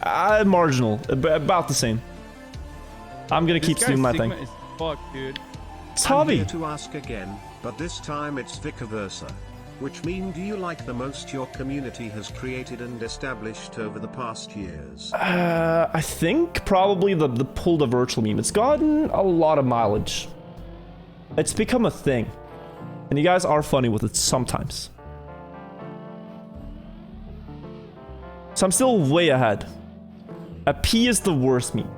Marginal. About the same. I'm gonna keep doing my thing. Is fucked, dude. It's I'm hobby. here to ask again, but this time it's vice versa. Which meme do you like the most your community has created and established over the past years? I think probably the pull the virtual meme. It's gotten a lot of mileage. It's become a thing. And you guys are funny with it sometimes. So I'm still way ahead. A P is the worst meme.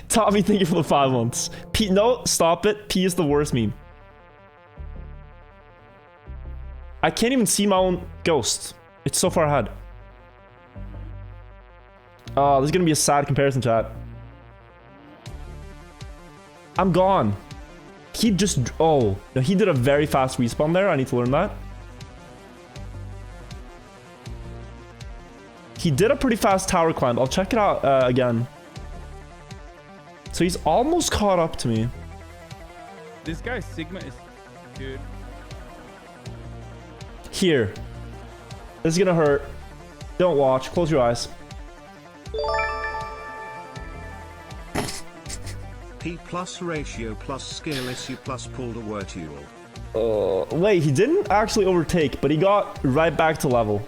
Tommy, thank you for the 5 months. P, no, stop it. P is the worst meme. I can't even see my own ghost. It's so far ahead. Oh, this is gonna be a sad comparison, chat. I'm gone. He just... oh, no, he did a very fast respawn there. I need to learn that. He did a pretty fast tower climb. I'll check it out again. So he's almost caught up to me. This guy Sigma is... dude. Here. This is gonna hurt. Don't watch. Close your eyes. P plus ratio plus skill issue plus pulled a Wirtual. Wait, he didn't actually overtake, but he got right back to level.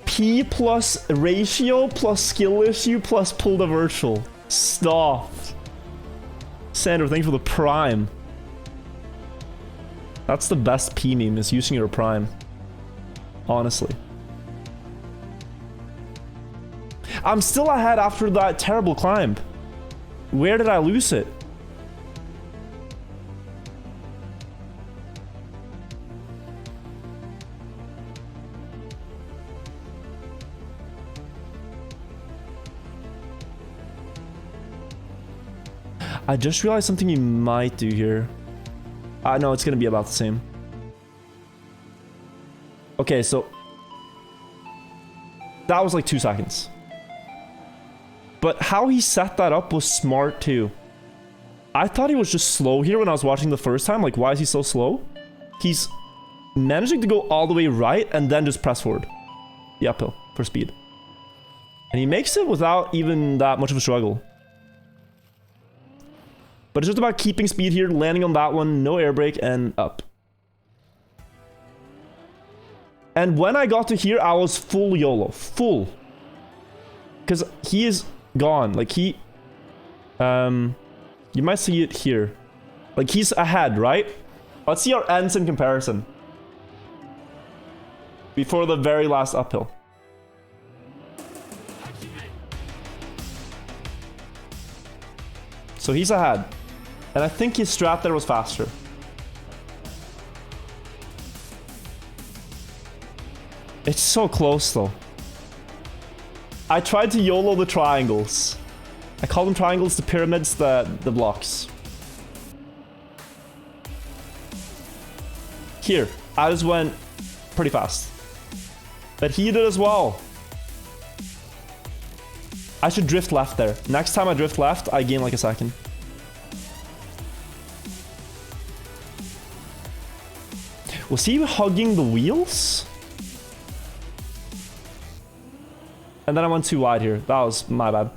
P plus ratio plus skill issue plus pull the virtual. Stop. Sandra, thank you for the prime. That's the best P meme, is using your prime. Honestly. I'm still ahead after that terrible climb. Where did I lose it? I just realized something you might do here. No, it's gonna be about the same. Okay, so... that was like 2 seconds. But how he set that up was smart too. I thought he was just slow here when I was watching the first time. Like, why is he so slow? He's managing to go all the way right and then just press forward. The uphill for speed. And he makes it without even that much of a struggle. But it's just about keeping speed here, landing on that one, no air brake, and up. And when I got to here, I was full YOLO. Full. Because he is gone. Like, he... you might see it here. Like, he's ahead, right? Let's see our ends in comparison. Before the very last uphill. So he's ahead. And I think his strat there was faster. It's so close though. I tried to YOLO the triangles. I call them triangles, the pyramids, the blocks. Here, I just went pretty fast. But he did as well. I should drift left there. Next time I drift left, I gain like a second. Was he hugging the wheels? And then I went too wide here. That was my bad.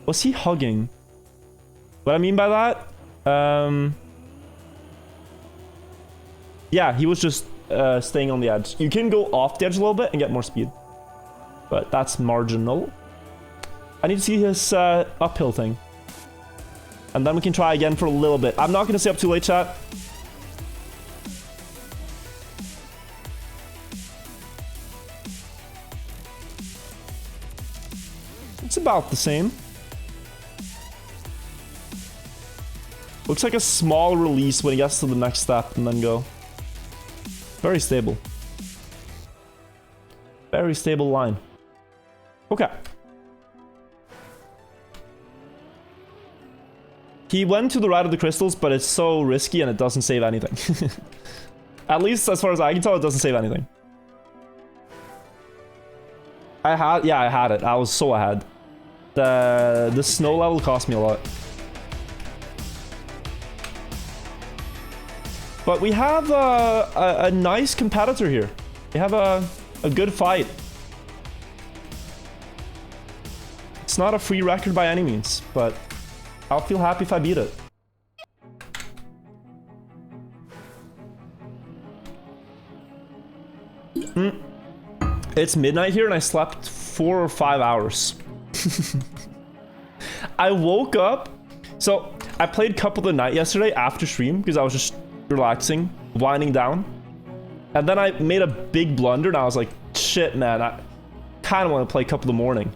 Was he hugging? What I mean by that? Yeah, he was just staying on the edge. You can go off the edge a little bit and get more speed. But that's marginal. I need to see his uphill thing. And then we can try again for a little bit. I'm not going to stay up too late, chat. It's about the same. Looks like a small release when he gets to the next step and then go. Very stable. Very stable line. Okay. He went to the right of the crystals, but it's so risky and it doesn't save anything. At least as far as I can tell, it doesn't save anything. I had it. I was so ahead. The snow level cost me a lot. But we have a nice competitor here. We have a good fight. It's not a free record by any means, but I'll feel happy if I beat it. It's midnight here and I slept 4 or 5 hours. I woke up. So I played Cup of the Night yesterday after stream because I was just relaxing, winding down. And then I made a big blunder and I was like, shit, man, I kind of want to play Cup of the Morning.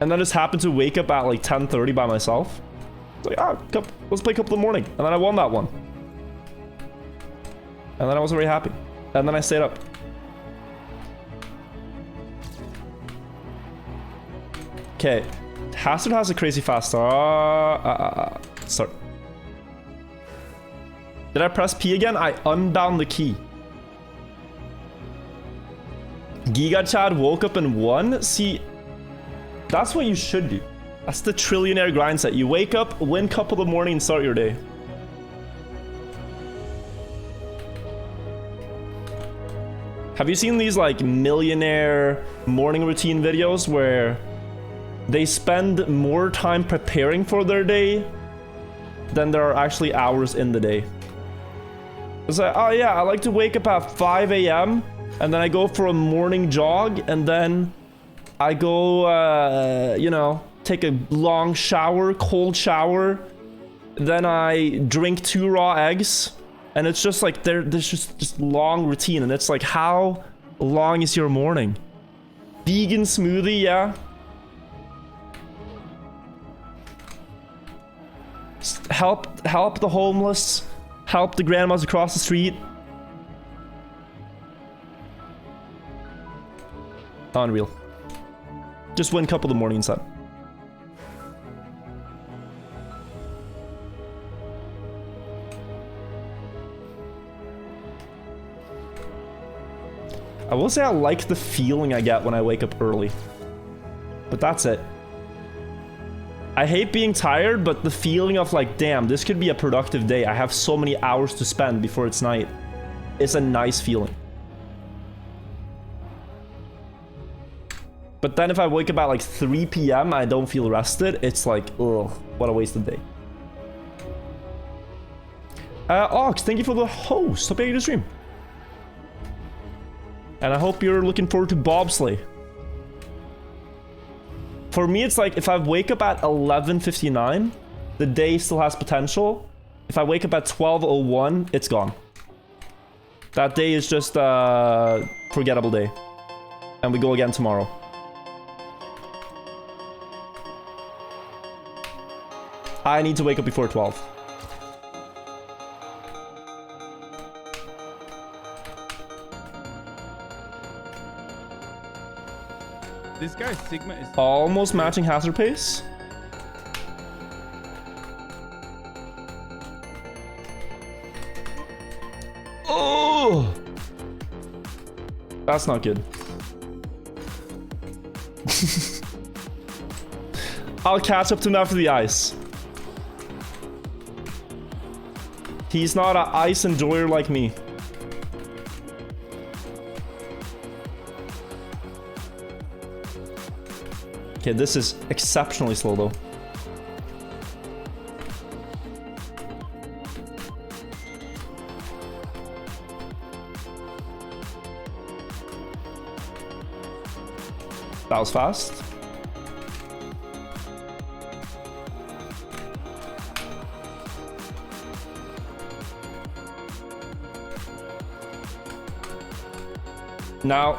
And then I just happened to wake up at like 10:30 by myself. It's like, let's play Cup of the Morning. And then I won that one. And then I was very happy. And then I stayed up. Okay. Hazard has a crazy fast start. Start. Did I press P again? I unbound the key. Giga Chad woke up and won? See, that's what you should do. That's the trillionaire grind set. You wake up, win Cup of the Morning, and start your day. Have you seen these like millionaire morning routine videos where they spend more time preparing for their day than there are actually hours in the day? It's like, oh yeah, I like to wake up at 5 a.m. and then I go for a morning jog and then I go, you know, take a long shower, cold shower. Then I drink 2 raw eggs. And it's just like, there's just long routine. And it's like, how long is your morning? Vegan smoothie, yeah. Help the homeless. Help the grandmas across the street. Unreal. Just win Cup of the Morning instead. I will say I like the feeling I get when I wake up early. But that's it. I hate being tired, but the feeling of like, damn, this could be a productive day. I have so many hours to spend before it's night. It's a nice feeling. But then if I wake up at like 3 p.m. I don't feel rested, it's like, ugh, what a wasted day. Ox, thank you for the host. Hope you had a good stream. And I hope you're looking forward to bobsleigh. For me, it's like if I wake up at 11:59, the day still has potential. If I wake up at 12:01, it's gone. That day is just a forgettable day. And we go again tomorrow. I need to wake up before 12. This guy's Sigma is Almost matching hazard pace. Oh! That's not good. I'll catch up to him after the ice. He's not an ice enjoyer like me. Okay, this is exceptionally slow though. That was fast. Now,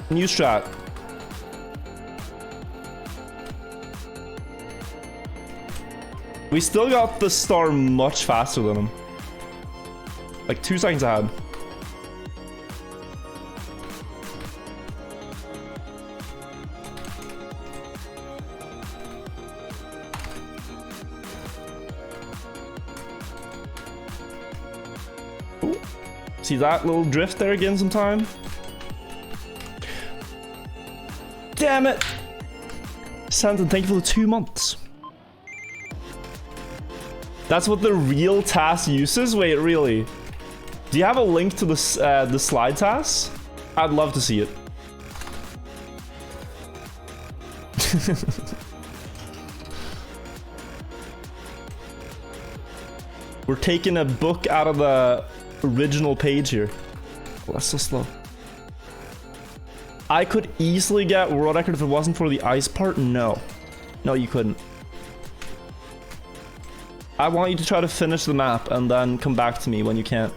new strat. We still got the star much faster than him. Like 2 seconds ahead. Ooh. See that little drift there again sometime? Damn it! Santon, thank you for the 2 months. That's what the real task uses? Wait, really? Do you have a link to the slide task? I'd love to see it. We're taking a book out of the original page here. Oh, that's so slow. I could easily get world record if it wasn't for the ice part. No. No, you couldn't. I want you to try to finish the map and then come back to me when you can't.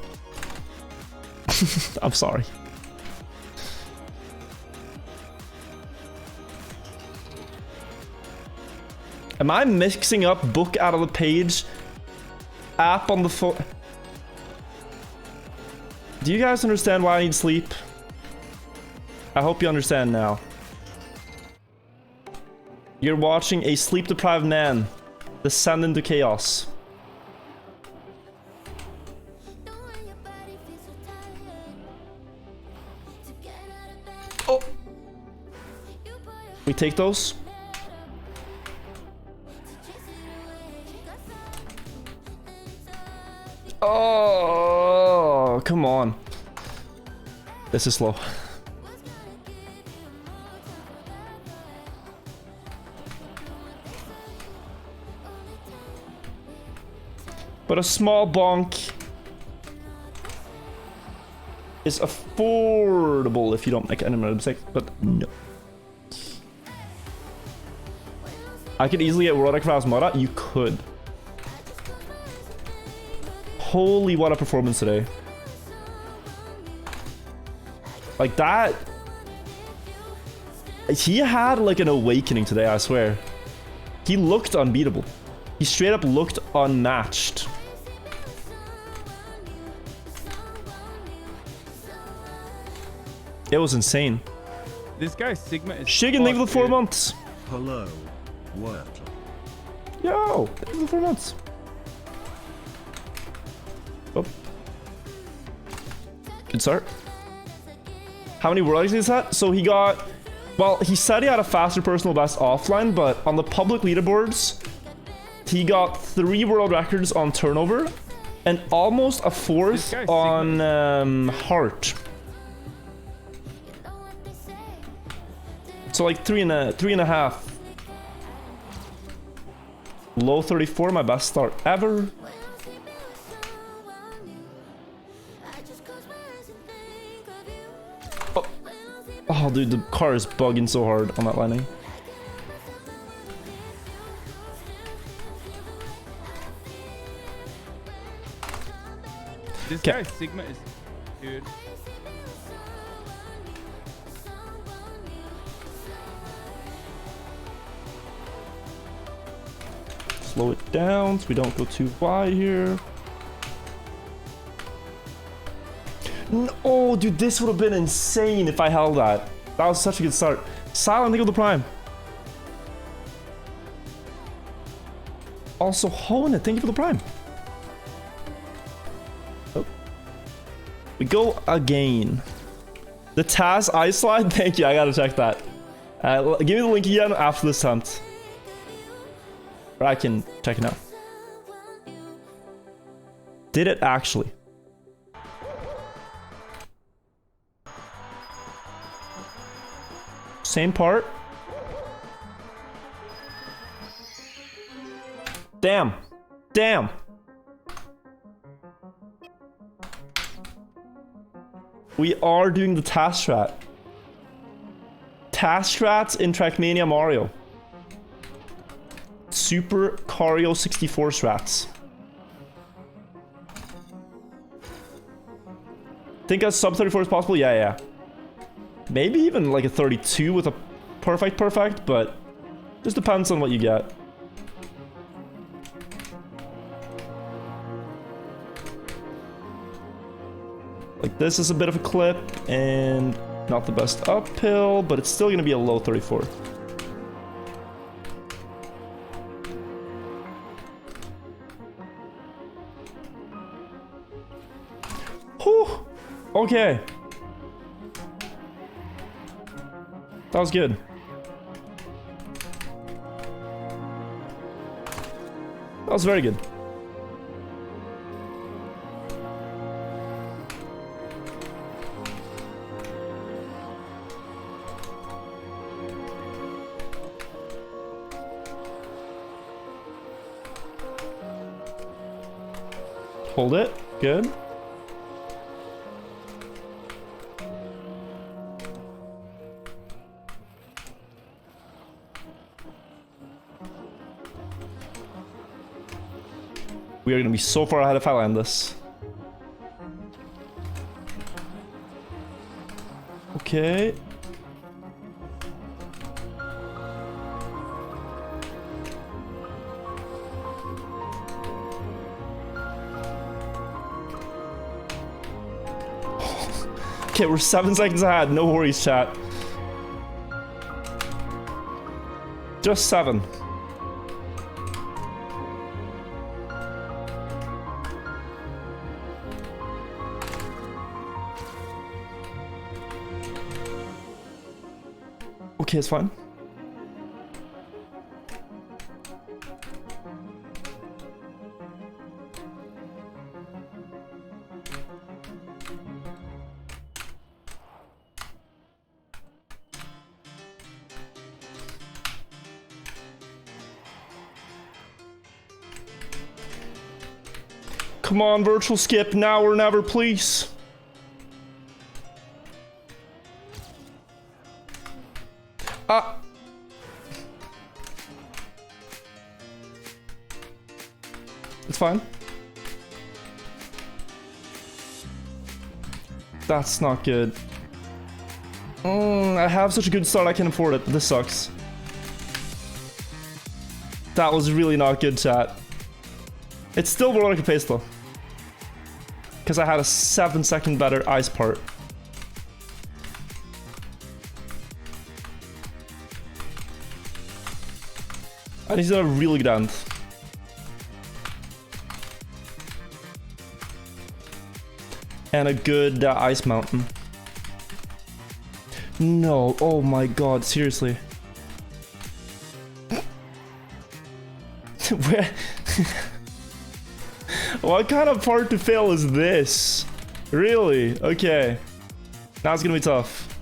I'm sorry. Am I mixing up book out of the page, app on the phone? Do you guys understand why I need sleep? I hope you understand now. You're watching a sleep-deprived man descend into chaos. Oh! We take those? Oh, come on. This is slow. But a small bonk is affordable if you don't make any mistakes, but no. I could easily get world record as Mara. You could. Holy, what a performance today. Like that. He had like an awakening today, I swear. He looked unbeatable. He straight up looked unmatched. It was insane. This guy's Sigma is Shigan, thank you for the 4 months. Hello, Wirtual. Yo, thank you for the 4 months. Oh. Good start. How many world records is that? So he got, well, he said he had a faster personal best offline, but on the public leaderboards, he got 3 world records on turnover and almost a 4th on heart. So like 3.5. Low 34, my best start ever. Oh. Oh, dude, the car is bugging so hard on that landing. This guy's Sigma is, dude. slow it down so we don't go too wide here. No, oh, dude, this would have been insane if I held that. That was such a good start. Silent, think of the prime. Also, Hone it, thank you for the prime. Oh. We go again. The Taz ice slide, thank you, I gotta check that. Give me the link again after this hunt. Or I can check it now. Did it actually? Same part. Damn. Damn. We are doing the task strat. Task strats in Trackmania Mario. Super Cario 64 strats. Think a sub 34 is possible? Yeah, yeah. Maybe even like a 32 with a perfect, but just depends on what you get. Like this is a bit of a clip and not the best uphill, but it's still gonna be a low 34. Whew. Okay. That was good. That was very good. Hold it. Good. We are going to be so far ahead if I land this. Okay. Okay, we're 7 seconds ahead. No worries, chat. Just 7. Okay, it's fine. Come on, virtual skip, now or never, please. It's fine. That's not good. I have such a good start, I can afford it. This sucks. That was really not good, chat. It's still more like a pace though. Because I had a 7-second better ice part. And he's done a really good end. And a good ice mountain. No, oh my god, seriously. Where? What kind of part to fail is this? Really? Okay. Now it's gonna be tough.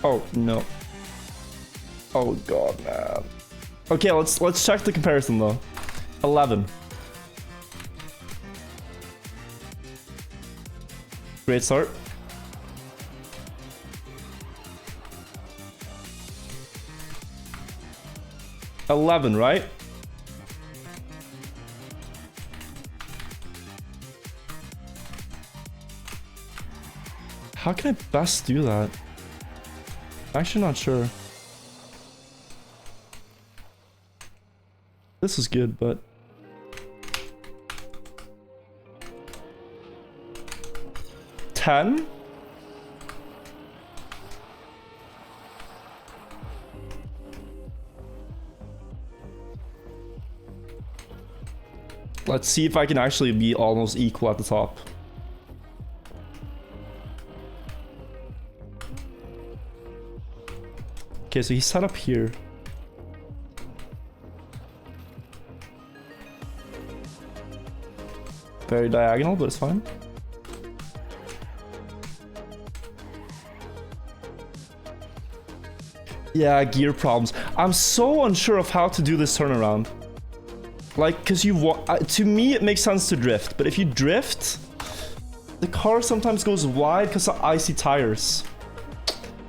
Oh no. Oh god, man. Okay, let's check the comparison though. 11. Great start. $11, right? How can I best do that? I'm actually not sure. This is good, but... $10? Let's see if I can actually be almost equal at the top. Okay, so he's set up here. Very diagonal, but it's fine. Yeah, gear problems. I'm so unsure of how to do this turnaround. Like, because to me, it makes sense to drift. But if you drift, the car sometimes goes wide because of icy tires.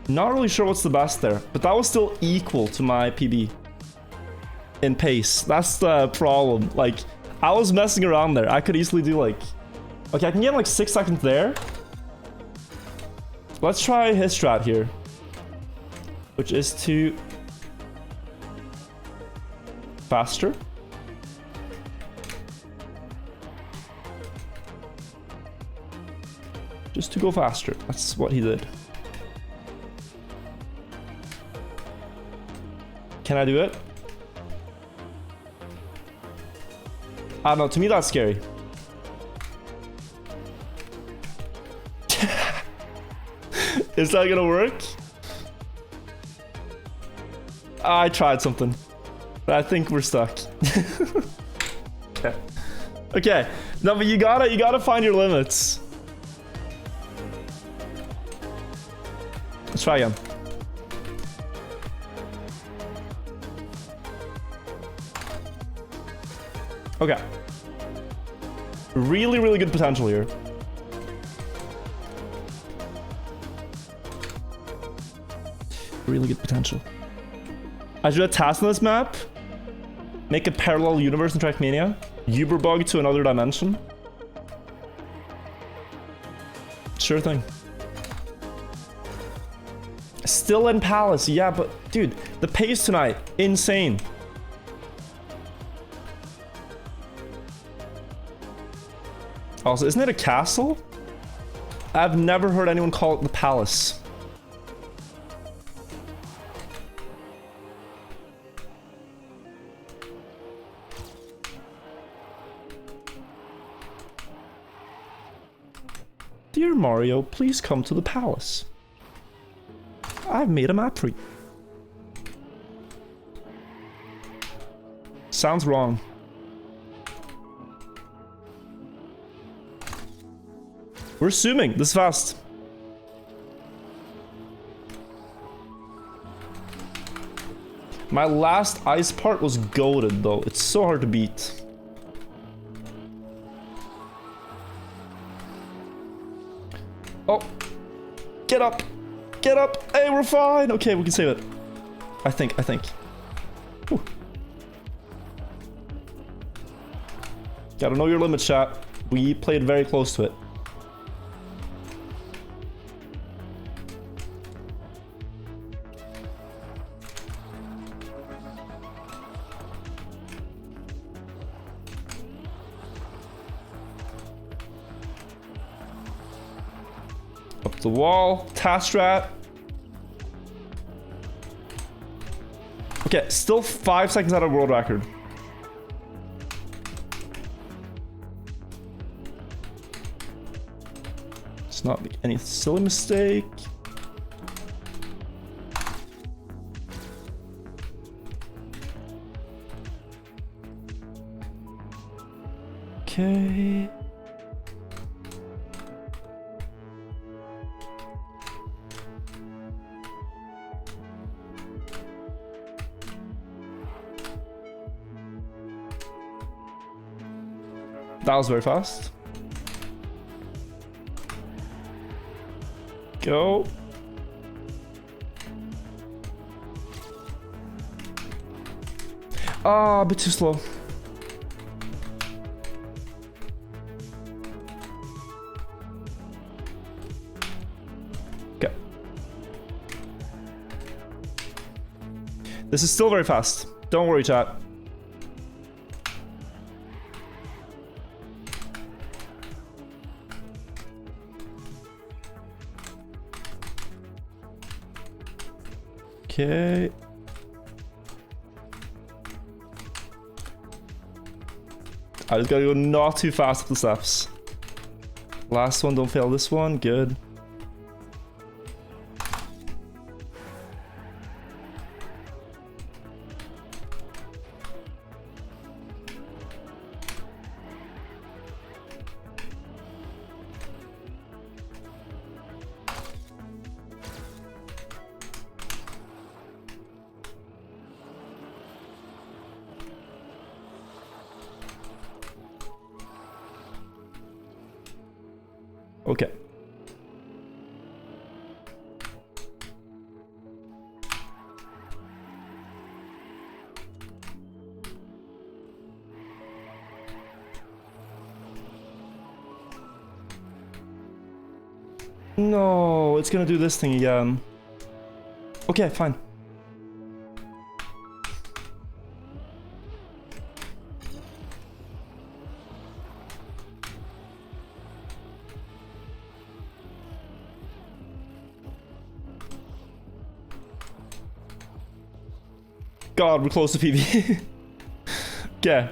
Not really sure what's the best there. But that was still equal to my PB. In pace. That's the problem. Like, I was messing around there. I could easily do like... Okay, I can get like 6 seconds there. Let's try his strat here. Which is to... faster. Just to go faster. That's what he did. Can I do it? I don't know. To me, that's scary. Is that gonna work? I tried something, but I think we're stuck. Okay. Okay. No, but you gotta find your limits. Let's try again. Okay. Really, really good potential here. Really good potential. I should have tasked on this map. Make a parallel universe in Trackmania. Uberbug to another dimension. Sure thing. Still in Palace, yeah, but dude, the pace tonight, insane. Also, isn't it a castle? I've never heard anyone call it the Palace. Dear Mario, please come to the palace. I've made a map for you. Sounds wrong. We're assuming. This is fast. My last ice part was goated though. It's so hard to beat. Oh. Get up. Get up. Hey, we're fine. Okay, we can save it. I think. Whew. Gotta know your limits, chat. We played very close to it. Up the wall. Task strat. Okay, still 5 seconds out of world record. Let's not make any silly mistake. Okay. That was very fast. Go. Ah, a bit too slow. Okay. This is still very fast. Don't worry, chat. Okay. I just gotta go not too fast with the steps. Last one, don't fail this one. Good. Okay. No, it's gonna do this thing again. Okay, fine. God, we're close to PB. Okay.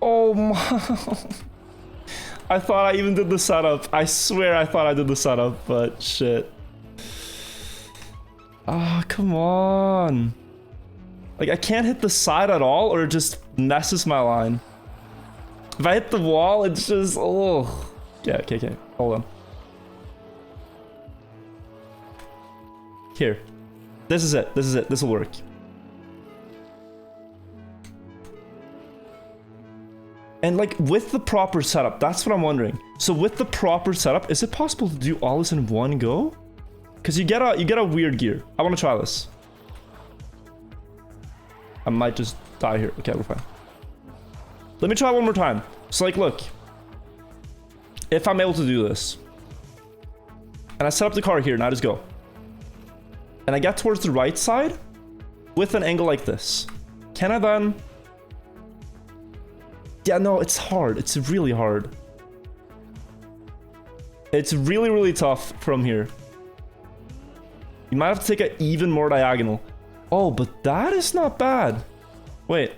Oh my. I thought I even did the setup. I swear I thought I did the setup, but shit. Ah, come on. Like, I can't hit the side at all, or it just messes my line. If I hit the wall, it's just, oh. Yeah, okay. Hold on. Here. This is it. This will work. And like, with the proper setup, that's what I'm wondering. So with the proper setup, is it possible to do all this in one go? Because you get a weird gear. I want to try this. I might just die here. Okay, we're fine. Let me try one more time. So like, look. If I'm able to do this. And I set up the car here, and I just go. And I get towards the right side. With an angle like this. Can I then... Yeah, no, it's hard. It's really hard. It's really, really tough from here. You might have to take an even more diagonal. Oh, but that is not bad. Wait.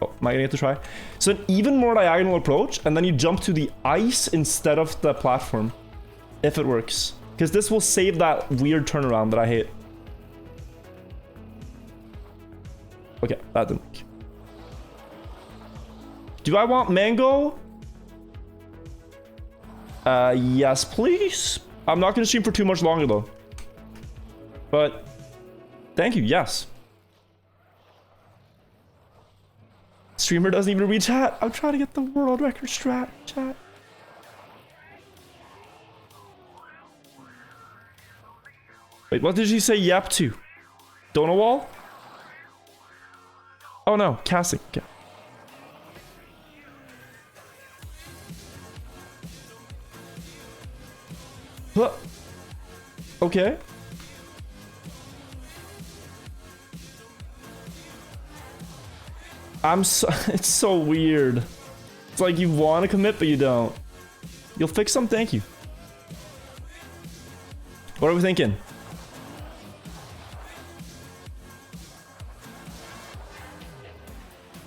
Oh, am I gonna get to try? So an even more diagonal approach, and then you jump to the ice instead of the platform. If it works. Because this will save that weird turnaround that I hate. Okay, that didn't work. Do I want mango? Yes, please. I'm not gonna stream for too much longer though. But thank you, yes. Streamer doesn't even read chat. I'm trying to get the world record strat, chat. Wait, what did you say yep to? Donut wall? Oh no, casting. Okay. Huh. Okay. It's so weird. It's like you want to commit, but you don't. You'll fix some, thank you. What are we thinking?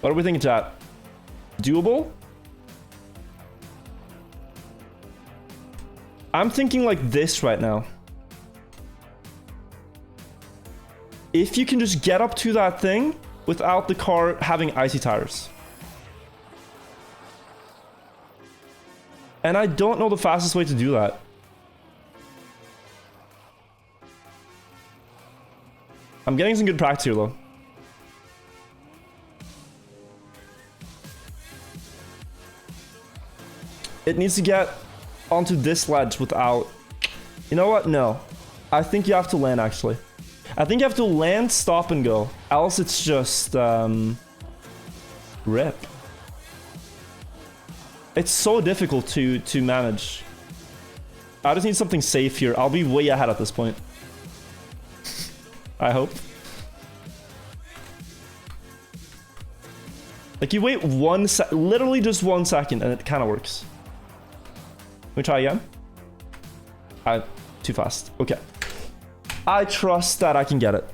What are we thinking, chat? Doable? I'm thinking like this right now. If you can just get up to that thing without the car having icy tires. And I don't know the fastest way to do that. I'm getting some good practice here though. It needs to get onto this ledge without... You know what? No. I think you have to land actually. I think you have to land, stop, and go. Else it's just... rip. It's so difficult to manage. I just need something safe here. I'll be way ahead at this point. I hope. Like you wait literally just 1 second and it kind of works. Let me try again. Too fast. Okay. I trust that I can get it.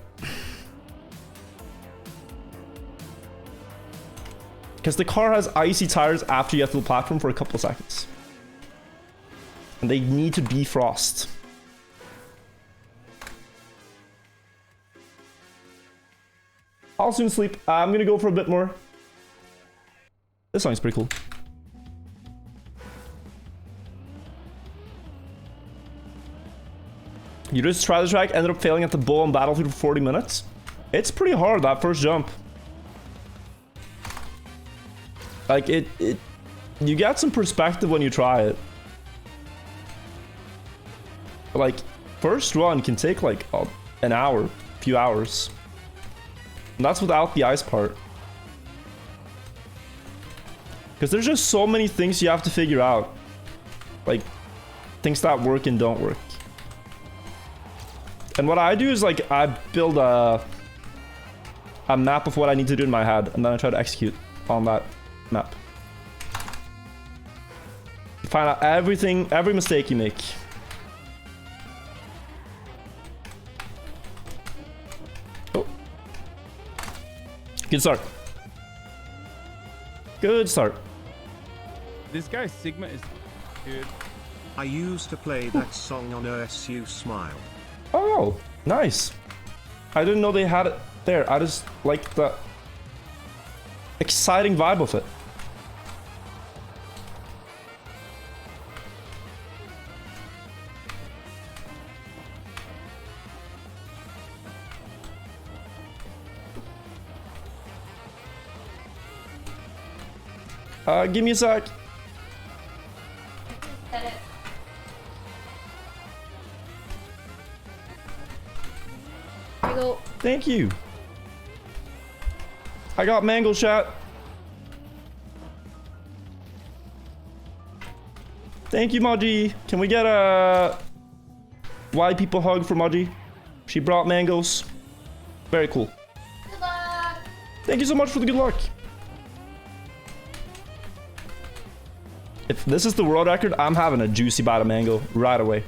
Because the car has icy tires after you get to the platform for a couple of seconds. And they need to defrost. I'll soon sleep. I'm gonna go for a bit more. This song's pretty cool. You just try the track, ended up failing at the bowl on Battlefield for 40 minutes. It's pretty hard, that first jump. Like, you get some perspective when you try it. Like, first run can take like an hour, a few hours. And that's without the ice part. Because there's just so many things you have to figure out. Like, things that work and don't work. And what I do is like, I build a map of what I need to do in my head, and then I try to execute on that map. You find out every mistake you make. Oh. Good start. Good start. This guy Sigma is good. I used to play that song on OSU Smile. Oh, nice. I didn't know they had it there. I just like the exciting vibe of it. Give me a sec. Here you go. Thank you. I got mango shot. Thank you, Maji. Can we get a white people hug for Maji? She brought mangoes. Very cool. Good luck. Thank you so much for the good luck. If this is the world record, I'm having a juicy bite of mango right away.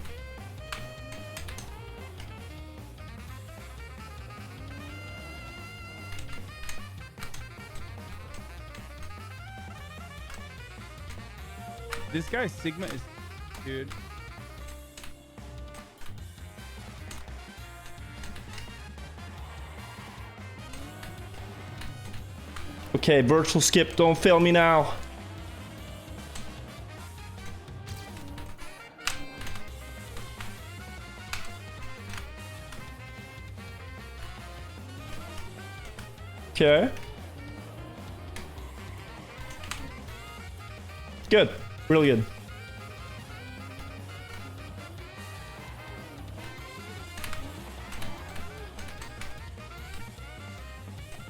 This guy Sigma is good. Okay, virtual skip, don't fail me now. Okay. Good. Really good.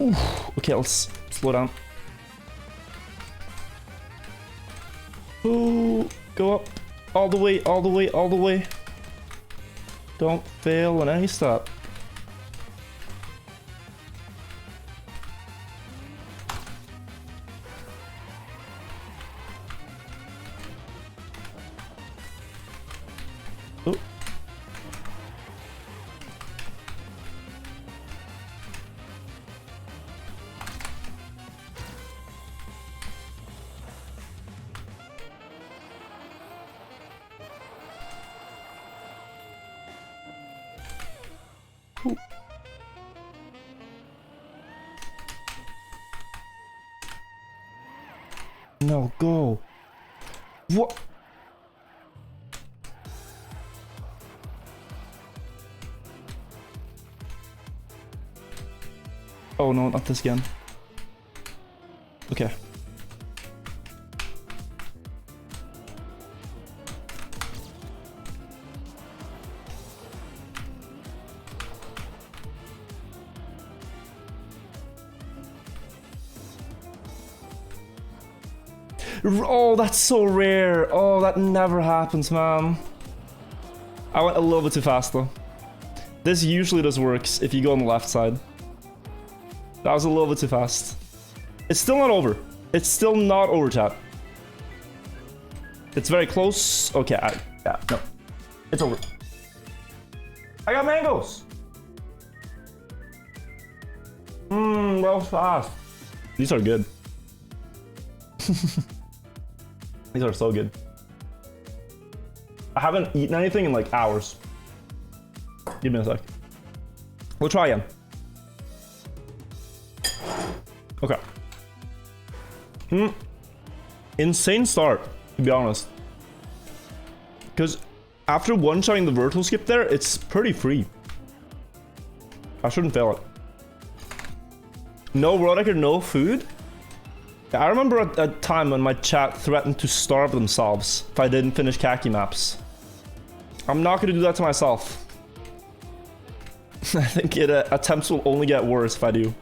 Oof. Okay, let's slow down. Ooh, go up. All the way, all the way, all the way. Don't fail on any stop. Oh. Ooh. No, go. What? Oh no, not this again. Okay. Oh, that's so rare. Oh, that never happens, man. I went a little bit too fast though. This usually just works if you go on the left side. That was a little bit too fast. It's still not over. It's still not over, chat. It's very close. Okay, yeah, no. It's over. I got mangoes. Well fast. These are good. These are so good. I haven't eaten anything in like hours. Give me a sec. We'll try again. Okay. Insane start, to be honest. Because after one-shotting the virtual skip there, it's pretty free. I shouldn't fail it. No Roddick or no food? I remember a time when my chat threatened to starve themselves if I didn't finish khaki maps. I'm not gonna do that to myself. I think attempts will only get worse if I do.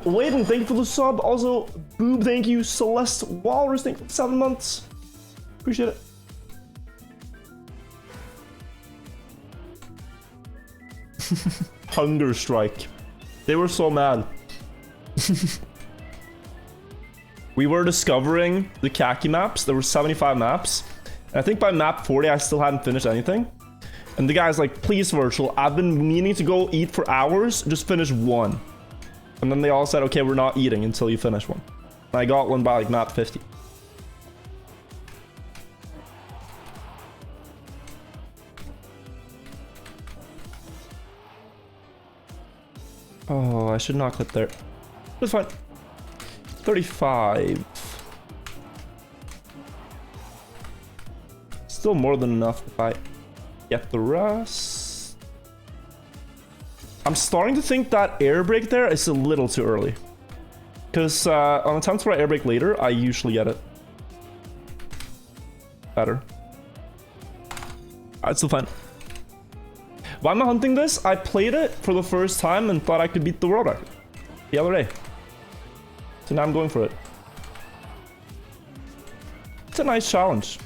Wayden, thank you for the sub. Also, Boob, thank you. Celeste Walrus, thank you for 7 months. Appreciate it. Hunger strike. They were so mad. We were discovering the khaki maps. There were 75 maps. And I think by map 40, I still hadn't finished anything. And the guy's like, please, Virtual, I've been meaning to go eat for hours. Just finish one. And then they all said, okay, we're not eating until you finish one. And I got one by like map 50. Oh, I should not clip there. It's fine. 35. Still more than enough if I get the rest. I'm starting to think that air brake there is a little too early. Because on attempts where I air brake later, I usually get it better. It's still fine. Why am I hunting this? I played it for the first time and thought I could beat the world record the other day. So now I'm going for it. It's a nice challenge.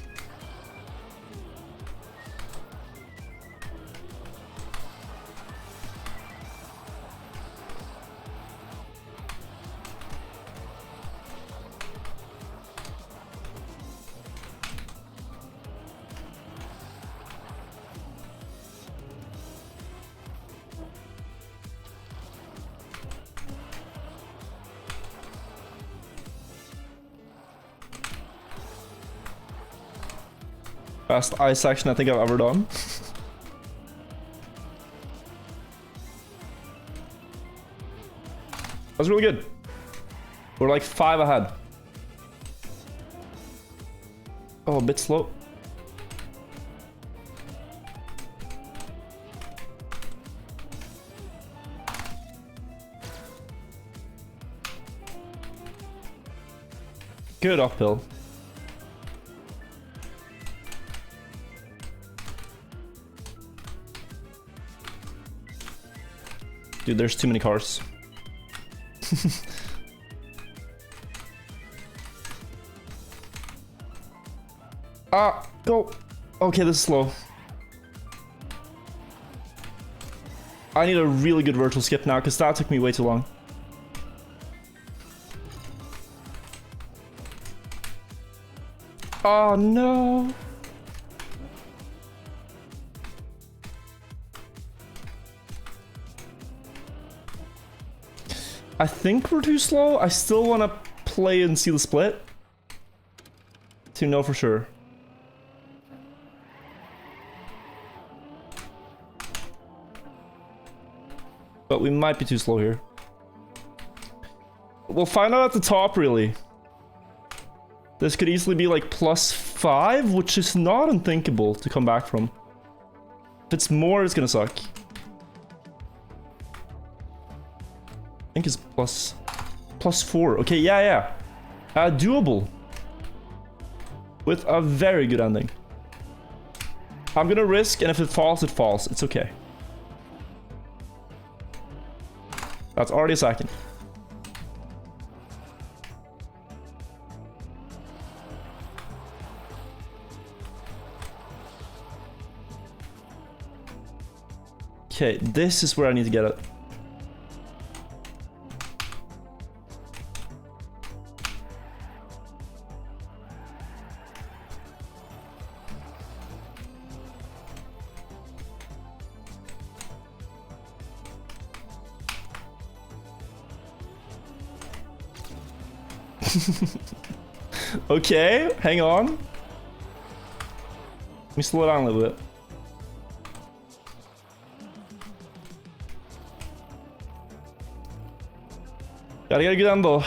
Best ice section I think I've ever done. That's really good. We're like 5 ahead. Oh, a bit slow. Good uphill. Dude, there's too many cars. Go. Okay, this is slow. I need a really good virtual skip now, because that took me way too long. Oh, no. I think we're too slow. I still want to play and see the split to know for sure. But we might be too slow here. We'll find out at the top, really. This could easily be like +5, which is not unthinkable to come back from. If it's more, it's gonna suck. I think it's +4. Okay, yeah. Doable. With a very good ending. I'm gonna risk, and if it falls, it falls. It's okay. That's already a second. Okay, this is where I need to get it. Okay, hang on. Let me slow down a little bit. Gotta get a good angle.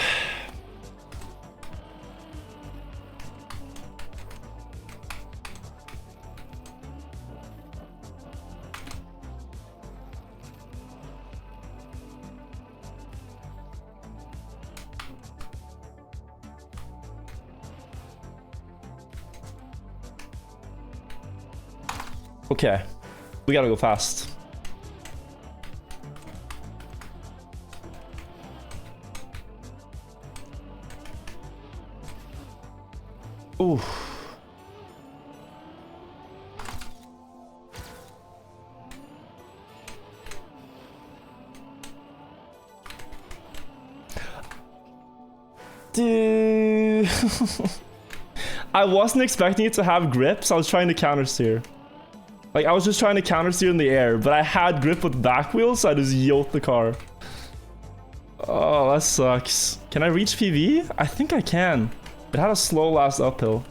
Okay, we gotta go fast. Ooh. Dude. I wasn't expecting it to have grips. I was trying to countersteer. Like, I was just trying to countersteer in the air, but I had grip with back wheels, so I just yoked the car. Oh, that sucks. Can I reach PV? I think I can. It had a slow last uphill.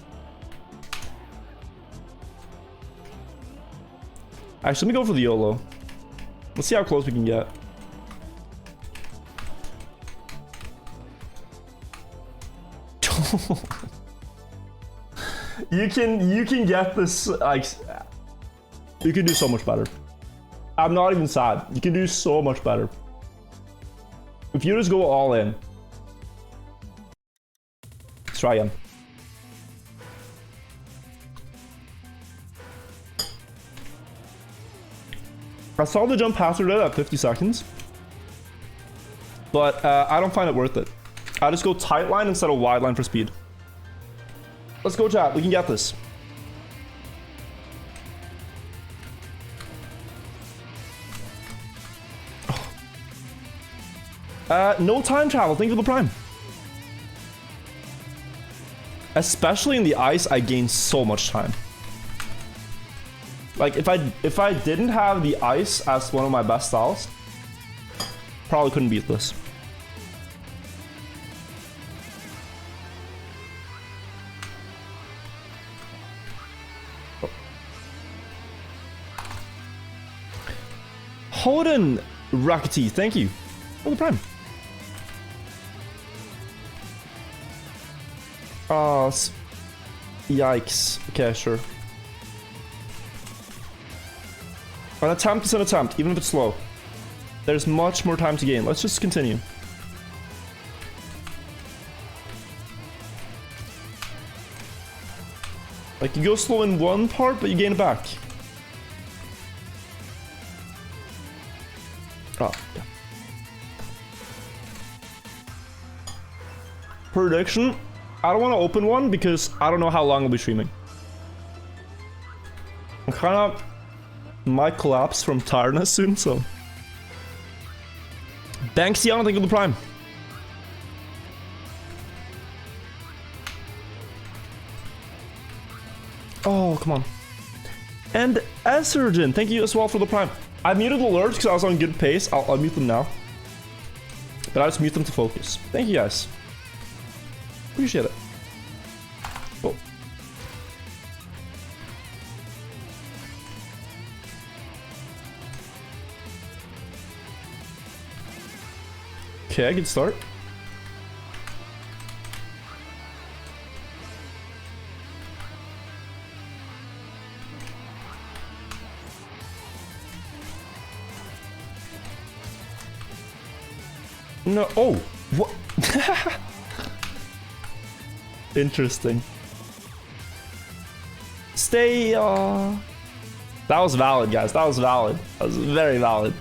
Actually, let me go for the YOLO. Let's see how close we can get. You can get this, like, you can do so much better. I'm not even sad. You can do so much better. If you just go all in. Let's try again. I saw the jump hazard at 50 seconds. But I don't find it worth it. I just go tight line instead of wide line for speed. Let's go, chat. We can get this. No time travel. Thank you for the prime. Especially in the ice, I gain so much time. Like, if I didn't have the ice as one of my best styles, probably couldn't beat this. Holden Rockety, thank you for the prime. Oh, yikes. Okay, sure. An attempt is an attempt, even if it's slow. There's much more time to gain. Let's just continue. Like, you go slow in one part, but you gain it back. Oh, yeah. Prediction. I don't want to open one because I don't know how long I'll be streaming. I'm kind of might collapse from tiredness soon, so. Banksy, I don't think of the prime. Oh, come on. And Essergen, thank you as well for the prime. I muted alerts because I was on good pace. I'll mute them now. But I just mute them to focus. Thank you guys. Appreciate it. Oh. Okay, good start. No, oh, what? Interesting. Stay, that was valid, guys. That was valid. That was very valid.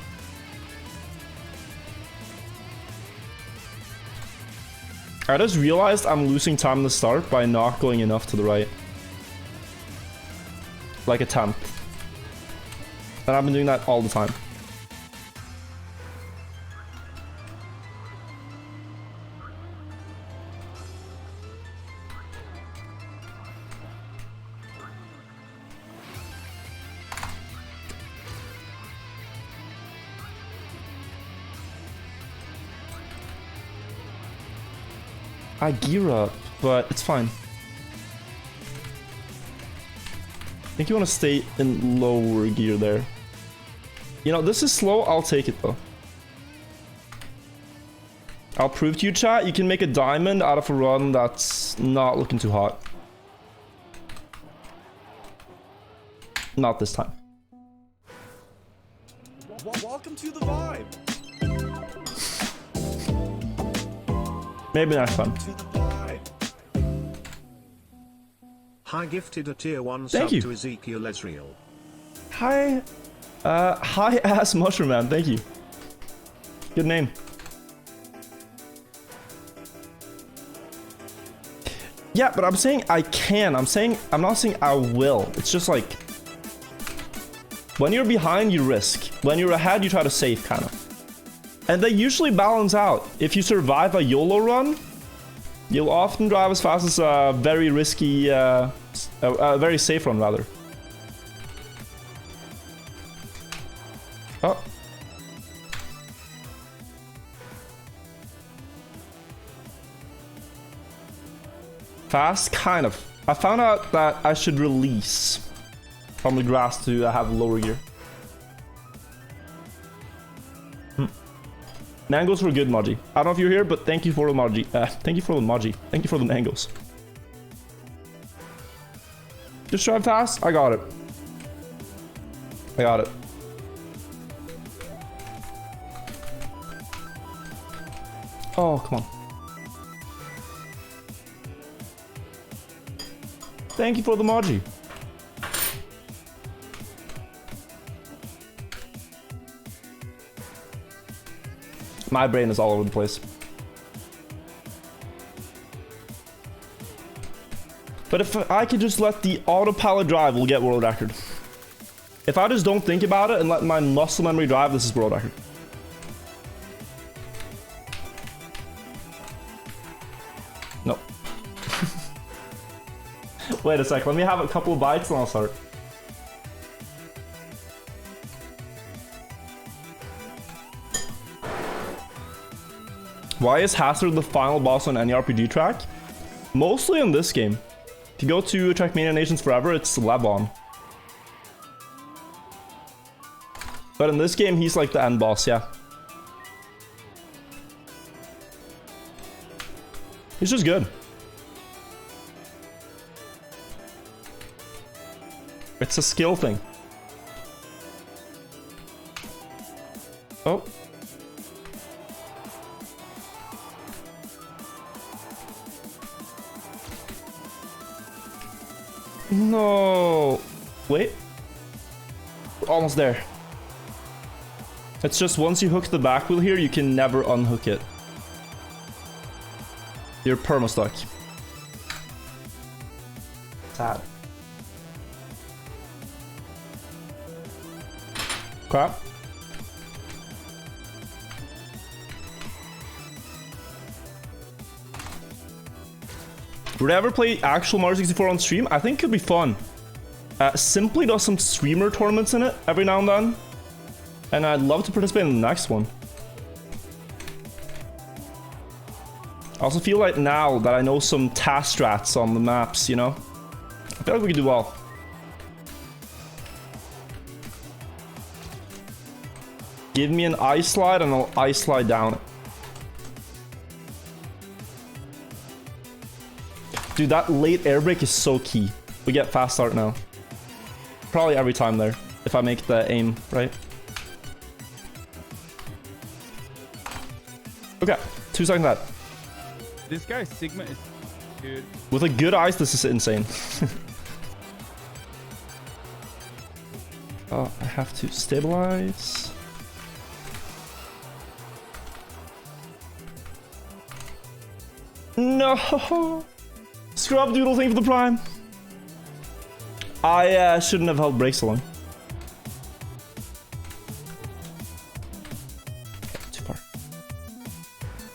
I just realized I'm losing time in the start by not going enough to the right. Like a tenth. And I've been doing that all the time. I gear up, but it's fine. I think you want to stay in lower gear there. You know, this is slow. I'll take it though. I'll prove to you, chat, you can make a diamond out of a run that's not looking too hot. Not this time. Welcome to the vibe. Maybe next time. To the vibe. Hi gifted a tier 1 Thank sub you. to Ezekiel Ezreal. Hi, hi ass mushroom man. Thank you. Good name. Yeah, but I'm saying I can. I'm not saying I will. It's just like when you're behind, you risk. When you're ahead, you try to save, kind of. And they usually balance out. If you survive a YOLO run, you'll often drive as fast as a very risky, a very safe run, rather. Oh. Fast? Kind of. I found out that I should release from the grass to have lower gear. Mangoes were good, Maji. I don't know if you're here, but thank you for the Maji. Thank you for the Maji. Thank you for the mangoes. Just drive fast. I got it. I got it. Oh, come on. Thank you for the Maji. My brain is all over the place. But if I could just let the autopilot drive, we'll get world record. If I just don't think about it and let my muscle memory drive, this is world record. Nope. Wait a sec, let me have a couple of bites and I'll start. Why is Hazard the final boss on any RPG track? Mostly in this game. If you go to Trackmania Nations Forever, it's Lebon. But in this game, he's like the end boss, yeah. He's just good. It's a skill thing. Oh. No. Wait. We're almost there. It's just once you hook the back wheel here, you can never unhook it. You're perma-stuck. Sad. Crap. Would I ever play actual Mario 64 on stream? I think it could be fun. Simply does some streamer tournaments in it every now and then. And I'd love to participate in the next one. I also feel like now that I know some task strats on the maps, you know? I feel like we could do well. Give me an ice slide and I'll ice slide down it. Dude, that late air brake is so key. We get fast start now. Probably every time there, if I make the aim right. Okay, 2 seconds left. This guy Sigma is good. With a good ice, this is insane. Oh, I have to stabilize. No! Scrub doodle thing for the prime. I shouldn't have held brakes so long. Too far.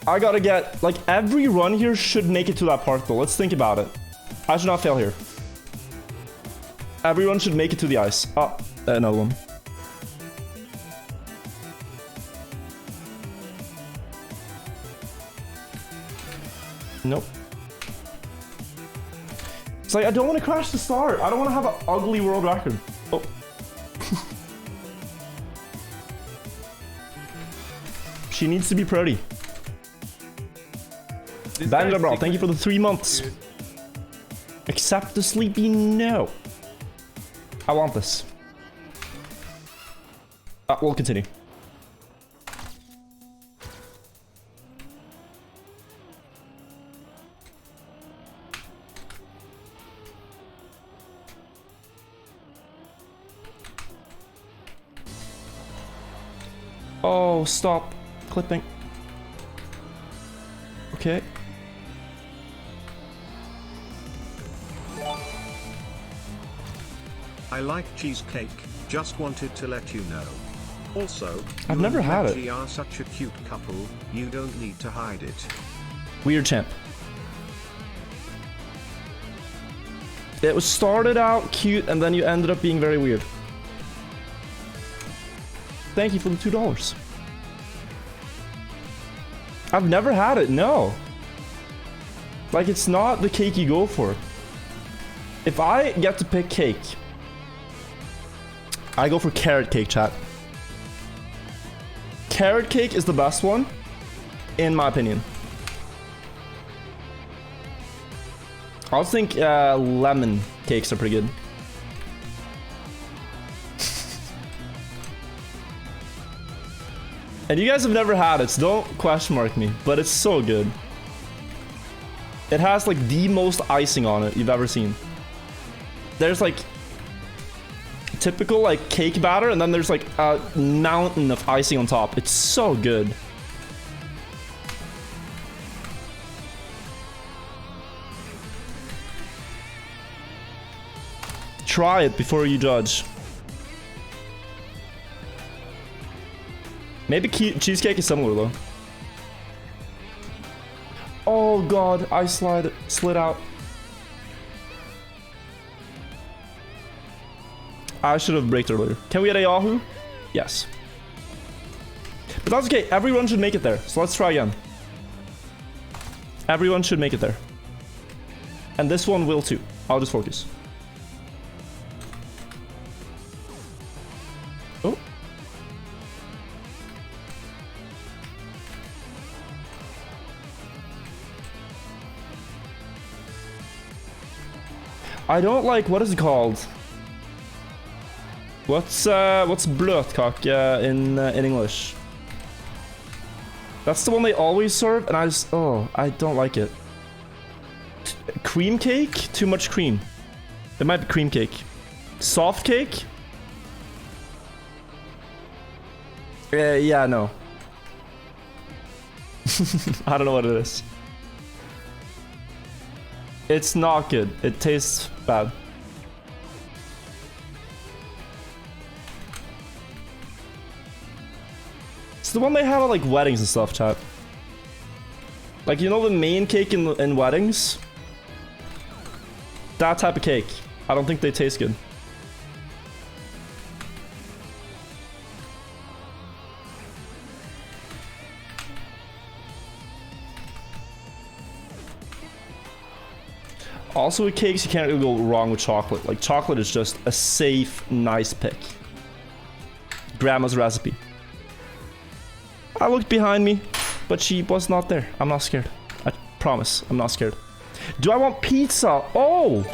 I gotta get, like, every run here should make it to that part though. Let's think about it. I should not fail here. Everyone should make it to the ice. Oh, another one. Nope. It's like, I don't want to crash the start. I don't want to have an ugly world record. Oh. She needs to be pretty. Banter bro, thank you for the 3 months. Accept the sleepy? No. I want this. We'll continue. Oh, stop clipping. Okay. I like cheesecake, just wanted to let you know. Also, I've never had it. You are such a cute couple, you don't need to hide it. Weird champ. It was started out cute and then you ended up being very weird. Thank you for the $2. I've never had it, no. Like, it's not the cake you go for. If I get to pick cake, I go for carrot cake, chat. Carrot cake is the best one, in my opinion. I also think lemon cakes are pretty good. And you guys have never had it, so don't question mark me, but it's so good. It has like the most icing on it you've ever seen. There's like typical like cake batter, and then there's like a mountain of icing on top. It's so good. Try it before you judge. Maybe cheesecake is similar though. Oh god, I slid out. I should have braked earlier. Can we get a Yahoo? Yes. But that's okay, everyone should make it there. So let's try again. Everyone should make it there. And this one will too. I'll just focus. Oh. I don't like, what is it called? What's blötkake in English? That's the one they always serve, and I don't like it. Cream cake? Too much cream. It might be cream cake. Soft cake? Yeah, no. I don't know what it is. It's not good. It tastes bad. It's the one they have at like weddings and stuff, chat. Like, you know the main cake in weddings? That type of cake. I don't think they taste good. Also with cakes, you can't really go wrong with chocolate. Like, chocolate is just a safe, nice pick. Grandma's recipe. I looked behind me, but she was not there. I'm not scared. I promise, I'm not scared. Do I want pizza? Oh!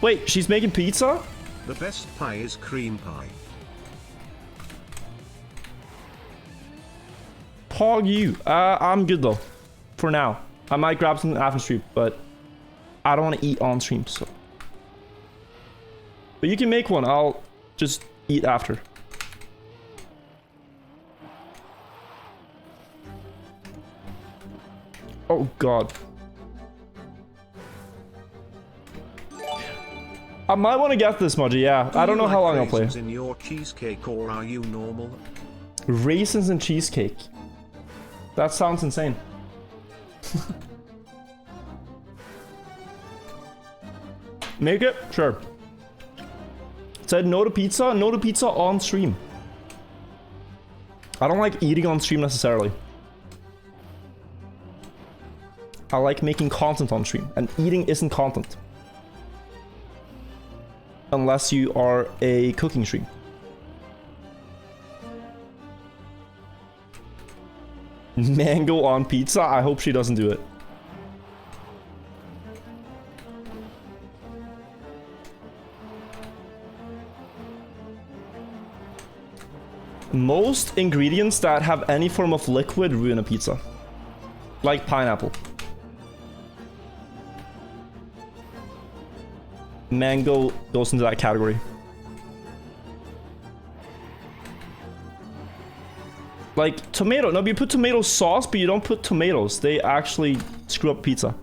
Wait, she's making pizza? The best pie is cream pie. Pog you. I'm good though. For now. I might grab something after stream, but I don't want to eat on stream, so. But you can make one. I'll just eat after. Oh god. I might want to get this, Mudgy, yeah. I don't know how long I'll play. In your cheesecake, or are you normal? Raisins and cheesecake. That sounds insane. Make it? Sure. Said no to pizza? No to pizza on stream. I don't like eating on stream necessarily. I like making content on stream, and eating isn't content. Unless you are a cooking stream. Mango on pizza? I hope she doesn't do it. Most ingredients that have any form of liquid ruin a pizza. Like pineapple. Mango goes into that category. Like tomato. No, but you put tomato sauce, but you don't put tomatoes. They actually screw up pizza.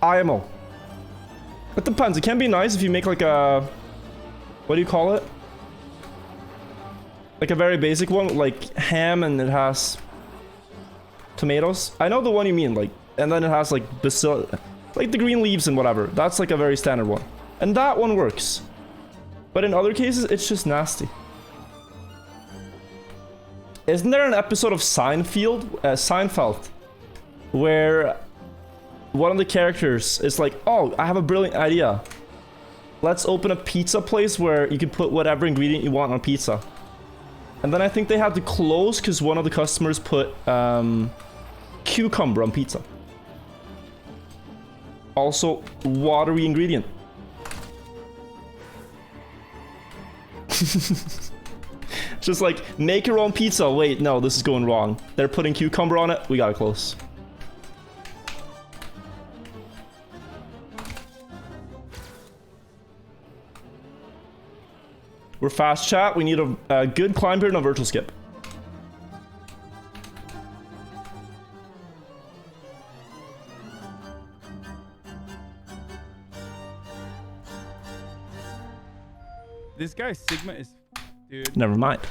IMO. It depends. It can be nice if you make like a... What do you call it? Like a very basic one, like ham and it has tomatoes. I know the one you mean, like, and then it has like basil, like the green leaves and whatever. That's like a very standard one. And that one works. But in other cases, it's just nasty. Isn't there an episode of Seinfeld, where one of the characters is like, oh, I have a brilliant idea. Let's open a pizza place where you can put whatever ingredient you want on pizza. And then I think they had to close because one of the customers put cucumber on pizza. Also, watery ingredient. Just like, make your own pizza. Wait, no, this is going wrong. They're putting cucumber on it. We gotta close. We're fast chat. We need a good climb here and a virtual skip. This guy Sigma is, dude. Never mind.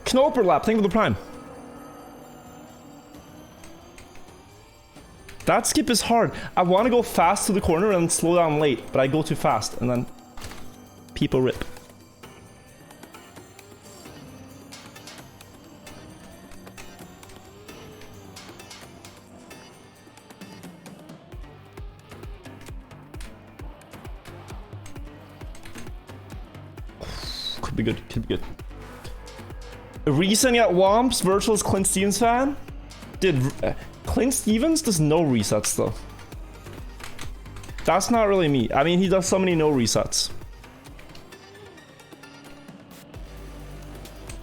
Knoperlap, thank you for the prime. That skip is hard. I want to go fast to the corner and slow down late, but I go too fast and then people rip. Could be good, could be good. Resetting at Womps, Virtual's Clint Stevens fan? Dude, Clint Stevens does no resets though. That's not really me. I mean, he does so many no resets.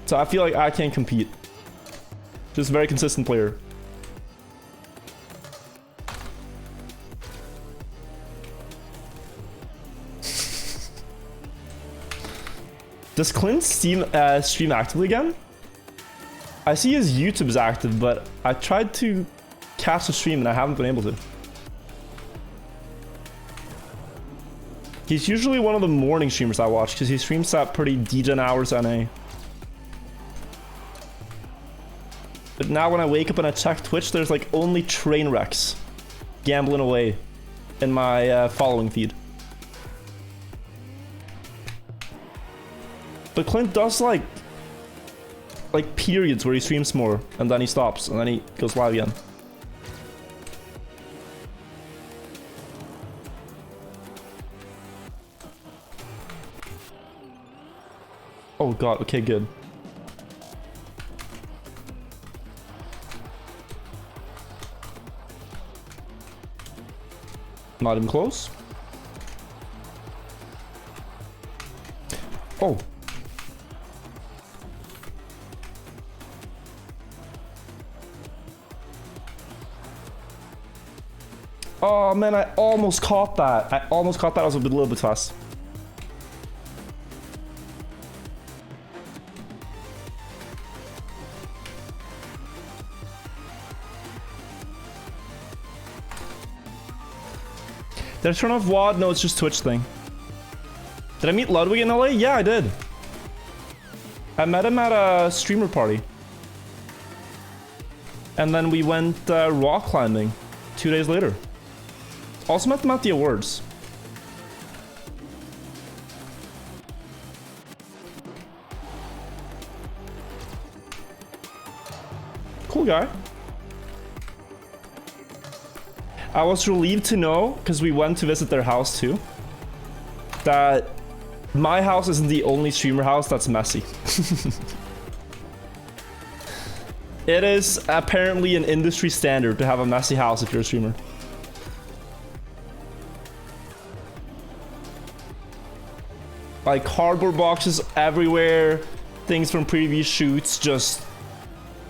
So I feel like I can't compete. Just a very consistent player. Does Clint stream actively again? I see his YouTube is active, but I tried to catch the stream and I haven't been able to. He's usually one of the morning streamers I watch because he streams at pretty degen hours NA. But now when I wake up and I check Twitch, there's like only train wrecks gambling away in my following feed. But Clint does like periods where he streams more and then he stops and then he goes live again. Oh god, okay, good. Not even close. Oh. Oh man, I almost caught that. I was a little bit fast. Did I turn off WOD? No, it's just Twitch thing. Did I meet Ludwig in LA? Yeah, I did. I met him at a streamer party. And then we went rock climbing 2 days later. Also met them at the awards. cool guy. I was relieved to know, because we went to visit their house too, that my house isn't the only streamer house that's messy. It is apparently an industry standard to have a messy house if you're a streamer. Like cardboard boxes everywhere, things from previous shoots, just...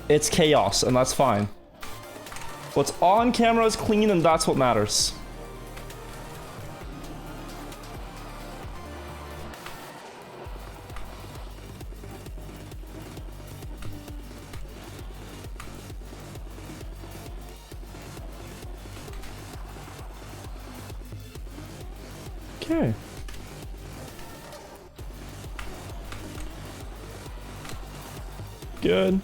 It's chaos, and that's fine. What's on camera is clean, and that's what matters. Okay. Good.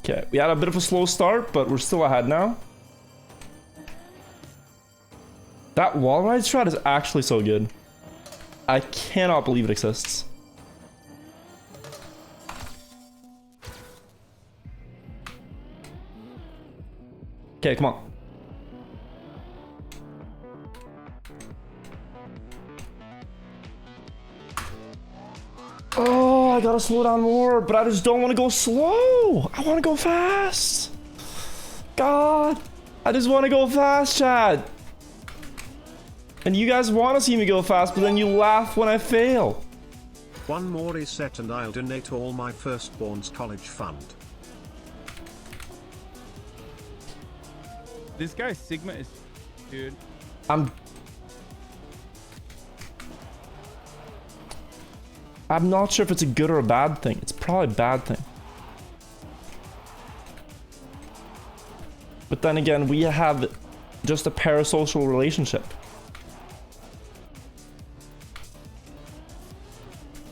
Okay, we had a bit of a slow start, but we're still ahead now. That wall ride strat is actually so good. I cannot believe it exists. Okay, come on. Oh, I gotta slow down more, but I just don't want to go slow. I want to go fast. God, I just want to go fast, Chad. And you guys want to see me go fast, but then you laugh when I fail. One more reset and I'll donate all my firstborn's college fund. This guy Sigma is, dude. I'm not sure if it's a good or a bad thing. It's probably a bad thing. But then again, we have just a parasocial relationship.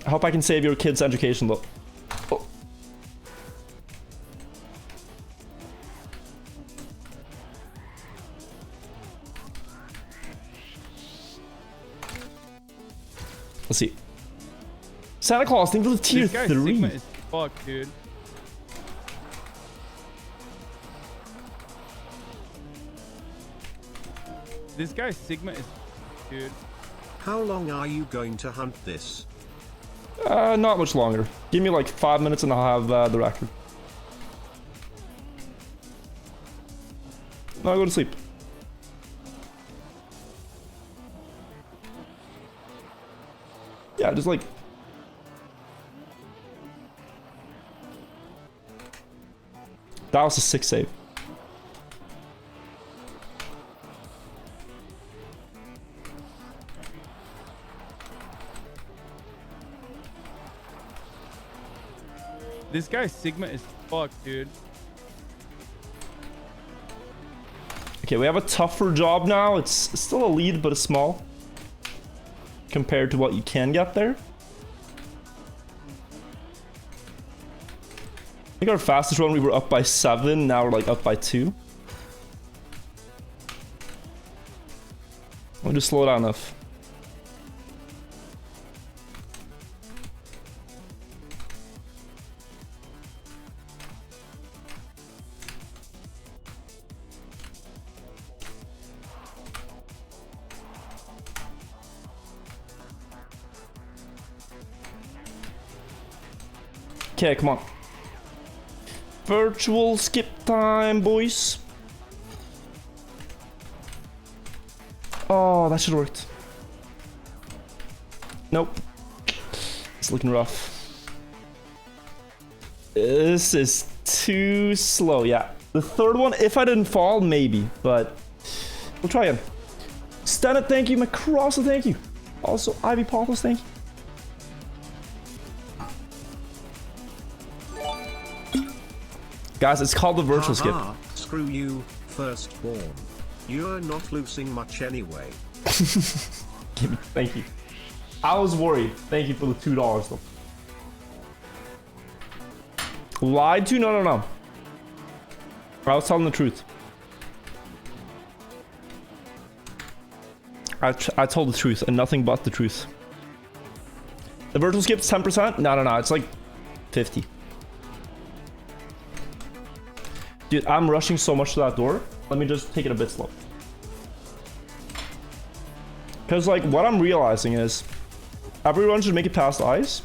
I hope I can save your kid's education though. Oh. Let's see. Santa Claus, think of the tier This guy 3. Sigma is fucked, dude. This guy Sigma is, dude. How long are you going to hunt this? Not much longer. Give me like 5 minutes and I'll have the record. No, I'll go to sleep. Yeah, just like... That was a 6 save. This guy Sigma is fucked, dude. Okay, we have a tougher job now. It's still a lead, but it's small. Compared to what you can get there. I think our fastest run we were up by 7, now we're like up by 2. Let me just slow down enough. Okay, come on. Virtual skip time, boys. Oh, that should have worked. Nope. It's looking rough. This is too slow, yeah. The third one, if I didn't fall, maybe, but we'll try again. Stanit, thank you. Macrossa, thank you. Also, Ivy Popples, thank you. Guys, it's called the virtual skip. Screw you, firstborn. You're not losing much anyway. Thank you. I was worried. Thank you for the $2 though. Lied to? No. I was telling the truth. I told the truth and nothing but the truth. The virtual skip's 10%? No. It's like 50. Dude, I'm rushing so much to that door. Let me just take it a bit slow. Because, like, what I'm realizing is everyone should make it past ice.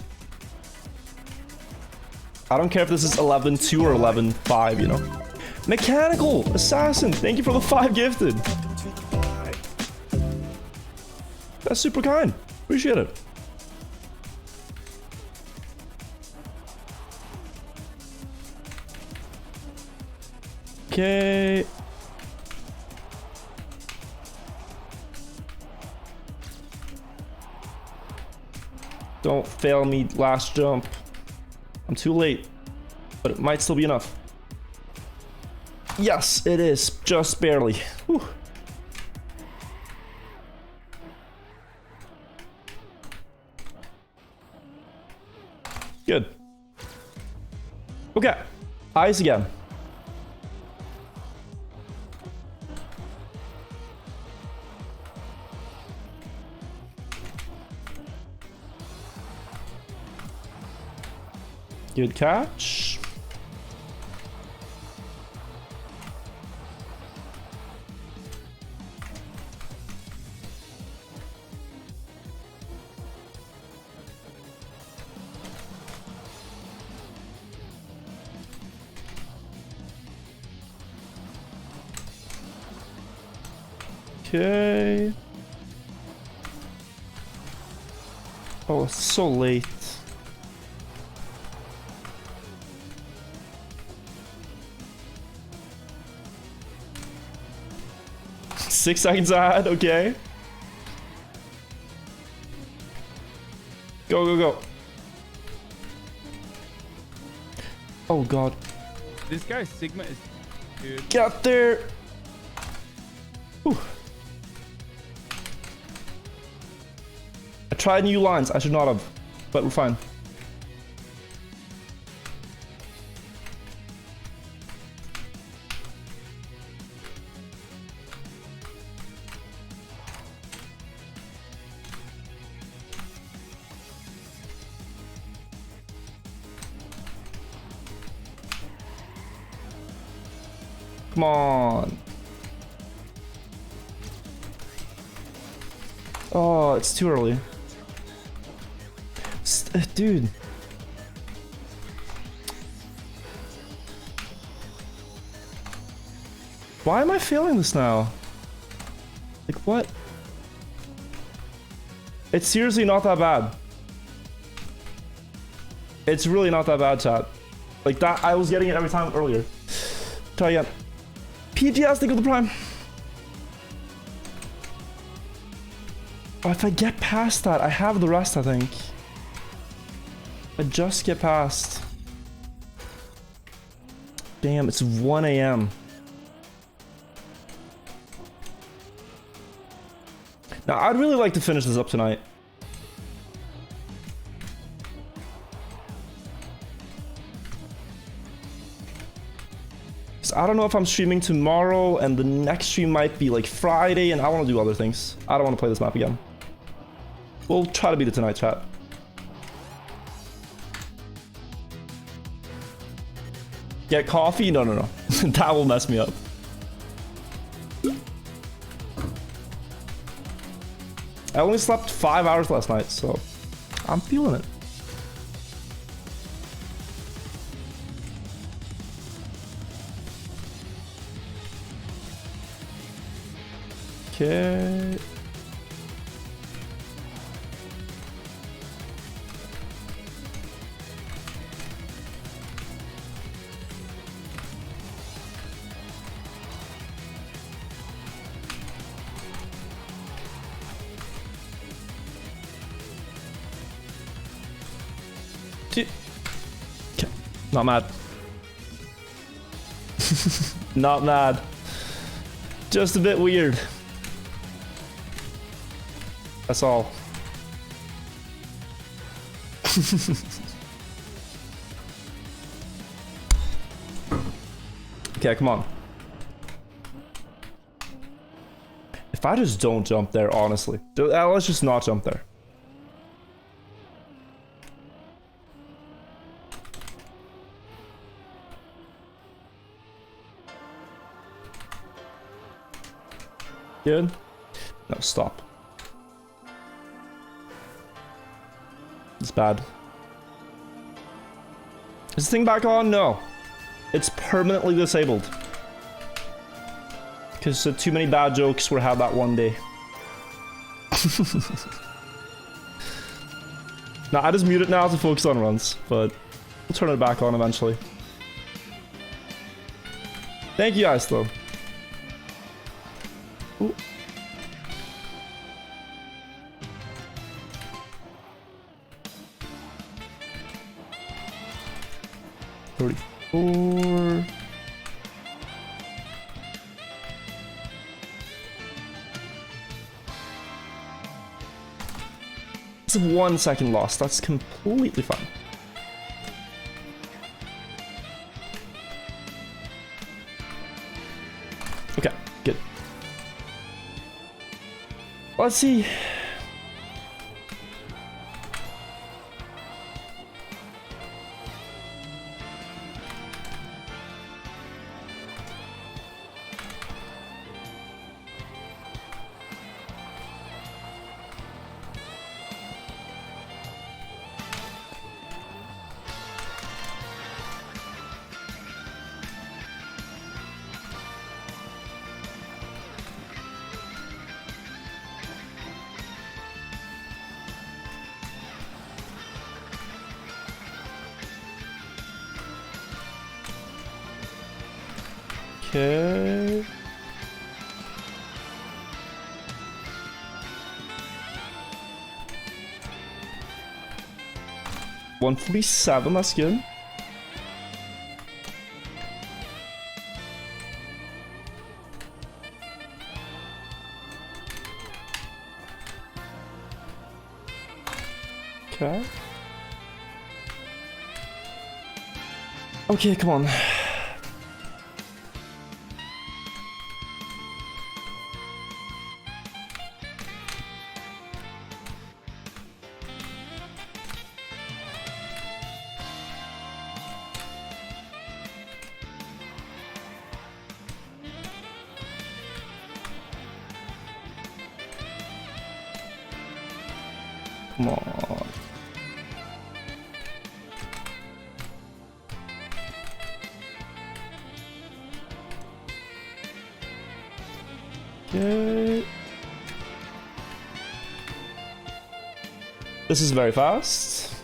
I don't care if this is 11-2 or 11-5, you know? Mechanical Assassin, thank you for the 5 gifted. That's super kind. Appreciate it. Okay. Don't fail me last jump. I'm too late, but it might still be enough. Yes, it is. Just barely. Whew. Good. Okay. Eyes again. Good catch. Okay. Oh, it's so late. Six seconds ahead, okay. Go, go, go. Oh god. This guy Sigma is, dude. Get there. Whew. I tried new lines. I should not have, but we're fine. Come on. Oh, it's too early. Dude. Why am I failing this now? Like, what? It's seriously not that bad. It's really not that bad, chat. Like that, I was getting it every time earlier. Try again. PGS, think of the prime. Oh, if I get past that, I have the rest, I think. I just get past. Damn, it's 1 AM. Now, I'd really like to finish this up tonight. I don't know if I'm streaming tomorrow, and the next stream might be like Friday, and I want to do other things. I don't want to play this map again. We'll try to beat it tonight, chat. Get coffee? No, no, no. That will mess me up. I only slept 5 hours last night, so I'm feeling it. Okay. Okay. Not mad. Not mad. Just a bit weird. That's all. Okay, come on. If I just don't jump there, honestly. Let's just not jump there. Good? No, stop. It's bad. Is this thing back on? No. It's permanently disabled. Because too many bad jokes were had that one day. Nah, I just mute it now to focus on runs, but we'll turn it back on eventually. Thank you guys, though. Ooh. $34. It's 1 second loss. That's completely fine. Okay, good. Let's see. Okay. $147, that's good. Okay. Okay, come on. Come on. Okay. This is very fast.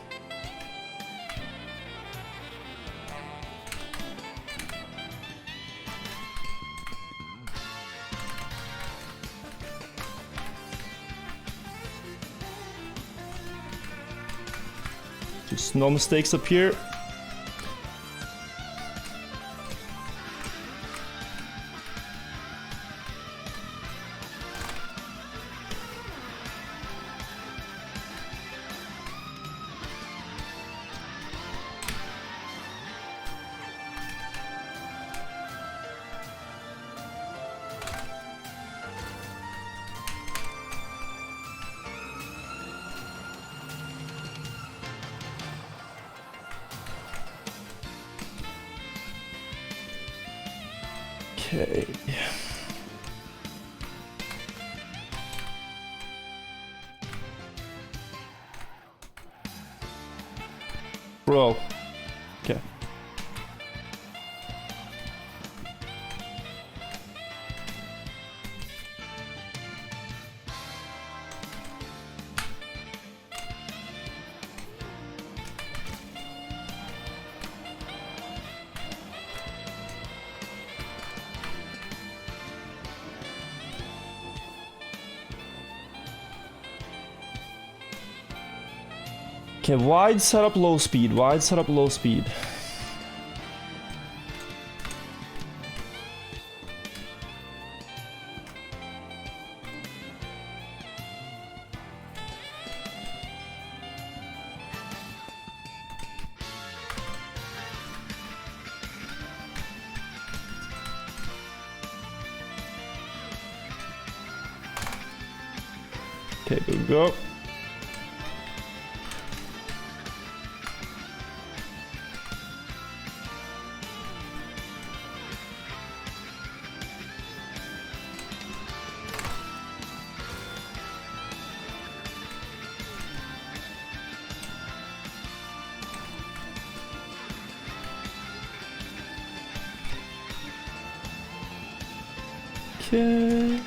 Just no mistakes up here. Okay. Bro. Okay. Okay, wide setup, low speed. Wide setup, low speed. Okay, there we go. Okay.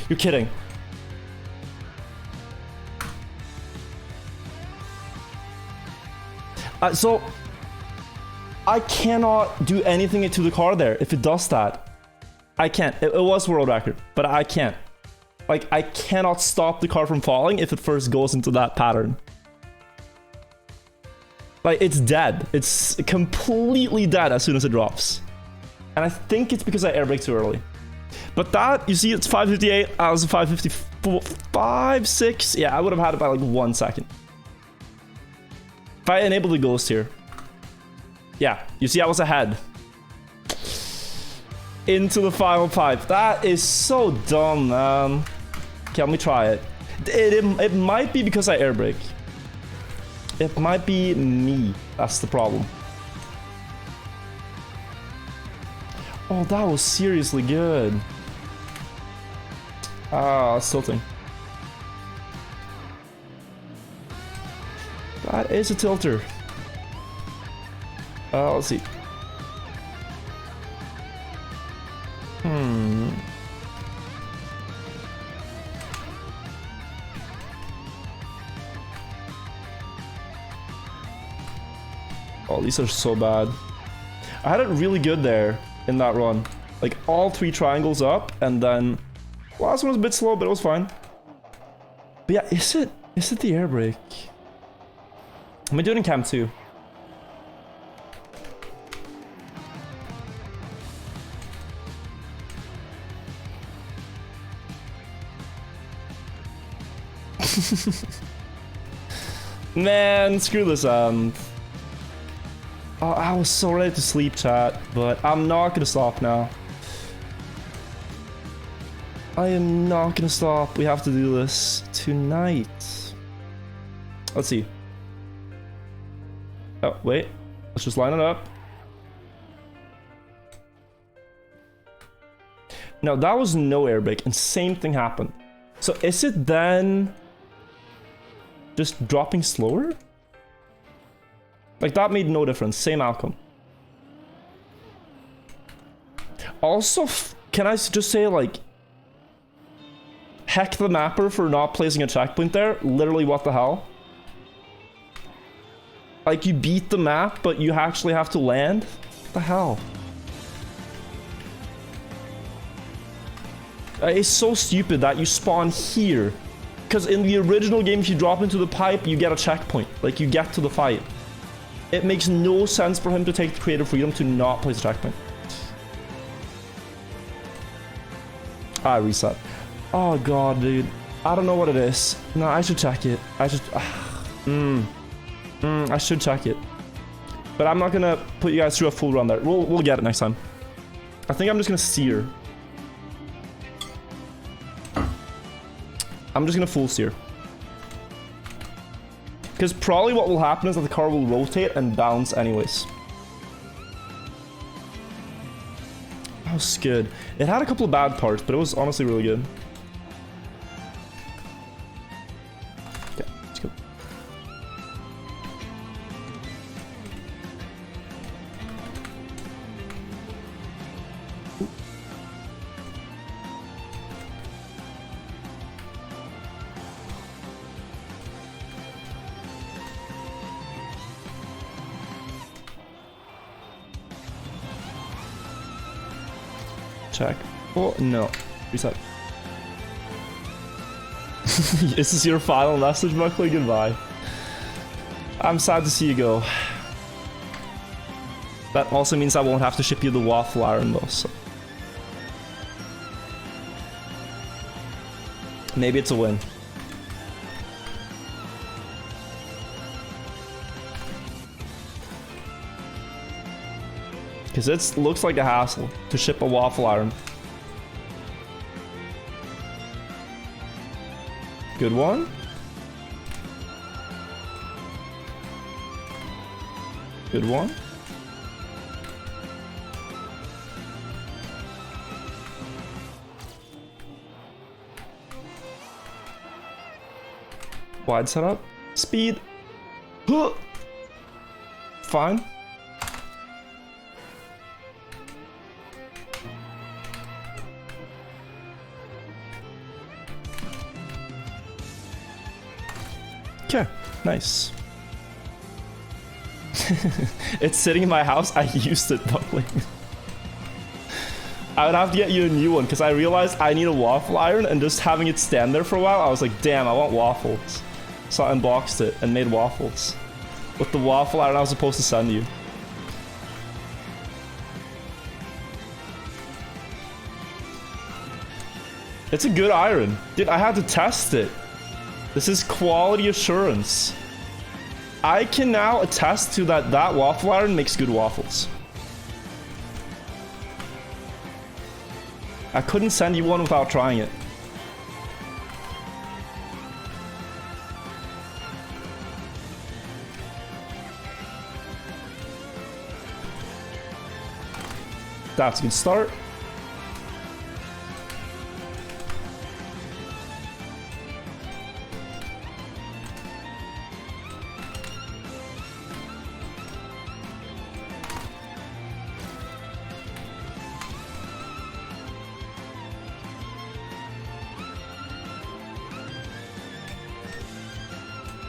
You're kidding. So I cannot do anything to the car there if it does that. I can't. It was world record, but I can't. Like, I cannot stop the car from falling if it first goes into that pattern. Like, it's dead. It's completely dead as soon as it drops. And I think it's because I airbraked too early. But that, you see, it's 558. I was 554, 5.6. Yeah, I would have had it by like 1 second. If I enable the ghost here. Yeah, you see, I was ahead. Into the final pipe. That is so dumb, man. Okay, let me try it. It might be because I airbrake. It might be me. That's the problem. Oh, that was seriously good. Ah, it's tilting. That is a tilter. Let's see. Oh, these are so bad. I had it really good there in that run. Like, all 3 triangles up, and then last one was a bit slow, but it was fine. But yeah, is it the air brake? Am I doing it in cam 2? Man, screw this end. Oh, I was so ready to sleep, chat, but I'm not gonna stop now. I am not gonna stop. We have to do this tonight. Let's see. Oh, wait. Let's just line it up. No, that was no air brake, and same thing happened. So is it then just dropping slower? Like, that made no difference. Same outcome. Also, can I just say, like, heck the mapper for not placing a checkpoint there? Literally, what the hell? Like, you beat the map, but you actually have to land? What the hell? It's so stupid that you spawn here. Because in the original game, if you drop into the pipe, you get a checkpoint. Like, you get to the fight. It makes no sense for him to take the creative freedom to not place a checkpoint. I reset. Oh god, dude. I don't know what it is. No, I should check it. I should... I should check it. But I'm not gonna put you guys through a full run there. We'll get it next time. I think I'm just gonna steer. I'm just gonna full steer. Because probably what will happen is that the car will rotate and bounce anyways. That was good. It had a couple of bad parts, but it was honestly really good. Okay, let's go. Check. Oh, no. Reset. This is your final message, Buckley? Goodbye. I'm sad to see you go. That also means I won't have to ship you the waffle iron though, so. Maybe it's a win. Because it looks like a hassle to ship a waffle iron. Good one. Good one. Wide setup. Speed. Huh. Fine. Okay, nice. It's sitting in my house. I used it, Buckley. I would have to get you a new one because I realized I need a waffle iron, and just having it stand there for a while, I was like, damn, I want waffles. So I unboxed it and made waffles with the waffle iron I was supposed to send you. It's a good iron. Dude, I had to test it. This is quality assurance. I can now attest to that waffle iron makes good waffles. I couldn't send you one without trying it. That's a good start.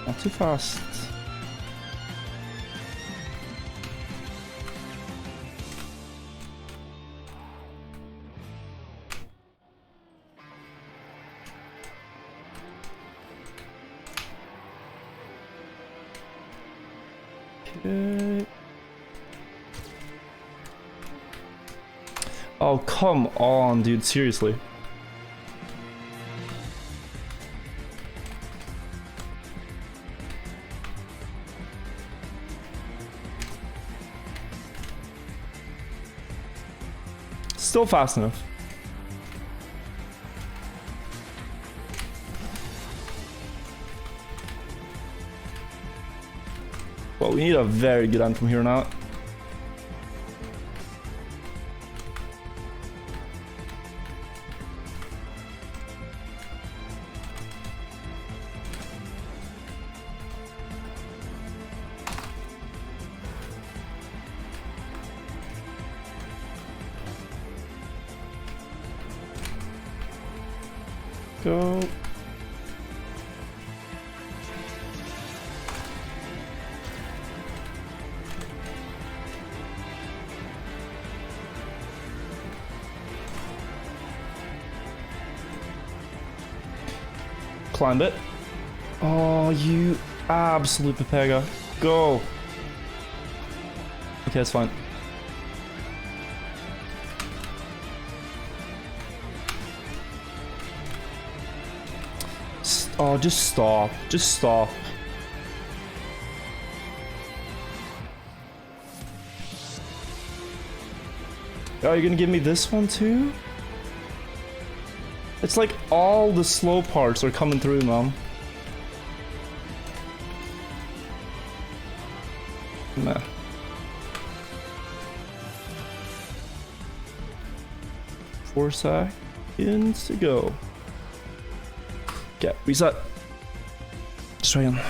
Not too fast. Okay. Oh, come on, dude, seriously. Still fast enough. Well, we need a very good end from here on out. Go. Climb it. Oh, you absolute Pepega. Go. Okay, it's fine. Oh, just stop. Just stop. Oh, you're gonna give me this one too? It's like all the slow parts are coming through, Mom. Nah. Four seconds to go. Okay, reset. Just try again.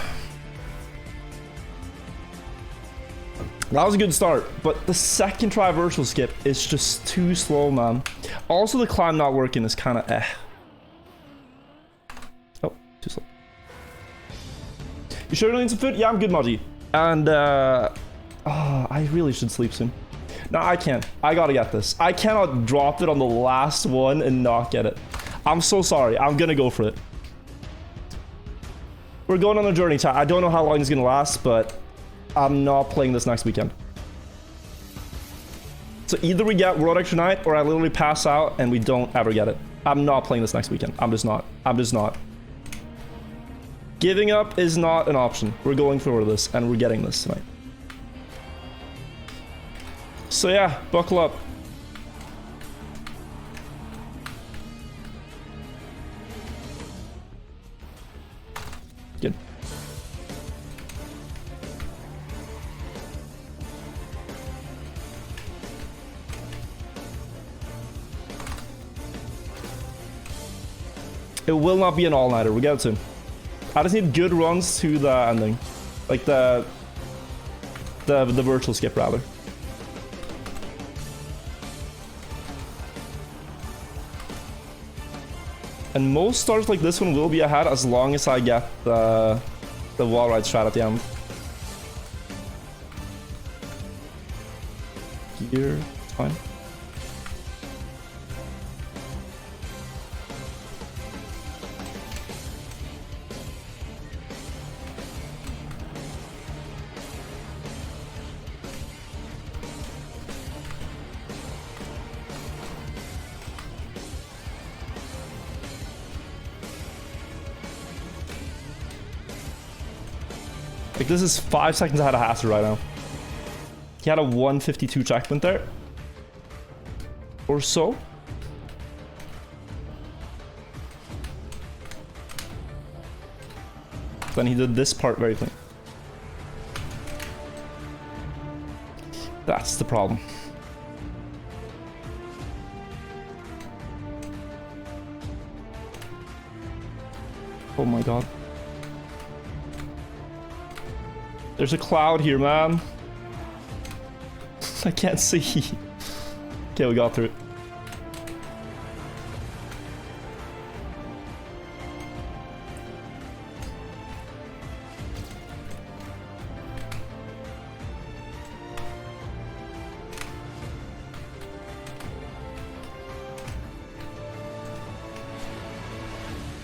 That was a good start, but the second traversal skip is just too slow, man. Also, the climb not working is kind of eh. Oh, too slow. You sure you need some food? Yeah, I'm good, Maji. And, I really should sleep soon. No, I can't. I gotta get this. I cannot drop it on the last one and not get it. I'm so sorry. I'm gonna go for it. We're going on a journey, chat. I don't know how long it's gonna last, but I'm not playing this next weekend. So either we get World Extra Night or I literally pass out and we don't ever get it. I'm not playing this next weekend. I'm just not. I'm just not. Giving up is not an option. We're going for this and we're getting this tonight. So yeah, buckle up. Good. It will not be an all-nighter. We get it soon. I just need good runs to the ending, like the virtual skip rather. And most starts like this one will be ahead as long as I get the wall ride strat at the end. Here, fine. Like, this is 5 seconds ahead of Haster right now. He had a 152 checkpoint there. Or so. Then he did this part very clean. That's the problem. Oh my god. There's a cloud here, man. I can't see. Okay, we got through it.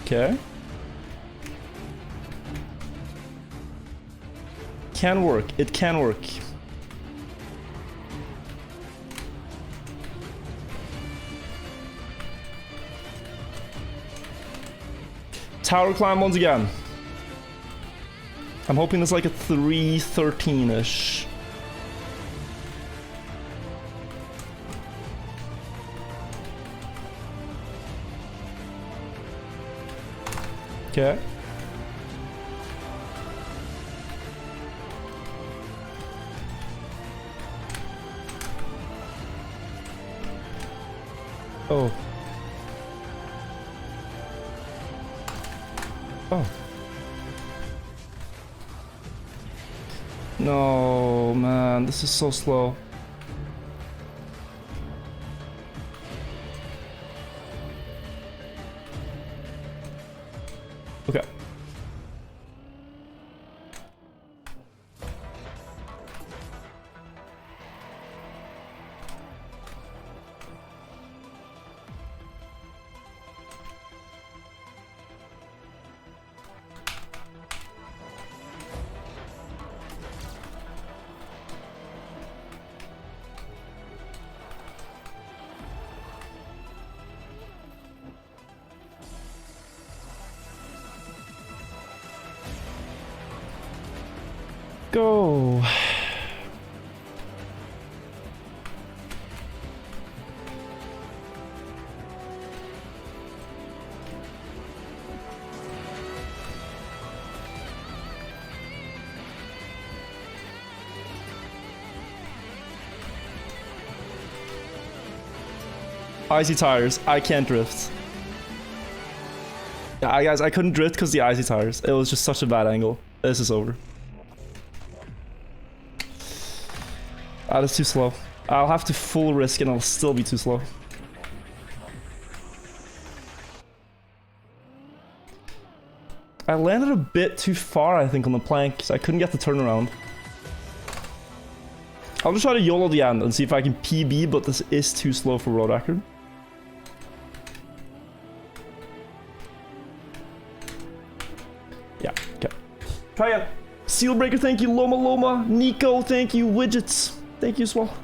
Okay. Can work. It can work. Tower climb once again. I'm hoping it's like a 313-ish. Okay. Oh. Oh. No, man, this is so slow. Okay. Go. Icy tires. I can't drift. Yeah, guys, I couldn't drift because the icy tires. It was just such a bad angle. This is over. That is too slow. I'll have to full risk and I'll still be too slow. I landed a bit too far, I think, on the plank, so I couldn't get the turnaround. I'll just try to YOLO the end and see if I can PB, but this is too slow for world record. Yeah, okay. Try again. Sealbreaker, thank you. Loma Loma. Nico, thank you. Widgets, thank you as well.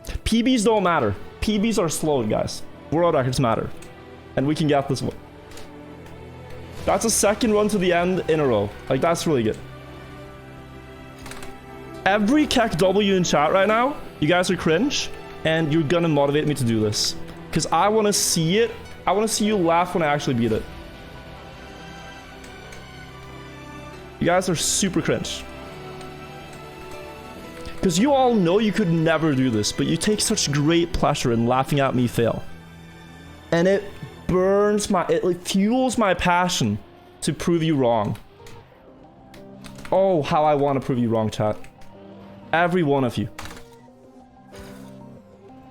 PBs don't matter. PBs are slowed, guys. World records matter. And we can get this one. That's a second run to the end in a row. Like, that's really good. Every Keck W in chat right now, you guys are cringe, and you're gonna motivate me to do this. Because I want to see it. I want to see you laugh when I actually beat it. You guys are super cringe. Because you all know you could never do this, but you take such great pleasure in laughing at me fail. And it burns my... It like fuels my passion to prove you wrong. Oh, how I want to prove you wrong, chat. Every one of you.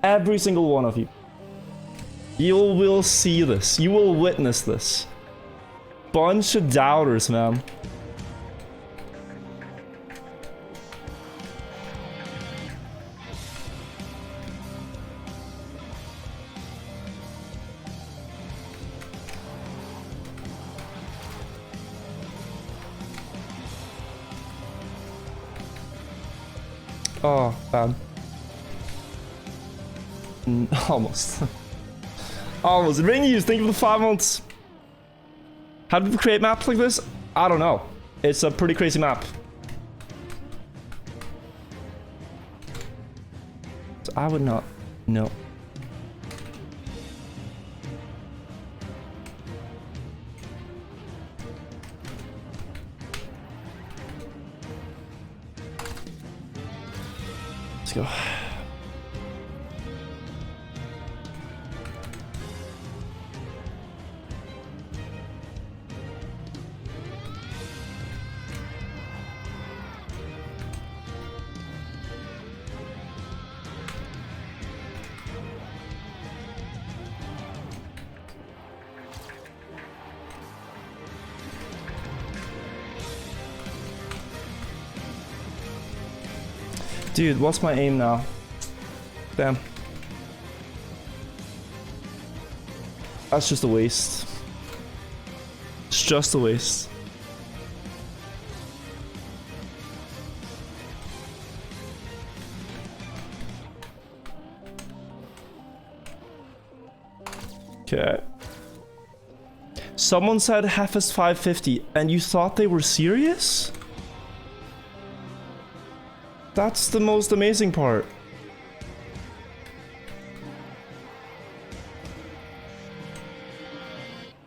Every single one of you. You will see this. You will witness this. Bunch of doubters, man. Oh, bad. Almost. Almost. Ring use, thank you for the 5 months. How do people create maps like this? I don't know. It's a pretty crazy map. So I would not know. Let's go. Dude, what's my aim now? Damn. That's just a waste. It's just a waste. Okay. Someone said Hef's 550 and you thought they were serious? That's the most amazing part.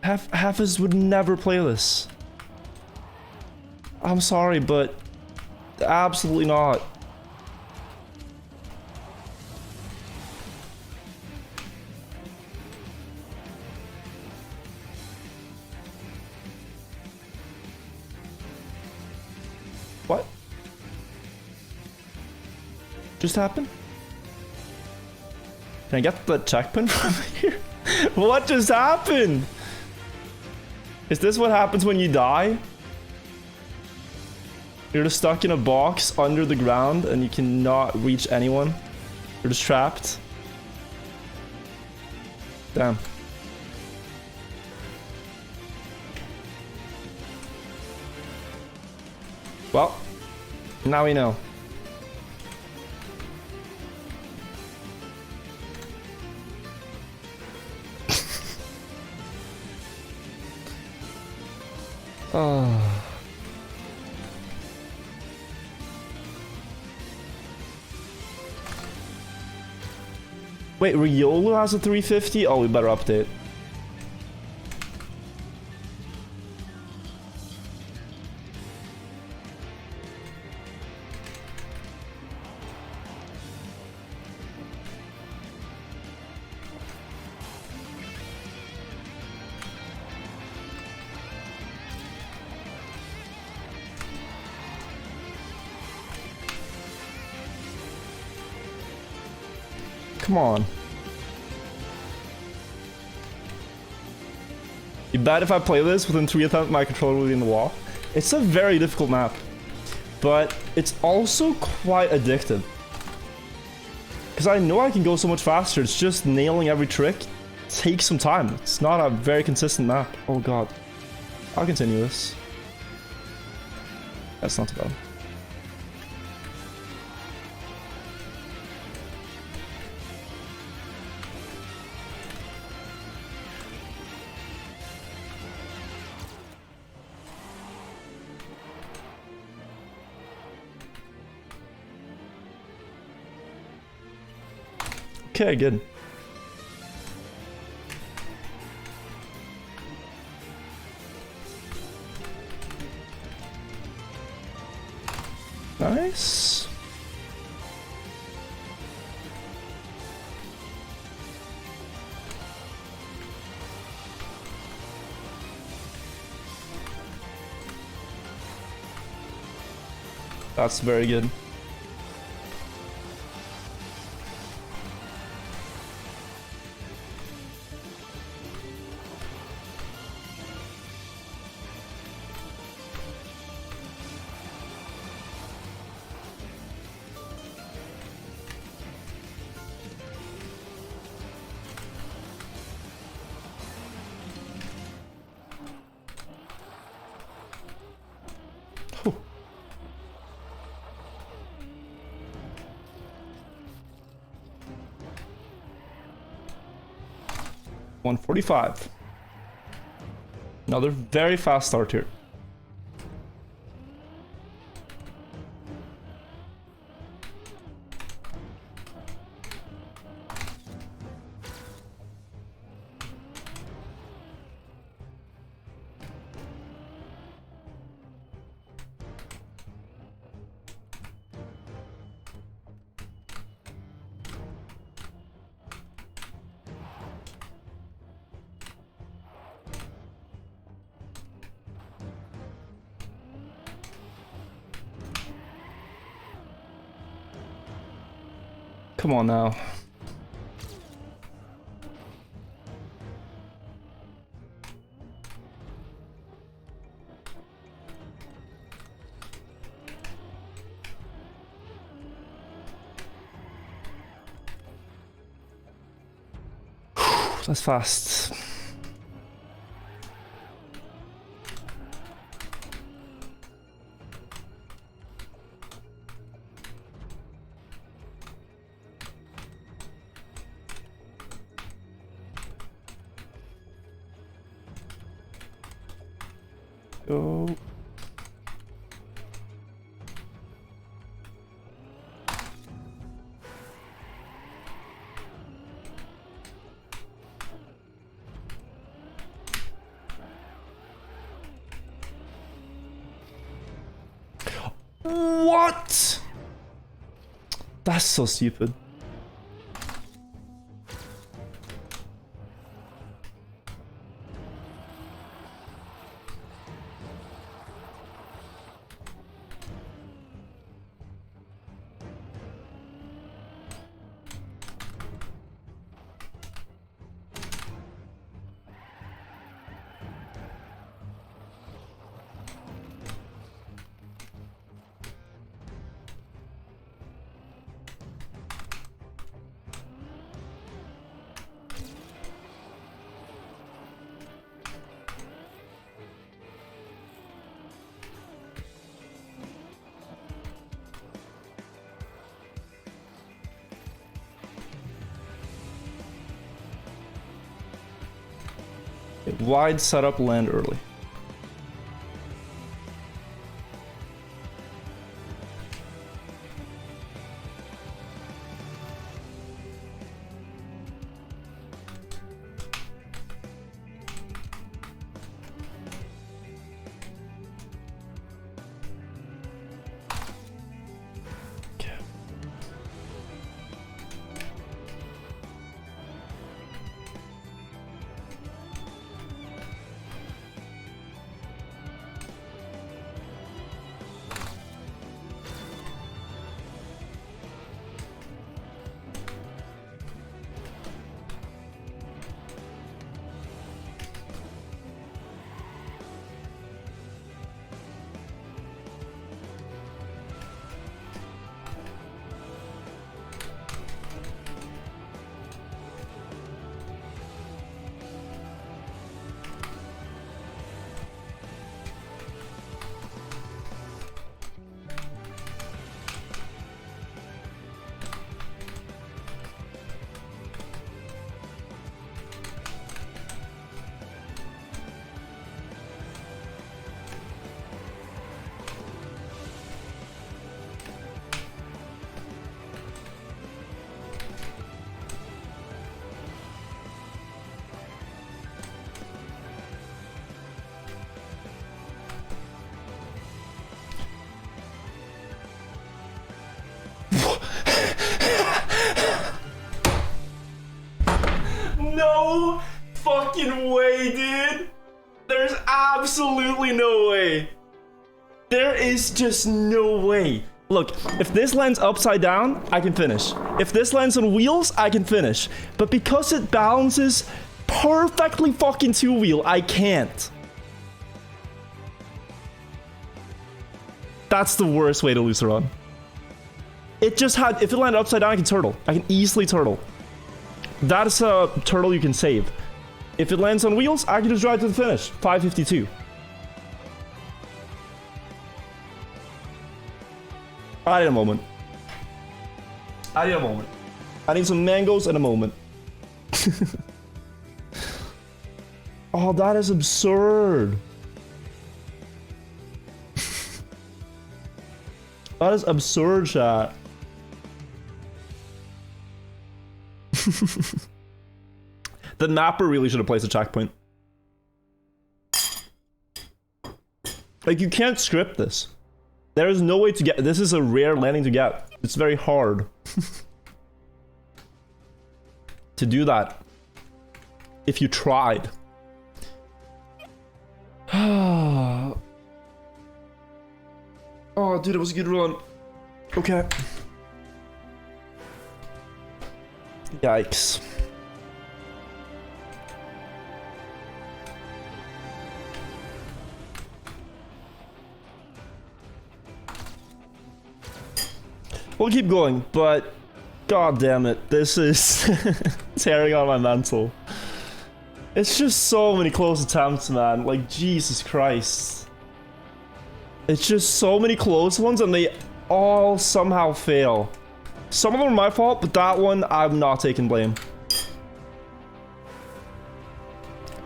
Hefes would never play this. I'm sorry, but absolutely not. What? Just happened? Can I get the checkpoint from here? What just happened? Is this what happens when you die? You're just stuck in a box under the ground and you cannot reach anyone. You're just trapped. Damn. Well, now we know. Oh. Wait, Riolo has a 350? Oh, we better update. Come on. You bet if I play this within 3 attempts my controller will be in the wall? It's a very difficult map. but it's also quite addictive. Because I know I can go so much faster, it's just nailing every trick takes some time. It's not a very consistent map. Oh god. I'll continue this. That's not too bad. Okay, good. Nice. That's very good. Whew. $145. Another very fast start here. Come on now. That's fast. Go. What? That's so stupid. Wide setup, land early. Okay. no fucking way, dude. There's absolutely no way. There is just no way. Look, if this lands upside down, I can finish. If this lands on wheels, I can finish. But because it balances perfectly fucking two-wheel, I can't. That's the worst way to lose a run. It just had, if it landed upside down, I can turtle. I can easily turtle. That is a turtle you can save. If it lands on wheels, I can just drive to the finish. 552. I need a moment. I need a moment. I need some mangoes and a moment. Oh, that is absurd. That is absurd, chat. The mapper really should have placed a checkpoint. Like, you can't script this. There is no way to get... This is a rare landing to get. It's very hard to do that if you tried. Oh, dude, it was a good run. Okay. Yikes. We'll keep going, but god damn it, this is tearing on my mental. It's just so many close attempts, man. Like, Jesus Christ. It's just so many close ones, and they all somehow fail. Some of them are my fault, but that one, I'm not taking blame.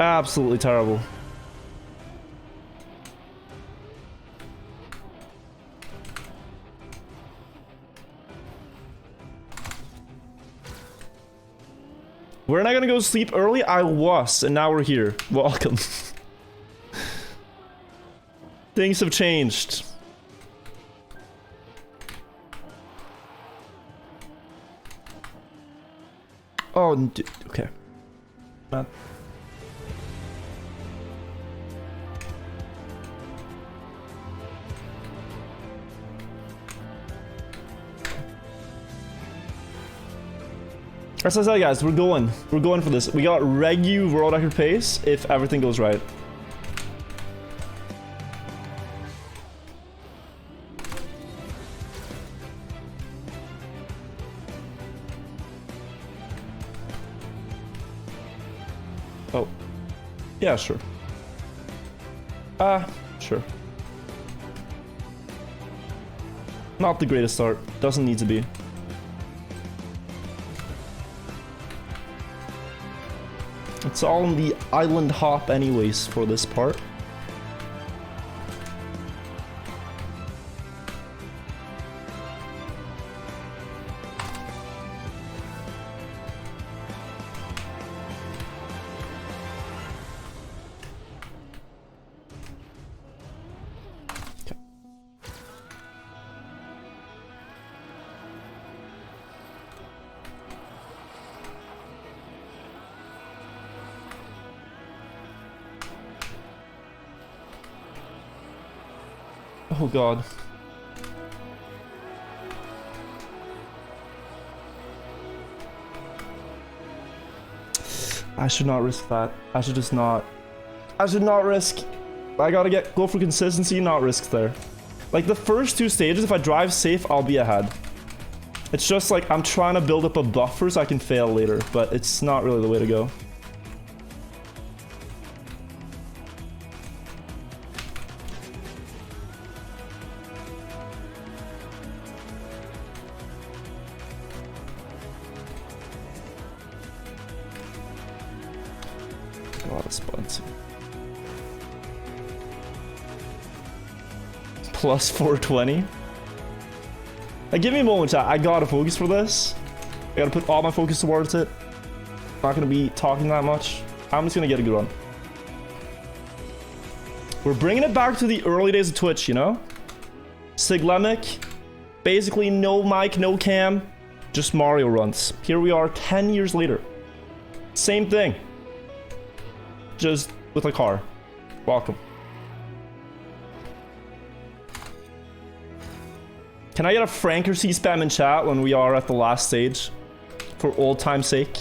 Absolutely terrible. We're not gonna go sleep early? I was, and now we're here. Welcome. Things have changed. Oh, okay. Man. As I said, guys, we're going for this. We got Regu world record pace if everything goes right. Oh, yeah, sure. Sure. Not the greatest start. Doesn't need to be. It's all in the island hop anyways for this part. Oh god. I should not risk that. I should just not. I should not risk. I gotta go for consistency, not risk there. Like the first two stages, if I drive safe, I'll be ahead. It's just like I'm trying to build up a buffer so I can fail later, but it's not really the way to go. Plus 420. Like, give me a moment, chat. I gotta focus for this. I gotta put all my focus towards it. Not gonna be talking that much. I'm just gonna get a good run. We're bringing it back to the early days of Twitch, you know? Siglemic. Basically no mic, no cam. Just Mario runs. Here we are 10 years later. Same thing. Just with a car. Welcome. Can I get a Frank or C spam in chat when we are at the last stage? For old time's sake.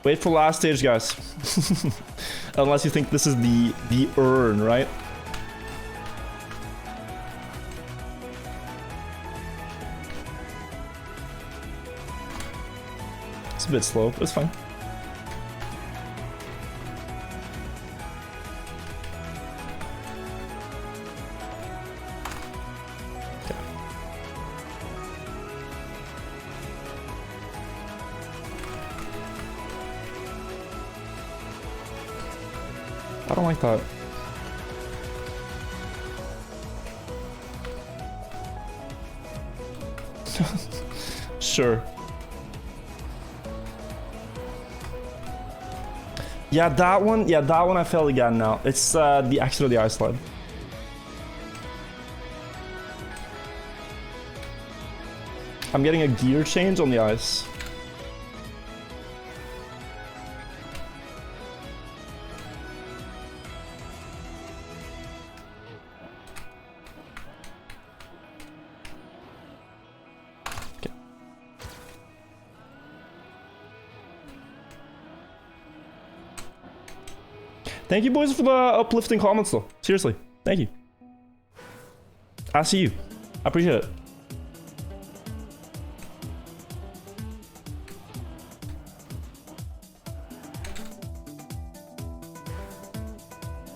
Wait for last stage, guys. Unless you think this is the urn, right? It's a bit slow, but it's fine. I don't like that. Sure. Yeah, that one. Yeah, that one I failed again now. It's the exit of the ice slide. I'm getting a gear change on the ice. Thank you, boys, for the uplifting comments, though. Seriously, thank you. I see you. I appreciate it.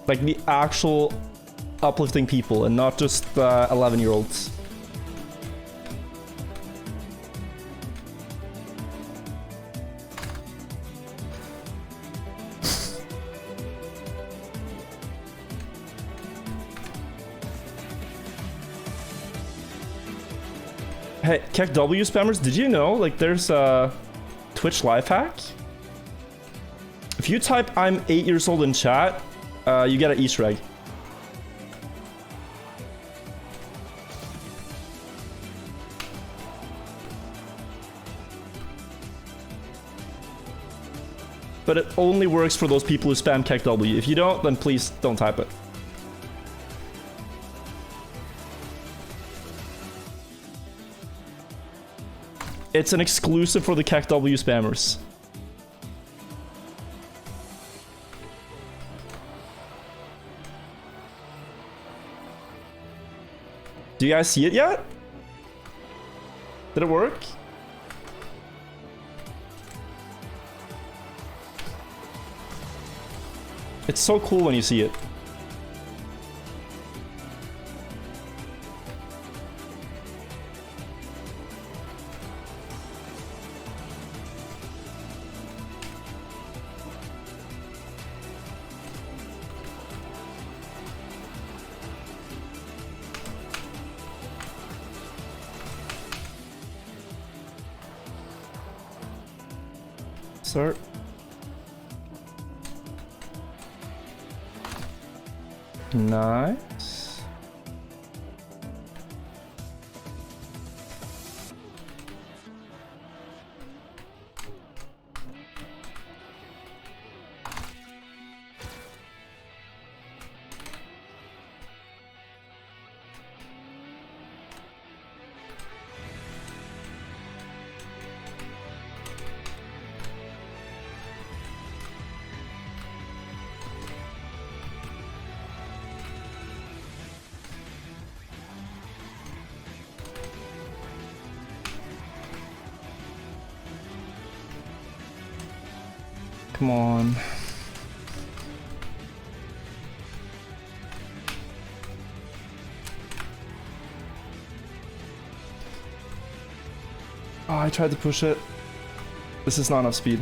Like the actual uplifting people and not just 11-year-olds. Hey, Keck W spammers, did you know, like, there's a Twitch life hack? If you type "I'm 8 years old" in chat, you get an Easter egg. But it only works for those people who spam Keck W. If you don't, then please don't type it. It's an exclusive for the Keck W spammers. Do you guys see it yet? Did it work? It's so cool when you see it. Start. Nice. Come on. Oh, I tried to push it. This is not enough speed.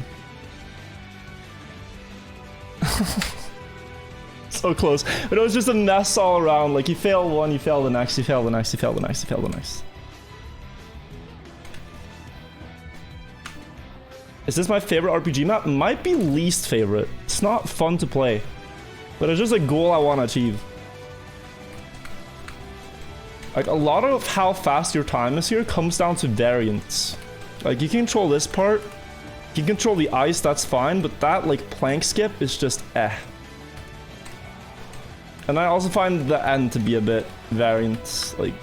So close. But it was just a mess all around. Like, you fail one, you fail the next, you fail the next, you fail the next, you fail the next. Is this my favorite RPG map? Might be least favorite. It's not fun to play, but it's just a goal I want to achieve. Like, a lot of how fast your time is here comes down to variance. Like, you can control this part, you can control the ice, that's fine, but that, like, plank skip is just eh. And I also find the end to be a bit variant, like,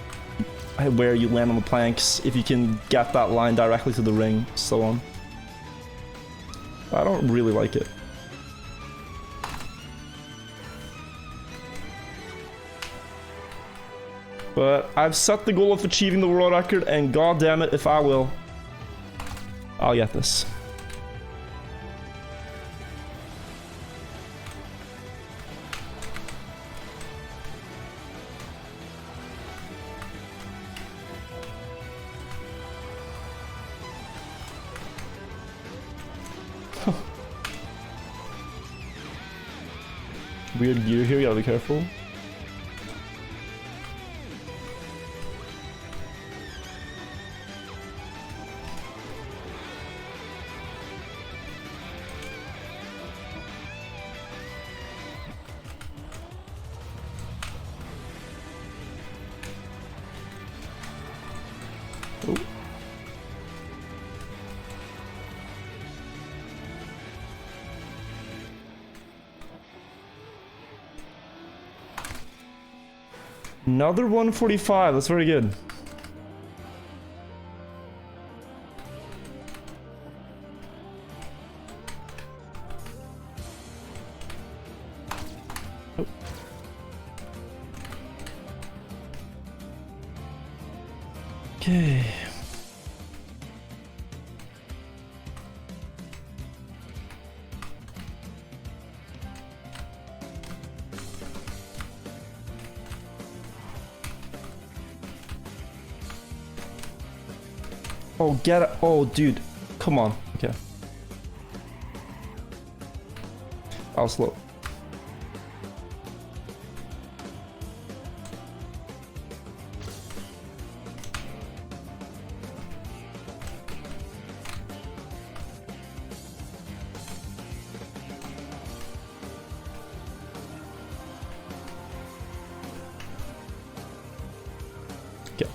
where you land on the planks, if you can get that line directly to the ring, so on. I don't really like it. But I've set the goal of achieving the world record, and god damn it if I will. I'll get this. Weird gear here, you gotta be careful. Oh. Another 145, that's very good. Oh. Okay. Oh, get it. Oh, dude. Come on. Okay. I'll slow. Okay.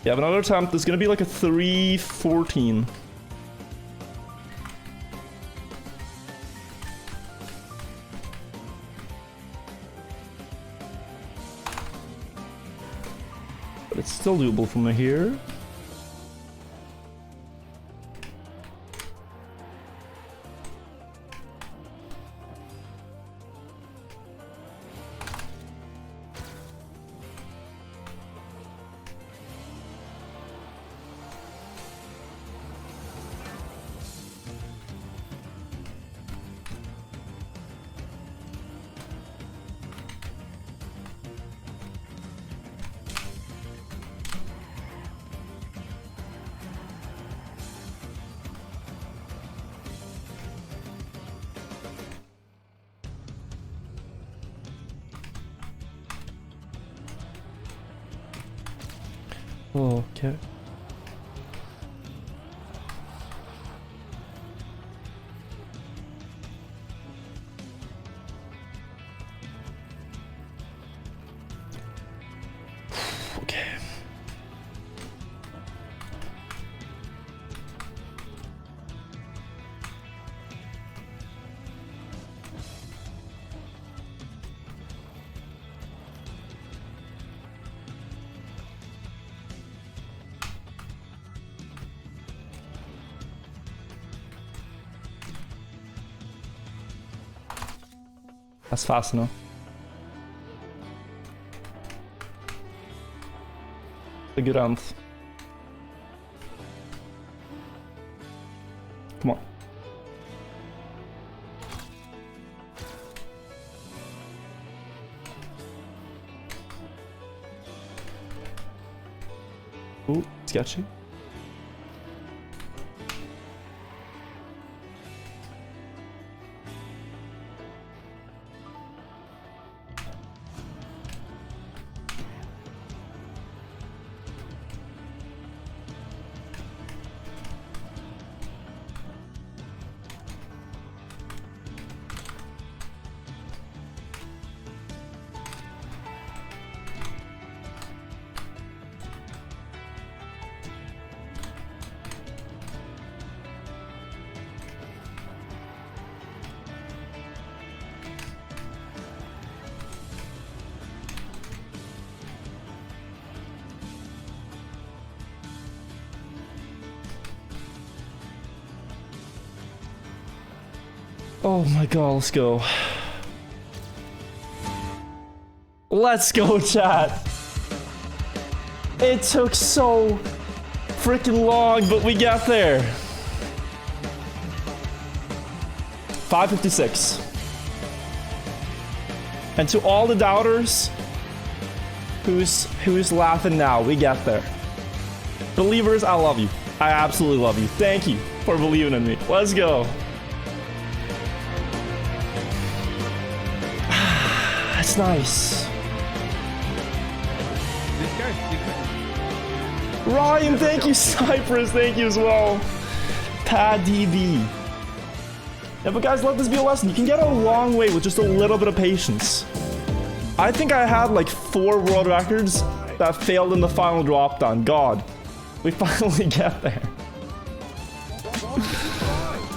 You have another attempt. There's gonna be like a 314. But it's still doable from here. Okay. Okay. That's fast enough. A good nth. Come on. Ooh, sketchy. Oh my god, let's go. Let's go, chat. It took so freaking long, but we got there. 556. And to all the doubters, who's laughing now, we got there. Believers, I love you. I absolutely love you. Thank you for believing in me. Let's go. That's nice. This guy's Sigma. Ryan, thank you. Cypress, thank you as well. PadDB. Yeah, but guys, let this be a lesson. You can get a long way with just a little bit of patience. I think I had like 4 world records that failed in the final drop down. God, we finally get there.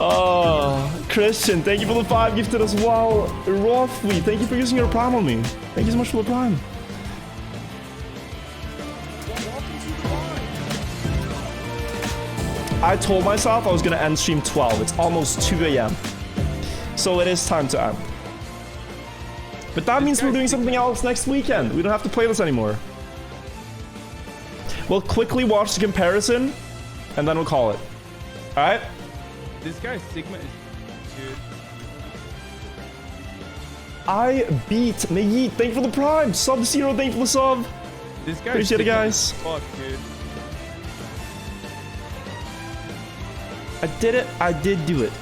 Oh, Christian, thank you for the 5 gifted as well. Roughly, thank you for using your prime on me. Thank you so much for the prime. I told myself I was gonna end stream 12. It's almost 2 a.m. So it is time to end. But that means we're doing something else next weekend. We don't have to play this anymore. We'll quickly watch the comparison, and then we'll call it. Alright? This guy's Sigma is good. I beat Meyeet. Thank you for the prime. Sub-Zero, thank you for the sub. This guy's Appreciate it, Sigma guys. is fuck, dude. I did it. I did do it.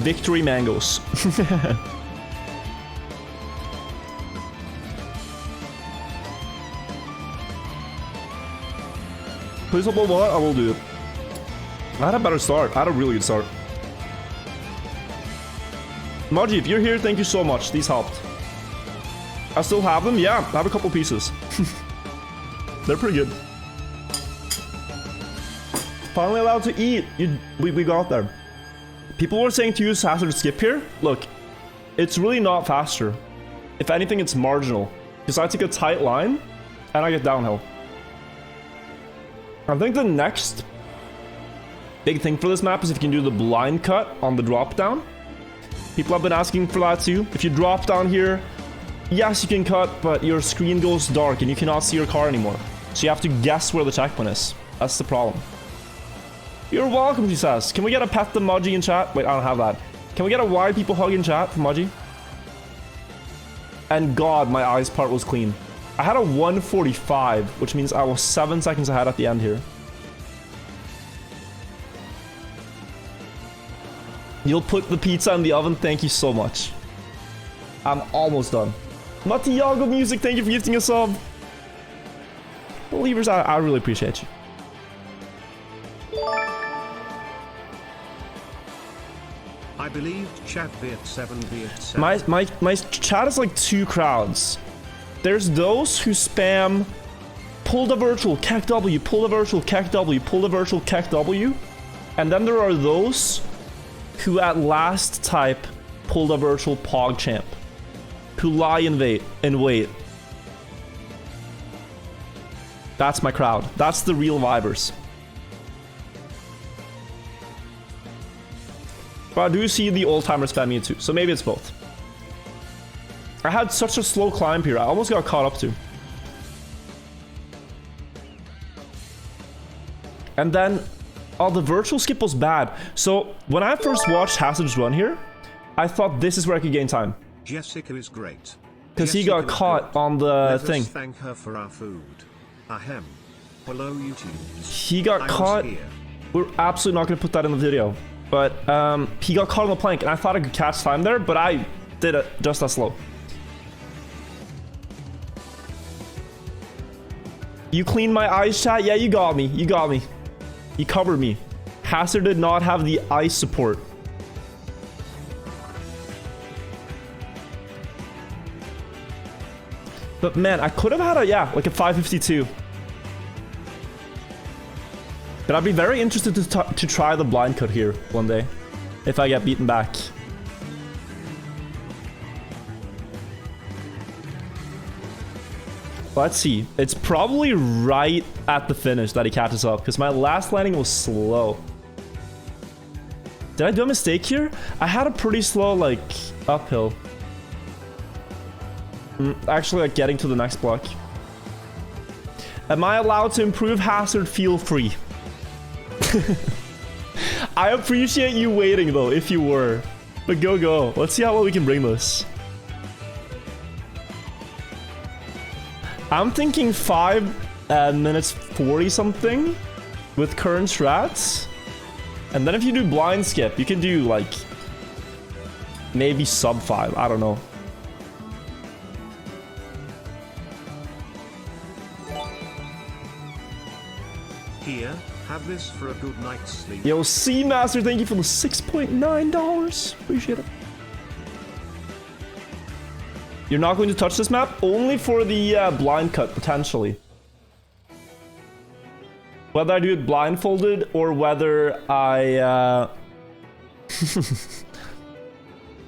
Victory mangoes. Please upload what? I will do it. I had a better start. I had a really good start. Margie, if you're here, thank you so much. These helped. I still have them? Yeah, I have a couple pieces. They're pretty good. Finally allowed to eat. We got there. People were saying to use faster to skip here. Look, it's really not faster. If anything, it's marginal. Because I take a tight line, and I get downhill. I think the next big thing for this map is if you can do the blind cut on the drop down. People have been asking for that too. If you drop down here, yes, you can cut, but your screen goes dark and you cannot see your car anymore. So you have to guess where the checkpoint is. That's the problem. You're welcome, she says. Can we get a pet the Mudgy in chat? Wait, I don't have that. Can we get a why people hug in chat from Mudgy? And God, my eyes part was clean. I had a 145, which means I was 7 seconds ahead at the end here. You'll put the pizza in the oven. Thank you so much. I'm almost done. Matiago Music, thank you for gifting a sub. Believers, I really appreciate you. I believe chat Viet7 Viet7. My chat is like 2 crowds. There's those who spam pull the virtual, kek W, pull the virtual, kek W, pull the virtual, kek W. And then there are those who at last type pull the virtual PogChamp. Who lie in wait. That's my crowd. That's the real vibers. But I do see the old-timers spamming it too, so maybe it's both. I had such a slow climb here, I almost got caught up to. And then, oh, the virtual skip was bad. So, when I first watched Hazard's run here, I thought this is where I could gain time. Jessica is great. Because he got caught on the thing. Let us thank her for our food. Ahem. Hello, YouTube. He got caught. We're absolutely not going to put that in the video. But he got caught on the plank, and I thought I could catch time there, but I did it just as slow. You cleaned my eyes, chat? Yeah, you got me. You got me. You covered me. Hazard did not have the ice support. But man, I could have had a, yeah, like a 552. But I'd be very interested to try the blind cut here one day, if I get beaten back. Let's see. It's probably right at the finish that he catches up, because my last landing was slow. Did I do a mistake here? I had a pretty slow, like, uphill. Actually, like, getting to the next block. Am I allowed to improve hazard? Feel free. I appreciate you waiting, though, if you were. But go. Let's see how well we can bring this. I'm thinking 5 minutes 40 something with current strats. And then if you do blind skip, you can do like maybe sub 5. I don't know. Here, have this for a good night's sleep. Yo, Seamaster, thank you for the $6.9. Appreciate it. You're not going to touch this map? Only for the blind cut, potentially. Whether I do it blindfolded or whether I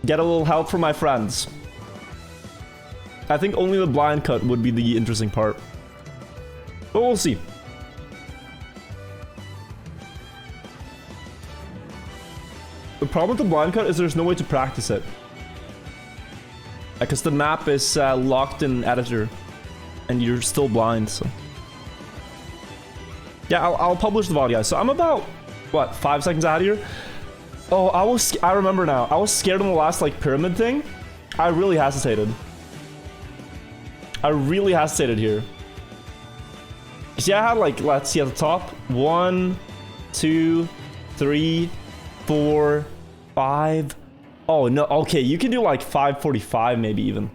get a little help from my friends. I think only the blind cut would be the interesting part. But we'll see. The problem with the blind cut is there's no way to practice it. Because the map is locked in editor. And you're still blind, so... Yeah, I'll publish the VOD, guys. So I'm about, what, 5 seconds out of here? Oh, I remember now. I was scared on the last, like, pyramid thing. I really hesitated. Here. See, I had, like, let's see, at the top. 1, 2, 3, 4, 5. Oh, no. Okay, you can do, like, 545 maybe even.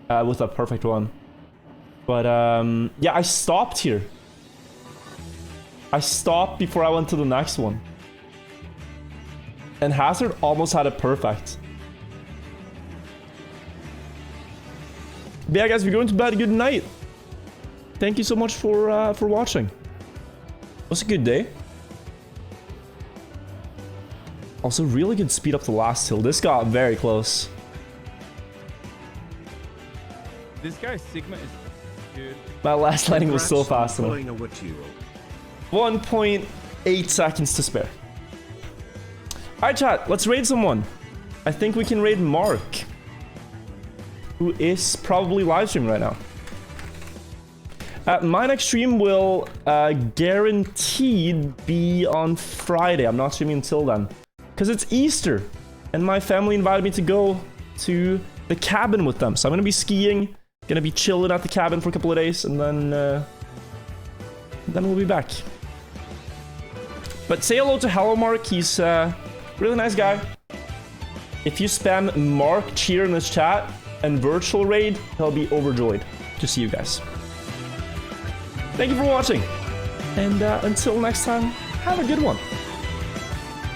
With a perfect one. But, yeah, I stopped here. I stopped before I went to the next one. And Hazard almost had it perfect. But yeah, guys, if you're going to bed, good night. Thank you so much for watching. It was a good day. Also, really good speed up the last hill. This got very close. This guy's Sigma is good. My last landing was so fast though. 1.8 seconds to spare. Alright, chat, let's raid someone. I think we can raid Mark, who is probably live streaming right now. My next stream will guaranteed be on Friday. I'm not streaming until then. Because it's Easter. And my family invited me to go to the cabin with them. So I'm going to be skiing. Going to be chilling at the cabin for a couple of days. And then we'll be back. But say hello to Hello Mark. He's a really nice guy. If you spam Mark Cheer in this chat and virtual raid, he'll be overjoyed to see you guys. Thank you for watching. And until next time, have a good one.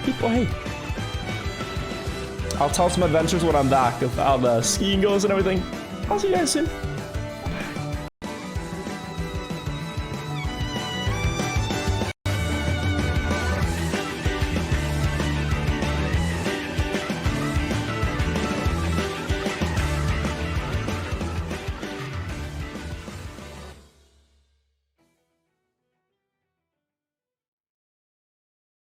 People, hey. I'll tell some adventures when I'm back of how the skiing goes and everything. I'll see you guys soon.